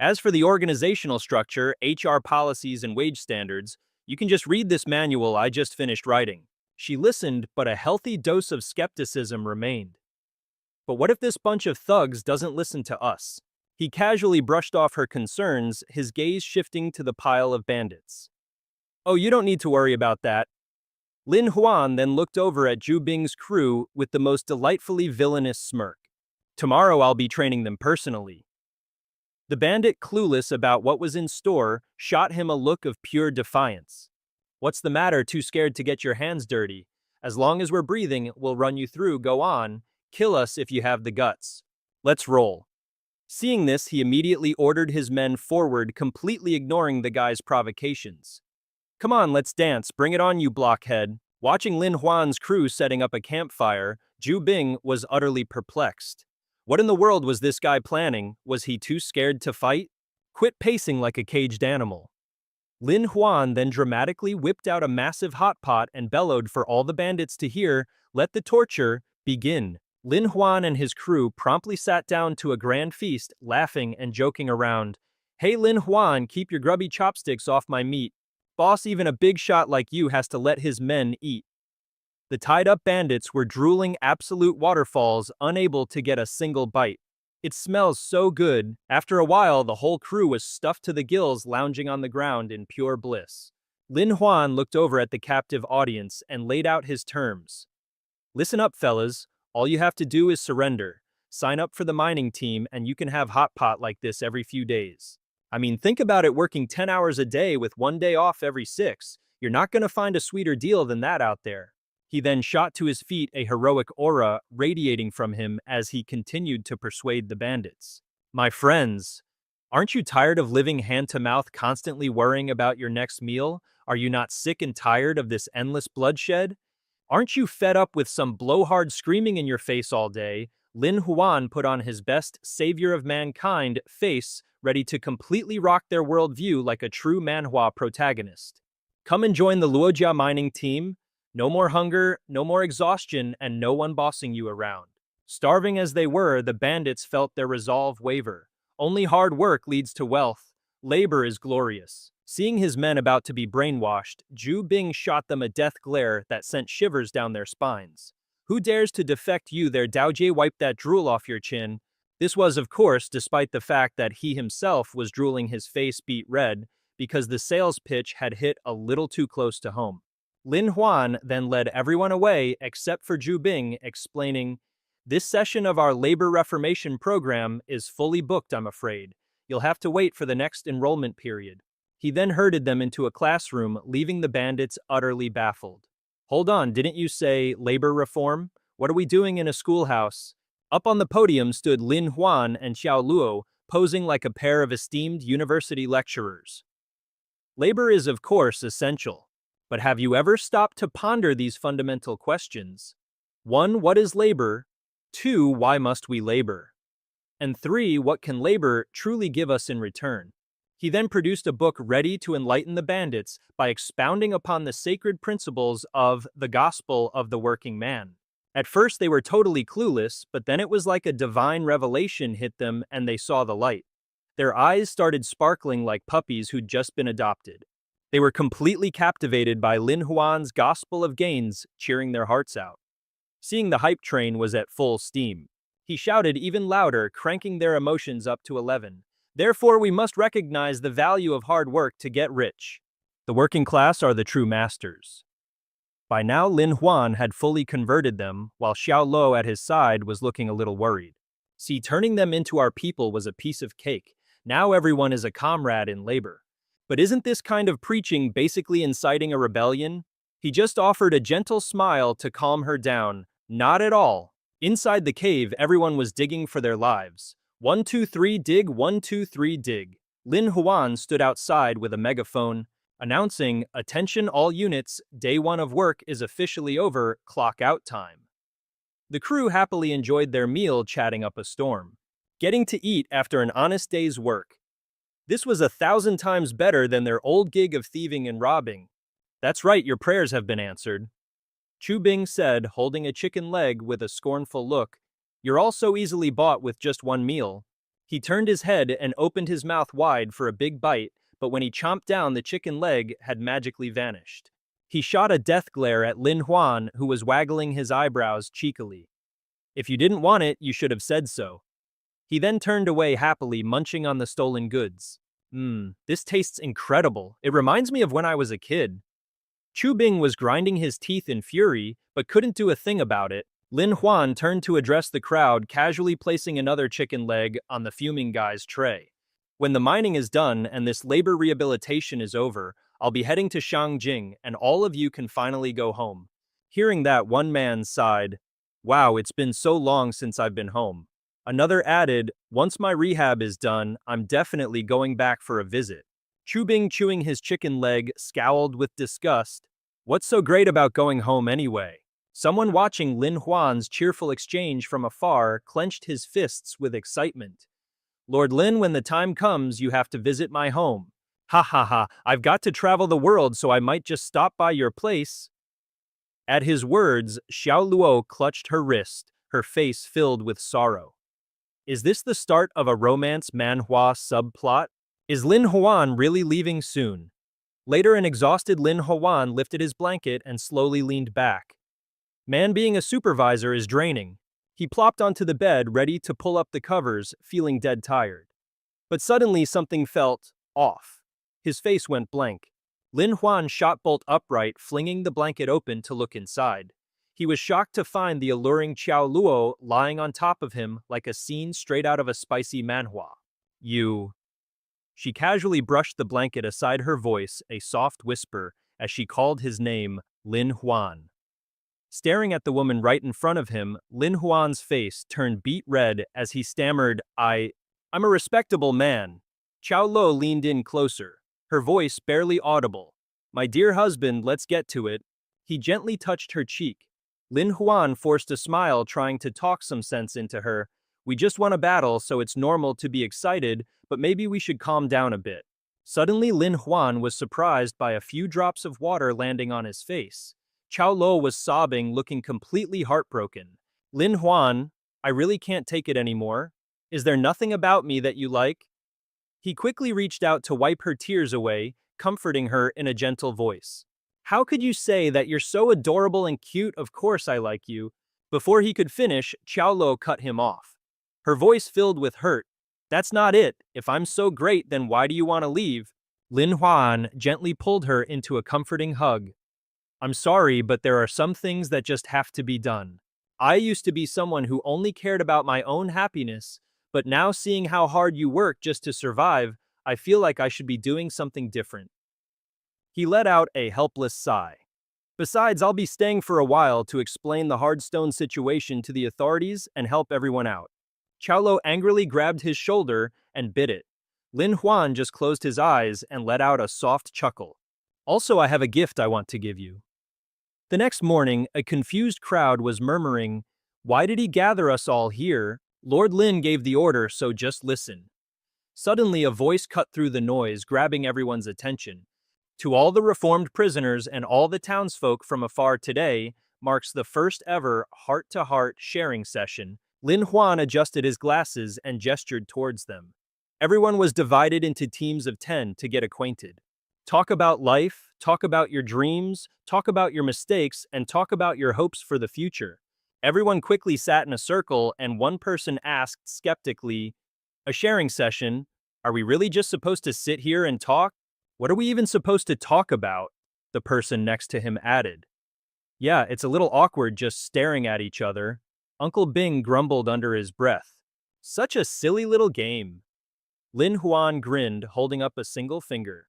As for the organizational structure, HR policies, and wage standards, you can just read this manual I just finished writing. She listened, but a healthy dose of skepticism remained. But what if this bunch of thugs doesn't listen to us? He casually brushed off her concerns, his gaze shifting to the pile of bandits. Oh, you don't need to worry about that. Lin Huan then looked over at Zhu Bing's crew with the most delightfully villainous smirk. Tomorrow I'll be training them personally. The bandit, clueless about what was in store, shot him a look of pure defiance. What's the matter? Too scared to get your hands dirty? As long as we're breathing, we'll run you through. Go on. Kill us if you have the guts. Let's roll. Seeing this, he immediately ordered his men forward, completely ignoring the guy's provocations. Come on, let's dance. Bring it on, you blockhead. Watching Lin Huan's crew setting up a campfire, Zhu Bing was utterly perplexed. What in the world was this guy planning? Was he too scared to fight? Quit pacing like a caged animal. Lin Huan then dramatically whipped out a massive hot pot and bellowed for all the bandits to hear, "Let the torture begin." Lin Huan and his crew promptly sat down to a grand feast, laughing and joking around. Hey Lin Huan, keep your grubby chopsticks off my meat. Boss, even a big shot like you has to let his men eat. The tied-up bandits were drooling absolute waterfalls, unable to get a single bite. It smells so good. After a while, the whole crew was stuffed to the gills, lounging on the ground in pure bliss. Lin Huan looked over at the captive audience and laid out his terms. Listen up, fellas. All you have to do is surrender. Sign up for the mining team and you can have hot pot like this every few days. I mean, think about it, working 10 hours a day with 1 day off every 6. You're not going to find a sweeter deal than that out there. He then shot to his feet, a heroic aura radiating from him as he continued to persuade the bandits. My friends, aren't you tired of living hand-to-mouth, constantly worrying about your next meal? Are you not sick and tired of this endless bloodshed? Aren't you fed up with some blowhard screaming in your face all day? Lin Huan put on his best savior of mankind face, ready to completely rock their worldview like a true manhwa protagonist. Come and join the Luojia mining team. No more hunger, no more exhaustion, and no one bossing you around. Starving as they were, the bandits felt their resolve waver. Only hard work leads to wealth. Labor is glorious. Seeing his men about to be brainwashed, Zhu Bing shot them a death glare that sent shivers down their spines. Who dares to defect you there? Daojie, wipe that drool off your chin. This was, of course, despite the fact that he himself was drooling his face beet red because the sales pitch had hit a little too close to home. Lin Huan then led everyone away except for Zhu Bing, explaining, "This session of our labor reformation program is fully booked, I'm afraid. You'll have to wait for the next enrollment period." He then herded them into a classroom, leaving the bandits utterly baffled. "Hold on, didn't you say labor reform? What are we doing in a schoolhouse?" Up on the podium stood Lin Huan and Xiao Luo, posing like a pair of esteemed university lecturers. Labor is, of course, essential. But have you ever stopped to ponder these fundamental questions? 1. What is labor? 2. Why must we labor? And 3. What can labor truly give us in return? He then produced a book ready to enlighten the bandits by expounding upon the sacred principles of the gospel of the working man. At first they were totally clueless, but then it was like a divine revelation hit them and they saw the light. Their eyes started sparkling like puppies who'd just been adopted. They were completely captivated by Lin Huan's gospel of gains, cheering their hearts out. Seeing the hype train was at full steam. He shouted even louder, cranking their emotions up to 11. "Therefore we must recognize the value of hard work to get rich. The working class are the true masters." By now Lin Huan had fully converted them, while Xiao Luo at his side was looking a little worried. "See, turning them into our people was a piece of cake. Now everyone is a comrade in labor. But isn't this kind of preaching basically inciting a rebellion?" He just offered a gentle smile to calm her down. "Not at all." Inside the cave, everyone was digging for their lives. 1, 2, 3, dig, 1, 2, 3, dig. Lin Huan stood outside with a megaphone, announcing, "Attention all units, day 1 of work is officially over, clock out time." The crew happily enjoyed their meal, chatting up a storm. Getting to eat after an honest day's work. This was 1,000 times better than their old gig of thieving and robbing. "That's right, your prayers have been answered," Chu Bing said, holding a chicken leg with a scornful look. "You're all so easily bought with just one meal." He turned his head and opened his mouth wide for a big bite, but when he chomped down, the chicken leg had magically vanished. He shot a death glare at Lin Huan, who was waggling his eyebrows cheekily. "If you didn't want it, you should have said so." He then turned away happily, munching on the stolen goods. This tastes incredible. It reminds me of when I was a kid." Chu Bing was grinding his teeth in fury, but couldn't do a thing about it. Lin Huan turned to address the crowd, casually placing another chicken leg on the fuming guy's tray. "When the mining is done and this labor rehabilitation is over, I'll be heading to Shangjing, and all of you can finally go home." Hearing that, one man sighed, "Wow, it's been so long since I've been home." Another added, "Once my rehab is done, I'm definitely going back for a visit." Chu Bing, chewing his chicken leg, scowled with disgust. "What's so great about going home anyway?" Someone watching Lin Huan's cheerful exchange from afar clenched his fists with excitement. "Lord Lin, when the time comes, you have to visit my home." "Ha ha ha, I've got to travel the world, so I might just stop by your place." At his words, Xiao Luo clutched her wrist, her face filled with sorrow. Is this the start of a romance manhwa subplot? Is Lin Huan really leaving soon? Later, an exhausted Lin Huan lifted his blanket and slowly leaned back. Man, being a supervisor is draining. He plopped onto the bed, ready to pull up the covers, feeling dead tired. But suddenly something felt off. His face went blank. Lin Huan shot bolt upright, flinging the blanket open to look inside. He was shocked to find the alluring Xiao Luo lying on top of him like a scene straight out of a spicy manhwa. "You..." She casually brushed the blanket aside, her voice a soft whisper as she called his name, Lin Huan. Staring at the woman right in front of him, Lin Huan's face turned beet red as he stammered, I'm a respectable man." Xiao Luo leaned in closer, her voice barely audible. "My dear husband, let's get to it." He gently touched her cheek. Lin Huan forced a smile, trying to talk some sense into her. "We just won a battle, so it's normal to be excited, but maybe we should calm down a bit." Suddenly, Lin Huan was surprised by a few drops of water landing on his face. Xiao Luo was sobbing, looking completely heartbroken. "Lin Huan, I really can't take it anymore. Is there nothing about me that you like?" He quickly reached out to wipe her tears away, comforting her in a gentle voice. "How could you say that? You're so adorable and cute, of course I like you." Before he could finish, Xiao Luo cut him off. her voice filled with hurt. That's not it. If I'm so great, then why do you want to leave? Lin Huan gently pulled her into a comforting hug. I'm sorry, but there are some things that just have to be done. I used to be someone who only cared about my own happiness, but now seeing how hard you work just to survive, I feel like I should be doing something different. He let out a helpless sigh. Besides, I'll be staying for a while to explain the Hardstone situation to the authorities and help everyone out. Qiaolo angrily grabbed his shoulder and bit it. Lin Huan just closed his eyes and let out a soft chuckle. Also, I have a gift I want to give you. The next morning, a confused crowd was murmuring, "Why did he gather us all here? Lord Lin gave the order, so just listen." Suddenly, a voice cut through the noise, grabbing everyone's attention. To all the reformed prisoners and all the townsfolk from afar today marks the first ever heart-to-heart sharing session. Lin Huan adjusted his glasses and gestured towards them. Everyone was divided into teams of 10 to get acquainted. Talk about life, talk about your dreams, talk about your mistakes, and talk about your hopes for the future. Everyone quickly sat in a circle, and one person asked skeptically, "A sharing session? Are we really just supposed to sit here and talk? What are we even supposed to talk about?" The person next to him added. "Yeah, it's a little awkward just staring at each other." Uncle Bing grumbled under his breath. "Such a silly little game." Lin Huan grinned, holding up a single finger.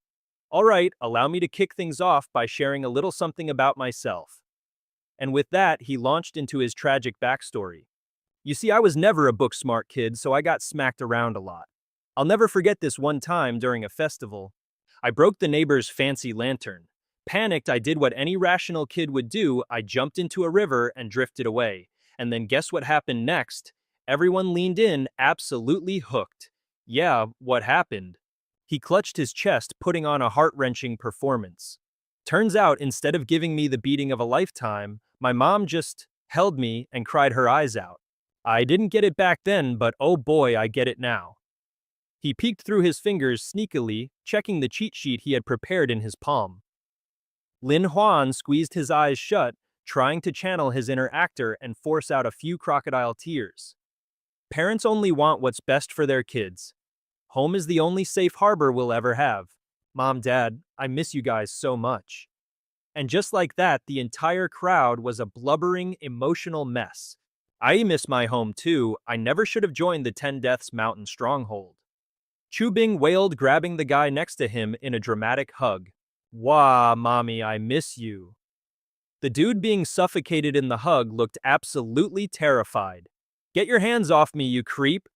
"All right, allow me to kick things off by sharing a little something about myself." And with that, he launched into his tragic backstory. You see, I was never a book-smart kid, so I got smacked around a lot. I'll never forget this one time during a festival. I broke the neighbor's fancy lantern. Panicked, I did what any rational kid would do. I jumped into a river and drifted away. And then guess what happened next? Everyone leaned in, absolutely hooked. Yeah, what happened? He clutched his chest, putting on a heart-wrenching performance. Turns out, instead of giving me the beating of a lifetime, my mom just held me and cried her eyes out. I didn't get it back then, but oh boy, I get it now. He peeked through his fingers sneakily, checking the cheat sheet he had prepared in his palm. Lin Huan squeezed his eyes shut, trying to channel his inner actor and force out a few crocodile tears. Parents only want what's best for their kids. Home is the only safe harbor we'll ever have. Mom, Dad, I miss you guys so much. And just like that, the entire crowd was a blubbering, emotional mess. I miss my home too. I never should have joined the 10 Deaths Mountain stronghold. Chu Bing wailed, grabbing the guy next to him in a dramatic hug. Wah, mommy, I miss you. The dude being suffocated in the hug looked absolutely terrified. Get your hands off me, you creep.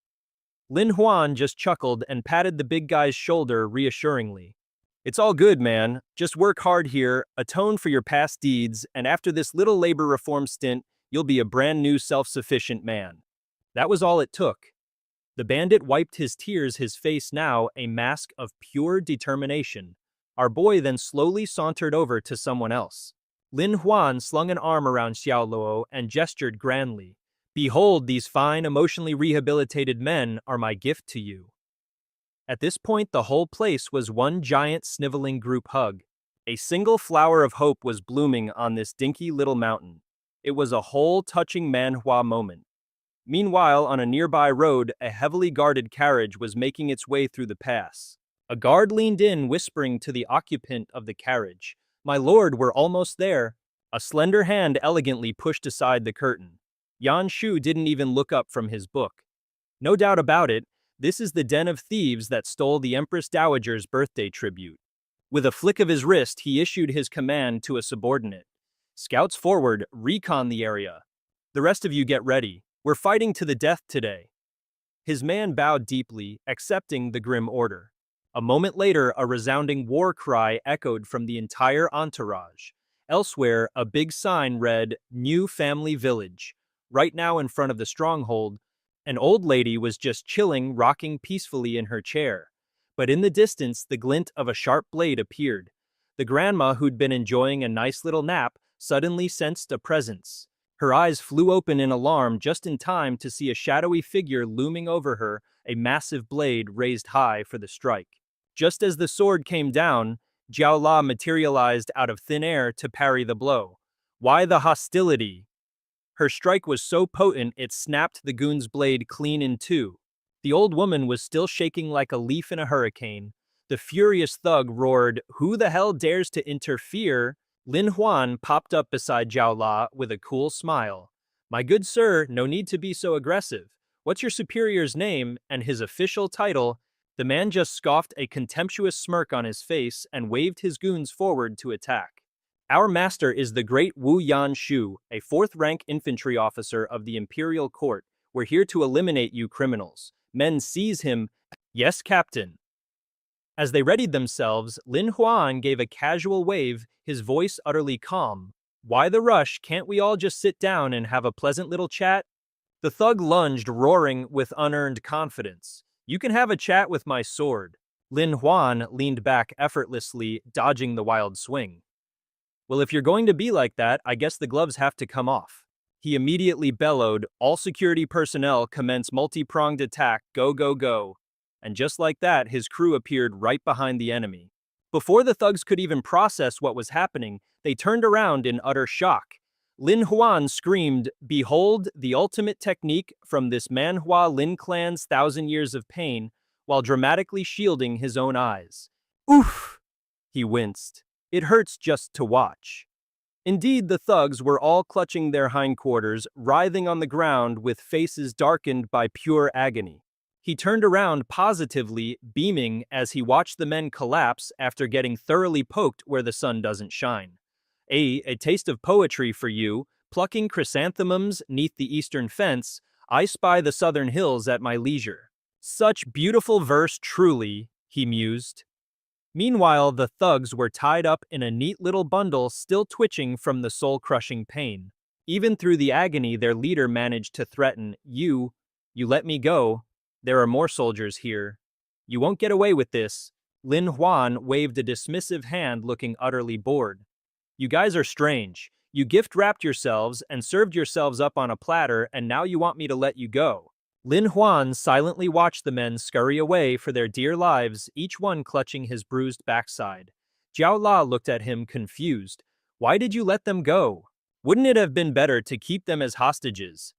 Lin Huan just chuckled and patted the big guy's shoulder reassuringly. It's all good, man. Just work hard here, atone for your past deeds, and after this little labor reform stint, you'll be a brand new self-sufficient man. That was all it took. The bandit wiped his tears, his face now a mask of pure determination. Our boy then slowly sauntered over to someone else. Lin Huan slung an arm around Xiaoluo and gestured grandly. Behold, these fine, emotionally rehabilitated men are my gift to you. At this point, the whole place was one giant sniveling group hug. A single flower of hope was blooming on this dinky little mountain. It was a whole touching Manhwa moment. Meanwhile, on a nearby road, a heavily guarded carriage was making its way through the pass. A guard leaned in, whispering to the occupant of the carriage, "My lord, we're almost there." A slender hand elegantly pushed aside the curtain. Yan Shu didn't even look up from his book. No doubt about it, this is the den of thieves that stole the Empress Dowager's birthday tribute. With a flick of his wrist, he issued his command to a subordinate. Scouts forward, recon the area. The rest of you get ready. We're fighting to the death today. His man bowed deeply, accepting the grim order. A moment later, a resounding war cry echoed from the entire entourage. Elsewhere, a big sign read, "New Family Village." Right now in front of the stronghold, an old lady was just chilling, rocking peacefully in her chair. But in the distance, the glint of a sharp blade appeared. The grandma, who'd been enjoying a nice little nap, suddenly sensed a presence. Her eyes flew open in alarm just in time to see a shadowy figure looming over her, a massive blade raised high for the strike. Just as the sword came down, Jiao La materialized out of thin air to parry the blow. Why the hostility? Her strike was so potent it snapped the goon's blade clean in two. The old woman was still shaking like a leaf in a hurricane. The furious thug roared, "Who the hell dares to interfere?" Lin Huan popped up beside Zhao La with a cool smile. "My good sir, no need to be so aggressive. What's your superior's name and his official title?" The man just scoffed a contemptuous smirk on his face and waved his goons forward to attack. "Our master is the great Wu Yanshu, a fourth-rank infantry officer of the imperial court. We're here to eliminate you criminals. Men, seize him." "Yes, Captain." As they readied themselves, Lin Huan gave a casual wave, his voice utterly calm. "Why the rush? Can't we all just sit down and have a pleasant little chat?" The thug lunged, roaring with unearned confidence. "You can have a chat with my sword." Lin Huan leaned back effortlessly, dodging the wild swing. "Well, if you're going to be like that, I guess the gloves have to come off." He immediately bellowed, "All security personnel commence multi-pronged attack, go, go, go." And just like that, his crew appeared right behind the enemy. Before the thugs could even process what was happening, they turned around in utter shock. Lin Huan screamed, "Behold the ultimate technique from this Manhwa Lin clan's 1,000 years of pain," while dramatically shielding his own eyes. "Oof!" He winced. "It hurts just to watch." Indeed, the thugs were all clutching their hindquarters, writhing on the ground with faces darkened by pure agony. He turned around positively, beaming as he watched the men collapse after getting thoroughly poked where the sun doesn't shine. A taste of poetry for you, plucking chrysanthemums neath the eastern fence, I spy the southern hills at my leisure. Such beautiful verse truly, he mused. Meanwhile, the thugs were tied up in a neat little bundle, still twitching from the soul-crushing pain. Even through the agony, their leader managed to threaten, You let me go. There are more soldiers here. You won't get away with this." Lin Huan waved a dismissive hand, looking utterly bored. "You guys are strange. You gift-wrapped yourselves and served yourselves up on a platter, and now you want me to let you go." Lin Huan silently watched the men scurry away for their dear lives, each one clutching his bruised backside. Zhao La looked at him confused. "Why did you let them go? Wouldn't it have been better to keep them as hostages?"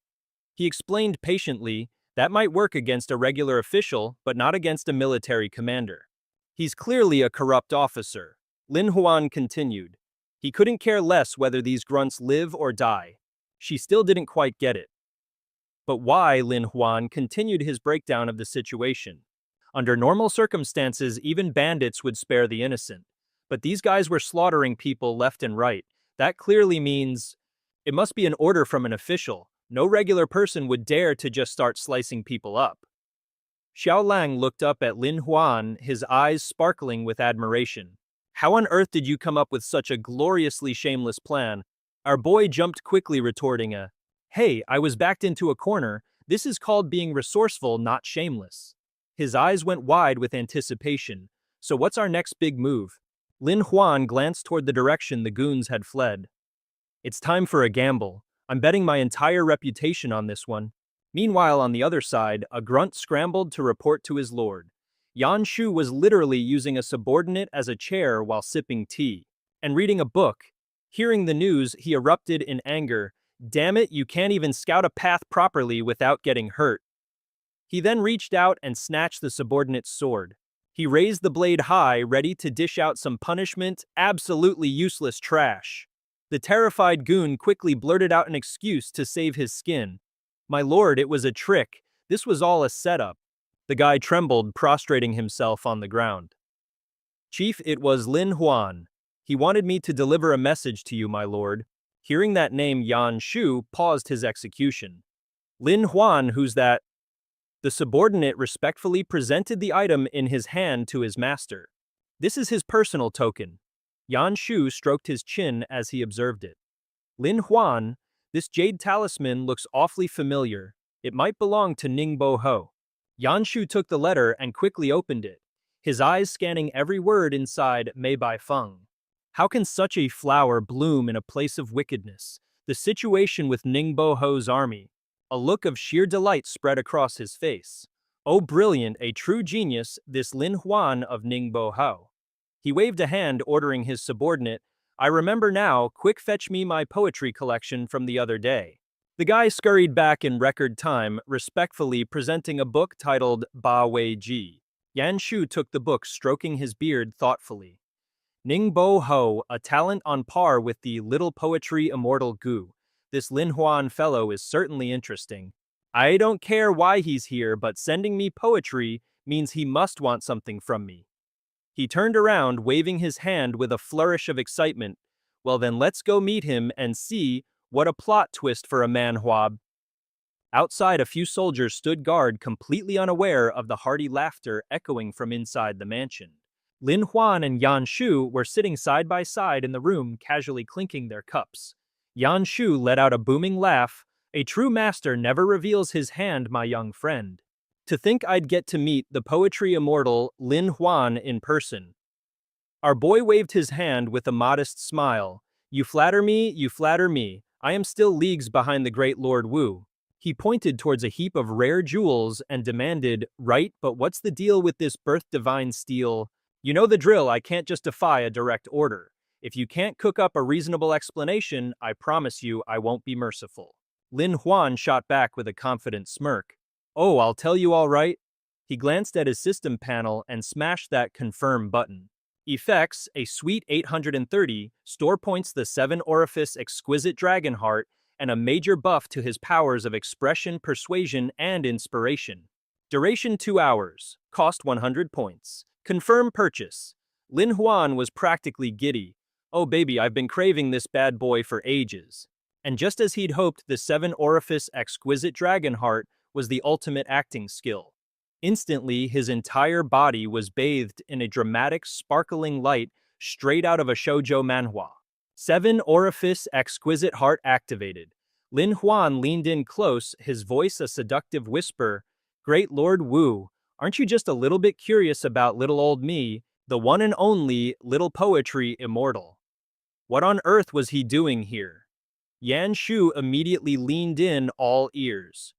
He explained patiently, "That might work against a regular official, but not against a military commander. He's clearly a corrupt officer." Lin Huan continued. "He couldn't care less whether these grunts live or die." She still didn't quite get it. "But why?" Lin Huan continued his breakdown of the situation. "Under normal circumstances, even bandits would spare the innocent. But these guys were slaughtering people left and right. That clearly means it must be an order from an official. No regular person would dare to just start slicing people up." Xiaolong looked up at Lin Huan, his eyes sparkling with admiration. "How on earth did you come up with such a gloriously shameless plan?" Our boy jumped quickly, retorting "Hey, I was backed into a corner. This is called being resourceful, not shameless." His eyes went wide with anticipation. "So what's our next big move?" Lin Huan glanced toward the direction the goons had fled. "It's time for a gamble. I'm betting my entire reputation on this one." Meanwhile, on the other side, a grunt scrambled to report to his lord. Yan Shu was literally using a subordinate as a chair while sipping tea and reading a book. Hearing the news, he erupted in anger. "Damn it, you can't even scout a path properly without getting hurt." He then reached out and snatched the subordinate's sword. He raised the blade high, ready to dish out some punishment. Absolutely useless trash. The terrified goon quickly blurted out an excuse to save his skin. "My lord, it was a trick. This was all a setup." The guy trembled, prostrating himself on the ground. "Chief, it was Lin Huan. He wanted me to deliver a message to you, my lord." Hearing that name, Yan Shu paused his execution. "Lin Huan, who's that?" The subordinate respectfully presented the item in his hand to his master. "This is his personal token." Yan Shu stroked his chin as he observed it. "Lin Huan, this jade talisman looks awfully familiar. It might belong to Ningbo Ho." Yan Shu took the letter and quickly opened it, his eyes scanning every word inside Mei Bai Feng. How can such a flower bloom in a place of wickedness? The situation with Ningbo Ho's army. A look of sheer delight spread across his face. Oh, brilliant, a true genius, this Lin Huan of Ningbo Ho. He waved a hand, ordering his subordinate, "I remember now, quick fetch me my poetry collection from the other day." The guy scurried back in record time, respectfully presenting a book titled Ba Wei Ji. Yan Shu took the book, stroking his beard thoughtfully. Ning Bo Ho, a talent on par with the little poetry immortal Gu. This Lin Huan fellow is certainly interesting. I don't care why he's here, but sending me poetry means he must want something from me. He turned around, waving his hand with a flourish of excitement. Well then let's go meet him and see what a plot twist for a Manhwa. Outside, a few soldiers stood guard, completely unaware of the hearty laughter echoing from inside the mansion. Lin Huan and Yan Shu were sitting side by side in the room, casually clinking their cups. Yan Shu let out a booming laugh. A true master never reveals his hand, my young friend. To think I'd get to meet the poetry immortal Lin Huan in person. Our boy waved his hand with a modest smile. You flatter me, you flatter me. I am still leagues behind the great Lord Wu. He pointed towards a heap of rare jewels and demanded, right, but what's the deal with this birth divine steel? You know the drill, I can't just defy a direct order. If you can't cook up a reasonable explanation, I promise you I won't be merciful. Lin Huan shot back with a confident smirk. Oh, I'll tell you all right. He glanced at his system panel and smashed that confirm button. Effects, a sweet 830, store points the 7-orifice exquisite dragon heart, and a major buff to his powers of expression, persuasion, and inspiration. Duration 2 hours, cost 100 points. Confirm purchase. Lin Huan was practically giddy. Oh baby, I've been craving this bad boy for ages. And just as he'd hoped, the 7-orifice exquisite dragon heart was the ultimate acting skill. Instantly, his entire body was bathed in a dramatic, sparkling light straight out of a shoujo manhwa. 7-orifice exquisite heart activated. Lin Huan leaned in close, his voice a seductive whisper. Great Lord Wu, aren't you just a little bit curious about little old me, the one and only little poetry immortal? What on earth was he doing here? Yan Shu immediately leaned in, all ears.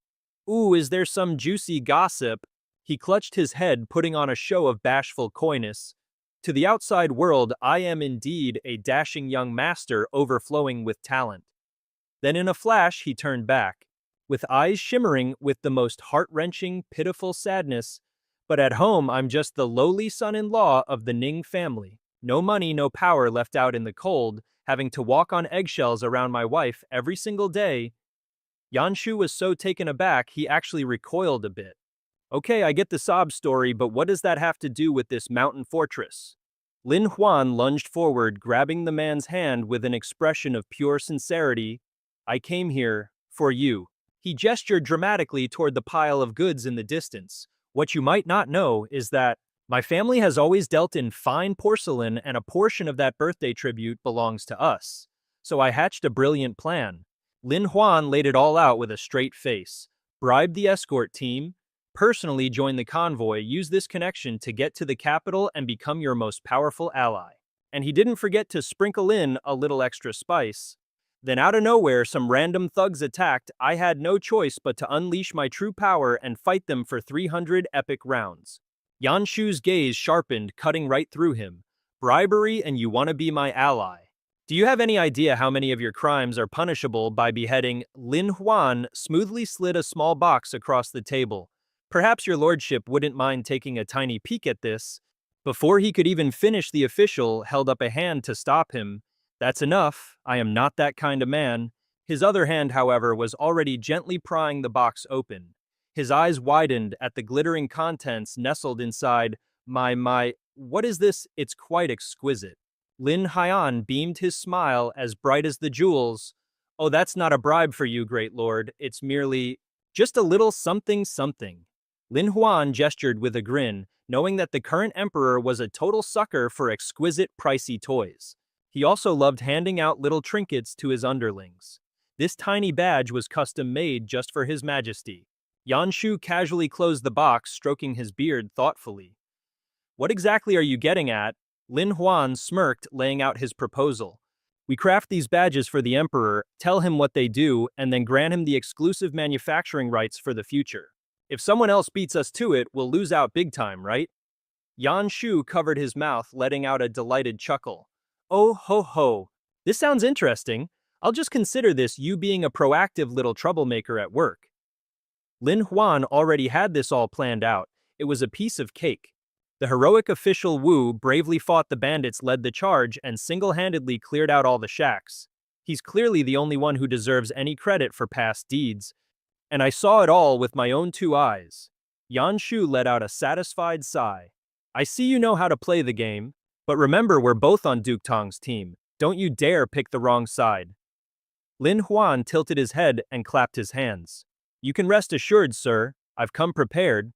Ooh, is there some juicy gossip? He clutched his head, putting on a show of bashful coyness. To the outside world, I am indeed a dashing young master overflowing with talent. Then in a flash, he turned back, with eyes shimmering with the most heart-wrenching, pitiful sadness. But at home, I'm just the lowly son-in-law of the Ning family. No money, no power, left out in the cold, having to walk on eggshells around my wife every single day. Yan Shu was so taken aback, he actually recoiled a bit. Okay, I get the sob story, but what does that have to do with this mountain fortress? Lin Huan lunged forward, grabbing the man's hand with an expression of pure sincerity. I came here for you. He gestured dramatically toward the pile of goods in the distance. What you might not know is that my family has always dealt in fine porcelain, and a portion of that birthday tribute belongs to us. So I hatched a brilliant plan. Lin Huan laid it all out with a straight face. Bribe the escort team, personally join the convoy, use this connection to get to the capital and become your most powerful ally. And he didn't forget to sprinkle in a little extra spice. Then out of nowhere, some random thugs attacked. I had no choice but to unleash my true power and fight them for 300 epic rounds. Yan Shu's gaze sharpened, cutting right through him. Bribery and you want to be my ally. Do you have any idea how many of your crimes are punishable by beheading? Lin Huan smoothly slid a small box across the table. Perhaps your lordship wouldn't mind taking a tiny peek at this. Before he could even finish, the official held up a hand to stop him. That's enough. I am not that kind of man. His other hand, however, was already gently prying the box open. His eyes widened at the glittering contents nestled inside. What is this? It's quite exquisite. Lin Haiyan beamed his smile as bright as the jewels. Oh, that's not a bribe for you, great lord. It's merely just a little something something. Lin Huan gestured with a grin, knowing that the current emperor was a total sucker for exquisite, pricey toys. He also loved handing out little trinkets to his underlings. This tiny badge was custom-made just for his majesty. Yan Shu casually closed the box, stroking his beard thoughtfully. What exactly are you getting at? Lin Huan smirked, laying out his proposal. We craft these badges for the emperor, tell him what they do, and then grant him the exclusive manufacturing rights for the future. If someone else beats us to it, we'll lose out big time, right? Yan Shu covered his mouth, letting out a delighted chuckle. Oh ho ho, this sounds interesting. I'll just consider this you being a proactive little troublemaker at work. Lin Huan already had this all planned out. It was a piece of cake. The heroic official Wu bravely fought the bandits, led the charge, and single-handedly cleared out all the shacks. He's clearly the only one who deserves any credit for past deeds. And I saw it all with my own two eyes. Yan Shu let out a satisfied sigh. I see you know how to play the game, but remember we're both on Duke Tong's team. Don't you dare pick the wrong side. Lin Huan tilted his head and clapped his hands. You can rest assured, sir, I've come prepared.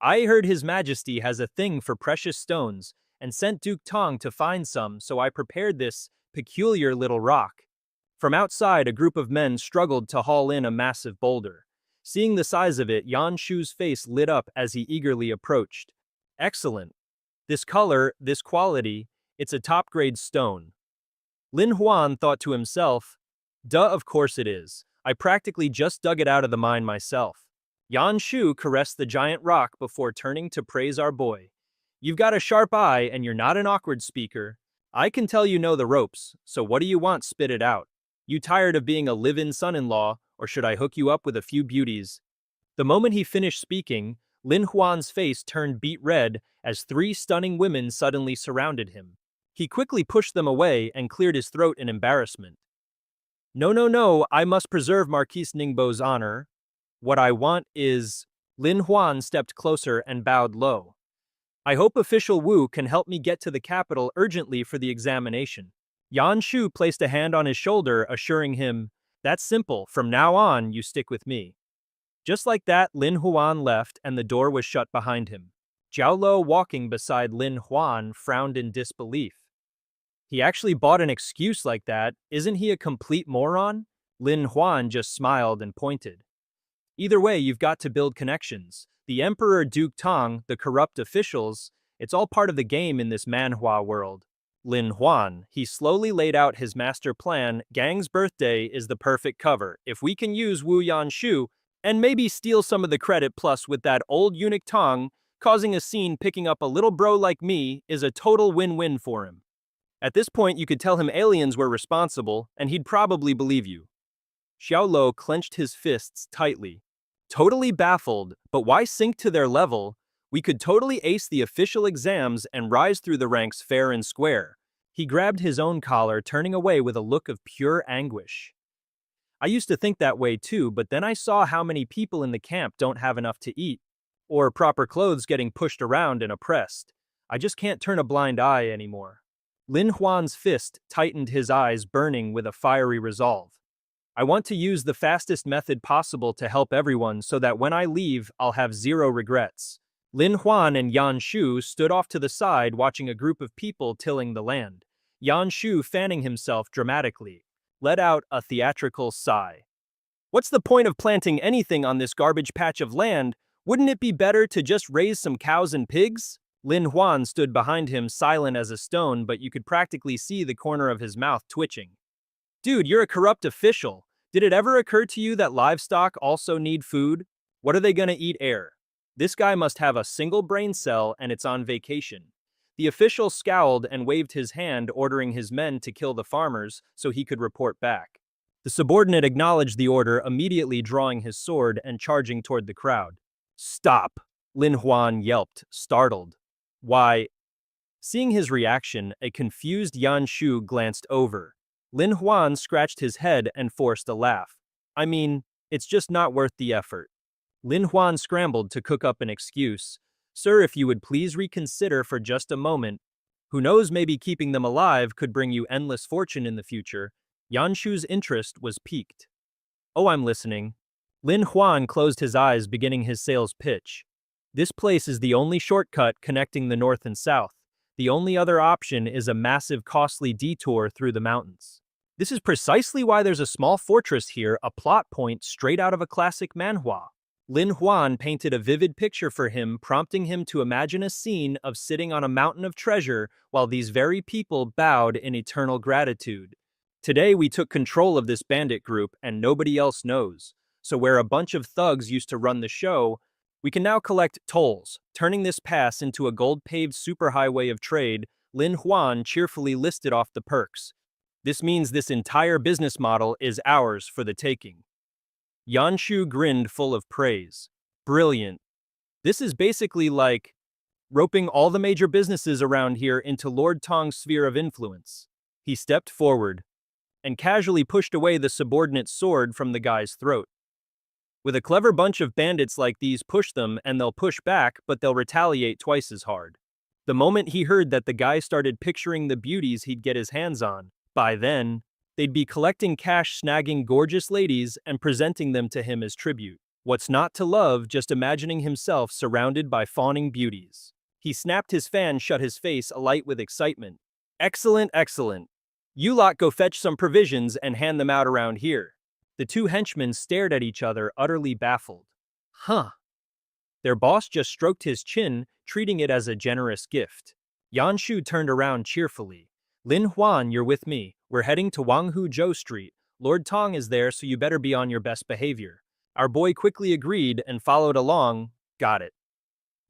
I heard His Majesty has a thing for precious stones and sent Duke Tong to find some, so I prepared this peculiar little rock. From outside, a group of men struggled to haul in a massive boulder. Seeing the size of it, Yan Shu's face lit up as he eagerly approached. Excellent. This color, this quality, it's a top-grade stone. Lin Huan thought to himself, duh, of course it is. I practically just dug it out of the mine myself. Yan Shu caressed the giant rock before turning to praise our boy. You've got a sharp eye and you're not an awkward speaker. I can tell you know the ropes, so what do you want? Spit it out. You tired of being a live-in son-in-law, or should I hook you up with a few beauties? The moment he finished speaking, Lin Huan's face turned beet red as three stunning women suddenly surrounded him. He quickly pushed them away and cleared his throat in embarrassment. No, I must preserve Marquise Ningbo's honor. What I want is... Lin Huan stepped closer and bowed low. I hope official Wu can help me get to the capital urgently for the examination. Yan Shu placed a hand on his shoulder, assuring him, that's simple, from now on you stick with me. Just like that, Lin Huan left and the door was shut behind him. Jiao Lo, walking beside Lin Huan, frowned in disbelief. He actually bought an excuse like that, isn't he a complete moron? Lin Huan just smiled and pointed. Either way, you've got to build connections. The Emperor Duke Tong, the corrupt officials, it's all part of the game in this Manhwa world. Lin Huan, he slowly laid out his master plan. Gang's birthday is the perfect cover. If we can use Wu Yanshu and maybe steal some of the credit, plus with that old eunuch Tong causing a scene picking up a little bro like me, is a total win-win for him. At this point, you could tell him aliens were responsible, and he'd probably believe you. Xiao Lo clenched his fists tightly. Totally baffled, but why sink to their level? We could totally ace the official exams and rise through the ranks fair and square. He grabbed his own collar, turning away with a look of pure anguish. I used to think that way too, but then I saw how many people in the camp don't have enough to eat, or proper clothes getting pushed around and oppressed. I just can't turn a blind eye anymore. Lin Huan's fist tightened, his eyes burning with a fiery resolve. I want to use the fastest method possible to help everyone so that when I leave, I'll have zero regrets. Lin Huan and Yan Shu stood off to the side watching a group of people tilling the land. Yan Shu, fanning himself dramatically, let out a theatrical sigh. What's the point of planting anything on this garbage patch of land? Wouldn't it be better to just raise some cows and pigs? Lin Huan stood behind him, silent as a stone, but you could practically see the corner of his mouth twitching. Dude, you're a corrupt official. Did it ever occur to you that livestock also need food? What are they gonna eat? Air. This guy must have a single brain cell and it's on vacation. The official scowled and waved his hand, ordering his men to kill the farmers so he could report back. The subordinate acknowledged the order, immediately drawing his sword and charging toward the crowd. Stop! Lin Huan yelped, startled. Why? Seeing his reaction, a confused Yan Shu glanced over. Lin Huan scratched his head and forced a laugh. I mean, it's just not worth the effort. Lin Huan scrambled to cook up an excuse. Sir, if you would please reconsider for just a moment. Who knows, maybe keeping them alive could bring you endless fortune in the future. Yan Shu's interest was piqued. Oh, I'm listening. Lin Huan closed his eyes, beginning his sales pitch. This place is the only shortcut connecting the north and south. The only other option is a massive, costly detour through the mountains. This is precisely why there's a small fortress here, a plot point straight out of a classic manhwa. Lin Huan painted a vivid picture for him, prompting him to imagine a scene of sitting on a mountain of treasure while these very people bowed in eternal gratitude. Today we took control of this bandit group and nobody else knows. So where a bunch of thugs used to run the show, we can now collect tolls, turning this pass into a gold-paved superhighway of trade. Lin Huan cheerfully listed off the perks. This means this entire business model is ours for the taking. Yanshu grinned full of praise. Brilliant. This is basically like roping all the major businesses around here into Lord Tong's sphere of influence. He stepped forward and casually pushed away the subordinate's sword from the guy's throat. With a clever bunch of bandits like these, push them and they'll push back, but they'll retaliate twice as hard. The moment he heard that the guy started picturing the beauties he'd get his hands on, by then, they'd be collecting cash, snagging gorgeous ladies, and presenting them to him as tribute. What's not to love, just imagining himself surrounded by fawning beauties. He snapped his fan shut, his face alight with excitement. Excellent, excellent. You lot go fetch some provisions and hand them out around here. The two henchmen stared at each other, utterly baffled. Huh. Their boss just stroked his chin, treating it as a generous gift. Yanshu turned around cheerfully. Lin Huan, you're with me. We're heading to Wanghuzhou Street. Lord Tong is there, so you better be on your best behavior. Our boy quickly agreed and followed along. Got it.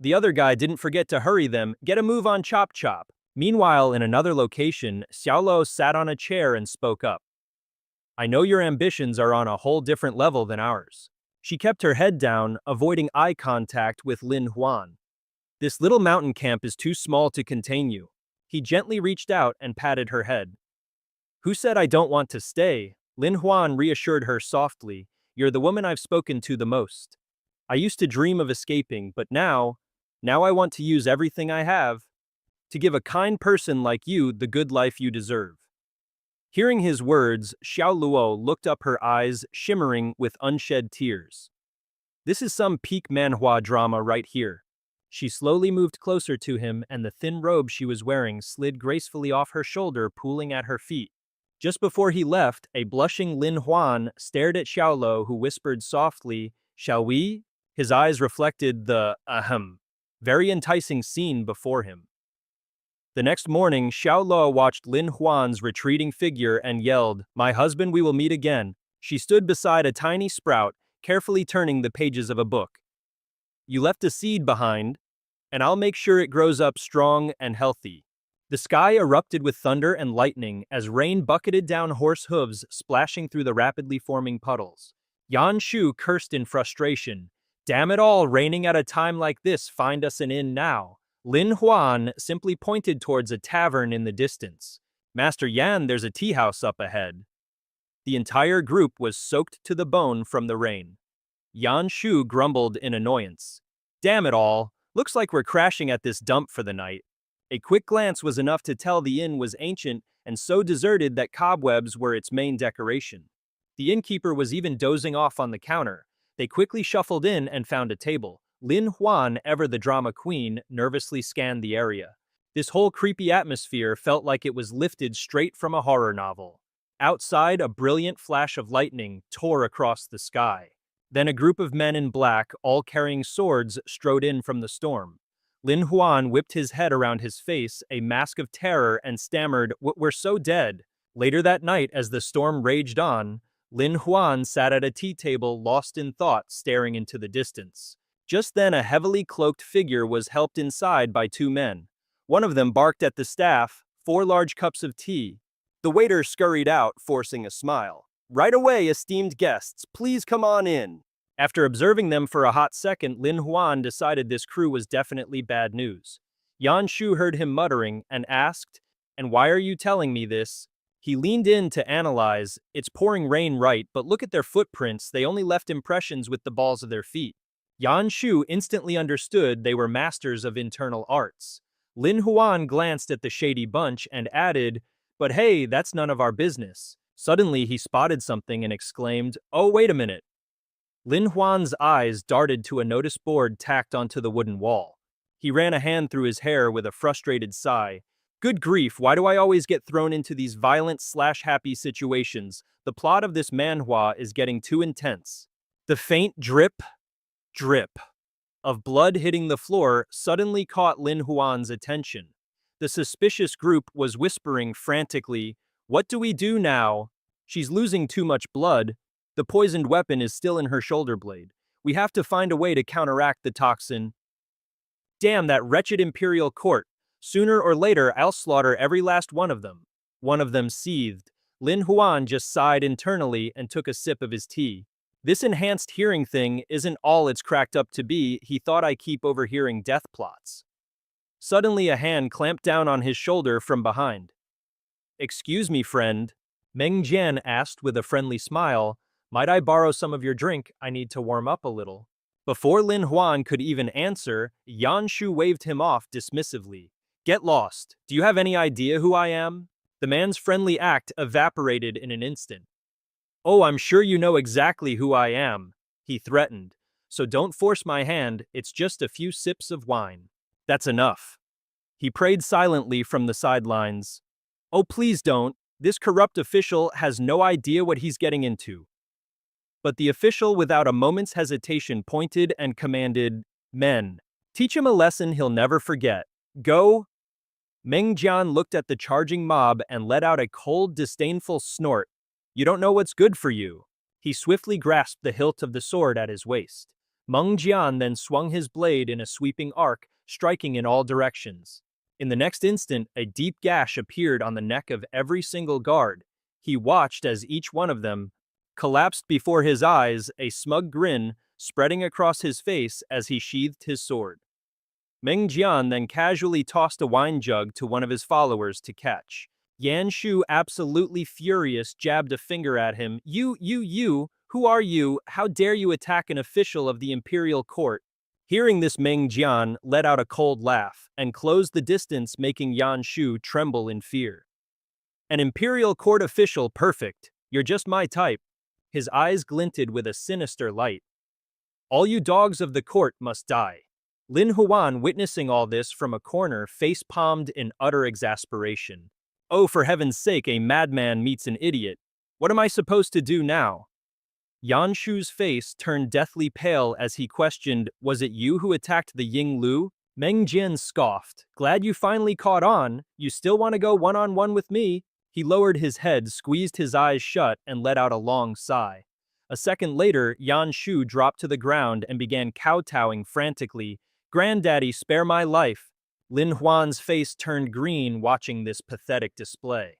The other guy didn't forget to hurry them. Get a move on, chop chop. Meanwhile, in another location, Xiaolong sat on a chair and spoke up. I know your ambitions are on a whole different level than ours. She kept her head down, avoiding eye contact with Lin Huan. This little mountain camp is too small to contain you. He gently reached out and patted her head. Who said I don't want to stay? Lin Huan reassured her softly. You're the woman I've spoken to the most. I used to dream of escaping, but now I want to use everything I have to give a kind person like you the good life you deserve. Hearing his words, Xiao Luo looked up, her eyes shimmering with unshed tears. This is some peak manhwa drama right here. She slowly moved closer to him, and the thin robe she was wearing slid gracefully off her shoulder, pooling at her feet. Just before he left, a blushing Lin Huan stared at Xiaoluo, who whispered softly, "Shall we?" His eyes reflected the, very enticing scene before him. The next morning, Xiaoluo watched Lin Huan's retreating figure and yelled, "My husband, we will meet again." She stood beside a tiny sprout, carefully turning the pages of a book. You left a seed behind, and I'll make sure it grows up strong and healthy. The sky erupted with thunder and lightning as rain bucketed down horse hooves, splashing through the rapidly forming puddles. Yan Shu cursed in frustration. Damn it all, raining at a time like this, find us an inn now. Lin Huan simply pointed towards a tavern in the distance. Master Yan, there's a tea house up ahead. The entire group was soaked to the bone from the rain. Yan Shu grumbled in annoyance. Damn it all, looks like we're crashing at this dump for the night. A quick glance was enough to tell the inn was ancient and so deserted that cobwebs were its main decoration. The innkeeper was even dozing off on the counter. They quickly shuffled in and found a table. Lin Huan, ever the drama queen, nervously scanned the area. This whole creepy atmosphere felt like it was lifted straight from a horror novel. Outside, a brilliant flash of lightning tore across the sky. Then a group of men in black, all carrying swords, strode in from the storm. Lin Huan whipped his head around his face, a mask of terror, and stammered, "We're so dead." Later that night, as the storm raged on, Lin Huan sat at a tea table, lost in thought, staring into the distance. Just then, a heavily cloaked figure was helped inside by two men. One of them barked at the staff, 4 large cups of tea. The waiter scurried out, forcing a smile. "Right away, esteemed guests, please come on in." After observing them for a hot second, Lin Huan decided this crew was definitely bad news. Yan Shu heard him muttering and asked, "And why are you telling me this?" He leaned in to analyze. It's pouring rain, right, but look at their footprints. They only left impressions with the balls of their feet. Yan Shu instantly understood they were masters of internal arts. Lin Huan glanced at the shady bunch and added, "But hey, that's none of our business." Suddenly, he spotted something and exclaimed, "Oh, wait a minute." Lin Huan's eyes darted to a notice board tacked onto the wooden wall. He ran a hand through his hair with a frustrated sigh. Good grief, why do I always get thrown into these violent/happy situations? The plot of this manhwa is getting too intense. The faint drip of blood hitting the floor suddenly caught Lin Huan's attention. The suspicious group was whispering frantically, "What do we do now? She's losing too much blood. The poisoned weapon is still in her shoulder blade. We have to find a way to counteract the toxin. Damn that wretched imperial court. Sooner or later, I'll slaughter every last one of them." One of them seethed. Lin Huan just sighed internally and took a sip of his tea. This enhanced hearing thing isn't all it's cracked up to be. He thought I keep overhearing death plots. Suddenly a hand clamped down on his shoulder from behind. "Excuse me, friend," Meng Jian asked with a friendly smile. "Might I borrow some of your drink? I need to warm up a little." Before Lin Huan could even answer, Yan Shu waved him off dismissively. "Get lost. Do you have any idea who I am?" The man's friendly act evaporated in an instant. "Oh, I'm sure you know exactly who I am," he threatened. "So don't force my hand, it's just a few sips of wine." "That's enough." He prayed silently from the sidelines. "Oh, please don't. This corrupt official has no idea what he's getting into." But the official, without a moment's hesitation, pointed and commanded, "Men, teach him a lesson he'll never forget. Go." Meng Jian looked at the charging mob and let out a cold, disdainful snort. "You don't know what's good for you." He swiftly grasped the hilt of the sword at his waist. Meng Jian then swung his blade in a sweeping arc, striking in all directions. In the next instant, a deep gash appeared on the neck of every single guard. He watched as each one of them collapsed before his eyes, a smug grin spreading across his face as he sheathed his sword. Meng Jian then casually tossed a wine jug to one of his followers to catch. Yan Shu, absolutely furious, jabbed a finger at him. You, who are you? How dare you attack an official of the imperial court?" Hearing this, Meng Jian let out a cold laugh and closed the distance, making Yan Shu tremble in fear. "An imperial court official, perfect. You're just my type." His eyes glinted with a sinister light. "All you dogs of the court must die." Lin Huan, witnessing all this from a corner, face-palmed in utter exasperation. "Oh, for heaven's sake, a madman meets an idiot. What am I supposed to do now?" Yan Shu's face turned deathly pale as he questioned, "Was it you who attacked the Ying Lu?" Meng Jian scoffed. "Glad you finally caught on. You still want to go one-on-one with me?" He lowered his head, squeezed his eyes shut, and let out a long sigh. A second later, Yan Shu dropped to the ground and began kowtowing frantically. "Granddaddy, spare my life." Lin Huan's face turned green watching this pathetic display.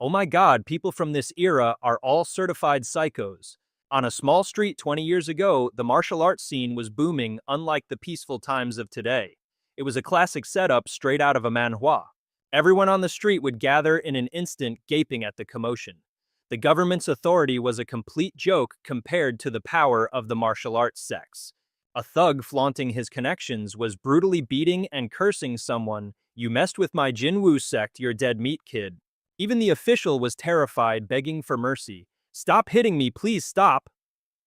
Oh my God, people from this era are all certified psychos. On a small street 20 years ago, the martial arts scene was booming, unlike the peaceful times of today. It was a classic setup straight out of a manhwa. Everyone on the street would gather in an instant, gaping at the commotion. The government's authority was a complete joke compared to the power of the martial arts sects. A thug flaunting his connections was brutally beating and cursing someone. "You messed with my Jinwu sect, you're dead meat, kid." Even the official was terrified, begging for mercy. "Stop hitting me, please stop."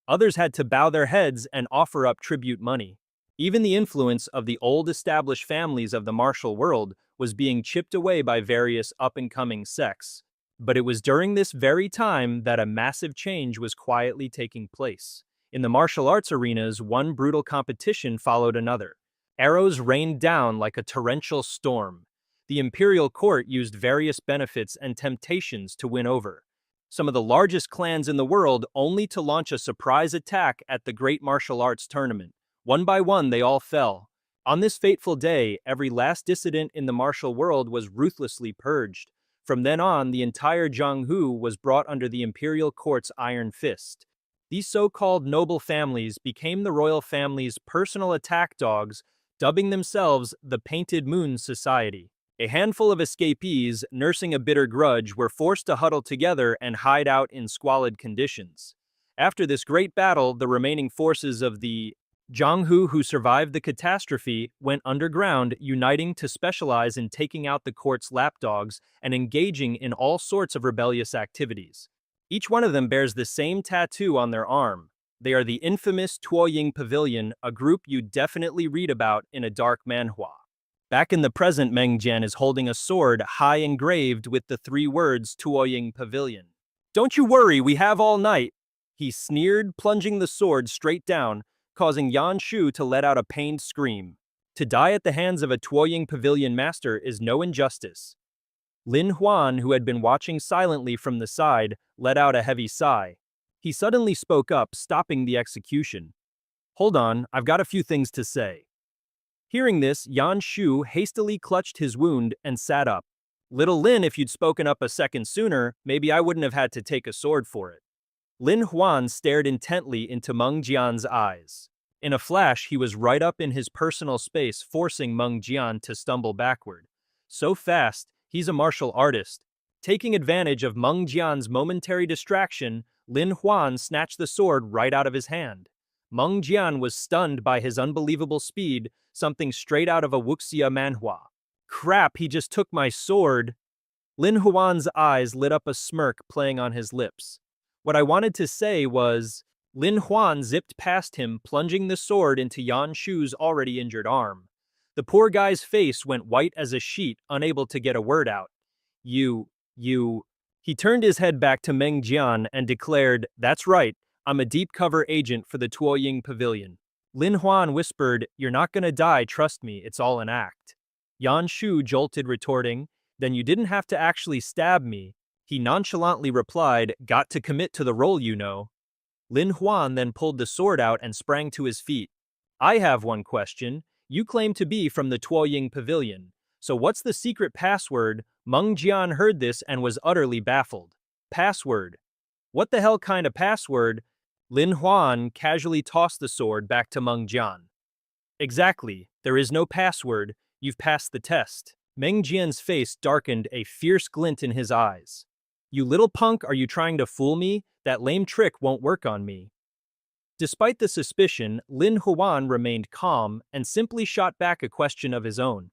Others had to bow their heads and offer up tribute money. Even the influence of the old established families of the martial world was being chipped away by various up-and-coming sects. But it was during this very time that a massive change was quietly taking place. In the martial arts arenas, one brutal competition followed another. Arrows rained down like a torrential storm. The imperial court used various benefits and temptations to win over some of the largest clans in the world, only to launch a surprise attack at the great martial arts tournament. One by one, they all fell. On this fateful day, every last dissident in the martial world was ruthlessly purged. From then on, the entire Jianghu was brought under the imperial court's iron fist. These so-called noble families became the royal family's personal attack dogs, dubbing themselves the Painted Moon Society. A handful of escapees, nursing a bitter grudge, were forced to huddle together and hide out in squalid conditions. After this great battle, the remaining forces of the Jianghu who survived the catastrophe went underground, uniting to specialize in taking out the court's lapdogs and engaging in all sorts of rebellious activities. Each one of them bears the same tattoo on their arm. They are the infamous Tuo Pavilion, a group you definitely read about in a dark manhwa. Back in the present, Meng Jian is holding a sword high engraved with the 3 words Tuo Pavilion. "Don't you worry, we have all night," he sneered, plunging the sword straight down, causing Yan Shu to let out a pained scream. To die at the hands of a Tuo Pavilion master is no injustice. Lin Huan, who had been watching silently from the side, let out a heavy sigh. He suddenly spoke up, stopping the execution. "Hold on, I've got a few things to say." Hearing this, Yan Shu hastily clutched his wound and sat up. Little Lin, if you'd spoken up a second sooner, maybe I wouldn't have had to take a sword for it. Lin Huan stared intently into Meng Jian's eyes. In a flash, he was right up in his personal space, forcing Meng Jian to stumble backward. So fast, he's a martial artist. Taking advantage of Meng Jian's momentary distraction, Lin Huan snatched the sword right out of his hand. Meng Jian was stunned by his unbelievable speed, something straight out of a wuxia manhwa. Crap, he just took my sword. Lin Huan's eyes lit up a smirk playing on his lips. What I wanted to say was, Lin Huan zipped past him, plunging the sword into Yan Shu's already injured arm. The poor guy's face went white as a sheet, unable to get a word out. You. He turned his head back to Meng Jian and declared, "That's right, I'm a deep cover agent for the Tuoying Pavilion." Lin Huan whispered, "You're not gonna die, trust me, it's all an act." Yan Shu jolted, retorting, "Then you didn't have to actually stab me." He nonchalantly replied, "Got to commit to the role, you know." Lin Huan then pulled the sword out and sprang to his feet. "I have one question. You claim to be from the Tuoying Pavilion. So what's the secret password?" Meng Jian heard this and was utterly baffled. Password? What the hell kind of password? Lin Huan casually tossed the sword back to Meng Jian. Exactly, there is no password. You've passed the test. Meng Jian's face darkened, a fierce glint in his eyes. "You little punk, are you trying to fool me? That lame trick won't work on me." Despite the suspicion, Lin Huan remained calm and simply shot back a question of his own.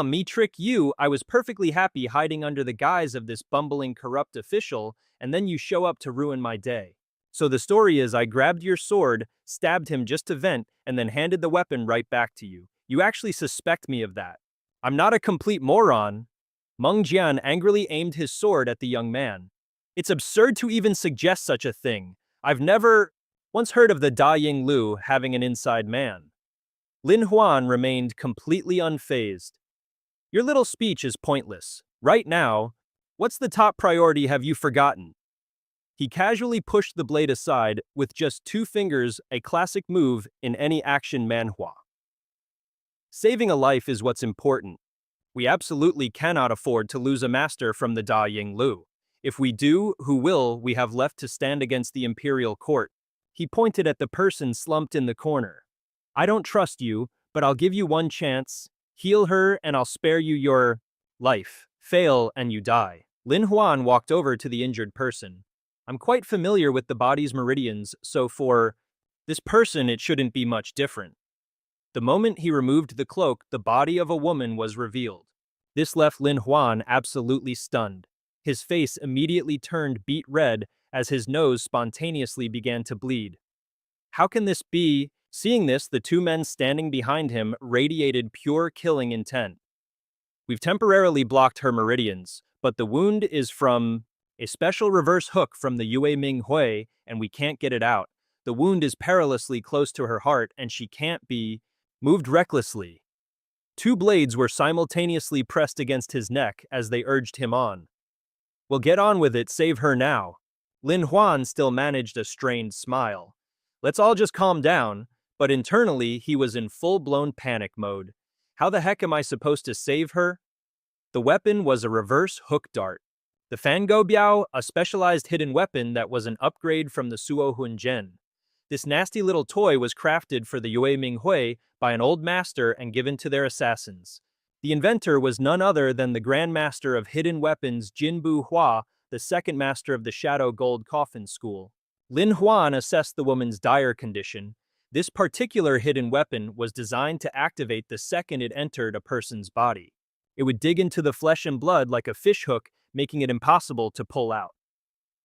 Me trick you? I was perfectly happy hiding under the guise of this bumbling corrupt official, and then you show up to ruin my day. So the story is I grabbed your sword, stabbed him just to vent, and then handed the weapon right back to you. You actually suspect me of that. I'm not a complete moron. Meng Jian angrily aimed his sword at the young man. It's absurd to even suggest such a thing. I've never once heard of the Da Ying Lu having an inside man. Lin Huan remained completely unfazed. Your little speech is pointless. Right now, what's the top priority, have you forgotten? He casually pushed the blade aside with just 2 fingers, a classic move in any action manhwa. Saving a life is what's important. We absolutely cannot afford to lose a master from the Da Ying Lu. If we do, who will we have left to stand against the imperial court? He pointed at the person slumped in the corner. I don't trust you, but I'll give you one chance. Heal her and I'll spare you your life. Fail and you die. Lin Huan walked over to the injured person. I'm quite familiar with the body's meridians, so for this person it shouldn't be much different. The moment he removed the cloak, the body of a woman was revealed. This left Lin Huan absolutely stunned. His face immediately turned beet red as his nose spontaneously began to bleed. How can this be? Seeing this, the 2 men standing behind him radiated pure killing intent. We've temporarily blocked her meridians, but the wound is from a special reverse hook from the Yue Ming Hui, and we can't get it out. The wound is perilously close to her heart, and she can't be moved recklessly. 2 blades were simultaneously pressed against his neck as they urged him on. Well, get on with it, save her now. Lin Huan still managed a strained smile. Let's all just calm down. But internally, he was in full-blown panic mode. How the heck am I supposed to save her? The weapon was a reverse hook dart. The Fango Biao, a specialized hidden weapon that was an upgrade from the Suo Hun Zhen. This nasty little toy was crafted for the Yue Ming Hui by an old master and given to their assassins. The inventor was none other than the Grand Master of Hidden Weapons Jinbu Hua, the second master of the Shadow Gold Coffin School. Lin Huan assessed the woman's dire condition. This particular hidden weapon was designed to activate the second it entered a person's body. It would dig into the flesh and blood like a fishhook, making it impossible to pull out.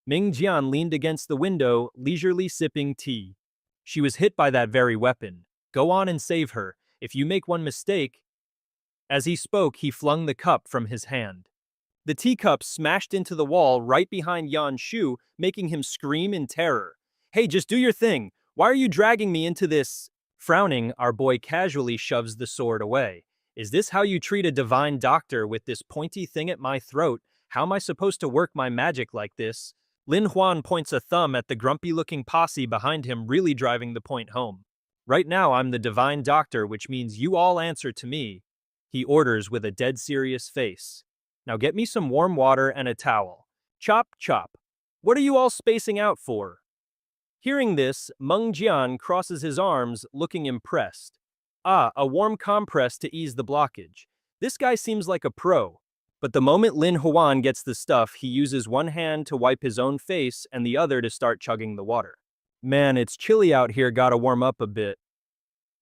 Meng Jian leaned against the window, leisurely sipping tea. She was hit by that very weapon. Go on and save her. If you make one mistake... As he spoke, he flung the cup from his hand. The teacup smashed into the wall right behind Yan Shu, making him scream in terror. Hey, just do your thing. Why are you dragging me into this? Frowning, our boy casually shoves the sword away. Is this how you treat a divine doctor with this pointy thing at my throat? How am I supposed to work my magic like this? Lin Huan points a thumb at the grumpy-looking posse behind him, really driving the point home. Right now I'm the divine doctor, which means you all answer to me. He orders with a dead serious face. Now get me some warm water and a towel. Chop, chop. What are you all spacing out for? Hearing this, Meng Jian crosses his arms, looking impressed. Ah, a warm compress to ease the blockage. This guy seems like a pro. But the moment Lin Huan gets the stuff, he uses one hand to wipe his own face and the other to start chugging the water. Man, it's chilly out here, gotta warm up a bit.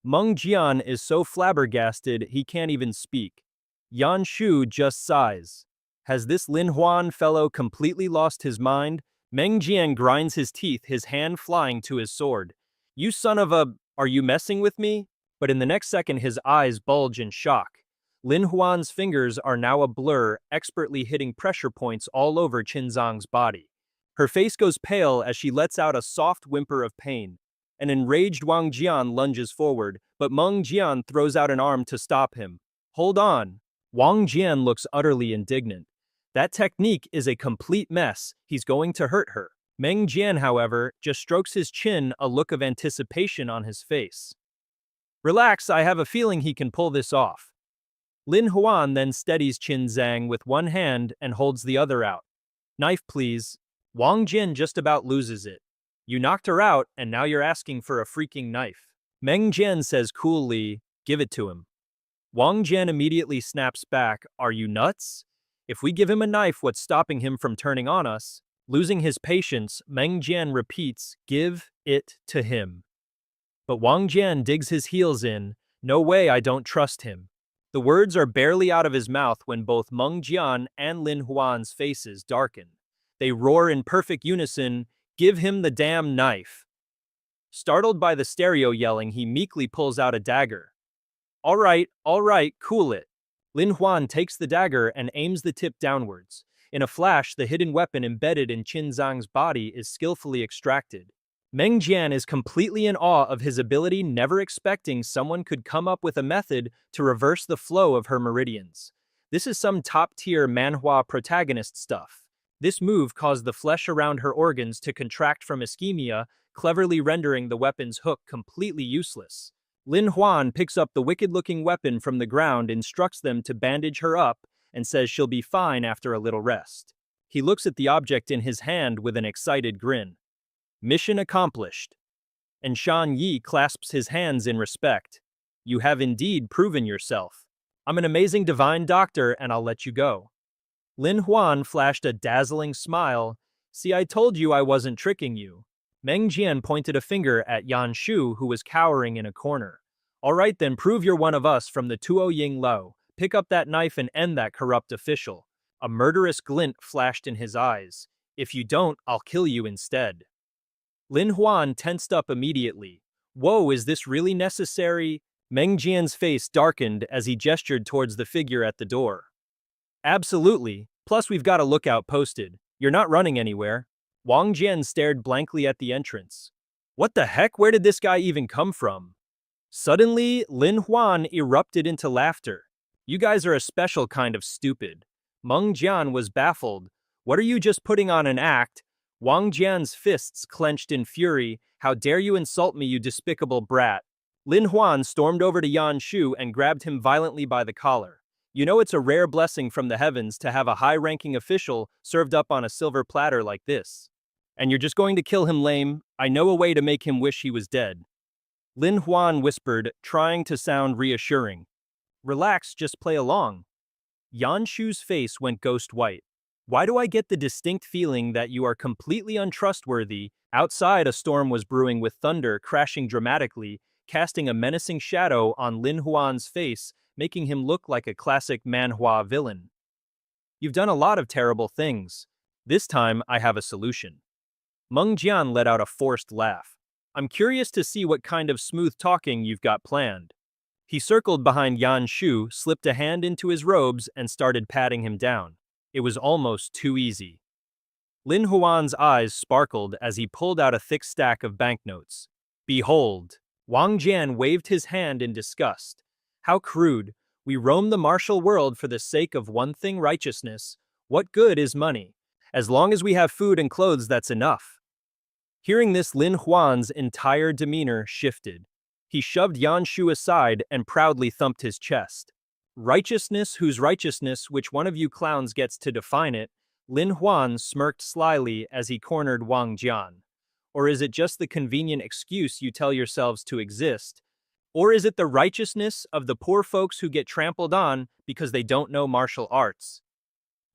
Meng Jian is so flabbergasted he can't even speak. Yan Shu just sighs. Has this Lin Huan fellow completely lost his mind? Meng Jian grinds his teeth, his hand flying to his sword. You son of a... are you messing with me? But in the next second his eyes bulge in shock. Lin Huan's fingers are now a blur, expertly hitting pressure points all over Qinzang's body. Her face goes pale as she lets out a soft whimper of pain. An enraged Wang Jian lunges forward, but Meng Jian throws out an arm to stop him. Hold on. Wang Jian looks utterly indignant. That technique is a complete mess. He's going to hurt her. Meng Jian, however, just strokes his chin, a look of anticipation on his face. Relax, I have a feeling he can pull this off. Lin Huan then steadies Qinzang with one hand and holds the other out. Knife, please. Wang Jian just about loses it. You knocked her out, and now you're asking for a freaking knife. Meng Jian says coolly, give it to him. Wang Jian immediately snaps back, are you nuts? If we give him a knife, what's stopping him from turning on us? Losing his patience, Meng Jian repeats, give it to him. But Wang Jian digs his heels in, no way, I don't trust him. The words are barely out of his mouth when both Meng Jian and Lin Huan's faces darken. They roar in perfect unison, give him the damn knife. Startled by the stereo yelling, he meekly pulls out a dagger. All right, cool it. Lin Huan takes the dagger and aims the tip downwards. In a flash, the hidden weapon embedded in Qinzang's body is skillfully extracted. Meng Jian is completely in awe of his ability, never expecting someone could come up with a method to reverse the flow of her meridians. This is some top-tier manhwa protagonist stuff. This move caused the flesh around her organs to contract from ischemia, cleverly rendering the weapon's hook completely useless. Lin Huan picks up the wicked-looking weapon from the ground, instructs them to bandage her up, and says she'll be fine after a little rest. He looks at the object in his hand with an excited grin. Mission accomplished. And Shan Yi clasps his hands in respect. You have indeed proven yourself. I'm an amazing divine doctor, and I'll let you go. Lin Huan flashed a dazzling smile. See, I told you I wasn't tricking you. Meng Jian pointed a finger at Yan Shu, who was cowering in a corner. All right then, prove you're one of us from the Tuo Ying Lo. Pick up that knife and end that corrupt official. A murderous glint flashed in his eyes. If you don't, I'll kill you instead. Lin Huan tensed up immediately. Whoa, is this really necessary? Meng Jian's face darkened as he gestured towards the figure at the door. Absolutely. Plus we've got a lookout posted. You're not running anywhere. Wang Jian stared blankly at the entrance. What the heck? Where did this guy even come from? Suddenly, Lin Huan erupted into laughter. You guys are a special kind of stupid. Meng Jian was baffled. What are you just putting on an act? Wang Jian's fists clenched in fury. How dare you insult me, you despicable brat. Lin Huan stormed over to Yan Shu and grabbed him violently by the collar. You know it's a rare blessing from the heavens to have a high-ranking official served up on a silver platter like this. And you're just going to kill him, lame? I know a way to make him wish he was dead. Lin Huan whispered, trying to sound reassuring. Relax, just play along. Yan Shu's face went ghost white. Why do I get the distinct feeling that you are completely untrustworthy? Outside, a storm was brewing with thunder crashing dramatically, casting a menacing shadow on Lin Huan's face, making him look like a classic manhwa villain. You've done a lot of terrible things. This time, I have a solution. Meng Jian let out a forced laugh. I'm curious to see what kind of smooth talking you've got planned. He circled behind Yan Shu, slipped a hand into his robes, and started patting him down. It was almost too easy. Lin Huan's eyes sparkled as he pulled out a thick stack of banknotes. Behold! Wang Jian waved his hand in disgust. How crude. We roam the martial world for the sake of one thing, righteousness. What good is money? As long as we have food and clothes, that's enough. Hearing this, Lin Huan's entire demeanor shifted. He shoved Yan Shu aside and proudly thumped his chest. Righteousness, whose righteousness, which one of you clowns gets to define it? Lin Huan smirked slyly as he cornered Wang Jian. Or is it just the convenient excuse you tell yourselves to exist? Or is it the righteousness of the poor folks who get trampled on because they don't know martial arts?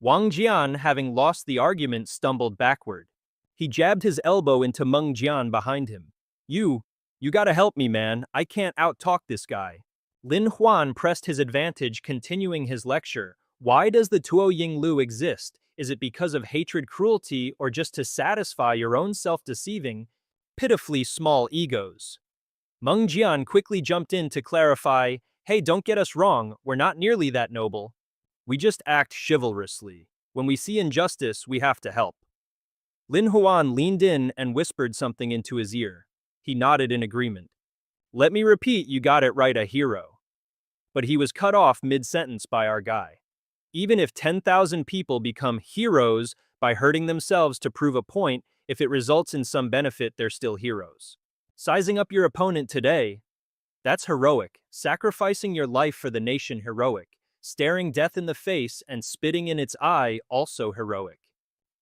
Wang Jian, having lost the argument, stumbled backward. He jabbed his elbow into Meng Jian behind him. You gotta help me, man. I can't out-talk this guy. Lin Huan pressed his advantage, continuing his lecture. Why does the Tuo Yinglu exist? Is it because of hatred, cruelty, or just to satisfy your own self-deceiving, pitifully small egos? Meng Jian quickly jumped in to clarify, hey, don't get us wrong, we're not nearly that noble. We just act chivalrously. When we see injustice, we have to help. Lin Huan leaned in and whispered something into his ear. He nodded in agreement. Let me repeat, you got it right, a hero. But he was cut off mid-sentence by our guy. Even if 10,000 people become heroes by hurting themselves to prove a point, if it results in some benefit, they're still heroes. Sizing up your opponent today, that's heroic. Sacrificing your life for the nation, heroic. Staring death in the face and spitting in its eye, also heroic.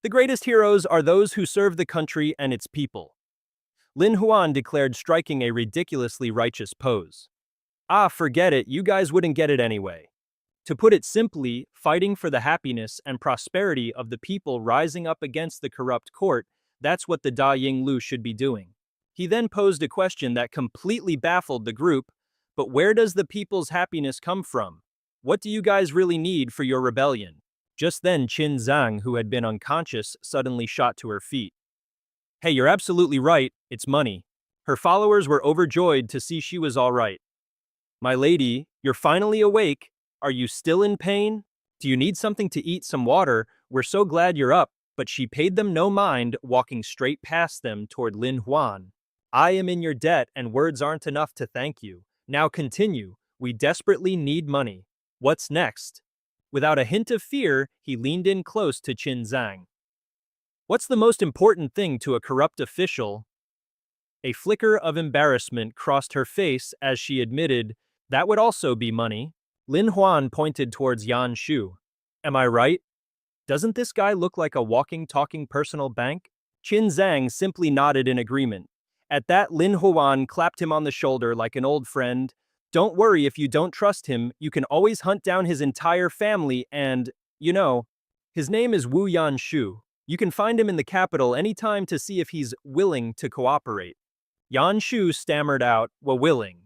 The greatest heroes are those who serve the country and its people. Lin Huan declared, striking a ridiculously righteous pose. Ah, forget it, you guys wouldn't get it anyway. To put it simply, fighting for the happiness and prosperity of the people rising up against the corrupt court, that's what the Da Yinglu should be doing. He then posed a question that completely baffled the group, but where does the people's happiness come from? What do you guys really need for your rebellion? Just then Qin Zhang, who had been unconscious, suddenly shot to her feet. Hey, you're absolutely right, it's money. Her followers were overjoyed to see she was all right. My lady, you're finally awake. Are you still in pain? Do you need something to eat, some water? We're so glad you're up. But she paid them no mind, walking straight past them toward Lin Huan. I am in your debt and words aren't enough to thank you. Now continue. We desperately need money. What's next? Without a hint of fear, he leaned in close to Qin Zhang. What's the most important thing to a corrupt official? A flicker of embarrassment crossed her face as she admitted, that would also be money. Lin Huan pointed towards Yan Shu. Am I right? Doesn't this guy look like a walking, talking personal bank? Qin Zhang simply nodded in agreement. At that, Lin Huan clapped him on the shoulder like an old friend. Don't worry, if you don't trust him, you can always hunt down his entire family and, his name is Wu Yanshu. You can find him in the capital anytime to see if he's willing to cooperate. Yanshu stammered out, willing.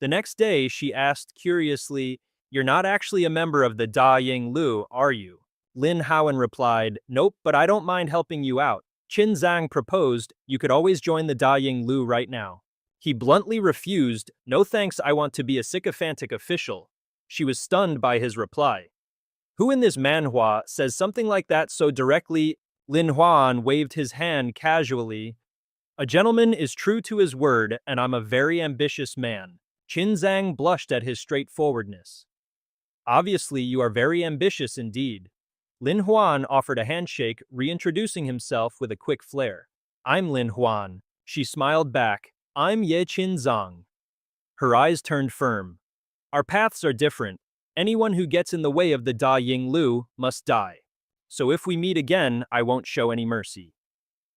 The next day, she asked curiously, you're not actually a member of the Da Yinglu, are you? Lin Huan replied, nope, but I don't mind helping you out. Qin Zhang proposed, you could always join the Da Yinglu right now. He bluntly refused, no thanks, I want to be a sycophantic official. She was stunned by his reply. Who in this manhwa says something like that so directly? Lin Huan waved his hand casually. A gentleman is true to his word, and I'm a very ambitious man. Qin Zhang blushed at his straightforwardness. Obviously, you are very ambitious indeed. Lin Huan offered a handshake, reintroducing himself with a quick flair. I'm Lin Huan. She smiled back. I'm Ye Qin Zhang. Her eyes turned firm. Our paths are different. Anyone who gets in the way of the Da Yinglu must die. So if we meet again, I won't show any mercy.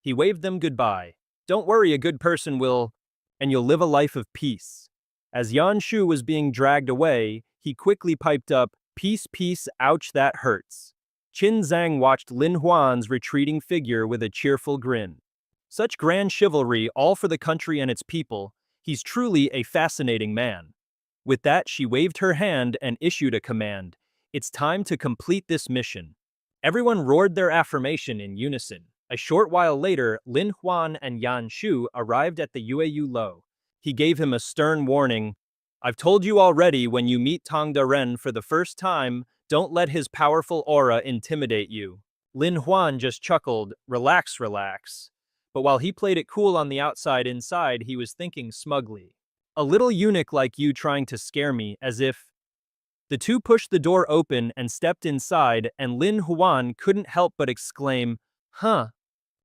He waved them goodbye. Don't worry, a good person will, and you'll live a life of peace. As Yan Shu was being dragged away, he quickly piped up, peace, peace, ouch, that hurts. Qin Zhang watched Lin Huan's retreating figure with a cheerful grin. Such grand chivalry, all for the country and its people. He's truly a fascinating man. With that, she waved her hand and issued a command. It's time to complete this mission. Everyone roared their affirmation in unison. A short while later, Lin Huan and Yan Shu arrived at the Yueyu Lo. He gave him a stern warning. I've told you already, when you meet Tang Daren for the first time, don't let his powerful aura intimidate you. Lin Huan just chuckled, relax, relax. But while he played it cool on the outside, inside, he was thinking smugly. A little eunuch like you trying to scare me, as if... The two pushed the door open and stepped inside, and Lin Huan couldn't help but exclaim, huh.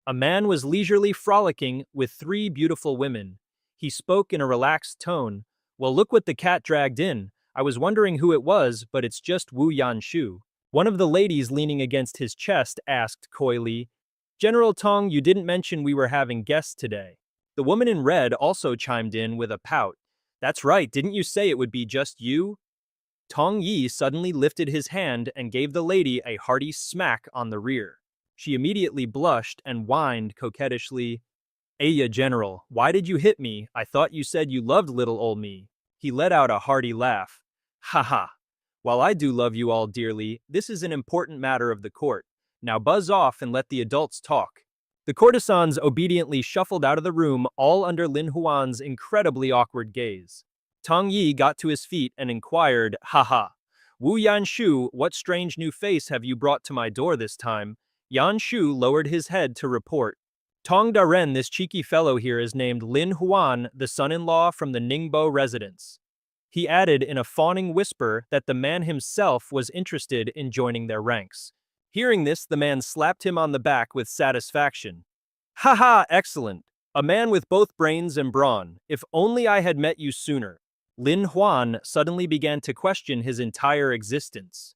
A man was leisurely frolicking with 3 beautiful women. He spoke in a relaxed tone. Well, look what the cat dragged in. I was wondering who it was, but it's just Wu Yanshu. One of the ladies leaning against his chest asked coyly, General Tong, you didn't mention we were having guests today. The woman in red also chimed in with a pout. That's right, didn't you say it would be just you? Tong Yi suddenly lifted his hand and gave the lady a hearty smack on the rear. She immediately blushed and whined coquettishly, Aya General, why did you hit me? I thought you said you loved little ol' me. He let out a hearty laugh. Ha ha. While I do love you all dearly, this is an important matter of the court. Now buzz off and let the adults talk. The courtesans obediently shuffled out of the room, all under Lin Huan's incredibly awkward gaze. Tang Yi got to his feet and inquired, Haha. Wu Yanshu, what strange new face have you brought to my door this time? Yanshu lowered his head to report. Tong Daren, this cheeky fellow here is named Lin Huan, the son-in-law from the Ningbo residence. He added in a fawning whisper that the man himself was interested in joining their ranks. Hearing this, the man slapped him on the back with satisfaction. Ha ha, excellent. A man with both brains and brawn. If only I had met you sooner. Lin Huan suddenly began to question his entire existence.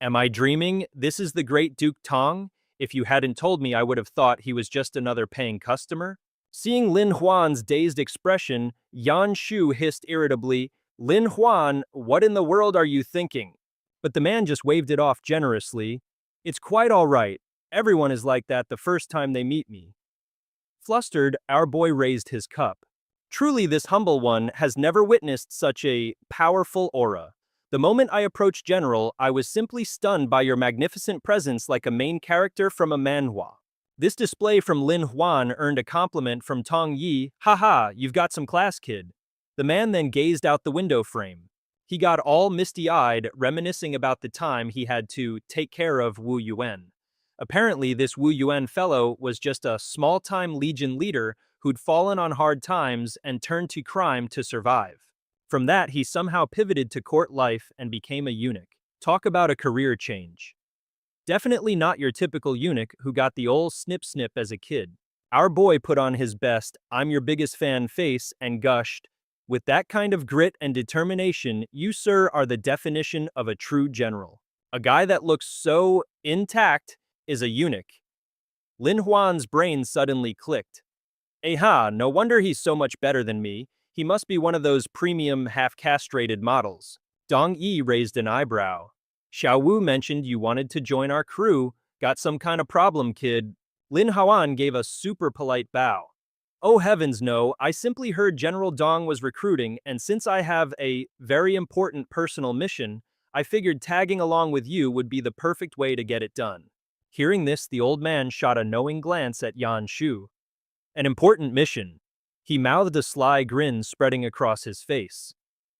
Am I dreaming? This is the great Duke Tong? If you hadn't told me, I would have thought he was just another paying customer. Seeing Lin Huan's dazed expression, Yan Shu hissed irritably, Lin Huan, what in the world are you thinking? But the man just waved it off generously. It's quite all right. Everyone is like that the first time they meet me. Flustered, our boy raised his cup. Truly, this humble one has never witnessed such a powerful aura. The moment I approached General, I was simply stunned by your magnificent presence like a main character from a manhwa. This display from Lin Huan earned a compliment from Tong Yi. Haha, you've got some class, kid. The man then gazed out the window frame. He got all misty-eyed, reminiscing about the time he had to take care of Wu Yuan. Apparently, this Wu Yuan fellow was just a small-time legion leader who'd fallen on hard times and turned to crime to survive. From that, he somehow pivoted to court life and became a eunuch. Talk about a career change. Definitely not your typical eunuch who got the ol' snip-snip as a kid. Our boy put on his best, I'm your biggest fan face and gushed, with that kind of grit and determination, you, sir, are the definition of a true general. A guy that looks so intact is a eunuch. Lin Huan's brain suddenly clicked. Aha, no wonder he's so much better than me. He must be one of those premium, half-castrated models. Dong Yi raised an eyebrow. Xiao Wu mentioned you wanted to join our crew. Got some kind of problem, kid. Lin Huan gave a super polite bow. Oh heavens no, I simply heard General Dong was recruiting, and since I have a very important personal mission, I figured tagging along with you would be the perfect way to get it done. Hearing this, the old man shot a knowing glance at Yan Shu. An important mission. He mouthed a sly grin spreading across his face.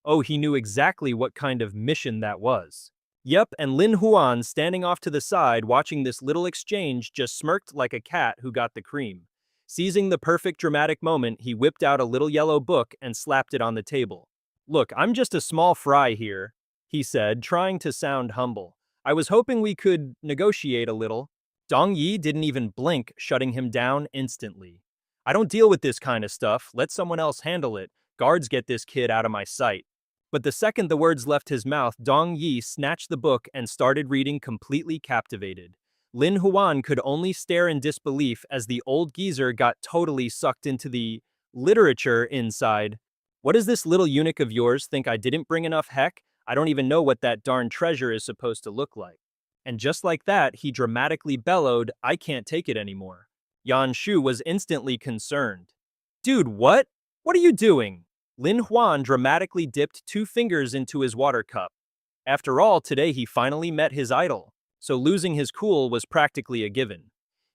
Oh, he knew exactly what kind of mission that was. Yep, and Lin Huan, standing off to the side watching this little exchange, just smirked like a cat who got the cream. Seizing the perfect dramatic moment, he whipped out a little yellow book and slapped it on the table. Look, I'm just a small fry here, he said, trying to sound humble. I was hoping we could negotiate a little. Dong Yi didn't even blink, shutting him down instantly. I don't deal with this kind of stuff. Let someone else handle it. Guards, get this kid out of my sight. But the second the words left his mouth, Dong Yi snatched the book and started reading, completely captivated. Lin Huan could only stare in disbelief as the old geezer got totally sucked into the literature inside. What does this little eunuch of yours think I didn't bring enough? Heck, I don't even know what that darn treasure is supposed to look like. And just like that, he dramatically bellowed, I can't take it anymore. Yan Shu was instantly concerned. Dude, what? What are you doing? Lin Huan dramatically dipped 2 fingers into his water cup. After all, today he finally met his idol, so losing his cool was practically a given.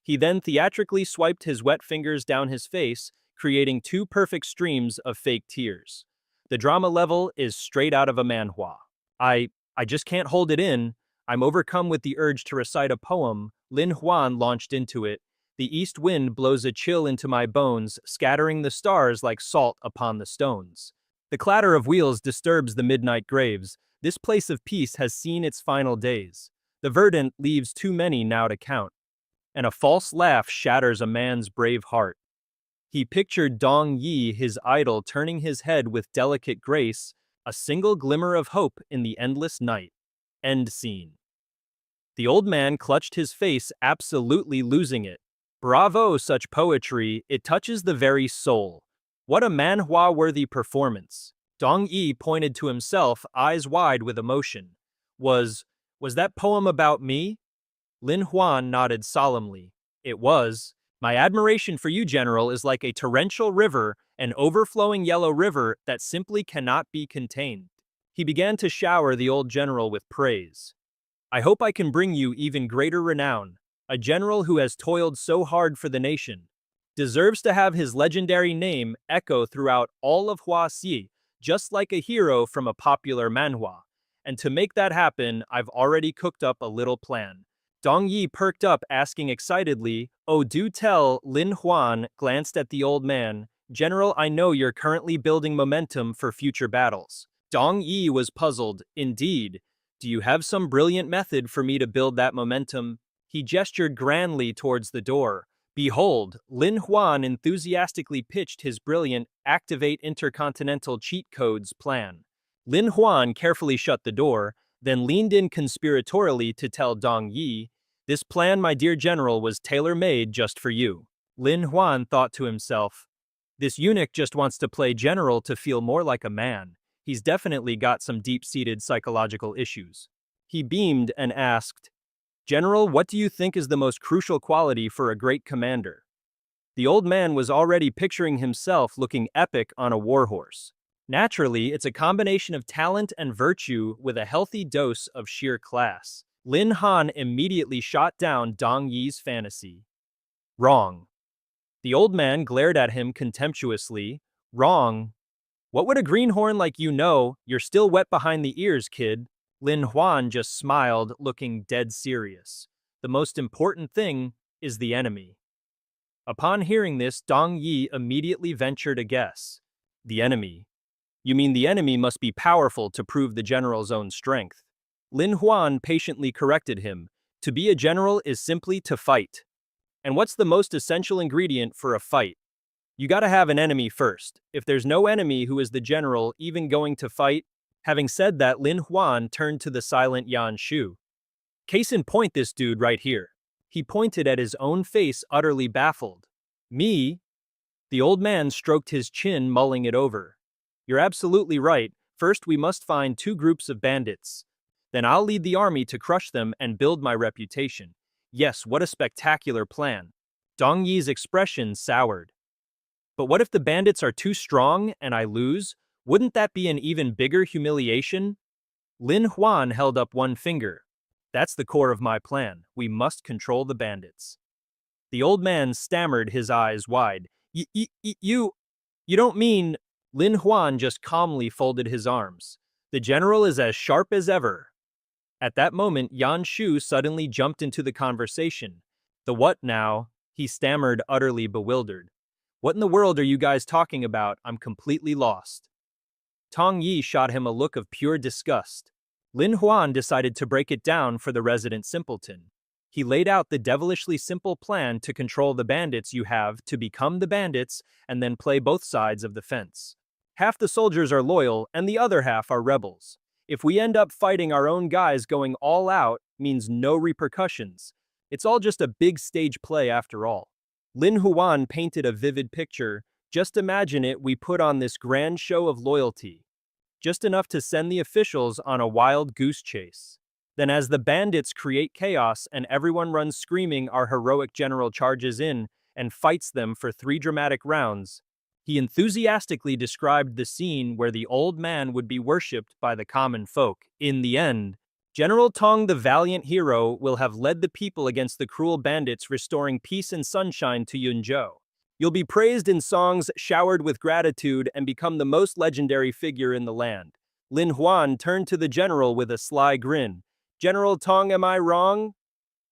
He then theatrically swiped his wet fingers down his face, creating 2 perfect streams of fake tears. The drama level is straight out of a manhwa. I just can't hold it in. I'm overcome with the urge to recite a poem. Lin Huan launched into it. The east wind blows a chill into my bones, scattering the stars like salt upon the stones. The clatter of wheels disturbs the midnight graves. This place of peace has seen its final days. The verdant leaves too many now to count. And a false laugh shatters a man's brave heart. He pictured Dong Yi, his idol, turning his head with delicate grace, A single glimmer of hope in the endless night. End scene. The old man clutched his face, absolutely losing it. Bravo, such poetry, it touches the very soul. What a manhwa-worthy performance. Dong Yi pointed to himself, eyes wide with emotion. Was that poem about me? Lin Huan nodded solemnly. It was. My admiration for you, General, is like a torrential river, an overflowing yellow river that simply cannot be contained. He began to shower the old general with praise. I hope I can bring you even greater renown. A general who has toiled so hard for the nation deserves to have his legendary name echo throughout all of Huaxi, just like a hero from a popular manhwa. And to make that happen, I've already cooked up a little plan. Dong Yi perked up, asking excitedly, "Oh, do tell." Lin Huan glanced at the old man. "General, I know you're currently building momentum for future battles." Dong Yi was puzzled. "Indeed. Do you have some brilliant method for me to build that momentum?" He gestured grandly towards the door. Behold, Lin Huan enthusiastically pitched his brilliant Activate Intercontinental Cheat Codes plan. Lin Huan carefully shut the door, then leaned in conspiratorially to tell Dong Yi, "This plan, my dear general, was tailor-made just for you." Lin Huan thought to himself, "This eunuch just wants to play general to feel more like a man. He's definitely got some deep-seated psychological issues." He beamed and asked, "General, what do you think is the most crucial quality for a great commander?" The old man was already picturing himself looking epic on a warhorse. Naturally, it's a combination of talent and virtue with a healthy dose of sheer class. Lin Han immediately shot down Dong Yi's fantasy. Wrong. The old man glared at him contemptuously. Wrong. What would a greenhorn like you know? You're still wet behind the ears, kid. Lin Huan just smiled, looking dead serious. The most important thing is the enemy. Upon hearing this, Dong Yi immediately ventured a guess. The enemy. You mean the enemy must be powerful to prove the general's own strength. Lin Huan patiently corrected him. To be a general is simply to fight. And what's the most essential ingredient for a fight? You gotta have an enemy first. If there's no enemy who is the general even going to fight. Having said that, Lin Huan turned to the silent Yan Shu. Case in point, this dude right here. He pointed at his own face, utterly baffled. Me? The old man stroked his chin, mulling it over. You're absolutely right. First, we must find two groups of bandits. Then I'll lead the army to crush them and build my reputation. Yes, what a spectacular plan. Dong Yi's expression soured. But what if the bandits are too strong and I lose? Wouldn't that be an even bigger humiliation? Lin Huan held up one finger. That's the core of my plan. We must control the bandits. The old man stammered, his eyes wide. You don't mean... Lin Huan just calmly folded his arms. The general is as sharp as ever. At that moment, Yan Shu suddenly jumped into the conversation. The what now? He stammered, utterly bewildered. What in the world are you guys talking about? I'm completely lost. Tong Yi shot him a look of pure disgust. Lin Huan decided to break it down for the resident simpleton. He laid out the devilishly simple plan to control the bandits you have to become the bandits and then play both sides of the fence. Half the soldiers are loyal and the other half are rebels. If we end up fighting our own guys, going all out means no repercussions. It's all just a big stage play after all. Lin Huan painted a vivid picture. Just imagine it, we put on this grand show of loyalty. Just enough to send the officials on a wild goose chase. Then as the bandits create chaos and everyone runs screaming, our heroic general charges in and fights them for 3 dramatic rounds. He enthusiastically described the scene where the old man would be worshipped by the common folk. In the end, General Tong, the valiant hero, will have led the people against the cruel bandits, restoring peace and sunshine to Yunzhou. You'll be praised in songs, showered with gratitude, and become the most legendary figure in the land. Lin Huan turned to the general with a sly grin. General Tong, am I wrong?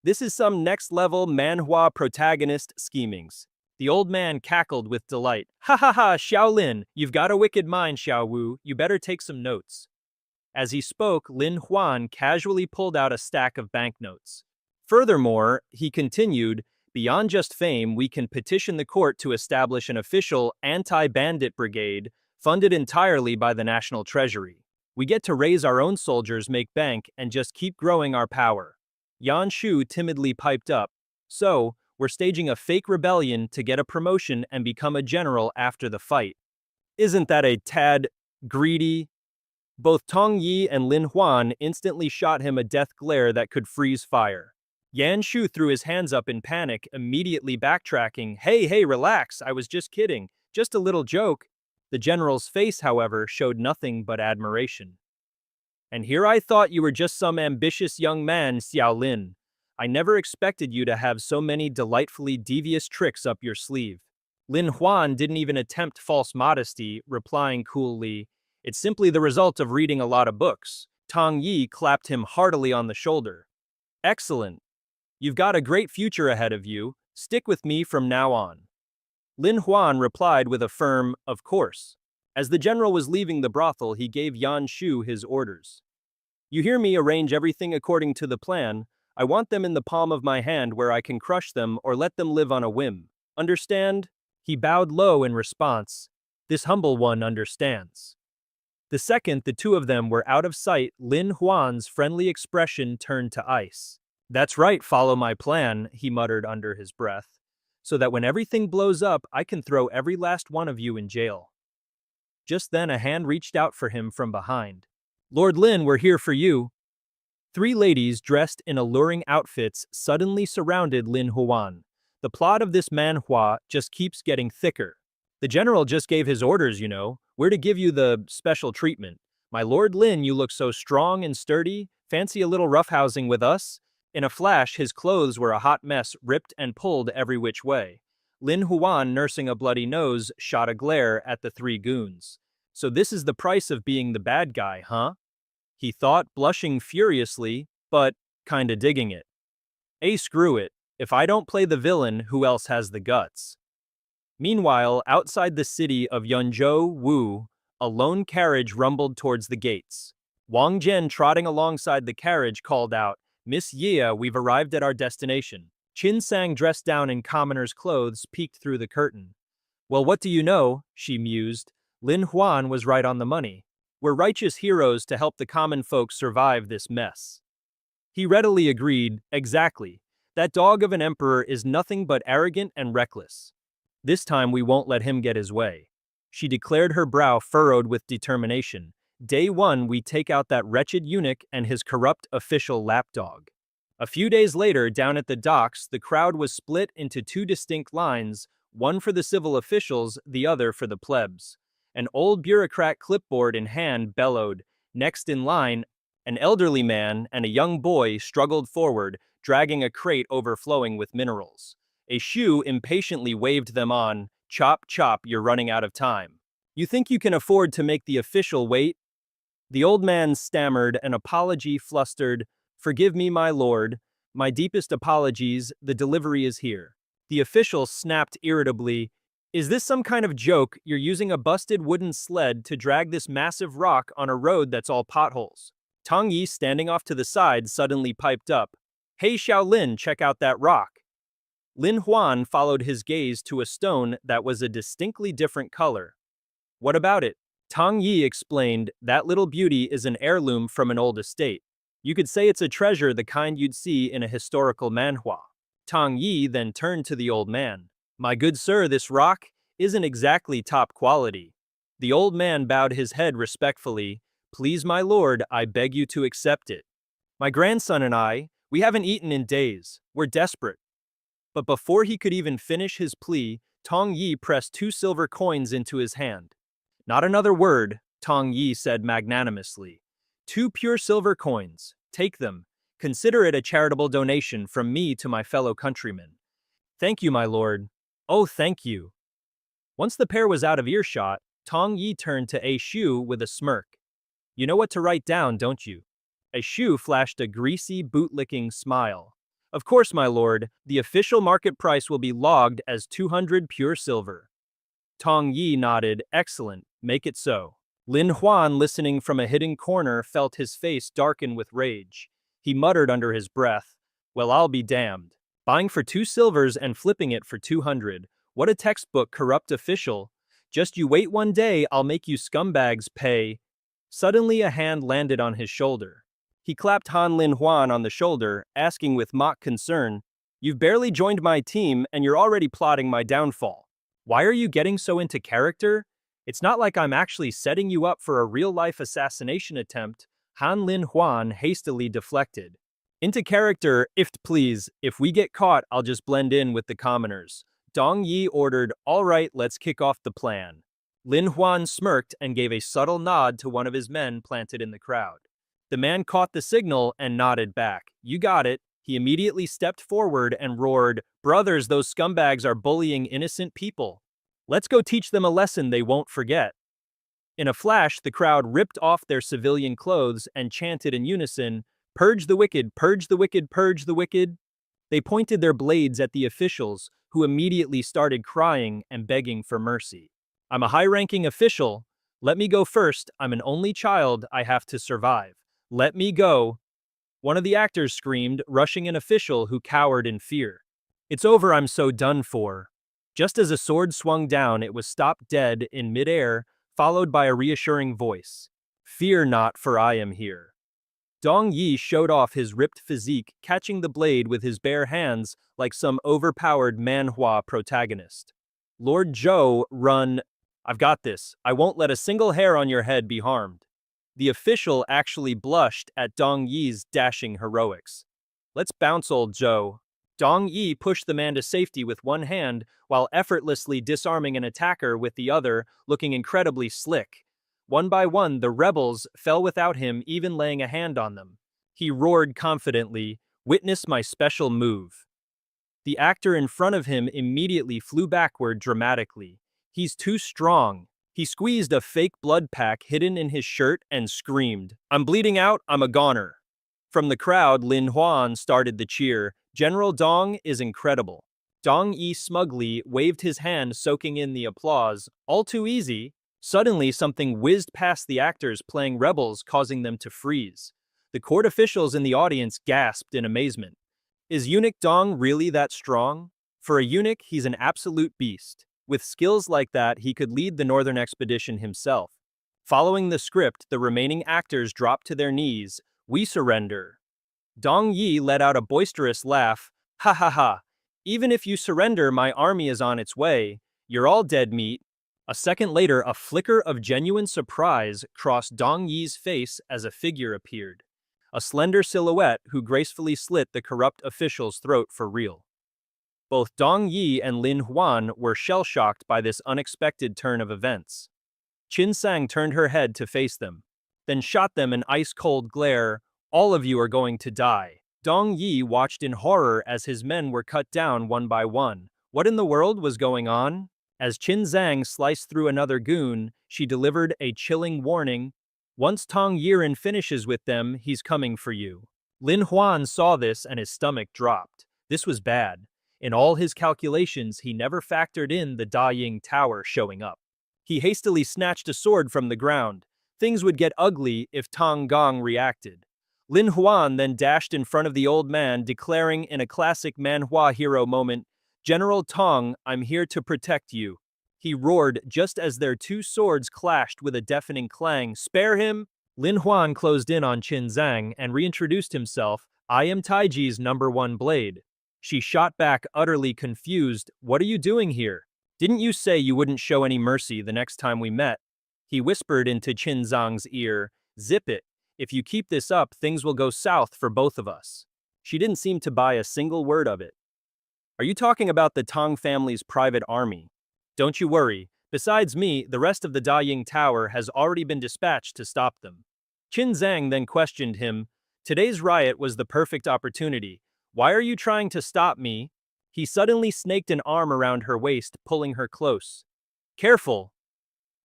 This is some next-level manhwa protagonist schemings. The old man cackled with delight. Ha ha ha, Xiaolin, you've got a wicked mind, Xiao Wu. You better take some notes. As he spoke, Lin Huan casually pulled out a stack of banknotes. Furthermore, he continued, beyond just fame, we can petition the court to establish an official anti-bandit brigade funded entirely by the national treasury. We get to raise our own soldiers, make bank, and just keep growing our power. Yan Shu timidly piped up. So, we're staging a fake rebellion to get a promotion and become a general after the fight. Isn't that a tad greedy? Both Tong Yi and Lin Huan instantly shot him a death glare that could freeze fire. Yan Shu threw his hands up in panic, immediately backtracking. Hey, relax, I was just kidding. Just a little joke. The general's face, however, showed nothing but admiration. And here I thought you were just some ambitious young man, Xiaolin. I never expected you to have so many delightfully devious tricks up your sleeve. Lin Huan didn't even attempt false modesty, replying coolly, "It's simply the result of reading a lot of books." Tang Yi clapped him heartily on the shoulder. "Excellent. You've got a great future ahead of you. Stick with me from now on." Lin Huan replied with a firm, "Of course." As the general was leaving the brothel, he gave Yan Shu his orders. "You hear me arrange everything according to the plan. I want them in the palm of my hand where I can crush them or let them live on a whim. Understand?" He bowed low in response. This humble one understands. The second the two of them were out of sight, Lin Huan's friendly expression turned to ice. "That's right, follow my plan," he muttered under his breath, "so that when everything blows up, I can throw every last one of you in jail." Just then a hand reached out for him from behind. "Lord Lin, we're here for you." Three ladies dressed in alluring outfits suddenly surrounded Lin Huan. The plot of this manhwa just keeps getting thicker. "The general just gave his orders, you know. We're to give you the special treatment. My Lord Lin, you look so strong and sturdy. Fancy a little roughhousing with us?" In a flash, his clothes were a hot mess, ripped and pulled every which way. Lin Huan, nursing a bloody nose, shot a glare at the three goons. "So this is the price of being the bad guy, huh?" he thought, blushing furiously, but kinda digging it. Screw it. If I don't play the villain, who else has the guts? Meanwhile, outside the city of Yunzhou Wu, a lone carriage rumbled towards the gates. Wang Jian, trotting alongside the carriage, called out, "Miss Ye, we've arrived at our destination." Qin Sang, dressed down in commoner's clothes, peeked through the curtain. "Well, what do you know?" she mused. Lin Huan was right on the money. "We're righteous heroes to help the common folk survive this mess." He readily agreed, "Exactly. That dog of an emperor is nothing but arrogant and reckless. This time we won't let him get his way." She declared, her brow furrowed with determination. "Day one, we take out that wretched eunuch and his corrupt official lapdog." A few days later, down at the docks, the crowd was split into two distinct lines, one for the civil officials, the other for the plebs. An old bureaucrat, clipboard in hand, bellowed. Next in line, an elderly man and a young boy struggled forward, dragging a crate overflowing with minerals. A shoe impatiently waved them on. "Chop, chop, you're running out of time. You think you can afford to make the official wait?" The old man stammered an apology, flustered. "Forgive me, my lord. My deepest apologies, the delivery is here." The official snapped irritably, "Is this some kind of joke? You're using a busted wooden sled to drag this massive rock on a road that's all potholes." Tang Yi, standing off to the side, suddenly piped up, "Hey Xiaolin, check out that rock." Lin Huan followed his gaze to a stone that was a distinctly different color. "What about it?" Tang Yi explained, "That little beauty is an heirloom from an old estate. You could say it's a treasure, the kind you'd see in a historical manhwa." Tang Yi then turned to the old man. "My good sir, this rock isn't exactly top quality." The old man bowed his head respectfully. "Please, my lord, I beg you to accept it. My grandson and I, we haven't eaten in days. We're desperate." But before he could even finish his plea, Tang Yi pressed 2 silver coins into his hand. "Not another word," Tang Yi said magnanimously. 2 pure silver coins. Take them. Consider it a charitable donation from me to my fellow countrymen." "Thank you, my lord." "Oh, thank you." Once the pair was out of earshot, Tang Yi turned to A Shu with a smirk. "You know what to write down, don't you?" A Shu flashed a greasy, boot-licking smile. "Of course, my lord. The official market price will be logged as 200 pure silver." Tang Yi nodded. "Excellent. Make it so." Lin Huan, listening from a hidden corner, felt his face darken with rage. He muttered under his breath, "Well, I'll be damned. Buying for 2 silvers and flipping it for 200. What a textbook corrupt official. Just you wait one day, I'll make you scumbags pay. Suddenly a hand landed on his shoulder. He clapped Han Lin Huan on the shoulder, asking with mock concern, "You've barely joined my team and you're already plotting my downfall. Why are you getting so into character? It's not like I'm actually setting you up for a real-life assassination attempt." Han Lin Huan hastily deflected. "Into character, please. If we get caught, I'll just blend in with the commoners." Dong Yi ordered, "All right, let's kick off the plan." Lin Huan smirked and gave a subtle nod to one of his men planted in the crowd. The man caught the signal and nodded back. "You got it." He immediately stepped forward and roared, "Brothers, those scumbags are bullying innocent people. Let's go teach them a lesson they won't forget." In a flash, the crowd ripped off their civilian clothes and chanted in unison, "Purge the wicked, purge the wicked, purge the wicked." They pointed their blades at the officials, who immediately started crying and begging for mercy. "I'm a high-ranking official. Let me go first. I'm an only child. I have to survive. Let me go." One of the actors screamed, rushing an official who cowered in fear. "It's over, I'm so done for." Just as a sword swung down, it was stopped dead in midair, followed by a reassuring voice. "Fear not, for I am here." Dong Yi showed off his ripped physique, catching the blade with his bare hands like some overpowered manhwa protagonist. "Lord Zhou, run. I've got this. I won't let a single hair on your head be harmed." The official actually blushed at Dong Yi's dashing heroics. "Let's bounce, old Zhou." Dong Yi pushed the man to safety with one hand while effortlessly disarming an attacker with the other, looking incredibly slick. One by one, the rebels fell without him even laying a hand on them. He roared confidently, "Witness my special move." The actor in front of him immediately flew backward dramatically. "He's too strong." He squeezed a fake blood pack hidden in his shirt and screamed, "I'm bleeding out, I'm a goner." From the crowd, Lin Huan started the cheer, "General Dong is incredible." Dong Yi smugly waved his hand, soaking in the applause. "All too easy." Suddenly, something whizzed past the actors playing rebels, causing them to freeze. The court officials in the audience gasped in amazement. Is eunuch Dong really that strong? For a eunuch, he's an absolute beast. With skills like that, he could lead the northern expedition himself. Following the script, the remaining actors dropped to their knees. "We surrender." Dong Yi let out a boisterous laugh. "Ha ha ha. Even if you surrender, my army is on its way. You're all dead meat." A second later, a flicker of genuine surprise crossed Dong Yi's face as a figure appeared. A slender silhouette who gracefully slit the corrupt official's throat for real. Both Dong Yi and Lin Huan were shell-shocked by this unexpected turn of events. Qin Sang turned her head to face them, then shot them an ice-cold glare. "All of you are going to die." Dong Yi watched in horror as his men were cut down one by one. What in the world was going on? As Qin Zhang sliced through another goon, she delivered a chilling warning. "Once Tong Yiren finishes with them, he's coming for you." Lin Huan saw this and his stomach dropped. This was bad. In all his calculations, he never factored in the Daying Tower showing up. He hastily snatched a sword from the ground. Things would get ugly if Tong Gong reacted. Lin Huan then dashed in front of the old man, declaring in a classic Manhwa hero moment, "General Tong, I'm here to protect you." He roared just as their two swords clashed with a deafening clang. "Spare him!" Lin Huan closed in on Qin Zhang and reintroduced himself. "I am Taiji's #1 blade." She shot back, utterly confused. "What are you doing here? Didn't you say you wouldn't show any mercy the next time we met?" He whispered into Qin Zhang's ear, "Zip it. If you keep this up, things will go south for both of us." She didn't seem to buy a single word of it. "Are you talking about the Tong family's private army?" "Don't you worry. Besides me, the rest of the Daying Tower has already been dispatched to stop them." Qin Zhang then questioned him. "Today's riot was the perfect opportunity. Why are you trying to stop me?" He suddenly snaked an arm around her waist, pulling her close. "Careful."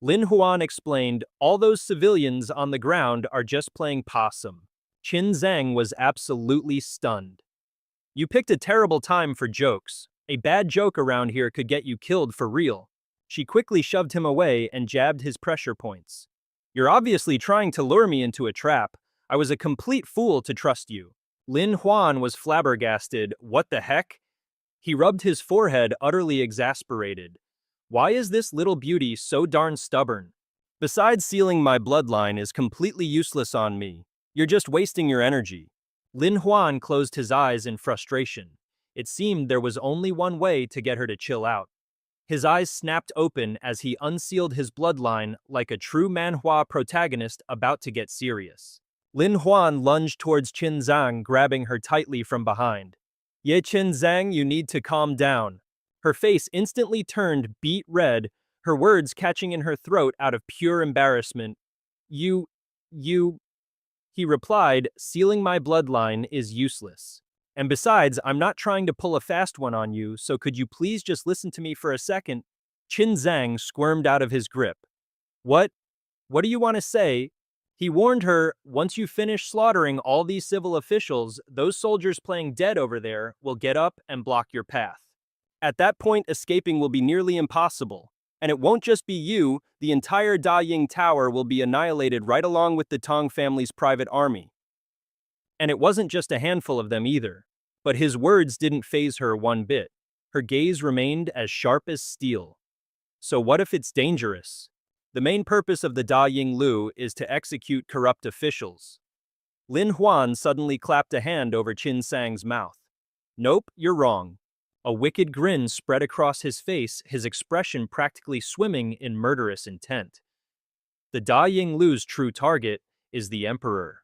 Lin Huan explained, "All those civilians on the ground are just playing possum." Qin Zhang was absolutely stunned. "You picked a terrible time for jokes. A bad joke around here could get you killed for real." She quickly shoved him away and jabbed his pressure points. "You're obviously trying to lure me into a trap. I was a complete fool to trust you." Lin Huan was flabbergasted. "What the heck?" He rubbed his forehead, utterly exasperated. Why is this little beauty so darn stubborn? Besides sealing my bloodline is completely useless on me. You're just wasting your energy. Lin Huan closed his eyes in frustration. It seemed there was only one way to get her to chill out. His eyes snapped open as he unsealed his bloodline like a true manhwa protagonist about to get serious. Lin Huan lunged towards Qin Zhang, grabbing her tightly from behind. Ye Qin Zhang, you need to calm down. Her face instantly turned beet red, her words catching in her throat out of pure embarrassment. You, he replied, sealing my bloodline is useless. And besides, I'm not trying to pull a fast one on you, so could you please just listen to me for a second? Qin Zhang squirmed out of his grip. What? What do you want to say? He warned her, once you finish slaughtering all these civil officials, those soldiers playing dead over there will get up and block your path. At that point, escaping will be nearly impossible. And it won't just be you, the entire Daying Tower will be annihilated right along with the Tang family's private army. And it wasn't just a handful of them either. But his words didn't faze her one bit. Her gaze remained as sharp as steel. So what if it's dangerous? The main purpose of the Da Ying Lu is to execute corrupt officials. Lin Huan suddenly clapped a hand over Qin Zhang's mouth. Nope, you're wrong. A wicked grin spread across his face, his expression practically swimming in murderous intent. The Da Ying Lu's true target is the Emperor.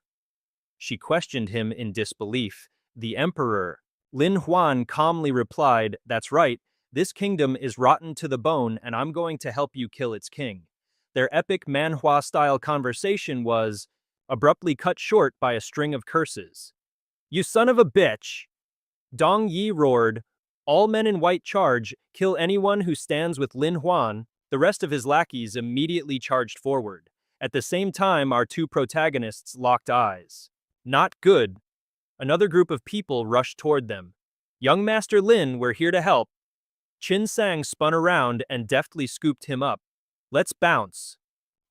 She questioned him in disbelief. The Emperor. Lin Huan calmly replied, that's right, this kingdom is rotten to the bone and I'm going to help you kill its king. Their epic manhwa-style conversation was abruptly cut short by a string of curses. You son of a bitch! Dong Yi roared. All men in white charge, kill anyone who stands with Lin Huan. The rest of his lackeys immediately charged forward. At the same time, our two protagonists locked eyes. Not good. Another group of people rushed toward them. Young Master Lin, we're here to help. Qin Zhang spun around and deftly scooped him up. Let's bounce.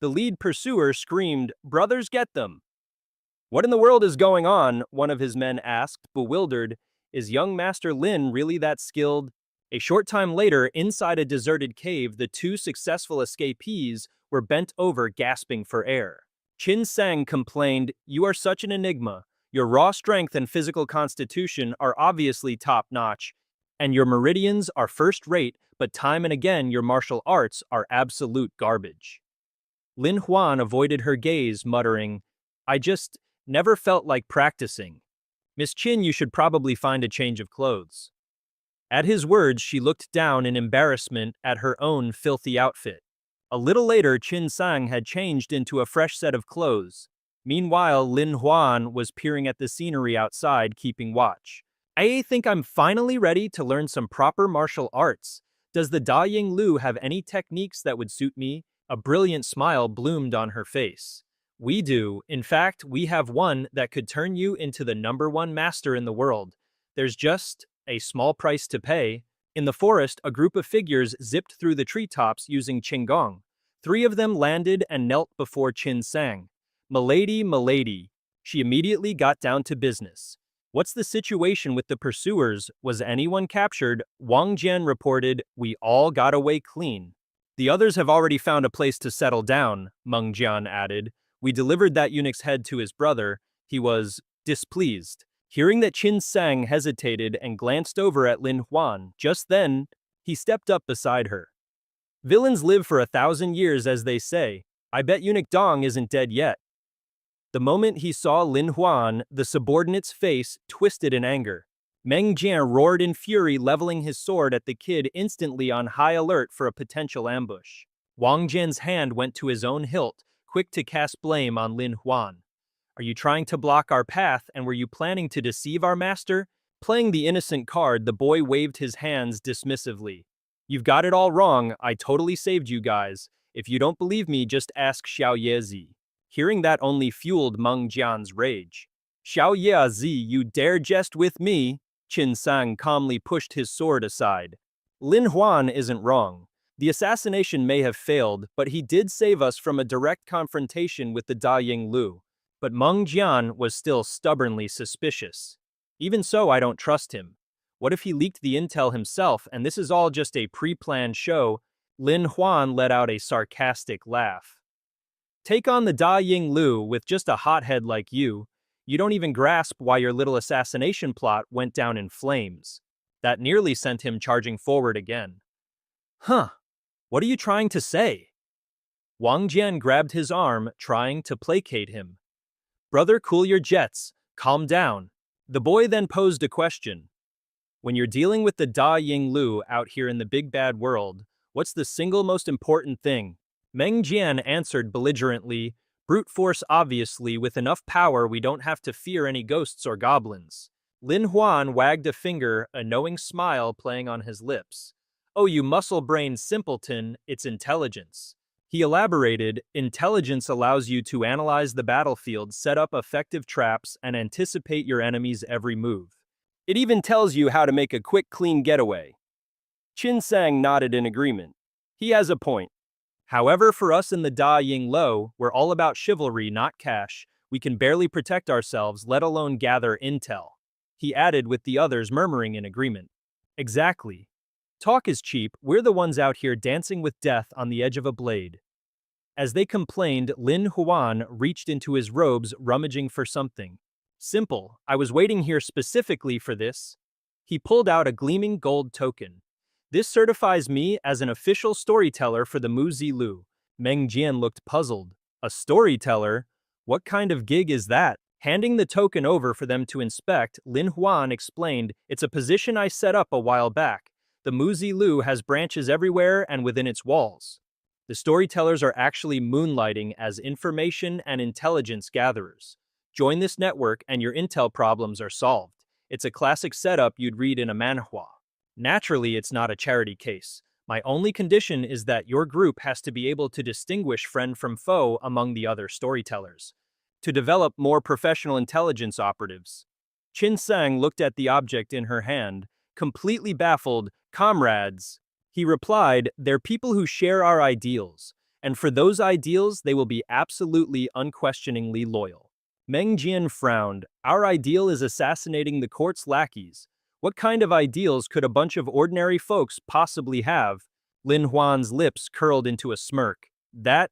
The lead pursuer screamed, brothers, get them. What in the world is going on? One of his men asked, bewildered. Is young Master Lin really that skilled? A short time later, inside a deserted cave, the two successful escapees were bent over, gasping for air. Qin Zhang complained, you are such an enigma. Your raw strength and physical constitution are obviously top-notch, and your meridians are first-rate, but time and again your martial arts are absolute garbage. Lin Huan avoided her gaze, muttering, I just never felt like practicing. Miss Qin, you should probably find a change of clothes. At his words, she looked down in embarrassment at her own filthy outfit. A little later, Qin Zhang had changed into a fresh set of clothes. Meanwhile, Lin Huan was peering at the scenery outside, keeping watch. I think I'm finally ready to learn some proper martial arts. Does the Da Ying Lu have any techniques that would suit me? A brilliant smile bloomed on her face. We do. In fact, we have one that could turn you into the #1 master in the world. There's just a small price to pay. In the forest, a group of figures zipped through the treetops using Qinggong. 3 of them landed and knelt before Qin Zhang. Milady, milady. She immediately got down to business. What's the situation with the pursuers? Was anyone captured? Wang Jian reported, we all got away clean. The others have already found a place to settle down, Meng Jian added. We delivered that eunuch's head to his brother. He was displeased. Hearing that Qin Zhang hesitated and glanced over at Lin Huan, just then, he stepped up beside her. Villains live for 1,000 years, as they say. I bet eunuch Dong isn't dead yet. The moment he saw Lin Huan, the subordinate's face twisted in anger. Meng Jian roared in fury, leveling his sword at the kid, instantly on high alert for a potential ambush. Wang Jian's hand went to his own hilt, quick to cast blame on Lin Huan. Are you trying to block our path, and were you planning to deceive our master? Playing the innocent card, the boy waved his hands dismissively. You've got it all wrong. I totally saved you guys. If you don't believe me, just ask Xiao Yezi. Hearing that only fueled Meng Jian's rage. Xiao Yezi, you dare jest with me? Qin Zhang calmly pushed his sword aside. Lin Huan isn't wrong. The assassination may have failed, but he did save us from a direct confrontation with the Da Ying Lu. But Meng Jian was still stubbornly suspicious. Even so, I don't trust him. What if he leaked the intel himself, and this is all just a pre-planned show? Lin Huan let out a sarcastic laugh. Take on the Da Ying Lu with just a hothead like you. You don't even grasp why your little assassination plot went down in flames. That nearly sent him charging forward again. Huh, what are you trying to say? Wang Jian grabbed his arm, trying to placate him. Brother, cool your jets. Calm down. The boy then posed a question. When you're dealing with the Da Ying Lu out here in the big bad world, what's the single most important thing? Meng Jian answered belligerently, brute force obviously, with enough power we don't have to fear any ghosts or goblins. Lin Huan wagged a finger, a knowing smile playing on his lips. Oh, you muscle-brained simpleton, it's intelligence. He elaborated, intelligence allows you to analyze the battlefield, set up effective traps, and anticipate your enemy's every move. It even tells you how to make a quick, clean getaway. Qin Sang nodded in agreement. He has a point. However, for us in the Da Ying Lo, we're all about chivalry, not cash. We can barely protect ourselves, let alone gather intel. He added with the others murmuring in agreement. Exactly. Talk is cheap, we're the ones out here dancing with death on the edge of a blade. As they complained, Lin Huan reached into his robes, rummaging for something. Simple, I was waiting here specifically for this. He pulled out a gleaming gold token. This certifies me as an official storyteller for the Mu Zilu. Meng Jian looked puzzled. A storyteller? What kind of gig is that? Handing the token over for them to inspect, Lin Huan explained, it's a position I set up a while back. The Mu Zilu has branches everywhere and within its walls. The storytellers are actually moonlighting as information and intelligence gatherers. Join this network and your intel problems are solved. It's a classic setup you'd read in a manhwa. Naturally, it's not a charity case. My only condition is that your group has to be able to distinguish friend from foe among the other storytellers. To develop more professional intelligence operatives. Qin Sang looked at the object in her hand, completely baffled. Comrades, he replied, they're people who share our ideals, and for those ideals they will be absolutely unquestioningly loyal. Meng Jian frowned. Our ideal is assassinating the court's lackeys. What kind of ideals could a bunch of ordinary folks possibly have? Lin Huan's lips curled into a smirk. That's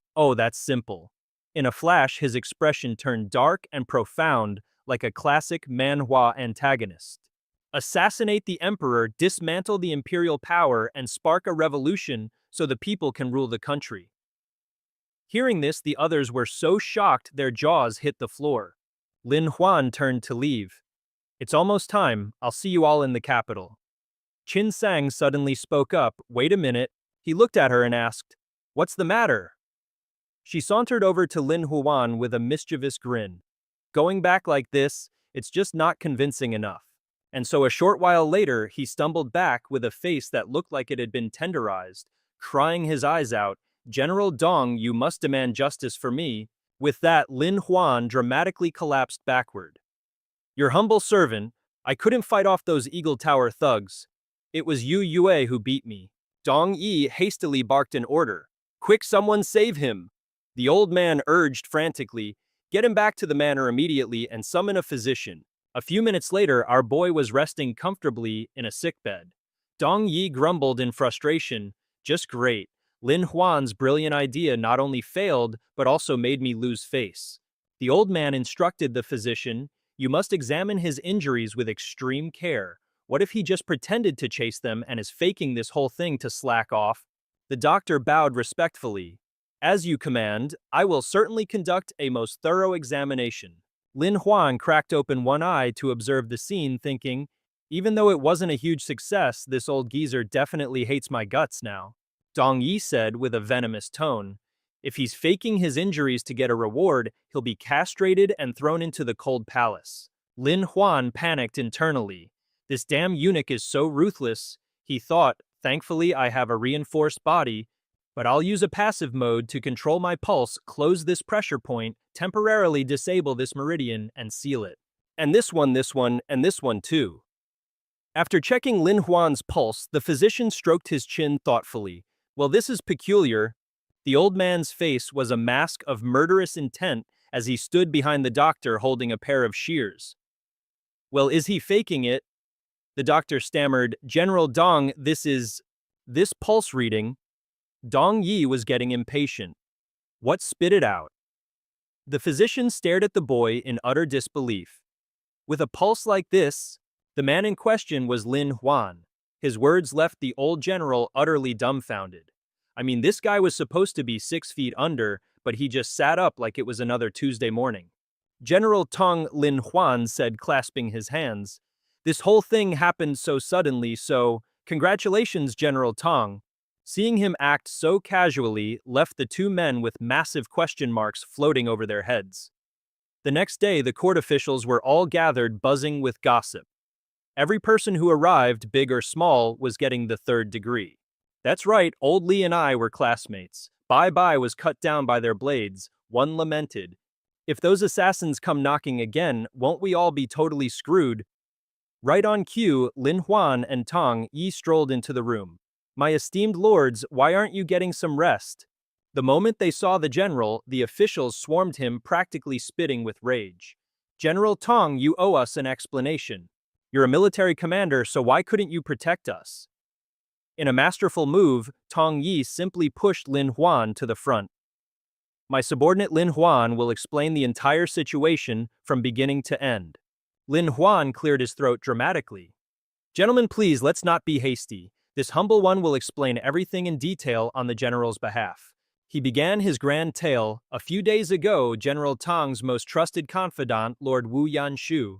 simple. In a flash, his expression turned dark and profound, like a classic manhwa antagonist. Assassinate the emperor, dismantle the imperial power, and spark a revolution so the people can rule the country. Hearing this, the others were so shocked their jaws hit the floor. Lin Huan turned to leave. It's almost time, I'll see you all in the capital. Qin Sang suddenly spoke up, wait a minute. He looked at her and asked, what's the matter? She sauntered over to Lin Huan with a mischievous grin. Going back like this, it's just not convincing enough. And so a short while later, he stumbled back with a face that looked like it had been tenderized, crying his eyes out, General Dong, you must demand justice for me. With that, Lin Huan dramatically collapsed backward. Your humble servant, I couldn't fight off those Eagle Tower thugs. It was Yu Yue who beat me. Dong Yi hastily barked an order. Quick, someone save him! The old man urged frantically, get him back to the manor immediately and summon a physician. A few minutes later, our boy was resting comfortably in a sickbed. Dong Yi grumbled in frustration, just great. Lin Huan's brilliant idea not only failed, but also made me lose face. The old man instructed the physician, you must examine his injuries with extreme care. What if he just pretended to chase them and is faking this whole thing to slack off? The doctor bowed respectfully. As you command, I will certainly conduct a most thorough examination. Lin Huan cracked open one eye to observe the scene, thinking, even though it wasn't a huge success, this old geezer definitely hates my guts now. Dong Yi said with a venomous tone, if he's faking his injuries to get a reward, he'll be castrated and thrown into the cold palace. Lin Huan panicked internally. This damn eunuch is so ruthless, he thought, thankfully I have a reinforced body, but I'll use a passive mode to control my pulse, close this pressure point, temporarily disable this meridian, and seal it. And this one, and this one too. After checking Lin Huan's pulse, the physician stroked his chin thoughtfully. Well, this is peculiar. The old man's face was a mask of murderous intent as he stood behind the doctor holding a pair of shears. Well, is he faking it? The doctor stammered, General Dong, this pulse reading. Dong Yi was getting impatient. What spit it out? The physician stared at the boy in utter disbelief. With a pulse like this, the man in question was Lin Huan. His words left the old general utterly dumbfounded. I mean, this guy was supposed to be 6 feet under, but he just sat up like it was another Tuesday morning. General Tong Lin Huan said, clasping his hands. This whole thing happened so suddenly, so congratulations, General Tong. Seeing him act so casually left the two men with massive question marks floating over their heads. The next day, the court officials were all gathered buzzing with gossip. Every person who arrived, big or small, was getting the third degree. That's right, old Lee and I were classmates. Bye-bye was cut down by their blades, one lamented. If those assassins come knocking again, won't we all be totally screwed? Right on cue, Lin Huan and Tong Yi strolled into the room. My esteemed lords, why aren't you getting some rest? The moment they saw the general, the officials swarmed him, practically spitting with rage. General Tong, you owe us an explanation. You're a military commander, so why couldn't you protect us? In a masterful move, Tong Yi simply pushed Lin Huan to the front. My subordinate Lin Huan will explain the entire situation from beginning to end. Lin Huan cleared his throat dramatically. Gentlemen, please, let's not be hasty. This humble one will explain everything in detail on the general's behalf. He began his grand tale. A few days ago, General Tong's most trusted confidant, Lord Wu Yanshu,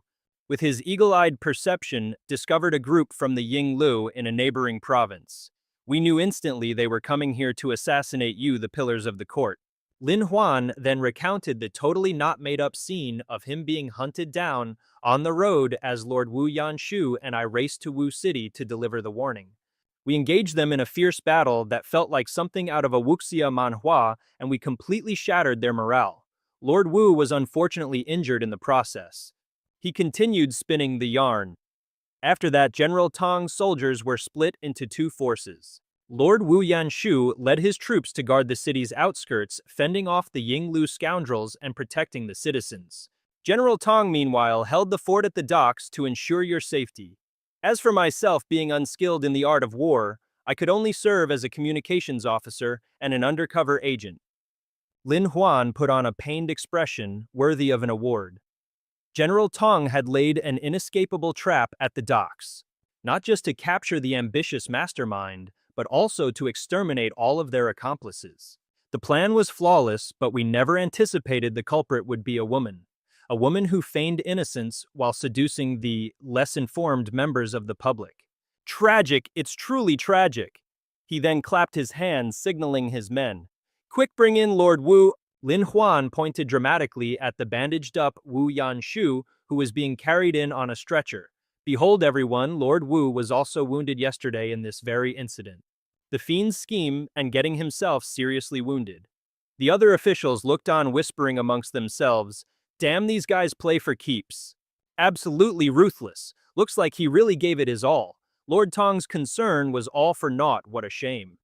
with his eagle-eyed perception, discovered a group from the Yinglu in a neighboring province. We knew instantly they were coming here to assassinate you, the pillars of the court. Lin Huan then recounted the totally not made-up scene of him being hunted down on the road as Lord Wu Yanshu and I raced to Wu City to deliver the warning. We engaged them in a fierce battle that felt like something out of a wuxia manhwa, and we completely shattered their morale. Lord Wu was unfortunately injured in the process. He continued spinning the yarn. After that, General Tong's soldiers were split into two forces. Lord Wu Yanshu led his troops to guard the city's outskirts, fending off the Yinglu scoundrels and protecting the citizens. General Tong, meanwhile, held the fort at the docks to ensure your safety. As for myself, being unskilled in the art of war, I could only serve as a communications officer and an undercover agent. Lin Huan put on a pained expression worthy of an award. General Tong had laid an inescapable trap at the docks, not just to capture the ambitious mastermind, but also to exterminate all of their accomplices. The plan was flawless, but we never anticipated the culprit would be a woman who feigned innocence while seducing the less informed members of the public. Tragic, it's truly tragic. He then clapped his hands, signaling his men. Quick, bring in Lord Wu. Lin Huan pointed dramatically at the bandaged-up Wu Yanshu, who was being carried in on a stretcher. Behold, everyone, Lord Wu was also wounded yesterday in this very incident. The fiend's scheme and getting himself seriously wounded. The other officials looked on, whispering amongst themselves, damn, these guys play for keeps. Absolutely ruthless. Looks like he really gave it his all. Lord Tong's concern was all for naught, what a shame.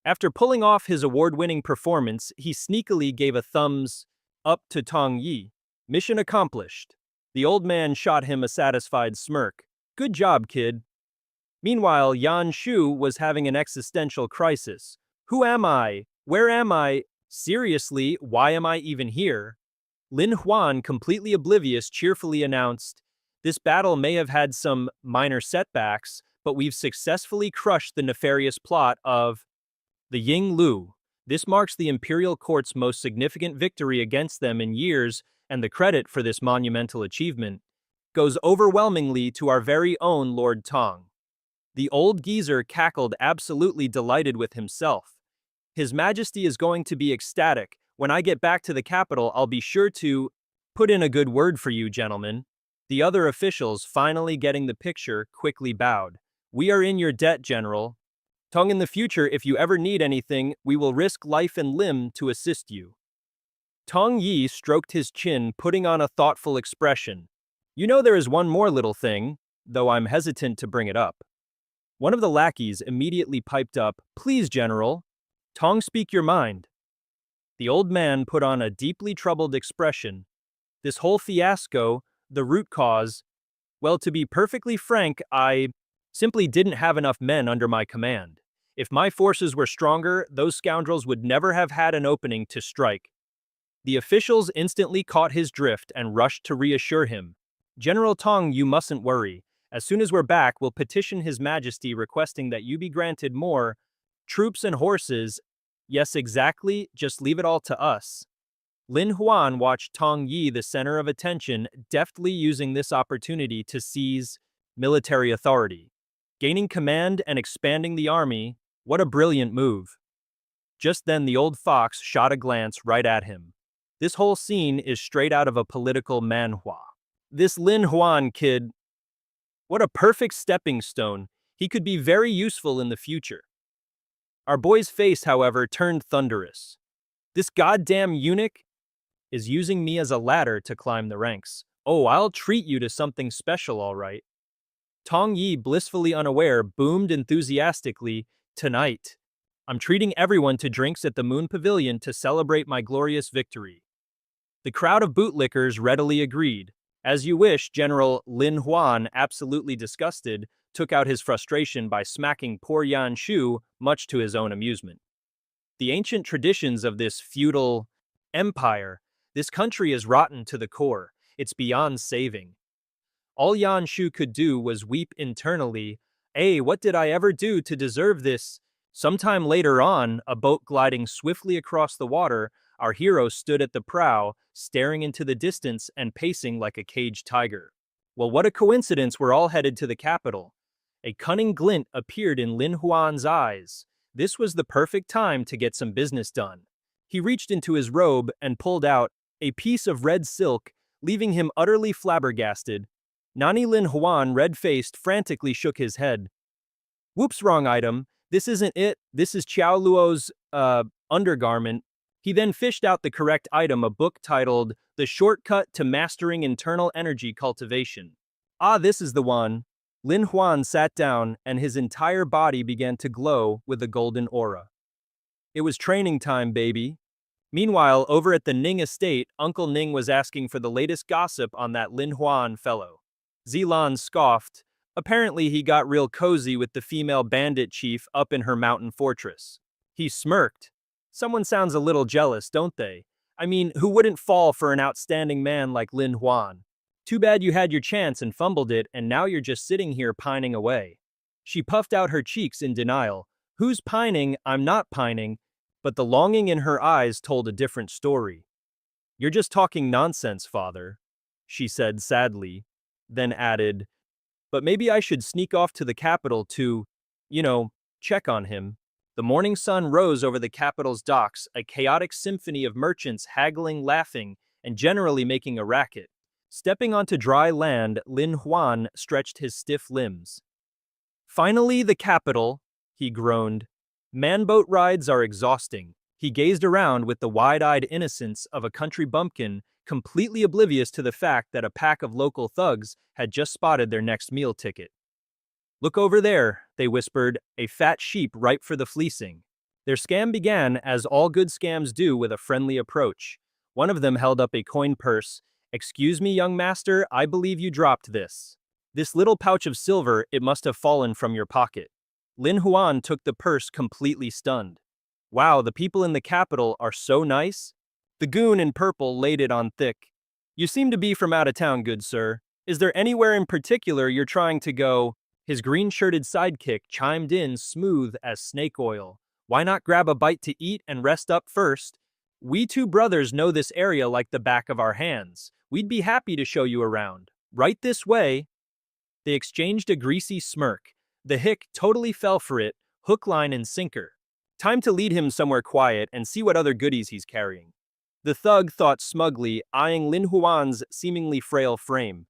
After pulling off his award-winning performance, he sneakily gave a thumbs up to Tong Yi. Mission accomplished. The old man shot him a satisfied smirk. Good job, kid. Meanwhile, Yan Shu was having an existential crisis. Who am I? Where am I? Seriously, why am I even here? Lin Huan, completely oblivious, cheerfully announced, this battle may have had some minor setbacks, but we've successfully crushed the nefarious plot of the Ying Lu. This marks the imperial court's most significant victory against them in years, and the credit for this monumental achievement goes overwhelmingly to our very own Lord Tong. The old geezer cackled, absolutely delighted with himself. His Majesty is going to be ecstatic. When I get back to the capital, I'll be sure to put in a good word for you, gentlemen. The other officials, finally getting the picture, quickly bowed. We are in your debt, General. Tong, in the future, if you ever need anything, we will risk life and limb to assist you. Tong Yi stroked his chin, putting on a thoughtful expression. You know, there is one more little thing, though I'm hesitant to bring it up. One of the lackeys immediately piped up, Please, General. Tong, speak your mind. The old man put on a deeply troubled expression. This whole fiasco, the root cause, well, to be perfectly frank, I simply didn't have enough men under my command. If my forces were stronger, those scoundrels would never have had an opening to strike. The officials instantly caught his drift and rushed to reassure him. General Tong, you mustn't worry. As soon as we're back, we'll petition His Majesty requesting that you be granted more troops and horses. Yes, exactly, just leave it all to us. Lin Huan watched Tong Yi, the center of attention, deftly using this opportunity to seize military authority. Gaining command and expanding the army, what a brilliant move. Just then the old fox shot a glance right at him. This whole scene is straight out of a political manhwa. This Lin Huan kid, what a perfect stepping stone. He could be very useful in the future. Our boy's face, however, turned thunderous. This goddamn eunuch is using me as a ladder to climb the ranks. Oh, I'll treat you to something special, all right. Tong Yi, blissfully unaware, boomed enthusiastically, tonight. I'm treating everyone to drinks at the Moon Pavilion to celebrate my glorious victory. The crowd of bootlickers readily agreed. As you wish, General Lin Huan, absolutely disgusted, took out his frustration by smacking poor Yan Shu, much to his own amusement. The ancient traditions of this feudal empire, this country is rotten to the core. It's beyond saving. All Yan Shu could do was weep internally. What did I ever do to deserve this? Sometime later on, a boat gliding swiftly across the water, our hero stood at the prow, staring into the distance and pacing like a caged tiger. Well, what a coincidence, we're all headed to the capital. A cunning glint appeared in Lin Huan's eyes. This was the perfect time to get some business done. He reached into his robe and pulled out a piece of red silk, leaving him utterly flabbergasted. Nani Lin Huan, red-faced, frantically shook his head. Whoops, wrong item. This isn't it. This is Qiao Luo's, undergarment. He then fished out the correct item, a book titled The Shortcut to Mastering Internal Energy Cultivation. Ah, this is the one. Lin Huan sat down, and his entire body began to glow with a golden aura. It was training time, baby. Meanwhile, over at the Ning estate, Uncle Ning was asking for the latest gossip on that Lin Huan fellow. Zilan scoffed. Apparently he got real cozy with the female bandit chief up in her mountain fortress. He smirked. Someone sounds a little jealous, don't they? I mean, who wouldn't fall for an outstanding man like Lin Huan? Too bad you had your chance and fumbled it, and now you're just sitting here pining away. She puffed out her cheeks in denial. Who's pining? I'm not pining. But the longing in her eyes told a different story. You're just talking nonsense, father, she said sadly, then added, but maybe I should sneak off to the capital to, check on him. The morning sun rose over the capital's docks, a chaotic symphony of merchants haggling, laughing, and generally making a racket. Stepping onto dry land, Lin Huan stretched his stiff limbs. Finally, the capital, he groaned. Manboat rides are exhausting. He gazed around with the wide-eyed innocence of a country bumpkin, completely oblivious to the fact that a pack of local thugs had just spotted their next meal ticket. Look over there, they whispered, a fat sheep ripe for the fleecing. Their scam began, as all good scams do, with a friendly approach. One of them held up a coin purse. Excuse me, young master, I believe you dropped this. This little pouch of silver, it must have fallen from your pocket. Lin Huan took the purse completely stunned. Wow, the people in the capital are so nice. The goon in purple laid it on thick. You seem to be from out of town, good sir. Is there anywhere in particular you're trying to go? His green-shirted sidekick chimed in smooth as snake oil. Why not grab a bite to eat and rest up first? We two brothers know this area like the back of our hands. We'd be happy to show you around. Right this way. They exchanged a greasy smirk. The hick totally fell for it, hook, line, and sinker. Time to lead him somewhere quiet and see what other goodies he's carrying. The thug thought smugly, eyeing Lin Huan's seemingly frail frame.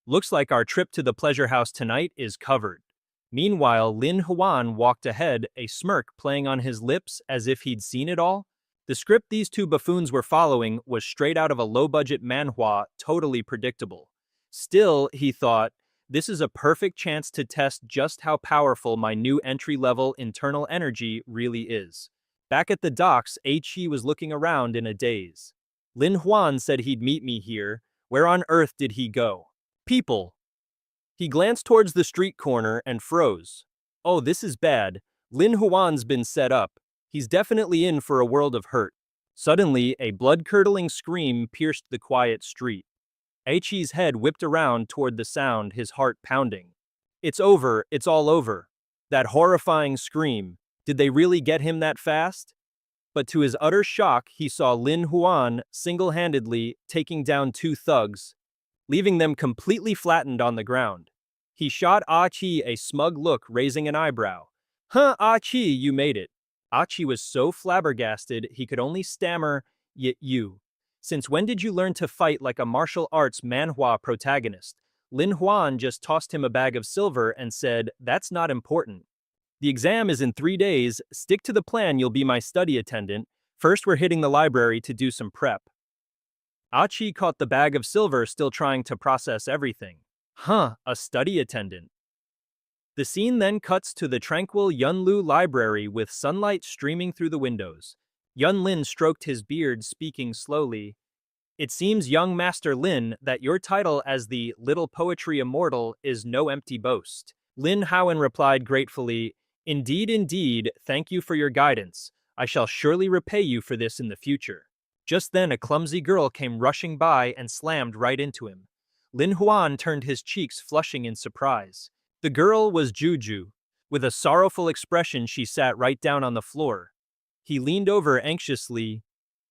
Looks like our trip to the pleasure house tonight is covered. Meanwhile, Lin Huan walked ahead, a smirk playing on his lips as if he'd seen it all. The script these two buffoons were following was straight out of a low-budget manhwa, totally predictable. Still, he thought, this is a perfect chance to test just how powerful my new entry-level internal energy really is. Back at the docks, He was looking around in a daze. Lin Huan said he'd meet me here. Where on earth did he go? People. He glanced towards the street corner and froze. Oh, this is bad. Lin Huan's been set up. He's definitely in for a world of hurt. Suddenly, a blood-curdling scream pierced the quiet street. Aichi's head whipped around toward the sound, his heart pounding. It's over, it's all over. That horrifying scream. Did they really get him that fast? But to his utter shock, he saw Lin Huan single-handedly taking down two thugs, leaving them completely flattened on the ground. He shot Ah Chi a smug look, raising an eyebrow. Huh, Ah Chi, you made it. Ah Chi was so flabbergasted he could only stammer, you. Since when did you learn to fight like a martial arts manhwa protagonist? Lin Huan just tossed him a bag of silver and said, that's not important. The exam is in 3 days, stick to the plan, you'll be my study attendant. First we're hitting the library to do some prep. Ah Chi caught the bag of silver, still trying to process everything. Huh, a study attendant. The scene then cuts to the tranquil Yunlu library with sunlight streaming through the windows. Yun Lin stroked his beard, speaking slowly. It seems, young Master Lin, that your title as the Little Poetry Immortal is no empty boast. Lin Howen replied gratefully, indeed, indeed, thank you for your guidance. I shall surely repay you for this in the future. Just then a clumsy girl came rushing by and slammed right into him. Lin Huan turned, his cheeks flushing in surprise. The girl was Juju. With a sorrowful expression, she sat right down on the floor. He leaned over anxiously.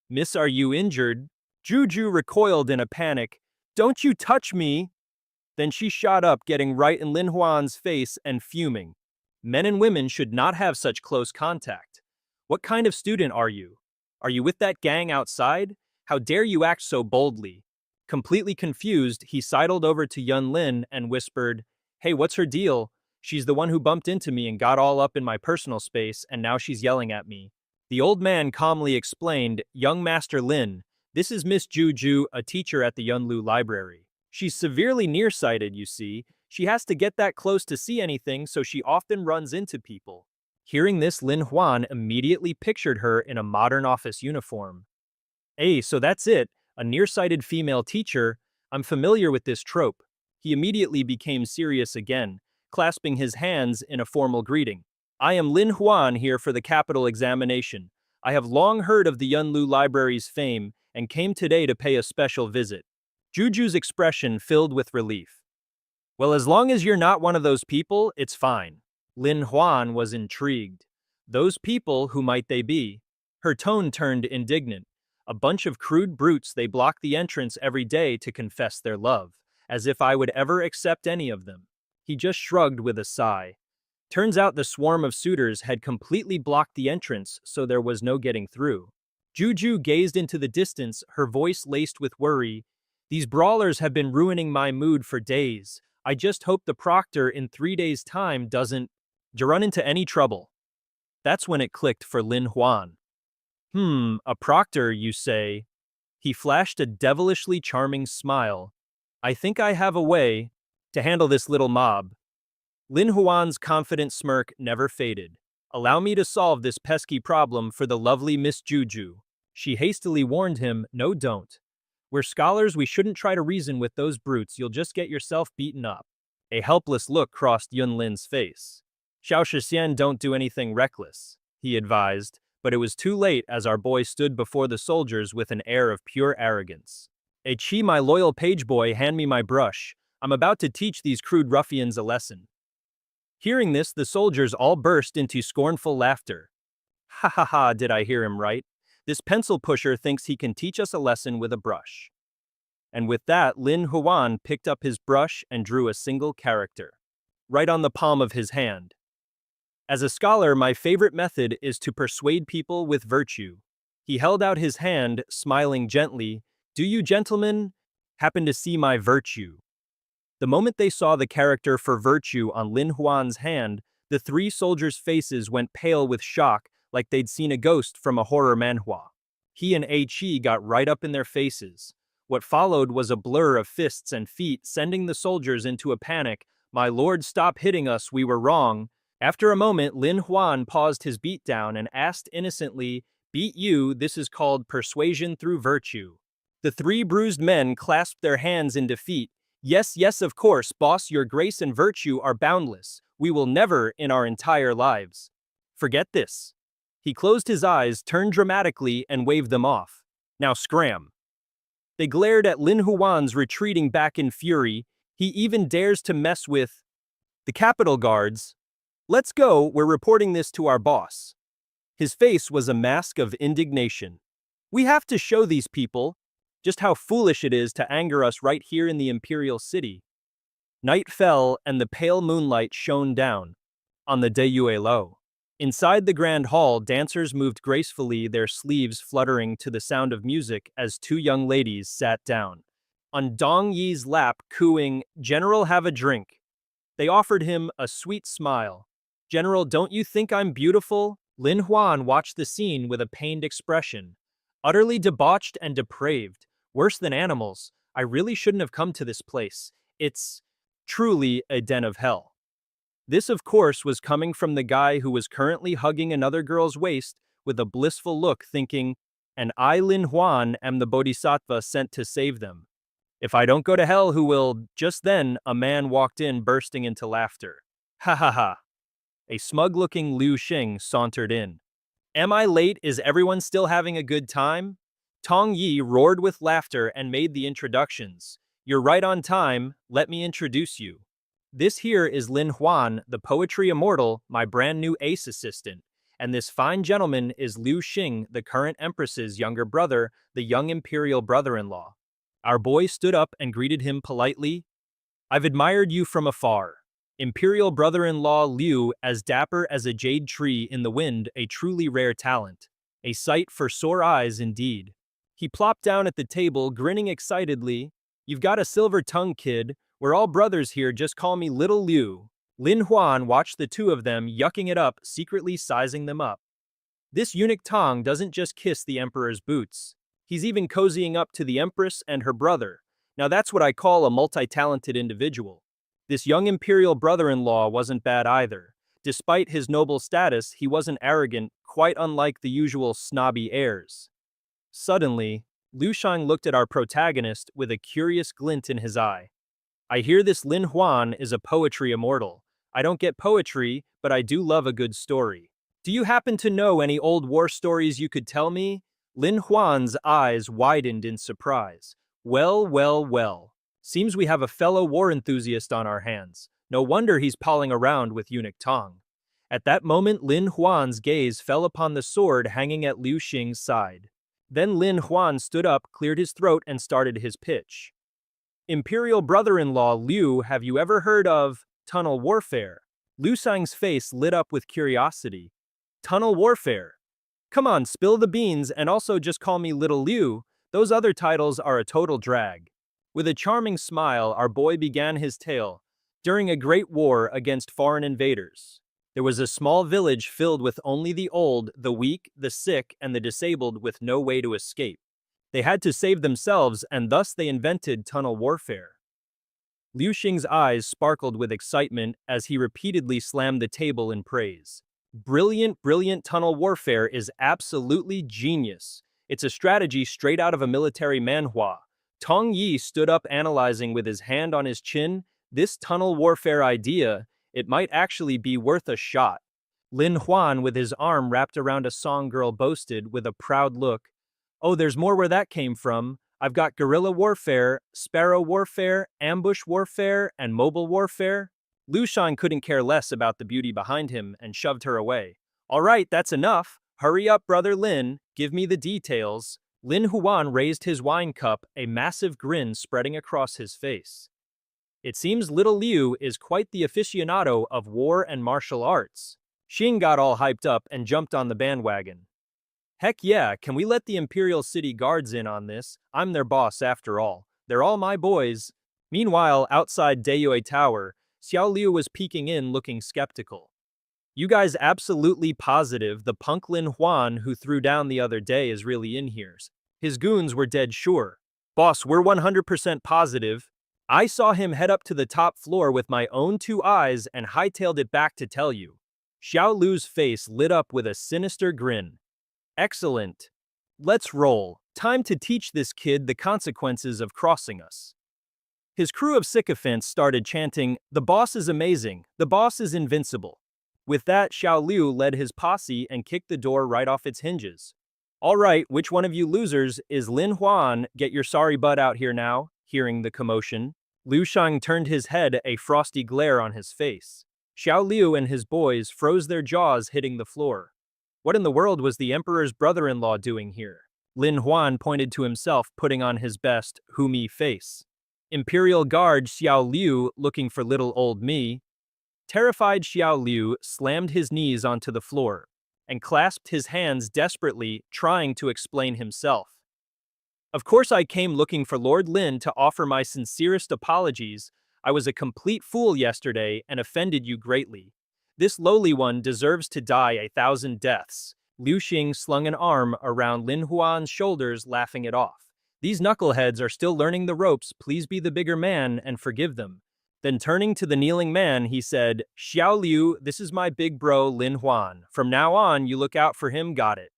Miss, are you injured? Juju recoiled in a panic. Don't you touch me! Then she shot up, getting right in Lin Huan's face and fuming. Men and women should not have such close contact. What kind of student are you? Are you with that gang outside? How dare you act so boldly? Completely confused, he sidled over to Yun Lin and whispered, hey, what's her deal? She's the one who bumped into me and got all up in my personal space, and now she's yelling at me. The old man calmly explained, young Master Lin, this is Miss Juju, a teacher at the Yunlu Library. She's severely nearsighted, you see. She has to get that close to see anything, so she often runs into people. Hearing this, Lin Huan immediately pictured her in a modern office uniform. Hey, so that's it, a nearsighted female teacher. I'm familiar with this trope. He immediately became serious again, clasping his hands in a formal greeting. I am Lin Huan here for the capital examination. I have long heard of the Yunlu Library's fame and came today to pay a special visit. Juju's expression filled with relief. Well, as long as you're not one of those people, it's fine. Lin Huan was intrigued. Those people, who might they be? Her tone turned indignant. A bunch of crude brutes, they block the entrance every day to confess their love. As if I would ever accept any of them. He just shrugged with a sigh. Turns out the swarm of suitors had completely blocked the entrance, so there was no getting through. Juju gazed into the distance, her voice laced with worry. These brawlers have been ruining my mood for days. I just hope the proctor in 3 days' time doesn't run into any trouble. That's when it clicked for Lin Huan. A proctor, you say? He flashed a devilishly charming smile. I think I have a way to handle this little mob. Lin Huan's confident smirk never faded. Allow me to solve this pesky problem for the lovely Miss Juju. She hastily warned him, no, don't. We're scholars, we shouldn't try to reason with those brutes, you'll just get yourself beaten up. A helpless look crossed Yun Lin's face. Xiao Shixian, don't do anything reckless, he advised, but it was too late as our boy stood before the soldiers with an air of pure arrogance. Chi, my loyal page boy, hand me my brush. I'm about to teach these crude ruffians a lesson. Hearing this, the soldiers all burst into scornful laughter. Ha ha ha, did I hear him right? This pencil pusher thinks he can teach us a lesson with a brush. And with that, Lin Huan picked up his brush and drew a single character. Right on the palm of his hand. As a scholar, my favorite method is to persuade people with virtue. He held out his hand, smiling gently. Do you gentlemen happen to see my virtue? The moment they saw the character for virtue on Lin Huan's hand, the 3 soldiers' faces went pale with shock, like they'd seen a ghost from a horror manhwa. He and Chi got right up in their faces. What followed was a blur of fists and feet, sending the soldiers into a panic. My lord, stop hitting us, we were wrong. After a moment, Lin Huan paused his beatdown and asked innocently, beat you, this is called persuasion through virtue. The 3 bruised men clasped their hands in defeat. Yes, yes, of course, boss, your grace and virtue are boundless. We will never in our entire lives Forget this. He closed his eyes, turned dramatically, and waved them off. Now scram. They glared at Lin Huan's retreating back in fury. He even dares to mess with the Capitol Guards. Let's go, we're reporting this to our boss. His face was a mask of indignation. We have to show these people just how foolish it is to anger us right here in the Imperial City. Night fell and the pale moonlight shone down on the Deyue. Inside the grand hall, dancers moved gracefully, their sleeves fluttering to the sound of music as two young ladies sat down. On Dong Yi's lap, cooing, "General, have a drink." They offered him a sweet smile. "General, don't you think I'm beautiful?" Lin Huan watched the scene with a pained expression. "Utterly debauched and depraved. Worse than animals. I really shouldn't have come to this place. It's truly a den of hell." This, of course, was coming from the guy who was currently hugging another girl's waist with a blissful look, thinking, "And I, Lin Huan, am the bodhisattva sent to save them. If I don't go to hell, who will?" Just then, a man walked in, bursting into laughter. "Ha ha ha." A smug-looking Liu Xing sauntered in. "Am I late? Is everyone still having a good time?" Tong Yi roared with laughter and made the introductions. "You're right on time. Let me introduce you. This here is Lin Huan, the poetry immortal, my brand new ace assistant. And this fine gentleman is Liu Xing, the current empress's younger brother, the young imperial brother-in-law." Our boy stood up and greeted him politely. "I've admired you from afar. Imperial brother-in-law Liu, as dapper as a jade tree in the wind, a truly rare talent. A sight for sore eyes indeed." He plopped down at the table, grinning excitedly. "You've got a silver tongue, kid. We're all brothers here, just call me Little Liu." Lin Huan watched the two of them, yucking it up, secretly sizing them up. This eunuch Tong doesn't just kiss the emperor's boots. He's even cozying up to the empress and her brother. Now that's what I call a multi-talented individual. This young imperial brother-in-law wasn't bad either. Despite his noble status, he wasn't arrogant, quite unlike the usual snobby airs. Suddenly, Liu Shang looked at our protagonist with a curious glint in his eye. "I hear this Lin Huan is a poetry immortal. I don't get poetry, but I do love a good story. Do you happen to know any old war stories you could tell me?" Lin Huan's eyes widened in surprise. "Well, well, well. Seems we have a fellow war enthusiast on our hands. No wonder he's palling around with eunuch Tong." At that moment, Lin Huan's gaze fell upon the sword hanging at Liu Xing's side. Then Lin Huan stood up, cleared his throat, and started his pitch. "Imperial brother-in-law Liu, have you ever heard of tunnel warfare?" Liu Shang's face lit up with curiosity. "Tunnel warfare? Come on, spill the beans, and also just call me Little Liu. Those other titles are a total drag." With a charming smile, our boy began his tale. During a great war against foreign invaders, there was a small village filled with only the old, the weak, the sick, and the disabled with no way to escape. They had to save themselves, and thus they invented tunnel warfare. Liu Xing's eyes sparkled with excitement as he repeatedly slammed the table in praise. "Brilliant, brilliant. Tunnel warfare is absolutely genius. It's a strategy straight out of a military manhwa." Tong Yi stood up, analyzing with his hand on his chin. "This tunnel warfare idea, it might actually be worth a shot." Lin Huan, with his arm wrapped around a song girl, boasted with a proud look. "Oh, there's more where that came from. I've got guerrilla warfare, sparrow warfare, ambush warfare, and mobile warfare." Liu Shang couldn't care less about the beauty behind him and shoved her away. "All right, that's enough. Hurry up, brother Lin. Give me the details." Lin Huan raised his wine cup, a massive grin spreading across his face. "It seems Little Liu is quite the aficionado of war and martial arts." Xing got all hyped up and jumped on the bandwagon. "Heck yeah, can we let the Imperial City Guards in on this? I'm their boss after all. They're all my boys." Meanwhile, outside Deyue Tower, Xiao Liu was peeking in, looking skeptical. "You guys absolutely positive the punk Lin Huan who threw down the other day is really in here? His goons were dead sure." "Boss, we're 100% positive. I saw him head up to the top floor with my own two eyes and hightailed it back to tell you." Xiao Liu's face lit up with a sinister grin. "Excellent. Let's roll. Time to teach this kid the consequences of crossing us." His crew of sycophants started chanting, "The boss is amazing. The boss is invincible." With that, Xiao Liu led his posse and kicked the door right off its hinges. All right, which one of you losers is Lin Huan? Get your sorry butt out here now. Hearing the commotion, Liu Shang turned his head, a frosty glare on his face. Xiao Liu and his boys froze their jaws, hitting the floor. What in the world was the emperor's brother-in-law doing here? Lin Huan pointed to himself, putting on his best Hu-Mi face. Imperial Guard Xiao Liu looking for little old me. Terrified Xiao Liu slammed his knees onto the floor and clasped his hands desperately, trying to explain himself. Of course I came looking for Lord Lin to offer my sincerest apologies. I was a complete fool yesterday and offended you greatly. This lowly one deserves to die 1,000 deaths. Liu Xing slung an arm around Lin Huan's shoulders, laughing it off. These knuckleheads are still learning the ropes, please be the bigger man and forgive them. Then turning to the kneeling man, he said, Xiao Liu, this is my big bro Lin Huan. From now on, you look out for him, got it?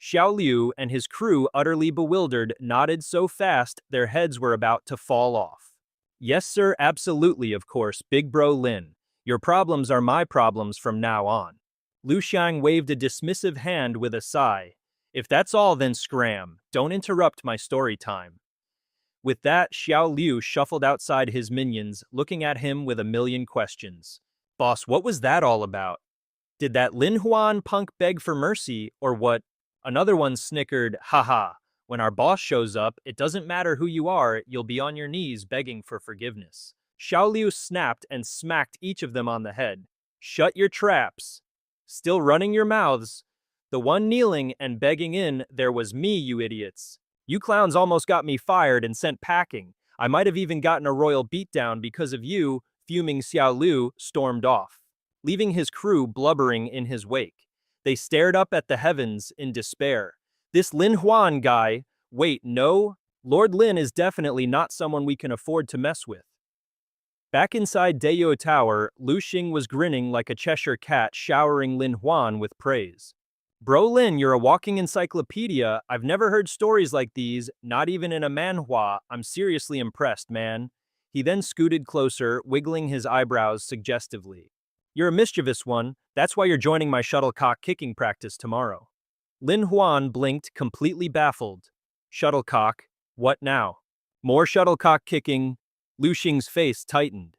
Xiao Liu and his crew, utterly bewildered, nodded so fast their heads were about to fall off. Yes sir, absolutely, of course, big bro Lin. Your problems are my problems from now on. Liu Xiang waved a dismissive hand with a sigh. If that's all, then scram. Don't interrupt my story time. With that, Xiao Liu shuffled outside his minions, looking at him with a million questions. Boss, what was that all about? Did that Lin Huan punk beg for mercy, or what? Another one snickered, haha. When our boss shows up, it doesn't matter who you are, you'll be on your knees begging for forgiveness. Xiao Liu snapped and smacked each of them on the head. Shut your traps. Still running your mouths. The one kneeling and begging in there was me, you idiots. You clowns almost got me fired and sent packing. I might have even gotten a royal beatdown because of you. Fuming Xiao Liu stormed off, leaving his crew blubbering in his wake. They stared up at the heavens in despair. This Lin Huan guy, wait, no? Lord Lin is definitely not someone we can afford to mess with. Back inside Deyo Tower, Liu Xing was grinning like a Cheshire cat, showering Lin Huan with praise. Bro Lin, you're a walking encyclopedia. I've never heard stories like these, not even in a manhwa. I'm seriously impressed, man. He then scooted closer, wiggling his eyebrows suggestively. You're a mischievous one. That's why you're joining my shuttlecock kicking practice tomorrow. Lin Huan blinked, completely baffled. Shuttlecock? What now? More shuttlecock kicking? Liu Xing's face tightened.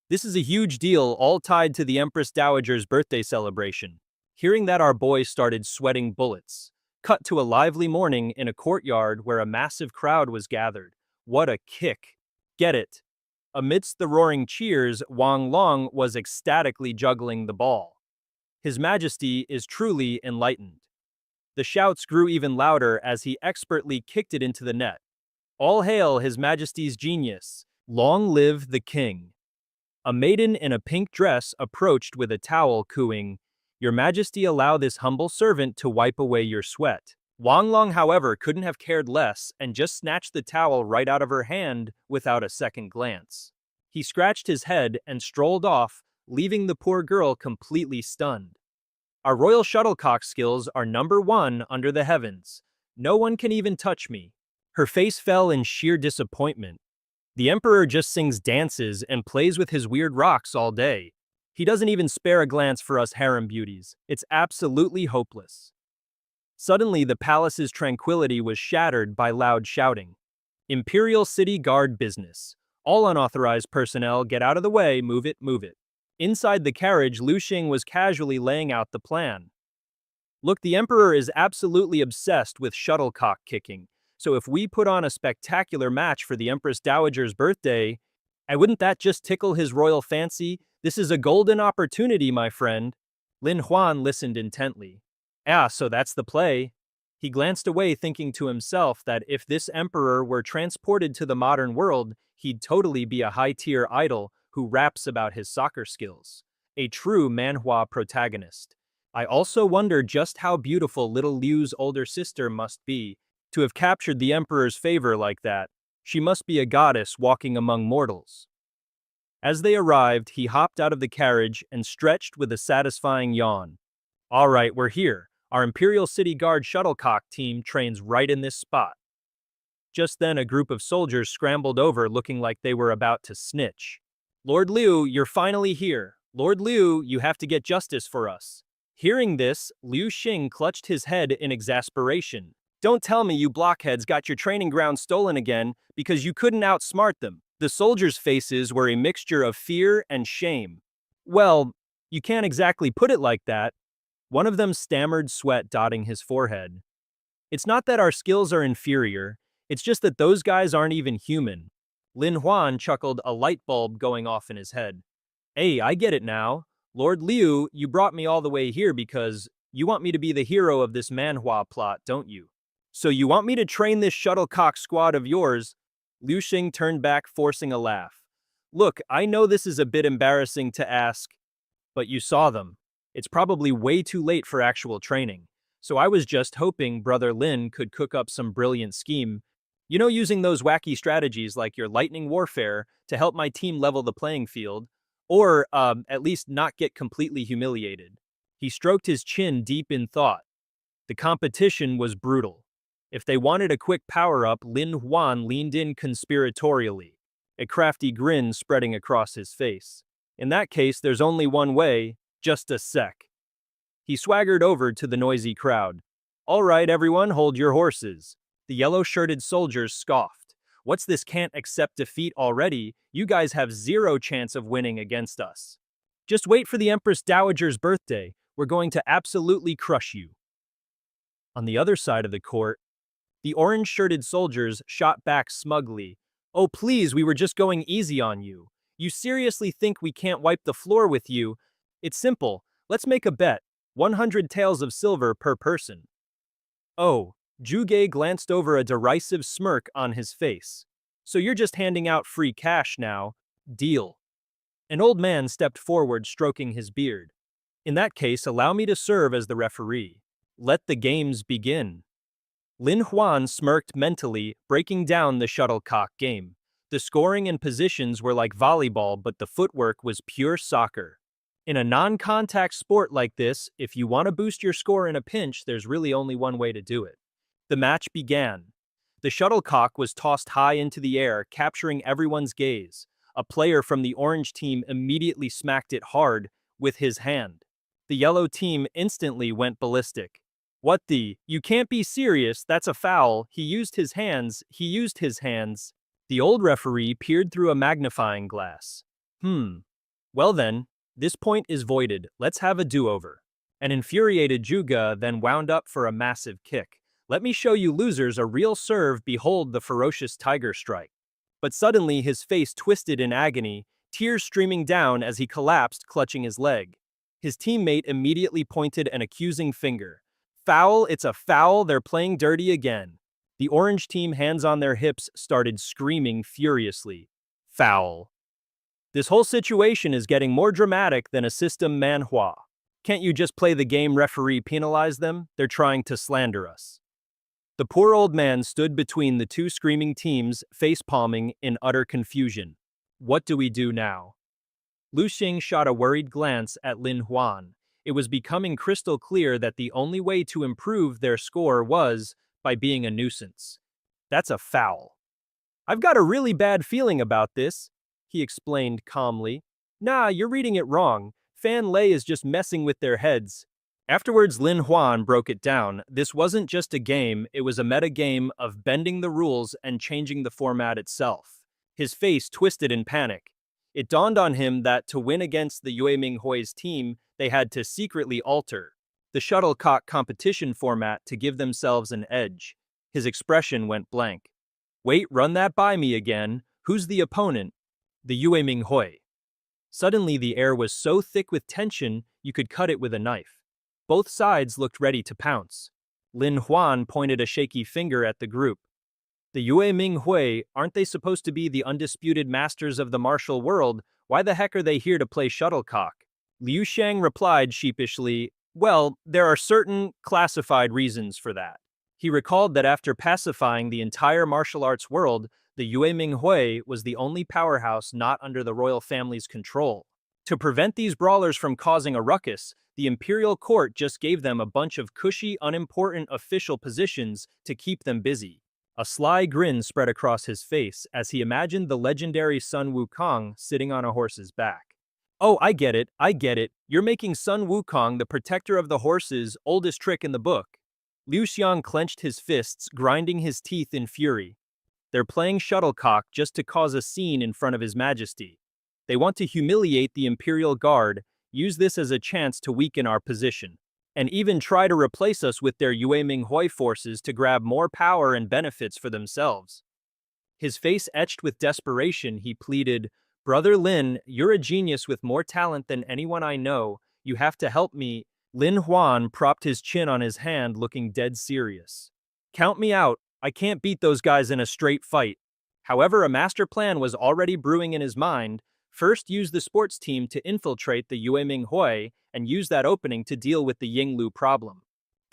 This is a huge deal, all tied to the Empress Dowager's birthday celebration. Hearing that, our boy started sweating bullets. Cut to a lively morning in a courtyard where a massive crowd was gathered. What a kick. Get it. Amidst the roaring cheers, Wang Long was ecstatically juggling the ball. His Majesty is truly enlightened. The shouts grew even louder as he expertly kicked it into the net. All hail His Majesty's genius. Long live the king. A maiden in a pink dress approached with a towel, cooing, Your Majesty, allow this humble servant to wipe away your sweat. Wang Long, however, couldn't have cared less and just snatched the towel right out of her hand without a second glance. He scratched his head and strolled off, leaving the poor girl completely stunned. Our royal shuttlecock skills are #1 under the heavens. No one can even touch me. Her face fell in sheer disappointment. The emperor just sings dances and plays with his weird rocks all day. He doesn't even spare a glance for us harem beauties. It's absolutely hopeless. Suddenly, the palace's tranquility was shattered by loud shouting. Imperial City Guard business. All unauthorized personnel, get out of the way, move it, move it. Inside the carriage, Liu Xing was casually laying out the plan. Look, the emperor is absolutely obsessed with shuttlecock kicking. So if we put on a spectacular match for the Empress Dowager's birthday, wouldn't that just tickle his royal fancy? This is a golden opportunity, my friend. Lin Huan listened intently. Ah, so that's the play. He glanced away, thinking to himself that if this emperor were transported to the modern world, he'd totally be a high-tier idol who raps about his soccer skills. A true manhwa protagonist. I also wonder just how beautiful little Liu's older sister must be to have captured the emperor's favor like that. She must be a goddess walking among mortals. As they arrived, he hopped out of the carriage and stretched with a satisfying yawn. All right, we're here. Our Imperial City Guard shuttlecock team trains right in this spot. Just then, a group of soldiers scrambled over looking like they were about to snitch. Lord Liu, you're finally here. Lord Liu, you have to get justice for us. Hearing this, Liu Xing clutched his head in exasperation. Don't tell me you blockheads got your training ground stolen again because you couldn't outsmart them. The soldiers' faces were a mixture of fear and shame. Well, you can't exactly put it like that. One of them stammered, sweat dotting his forehead. It's not that our skills are inferior, it's just that those guys aren't even human. Lin Huan chuckled, a light bulb going off in his head. Hey, I get it now. Lord Liu, you brought me all the way here because you want me to be the hero of this Manhwa plot, don't you? So you want me to train this shuttlecock squad of yours? Liu Xing turned back, forcing a laugh. Look, I know this is a bit embarrassing to ask, but you saw them. It's probably way too late for actual training. So I was just hoping Brother Lin could cook up some brilliant scheme. You know, using those wacky strategies like your lightning warfare to help my team level the playing field, or at least not get completely humiliated. He stroked his chin deep in thought. The competition was brutal. If they wanted a quick power-up, Lin Huan leaned in conspiratorially, a crafty grin spreading across his face. In that case, there's only one way, just a sec. He swaggered over to the noisy crowd. All right, everyone, hold your horses. The yellow-shirted soldiers scoffed. What's this can't accept defeat already? You guys have zero chance of winning against us. Just wait for the Empress Dowager's birthday. We're going to absolutely crush you. On the other side of the court, the orange-shirted soldiers shot back smugly. Oh, please, we were just going easy on you. You seriously think we can't wipe the floor with you? It's simple. Let's make a bet. 100 taels of silver per person. Oh, Zhuge glanced over, a derisive smirk on his face. So you're just handing out free cash now? Deal. An old man stepped forward, stroking his beard. In that case, allow me to serve as the referee. Let the games begin. Lin Huan smirked mentally, breaking down the shuttlecock game. The scoring and positions were like volleyball, but the footwork was pure soccer. In a non-contact sport like this, if you want to boost your score in a pinch, there's really only one way to do it. The match began. The shuttlecock was tossed high into the air, capturing everyone's gaze. A player from the orange team immediately smacked it hard with his hand. The yellow team instantly went ballistic. What the? You can't be serious, that's a foul. He used his hands. The old referee peered through a magnifying glass. Well then, this point is voided. Let's have a do-over. An infuriated Zhuge then wound up for a massive kick. Let me show you losers a real serve. Behold the ferocious tiger strike. But suddenly his face twisted in agony, tears streaming down as he collapsed, clutching his leg. His teammate immediately pointed an accusing finger. Foul, it's a foul, they're playing dirty again. The orange team, hands on their hips, started screaming furiously. Foul. This whole situation is getting more dramatic than a system manhwa. Can't you just play the game? Referee, penalize them? They're trying to slander us. The poor old man stood between the two screaming teams, face-palming in utter confusion. What do we do now? Liu Xing shot a worried glance at Lin Huan. It was becoming crystal clear that the only way to improve their score was by being a nuisance. That's a foul. I've got a really bad feeling about this, he explained calmly. Nah, you're reading it wrong. Fan Lei is just messing with their heads. Afterwards, Lin Huan broke it down. This wasn't just a game, it was a meta-game of bending the rules and changing the format itself. His face twisted in panic. It dawned on him that to win against the Yue Minghui's team, they had to secretly alter the shuttlecock competition format to give themselves an edge. His expression went blank. Wait, run that by me again. Who's the opponent? The Yue Minghui. Suddenly the air was so thick with tension, you could cut it with a knife. Both sides looked ready to pounce. Lin Huan pointed a shaky finger at the group. The Yue Minghui, aren't they supposed to be the undisputed masters of the martial world? Why the heck are they here to play shuttlecock? Liu Shang replied sheepishly, well, there are certain classified reasons for that. He recalled that after pacifying the entire martial arts world, the Yue Minghui was the only powerhouse not under the royal family's control. To prevent these brawlers from causing a ruckus, the imperial court just gave them a bunch of cushy, unimportant official positions to keep them busy. A sly grin spread across his face as he imagined the legendary Sun Wukong sitting on a horse's back. Oh, I get it. You're making Sun Wukong the protector of the horses' oldest trick in the book. Liu Xiang clenched his fists, grinding his teeth in fury. They're playing shuttlecock just to cause a scene in front of His Majesty. They want to humiliate the Imperial Guard, use this as a chance to weaken our position, and even try to replace us with their Yue Minghui forces to grab more power and benefits for themselves. His face etched with desperation, he pleaded, Brother Lin, you're a genius with more talent than anyone I know. You have to help me. Lin Huan propped his chin on his hand, looking dead serious. Count me out. I can't beat those guys in a straight fight. However, a master plan was already brewing in his mind. First, use the sports team to infiltrate the Yue Minghui and use that opening to deal with the Yinglu problem.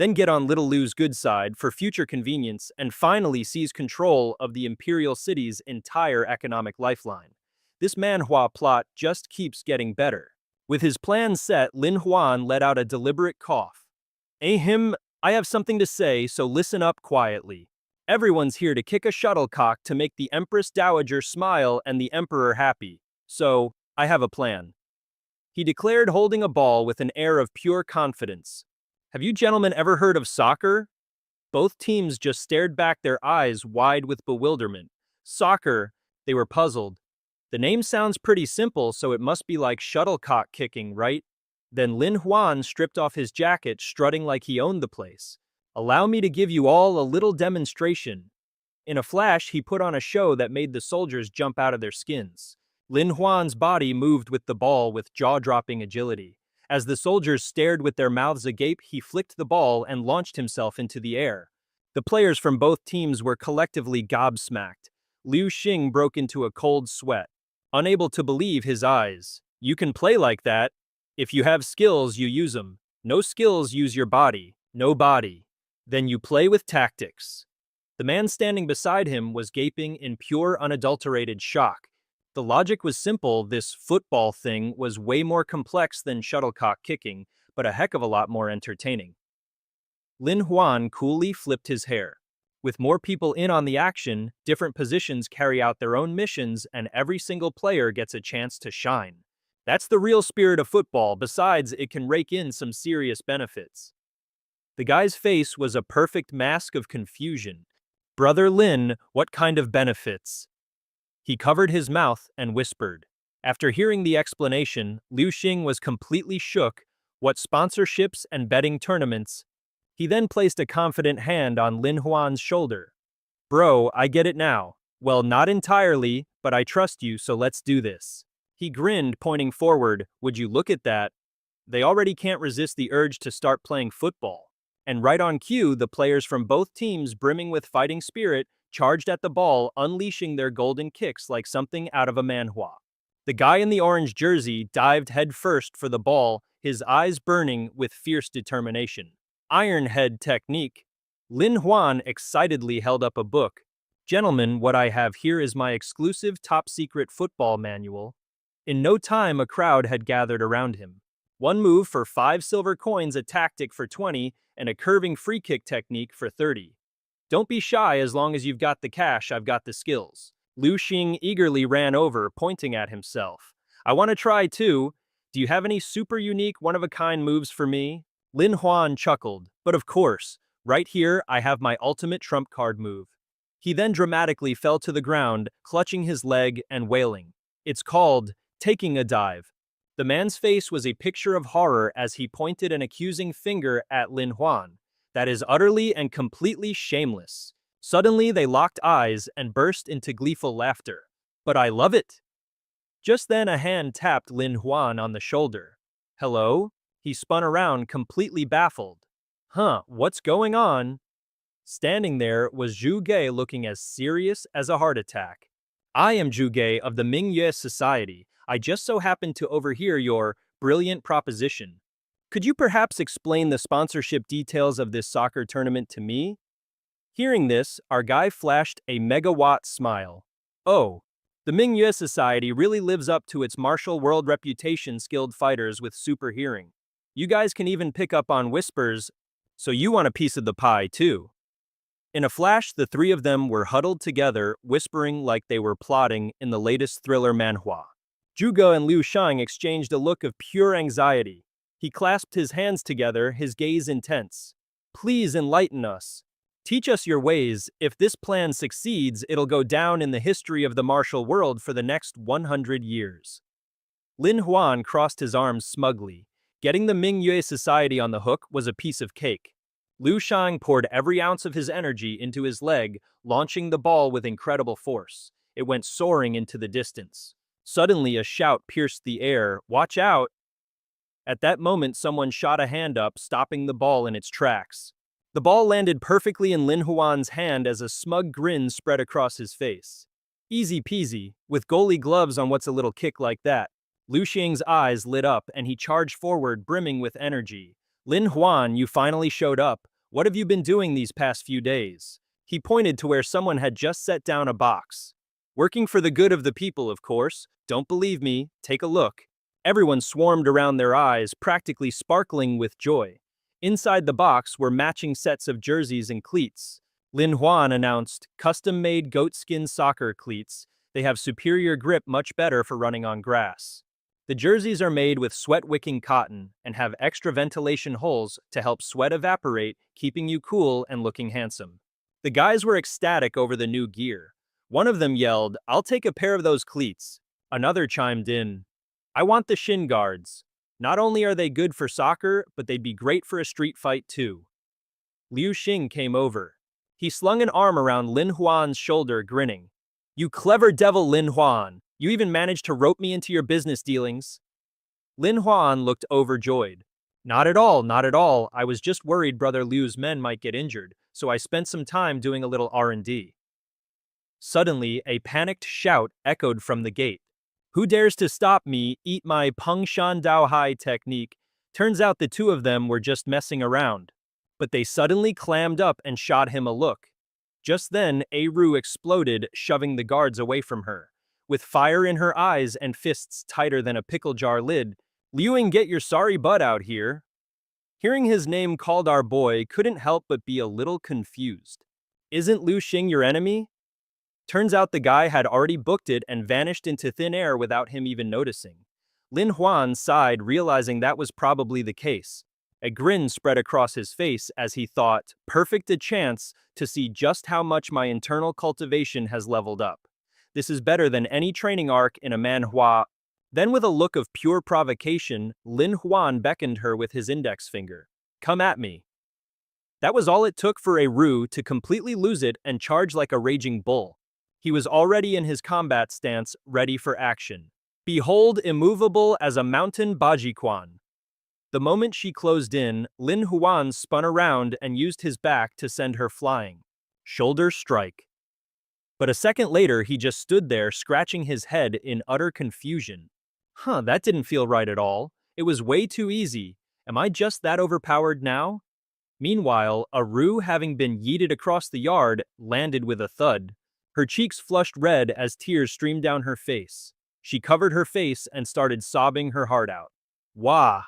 Then get on Little Lu's good side for future convenience and finally seize control of the imperial city's entire economic lifeline. This Manhwa plot just keeps getting better. With his plan set, Lin Huan let out a deliberate cough. Ahem, I have something to say, so listen up quietly. Everyone's here to kick a shuttlecock to make the Empress Dowager smile and the Emperor happy. So, I have a plan. He declared, holding a ball with an air of pure confidence. Have you gentlemen ever heard of soccer? Both teams just stared back, their eyes wide with bewilderment. Soccer, they were puzzled. The name sounds pretty simple, so it must be like shuttlecock kicking, right? Then Lin Huan stripped off his jacket, strutting like he owned the place. Allow me to give you all a little demonstration. In a flash, he put on a show that made the soldiers jump out of their skins. Lin Huan's body moved with the ball with jaw-dropping agility. As the soldiers stared with their mouths agape, he flicked the ball and launched himself into the air. The players from both teams were collectively gobsmacked. Liu Xing broke into a cold sweat, unable to believe his eyes. You can play like that. If you have skills, you use them. No skills, use your body. No body. Then you play with tactics. The man standing beside him was gaping in pure, unadulterated shock. The logic was simple. This football thing was way more complex than shuttlecock kicking, but a heck of a lot more entertaining. Lin Huan coolly flipped his hair. With more people in on the action, different positions carry out their own missions, and every single player gets a chance to shine. That's the real spirit of football. Besides, it can rake in some serious benefits. The guy's face was a perfect mask of confusion. Brother Lin, what kind of benefits? He covered his mouth and whispered. After hearing the explanation, Liu Xing was completely shook. What sponsorships and betting tournaments? He then placed a confident hand on Lin Huan's shoulder. Bro, I get it now. Well, not entirely, but I trust you, so let's do this. He grinned, pointing forward. Would you look at that? They already can't resist the urge to start playing football. And right on cue, the players from both teams, brimming with fighting spirit, charged at the ball, unleashing their golden kicks like something out of a manhwa. The guy in the orange jersey dived headfirst for the ball, his eyes burning with fierce determination. Iron head technique. Lin Huan excitedly held up a book. Gentlemen, what I have here is my exclusive top-secret football manual. In no time, a crowd had gathered around him. One move for 5 silver coins, a tactic for 20, and a curving free kick technique for 30. Don't be shy, as long as you've got the cash, I've got the skills. Liu Xing eagerly ran over, pointing at himself. I want to try too. Do you have any super unique, one-of-a-kind moves for me? Lin Huan chuckled. But of course, right here I have my ultimate trump card move. He then dramatically fell to the ground, clutching his leg and wailing. It's called taking a dive. The man's face was a picture of horror as he pointed an accusing finger at Lin Huan. That is utterly and completely shameless. Suddenly they locked eyes and burst into gleeful laughter. But I love it! Just then a hand tapped Lin Huan on the shoulder. Hello? He spun around, completely baffled. What's going on? Standing there was Zhu Ge, looking as serious as a heart attack. I am Zhu Ge of the Mingyue Society. I just so happened to overhear your brilliant proposition. Could you perhaps explain the sponsorship details of this soccer tournament to me? Hearing this, our guy flashed a megawatt smile. Oh, the Mingyue Society really lives up to its martial world reputation, skilled fighters with super hearing. You guys can even pick up on whispers, so you want a piece of the pie too. In a flash, the three of them were huddled together, whispering like they were plotting in the latest thriller manhwa. Zhuge and Liu Shang exchanged a look of pure anxiety. He clasped his hands together, his gaze intense. Please enlighten us. Teach us your ways. If this plan succeeds, it'll go down in the history of the martial world for the next 100 years. Lin Huan crossed his arms smugly. Getting the Mingyue Society on the hook was a piece of cake. Liu Shang poured every ounce of his energy into his leg, launching the ball with incredible force. It went soaring into the distance. Suddenly, a shout pierced the air, "Watch out!" At that moment, someone shot a hand up, stopping the ball in its tracks. The ball landed perfectly in Lin Huan's hand as a smug grin spread across his face. Easy peasy, with goalie gloves on what's a little kick like that. Liu Xing's eyes lit up and he charged forward, brimming with energy. Lin Huan, you finally showed up. What have you been doing these past few days? He pointed to where someone had just set down a box. Working for the good of the people, of course. Don't believe me? Take a look. Everyone swarmed around their eyes, practically sparkling with joy. Inside the box were matching sets of jerseys and cleats. Lin Huan announced, custom-made goatskin soccer cleats. They have superior grip, much better for running on grass. The jerseys are made with sweat-wicking cotton and have extra ventilation holes to help sweat evaporate, keeping you cool and looking handsome. The guys were ecstatic over the new gear. One of them yelled, "I'll take a pair of those cleats." Another chimed in, "I want the shin guards. Not only are they good for soccer, but they'd be great for a street fight too." Liu Xing came over. He slung an arm around Lin Huan's shoulder, grinning. "You clever devil, Lin Huan. You even managed to rope me into your business dealings." Lin Huan looked overjoyed. Not at all, not at all. I was just worried Brother Liu's men might get injured, so I spent some time doing a little R&D. Suddenly, a panicked shout echoed from the gate. "Who dares to stop me? Eat my Peng Dao Hai technique." Turns out the two of them were just messing around. But they suddenly clammed up and shot him a look. Just then, Ru exploded, shoving the guards away from her. With fire in her eyes and fists tighter than a pickle jar lid, "Liuing, get your sorry butt out here." Hearing his name called, our boy couldn't help but be a little confused. "Isn't Liu Xing your enemy?" Turns out the guy had already booked it and vanished into thin air without him even noticing. Lin Huan sighed, realizing that was probably the case. A grin spread across his face as he thought, perfect a chance to see just how much my internal cultivation has leveled up. This is better than any training arc in a manhwa. Then with a look of pure provocation, Lin Huan beckoned her with his index finger. "Come at me." That was all it took for Ru to completely lose it and charge like a raging bull. He was already in his combat stance, ready for action. Behold, immovable as a mountain Bajiquan. The moment she closed in, Lin Huan spun around and used his back to send her flying. Shoulder strike. But a second later, he just stood there, scratching his head in utter confusion. That didn't feel right at all. It was way too easy. Am I just that overpowered now? Meanwhile, Ru, having been yeeted across the yard, landed with a thud. Her cheeks flushed red as tears streamed down her face. She covered her face and started sobbing her heart out. Wah!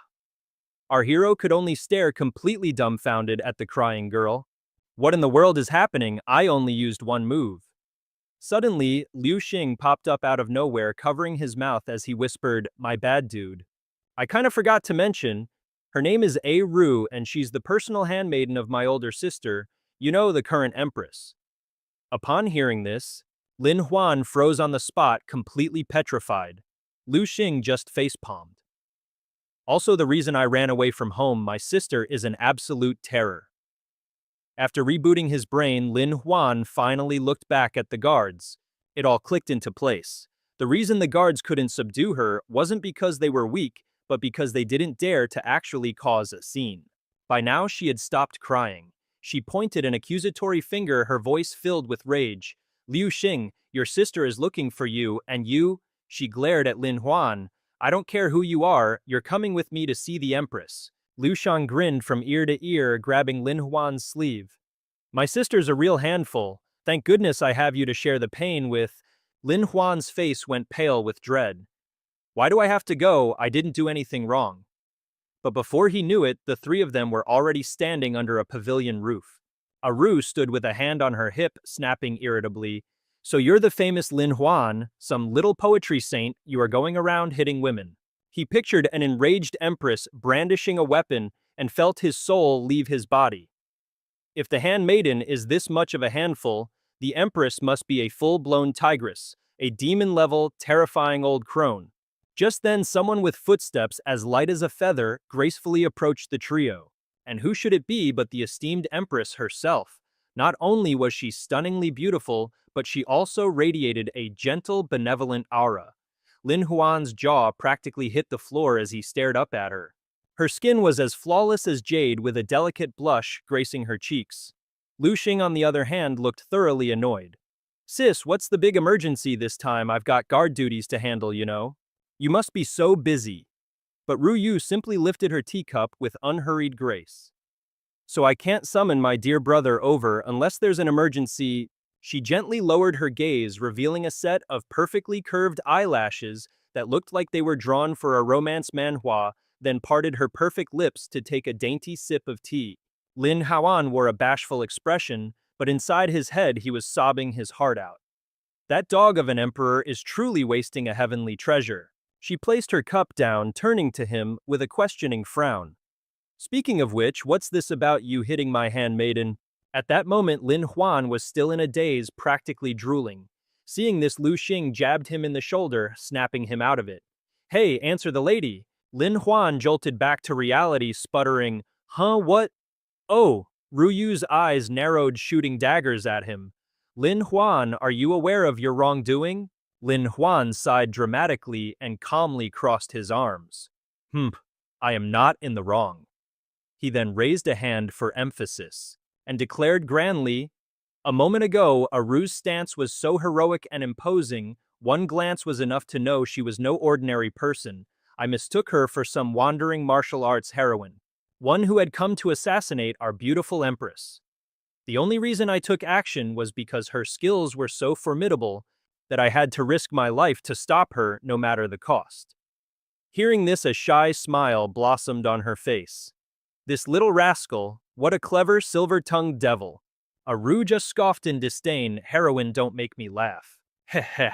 Our hero could only stare, completely dumbfounded at the crying girl. What in the world is happening? I only used one move. Suddenly, Liu Xing popped up out of nowhere, covering his mouth as he whispered, "My bad, dude. I kind of forgot to mention, her name is Ru and she's the personal handmaiden of my older sister, you know, the current empress." Upon hearing this, Lin Huan froze on the spot, completely petrified. Liu Xing just face-palmed. Also, the reason I ran away from home, my sister is an absolute terror. After rebooting his brain, Lin Huan finally looked back at the guards. It all clicked into place. The reason the guards couldn't subdue her wasn't because they were weak, but because they didn't dare to actually cause a scene. By now, she had stopped crying. She pointed an accusatory finger, her voice filled with rage. "Liu Xing, your sister is looking for you, and you..." She glared at Lin Huan. "I don't care who you are, you're coming with me to see the Empress." Liu Shang grinned from ear to ear, grabbing Lin Huan's sleeve. "My sister's a real handful. Thank goodness I have you to share the pain with." Lin Huan's face went pale with dread. "Why do I have to go? I didn't do anything wrong." But before he knew it, the three of them were already standing under a pavilion roof. Ru stood with a hand on her hip, snapping irritably. So you're the famous Lin Huan, some little poetry saint you are going around hitting women. He pictured an enraged empress brandishing a weapon and felt his soul leave his body. If the handmaiden is this much of a handful, the empress must be a full-blown tigress, a demon-level, terrifying old crone. Just then someone with footsteps as light as a feather gracefully approached the trio. And who should it be but the esteemed empress herself? Not only was she stunningly beautiful, but she also radiated a gentle, benevolent aura. Lin Huan's jaw practically hit the floor as he stared up at her. Her skin was as flawless as jade with a delicate blush gracing her cheeks. Liu Xing, on the other hand, looked thoroughly annoyed. Sis, what's the big emergency this time? I've got guard duties to handle, you know. You must be so busy. But Ru Yu simply lifted her teacup with unhurried grace. So I can't summon my dear brother over unless there's an emergency. She gently lowered her gaze, revealing a set of perfectly curved eyelashes that looked like they were drawn for a romance manhwa, then parted her perfect lips to take a dainty sip of tea. Lin Huan wore a bashful expression, but inside his head he was sobbing his heart out. That dog of an emperor is truly wasting a heavenly treasure. She placed her cup down, turning to him with a questioning frown. Speaking of which, what's this about you hitting my handmaiden? At that moment, Lin Huan was still in a daze, practically drooling. Seeing this, Liu Xing jabbed him in the shoulder, snapping him out of it. Hey, answer the lady. Lin Huan jolted back to reality, sputtering, Huh, what? Oh, Ru Yu's eyes narrowed, shooting daggers at him. Lin Huan, are you aware of your wrongdoing? Lin Huan sighed dramatically and calmly crossed his arms. I am not in the wrong. He then raised a hand for emphasis and declared grandly, a moment ago, Ru's stance was so heroic and imposing, one glance was enough to know she was no ordinary person. I mistook her for some wandering martial arts heroine, one who had come to assassinate our beautiful empress. The only reason I took action was because her skills were so formidable that I had to risk my life to stop her no matter the cost. Hearing this, a shy smile blossomed on her face. This little rascal, what a clever silver-tongued devil. Ru just scoffed in disdain, heroine don't make me laugh. Heh heh.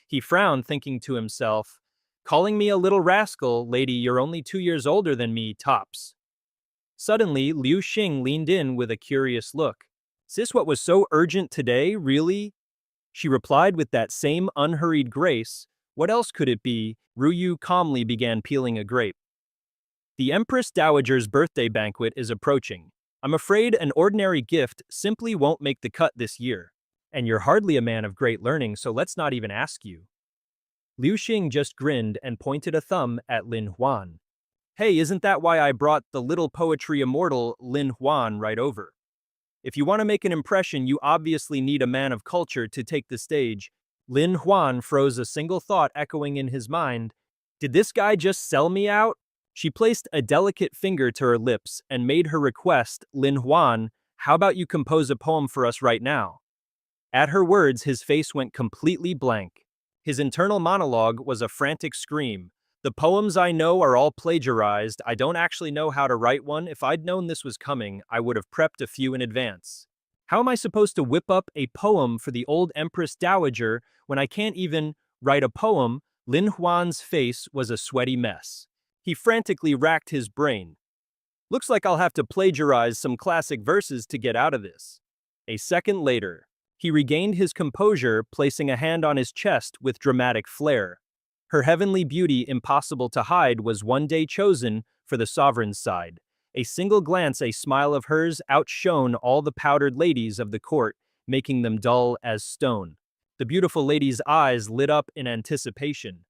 He frowned, thinking to himself, calling me a little rascal, lady, you're only 2 years older than me, tops. Suddenly, Liu Xing leaned in with a curious look. Sis, what was so urgent today, really? She replied with that same unhurried grace. What else could it be? Ru Yu calmly began peeling a grape. The Empress Dowager's birthday banquet is approaching. I'm afraid an ordinary gift simply won't make the cut this year. And you're hardly a man of great learning, so let's not even ask you. Liu Xing just grinned and pointed a thumb at Lin Huan. Hey, isn't that why I brought the little poetry immortal Lin Huan right over? If you want to make an impression, you obviously need a man of culture to take the stage. Lin Huan froze, a single thought echoing in his mind. Did this guy just sell me out? She placed a delicate finger to her lips and made her request, Lin Huan, how about you compose a poem for us right now? At her words, his face went completely blank. His internal monologue was a frantic scream. The poems I know are all plagiarized. I don't actually know how to write one. If I'd known this was coming, I would have prepped a few in advance. How am I supposed to whip up a poem for the old Empress Dowager when I can't even write a poem? Lin Huan's face was a sweaty mess. He frantically racked his brain. Looks like I'll have to plagiarize some classic verses to get out of this. A second later, he regained his composure, placing a hand on his chest with dramatic flair. Her heavenly beauty, impossible to hide, was one day chosen for the sovereign's side. A single glance, a smile of hers outshone all the powdered ladies of the court, making them dull as stone. The beautiful lady's eyes lit up in anticipation.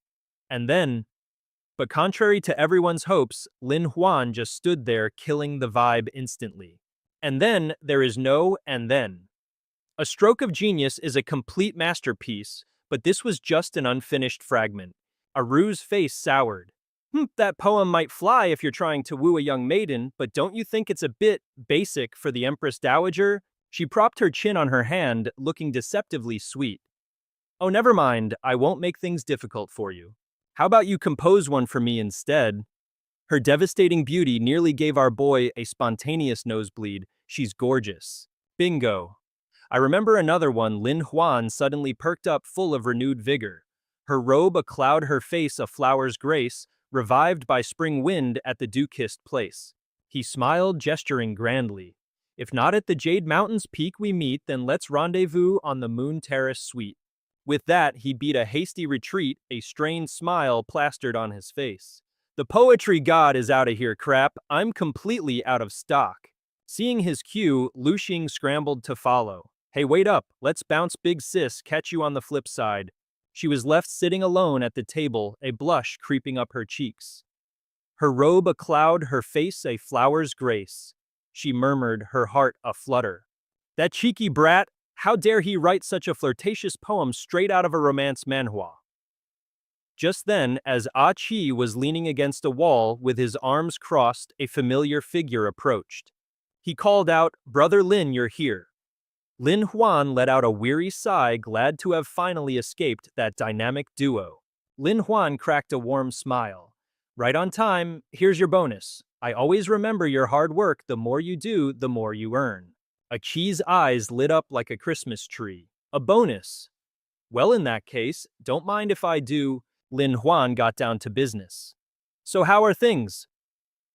But contrary to everyone's hopes, Lin Huan just stood there, killing the vibe instantly. And then there is no and then. A stroke of genius is a complete masterpiece, but this was just an unfinished fragment. Ru's face soured. That poem might fly if you're trying to woo a young maiden, but don't you think it's a bit basic for the Empress Dowager? She propped her chin on her hand, looking deceptively sweet. Oh, never mind, I won't make things difficult for you. How about you compose one for me instead? Her devastating beauty nearly gave our boy a spontaneous nosebleed. She's gorgeous. Bingo. I remember another one. Lin Huan suddenly perked up, full of renewed vigor. Her robe a cloud, her face a flower's grace, revived by spring wind at the dew-kissed place. He smiled, gesturing grandly. If not at the Jade Mountain's peak we meet, then let's rendezvous on the Moon Terrace suite. With that, he beat a hasty retreat, a strained smile plastered on his face. The poetry god is out of here, crap. I'm completely out of stock. Seeing his cue, Lu Xing scrambled to follow. Hey, wait up. Let's bounce, big sis. Catch you on the flip side. She was left sitting alone at the table, a blush creeping up her cheeks. Her robe a cloud, her face a flower's grace. She murmured, her heart aflutter. That cheeky brat! How dare he write such a flirtatious poem straight out of a romance manhwa? Just then, as Ah Chi was leaning against a wall with his arms crossed, a familiar figure approached. He called out, "Brother Lin, you're here." Lin Huan let out a weary sigh, glad to have finally escaped that dynamic duo. Lin Huan cracked a warm smile. Right on time, here's your bonus. I always remember your hard work. The more you do, the more you earn. Ah Chi's eyes lit up like a Christmas tree. A bonus. Well, in that case, don't mind if I do. Lin Huan got down to business. So how are things?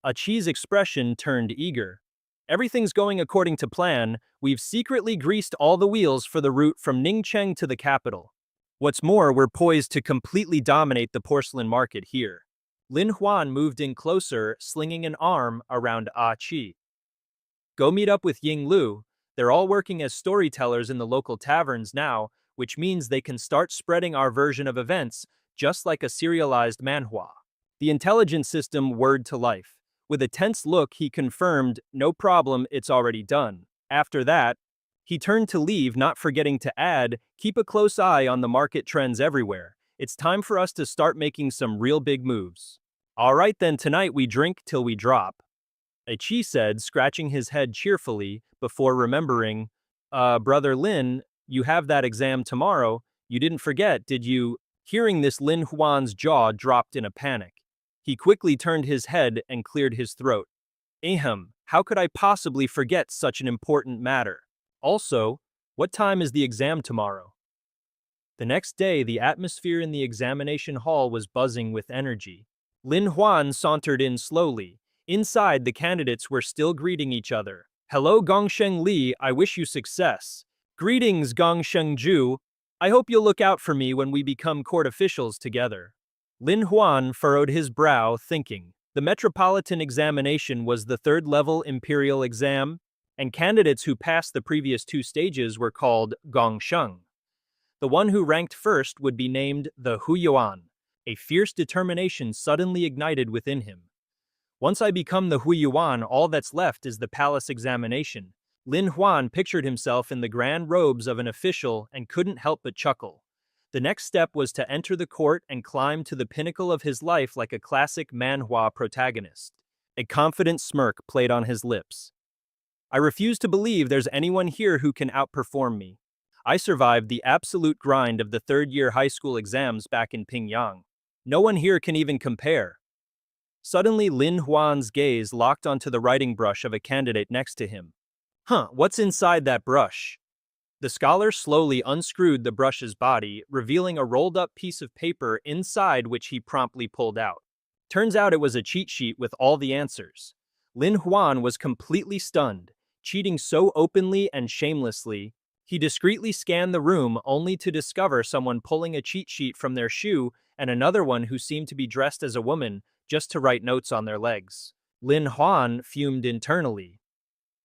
Ah Chi's expression turned eager. Everything's going according to plan. We've secretly greased all the wheels for the route from Ningcheng to the capital. What's more, we're poised to completely dominate the porcelain market here. Lin Huan moved in closer, slinging an arm around Ah Chi. Go meet up with Ying Lu. They're all working as storytellers in the local taverns now, which means they can start spreading our version of events, just like a serialized manhwa. The intelligence system whirred to life. With a tense look, he confirmed, no problem, it's already done. After that, he turned to leave, not forgetting to add, keep a close eye on the market trends everywhere. It's time for us to start making some real big moves. All right then, tonight we drink till we drop. Ah Chi said, scratching his head cheerfully, before remembering, Brother Lin, you have that exam tomorrow. You didn't forget, did you? Hearing this, Lin Huan's jaw dropped in a panic. He quickly turned his head and cleared his throat. Ahem, how could I possibly forget such an important matter? Also, what time is the exam tomorrow? The next day, the atmosphere in the examination hall was buzzing with energy. Lin Huan sauntered in slowly. Inside, the candidates were still greeting each other. Hello, Gongsheng Li, I wish you success. Greetings, Gongsheng Ju. I hope you'll look out for me when we become court officials together. Lin Huan furrowed his brow, thinking. The metropolitan examination was the third-level imperial exam, and candidates who passed the previous two stages were called Gongsheng. The one who ranked first would be named the Huyuan. A fierce determination suddenly ignited within him. Once I become the Huyuan, all that's left is the palace examination. Lin Huan pictured himself in the grand robes of an official and couldn't help but chuckle. The next step was to enter the court and climb to the pinnacle of his life like a classic manhwa protagonist. A confident smirk played on his lips. I refuse to believe there's anyone here who can outperform me. I survived the absolute grind of the third-year high school exams back in Pingyang. No one here can even compare. Suddenly, Lin Huan's gaze locked onto the writing brush of a candidate next to him. What's inside that brush? The scholar slowly unscrewed the brush's body, revealing a rolled-up piece of paper inside which he promptly pulled out. Turns out it was a cheat sheet with all the answers. Lin Huan was completely stunned. Cheating so openly and shamelessly, he discreetly scanned the room only to discover someone pulling a cheat sheet from their shoe and another one who seemed to be dressed as a woman just to write notes on their legs. Lin Huan fumed internally.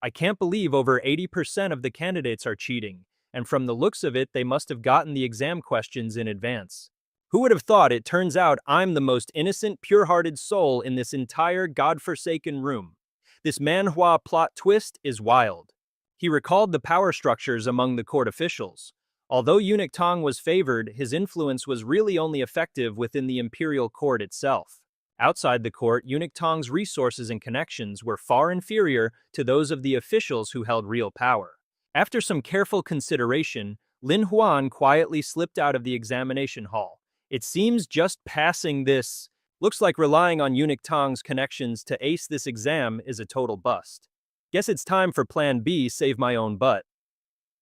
I can't believe over 80% of the candidates are cheating, and from the looks of it, they must have gotten the exam questions in advance. Who would have thought? It turns out I'm the most innocent, pure-hearted soul in this entire godforsaken room. This manhwa plot twist is wild. He recalled the power structures among the court officials. Although Eunuch Tong was favored, his influence was really only effective within the imperial court itself. Outside the court, Eunuch Tong's resources and connections were far inferior to those of the officials who held real power. After some careful consideration, Lin Huan quietly slipped out of the examination hall. It seems just passing this looks like relying on Eunuch Tong's connections to ace this exam is a total bust. Guess it's time for Plan B, save my own butt.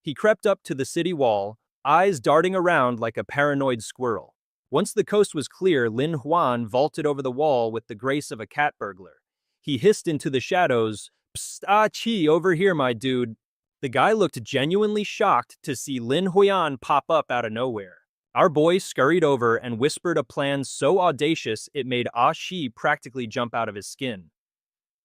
He crept up to the city wall, eyes darting around like a paranoid squirrel. Once the coast was clear, Lin Huan vaulted over the wall with the grace of a cat burglar. He hissed into the shadows, "Psst, ah chi, over here, my dude." The guy looked genuinely shocked to see Lin Huan pop up out of nowhere. Our boy scurried over and whispered a plan so audacious it made Ah Shi practically jump out of his skin.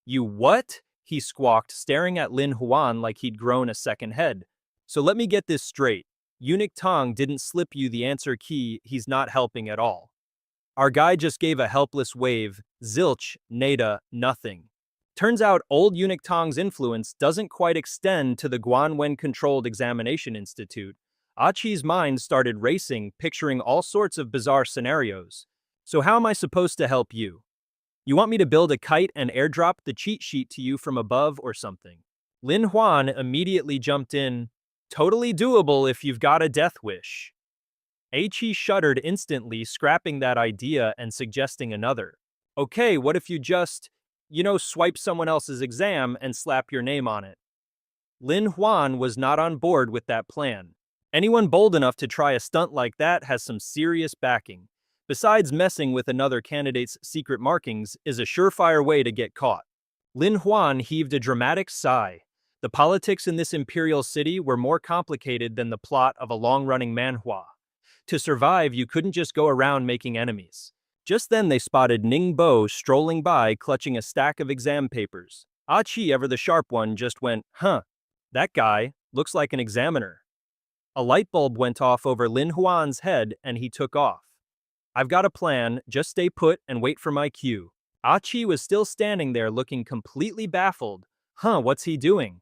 "You what?" he squawked, staring at Lin Huan like he'd grown a second head. "So let me get this straight. Eunuch Tong didn't slip you the answer key, he's not helping at all." Our guy just gave a helpless wave, zilch, nada, nothing. Turns out old Eunuch Tong's influence doesn't quite extend to the Guanwen-controlled examination institute. Achi's mind started racing, picturing all sorts of bizarre scenarios. "So how am I supposed to help you? You want me to build a kite and airdrop the cheat sheet to you from above or something?" Lin Huan immediately jumped in. "Totally doable if you've got a death wish." Aichi shuddered instantly, scrapping that idea and suggesting another. "Okay, what if you just, swipe someone else's exam and slap your name on it?" Lin Huan was not on board with that plan. Anyone bold enough to try a stunt like that has some serious backing. Besides, messing with another candidate's secret markings is a surefire way to get caught. Lin Huan heaved a dramatic sigh. The politics in this imperial city were more complicated than the plot of a long-running manhwa. To survive, you couldn't just go around making enemies. Just then they spotted Ning Bo strolling by, clutching a stack of exam papers. Ah Chi, ever the sharp one, just went, "Huh, that guy looks like an examiner." A light bulb went off over Lin Huan's head and he took off. "I've got a plan, just stay put and wait for my cue." Ah Chi was still standing there looking completely baffled. "Huh, what's he doing?"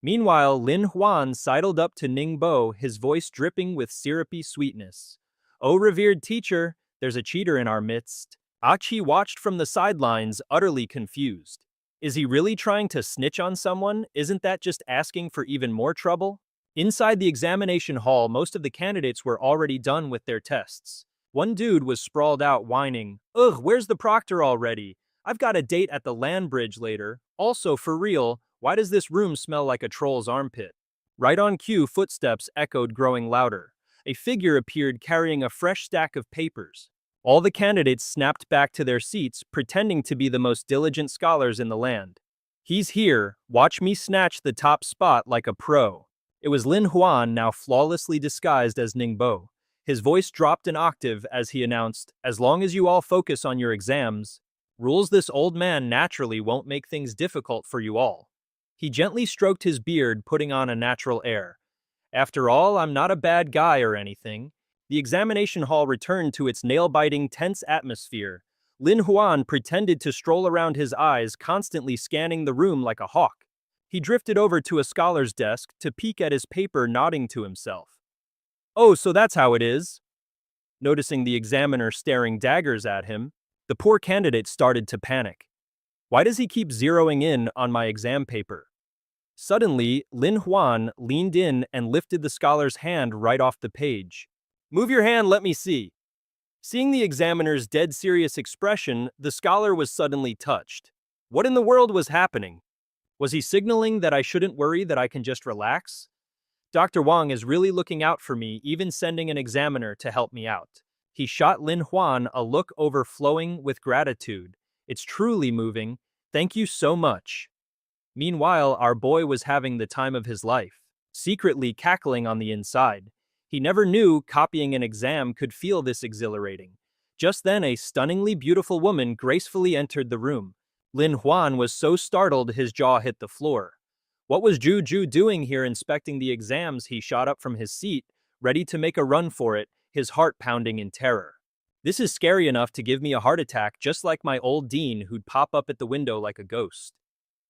Meanwhile, Lin Huan sidled up to Ning Bo, his voice dripping with syrupy sweetness. "Oh, revered teacher, there's a cheater in our midst." Ah Chi watched from the sidelines, utterly confused. Is he really trying to snitch on someone? Isn't that just asking for even more trouble? Inside the examination hall, most of the candidates were already done with their tests. One dude was sprawled out whining, "Ugh, where's the proctor already? I've got a date at the land bridge later. Also, for real, why does this room smell like a troll's armpit?" Right on cue, footsteps echoed, growing louder. A figure appeared carrying a fresh stack of papers. All the candidates snapped back to their seats, pretending to be the most diligent scholars in the land. "He's here. Watch me snatch the top spot like a pro." It was Lin Huan, now flawlessly disguised as Ning Bo. His voice dropped an octave as he announced, "As long as you all focus on your exams, rules this old man naturally won't make things difficult for you all." He gently stroked his beard, putting on a natural air. "After all, I'm not a bad guy or anything." The examination hall returned to its nail-biting, tense atmosphere. Lin Huan pretended to stroll around, his eyes constantly scanning the room like a hawk. He drifted over to a scholar's desk to peek at his paper, nodding to himself. "Oh, so that's how it is." Noticing the examiner staring daggers at him, the poor candidate started to panic. "Why does he keep zeroing in on my exam paper?" Suddenly, Lin Huan leaned in and lifted the scholar's hand right off the page. "Move your hand, let me see." Seeing the examiner's dead serious expression, the scholar was suddenly touched. What in the world was happening? Was he signaling that I shouldn't worry, that I can just relax? Dr. Wang is really looking out for me, even sending an examiner to help me out. He shot Lin Huan a look overflowing with gratitude. "It's truly moving. Thank you so much." Meanwhile, our boy was having the time of his life, secretly cackling on the inside. He never knew copying an exam could feel this exhilarating. Just then, a stunningly beautiful woman gracefully entered the room. Lin Huan was so startled his jaw hit the floor. What was Juju doing here inspecting the exams? He shot up from his seat, ready to make a run for it, his heart pounding in terror. "This is scary enough to give me a heart attack, just like my old dean who'd pop up at the window like a ghost."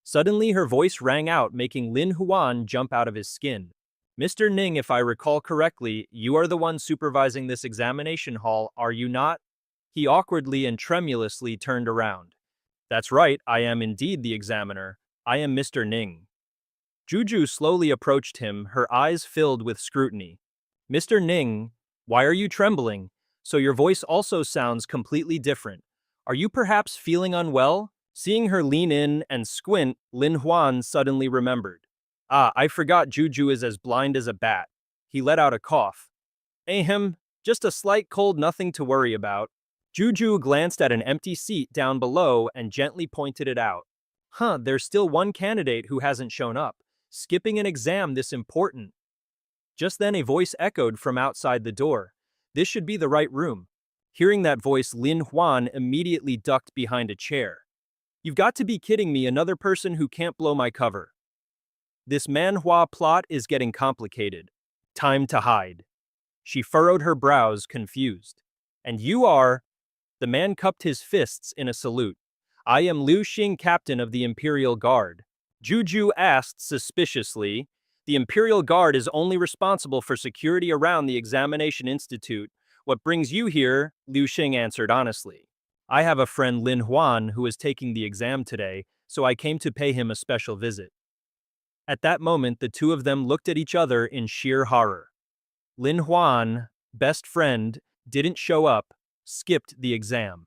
Suddenly her voice rang out, making Lin Huan jump out of his skin. "Mr. Ning, if I recall correctly, you are the one supervising this examination hall, are you not?" He awkwardly and tremulously turned around. "That's right, I am indeed the examiner. I am Mr. Ning." Juju slowly approached him, her eyes filled with scrutiny. "Mr. Ning, why are you trembling? So your voice also sounds completely different. Are you perhaps feeling unwell?" Seeing her lean in and squint, Lin Huan suddenly remembered. Ah, I forgot Juju is as blind as a bat. He let out a cough. Ahem, just a slight cold, nothing to worry about. Juju glanced at an empty seat down below and gently pointed it out. Huh, there's still one candidate who hasn't shown up. Skipping an exam this important. Just then a voice echoed from outside the door. This should be the right room. Hearing that voice, Lin Huan immediately ducked behind a chair. You've got to be kidding me, another person who can't blow my cover. This Manhwa plot is getting complicated. Time to hide. She furrowed her brows, confused. And you are... The man cupped his fists in a salute. I am Liu Xing, captain of the Imperial Guard. Juju asked suspiciously. The Imperial Guard is only responsible for security around the Examination Institute. What brings you here? Liu Xing answered honestly. I have a friend Lin Huan who is taking the exam today, so I came to pay him a special visit. At that moment, the two of them looked at each other in sheer horror. Lin Huan, best friend, didn't show up, skipped the exam.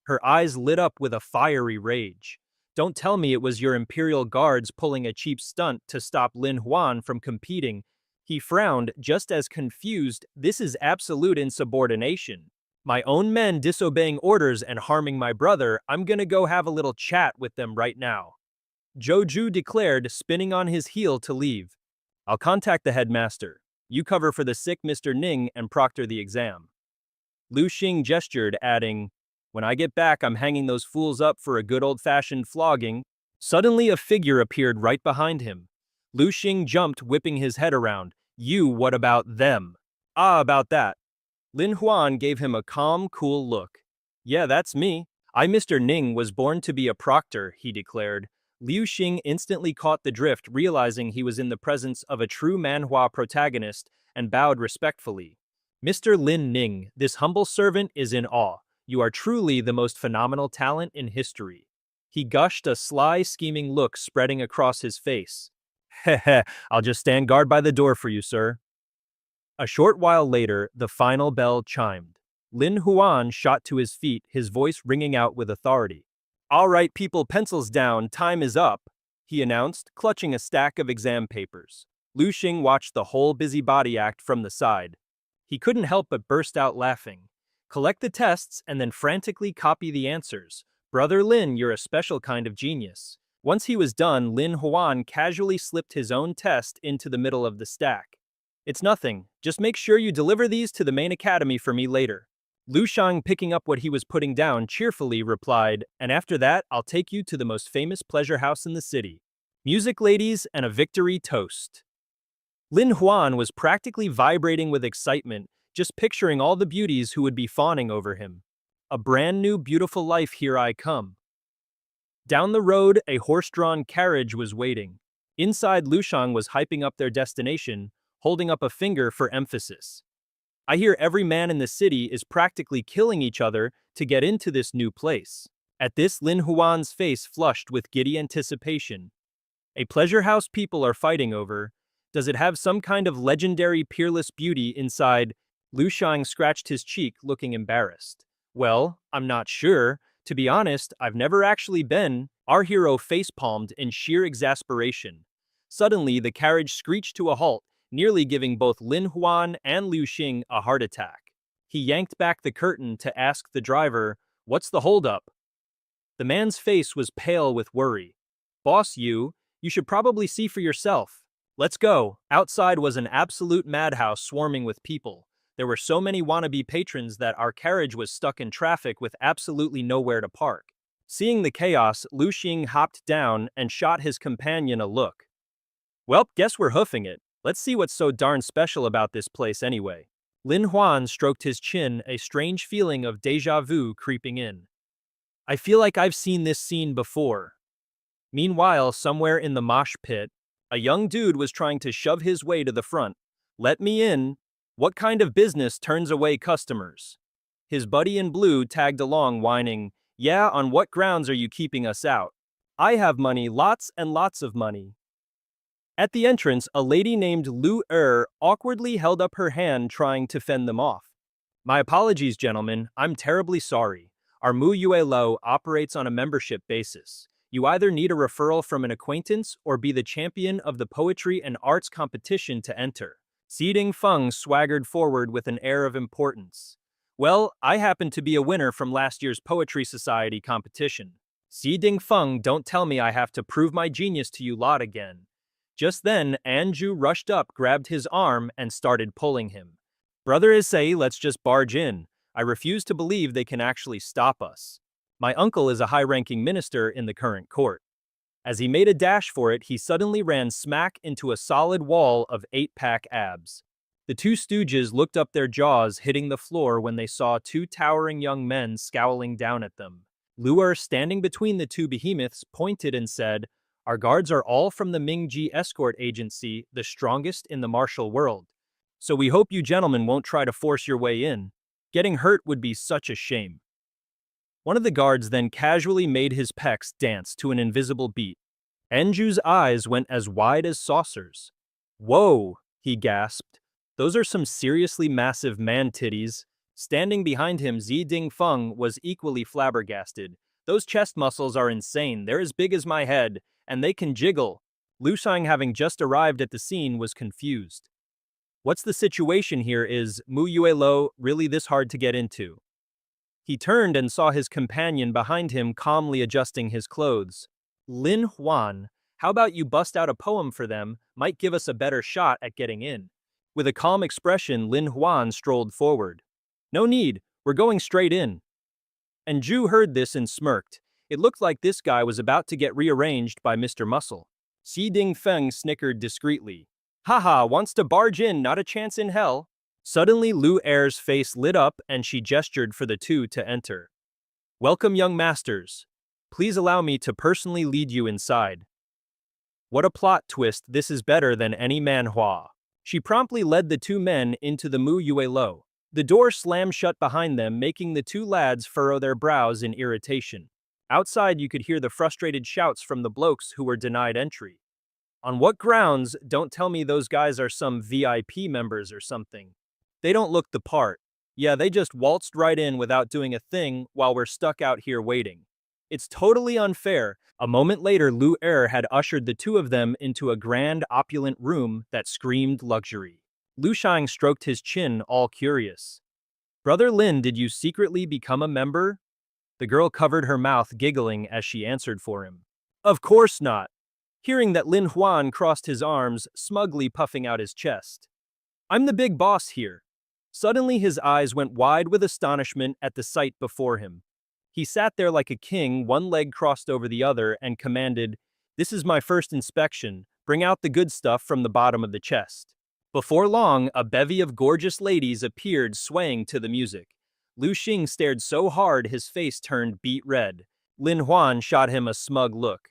Her eyes lit up with a fiery rage. Don't tell me it was your Imperial Guards pulling a cheap stunt to stop Lin Huan from competing. He frowned, just as confused. This is absolute insubordination. My own men disobeying orders and harming my brother. I'm gonna go have a little chat with them right now. Joju declared, spinning on his heel to leave. I'll contact the headmaster. You cover for the sick Mr. Ning and proctor the exam. Liu Xing gestured, adding, when I get back, I'm hanging those fools up for a good old-fashioned flogging. Suddenly a figure appeared right behind him. Liu Xing jumped, whipping his head around. You, what about them? Ah, about that. Lin Huan gave him a calm, cool look. Yeah, that's me. Mr. Ning was born to be a proctor, he declared. Liu Xing instantly caught the drift, realizing he was in the presence of a true manhwa protagonist, and bowed respectfully. Mr. Lin Ning, this humble servant is in awe. You are truly the most phenomenal talent in history. He gushed, a sly, scheming look spreading across his face. Heh, I'll just stand guard by the door for you, sir. A short while later, the final bell chimed. Lin Huan shot to his feet, his voice ringing out with authority. All right, people, pencils down, time is up, he announced, clutching a stack of exam papers. Liu Xing watched the whole busybody act from the side. He couldn't help but burst out laughing. Collect the tests and then frantically copy the answers. Brother Lin, you're a special kind of genius. Once he was done, Lin Huan casually slipped his own test into the middle of the stack. It's nothing. Just make sure you deliver these to the main academy for me later. Liu Shang, picking up what he was putting down, cheerfully replied, and after that, I'll take you to the most famous pleasure house in the city. Music, ladies, and a victory toast. Lin Huan was practically vibrating with excitement, just picturing all the beauties who would be fawning over him. A brand new beautiful life, here I come. Down the road, a horse-drawn carriage was waiting. Inside, Liu Shang was hyping up their destination, holding up a finger for emphasis. I hear every man in the city is practically killing each other to get into this new place. At this, Lin Huan's face flushed with giddy anticipation. A pleasure house people are fighting over. Does it have some kind of legendary peerless beauty inside? Liu Shang scratched his cheek, looking embarrassed. Well, I'm not sure. To be honest, I've never actually been. Our hero face-palmed in sheer exasperation. Suddenly, the carriage screeched to a halt, nearly giving both Lin Huan and Liu Xing a heart attack. He yanked back the curtain to ask the driver, "What's the holdup?" The man's face was pale with worry. "Boss, you should probably see for yourself. Let's go." Outside was an absolute madhouse swarming with people. There were so many wannabe patrons that our carriage was stuck in traffic with absolutely nowhere to park. Seeing the chaos, Liu Xing hopped down and shot his companion a look. Well, guess we're hoofing it. Let's see what's so darn special about this place anyway. Lin Huan stroked his chin, a strange feeling of déjà vu creeping in. I feel like I've seen this scene before. Meanwhile, somewhere in the mosh pit, a young dude was trying to shove his way to the front. Let me in. What kind of business turns away customers? His buddy in blue tagged along, whining, Yeah, on what grounds are you keeping us out? I have money, lots and lots of money. At the entrance, a lady named Lu awkwardly held up her hand, trying to fend them off. My apologies, gentlemen. I'm terribly sorry. Our Mu Yue Lo operates on a membership basis. You either need a referral from an acquaintance or be the champion of the poetry and arts competition to enter. Si Dingfeng swaggered forward with an air of importance. Well, I happen to be a winner from last year's Poetry Society competition. Si Dingfeng, don't tell me I have to prove my genius to you lot again. Just then, Anju rushed up, grabbed his arm, and started pulling him. Brother Issei, let's just barge in. I refuse to believe they can actually stop us. My uncle is a high-ranking minister in the current court. As he made a dash for it, he suddenly ran smack into a solid wall of 8-pack abs. The two stooges looked up, their jaws hitting the floor when they saw two towering young men scowling down at them. Luer, standing between the two behemoths, pointed and said, "Our guards are all from the Mingji Escort Agency, the strongest in the martial world. So we hope you gentlemen won't try to force your way in. Getting hurt would be such a shame." One of the guards then casually made his pecs dance to an invisible beat. Anju's eyes went as wide as saucers. "Whoa," he gasped. "Those are some seriously massive man-titties." Standing behind him, Zi Dingfeng was equally flabbergasted. "Those chest muscles are insane. They're as big as my head, and they can jiggle." Lu Shang, having just arrived at the scene, was confused. "What's the situation here? Is Mu Yuelo really this hard to get into?" He turned and saw his companion behind him calmly adjusting his clothes. "Lin Huan, how about you bust out a poem for them? Might give us a better shot at getting in." With a calm expression, Lin Huan strolled forward. "No need, we're going straight in." And Ju heard this and smirked. It looked like this guy was about to get rearranged by Mr. Muscle. Si Dingfeng snickered discreetly. "Haha, wants to barge in, not a chance in hell." Suddenly, Lu Er's face lit up and she gestured for the two to enter. "Welcome, young masters. Please allow me to personally lead you inside." What a plot twist, this is better than any manhwa. She promptly led the two men into the Mu Yuelo. The door slammed shut behind them, making the two lads furrow their brows in irritation. Outside, you could hear the frustrated shouts from the blokes who were denied entry. "On what grounds? Don't tell me those guys are some VIP members or something. They don't look the part. Yeah, they just waltzed right in without doing a thing while we're stuck out here waiting. It's totally unfair." A moment later, Lu Er had ushered the two of them into a grand, opulent room that screamed luxury. Lu Shang stroked his chin, all curious. "Brother Lin, did you secretly become a member?" The girl covered her mouth, giggling as she answered for him. "Of course not." Hearing that, Lin Huan crossed his arms, smugly puffing out his chest. "I'm the big boss here." Suddenly his eyes went wide with astonishment at the sight before him. He sat there like a king, one leg crossed over the other, and commanded, "This is my first inspection. Bring out the good stuff from the bottom of the chest." Before long, a bevy of gorgeous ladies appeared, swaying to the music. Lu Xing stared so hard his face turned beet red. Lin Huan shot him a smug look.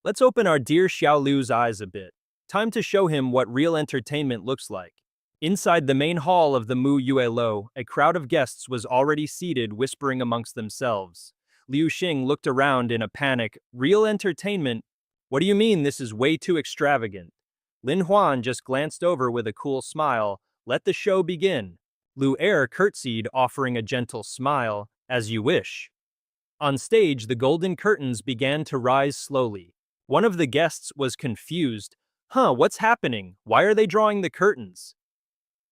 "Let's open our dear Xiaolu's eyes a bit. Time to show him what real entertainment looks like." Inside the main hall of the Mu Yuelo, a crowd of guests was already seated, whispering amongst themselves. Liu Xing looked around in a panic. "Real entertainment? What do you mean? This is way too extravagant." Lin Huan just glanced over with a cool smile. "Let the show begin." Lu Er curtsied, offering a gentle smile. "As you wish." On stage, the golden curtains began to rise slowly. One of the guests was confused. What's happening? Why are they drawing the curtains?"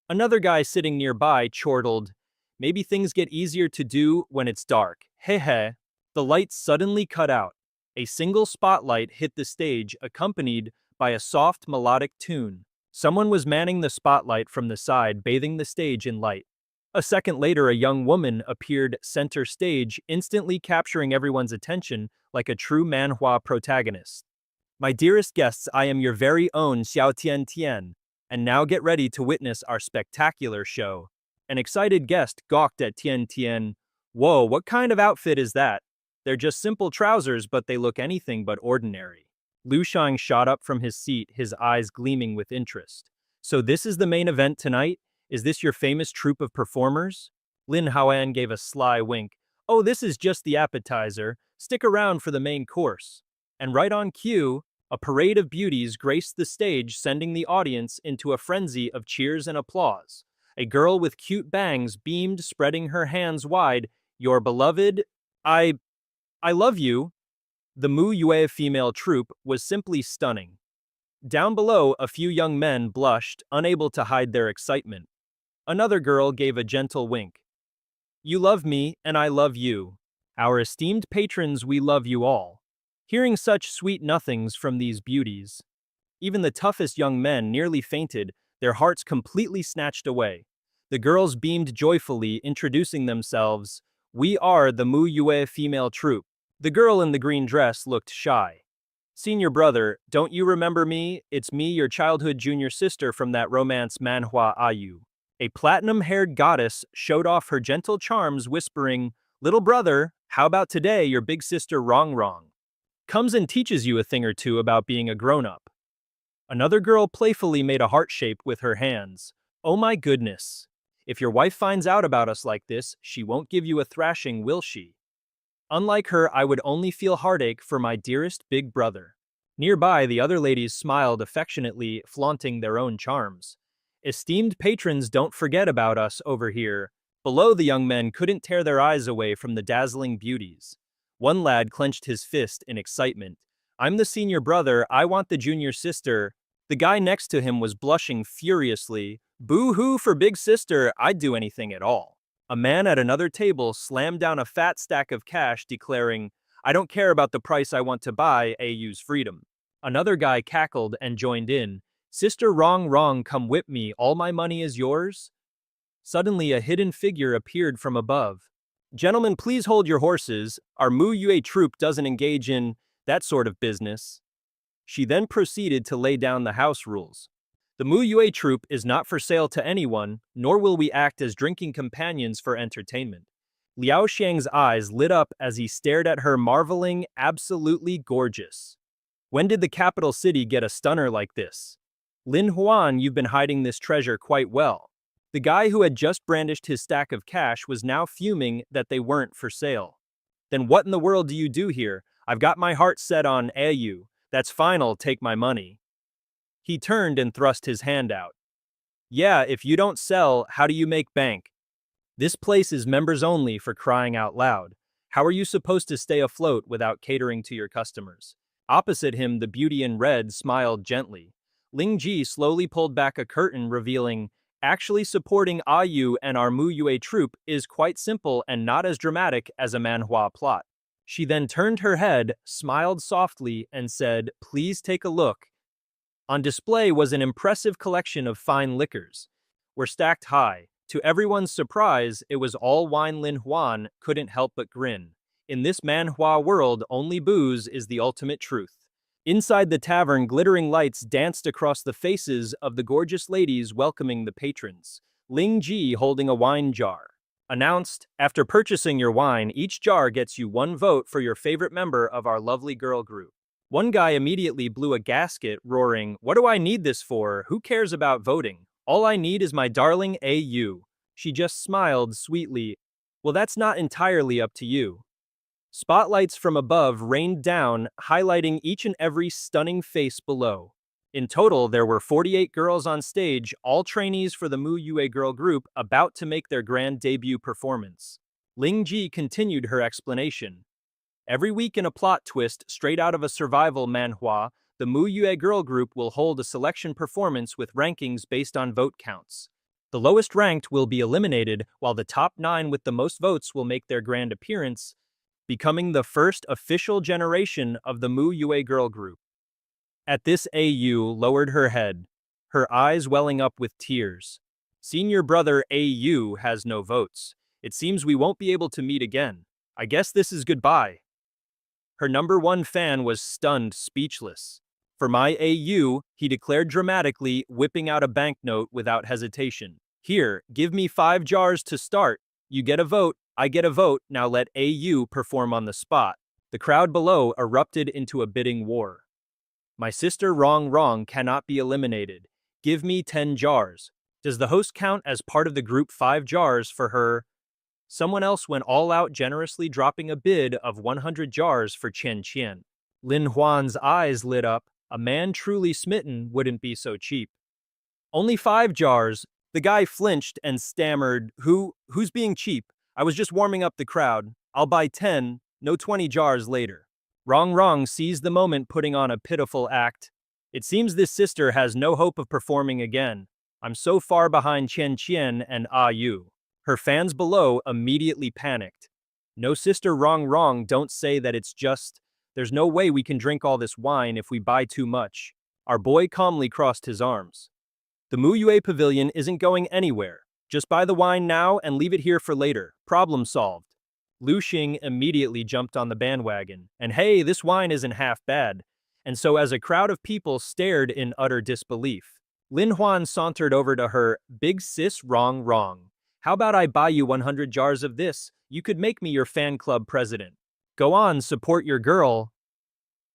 Another guy sitting nearby chortled, "Maybe things get easier to do when it's dark. Heh. The lights suddenly cut out. A single spotlight hit the stage, accompanied by a soft melodic tune. Someone was manning the spotlight from the side, bathing the stage in light. A second later, a young woman appeared center stage, instantly capturing everyone's attention like a true manhwa protagonist. "My dearest guests, I am your very own Xiao Tian Tian. And now get ready to witness our spectacular show." An excited guest gawked at Tian Tian. "Whoa, what kind of outfit is that? They're just simple trousers, but they look anything but ordinary." Lu Shang shot up from his seat, his eyes gleaming with interest. "So this is the main event tonight? Is this your famous troupe of performers?" Lin Haoan gave a sly wink. "Oh, this is just the appetizer. Stick around for the main course." And right on cue, a parade of beauties graced the stage, sending the audience into a frenzy of cheers and applause. A girl with cute bangs beamed, spreading her hands wide. "Your beloved, I love you." The Mu Yue female troupe was simply stunning. Down below, a few young men blushed, unable to hide their excitement. Another girl gave a gentle wink. You love me, and I love you. Our esteemed patrons, we love you all. Hearing such sweet nothings from these beauties, even the toughest young men nearly fainted, their hearts completely snatched away. The girls beamed joyfully, introducing themselves. We are the Mu Yue female troupe. The girl in the green dress looked shy. Senior brother, don't you remember me? It's me, your childhood junior sister from that romance Manhwa Ayu. A platinum-haired goddess showed off her gentle charms, whispering, Little brother, how about today your big sister Rong Rong comes and teaches you a thing or two about being a grown-up. Another girl playfully made a heart shape with her hands. Oh my goodness. If your wife finds out about us like this, she won't give you a thrashing, will she? Unlike her, I would only feel heartache for my dearest big brother. Nearby, the other ladies smiled affectionately, flaunting their own charms. Esteemed patrons, don't forget about us over here. Below, the young men couldn't tear their eyes away from the dazzling beauties. One lad clenched his fist in excitement. I'm the senior brother, I want the junior sister. The guy next to him was blushing furiously. Boo-hoo for big sister, I'd do anything at all. A man at another table slammed down a fat stack of cash, declaring, I don't care about the price, I want to buy AU's freedom. Another guy cackled and joined in. Sister Rong Rong, come whip me, all my money is yours? Suddenly a hidden figure appeared from above. Gentlemen, please hold your horses. Our Mu Yue troupe doesn't engage in that sort of business. She then proceeded to lay down the house rules. The Mu Yue troupe is not for sale to anyone, nor will we act as drinking companions for entertainment. Liao Xiang's eyes lit up as he stared at her, marveling, absolutely gorgeous. When did the capital city get a stunner like this? Lin Huan, you've been hiding this treasure quite well. The guy who had just brandished his stack of cash was now fuming that they weren't for sale. Then what in the world do you do here? I've got my heart set on AU. That's fine, I'll take my money. He turned and thrust his hand out. Yeah, if you don't sell, how do you make bank? This place is members only, for crying out loud. How are you supposed to stay afloat without catering to your customers? Opposite him, the beauty in red smiled gently. Ling Ji slowly pulled back a curtain, revealing, actually supporting Ayu and our Mu Yue troupe is quite simple and not as dramatic as a manhwa plot. She then turned her head, smiled softly, and said, please take a look. On display was an impressive collection of fine liquors. Were stacked high. To everyone's surprise, it was all wine. Lin Huan couldn't help but grin. In this manhwa world, only booze is the ultimate truth. Inside the tavern, glittering lights danced across the faces of the gorgeous ladies welcoming the patrons. Ling Ji, holding a wine jar, announced, after purchasing your wine, each jar gets you one vote for your favorite member of our lovely girl group. One guy immediately blew a gasket, roaring, what do I need this for? Who cares about voting? All I need is my darling AU. She just smiled sweetly. Well, that's not entirely up to you. Spotlights from above rained down, highlighting each and every stunning face below. In total, there were 48 girls on stage, all trainees for the Mu Yue girl group, about to make their grand debut performance. Ling Ji continued her explanation. Every week in a plot twist straight out of a survival manhwa, the Mu Yue girl group will hold a selection performance with rankings based on vote counts. The lowest ranked will be eliminated, while the top 9 with the most votes will make their grand appearance, becoming the first official generation of the Mu Yue girl group. At this, AU lowered her head, her eyes welling up with tears. Senior brother AU has no votes. It seems we won't be able to meet again. I guess this is goodbye. Her number one fan was stunned, speechless. For my AU, he declared dramatically, whipping out a banknote without hesitation. Here, give me 5 jars to start. You get a vote, I get a vote, now let AU perform on the spot. The crowd below erupted into a bidding war. My sister Rong Rong cannot be eliminated. Give me 10 jars. Does the host count as part of the group 5 jars for her? Someone else went all out, generously dropping a bid of 100 jars for Qian Qian. Lin Huan's eyes lit up. A man truly smitten wouldn't be so cheap. Only 5 jars. The guy flinched and stammered, Who's being cheap? I was just warming up the crowd. I'll buy 10, no 20 jars later. Wrong seized the moment, putting on a pitiful act. It seems this sister has no hope of performing again. I'm so far behind Qian and Yu. Her fans below immediately panicked. No sister, wrong, don't say that, it's just, there's no way we can drink all this wine if we buy too much. Our boy calmly crossed his arms. The Yue pavilion isn't going anywhere. Just buy the wine now and leave it here for later. Problem solved. Lu Xing immediately jumped on the bandwagon. And hey, this wine isn't half bad. And so as a crowd of people stared in utter disbelief, Lin Huan sauntered over to her. Big sis, wrong. How about I buy you 100 jars of this? You could make me your fan club president. Go on, support your girl.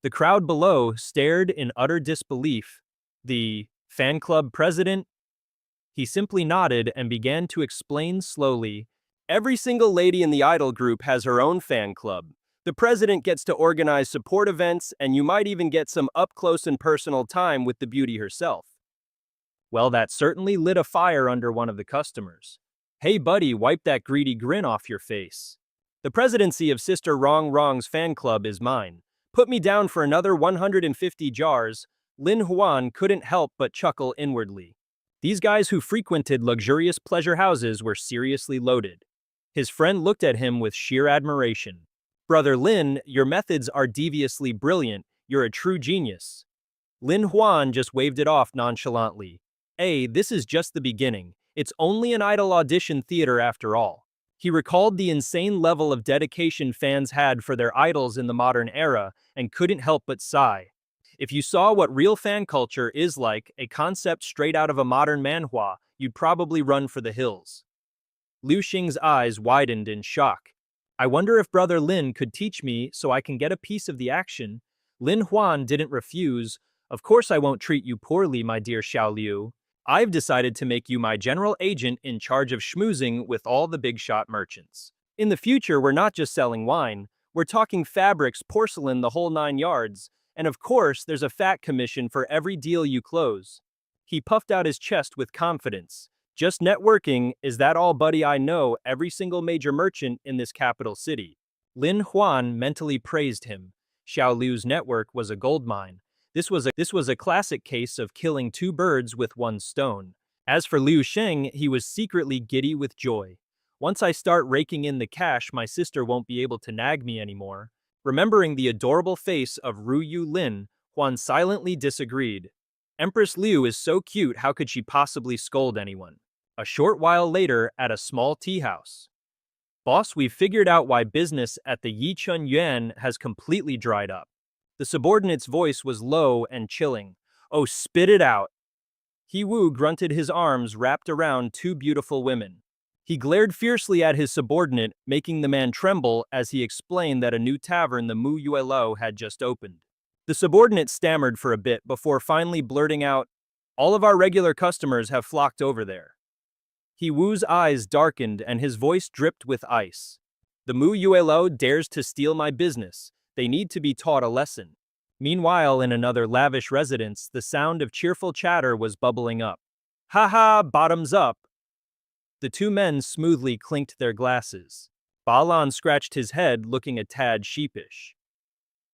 The crowd below stared in utter disbelief. The fan club president? He simply nodded and began to explain slowly. Every single lady in the idol group has her own fan club. The president gets to organize support events, and you might even get some up-close and personal time with the beauty herself. Well, that certainly lit a fire under one of the customers. Hey buddy, wipe that greedy grin off your face. The presidency of Sister Wrong's fan club is mine. Put me down for another 150 jars. Lin Huan couldn't help but chuckle inwardly. These guys who frequented luxurious pleasure houses were seriously loaded. His friend looked at him with sheer admiration. Brother Lin, your methods are deviously brilliant. You're a true genius. Lin Huan just waved it off nonchalantly. Hey, this is just the beginning. It's only an idol audition theater after all. He recalled the insane level of dedication fans had for their idols in the modern era and couldn't help but sigh. If you saw what real fan culture is like, a concept straight out of a modern manhwa, you'd probably run for the hills. Lu Xing's eyes widened in shock. I wonder if Brother Lin could teach me so I can get a piece of the action. Lin Huan didn't refuse. Of course I won't treat you poorly, my dear Xiao Liu. I've decided to make you my general agent in charge of schmoozing with all the big shot merchants. In the future, we're not just selling wine, we're talking fabrics, porcelain, the whole 9 yards. And of course, there's a fat commission for every deal you close. He puffed out his chest with confidence. Just networking, is that all, buddy? I know every single major merchant in this capital city. Lin Huan mentally praised him. Xiao Liu's network was a goldmine. This was a classic case of killing 2 birds with 1 stone. As for Lu Xing, he was secretly giddy with joy. Once I start raking in the cash, my sister won't be able to nag me anymore. Remembering the adorable face of Yu Lin, Huan silently disagreed. Empress Liu is so cute, how could she possibly scold anyone? A short while later, at a small tea house. Boss, we've figured out why business at the Yichun Yuan has completely dried up. The subordinate's voice was low and chilling. Oh, spit it out. He Wu grunted, his arms wrapped around 2 beautiful women. He glared fiercely at his subordinate, making the man tremble as he explained that a new tavern, the Mu Yue Lo, had just opened. The subordinate stammered for a bit before finally blurting out, all of our regular customers have flocked over there. He Wu's eyes darkened and his voice dripped with ice. The Mu Yue Lo dares to steal my business. They need to be taught a lesson. Meanwhile, in another lavish residence, the sound of cheerful chatter was bubbling up. Ha ha, bottoms up. The 2 men smoothly clinked their glasses. Ba Lan scratched his head, looking a tad sheepish.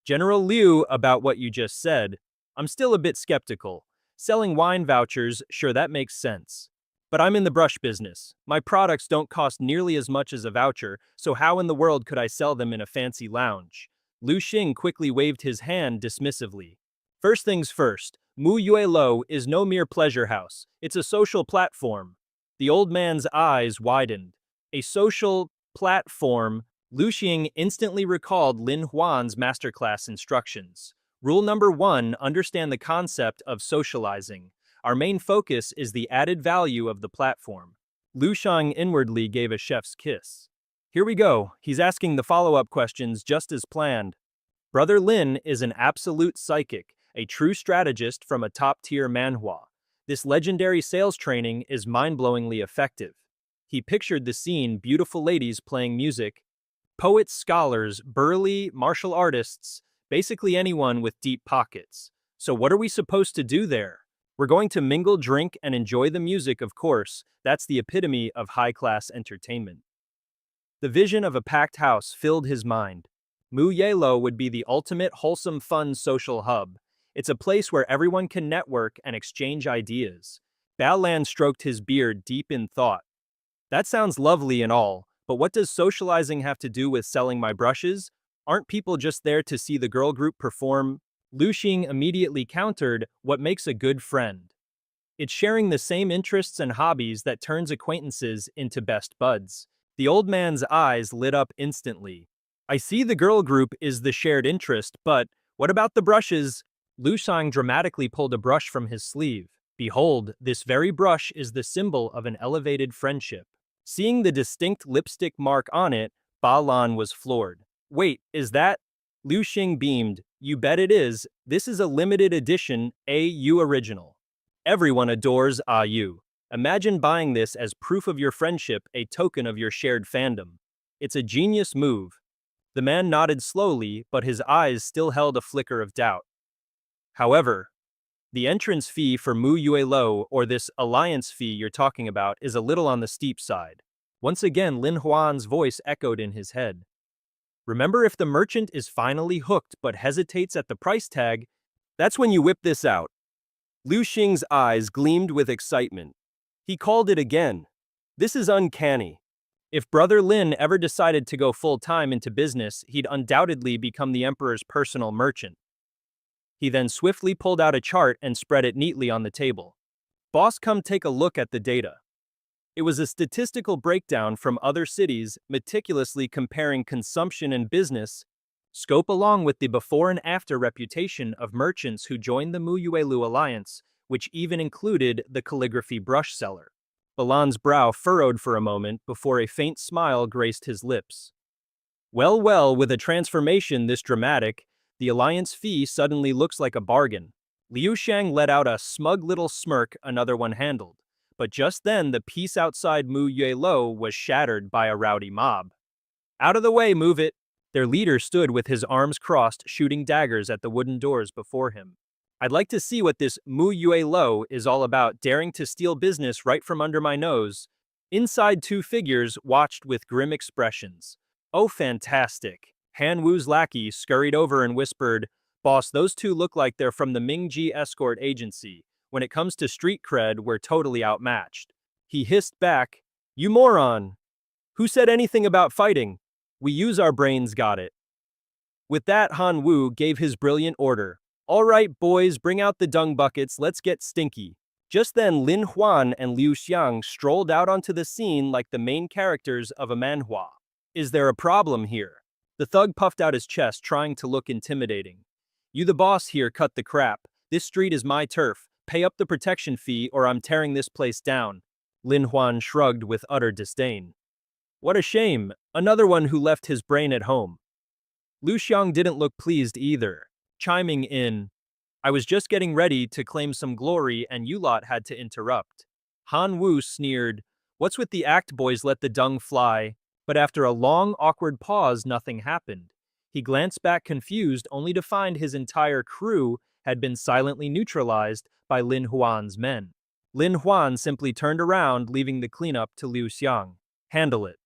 General Liu, about what you just said, I'm still a bit skeptical. Selling wine vouchers, sure, that makes sense. But I'm in the brush business. My products don't cost nearly as much as a voucher, so how in the world could I sell them in a fancy lounge? Lu Xing quickly waved his hand dismissively. First things first, Mu Yue Lo is no mere pleasure house. It's a social platform. The old man's eyes widened. A social platform. Lu Xing instantly recalled Lin Huan's masterclass instructions. Rule number 1, understand the concept of socializing. Our main focus is the added value of the platform. Lu Xing inwardly gave a chef's kiss. Here we go, he's asking the follow-up questions just as planned. Brother Lin is an absolute psychic, a true strategist from a top-tier manhwa. This legendary sales training is mind-blowingly effective. He pictured the scene, beautiful ladies playing music, poets, scholars, burly martial artists, basically anyone with deep pockets. So what are we supposed to do there? We're going to mingle, drink, and enjoy the music, of course. That's the epitome of high-class entertainment. The vision of a packed house filled his mind. Mu Yelo would be the ultimate wholesome fun social hub. It's a place where everyone can network and exchange ideas. Baolan stroked his beard deep in thought. That sounds lovely and all, but what does socializing have to do with selling my brushes? Aren't people just there to see the girl group perform? Lu Xing immediately countered, what makes a good friend? It's sharing the same interests and hobbies that turns acquaintances into best buds. The old man's eyes lit up instantly. I see the girl group is the shared interest, but what about the brushes? Lu Shang dramatically pulled a brush from his sleeve. Behold, this very brush is the symbol of an elevated friendship. Seeing the distinct lipstick mark on it, Ba Lan was floored. Wait, is that? Liu Xing beamed. You bet it is. This is a limited edition AU original. Everyone adores AU. Imagine buying this as proof of your friendship, a token of your shared fandom. It's a genius move. The man nodded slowly, but his eyes still held a flicker of doubt. However, the entrance fee for Mu Yue Lo, or this alliance fee you're talking about, is a little on the steep side. Once again, Lin Huan's voice echoed in his head. Remember, if the merchant is finally hooked but hesitates at the price tag, that's when you whip this out. Liu Xing's eyes gleamed with excitement. He called it again. This is uncanny. If Brother Lin ever decided to go full-time into business, he'd undoubtedly become the emperor's personal merchant. He then swiftly pulled out a chart and spread it neatly on the table. Boss, come take a look at the data. It was a statistical breakdown from other cities, meticulously comparing consumption and business scope along with the before and after reputation of merchants who joined the Mu Yuelu alliance, which even included the calligraphy brush seller. Balan's brow furrowed for a moment before a faint smile graced his lips. Well, well, with a transformation this dramatic, the alliance fee suddenly looks like a bargain. Liu Shang let out a smug little smirk another one handled. But just then the peace outside Mu Yue Lo was shattered by a rowdy mob. Out of the way, move it! Their leader stood with his arms crossed, shooting daggers at the wooden doors before him. I'd like to see what this Mu Yue Lo is all about, daring to steal business right from under my nose. Inside, two figures watched with grim expressions. Oh, fantastic. Han Wu's lackey scurried over and whispered, Boss, those two look like they're from the Mingji escort agency. When it comes to street cred, we're totally outmatched. He hissed back, You moron! Who said anything about fighting? We use our brains, got it. With that, Han Wu gave his brilliant order. All right, boys, bring out the dung buckets, let's get stinky. Just then, Lin Huan and Liu Xiang strolled out onto the scene like the main characters of a manhwa. Is there a problem here? The thug puffed out his chest, trying to look intimidating. You the boss here, cut the crap. This street is my turf. Pay up the protection fee or I'm tearing this place down. Lin Huan shrugged with utter disdain. What a shame, another one who left his brain at home. Liu Xiang didn't look pleased either, chiming in, I was just getting ready to claim some glory and you lot had to interrupt. Han Wu sneered, What's with the act, boys, let the dung fly? But after a long, awkward pause, nothing happened. He glanced back confused, only to find his entire crew had been silently neutralized by Lin Huan's men. Lin Huan simply turned around, leaving the cleanup to Liu Xiang. Handle it.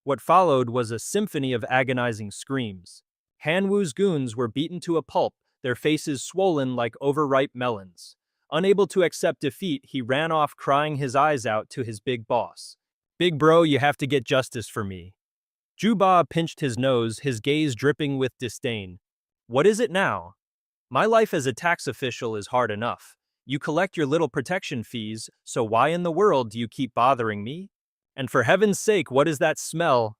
What followed was a symphony of agonizing screams. Han Wu's goons were beaten to a pulp, their faces swollen like overripe melons. Unable to accept defeat, he ran off crying his eyes out to his big boss. Big bro, you have to get justice for me. Juba pinched his nose, his gaze dripping with disdain. What is it now? My life as a tax official is hard enough. You collect your little protection fees, so why in the world do you keep bothering me? And for heaven's sake, what is that smell?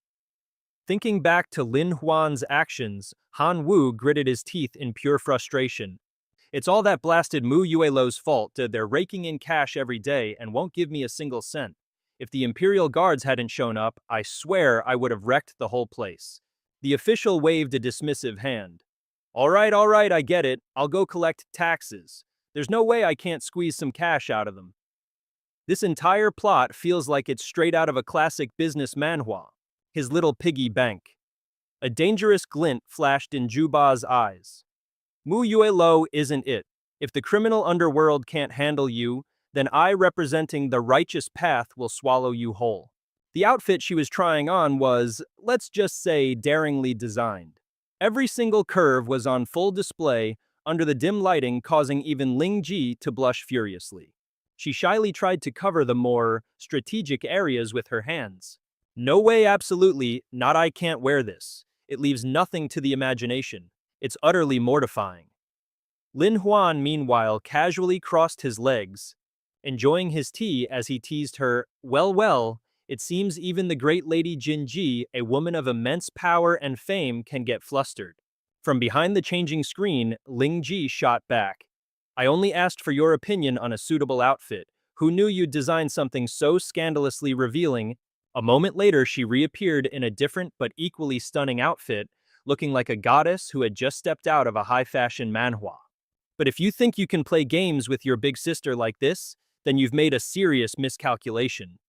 Thinking back to Lin Huan's actions, Han Wu gritted his teeth in pure frustration. It's all that blasted Mu Yuelo's fault. They're raking in cash every day and won't give me a single cent. If the Imperial Guards hadn't shown up, I swear I would have wrecked the whole place. The official waved a dismissive hand. All right, I get it. I'll go collect taxes. There's no way I can't squeeze some cash out of them. This entire plot feels like it's straight out of a classic business manhwa. His little piggy bank. A dangerous glint flashed in Juba's eyes. Mu Yue Lo isn't it. If the criminal underworld can't handle you, then I, representing the righteous path, will swallow you whole. The outfit she was trying on was, let's just say, daringly designed. Every single curve was on full display under the dim lighting, causing even Ling Ji to blush furiously. She shyly tried to cover the more strategic areas with her hands. No way, absolutely, not, I can't wear this. It leaves nothing to the imagination. It's utterly mortifying. Lin Huan, meanwhile, casually crossed his legs, enjoying his tea as he teased her. Well, it seems even the great Lady Jin Ji, a woman of immense power and fame, can get flustered. From behind the changing screen, Ling Ji shot back. I only asked for your opinion on a suitable outfit. Who knew you'd design something so scandalously revealing? A moment later, she reappeared in a different but equally stunning outfit, looking like a goddess who had just stepped out of a high-fashion manhwa. But if you think you can play games with your big sister like this, then you've made a serious miscalculation.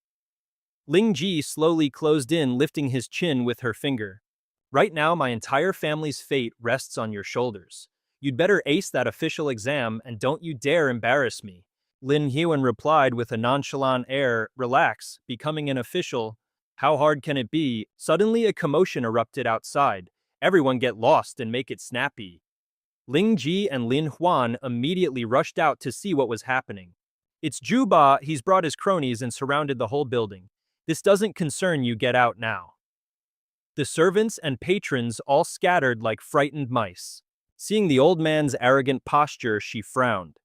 Ling Ji slowly closed in, lifting his chin with her finger. Right now, my entire family's fate rests on your shoulders. You'd better ace that official exam and don't you dare embarrass me. Lin Huan replied with a nonchalant air. Relax, becoming an official. How hard can it be? Suddenly a commotion erupted outside. Everyone get lost and make it snappy. Ling Ji and Lin Huan immediately rushed out to see what was happening. It's Juba, he's brought his cronies and surrounded the whole building. This doesn't concern you, get out now. The servants and patrons all scattered like frightened mice. Seeing the old man's arrogant posture, she frowned.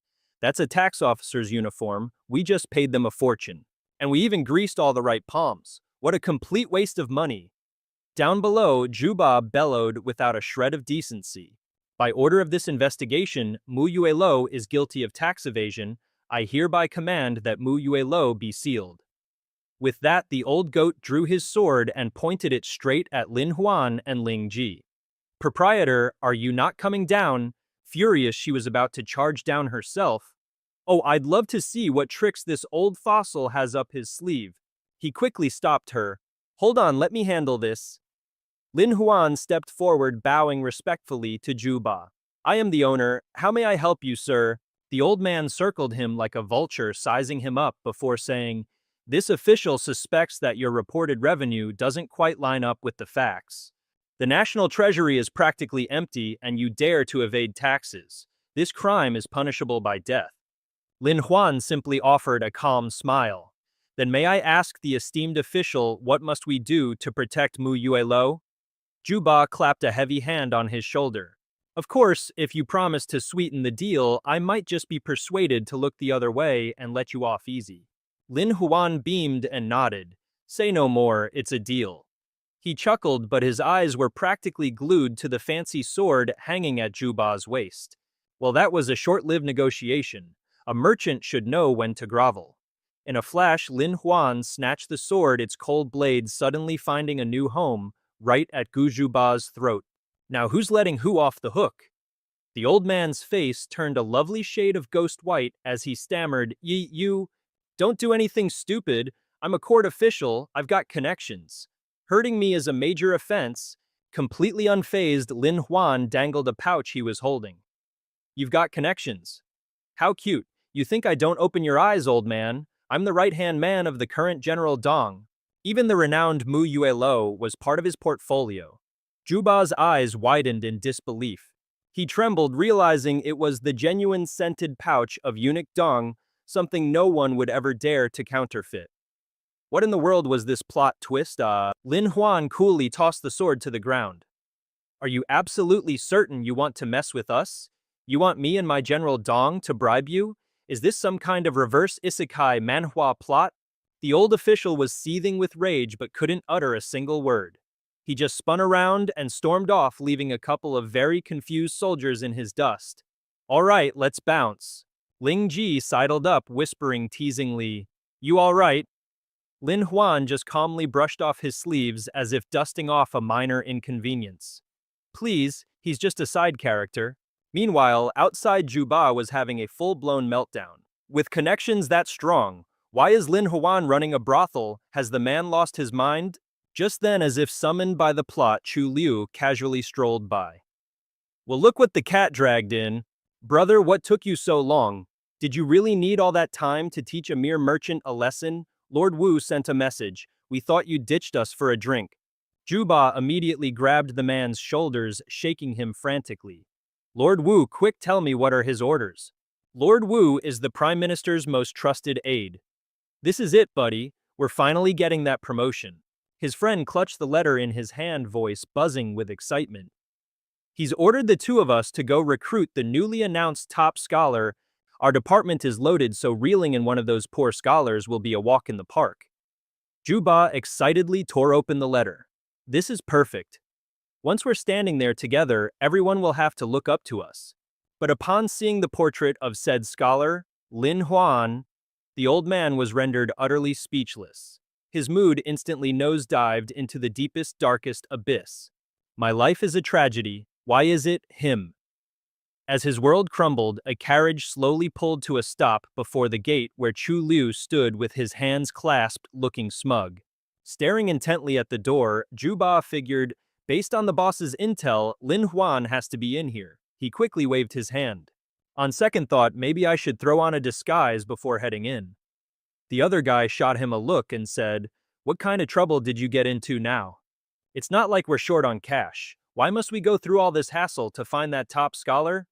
That's a tax officer's uniform, we just paid them a fortune. And we even greased all the right palms. What a complete waste of money. Down below, Juba bellowed without a shred of decency. By order of this investigation, Mu Yuelo is guilty of tax evasion. I hereby command that Mu Yuelo be sealed. With that, the old goat drew his sword and pointed it straight at Lin Huan and Ling Ji. Proprietor, are you not coming down? Furious, she was about to charge down herself. Oh, I'd love to see what tricks this old fossil has up his sleeve. He quickly stopped her. Hold on, let me handle this. Lin Huan stepped forward, bowing respectfully to Juba. I am the owner. How may I help you, sir? The old man circled him like a vulture, sizing him up before saying, this official suspects that your reported revenue doesn't quite line up with the facts. The national treasury is practically empty and you dare to evade taxes. This crime is punishable by death. Lin Huan simply offered a calm smile. Then may I ask the esteemed official, what must we do to protect Mu Yuelo? Juba clapped a heavy hand on his shoulder. Of course, if you promise to sweeten the deal, I might just be persuaded to look the other way and let you off easy. Lin Huan beamed and nodded. Say no more, it's a deal. He chuckled, but his eyes were practically glued to the fancy sword hanging at Juba's waist. Well, that was a short-lived negotiation. A merchant should know when to grovel. In a flash, Lin Huan snatched the sword, its cold blade suddenly finding a new home, right at Gujuba's throat. Now who's letting who off the hook? The old man's face turned a lovely shade of ghost white as he stammered, You, don't do anything stupid. I'm a court official, I've got connections. Hurting me is a major offense. Completely unfazed, Lin Huan dangled a pouch he was holding. You've got connections. How cute. You think I don't open your eyes, old man? I'm the right-hand man of the current General Dong. Even the renowned Mu Yuelo was part of his portfolio. Juba's eyes widened in disbelief. He trembled, realizing it was the genuine scented pouch of eunuch Dong, something no one would ever dare to counterfeit. What in the world was this plot twist? Lin Huan coolly tossed the sword to the ground. Are you absolutely certain you want to mess with us? You want me and my General Dong to bribe you? Is this some kind of reverse isekai manhwa plot? The old official was seething with rage but couldn't utter a single word. He just spun around and stormed off, leaving a couple of very confused soldiers in his dust. All right, let's bounce. Ling Ji sidled up, whispering teasingly, You all right? Lin Huan just calmly brushed off his sleeves as if dusting off a minor inconvenience. Please, he's just a side character. Meanwhile, outside Juba was having a full-blown meltdown. With connections that strong, why is Lin Huan running a brothel? Has the man lost his mind? Just then, as if summoned by the plot, Chu Liu casually strolled by. Well, look what the cat dragged in. Brother, what took you so long? Did you really need all that time to teach a mere merchant a lesson? Lord Wu sent a message. We thought you ditched us for a drink. Juba immediately grabbed the man's shoulders, shaking him frantically. Lord Wu, quick, tell me, what are his orders? Lord Wu is the Prime Minister's most trusted aide. This is it, buddy. We're finally getting that promotion. His friend clutched the letter in his hand, voice buzzing with excitement. He's ordered the two of us to go recruit the newly announced top scholar. Our department is loaded, so reeling in one of those poor scholars will be a walk in the park. Juba excitedly tore open the letter. This is perfect. Once we're standing there together, everyone will have to look up to us. But upon seeing the portrait of said scholar, Lin Huan, the old man was rendered utterly speechless. His mood instantly nosedived into the deepest, darkest abyss. My life is a tragedy. Why is it him? As his world crumbled, a carriage slowly pulled to a stop before the gate where Chu Liu stood with his hands clasped, looking smug. Staring intently at the door, Juba figured, based on the boss's intel, Lin Huan has to be in here. He quickly waved his hand. On second thought, maybe I should throw on a disguise before heading in. The other guy shot him a look and said, "What kind of trouble did you get into now? It's not like we're short on cash. Why must we go through all this hassle to find that top scholar?"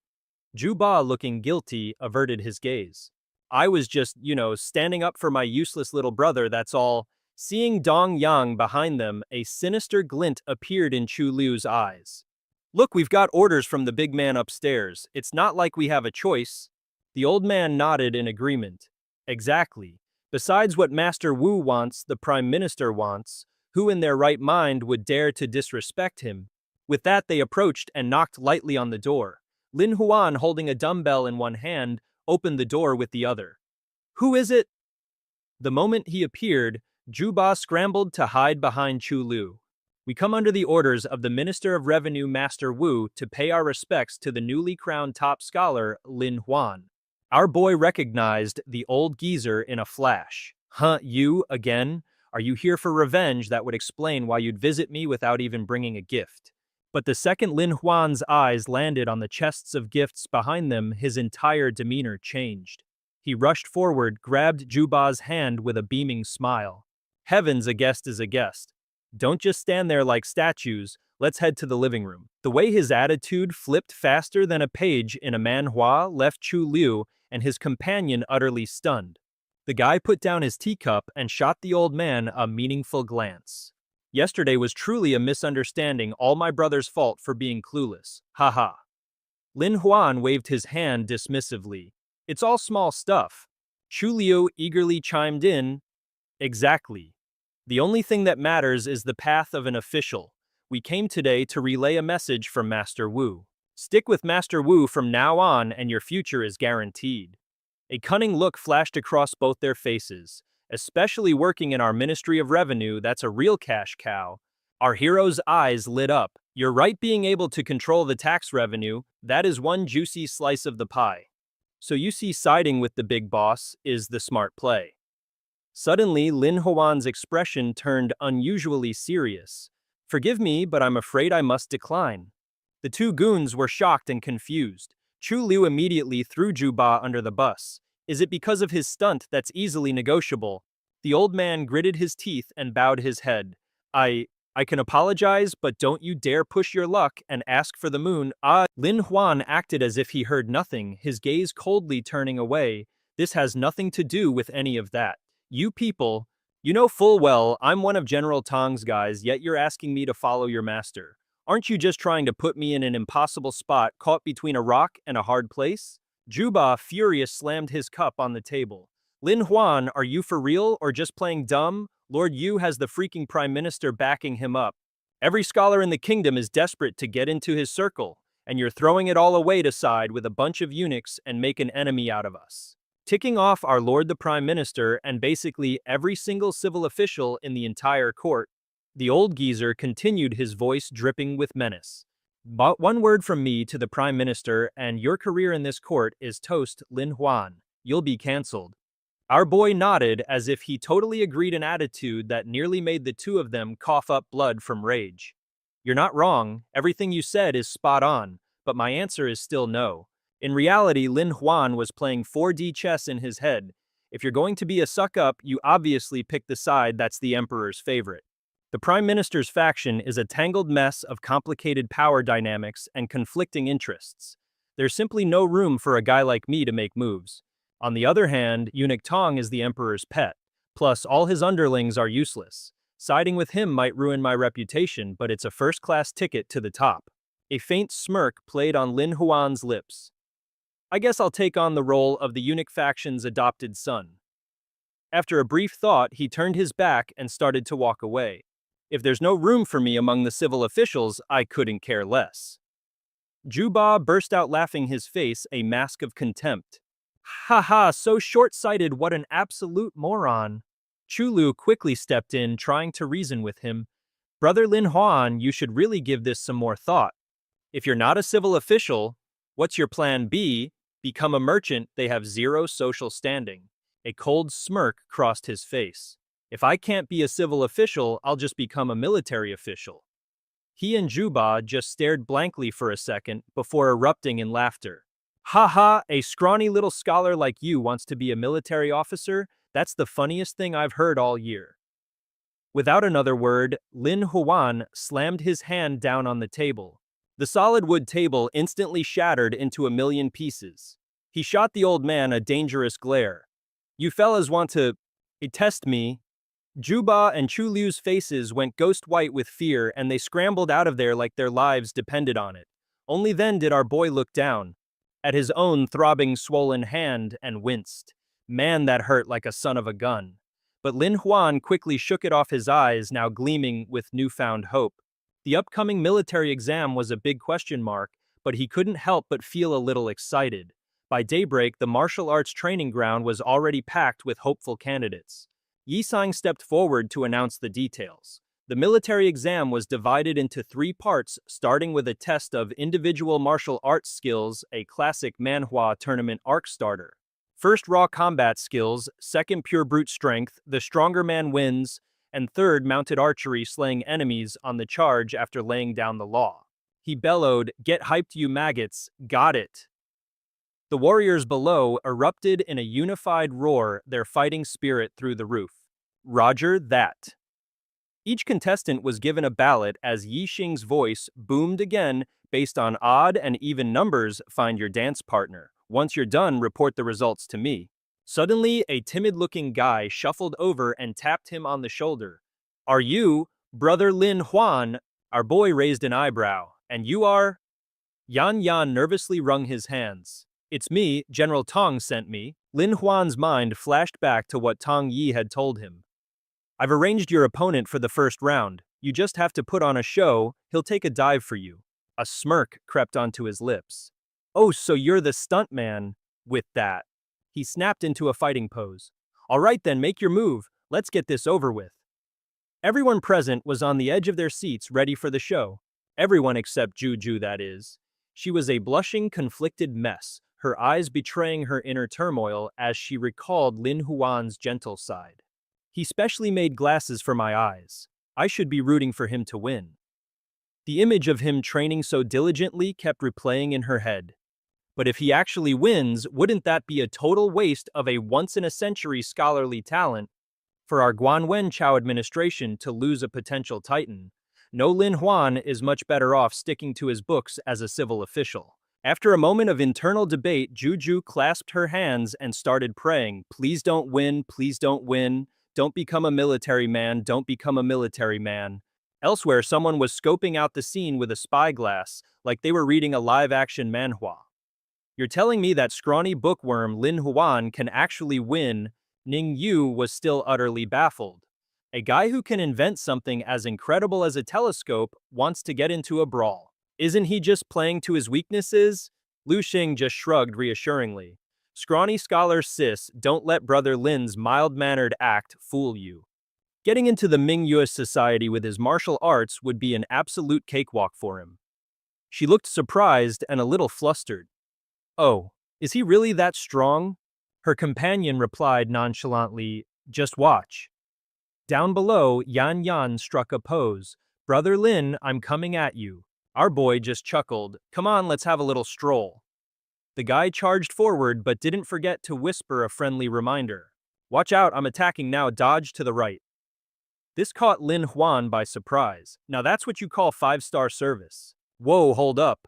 Juba, looking guilty, averted his gaze. I was just, standing up for my useless little brother, that's all. Seeing Dong Yang behind them, a sinister glint appeared in Chu Liu's eyes. Look, we've got orders from the big man upstairs. It's not like we have a choice. The old man nodded in agreement. Exactly. Besides what Master Wu wants, the Prime Minister wants. Who in their right mind would dare to disrespect him? With that, they approached and knocked lightly on the door. Lin Huan, holding a dumbbell in one hand, opened the door with the other. Who is it? The moment he appeared, Juba scrambled to hide behind Chu Liu. We come under the orders of the Minister of Revenue, Master Wu, to pay our respects to the newly crowned top scholar, Lin Huan. Our boy recognized the old geezer in a flash. Huh, you again? Are you here for revenge? That would explain why you'd visit me without even bringing a gift. But the second Lin Huan's eyes landed on the chests of gifts behind them, his entire demeanor changed. He rushed forward, grabbed Juba's hand with a beaming smile. Heavens, a guest is a guest. Don't just stand there like statues, let's head to the living room. The way his attitude flipped faster than a page in a manhwa left Chu Liu and his companion utterly stunned. The guy put down his teacup and shot the old man a meaningful glance. Yesterday was truly a misunderstanding, all my brother's fault for being clueless. Haha. Lin Huan waved his hand dismissively. It's all small stuff. Chu Liu eagerly chimed in. Exactly. The only thing that matters is the path of an official. We came today to relay a message from Master Wu. Stick with Master Wu from now on and your future is guaranteed. A cunning look flashed across both their faces. Especially working in our Ministry of Revenue, that's a real cash cow. Our hero's eyes lit up. You're right, being able to control the tax revenue, that is one juicy slice of the pie. So you see, siding with the big boss is the smart play. Suddenly, Lin Huan's expression turned unusually serious. Forgive me, but I'm afraid I must decline. The two goons were shocked and confused. Chu Liu immediately threw Juba under the bus. Is it because of his stunt that's easily negotiable? The old man gritted his teeth and bowed his head. I can apologize, but don't you dare push your luck and ask for the moon. Lin Huan acted as if he heard nothing, his gaze coldly turning away. This has nothing to do with any of that. You people, you know full well I'm one of General Tong's guys, yet you're asking me to follow your master. Aren't you just trying to put me in an impossible spot, caught between a rock and a hard place? Juba, furious, slammed his cup on the table. Lin Huan, are you for real or just playing dumb? Lord Yu has the freaking Prime Minister backing him up. Every scholar in the kingdom is desperate to get into his circle, and you're throwing it all away to side with a bunch of eunuchs and make an enemy out of us. Ticking off our Lord the Prime Minister and basically every single civil official in the entire court, the old geezer continued, his voice dripping with menace. But one word from me to the Prime Minister and your career in this court is toast, Lin Huan. You'll be cancelled. Our boy nodded as if he totally agreed, an attitude that nearly made the two of them cough up blood from rage. You're not wrong, everything you said is spot on, but my answer is still no. In reality, Lin Huan was playing 4D chess in his head. If you're going to be a suck-up, you obviously pick the side that's the Emperor's favorite. The Prime Minister's faction is a tangled mess of complicated power dynamics and conflicting interests. There's simply no room for a guy like me to make moves. On the other hand, Eunuch Tong is the Emperor's pet. Plus, all his underlings are useless. Siding with him might ruin my reputation, but it's a first-class ticket to the top. A faint smirk played on Lin Huan's lips. I guess I'll take on the role of the eunuch faction's adopted son. After a brief thought, he turned his back and started to walk away. If there's no room for me among the civil officials, I couldn't care less. Juba burst out laughing, his face a mask of contempt. Ha ha, so short-sighted, what an absolute moron. Chulu quickly stepped in, trying to reason with him. Brother Lin Huan, you should really give this some more thought. If you're not a civil official, what's your plan B? Become a merchant, they have zero social standing. A cold smirk crossed his face. If I can't be a civil official, I'll just become a military official. He and Juba just stared blankly for a second before erupting in laughter. Ha ha, a scrawny little scholar like you wants to be a military officer? That's the funniest thing I've heard all year. Without another word, Lin Huan slammed his hand down on the table. The solid wood table instantly shattered into a million pieces. He shot the old man a dangerous glare. You fellas want to test me? Juba and Chulu's faces went ghost white with fear, and they scrambled out of there like their lives depended on it. Only then did our boy look down at his own throbbing, swollen hand and winced. Man, that hurt like a son of a gun. But Lin Huan quickly shook it off, his eyes now gleaming with newfound hope. The upcoming military exam was a big question mark, but he couldn't help but feel a little excited. By daybreak, the martial arts training ground was already packed with hopeful candidates. Yisang stepped forward to announce the details. The military exam was divided into 3 parts, starting with a test of individual martial arts skills, a classic Manhwa tournament arc starter. First, raw combat skills, second, pure brute strength, the stronger man wins, and third, mounted archery, slaying enemies on the charge after laying down the law. He bellowed, "Get hyped, you maggots, got it." The warriors below erupted in a unified roar, their fighting spirit through the roof. Roger that. Each contestant was given a ballot as Yi Xing's voice boomed again. Based on odd and even numbers, find your dance partner. Once you're done, report the results to me. Suddenly, a timid-looking guy shuffled over and tapped him on the shoulder. Are you, Brother Lin Huan? Our boy raised an eyebrow. And you are? Yan Yan nervously wrung his hands. It's me, General Tong sent me. Lin Huan's mind flashed back to what Tong Yi had told him. I've arranged your opponent for the first round. You just have to put on a show, he'll take a dive for you. A smirk crept onto his lips. Oh, so you're the stuntman. With that, he snapped into a fighting pose. All right then, make your move. Let's get this over with. Everyone present was on the edge of their seats, ready for the show. Everyone except Juju, that is. She was a blushing, conflicted mess, her eyes betraying her inner turmoil as she recalled Lin Huan's gentle side. He specially made glasses for my eyes. I should be rooting for him to win. The image of him training so diligently kept replaying in her head. But if he actually wins, wouldn't that be a total waste of a once-in-a-century scholarly talent for our Guanwen Chao administration to lose a potential titan? No, Lin Huan is much better off sticking to his books as a civil official. After a moment of internal debate, Juju clasped her hands and started praying, please don't win, please don't win. Don't become a military man, don't become a military man. Elsewhere, someone was scoping out the scene with a spyglass, like they were reading a live-action manhwa. You're telling me that scrawny bookworm Lin Huan can actually win? Ning Yu was still utterly baffled. A guy who can invent something as incredible as a telescope wants to get into a brawl. Isn't he just playing to his weaknesses? Lu Xing just shrugged reassuringly. Scrawny scholar sis, don't let Brother Lin's mild-mannered act fool you. Getting into the Mingyue society with his martial arts would be an absolute cakewalk for him. She looked surprised and a little flustered. Oh, is he really that strong? Her companion replied nonchalantly, just watch. Down below, Yan Yan struck a pose. Brother Lin, I'm coming at you. Our boy just chuckled. Come on, let's have a little stroll. The guy charged forward but didn't forget to whisper a friendly reminder. Watch out, I'm attacking now, dodge to the right. This caught Lin Huan by surprise. Now that's what you call five-star service. Whoa, hold up.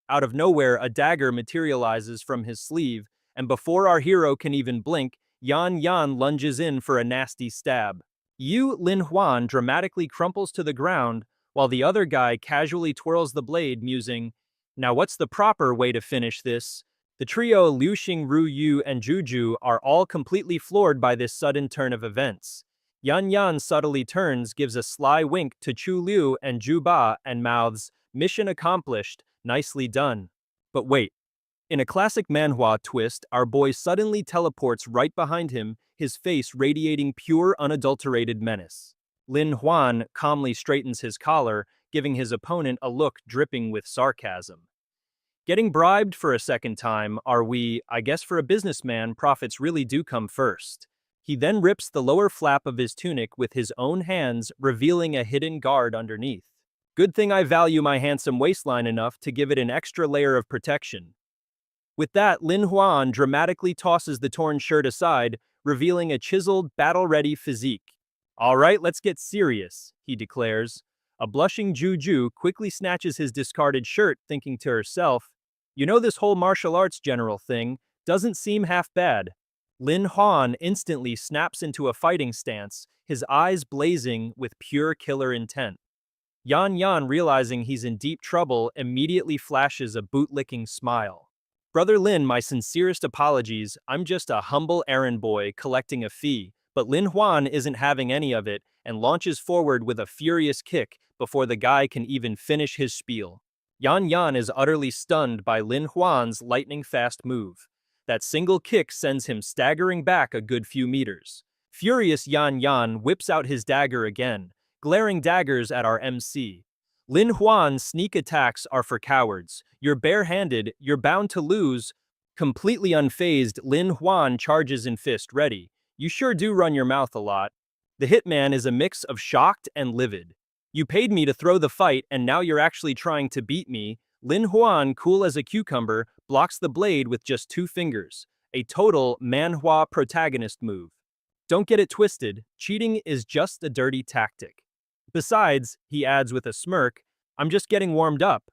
Out of nowhere, a dagger materializes from his sleeve, and before our hero can even blink, Yan Yan lunges in for a nasty stab. Lin Huan dramatically crumples to the ground, while the other guy casually twirls the blade, musing, "Now what's the proper way to finish this?" The trio Liu Xing, Ru Yu, and Juju are all completely floored by this sudden turn of events. Yan Yan subtly turns, gives a sly wink to Chu Liu and Ju Ba, and mouths, "Mission accomplished, nicely done." But wait. In a classic manhwa twist, our boy suddenly teleports right behind him, his face radiating pure, unadulterated menace. Lin Huan calmly straightens his collar, giving his opponent a look dripping with sarcasm. Getting bribed for a second time, I guess for a businessman, profits really do come first. He then rips the lower flap of his tunic with his own hands, revealing a hidden guard underneath. Good thing I value my handsome waistline enough to give it an extra layer of protection. With that, Lin Huan dramatically tosses the torn shirt aside, revealing a chiseled, battle-ready physique. "All right, let's get serious," he declares. A blushing Juju quickly snatches his discarded shirt, thinking to herself, "You know, this whole martial arts general thing doesn't seem half bad." Lin Huan instantly snaps into a fighting stance, his eyes blazing with pure killer intent. Yan Yan, realizing he's in deep trouble, immediately flashes a bootlicking smile. "Brother Lin, my sincerest apologies, I'm just a humble errand boy collecting a fee," but Lin Huan isn't having any of it and launches forward with a furious kick before the guy can even finish his spiel. Yan Yan is utterly stunned by Lin Huan's lightning-fast move. That single kick sends him staggering back a good few meters. Furious, Yan Yan whips out his dagger again, glaring daggers at our MC. Lin Huan's sneak attacks are for cowards. You're barehanded, you're bound to lose. Completely unfazed, Lin Huan charges in fist ready. You sure do run your mouth a lot. The hitman is a mix of shocked and livid. You paid me to throw the fight, and now you're actually trying to beat me. Lin Huan, cool as a cucumber, blocks the blade with just 2 fingers. A total manhwa protagonist move. Don't get it twisted, cheating is just a dirty tactic. Besides, he adds with a smirk, I'm just getting warmed up.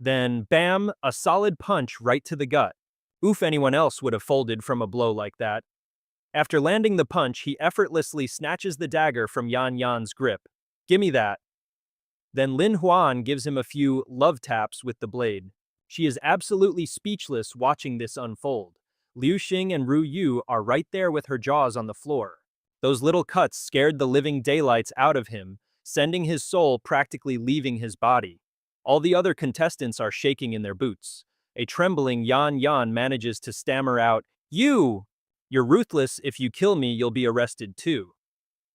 Then, bam, a solid punch right to the gut. Oof, anyone else would have folded from a blow like that. After landing the punch, he effortlessly snatches the dagger from Yan Yan's grip. "Gimme that." Then Lin Huan gives him a few love taps with the blade. She is absolutely speechless watching this unfold. Liu Xing and Ru Yu are right there with her jaws on the floor. Those little cuts scared the living daylights out of him, sending his soul practically leaving his body. All the other contestants are shaking in their boots. A trembling Yan Yan manages to stammer out, "You're ruthless, if you kill me you'll be arrested too."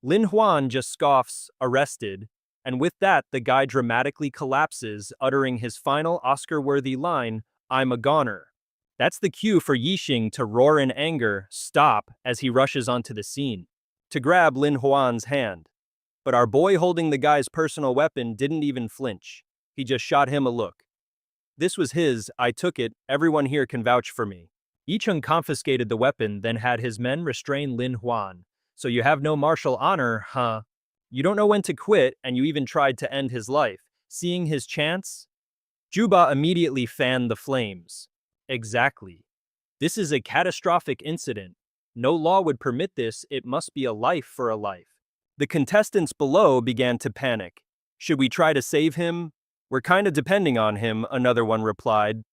Lin Huan just scoffs, "Arrested?" And with that, the guy dramatically collapses, uttering his final Oscar-worthy line, "I'm a goner." That's the cue for Yixing to roar in anger, "Stop," as he rushes onto the scene, to grab Lin Huan's hand. But our boy holding the guy's personal weapon didn't even flinch. He just shot him a look. "This was his, I took it, everyone here can vouch for me." Yicheng confiscated the weapon, then had his men restrain Lin Huan. "So you have no martial honor, huh? You don't know when to quit, and you even tried to end his life. Seeing his chance?" Juba immediately fanned the flames. "Exactly. This is a catastrophic incident. No law would permit this, it must be a life for a life." The contestants below began to panic. "Should we try to save him?" "We're kinda depending on him," another one replied.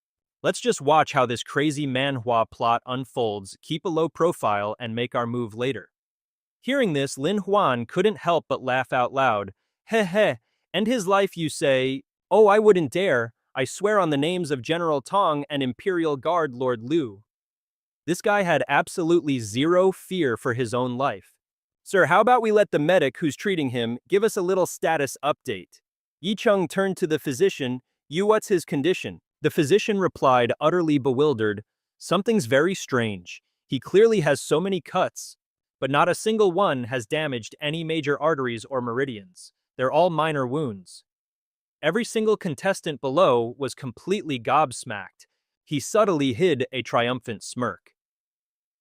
"Let's just watch how this crazy manhwa plot unfolds, keep a low profile, and make our move later." Hearing this, Lin Huan couldn't help but laugh out loud. "Heh heh, end his life you say? Oh, I wouldn't dare. I swear on the names of General Tong and Imperial Guard Lord Liu." This guy had absolutely zero fear for his own life. "Sir, how about we let the medic who's treating him give us a little status update?" Yicheng turned to the physician. What's his condition?" The physician replied, utterly bewildered, "Something's very strange. He clearly has so many cuts, but not a single one has damaged any major arteries or meridians. They're all minor wounds." Every single contestant below was completely gobsmacked. He subtly hid a triumphant smirk.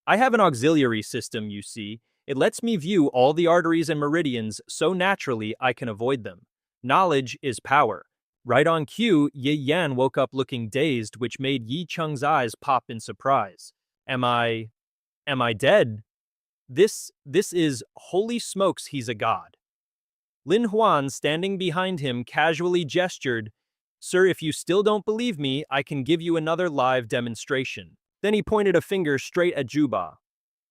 "I have an auxiliary system, you see. It lets me view all the arteries and meridians so naturally I can avoid them. Knowledge is power. Right on cue, Yi Yan woke up looking dazed, which made Yi Cheng's eyes pop in surprise. Am I dead? This is, holy smokes, he's a god. Lin Huan, standing behind him, casually gestured, "Sir, if you still don't believe me, I can give you another live demonstration." Then he pointed a finger straight at Juba.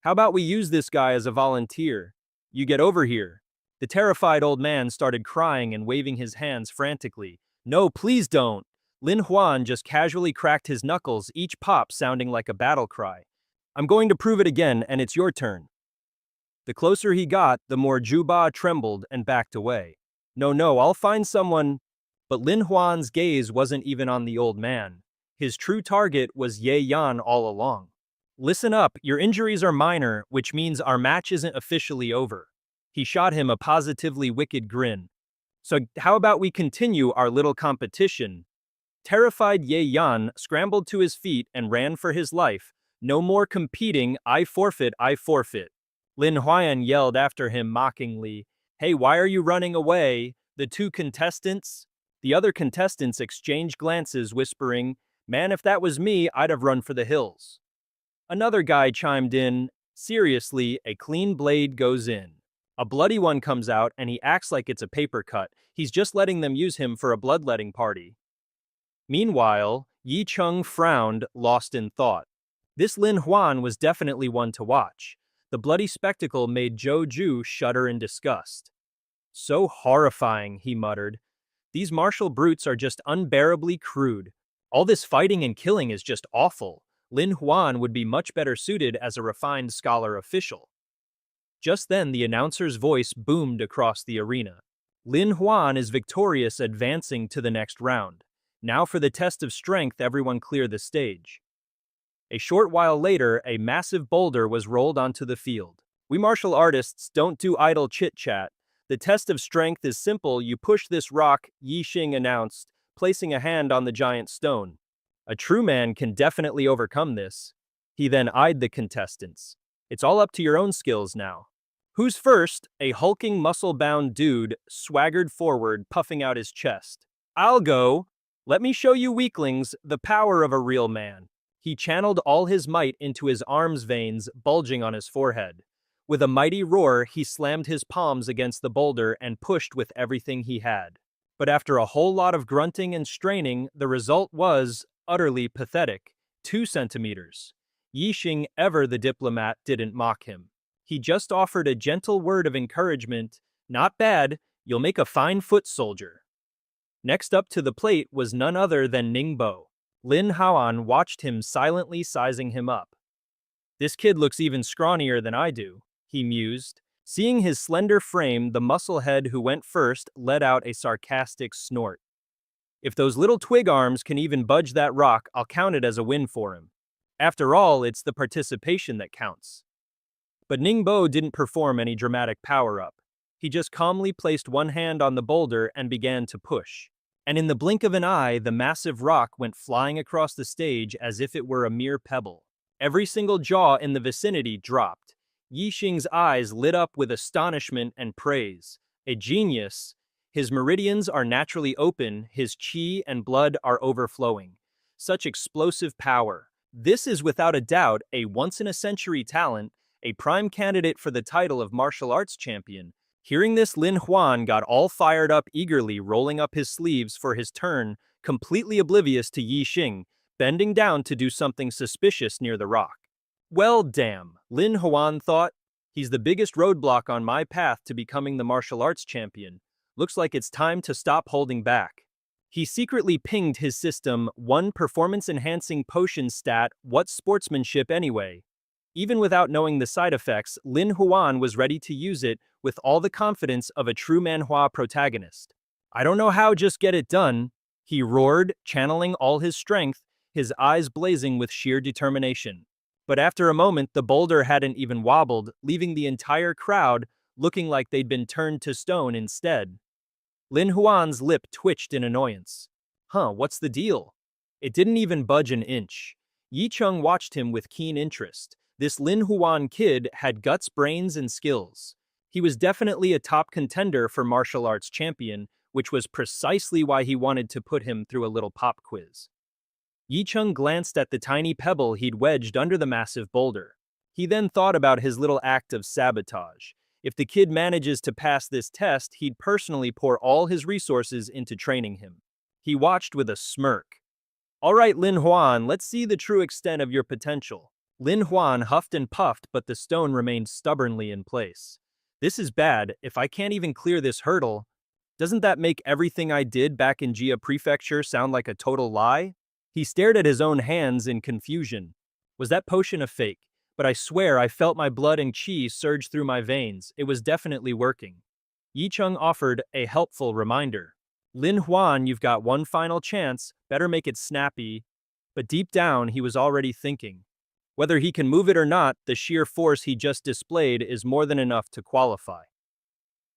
"How about we use this guy as a volunteer? You get over here." The terrified old man started crying and waving his hands frantically. "No, please don't." Lin Huan just casually cracked his knuckles, each pop sounding like a battle cry. "I'm going to prove it again, and it's your turn." The closer he got, the more Juba trembled and backed away. No, I'll find someone." But Lin Huan's gaze wasn't even on the old man. His true target was Ye Yan all along. "Listen up, your injuries are minor, which means our match isn't officially over." He shot him a positively wicked grin. "So how about we continue our little competition?" Terrified Ye Yan scrambled to his feet and ran for his life. "No more competing, I forfeit, I forfeit." Lin Huan yelled after him mockingly, "Hey, why are you running away?" The other contestants exchanged glances, whispering, "Man, if that was me, I'd have run for the hills." Another guy chimed in, "Seriously, a clean blade goes in. A bloody one comes out and he acts like it's a paper cut. He's just letting them use him for a bloodletting party." Meanwhile, Yi Cheng frowned, lost in thought. This Lin Huan was definitely one to watch. The bloody spectacle made Zhou Ju shudder in disgust. "So horrifying," he muttered. "These martial brutes are just unbearably crude. All this fighting and killing is just awful. Lin Huan would be much better suited as a refined scholar official." Just then, the announcer's voice boomed across the arena. "Lin Huan is victorious, advancing to the next round. Now for the test of strength, everyone clear the stage." A short while later, a massive boulder was rolled onto the field. "We martial artists don't do idle chit-chat. The test of strength is simple. You push this rock," Yi Xing announced, placing a hand on the giant stone. "A true man can definitely overcome this." He then eyed the contestants. "It's all up to your own skills now." "Who's first?" A hulking, muscle-bound dude swaggered forward, puffing out his chest. "I'll go. Let me show you weaklings the power of a real man." He channeled all his might into his arms veins bulging on his forehead. With a mighty roar, he slammed his palms against the boulder and pushed with everything he had. But after a whole lot of grunting and straining, the result was utterly pathetic. 2 centimeters. Yi Xing, ever the diplomat, didn't mock him. He just offered a gentle word of encouragement. "Not bad, you'll make a fine foot soldier." Next up to the plate was none other than Ningbo. Lin Huan watched him silently, sizing him up. "This kid looks even scrawnier than I do," he mused. Seeing his slender frame, the musclehead who went first let out a sarcastic snort. "If those little twig arms can even budge that rock, I'll count it as a win for him. After all, it's the participation that counts." But Ningbo didn't perform any dramatic power-up. He just calmly placed one hand on the boulder and began to push. And in the blink of an eye, the massive rock went flying across the stage as if it were a mere pebble. Every single jaw in the vicinity dropped. Yi Xing's eyes lit up with astonishment and praise. A genius. His meridians are naturally open, his qi and blood are overflowing. Such explosive power. This is without a doubt a once-in-a-century talent, a prime candidate for the title of martial arts champion. Hearing this, Lin Huan got all fired up, eagerly rolling up his sleeves for his turn, completely oblivious to Yi Xing, bending down to do something suspicious near the rock. "Well, damn," Lin Huan thought. "He's the biggest roadblock on my path to becoming the martial arts champion. Looks like it's time to stop holding back." He secretly pinged his system, "One performance-enhancing potion stat, what's sportsmanship anyway?" Even without knowing the side effects, Lin Huan was ready to use it with all the confidence of a true manhwa protagonist. "I don't know how, just get it done," he roared, channeling all his strength, his eyes blazing with sheer determination. But after a moment, the boulder hadn't even wobbled, leaving the entire crowd looking like they'd been turned to stone instead. Lin Huan's lip twitched in annoyance. What's the deal? It didn't even budge an inch. Yi Cheng watched him with keen interest. This Lin Huan kid had guts, brains, and skills. He was definitely a top contender for martial arts champion, which was precisely why he wanted to put him through a little pop quiz. Yicheng glanced at the tiny pebble he'd wedged under the massive boulder. He then thought about his little act of sabotage. If the kid manages to pass this test, he'd personally pour all his resources into training him. He watched with a smirk. All right, Lin Huan, let's see the true extent of your potential. Lin Huan huffed and puffed, but the stone remained stubbornly in place. This is bad. If I can't even clear this hurdle, doesn't that make everything I did back in Jia Prefecture sound like a total lie? He stared at his own hands in confusion. Was that potion a fake? But I swear I felt my blood and qi surge through my veins. It was definitely working. Yicheng offered a helpful reminder. Lin Huan, you've got one final chance, better make it snappy. But deep down, he was already thinking. Whether he can move it or not, the sheer force he just displayed is more than enough to qualify.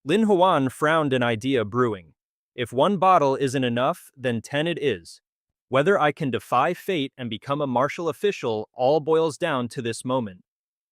Lin Huan frowned, an idea brewing. If one bottle isn't enough, then 10 it is. Whether I can defy fate and become a martial official all boils down to this moment.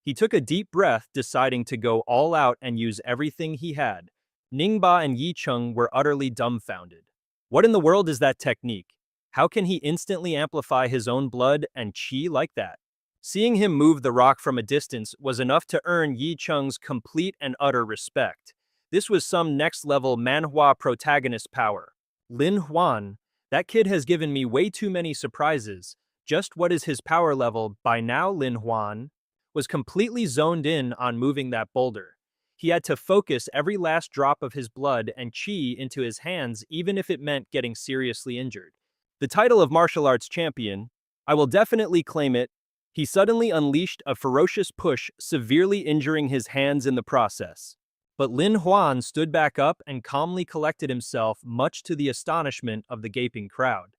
He took a deep breath, deciding to go all out and use everything he had. Ningba and Yicheng were utterly dumbfounded. What in the world is that technique? How can he instantly amplify his own blood and qi like that? Seeing him move the rock from a distance was enough to earn Yicheng's complete and utter respect. This was some next-level manhwa protagonist power. Lin Huan, that kid has given me way too many surprises. Just what is his power level by now? Lin Huan was completely zoned in on moving that boulder. He had to focus every last drop of his blood and qi into his hands, even if it meant getting seriously injured. The title of martial arts champion, I will definitely claim it. He suddenly unleashed a ferocious push, severely injuring his hands in the process. But Lin Huan stood back up and calmly collected himself, much to the astonishment of the gaping crowd.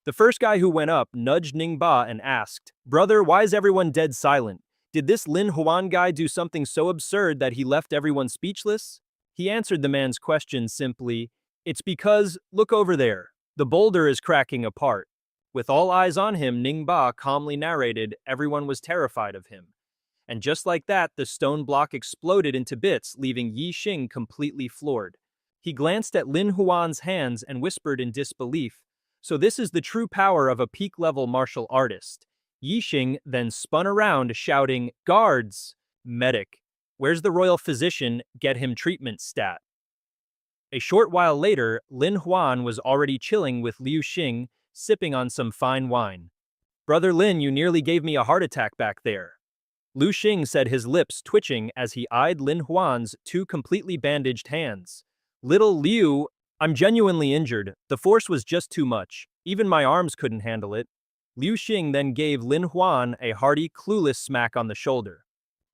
The first guy who went up nudged Ningba and asked, "Brother, why is everyone dead silent? Did this Lin Huan guy do something so absurd that he left everyone speechless?" He answered the man's question simply, "It's because, look over there. The boulder is cracking apart." With all eyes on him, Ningba calmly narrated, everyone was terrified of him. And just like that, the stone block exploded into bits, leaving Yi Xing completely floored. He glanced at Lin Huan's hands and whispered in disbelief, "So this is the true power of a peak-level martial artist." Yi Xing then spun around, shouting, "Guards! Medic! Where's the royal physician? Get him treatment stat." A short while later, Lin Huan was already chilling with Liu Xing, sipping on some fine wine. "Brother Lin, you nearly gave me a heart attack back there." Liu Xing said, his lips twitching as he eyed Lin Huan's two completely bandaged hands. "Little Liu, I'm genuinely injured. The force was just too much. Even my arms couldn't handle it." Liu Xing then gave Lin Huan a hearty, clueless smack on the shoulder.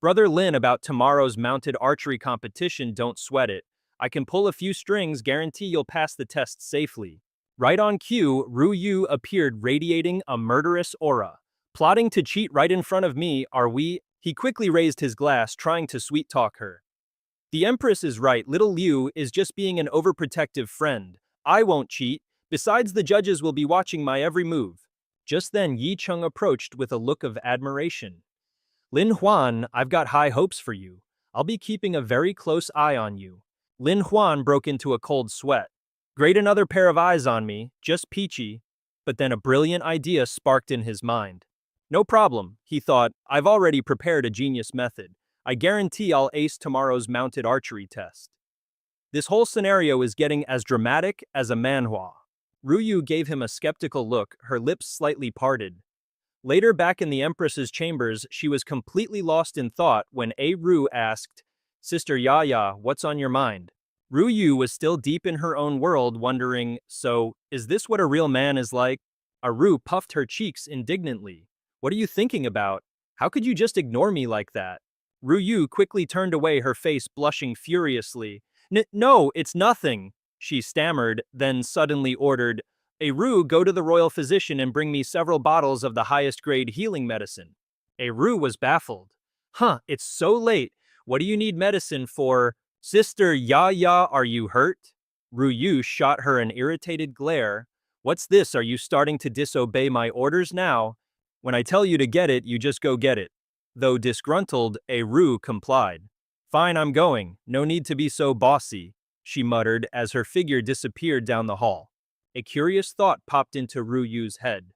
"Brother Lin, about tomorrow's mounted archery competition, don't sweat it. I can pull a few strings, guarantee you'll pass the test safely." Right on cue, Ru Yu appeared, radiating a murderous aura. "Plotting to cheat right in front of me, are we?" He quickly raised his glass, trying to sweet-talk her. "The Empress is right. Little Liu is just being an overprotective friend. I won't cheat. Besides, the judges will be watching my every move." Just then, Yicheng approached with a look of admiration. "Lin Huan, I've got high hopes for you. I'll be keeping a very close eye on you." Lin Huan broke into a cold sweat. Great, another pair of eyes on me, just peachy. But then a brilliant idea sparked in his mind. "No problem," he thought, "I've already prepared a genius method. I guarantee I'll ace tomorrow's mounted archery test." This whole scenario is getting as dramatic as a manhwa. Ruyu gave him a skeptical look, her lips slightly parted. Later, back in the Empress's chambers, she was completely lost in thought when Ru asked, "Sister Yaya, what's on your mind?" Ruyu was still deep in her own world, wondering, "So, is this what a real man is like?" Ru puffed her cheeks indignantly. "What are you thinking about? How could you just ignore me like that?" Ruyu quickly turned away, her face blushing furiously. No, it's nothing," she stammered, then suddenly ordered, "Ru, go to the royal physician and bring me several bottles of the highest grade healing medicine." Ru was baffled. It's so late. What do you need medicine for? Sister Yaya, are you hurt?" Ruyu shot her an irritated glare. "What's this? Are you starting to disobey my orders now? When I tell you to get it, you just go get it." Though disgruntled, Ru complied. Fine, I'm going. No need to be so bossy, she muttered as her figure disappeared down the hall. A curious thought popped into Ru Yu's head.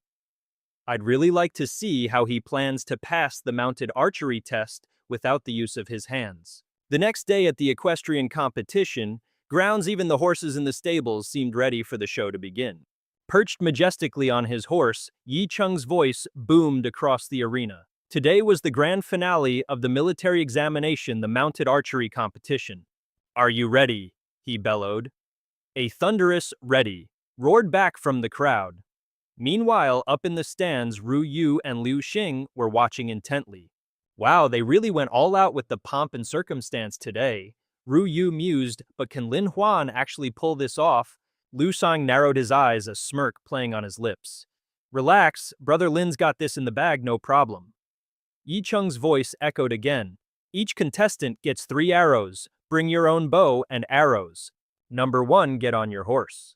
I'd really like to see how he plans to pass the mounted archery test without the use of his hands. The next day at the equestrian competition, grounds even the horses in the stables seemed ready for the show to begin. Perched majestically on his horse, Yi Cheng's voice boomed across the arena. Today was the grand finale of the military examination, the mounted archery competition. Are you ready? He bellowed. A thunderous ready roared back from the crowd. Meanwhile, up in the stands, Ru Yu and Liu Xing were watching intently. Wow, they really went all out with the pomp and circumstance today. Ru Yu mused, but can Lin Huan actually pull this off? Liu Xing narrowed his eyes, a smirk playing on his lips. Relax, Brother Lin's got this in the bag, no problem. Yi Cheng's voice echoed again. Each contestant gets 3 arrows. Bring your own bow and arrows. Number 1, get on your horse.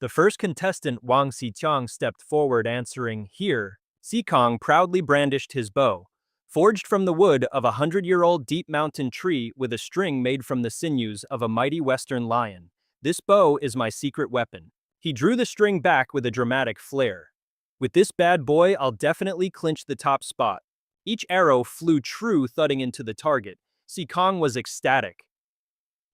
The first contestant, Wang Xiqiang, stepped forward answering, here. Xikong proudly brandished his bow. Forged from the wood of a 100-year-old deep mountain tree with a string made from the sinews of a mighty western lion. This bow is my secret weapon. He drew the string back with a dramatic flair. With this bad boy, I'll definitely clinch the top spot. Each arrow flew true, thudding into the target. Xikong was ecstatic.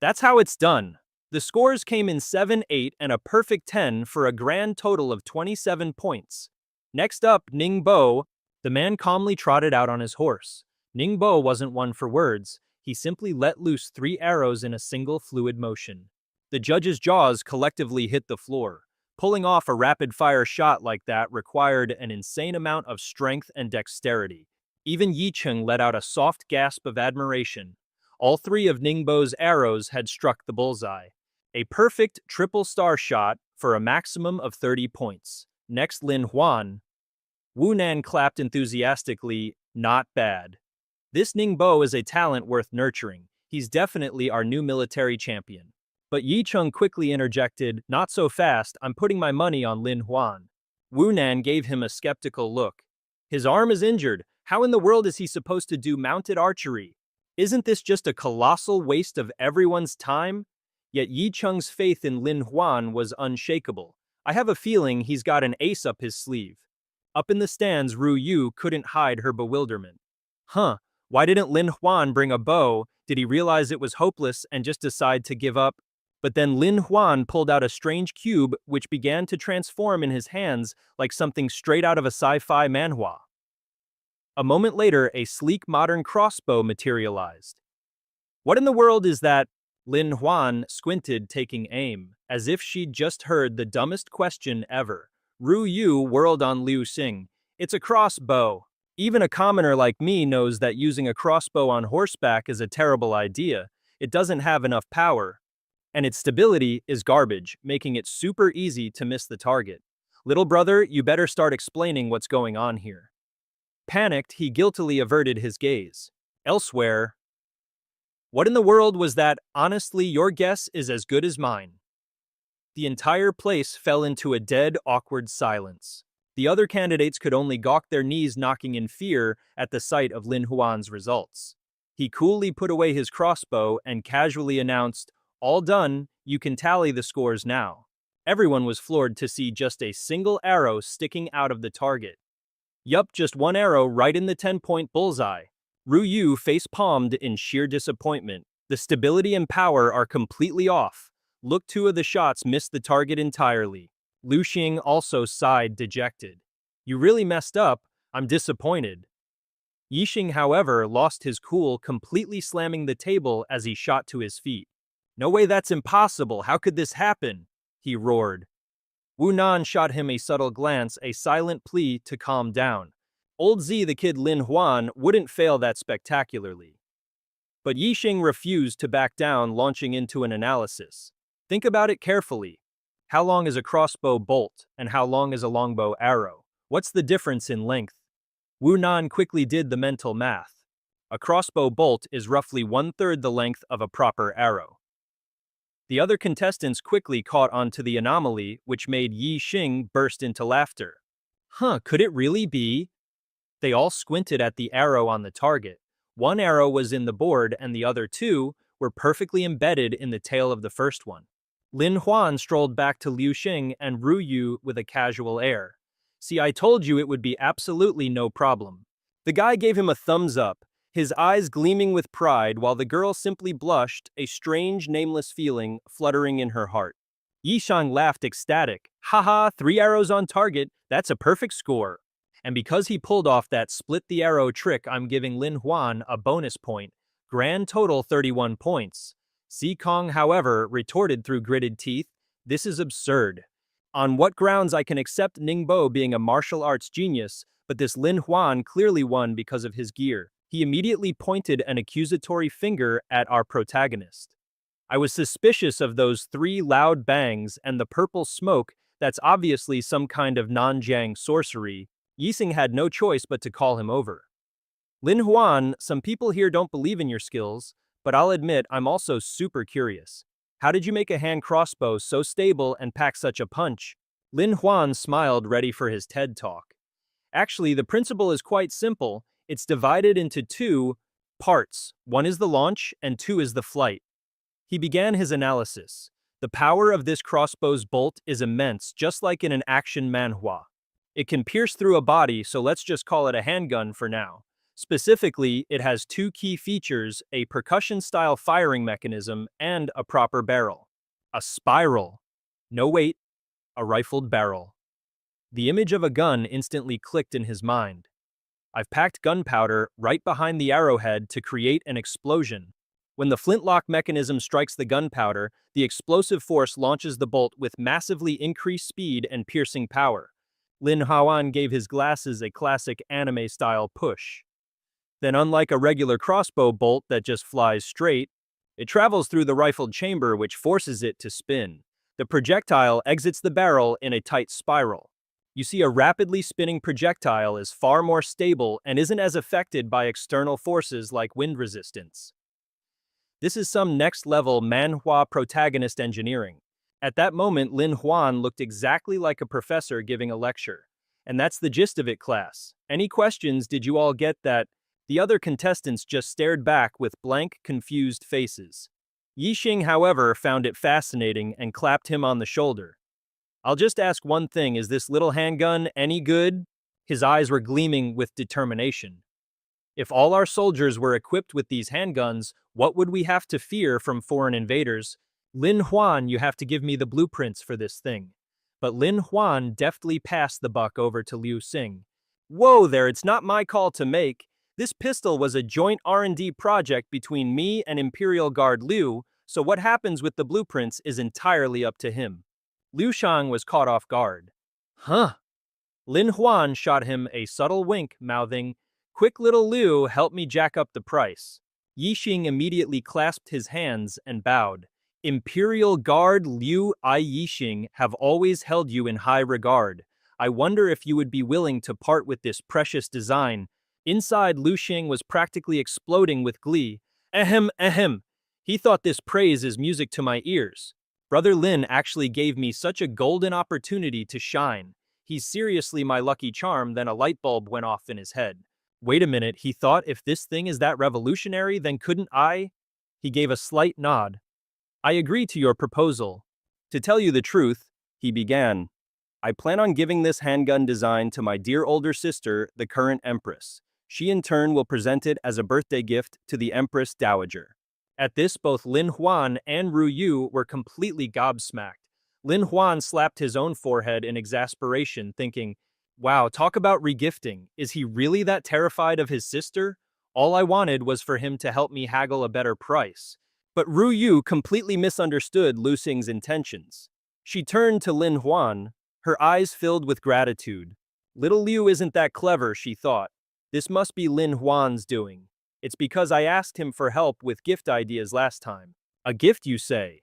That's how it's done. The scores came in 7, 8, and a perfect 10 for a grand total of 27 points. Next up, Ning Bo. The man calmly trotted out on his horse. Ning Bo wasn't one for words. He simply let loose 3 arrows in a single fluid motion. The judges' jaws collectively hit the floor. Pulling off a rapid-fire shot like that required an insane amount of strength and dexterity. Even Yi Cheng let out a soft gasp of admiration. All 3 of Ningbo's arrows had struck the bullseye. A perfect triple star shot for a maximum of 30 points. Next, Lin Huan. Wu Nan clapped enthusiastically, not bad. This Ningbo is a talent worth nurturing. He's definitely our new military champion. But Yi Cheng quickly interjected, not so fast, I'm putting my money on Lin Huan. Wu Nan gave him a skeptical look. His arm is injured. How in the world is he supposed to do mounted archery? Isn't this just a colossal waste of everyone's time? Yet Yi Cheng's faith in Lin Huan was unshakable. I have a feeling he's got an ace up his sleeve. Up in the stands, Ru Yu couldn't hide her bewilderment. Why didn't Lin Huan bring a bow? Did he realize it was hopeless and just decide to give up? But then Lin Huan pulled out a strange cube which began to transform in his hands like something straight out of a sci-fi manhwa. A moment later, a sleek modern crossbow materialized. What in the world is that? Lin Huan squinted, taking aim, as if she'd just heard the dumbest question ever. Ru Yu whirled on Liu Xing. It's a crossbow. Even a commoner like me knows that using a crossbow on horseback is a terrible idea. It doesn't have enough power. And its stability is garbage, making it super easy to miss the target. Little brother, you better start explaining what's going on here. Panicked, he guiltily averted his gaze. Elsewhere. What in the world was that? Honestly, your guess is as good as mine. The entire place fell into a dead, awkward silence. The other candidates could only gawk, their knees knocking in fear at the sight of Lin Huan's results. He coolly put away his crossbow and casually announced, all done, you can tally the scores now. Everyone was floored to see just a single arrow sticking out of the target. Yup, just one arrow right in the 10-point bullseye. Ru Yu face-palmed in sheer disappointment. The stability and power are completely off. Look, 2 of the shots missed the target entirely. Liu Xing also sighed, dejected. You really messed up. I'm disappointed. Yi Xing, however, lost his cool, completely slamming the table as he shot to his feet. No way, that's impossible. How could this happen? He roared. Wu Nan shot him a subtle glance, a silent plea to calm down. Old Z, the kid Lin Huan, wouldn't fail that spectacularly. But Yi Xing refused to back down, launching into an analysis. Think about it carefully. How long is a crossbow bolt, and how long is a longbow arrow? What's the difference in length? Wu Nan quickly did the mental math. A crossbow bolt is roughly 1/3 the length of a proper arrow. The other contestants quickly caught on to the anomaly, which made Yi Xing burst into laughter. Could it really be? They all squinted at the arrow on the target. One arrow was in the board and the other two were perfectly embedded in the tail of the first one. Lin Huan strolled back to Liu Xing and Ru Yu with a casual air. "See, I told you it would be absolutely no problem." The guy gave him a thumbs up, his eyes gleaming with pride while the girl simply blushed, a strange, nameless feeling fluttering in her heart. Yishang laughed ecstatic. "Haha, 3 arrows on target, that's a perfect score." And because he pulled off that split the arrow trick, I'm giving Lin Huan a bonus point. Grand total 31 points. Si Kong, however, retorted through gritted teeth, "This is absurd. On what grounds I can accept Ningbo being a martial arts genius, but this Lin Huan clearly won because of his gear." He immediately pointed an accusatory finger at our protagonist. "I was suspicious of those 3 loud bangs and the purple smoke. That's obviously some kind of Nanjiang sorcery." Yixing had no choice but to call him over. "Lin Huan, some people here don't believe in your skills, but I'll admit I'm also super curious. How did you make a hand crossbow so stable and pack such a punch?" Lin Huan smiled, ready for his TED Talk. "Actually, the principle is quite simple. It's divided into 2 parts. 1 is the launch and 2 is the flight." He began his analysis. "The power of this crossbow's bolt is immense, just like in an action manhwa. It can pierce through a body, so let's just call it a handgun for now. Specifically, it has 2 key features, a percussion-style firing mechanism and a proper barrel. A spiral. No wait, a rifled barrel." The image of a gun instantly clicked in his mind. "I've packed gunpowder right behind the arrowhead to create an explosion. When the flintlock mechanism strikes the gunpowder, the explosive force launches the bolt with massively increased speed and piercing power." Lin Huan gave his glasses a classic anime-style push. "Then, unlike a regular crossbow bolt that just flies straight, it travels through the rifled chamber, which forces it to spin. The projectile exits the barrel in a tight spiral. You see, a rapidly spinning projectile is far more stable and isn't as affected by external forces like wind resistance. This is some next-level manhwa protagonist engineering." At that moment, Lin Huan looked exactly like a professor giving a lecture. "And that's the gist of it, class. Any questions? Did you all get that?" The other contestants just stared back with blank, confused faces. Yixing, however, found it fascinating and clapped him on the shoulder. "I'll just ask one thing, is this little handgun any good?" His eyes were gleaming with determination. "If all our soldiers were equipped with these handguns, what would we have to fear from foreign invaders? Lin Huan, you have to give me the blueprints for this thing." But Lin Huan deftly passed the buck over to Liu Xing. "Whoa there, it's not my call to make. This pistol was a joint R&D project between me and Imperial Guard Liu, so what happens with the blueprints is entirely up to him." Liu Shang was caught off guard. "Huh?" Lin Huan shot him a subtle wink, mouthing, "Quick little Liu, help me jack up the price." Yixing immediately clasped his hands and bowed. "Imperial Guard Liu, I Yixing have always held you in high regard. I wonder if you would be willing to part with this precious design." Inside, Liu Xing was practically exploding with glee. "Ahem, ahem. He thought this praise is music to my ears. Brother Lin actually gave me such a golden opportunity to shine. He's seriously my lucky charm." Then a light bulb went off in his head. "Wait a minute, he thought if this thing is that revolutionary, then couldn't I?" He gave a slight nod. "I agree to your proposal. To tell you the truth," he began, "I plan on giving this handgun design to my dear older sister, the current Empress. She in turn will present it as a birthday gift to the Empress Dowager." At this, both Lin Huan and Ru Yu were completely gobsmacked. Lin Huan slapped his own forehead in exasperation, thinking, "Wow, talk about regifting. Is he really that terrified of his sister? All I wanted was for him to help me haggle a better price." But Ru Yu completely misunderstood Lu Xing's intentions. She turned to Lin Huan, her eyes filled with gratitude. "Little Liu isn't that clever," she thought. "This must be Lin Huan's doing. It's because I asked him for help with gift ideas last time." "A gift, you say?"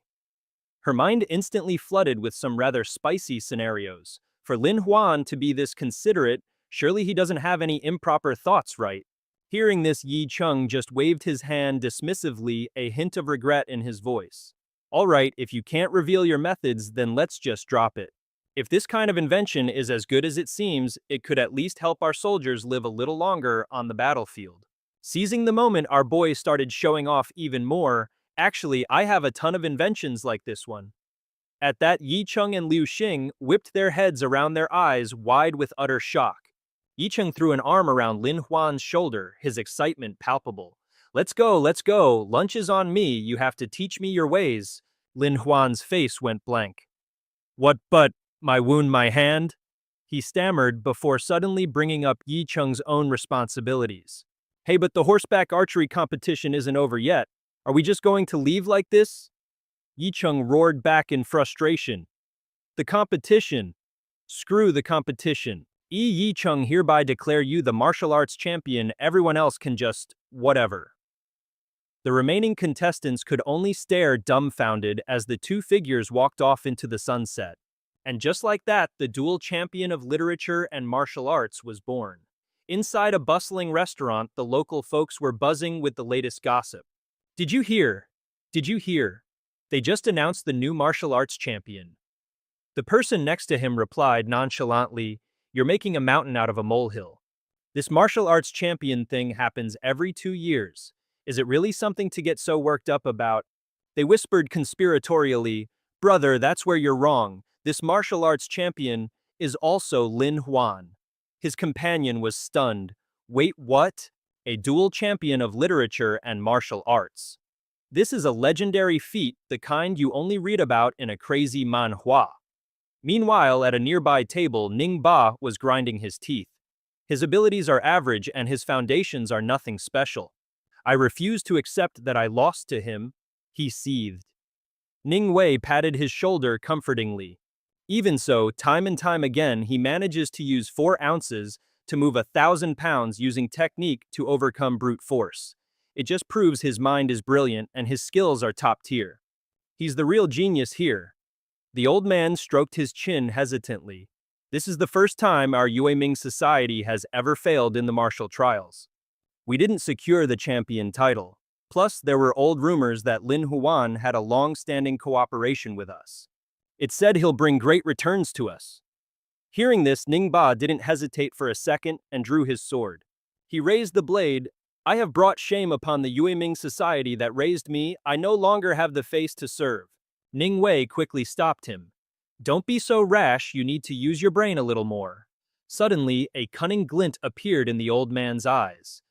Her mind instantly flooded with some rather spicy scenarios. For Lin Huan to be this considerate, surely he doesn't have any improper thoughts, right? Hearing this, Yi Chung just waved his hand dismissively, a hint of regret in his voice. "All right, if you can't reveal your methods, then let's just drop it." If this kind of invention is as good as it seems, it could at least help our soldiers live a little longer on the battlefield. Seizing the moment, our boy started showing off even more. Actually, I have a ton of inventions like this one. At that, Yi Cheng and Liu Xing whipped their heads around their eyes wide with utter shock. Yi Cheng threw an arm around Lin Huan's shoulder, his excitement palpable. Let's go, let's go. Lunch is on me. You have to teach me your ways. Lin Huan's face went blank. What but, my wound my hand? He stammered before suddenly bringing up Yi Cheng's own responsibilities. Hey, but the horseback archery competition isn't over yet. Are we just going to leave like this? Yi Cheng roared back in frustration. The competition. Screw the competition. Yi Cheng hereby declare you the martial arts champion. Everyone else can just whatever. The remaining contestants could only stare dumbfounded as the two figures walked off into the sunset. And just like that, the dual champion of literature and martial arts was born. Inside a bustling restaurant, the local folks were buzzing with the latest gossip. Did you hear? Did you hear? They just announced the new martial arts champion. The person next to him replied nonchalantly, "You're making a mountain out of a molehill. This martial arts champion thing happens every 2 years. Is it really something to get so worked up about?" They whispered conspiratorially, "Brother, that's where you're wrong. This martial arts champion is also Lin Huan." His companion was stunned. Wait, what? A dual champion of literature and martial arts. This is a legendary feat, the kind you only read about in a crazy manhwa. Meanwhile, at a nearby table, Ning Ba was grinding his teeth. His abilities are average and his foundations are nothing special. I refuse to accept that I lost to him, he seethed. Ning Wei patted his shoulder comfortingly. Even so, time and time again, he manages to use 4 ounces to move 1,000 pounds using technique to overcome brute force. It just proves his mind is brilliant and his skills are top tier. He's the real genius here. The old man stroked his chin hesitantly. This is the first time our Yueming society has ever failed in the martial trials. We didn't secure the champion title. Plus, there were old rumors that Lin Huan had a long-standing cooperation with us. It said he'll bring great returns to us. Hearing this, Ning Ba didn't hesitate for a second and drew his sword. He raised the blade. I have brought shame upon the Yueming society that raised me. I no longer have the face to serve. Ning Wei quickly stopped him. Don't be so rash, you need to use your brain a little more. Suddenly, a cunning glint appeared in the old man's eyes.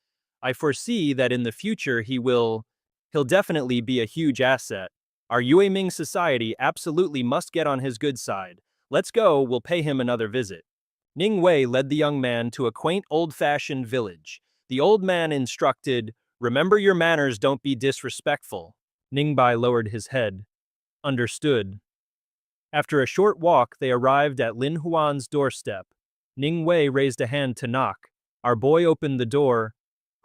I foresee that in the future he'll definitely be a huge asset. Our Yueming society absolutely must get on his good side. Let's go, we'll pay him another visit. Ning Wei led the young man to a quaint old-fashioned village. The old man instructed, "Remember your manners, don't be disrespectful." Ning Bai lowered his head. Understood. After a short walk, they arrived at Lin Huan's doorstep. Ning Wei raised a hand to knock. Our boy opened the door.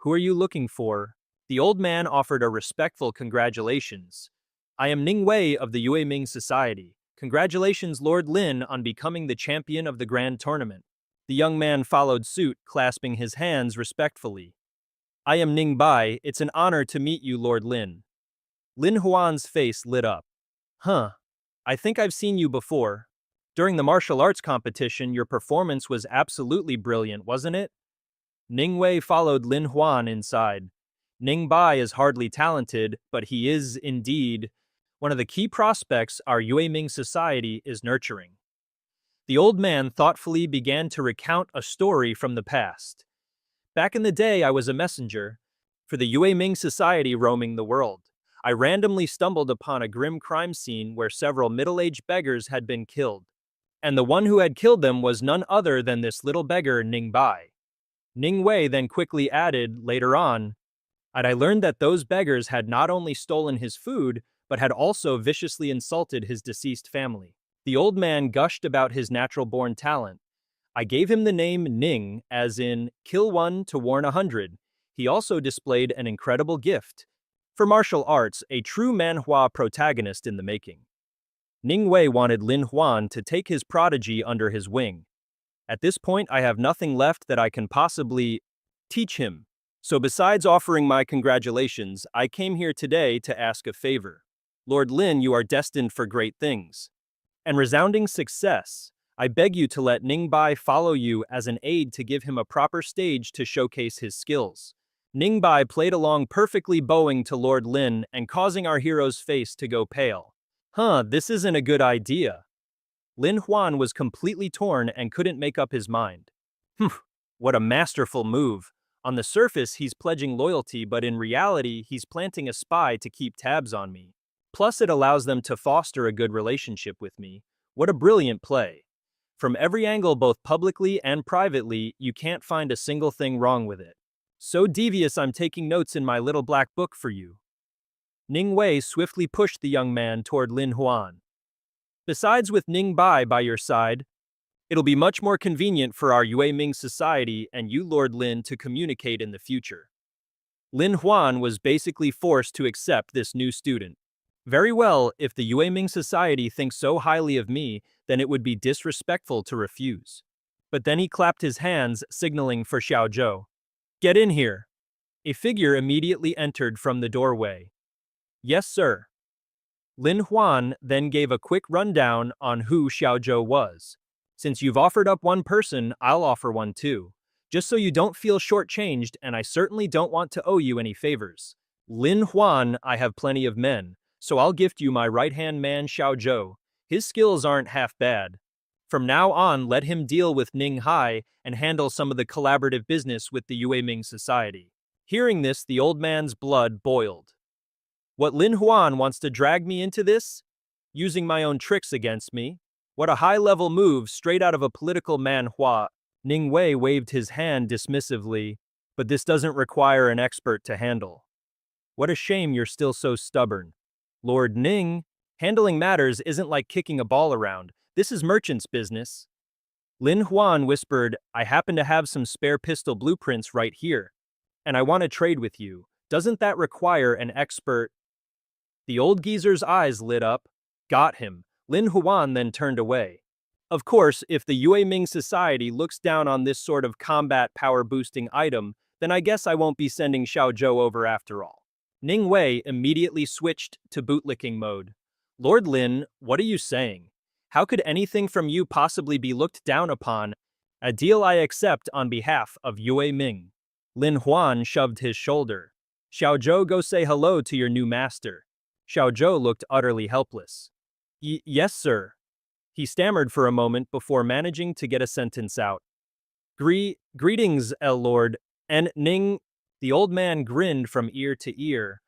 "Who are you looking for?" The old man offered a respectful congratulations. "I am Ning Wei of the Yueming Society. Congratulations, Lord Lin, on becoming the champion of the grand tournament." The young man followed suit, clasping his hands respectfully. "I am Ning Bai. It's an honor to meet you, Lord Lin." Lin Huan's face lit up. "Huh. I think I've seen you before. During the martial arts competition, your performance was absolutely brilliant, wasn't it?" Ning Wei followed Lin Huan inside. Ning Bai is hardly talented, but he is, indeed, one of the key prospects our Yueming society is nurturing. The old man thoughtfully began to recount a story from the past. "Back in the day, I was a messenger for the Yueming society roaming the world. I randomly stumbled upon a grim crime scene where several middle-aged beggars had been killed. And the one who had killed them was none other than this little beggar, Ning Bai." Ning Wei then quickly added, later on, "And I learned that those beggars had not only stolen his food, but had also viciously insulted his deceased family." The old man gushed about his natural-born talent. "I gave him the name Ning, as in, kill one to warn 100. He also displayed an incredible gift for martial arts, a true manhwa protagonist in the making." Ning Wei wanted Lin Huan to take his prodigy under his wing. "At this point, I have nothing left that I can possibly teach him. So besides offering my congratulations, I came here today to ask a favor. Lord Lin, you are destined for great things and resounding success. I beg you to let Ningbai follow you as an aide to give him a proper stage to showcase his skills. Ningbai played along perfectly, bowing to Lord Lin and causing our hero's face to go pale. This isn't a good idea. Lin Huan was completely torn and couldn't make up his mind. What a masterful move. On the surface, he's pledging loyalty, but in reality, he's planting a spy to keep tabs on me. Plus, it allows them to foster a good relationship with me. What a brilliant play. From every angle, both publicly and privately, you can't find a single thing wrong with it. So devious, I'm taking notes in my little black book for you. Ning Wei swiftly pushed the young man toward Lin Huan. Besides, with Ning Bai by your side, it'll be much more convenient for our Yue Ming society and you, Lord Lin, to communicate in the future. Lin Huan was basically forced to accept this new student. Very well, if the Yue Ming society thinks so highly of me, then it would be disrespectful to refuse. But then he clapped his hands, signaling for Xiao Zhou. Get in here. A figure immediately entered from the doorway. Yes, sir. Lin Huan then gave a quick rundown on who Xiao Zhou was. Since you've offered up one person, I'll offer one too. Just so you don't feel shortchanged, and I certainly don't want to owe you any favors. Lin Huan, I have plenty of men, so I'll gift you my right-hand man Xiao Zhou. His skills aren't half bad. From now on, let him deal with Ning Hai and handle some of the collaborative business with the Yue Ming society. Hearing this, the old man's blood boiled. What, Lin Huan wants to drag me into this? Using my own tricks against me? What a high-level move, straight out of a political manhwa. Ning Wei waved his hand dismissively, but this doesn't require an expert to handle. What a shame you're still so stubborn. Lord Ning, handling matters isn't like kicking a ball around. This is merchant's business. Lin Huan whispered, I happen to have some spare pistol blueprints right here, and I want to trade with you. Doesn't that require an expert? The old geezer's eyes lit up. Got him. Lin Huan then turned away. Of course, if the Yue Ming society looks down on this sort of combat power-boosting item, then I guess I won't be sending Xiao Zhou over after all. Ning Wei immediately switched to bootlicking mode. Lord Lin, what are you saying? How could anything from you possibly be looked down upon? A deal I accept on behalf of Yue Ming. Lin Huan shoved his shoulder. Xiao Zhou, go say hello to your new master. Xiao Zhou looked utterly helpless. Yes, sir. He stammered for a moment before managing to get a sentence out. Greetings, Lord. And Ning. The old man grinned from ear to ear.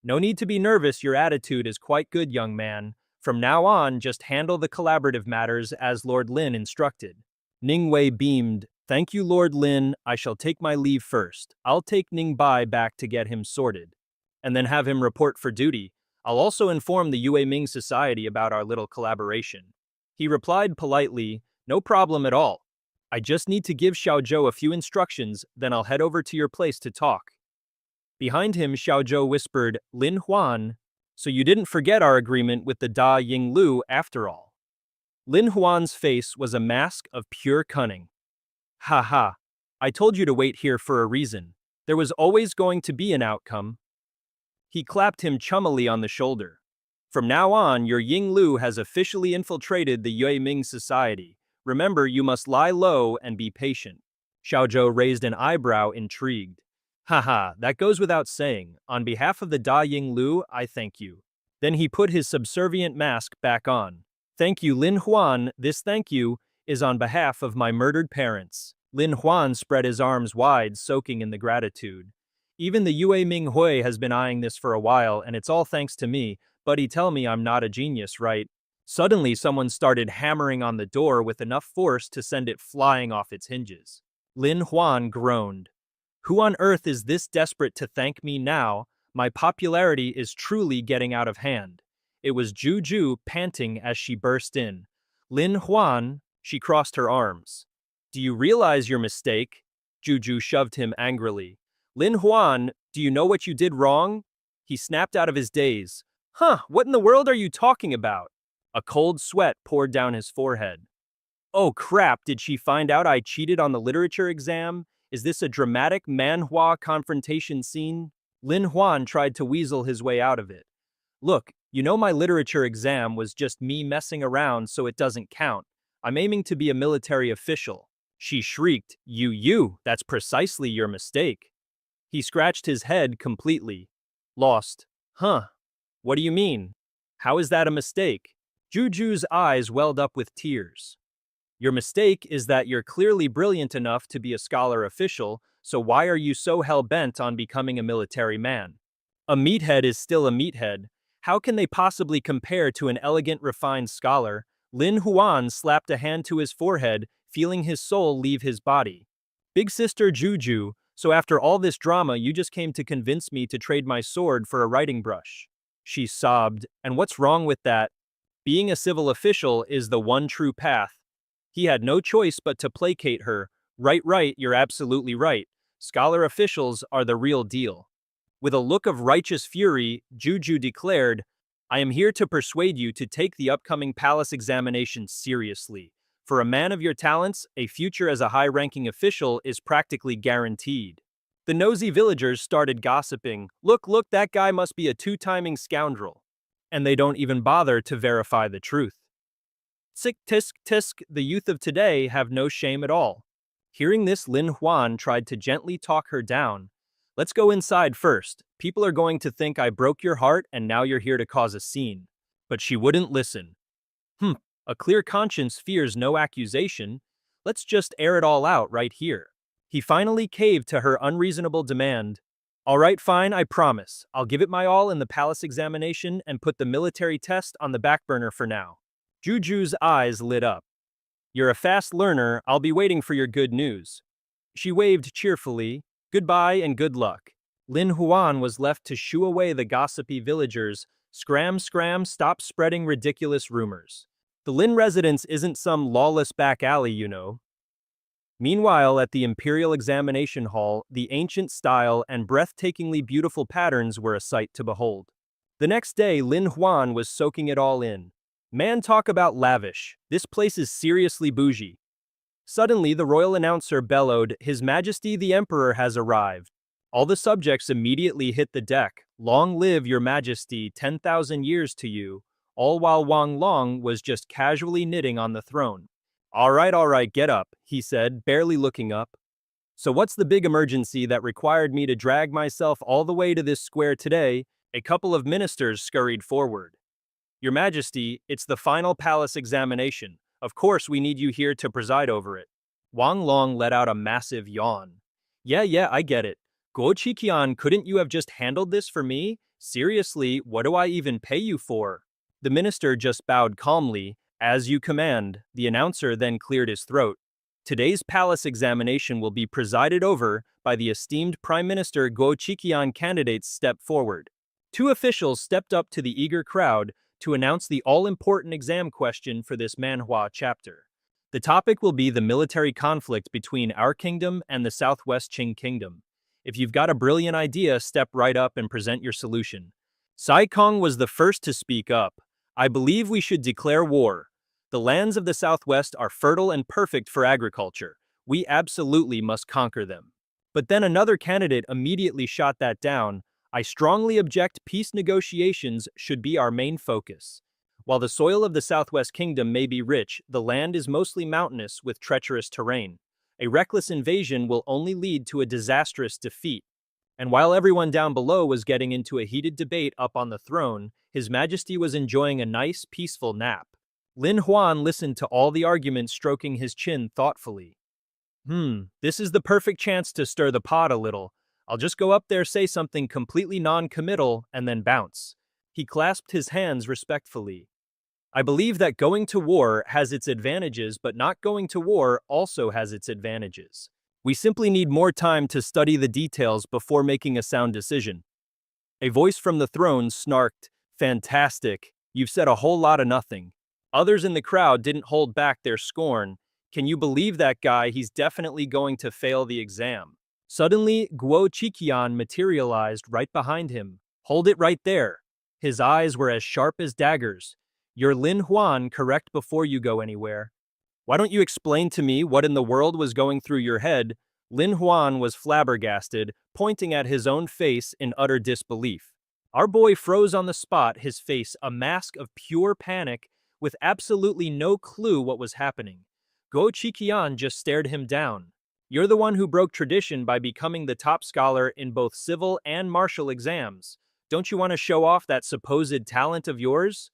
No need to be nervous, your attitude is quite good, young man. From now on, just handle the collaborative matters as Lord Lin instructed. Ning Wei beamed. Thank you, Lord Lin. I shall take my leave first. I'll take Ning Bai back to get him sorted, and then have him report for duty. I'll also inform the Yue Ming Society about our little collaboration. He replied politely, no problem at all. I just need to give Xiao Zhou a few instructions, then I'll head over to your place to talk. Behind him, Xiao Zhou whispered, Lin Huan, so you didn't forget our agreement with the Da Ying Lu after all. Lin Huan's face was a mask of pure cunning. Ha ha, I told you to wait here for a reason. There was always going to be an outcome. He clapped him chummily on the shoulder. From now on, your Ying Lu has officially infiltrated the Yue Ming society. Remember, you must lie low and be patient. Xiao Zhou raised an eyebrow, intrigued. Haha, that goes without saying. On behalf of the Da Ying Lu, I thank you. Then he put his subservient mask back on. Thank you, Lin Huan. This thank you is on behalf of my murdered parents. Lin Huan spread his arms wide, soaking in the gratitude. Even the Yue Ming Hui has been eyeing this for a while, and it's all thanks to me. Buddy, tell me I'm not a genius, right? Suddenly, someone started hammering on the door with enough force to send it flying off its hinges. Lin Huan groaned. Who on earth is this desperate to thank me now? My popularity is truly getting out of hand. It was Juju panting as she burst in. Lin Huan, she crossed her arms. Do you realize your mistake? Juju shoved him angrily. Lin Huan, do you know what you did wrong? He snapped out of his daze. What in the world are you talking about? A cold sweat poured down his forehead. Oh crap, did she find out I cheated on the literature exam? Is this a dramatic Manhwa confrontation scene? Lin Huan tried to weasel his way out of it. Look, you know my literature exam was just me messing around, so it doesn't count. I'm aiming to be a military official. She shrieked, You, that's precisely your mistake. He scratched his head completely. Lost. Huh. What do you mean? How is that a mistake? Juju's eyes welled up with tears. Your mistake is that you're clearly brilliant enough to be a scholar official, so why are you so hell-bent on becoming a military man? A meathead is still a meathead. How can they possibly compare to an elegant, refined scholar? Lin Huan slapped a hand to his forehead, feeling his soul leave his body. Big sister Juju, so after all this drama, you just came to convince me to trade my sword for a writing brush. She sobbed, and what's wrong with that? Being a civil official is the one true path. He had no choice but to placate her. Right, you're absolutely right. Scholar officials are the real deal. With a look of righteous fury, Juju declared, I am here to persuade you to take the upcoming palace examination seriously. For a man of your talents, a future as a high-ranking official is practically guaranteed. The nosy villagers started gossiping. Look, that guy must be a two-timing scoundrel. And they don't even bother to verify the truth. Tisk, tisk, tisk, the youth of today have no shame at all. Hearing this, Lin Huan tried to gently talk her down. Let's go inside first. People are going to think I broke your heart and now you're here to cause a scene. But she wouldn't listen. A clear conscience fears no accusation. Let's just air it all out right here. He finally caved to her unreasonable demand. All right, fine, I promise. I'll give it my all in the palace examination and put the military test on the back burner for now. Juju's eyes lit up. You're a fast learner, I'll be waiting for your good news. She waved cheerfully. Goodbye and good luck. Lin Huan was left to shoo away the gossipy villagers. Scram, stop spreading ridiculous rumors. The Lin residence isn't some lawless back alley, you know. Meanwhile, at the Imperial Examination Hall, the ancient style and breathtakingly beautiful patterns were a sight to behold. The next day, Lin Huan was soaking it all in. Man, talk about lavish. This place is seriously bougie. Suddenly, the royal announcer bellowed, His Majesty the Emperor has arrived. All the subjects immediately hit the deck. Long live your Majesty, 10,000 years to you. All while Wang Long was just casually knitting on the throne. All right, get up, he said, barely looking up. So what's the big emergency that required me to drag myself all the way to this square today? A couple of ministers scurried forward. Your Majesty, it's the final palace examination. Of course we need you here to preside over it. Wang Long let out a massive yawn. Yeah, I get it. Guo Qiqian, couldn't you have just handled this for me? Seriously, what do I even pay you for? The minister just bowed calmly. As you command. The announcer then cleared his throat. Today's palace examination will be presided over by the esteemed Prime Minister Guo Qiqian. Candidates step forward. Two officials stepped up to the eager crowd to announce the all-important exam question for this Manhwa chapter. The topic will be the military conflict between our kingdom and the Southwest Qing Kingdom. If you've got a brilliant idea, step right up and present your solution. Sai Kong was the first to speak up. I believe we should declare war. The lands of the Southwest are fertile and perfect for agriculture. We absolutely must conquer them. But then another candidate immediately shot that down. I strongly object. Peace negotiations should be our main focus. While the soil of the Southwest Kingdom may be rich, the land is mostly mountainous with treacherous terrain. A reckless invasion will only lead to a disastrous defeat. And while everyone down below was getting into a heated debate up on the throne, His Majesty was enjoying a nice, peaceful nap. Lin Huan listened to all the arguments, stroking his chin thoughtfully. This is the perfect chance to stir the pot a little. I'll just go up there, say something completely non-committal, and then bounce. He clasped his hands respectfully. I believe that going to war has its advantages, but not going to war also has its advantages. We simply need more time to study the details before making a sound decision. A voice from the throne snarked, Fantastic, you've said a whole lot of nothing. Others in the crowd didn't hold back their scorn. Can you believe that guy? He's definitely going to fail the exam. Suddenly, Guo Qiqian materialized right behind him. Hold it right there. His eyes were as sharp as daggers. You're Lin Huan, correct before you go anywhere. Why don't you explain to me what in the world was going through your head? Lin Huan was flabbergasted, pointing at his own face in utter disbelief. Our boy froze on the spot, his face a mask of pure panic. with absolutely no clue what was happening. Guo Qiqian just stared him down. You're the one who broke tradition by becoming the top scholar in both civil and martial exams. Don't you want to show off that supposed talent of yours?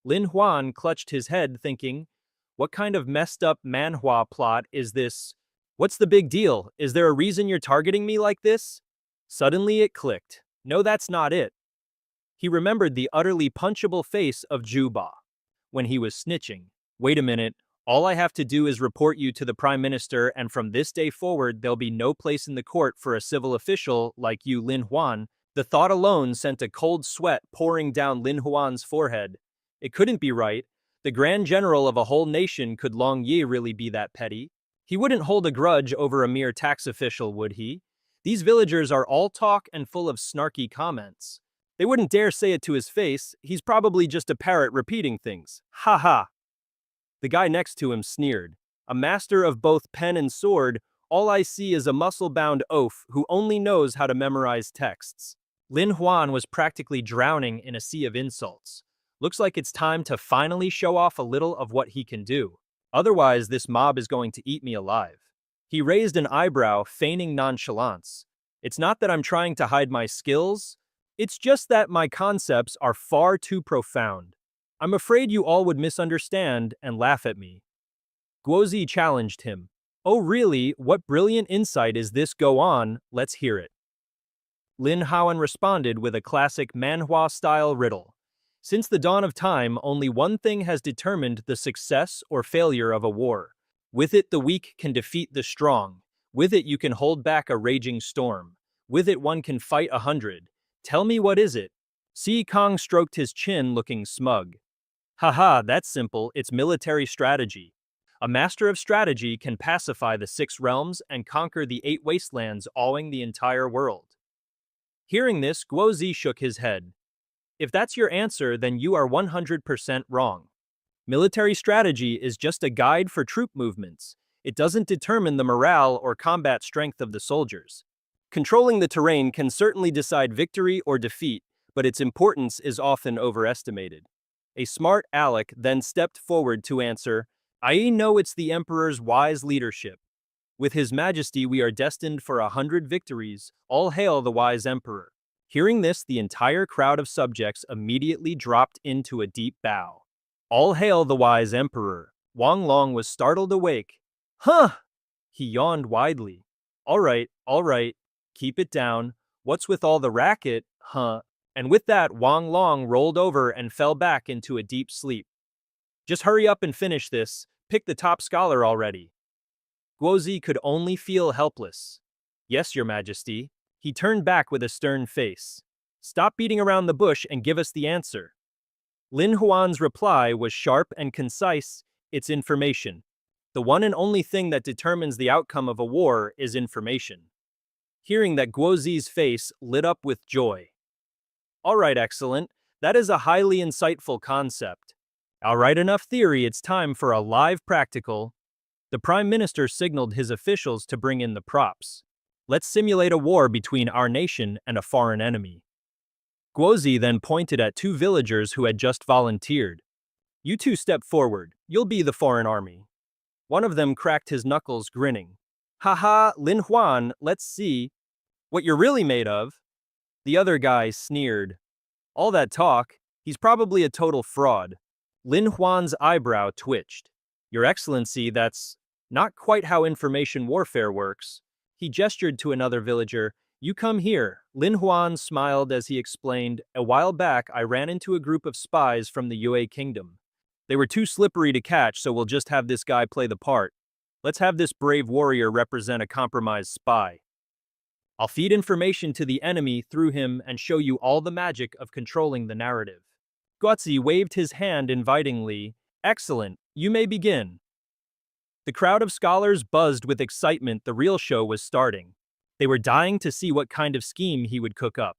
Lin Huan clutched his head, thinking, what kind of messed up manhwa plot is this? What's the big deal? Is there a reason you're targeting me like this? Suddenly it clicked. No, that's not it. He remembered the utterly punchable face of Juba when he was snitching. Wait a minute, all I have to do is report you to the Prime Minister, and from this day forward there'll be no place in the court for a civil official like you, Lin Huan. The thought alone sent a cold sweat pouring down Lin Huan's forehead. It couldn't be right. The Grand General of a whole nation, could Long Yi really be that petty? He wouldn't hold a grudge over a mere tax official, would he? These villagers are all talk and full of snarky comments. They wouldn't dare say it to his face. He's probably just a parrot repeating things. Ha ha. The guy next to him sneered. A master of both pen and sword, all I see is a muscle-bound oaf who only knows how to memorize texts. Lin Huan was practically drowning in a sea of insults. Looks like it's time to finally show off a little of what he can do. Otherwise, this mob is going to eat me alive. He raised an eyebrow, feigning nonchalance. It's not that I'm trying to hide my skills. It's just that my concepts are far too profound. I'm afraid you all would misunderstand and laugh at me. Guozi challenged him. Oh really, what brilliant insight is this? Go on, let's hear it. Lin Huan responded with a classic Manhwa-style riddle. Since the dawn of time, only one thing has determined the success or failure of a war. With it, the weak can defeat the strong. With it, you can hold back a raging storm. With it, one can fight 100. Tell me, what is it? Si Kong stroked his chin, looking smug. Haha, that's simple, it's military strategy. A master of strategy can pacify the 6 realms and conquer the 8 wastelands, awing the entire world. Hearing this, Guozi shook his head. If that's your answer, then you are 100% wrong. Military strategy is just a guide for troop movements. It doesn't determine the morale or combat strength of the soldiers. Controlling the terrain can certainly decide victory or defeat, but its importance is often overestimated. A smart aleck then stepped forward to answer, I know it's the Emperor's wise leadership. With His Majesty we are destined for 100 victories. All hail the wise Emperor. Hearing this, the entire crowd of subjects immediately dropped into a deep bow. All hail the wise Emperor. Wang Long was startled awake. Huh! He yawned widely. All right, keep it down. What's with all the racket, huh? And with that, Wang Long rolled over and fell back into a deep sleep. Just hurry up and finish this. Pick the top scholar already. Guozi could only feel helpless. Yes, Your Majesty. He turned back with a stern face. Stop beating around the bush and give us the answer. Lin Huan's reply was sharp and concise. It's information. The one and only thing that determines the outcome of a war is information. Hearing that, Guozi's face lit up with joy. All right, excellent. That is a highly insightful concept. All right, enough theory. It's time for a live practical. The Prime Minister signaled his officials to bring in the props. Let's simulate a war between our nation and a foreign enemy. Guozi then pointed at 2 villagers who had just volunteered. You 2 step forward. You'll be the foreign army. One of them cracked his knuckles, grinning. Haha, Lin Huan, let's see what you're really made of. The other guy sneered. All that talk, he's probably a total fraud. Lin Huan's eyebrow twitched. Your Excellency, that's not quite how information warfare works. He gestured to another villager. You come here. Lin Huan smiled as he explained, a while back I ran into a group of spies from the Yue Kingdom. They were too slippery to catch, so we'll just have this guy play the part. Let's have this brave warrior represent a compromised spy. I'll feed information to the enemy through him and show you all the magic of controlling the narrative. Guozi waved his hand invitingly. Excellent, you may begin. The crowd of scholars buzzed with excitement. The real show was starting. They were dying to see what kind of scheme he would cook up.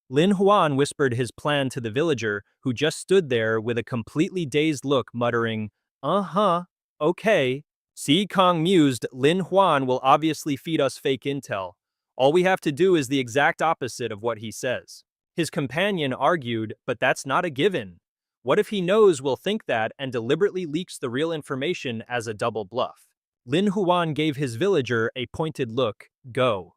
Lin Huan whispered his plan to the villager, who just stood there with a completely dazed look, muttering, okay. Si Kong mused, Lin Huan will obviously feed us fake intel. All we have to do is the exact opposite of what he says. His companion argued, but that's not a given. What if he knows we'll think that and deliberately leaks the real information as a double bluff? Lin Huan gave his villager a pointed look. Go.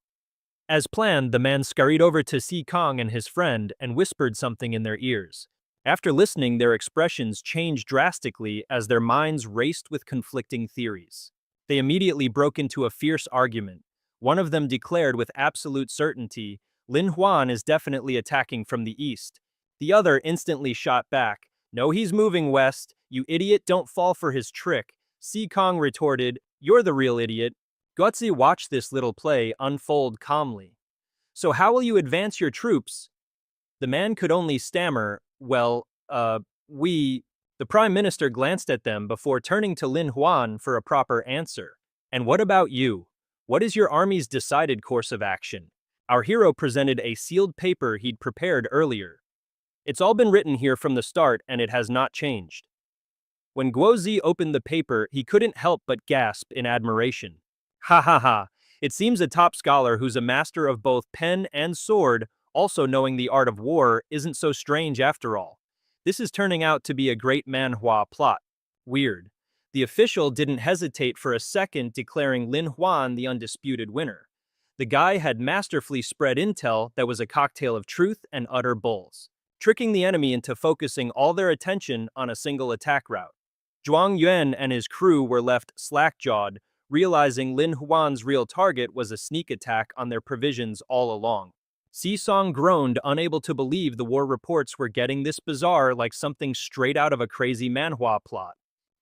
As planned, the man scurried over to Si Kong and his friend and whispered something in their ears. After listening, their expressions changed drastically as their minds raced with conflicting theories. They immediately broke into a fierce argument. One of them declared with absolute certainty, Lin Huan is definitely attacking from the east. The other instantly shot back, no, he's moving west, you idiot, don't fall for his trick. Si Kong retorted, you're the real idiot. Guozi watched this little play unfold calmly. So how will you advance your troops? The man could only stammer, well, the Prime Minister glanced at them before turning to Lin Huan for a proper answer. And what about you? What is your army's decided course of action? Our hero presented a sealed paper he'd prepared earlier. It's all been written here from the start and it has not changed. When Guozi opened the paper, he couldn't help but gasp in admiration. Ha ha ha, it seems a top scholar who's a master of both pen and sword, also knowing the art of war, isn't so strange after all. This is turning out to be a great manhwa plot. Weird. The official didn't hesitate for a second, declaring Lin Huan the undisputed winner. The guy had masterfully spread intel that was a cocktail of truth and utter bulls, tricking the enemy into focusing all their attention on a single attack route. Zhuang Yuan and his crew were left slack-jawed, realizing Lin Huan's real target was a sneak attack on their provisions all along. Si Song groaned, unable to believe the war reports were getting this bizarre, like something straight out of a crazy manhwa plot.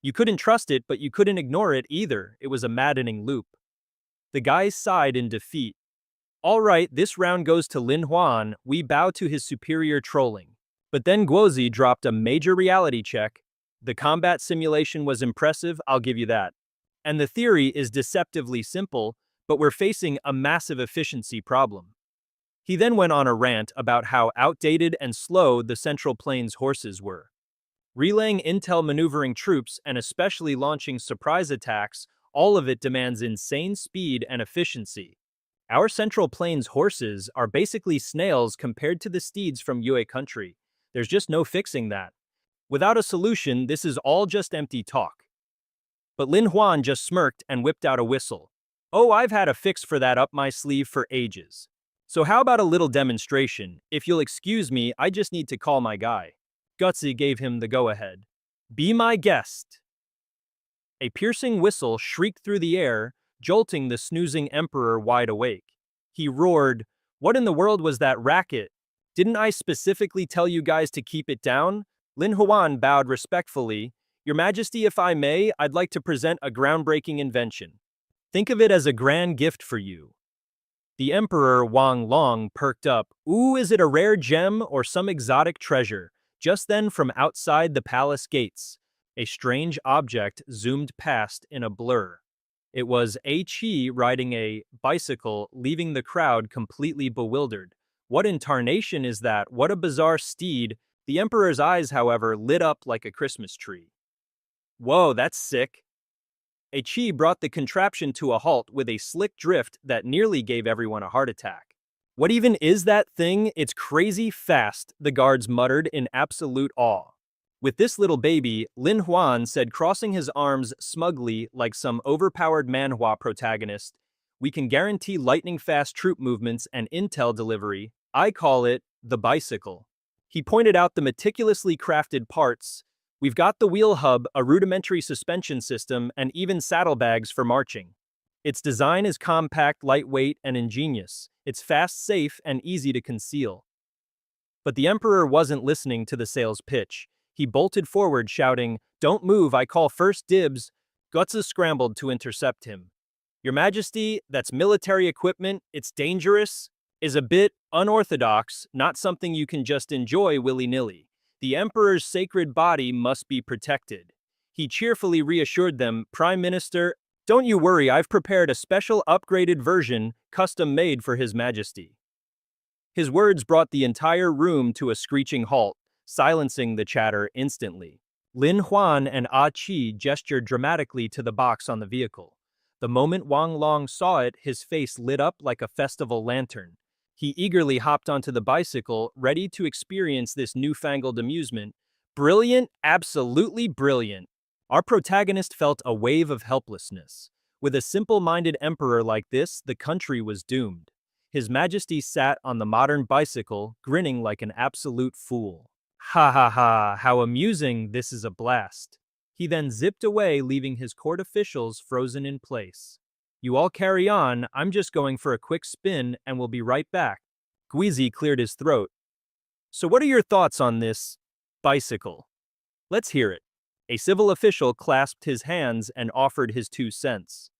You couldn't trust it, but you couldn't ignore it either. It was a maddening loop. The guys sighed in defeat. All right, this round goes to Lin Huan. We bow to his superior trolling. But then Guozi dropped a major reality check. The combat simulation was impressive, I'll give you that. And the theory is deceptively simple, but we're facing a massive efficiency problem. He then went on a rant about how outdated and slow the Central Plains horses were. Relaying intel, maneuvering troops, and especially launching surprise attacks, all of it demands insane speed and efficiency. Our Central Plains horses are basically snails compared to the steeds from Yue country. There's just no fixing that. Without a solution, this is all just empty talk. But Lin Huan just smirked and whipped out a whistle. Oh, I've had a fix for that up my sleeve for ages. So how about a little demonstration? If you'll excuse me, I just need to call my guy. Gutsy gave him the go-ahead. Be my guest. A piercing whistle shrieked through the air, jolting the snoozing emperor wide awake. He roared, "What in the world was that racket? Didn't I specifically tell you guys to keep it down?" Lin Huan bowed respectfully. "Your Majesty, if I may, I'd like to present a groundbreaking invention. Think of it as a grand gift for you." The Emperor Wang Long perked up. Ooh, is it a rare gem or some exotic treasure? Just then, from outside the palace gates, a strange object zoomed past in a blur. It was A Qi riding a bicycle, leaving the crowd completely bewildered. What in tarnation is that? What a bizarre steed. The Emperor's eyes, however, lit up like a Christmas tree. Whoa, that's sick. A Qi brought the contraption to a halt with a slick drift that nearly gave everyone a heart attack. What even is that thing? It's crazy fast, the guards muttered in absolute awe. With this little baby, Lin Huan said, crossing his arms smugly like some overpowered manhwa protagonist, we can guarantee lightning-fast troop movements and intel delivery. I call it the bicycle. He pointed out the meticulously crafted parts. We've got the wheel hub, a rudimentary suspension system, and even saddlebags for marching. Its design is compact, lightweight, and ingenious. It's fast, safe, and easy to conceal. But the Emperor wasn't listening to the sales pitch. He bolted forward, shouting, "Don't move, I call first dibs." Gutsa scrambled to intercept him. "Your Majesty, that's military equipment, it's dangerous, is a bit unorthodox, not something you can just enjoy willy-nilly. The Emperor's sacred body must be protected." He cheerfully reassured them, "Prime Minister, don't you worry, I've prepared a special upgraded version, custom-made for His Majesty." His words brought the entire room to a screeching halt, silencing the chatter instantly. Lin Huan and Ah Qi gestured dramatically to the box on the vehicle. The moment Wang Long saw it, his face lit up like a festival lantern. He eagerly hopped onto the bicycle, ready to experience this newfangled amusement. Brilliant, absolutely brilliant. Our protagonist felt a wave of helplessness. With a simple-minded emperor like this, the country was doomed. His Majesty sat on the modern bicycle, grinning like an absolute fool. Ha ha ha, how amusing, this is a blast. He then zipped away, leaving his court officials frozen in place. You all carry on, I'm just going for a quick spin and we'll be right back. Guizi cleared his throat. So what are your thoughts on this bicycle? Let's hear it. A civil official clasped his hands and offered his 2 cents.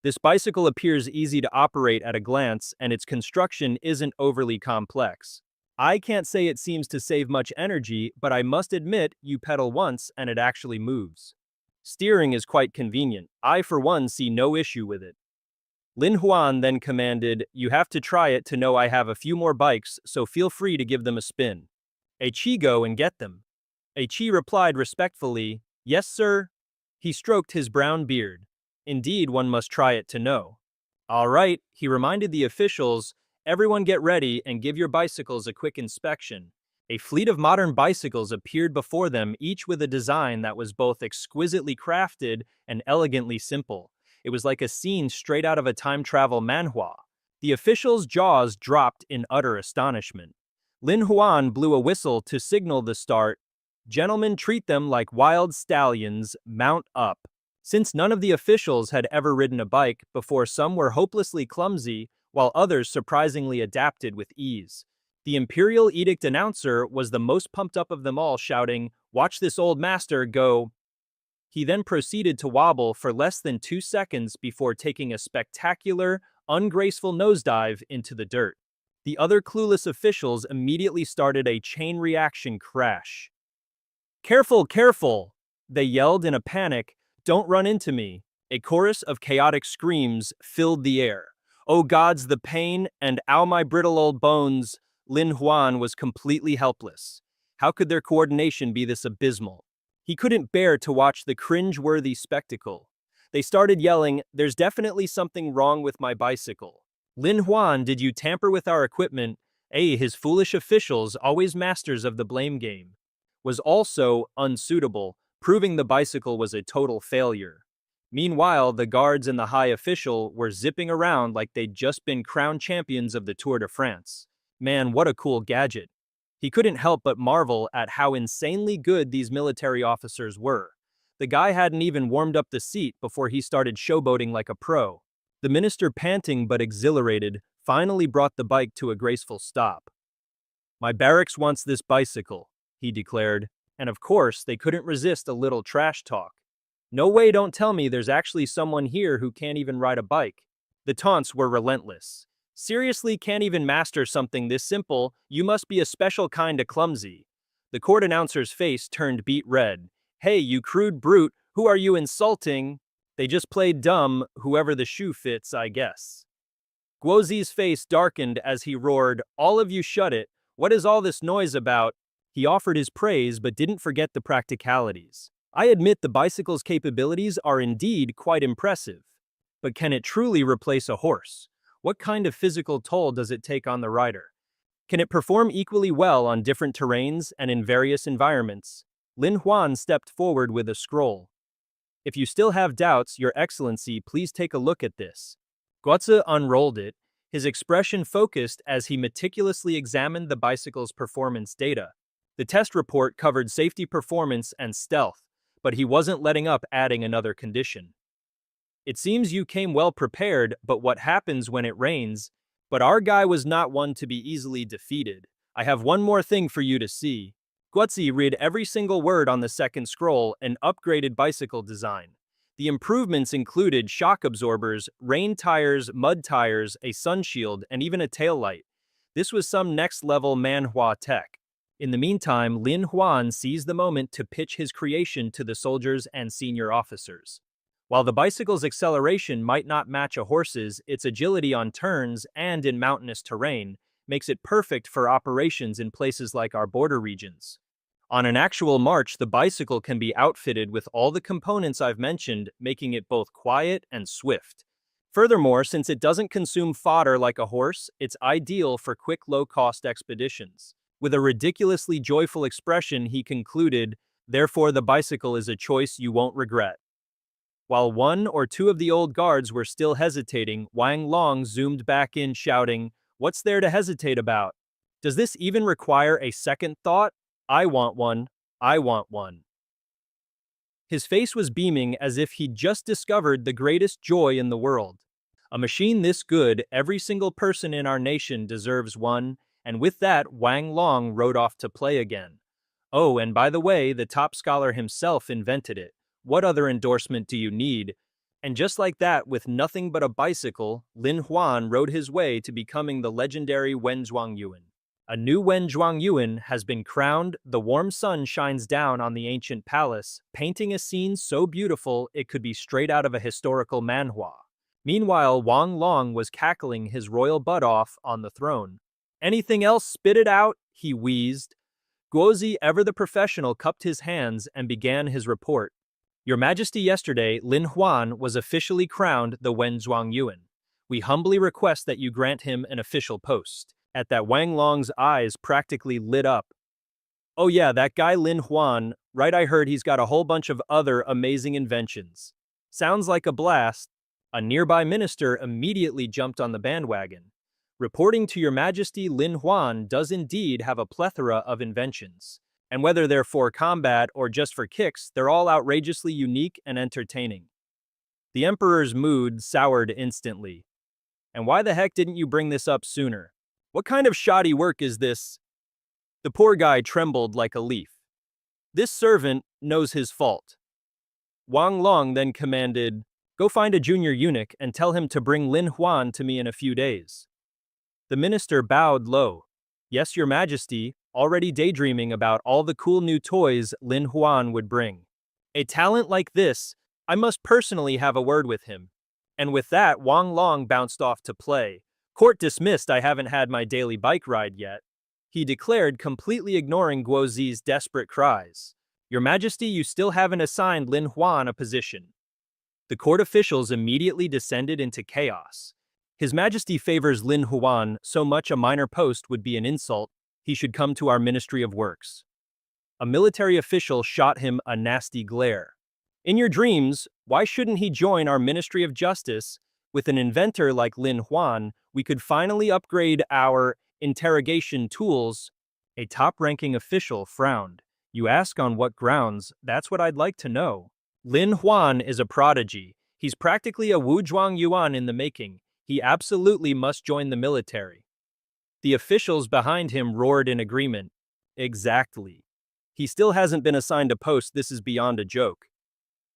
This bicycle appears easy to operate at a glance, and its construction isn't overly complex. I can't say it seems to save much energy, but I must admit you pedal once and it actually moves. Steering is quite convenient. I, for one, see no issue with it. Lin Huan then commanded, you have to try it to know I have a few more bikes, so feel free to give them a spin. Qi go and get them. Qi replied respectfully, yes sir. He stroked his brown beard. Indeed, one must try it to know. All right, he reminded the officials, everyone get ready and give your bicycles a quick inspection. A fleet of modern bicycles appeared before them, each with a design that was both exquisitely crafted and elegantly simple. It was like a scene straight out of a time travel manhwa. The officials' jaws dropped in utter astonishment. Lin Huan blew a whistle to signal the start. Gentlemen, treat them like wild stallions, mount up. Since none of the officials had ever ridden a bike before, some were hopelessly clumsy, while others surprisingly adapted with ease. The Imperial Edict announcer was the most pumped up of them all, shouting, watch this old master go. He then proceeded to wobble for less than 2 seconds before taking a spectacular, ungraceful nosedive into the dirt. The other clueless officials immediately started a chain reaction crash. Careful, careful! They yelled in a panic, don't run into me. A chorus of chaotic screams filled the air. Oh gods, the pain, and ow my brittle old bones. Lin Huan was completely helpless. How could their coordination be this abysmal? He couldn't bear to watch the cringe-worthy spectacle. They started yelling, there's definitely something wrong with my bicycle. Lin Huan, did you tamper with our equipment? His foolish officials, always masters of the blame game, was also unsuitable, proving the bicycle was a total failure. Meanwhile, the guards and the high official were zipping around like they'd just been crowned champions of the Tour de France. Man, what a cool gadget. He couldn't help but marvel at how insanely good these military officers were. The guy hadn't even warmed up the seat before he started showboating like a pro. The minister, panting but exhilarated, finally brought the bike to a graceful stop. My barracks wants this bicycle, he declared, and of course they couldn't resist a little trash talk. No way, don't tell me there's actually someone here who can't even ride a bike. The taunts were relentless. Seriously, can't even master something this simple? You must be a special kind of clumsy. The court announcer's face turned beet red. Hey, you crude brute, who are you insulting? They just played dumb, whoever the shoe fits, I guess. Guozi's face darkened as he roared, all of you shut it, what is all this noise about? He offered his praise but didn't forget the practicalities. I admit the bicycle's capabilities are indeed quite impressive. But can it truly replace a horse? What kind of physical toll does it take on the rider? Can it perform equally well on different terrains and in various environments? Lin Huan stepped forward with a scroll. If you still have doubts, Your Excellency, please take a look at this. Guozi unrolled it, his expression focused as he meticulously examined the bicycle's performance data. The test report covered safety, performance, and stealth, but he wasn't letting up, adding another condition. It seems you came well prepared, but what happens when it rains? But our guy was not one to be easily defeated. I have one more thing for you to see. Guozi read every single word on the second scroll, an upgraded bicycle design. The improvements included shock absorbers, rain tires, mud tires, a sunshield, and even a taillight. This was some next-level Manhwa tech. In the meantime, Lin Huan seized the moment to pitch his creation to the soldiers and senior officers. While the bicycle's acceleration might not match a horse's, its agility on turns and in mountainous terrain makes it perfect for operations in places like our border regions. On an actual march, the bicycle can be outfitted with all the components I've mentioned, making it both quiet and swift. Furthermore, since it doesn't consume fodder like a horse, it's ideal for quick, low-cost expeditions. With a ridiculously joyful expression, he concluded, "Therefore the bicycle is a choice you won't regret." While one or two of the old guards were still hesitating, Wang Long zoomed back in shouting, "What's there to hesitate about? Does this even require a second thought? I want one. I want one." His face was beaming as if he'd just discovered the greatest joy in the world. A machine this good, every single person in our nation deserves one, and with that, Wang Long rode off to play again. Oh, and by the way, the top scholar himself invented it. What other endorsement do you need? And just like that, with nothing but a bicycle, Lin Huan rode his way to becoming the legendary Wen Zhuangyuan. A new Wen Zhuangyuan has been crowned, the warm sun shines down on the ancient palace, painting a scene so beautiful it could be straight out of a historical manhwa. Meanwhile, Wang Long was cackling his royal butt off on the throne. "Anything else? Spit it out," he wheezed. Guozi, ever the professional, cupped his hands and began his report. "Your Majesty, yesterday, Lin Huan was officially crowned the Wen Zhuangyuan. We humbly request that you grant him an official post." At that, Wang Long's eyes practically lit up. "Oh yeah, that guy Lin Huan, right, I heard he's got a whole bunch of other amazing inventions. Sounds like a blast." A nearby minister immediately jumped on the bandwagon. "Reporting to your Majesty, Lin Huan does indeed have a plethora of inventions. And whether they're for combat or just for kicks, they're all outrageously unique and entertaining." The emperor's mood soured instantly. "And why the heck didn't you bring this up sooner? What kind of shoddy work is this?" The poor guy trembled like a leaf. "This servant knows his fault." Wang Long then commanded, "Go find a junior eunuch and tell him to bring Lin Huan to me in a few days." The minister bowed low. "Yes, your Majesty," already daydreaming about all the cool new toys Lin Huan would bring. "A talent like this, I must personally have a word with him." And with that, Wang Long bounced off to play. "Court dismissed, I haven't had my daily bike ride yet," he declared, completely ignoring Guozi's desperate cries. "Your Majesty, you still haven't assigned Lin Huan a position." The court officials immediately descended into chaos. "His Majesty favors Lin Huan, so much a minor post would be an insult. He should come to our Ministry of Works." A military official shot him a nasty glare. "In your dreams, why shouldn't he join our Ministry of Justice? With an inventor like Lin Huan, we could finally upgrade our interrogation tools." A top-ranking official frowned. "You ask on what grounds? That's what I'd like to know." "Lin Huan is a prodigy. He's practically a Wu Zhuangyuan in the making. He absolutely must join the military." The officials behind him roared in agreement. "Exactly. He still hasn't been assigned a post, this is beyond a joke."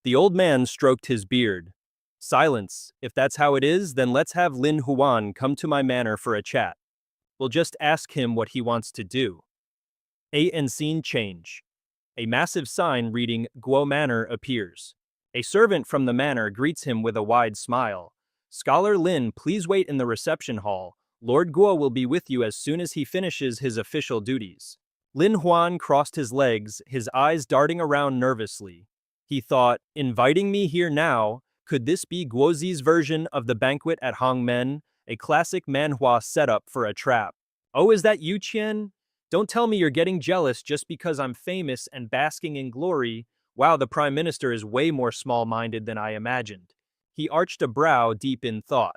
The old man stroked his beard. "Silence. If that's how it is, then let's have Lin Huan come to my manor for a chat. We'll just ask him what he wants to do." And scene change. A massive sign reading Guo Manor appears. A servant from the manor greets him with a wide smile. "Scholar Lin, please wait in the reception hall. Lord Guo will be with you as soon as he finishes his official duties." Lin Huan crossed his legs, his eyes darting around nervously. He thought, "Inviting me here now? Could this be Guozi's version of the banquet at Hongmen, a classic manhwa setup for a trap? Oh, is that you, Qian? Don't tell me you're getting jealous just because I'm famous and basking in glory. Wow, the Prime Minister is way more small-minded than I imagined." He arched a brow deep in thought.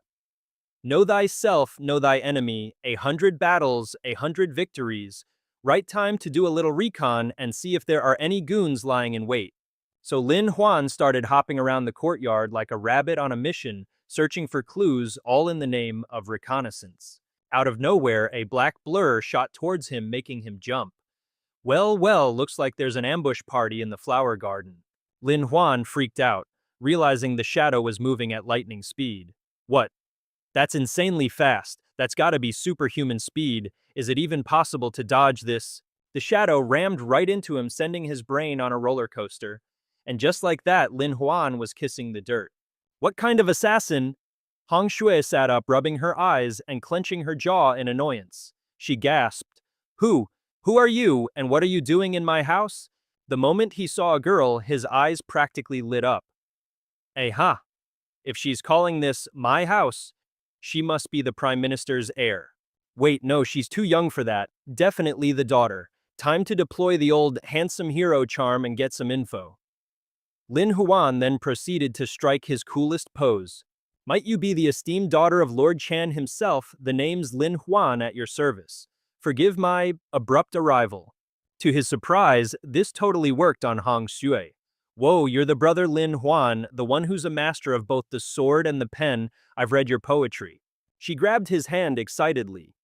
"Know thyself, know thy enemy, 100 battles, 100 victories. Right time to do a little recon and see if there are any goons lying in wait." So Lin Huan started hopping around the courtyard like a rabbit on a mission, searching for clues, all in the name of reconnaissance. Out of nowhere, a black blur shot towards him, making him jump. "Well, well, looks like there's an ambush party in the flower garden." Lin Huan freaked out, realizing the shadow was moving at lightning speed. "What? That's insanely fast. That's gotta be superhuman speed. Is it even possible to dodge this?" The shadow rammed right into him, sending his brain on a roller coaster. And just like that, Lin Huan was kissing the dirt. "What kind of assassin?" Hong Shui sat up, rubbing her eyes and clenching her jaw in annoyance. She gasped, Who are you, and what are you doing in my house?" The moment he saw a girl, his eyes practically lit up. "Aha! If she's calling this my house, she must be the Prime Minister's heir." Wait, no, she's too young for that. Definitely the daughter. Time to deploy the old handsome hero charm and get some info. Lin Huan then proceeded to strike his coolest pose. Might you be the esteemed daughter of Lord Chan himself, the name's Lin Huan at your service. Forgive my abrupt arrival. To his surprise, this totally worked on Hong Xue. Whoa, you're the brother Lin Huan, the one who's a master of both the sword and the pen. I've read your poetry. She grabbed his hand excitedly.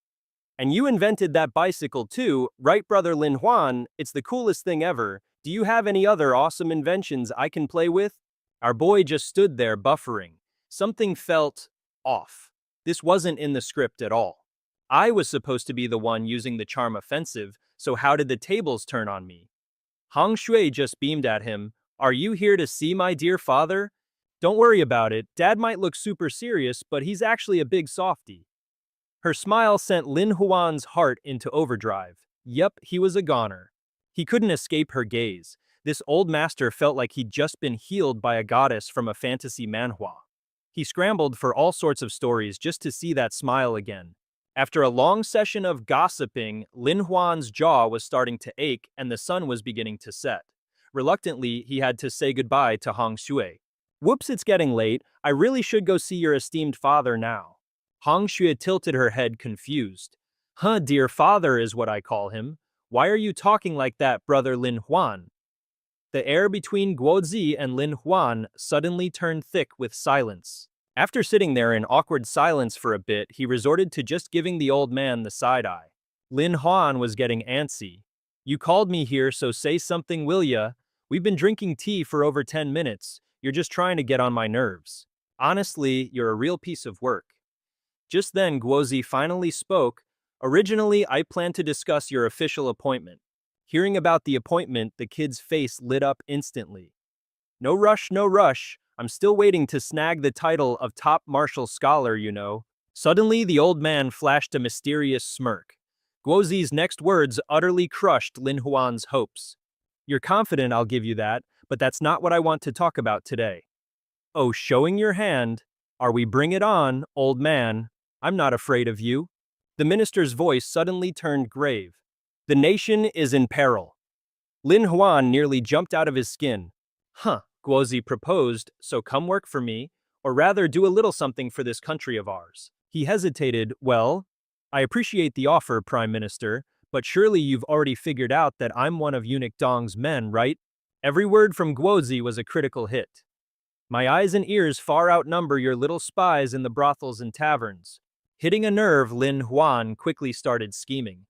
And you invented that bicycle too, right, brother Lin Huan? It's the coolest thing ever. Do you have any other awesome inventions I can play with? Our boy just stood there buffering. Something felt off. This wasn't in the script at all. I was supposed to be the one using the charm offensive, so how did the tables turn on me? Hong Shui just beamed at him. Are you here to see my dear father? Don't worry about it. Dad might look super serious, but he's actually a big softie. Her smile sent Lin Huan's heart into overdrive. Yep, he was a goner. He couldn't escape her gaze. This old master felt like he'd just been healed by a goddess from a fantasy manhwa. He scrambled for all sorts of stories just to see that smile again. After a long session of gossiping, Lin Huan's jaw was starting to ache and the sun was beginning to set. Reluctantly, he had to say goodbye to Hong Xue. Whoops, it's getting late. I really should go see your esteemed father now. Hong Xue tilted her head confused. Huh, dear father is what I call him. Why are you talking like that, brother Lin Huan? The air between Guozi and Lin Huan suddenly turned thick with silence. After sitting there in awkward silence for a bit, he resorted to just giving the old man the side-eye. Lin Huan was getting antsy. You called me here, so say something, will ya? We've been drinking tea for over 10 minutes. You're just trying to get on my nerves. Honestly, you're a real piece of work. Just then, Guozi finally spoke. Originally, I planned to discuss your official appointment. Hearing about the appointment, the kid's face lit up instantly. No rush, no rush. I'm still waiting to snag the title of top martial scholar, you know. Suddenly, the old man flashed a mysterious smirk. Guozi's next words utterly crushed Lin Huan's hopes. You're confident I'll give you that, but that's not what I want to talk about today. Oh, showing your hand. Are we bring it on, old man? I'm not afraid of you. The minister's voice suddenly turned grave. The nation is in peril. Lin Huan nearly jumped out of his skin. Huh, Guozi proposed, so come work for me, or rather do a little something for this country of ours. He hesitated. Well, I appreciate the offer, Prime Minister, but surely you've already figured out that I'm one of Eunuch Dong's men, right? Every word from Guozi was a critical hit. My eyes and ears far outnumber your little spies in the brothels and taverns. Hitting a nerve, Lin Huan quickly started scheming.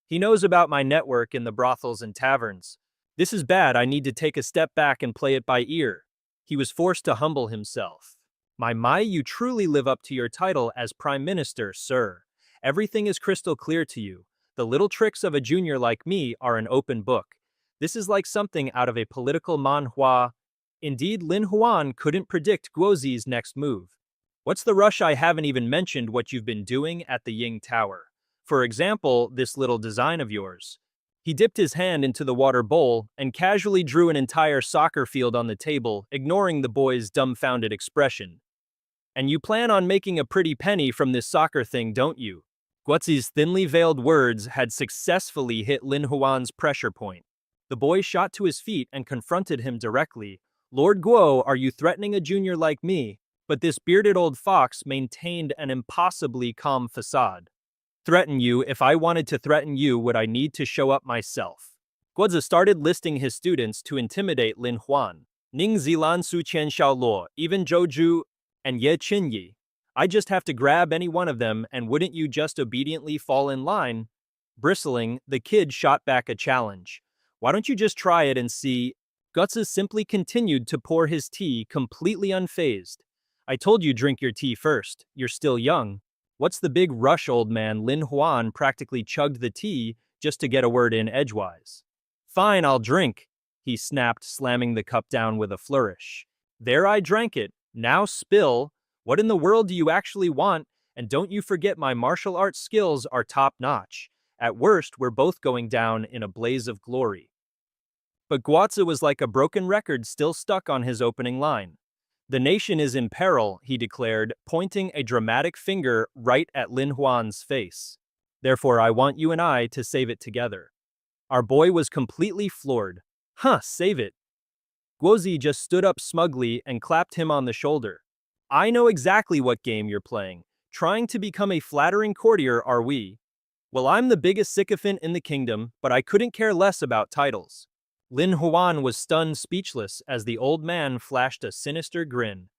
He knows about my network in the brothels and taverns. This is bad, I need to take a step back and play it by ear. He was forced to humble himself. My, you truly live up to your title as Prime Minister, sir. Everything is crystal clear to you. The little tricks of a junior like me are an open book. This is like something out of a political manhwa. Indeed, Lin Huan couldn't predict Guozi's next move. What's the rush? I haven't even mentioned what you've been doing at the Ying Tower. For example, this little design of yours. He dipped his hand into the water bowl and casually drew an entire soccer field on the table, ignoring the boy's dumbfounded expression. And you plan on making a pretty penny from this soccer thing, don't you? Guozi's thinly veiled words had successfully hit Lin Huan's pressure point. The boy shot to his feet and confronted him directly. Lord Guo, are you threatening a junior like me? But this bearded old fox maintained an impossibly calm facade. Threaten you? If I wanted to threaten you, would I need to show up myself? Guozi started listing his students to intimidate Lin Huan. Ning Zilan Su Qian Xiaoluo, even Zhou Zhu, and Ye Qinyi. I just have to grab any one of them, and wouldn't you just obediently fall in line? Bristling, the kid shot back a challenge. Why don't you just try it and see? Guozi simply continued to pour his tea, completely unfazed. I told you drink your tea first. You're still young. What's the big rush, old man? Lin Huan practically chugged the tea just to get a word in edgewise. Fine, I'll drink, he snapped, slamming the cup down with a flourish. There, I drank it. Now spill. What in the world do you actually want? And don't you forget my martial arts skills are top-notch. At worst, we're both going down in a blaze of glory. But Guozi was like a broken record still stuck on his opening line. The nation is in peril, he declared, pointing a dramatic finger right at Lin Huan's face. Therefore, I want you and I to save it together. Our boy was completely floored. Huh, save it. Guozi just stood up smugly and clapped him on the shoulder. I know exactly what game you're playing. Trying to become a flattering courtier, are we? Well, I'm the biggest sycophant in the kingdom, but I couldn't care less about titles. Lin Huan was stunned speechless as the old man flashed a sinister grin.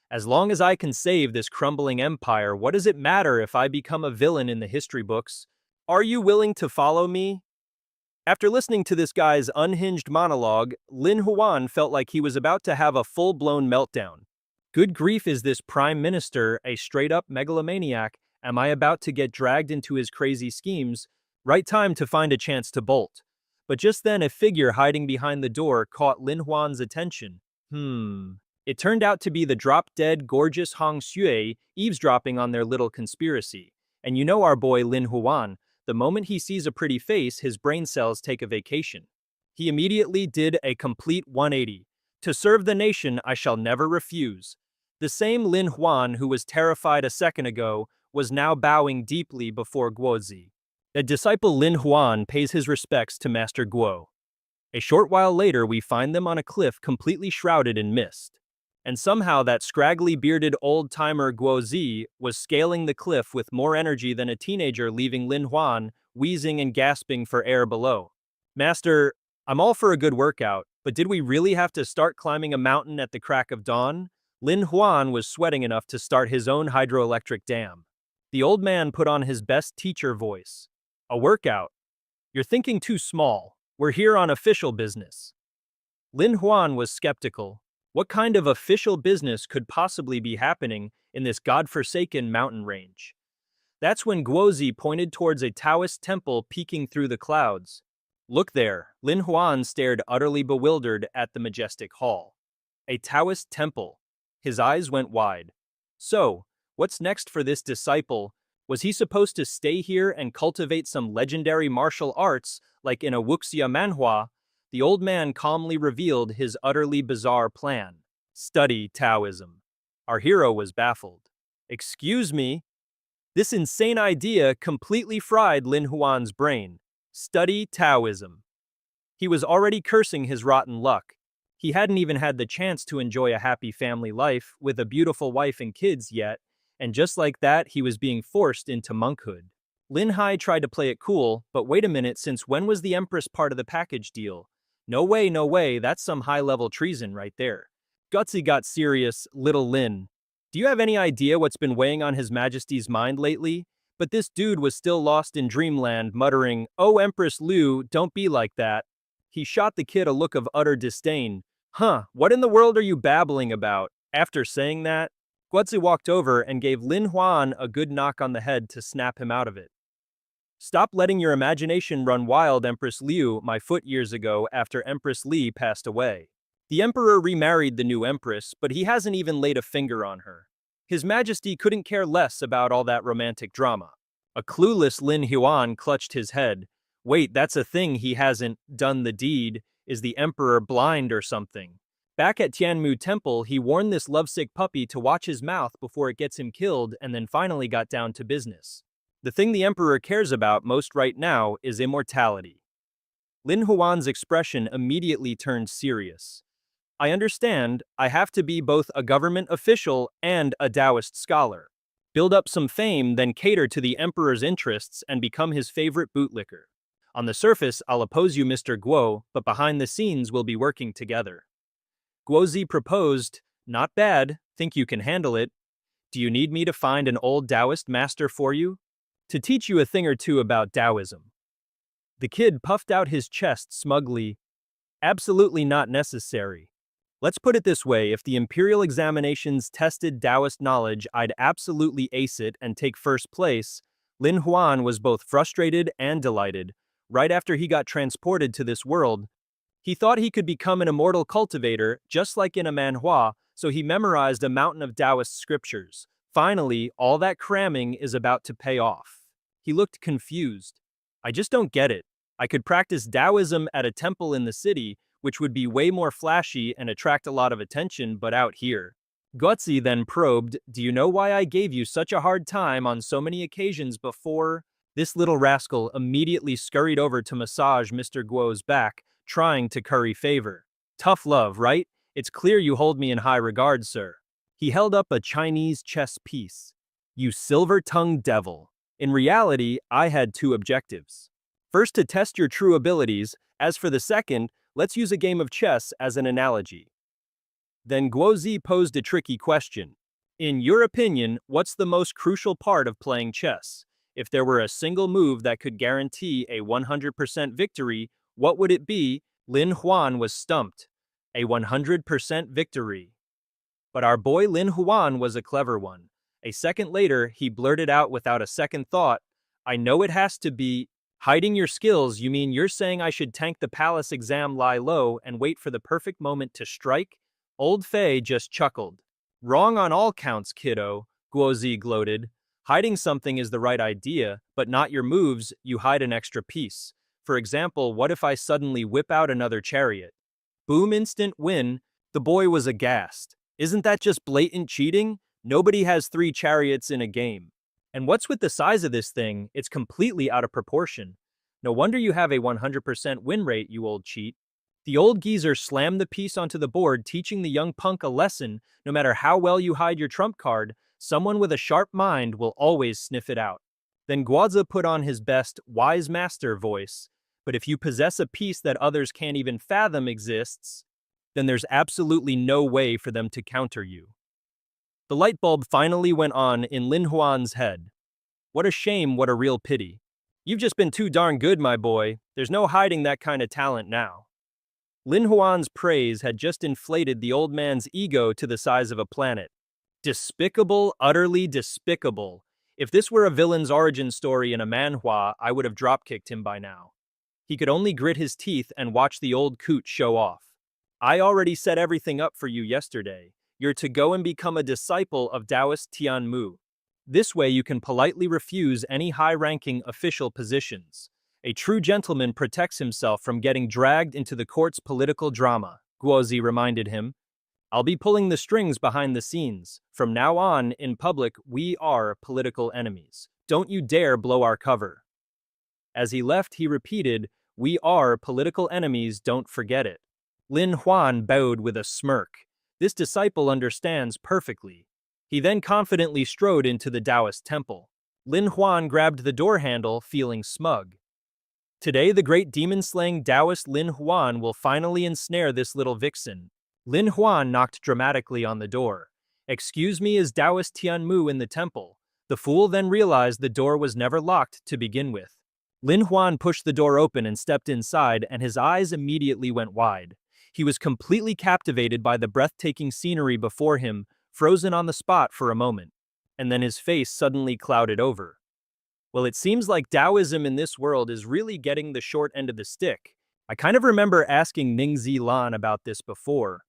As long as I can save this crumbling empire, what does it matter if I become a villain in the history books? Are you willing to follow me? After listening to this guy's unhinged monologue, Lin Huan felt like he was about to have a full-blown meltdown. Good grief, is this prime minister a straight-up megalomaniac? Am I about to get dragged into his crazy schemes? Right time to find a chance to bolt. But just then a figure hiding behind the door caught Lin Huan's attention. It turned out to be the drop-dead gorgeous Hong Xue eavesdropping on their little conspiracy. And you know our boy Lin Huan, the moment he sees a pretty face, his brain cells take a vacation. He immediately did a complete 180. To serve the nation, I shall never refuse. The same Lin Huan who was terrified a second ago was now bowing deeply before Guozi. A disciple Lin Huan pays his respects to Master Guo. A short while later, we find them on a cliff completely shrouded in mist. And somehow that scraggly bearded old-timer Guozi was scaling the cliff with more energy than a teenager, leaving Lin Huan wheezing and gasping for air below. Master, I'm all for a good workout, but did we really have to start climbing a mountain at the crack of dawn? Lin Huan was sweating enough to start his own hydroelectric dam. The old man put on his best teacher voice. A workout? You're thinking too small. We're here on official business. Lin Huan was skeptical. What kind of official business could possibly be happening in this godforsaken mountain range? That's when Guozi pointed towards a Taoist temple peeking through the clouds. Look there, Lin Huan stared utterly bewildered at the majestic hall. A Taoist temple. His eyes went wide. So, what's next for this disciple? Was he supposed to stay here and cultivate some legendary martial arts like in a wuxia manhwa? The old man calmly revealed his utterly bizarre plan. Study Taoism. Our hero was baffled. Excuse me? This insane idea completely fried Lin Huan's brain. Study Taoism. He was already cursing his rotten luck. He hadn't even had the chance to enjoy a happy family life with a beautiful wife and kids yet, and just like that, he was being forced into monkhood. Lin Hai tried to play it cool, but wait a minute, since when was the Empress part of the package deal? No way, that's some high-level treason right there. Gutsy got serious, little Lin. Do you have any idea what's been weighing on His Majesty's mind lately? But this dude was still lost in dreamland, muttering, "Oh, Empress Liu, don't be like that." He shot the kid a look of utter disdain. What in the world are you babbling about? After saying that, Guotzi walked over and gave Lin Huan a good knock on the head to snap him out of it. Stop letting your imagination run wild, Empress Liu, my foot years ago after Empress Li passed away. The emperor remarried the new empress, but he hasn't even laid a finger on her. His Majesty couldn't care less about all that romantic drama. A clueless Lin Huan clutched his head. Wait, that's a thing, he hasn't done the deed. Is the emperor blind or something? Back at Tianmu Temple, he warned this lovesick puppy to watch his mouth before it gets him killed, and then finally got down to business. The thing the emperor cares about most right now is immortality. Lin Huan's expression immediately turned serious. I understand, I have to be both a government official and a Taoist scholar. Build up some fame, then cater to the emperor's interests and become his favorite bootlicker. On the surface, I'll oppose you, Mr. Guo, but behind the scenes we'll be working together. Guozi proposed, not bad, think you can handle it. Do you need me to find an old Taoist master for you? To teach you a thing or two about Taoism. The kid puffed out his chest smugly. Absolutely not necessary. Let's put it this way, if the imperial examinations tested Taoist knowledge, I'd absolutely ace it and take first place. Lin Huan was both frustrated and delighted. Right after he got transported to this world, he thought he could become an immortal cultivator, just like in a manhwa, so he memorized a mountain of Taoist scriptures. Finally, all that cramming is about to pay off. He looked confused. I just don't get it. I could practice Taoism at a temple in the city, which would be way more flashy and attract a lot of attention, but out here. Guotzi then probed, do you know why I gave you such a hard time on so many occasions before? This little rascal immediately scurried over to massage Mr. Guo's back, trying to curry favor. Tough love, right? It's clear you hold me in high regard, sir. He held up a Chinese chess piece. You silver-tongued devil. In reality, I had two objectives. First, to test your true abilities. As for the second, let's use a game of chess as an analogy. Then Guozi posed a tricky question. In your opinion, what's the most crucial part of playing chess? If there were a single move that could guarantee a 100% victory, what would it be? Lin Huan was stumped. A 100% victory. But our boy Lin Huan was a clever one. A second later, he blurted out without a second thought, I know it has to be. Hiding your skills, you mean you're saying I should tank the palace exam, lie low, and wait for the perfect moment to strike? Old Fei just chuckled. Wrong on all counts, kiddo, Guozi gloated. Hiding something is the right idea, but not your moves, you hide an extra piece. For example, what if I suddenly whip out another chariot? Boom, instant win. The boy was aghast. Isn't that just blatant cheating? Nobody has 3 chariots in a game. And what's with the size of this thing? It's completely out of proportion. No wonder you have a 100% win rate, you old cheat. The old geezer slammed the piece onto the board, teaching the young punk a lesson. No matter how well you hide your trump card, someone with a sharp mind will always sniff it out. Then Guozi put on his best, wise master voice. But if you possess a piece that others can't even fathom exists, then there's absolutely no way for them to counter you. The light bulb finally went on in Lin Huan's head. What a shame, what a real pity. You've just been too darn good, my boy. There's no hiding that kind of talent now. Lin Huan's praise had just inflated the old man's ego to the size of a planet. Despicable, utterly despicable. If this were a villain's origin story in a manhwa, I would have drop-kicked him by now. He could only grit his teeth and watch the old coot show off. I already set everything up for you yesterday. You're to go and become a disciple of Taoist Tianmu. This way you can politely refuse any high-ranking official positions. A true gentleman protects himself from getting dragged into the court's political drama, Guozi reminded him. I'll be pulling the strings behind the scenes. From now on, in public, we are political enemies. Don't you dare blow our cover. As he left, he repeated, we are political enemies, don't forget it. Lin Huan bowed with a smirk. This disciple understands perfectly. He then confidently strode into the Taoist temple. Lin Huan grabbed the door handle, feeling smug. Today, the great demon-slaying Taoist Lin Huan will finally ensnare this little vixen. Lin Huan knocked dramatically on the door. Excuse me, is Taoist Tianmu in the temple? The fool then realized the door was never locked to begin with. Lin Huan pushed the door open and stepped inside, and his eyes immediately went wide. He was completely captivated by the breathtaking scenery before him, frozen on the spot for a moment. And then his face suddenly clouded over. Well, it seems like Taoism in this world is really getting the short end of the stick. I kind of remember asking Ning Zilan about this before.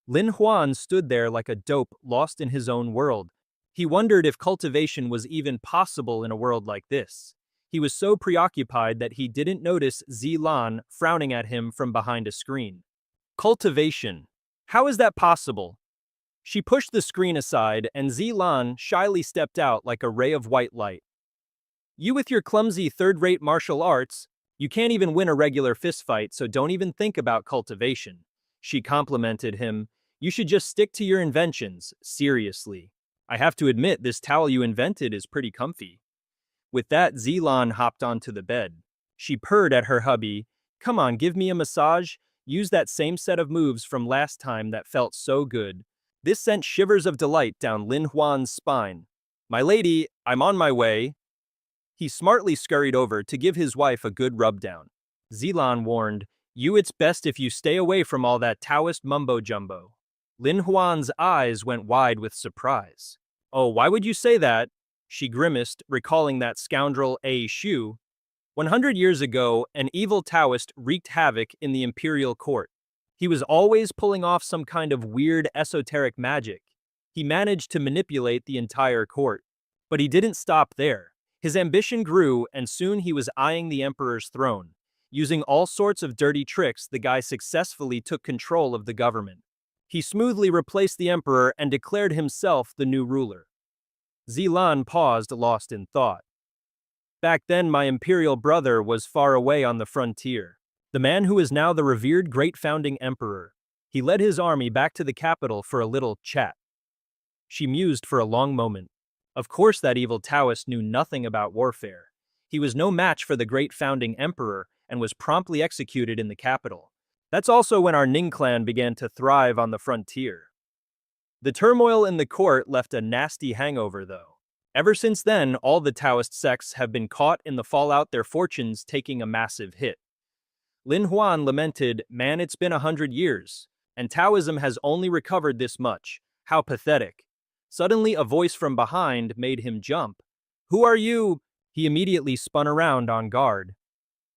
Lin Huan stood there like a dope lost in his own world. He wondered if cultivation was even possible in a world like this. He was so preoccupied that he didn't notice Zilan frowning at him from behind a screen. Cultivation. How is that possible? She pushed the screen aside, and Zilan shyly stepped out like a ray of white light. You with your clumsy third-rate martial arts, you can't even win a regular fistfight, so don't even think about cultivation. She complimented him. You should just stick to your inventions, seriously. I have to admit, this towel you invented is pretty comfy. With that, Zilan hopped onto the bed. She purred at her hubby. Come on, give me a massage. Use that same set of moves from last time that felt so good. This sent shivers of delight down Lin Huan's spine. My lady, I'm on my way. He smartly scurried over to give his wife a good rub-down. Zilan warned, it's best if you stay away from all that Taoist mumbo-jumbo. Lin Huan's eyes went wide with surprise. Oh, why would you say that? She grimaced, recalling that scoundrel A. Shu. 100 years ago, an evil Taoist wreaked havoc in the imperial court. He was always pulling off some kind of weird esoteric magic. He managed to manipulate the entire court. But he didn't stop there. His ambition grew, and soon he was eyeing the emperor's throne. Using all sorts of dirty tricks, the guy successfully took control of the government. He smoothly replaced the emperor and declared himself the new ruler. Zilan paused, lost in thought. Back then my imperial brother was far away on the frontier. The man who is now the revered great founding emperor. He led his army back to the capital for a little chat. She mused for a long moment. Of course that evil Taoist knew nothing about warfare. He was no match for the great founding emperor and was promptly executed in the capital. That's also when our Ning clan began to thrive on the frontier. The turmoil in the court left a nasty hangover, though. Ever since then, all the Taoist sects have been caught in the fallout, their fortunes taking a massive hit. Lin Huan lamented, "Man, it's been 100 years, and Taoism has only recovered this much. How pathetic." Suddenly, a voice from behind made him jump. "Who are you?" He immediately spun around on guard.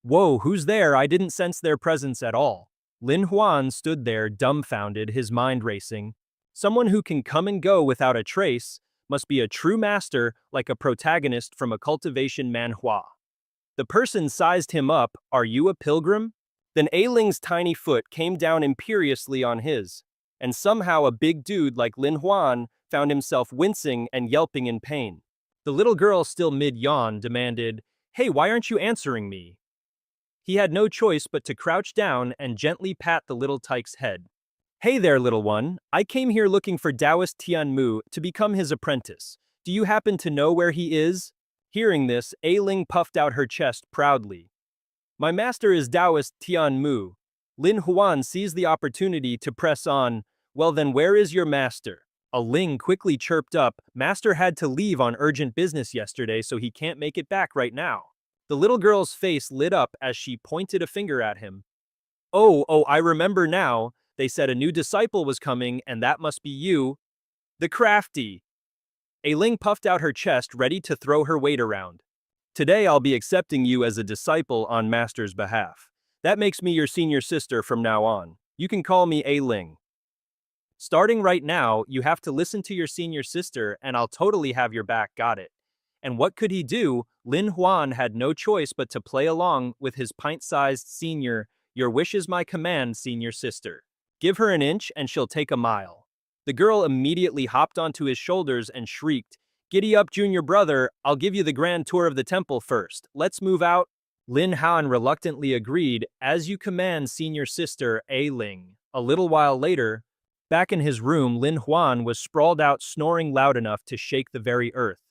"Whoa, who's there? I didn't sense their presence at all." Lin Huan stood there, dumbfounded, his mind racing. Someone who can come and go without a trace must be a true master, like a protagonist from a cultivation manhwa. The person sized him up. "Are you a pilgrim?" Then Ailing's tiny foot came down imperiously on his, and somehow a big dude like Lin Huan found himself wincing and yelping in pain. The little girl, still mid-yawn, demanded, "Hey, why aren't you answering me?" He had no choice but to crouch down and gently pat the little tyke's head. "Hey there, little one. I came here looking for Taoist Tianmu to become his apprentice. Do you happen to know where he is?" Hearing this, Ailing puffed out her chest proudly. "My master is Taoist Tianmu." Lin Huan seized the opportunity to press on, "Well then, where is your master?" A Ling quickly chirped up, "Master had to leave on urgent business yesterday, so he can't make it back right now." The little girl's face lit up as she pointed a finger at him. Oh, I remember now. They said a new disciple was coming, and that must be you. The crafty." A Ling puffed out her chest, ready to throw her weight around. "Today I'll be accepting you as a disciple on Master's behalf. That makes me your senior sister from now on. You can call me A Ling. Starting right now, you have to listen to your senior sister and I'll totally have your back, got it?" And what could he do? Lin Huan had no choice but to play along with his pint-sized senior, "Your wish is my command, senior sister. Give her an inch and she'll take a mile." The girl immediately hopped onto his shoulders and shrieked, "Giddy up, junior brother, I'll give you the grand tour of the temple first. Let's move out." Lin Huan reluctantly agreed, "As you command, senior sister A Ling." A little while later, back in his room, Lin Huan was sprawled out, snoring loud enough to shake the very earth.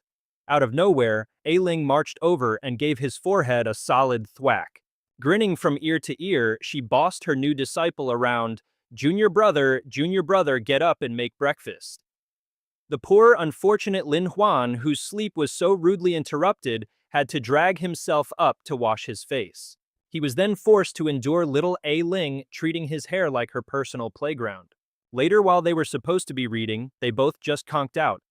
Out of nowhere, A Ling marched over and gave his forehead a solid thwack. Grinning from ear to ear, she bossed her new disciple around, junior brother, get up and make breakfast." The poor, unfortunate Lin Huan, whose sleep was so rudely interrupted, had to drag himself up to wash his face. He was then forced to endure little A Ling treating his hair like her personal playground. Later, while they were supposed to be reading, they both just conked out.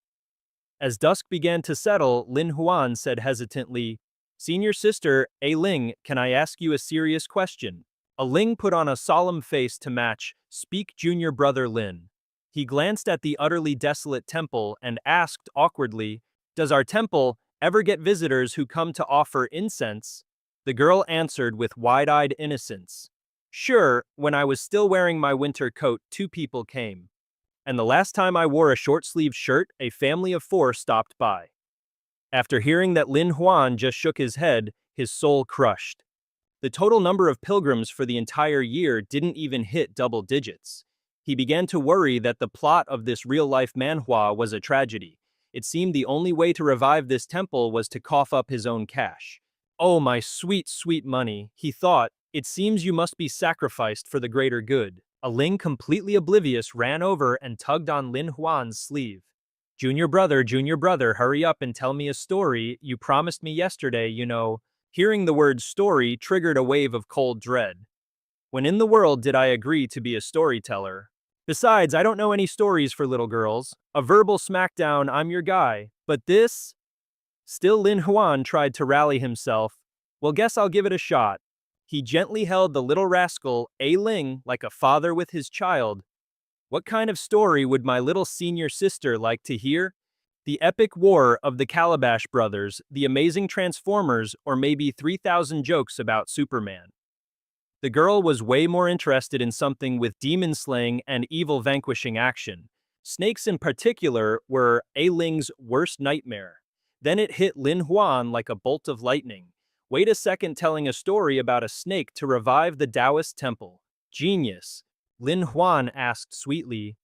As dusk began to settle, Lin Huan said hesitantly, "Senior sister, A Ling, can I ask you a serious question?" A Ling put on a solemn face to match, "Speak, junior brother Lin." He glanced at the utterly desolate temple and asked awkwardly, "Does our temple ever get visitors who come to offer incense?" The girl answered with wide-eyed innocence, "Sure, when I was still wearing my winter coat, 2 people came. And the last time I wore a short-sleeved shirt, a family of 4 stopped by." After hearing that, Lin Huan just shook his head, his soul crushed. The total number of pilgrims for the entire year didn't even hit double digits. He began to worry that the plot of this real-life manhwa was a tragedy. It seemed the only way to revive this temple was to cough up his own cash. "Oh, my sweet, sweet money," he thought, "it seems you must be sacrificed for the greater good." A Ling, completely oblivious, ran over and tugged on Lin Huan's sleeve. Junior brother, hurry up and tell me a story. You promised me yesterday, you know." Hearing the word story triggered a wave of cold dread. When in the world did I agree to be a storyteller? Besides, I don't know any stories for little girls. A verbal smackdown, I'm your guy. But this? Still, Lin Huan tried to rally himself. "Well, guess I'll give it a shot." He gently held the little rascal, A Ling, like a father with his child. "What kind of story would my little senior sister like to hear? The epic war of the Calabash brothers, the amazing Transformers, or maybe 3,000 jokes about Superman?" The girl was way more interested in something with demon slaying and evil vanquishing action. Snakes in particular were A Ling's worst nightmare. Then it hit Lin Huan like a bolt of lightning. Wait a second, telling a story about a snake to revive the Taoist temple. Genius. Lin Huan asked sweetly.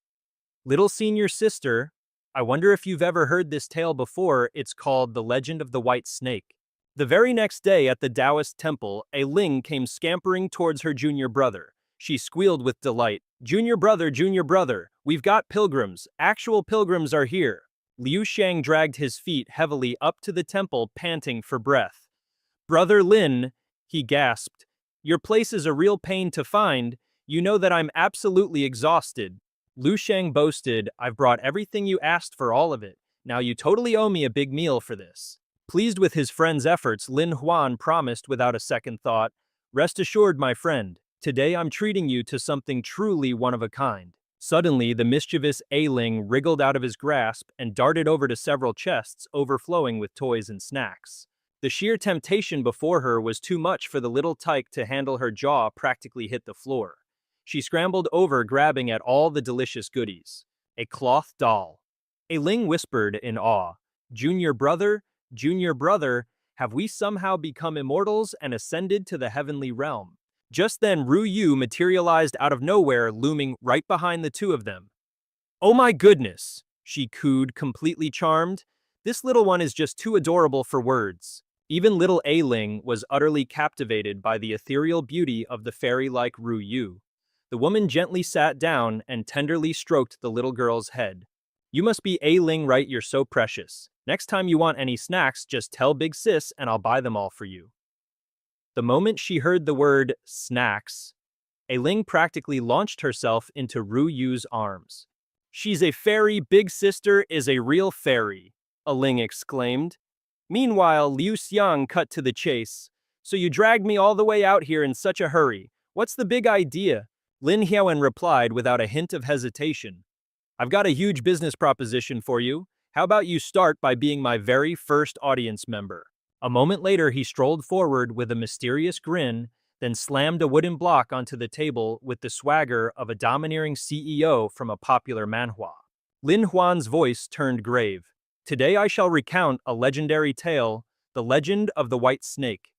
Little senior sister, I wonder if you've ever heard this tale before. It's called The Legend of the White Snake. The very next day at the Taoist temple, a Ling came scampering towards her junior brother. She squealed with delight. Junior brother, we've got pilgrims. Actual pilgrims are here. Liu Shang dragged his feet heavily up to the temple, panting for breath. Brother Lin, he gasped. Your place is a real pain to find. You know that I'm absolutely exhausted. Liu Shang boasted, I've brought everything you asked for, all of it. Now you totally owe me a big meal for this. Pleased with his friend's efforts, Lin Huan promised without a second thought, Rest assured, my friend, today I'm treating you to something truly one of a kind. Suddenly, the mischievous A-Ling wriggled out of his grasp and darted over to several chests overflowing with toys and snacks. The sheer temptation before her was too much for the little tyke to handle. Her jaw practically hit the floor. She scrambled over, grabbing at all the delicious goodies. A cloth doll. A-Ling whispered in awe, Junior brother, have we somehow become immortals and ascended to the heavenly realm? Just then Ru Yu materialized out of nowhere, looming right behind the two of them. Oh my goodness, she cooed, completely charmed. This little one is just too adorable for words. Even little A-Ling was utterly captivated by the ethereal beauty of the fairy-like Ru Yu. The woman gently sat down and tenderly stroked the little girl's head. You must be A-Ling, right? You're so precious. Next time you want any snacks, just tell Big Sis and I'll buy them all for you. The moment she heard the word snacks, A-Ling practically launched herself into Ru Yu's arms. She's a fairy, Big Sister is a real fairy, A-Ling exclaimed. Meanwhile, Liu Xiang cut to the chase. So you dragged me all the way out here in such a hurry. What's the big idea? Lin Xiaowen replied without a hint of hesitation. I've got a huge business proposition for you. How about you start by being my very first audience member? A moment later, he strolled forward with a mysterious grin, then slammed a wooden block onto the table with the swagger of a domineering CEO from a popular manhwa. Lin Huan's voice turned grave. Today I shall recount a legendary tale, the legend of the white snake.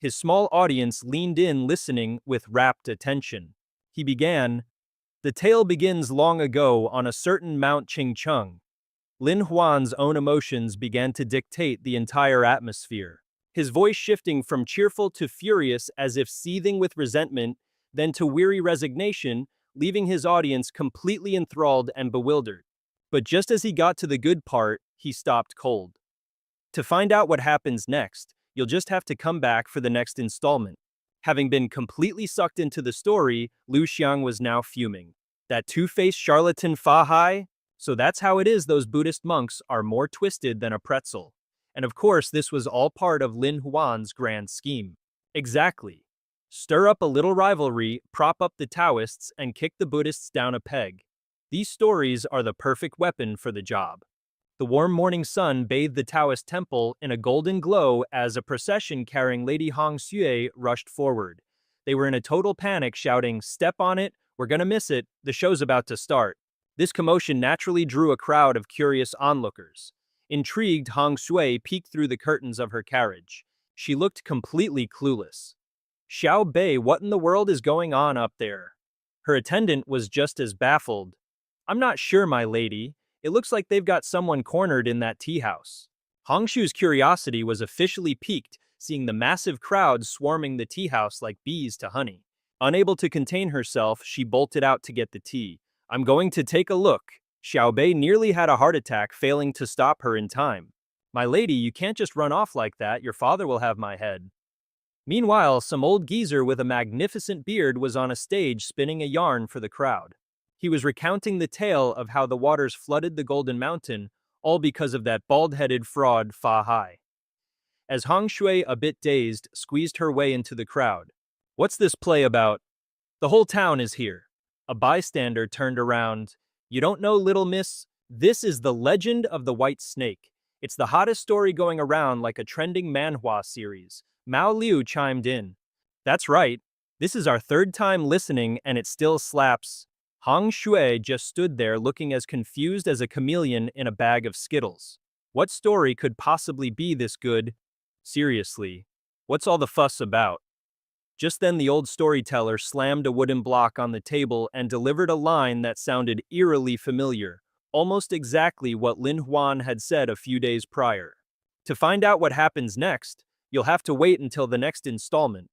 His small audience leaned in, listening with rapt attention. He began, The tale begins long ago on a certain Mount Qingcheng. Lin Huan's own emotions began to dictate the entire atmosphere, his voice shifting from cheerful to furious as if seething with resentment, then to weary resignation, leaving his audience completely enthralled and bewildered. But just as he got to the good part, he stopped cold. To find out what happens next, you'll just have to come back for the next installment. Having been completely sucked into the story, Liu Xiang was now fuming. That two-faced charlatan Fa Hai? So that's how it is those Buddhist monks are more twisted than a pretzel. And of course, this was all part of Lin Huan's grand scheme. Exactly. Stir up a little rivalry, prop up the Taoists, and kick the Buddhists down a peg. These stories are the perfect weapon for the job. The warm morning sun bathed the Taoist temple in a golden glow as a procession carrying Lady Hong Xue rushed forward. They were in a total panic, shouting, Step on it, we're gonna miss it, the show's about to start. This commotion naturally drew a crowd of curious onlookers. Intrigued, Hong Xue peeked through the curtains of her carriage. She looked completely clueless. Xiao Bei, what in the world is going on up there? Her attendant was just as baffled. I'm not sure, my lady. It looks like they've got someone cornered in that tea house. Hong Xu's curiosity was officially piqued, seeing the massive crowd swarming the tea house like bees to honey. Unable to contain herself, she bolted out to get the tea. I'm going to take a look. Xiao Bei nearly had a heart attack, failing to stop her in time. My lady, you can't just run off like that. Your father will have my head. Meanwhile, some old geezer with a magnificent beard was on a stage spinning a yarn for the crowd. He was recounting the tale of how the waters flooded the Golden Mountain, all because of that bald-headed fraud Fa Hai. As Hong Xue, a bit dazed, squeezed her way into the crowd. What's this play about? The whole town is here. A bystander turned around. You don't know, little miss? This is the legend of the white snake. It's the hottest story going around, like a trending manhwa series. Mao Liu chimed in. That's right. This is our third time listening and it still slaps. Hong Xue just stood there looking as confused as a chameleon in a bag of Skittles. What story could possibly be this good? Seriously, what's all the fuss about? Just then the old storyteller slammed a wooden block on the table and delivered a line that sounded eerily familiar, almost exactly what Lin Huan had said a few days prior. To find out what happens next, you'll have to wait until the next installment.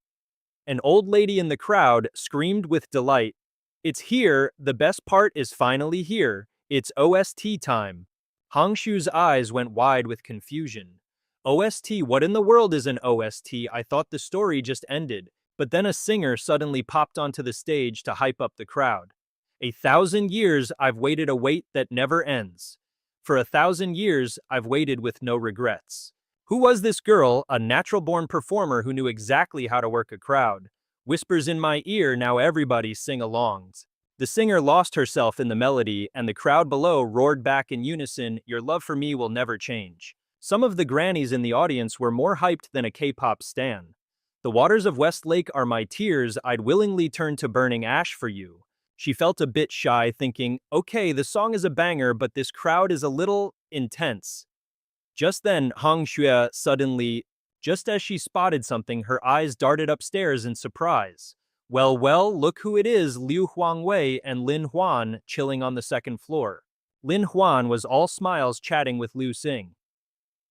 An old lady in the crowd screamed with delight. It's here, the best part is finally here. It's OST time. Hong Shu's eyes went wide with confusion. OST, what in the world is an OST? I thought the story just ended. But then a singer suddenly popped onto the stage to hype up the crowd. 1,000 years I've waited a wait that never ends. For 1,000 years I've waited with no regrets. Who was this girl, a natural-born performer who knew exactly how to work a crowd? Whispers in my ear, now everybody sing alongs. The singer lost herself in the melody, and the crowd below roared back in unison, your love for me will never change. Some of the grannies in the audience were more hyped than a K-pop stan. The waters of Westlake are my tears, I'd willingly turn to burning ash for you. She felt a bit shy, thinking, okay, the song is a banger, but this crowd is a little intense. Just then, Hong Xue suddenly, just as she spotted something, her eyes darted upstairs in surprise. Well, look who it is, Liu Huangwei and Lin Huan, chilling on the second floor. Lin Huan was all smiles chatting with Liu Xing.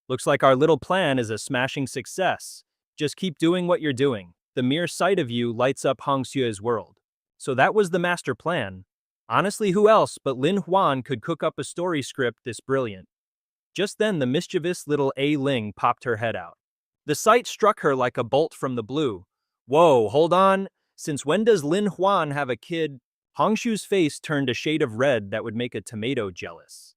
Looks like our little plan is a smashing success. Just keep doing what you're doing. The mere sight of you lights up Hong Xue's world. So that was the master plan. Honestly, who else but Lin Huan could cook up a story script this brilliant? Just then, the mischievous little A Ling popped her head out. The sight struck her like a bolt from the blue. Whoa, hold on. Since when does Lin Huan have a kid? Hong Xu's face turned a shade of red that would make a tomato jealous.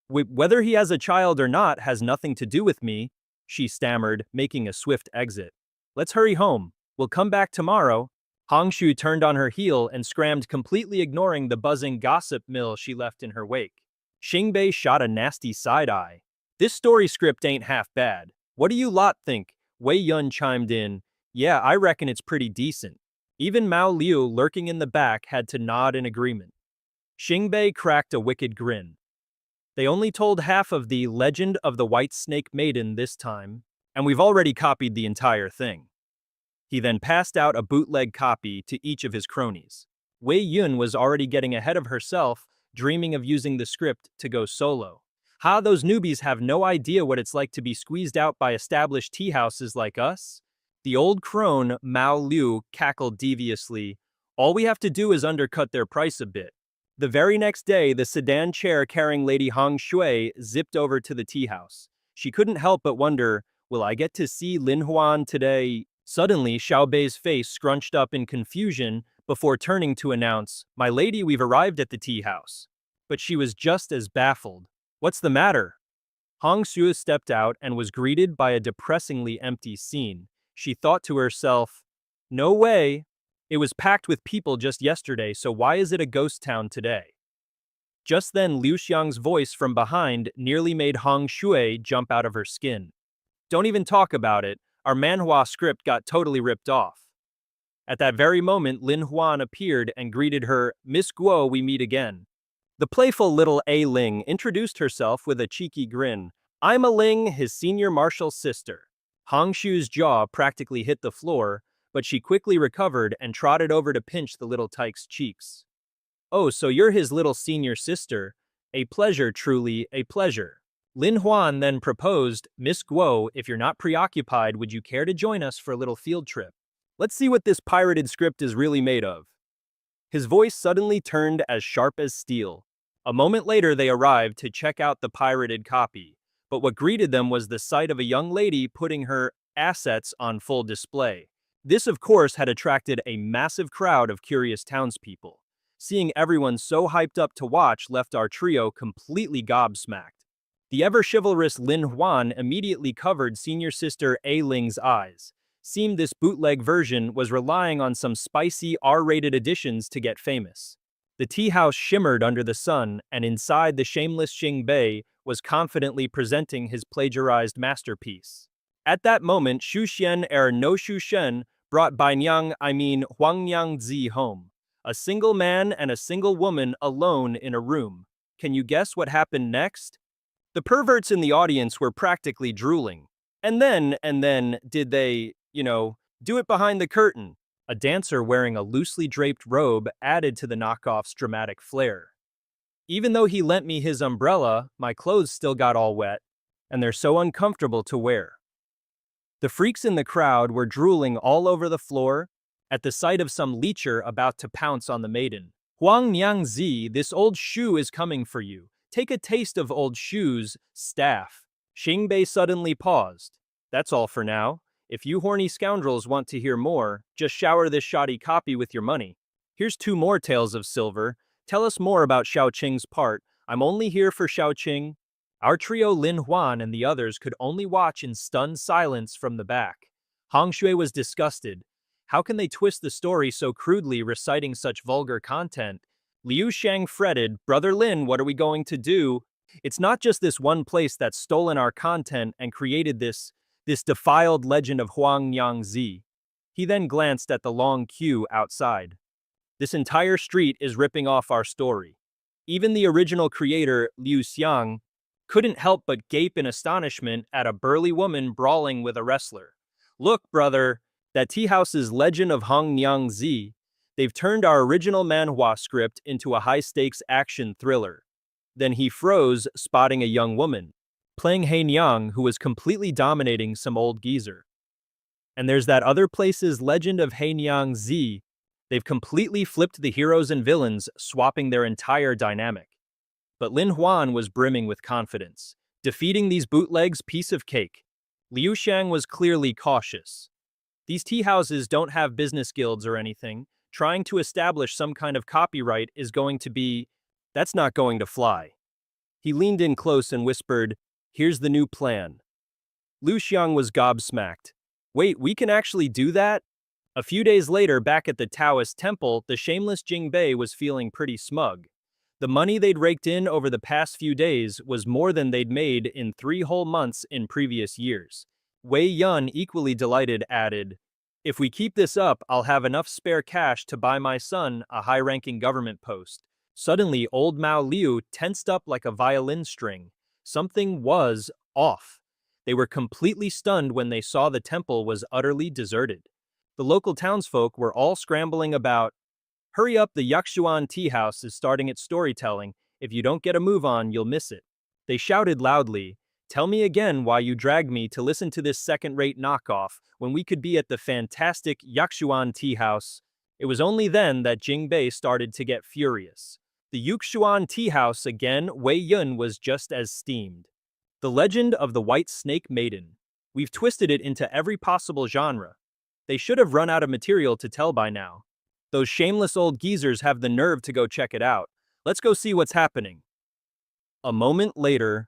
Whether he has a child or not has nothing to do with me, she stammered, making a swift exit. Let's hurry home. We'll come back tomorrow. Hong Xu turned on her heel and scrammed, completely ignoring the buzzing gossip mill she left in her wake. Xingbei shot a nasty side eye. This story script ain't half bad. What do you lot think? Wei Yun chimed in. Yeah, I reckon it's pretty decent. Even Mao Liu, lurking in the back, had to nod in agreement. Xingbei cracked a wicked grin. They only told half of the Legend of the White Snake Maiden this time, and we've already copied the entire thing. He then passed out a bootleg copy to each of his cronies. Wei Yun was already getting ahead of herself, dreaming of using the script to go solo. Those newbies have no idea what it's like to be squeezed out by established tea houses like us. The old crone, Mao Liu, cackled deviously. All we have to do is undercut their price a bit. The very next day, the sedan chair carrying Lady Hong Shui zipped over to the tea house. She couldn't help but wonder, will I get to see Lin Huan today? Suddenly, Xiaobei's face scrunched up in confusion before turning to announce, my lady, we've arrived at the tea house. But she was just as baffled. What's the matter? Hong Xue stepped out and was greeted by a depressingly empty scene. She thought to herself, no way. It was packed with people just yesterday, so why is it a ghost town today? Just then, Liu Xiang's voice from behind nearly made Hong Shui jump out of her skin. Don't even talk about it, our Manhwa script got totally ripped off. At that very moment, Lin Huan appeared and greeted her, Miss Guo, we meet again. The playful little A Ling introduced herself with a cheeky grin. I'm A Ling, his senior marshal's sister. Hong Shu's jaw practically hit the floor, but she quickly recovered and trotted over to pinch the little tyke's cheeks. Oh, so you're his little senior sister. A pleasure, truly, a pleasure. Lin Huan then proposed, Miss Guo, if you're not preoccupied, would you care to join us for a little field trip? Let's see what this pirated script is really made of. His voice suddenly turned as sharp as steel. A moment later, they arrived to check out the pirated copy. But what greeted them was the sight of a young lady putting her assets on full display. This, of course, had attracted a massive crowd of curious townspeople. Seeing everyone so hyped up to watch left our trio completely gobsmacked. The ever-chivalrous Lin Huan immediately covered senior sister A Ling's eyes. Seemed this bootleg version was relying on some spicy R-rated additions to get famous. The tea house shimmered under the sun, and inside the shameless Xingbei was confidently presenting his plagiarized masterpiece. At that moment, Xu Xian no Xu Shen brought Huangyang Zi home. A single man and a single woman alone in a room. Can you guess what happened next? The perverts in the audience were practically drooling. And then, did they, do it behind the curtain? A dancer wearing a loosely draped robe added to the knockoff's dramatic flair. Even though he lent me his umbrella, my clothes still got all wet, and they're so uncomfortable to wear. The freaks in the crowd were drooling all over the floor at the sight of some leecher about to pounce on the maiden. Huang Niang Zi, this old shoe is coming for you. Take a taste of old shoes, staff. Xingbei suddenly paused. That's all for now. If you horny scoundrels want to hear more, just shower this shoddy copy with your money. Here's 2 more tales of silver. Tell us more about Xiaoqing's part. I'm only here for Xiaoqing. Our trio Lin Huan and the others could only watch in stunned silence from the back. Hong Shui was disgusted. How can they twist the story so crudely, reciting such vulgar content? Liu Shang fretted, Brother Lin, what are we going to do? It's not just this one place that's stolen our content and created this defiled legend of Huang Niang Zi. He then glanced at the long queue outside. This entire street is ripping off our story. Even the original creator, Liu Xiang, couldn't help but gape in astonishment at a burly woman brawling with a wrestler. Look, brother, that tea house's legend of Huang Niang Zi. They've turned our original manhwa script into a high-stakes action thriller. Then he froze, spotting a young woman, playing He Niang, who was completely dominating some old geezer. And there's that other place's legend of He Niang Zi. They've completely flipped the heroes and villains, swapping their entire dynamic. But Lin Huan was brimming with confidence. Defeating these bootlegs, piece of cake. Liu Shang was clearly cautious. These tea houses don't have business guilds or anything. Trying to establish some kind of copyright is going to be... that's not going to fly. He leaned in close and whispered, here's the new plan. Liu Xiang was gobsmacked. Wait, we can actually do that? A few days later, back at the Taoist temple, the shameless Jingbei was feeling pretty smug. The money they'd raked in over the past few days was more than they'd made in 3 whole months in previous years. Wei Yun, equally delighted, added, if we keep this up, I'll have enough spare cash to buy my son a high-ranking government post. Suddenly, old Mao Liu tensed up like a violin string. Something was off. They were completely stunned when they saw the temple was utterly deserted. The local townsfolk were all scrambling about. Hurry up, the Yakshuan tea house is starting its storytelling. If you don't get a move on, you'll miss it. They shouted loudly, tell me again why you dragged me to listen to this second-rate knockoff when we could be at the fantastic Yakshuan tea house. It was only then that Jingbei started to get furious. The Yuxuan tea house again, Wei Yun was just as steamed. The legend of the White Snake Maiden. We've twisted it into every possible genre. They should have run out of material to tell by now. Those shameless old geezers have the nerve to go check it out. Let's go see what's happening. A moment later,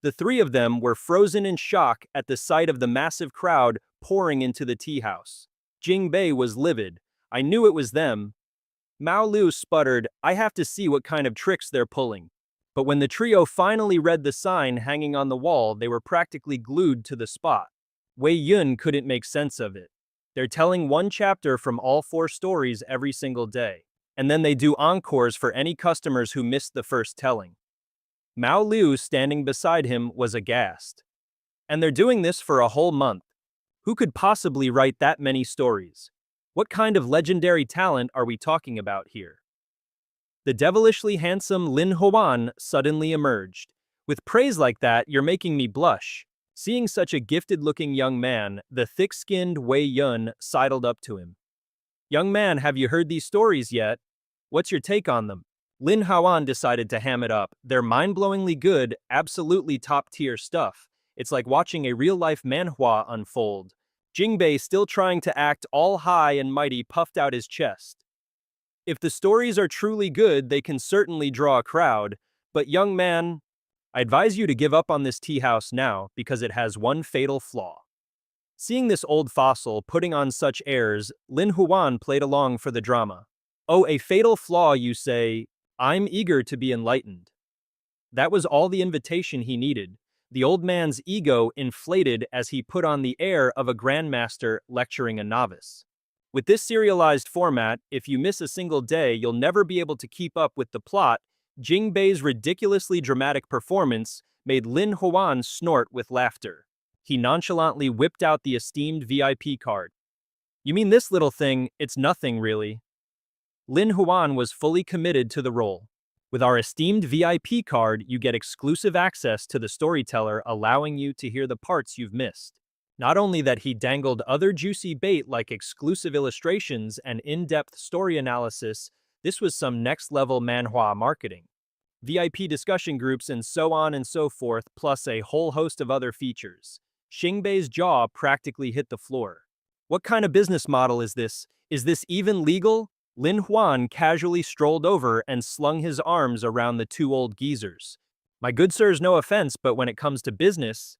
the 3 of them were frozen in shock at the sight of the massive crowd pouring into the tea house. Jingbei was livid. I knew it was them. Mao Liu sputtered, I have to see what kind of tricks they're pulling. But when the trio finally read the sign hanging on the wall, they were practically glued to the spot. Wei Yun couldn't make sense of it. They're telling one chapter from all 4 stories every single day. And then they do encores for any customers who missed the first telling. Mao Liu, standing beside him, was aghast. And they're doing this for a whole month. Who could possibly write that many stories? What kind of legendary talent are we talking about here? The devilishly handsome Lin Huan suddenly emerged. With praise like that, you're making me blush. Seeing such a gifted-looking young man, the thick-skinned Wei Yun sidled up to him. Young man, have you heard these stories yet? What's your take on them? Lin Huan decided to ham it up. They're mind-blowingly good, absolutely top-tier stuff. It's like watching a real-life manhwa unfold. Jingbei, still trying to act all high and mighty, puffed out his chest. If the stories are truly good, they can certainly draw a crowd. But young man, I advise you to give up on this tea house now because it has one fatal flaw. Seeing this old fossil putting on such airs, Lin Huan played along for the drama. Oh, a fatal flaw, you say? I'm eager to be enlightened. That was all the invitation he needed. The old man's ego inflated as he put on the air of a grandmaster lecturing a novice. With this serialized format, if you miss a single day, you'll never be able to keep up with the plot. Jingbei's ridiculously dramatic performance made Lin Huan snort with laughter. He nonchalantly whipped out the esteemed VIP card. You mean this little thing? It's nothing, really. Lin Huan was fully committed to the role. With our esteemed VIP card, you get exclusive access to the storyteller, allowing you to hear the parts you've missed. Not only that, he dangled other juicy bait like exclusive illustrations and in-depth story analysis. This was some next-level manhwa marketing. VIP discussion groups and so on and so forth, plus a whole host of other features. Xingbei's jaw practically hit the floor. What kind of business model is this? Is this even legal? Lin Huan casually strolled over and slung his arms around the two old geezers. My good sirs, no offense, but when it comes to business,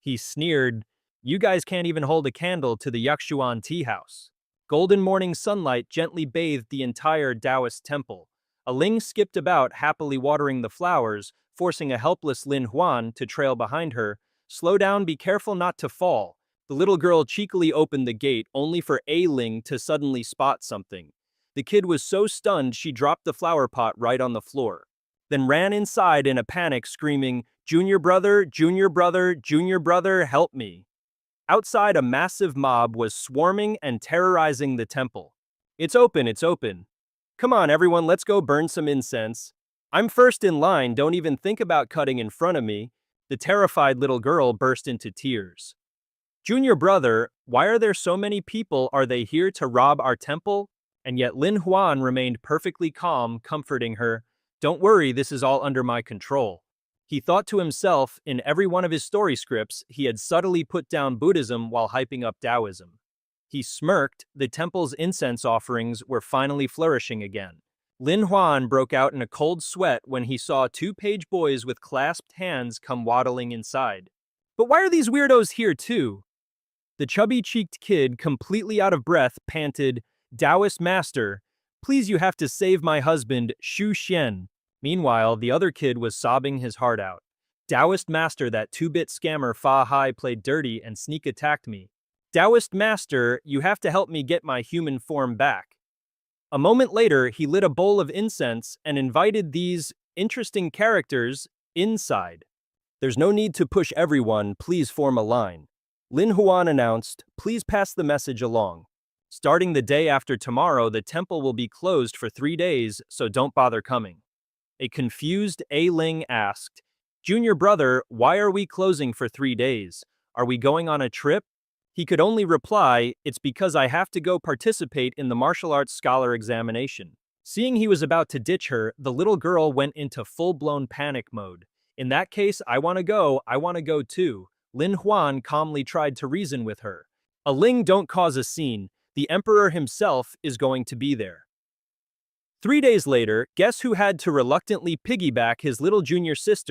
he sneered, you guys can't even hold a candle to the Yakshuan tea house. Golden morning sunlight gently bathed the entire Taoist temple. A ling skipped about, happily watering the flowers, forcing a helpless Lin Huan to trail behind her. Slow down, be careful not to fall. The little girl cheekily opened the gate, only for A Ling to suddenly spot something. The kid was so stunned she dropped the flower pot right on the floor, then ran inside in a panic, screaming, Junior brother, junior brother, junior brother, help me. Outside, a massive mob was swarming and terrorizing the temple. It's open, it's open. Come on, everyone, let's go burn some incense. I'm first in line, don't even think about cutting in front of me. The terrified little girl burst into tears. Junior brother, why are there so many people? Are they here to rob our temple? And yet Lin Huan remained perfectly calm, comforting her. Don't worry, this is all under my control. He thought to himself, in every one of his story scripts, he had subtly put down Buddhism while hyping up Taoism. He smirked, the temple's incense offerings were finally flourishing again. Lin Huan broke out in a cold sweat when he saw two page boys with clasped hands come waddling inside. But why are these weirdos here too? The chubby-cheeked kid, completely out of breath, panted, Taoist master, please, you have to save my husband, Xu Xian. Meanwhile, the other kid was sobbing his heart out. Taoist master, that 2-bit scammer Fa Hai played dirty and sneak attacked me. Taoist master, you have to help me get my human form back. A moment later, he lit a bowl of incense and invited these interesting characters inside. There's no need to push everyone, please form a line. Lin Huan announced, please pass the message along. Starting the day after tomorrow, the temple will be closed for 3 days, so don't bother coming. A confused A Ling asked, Junior brother, why are we closing for 3 days? Are we going on a trip? He could only reply, it's because I have to go participate in the martial arts scholar examination. Seeing he was about to ditch her, the little girl went into full-blown panic mode. In that case, I want to go too. Lin Huan calmly tried to reason with her. A Ling, don't cause a scene. The emperor himself is going to be there. 3 days later, guess who had to reluctantly piggyback his little junior sister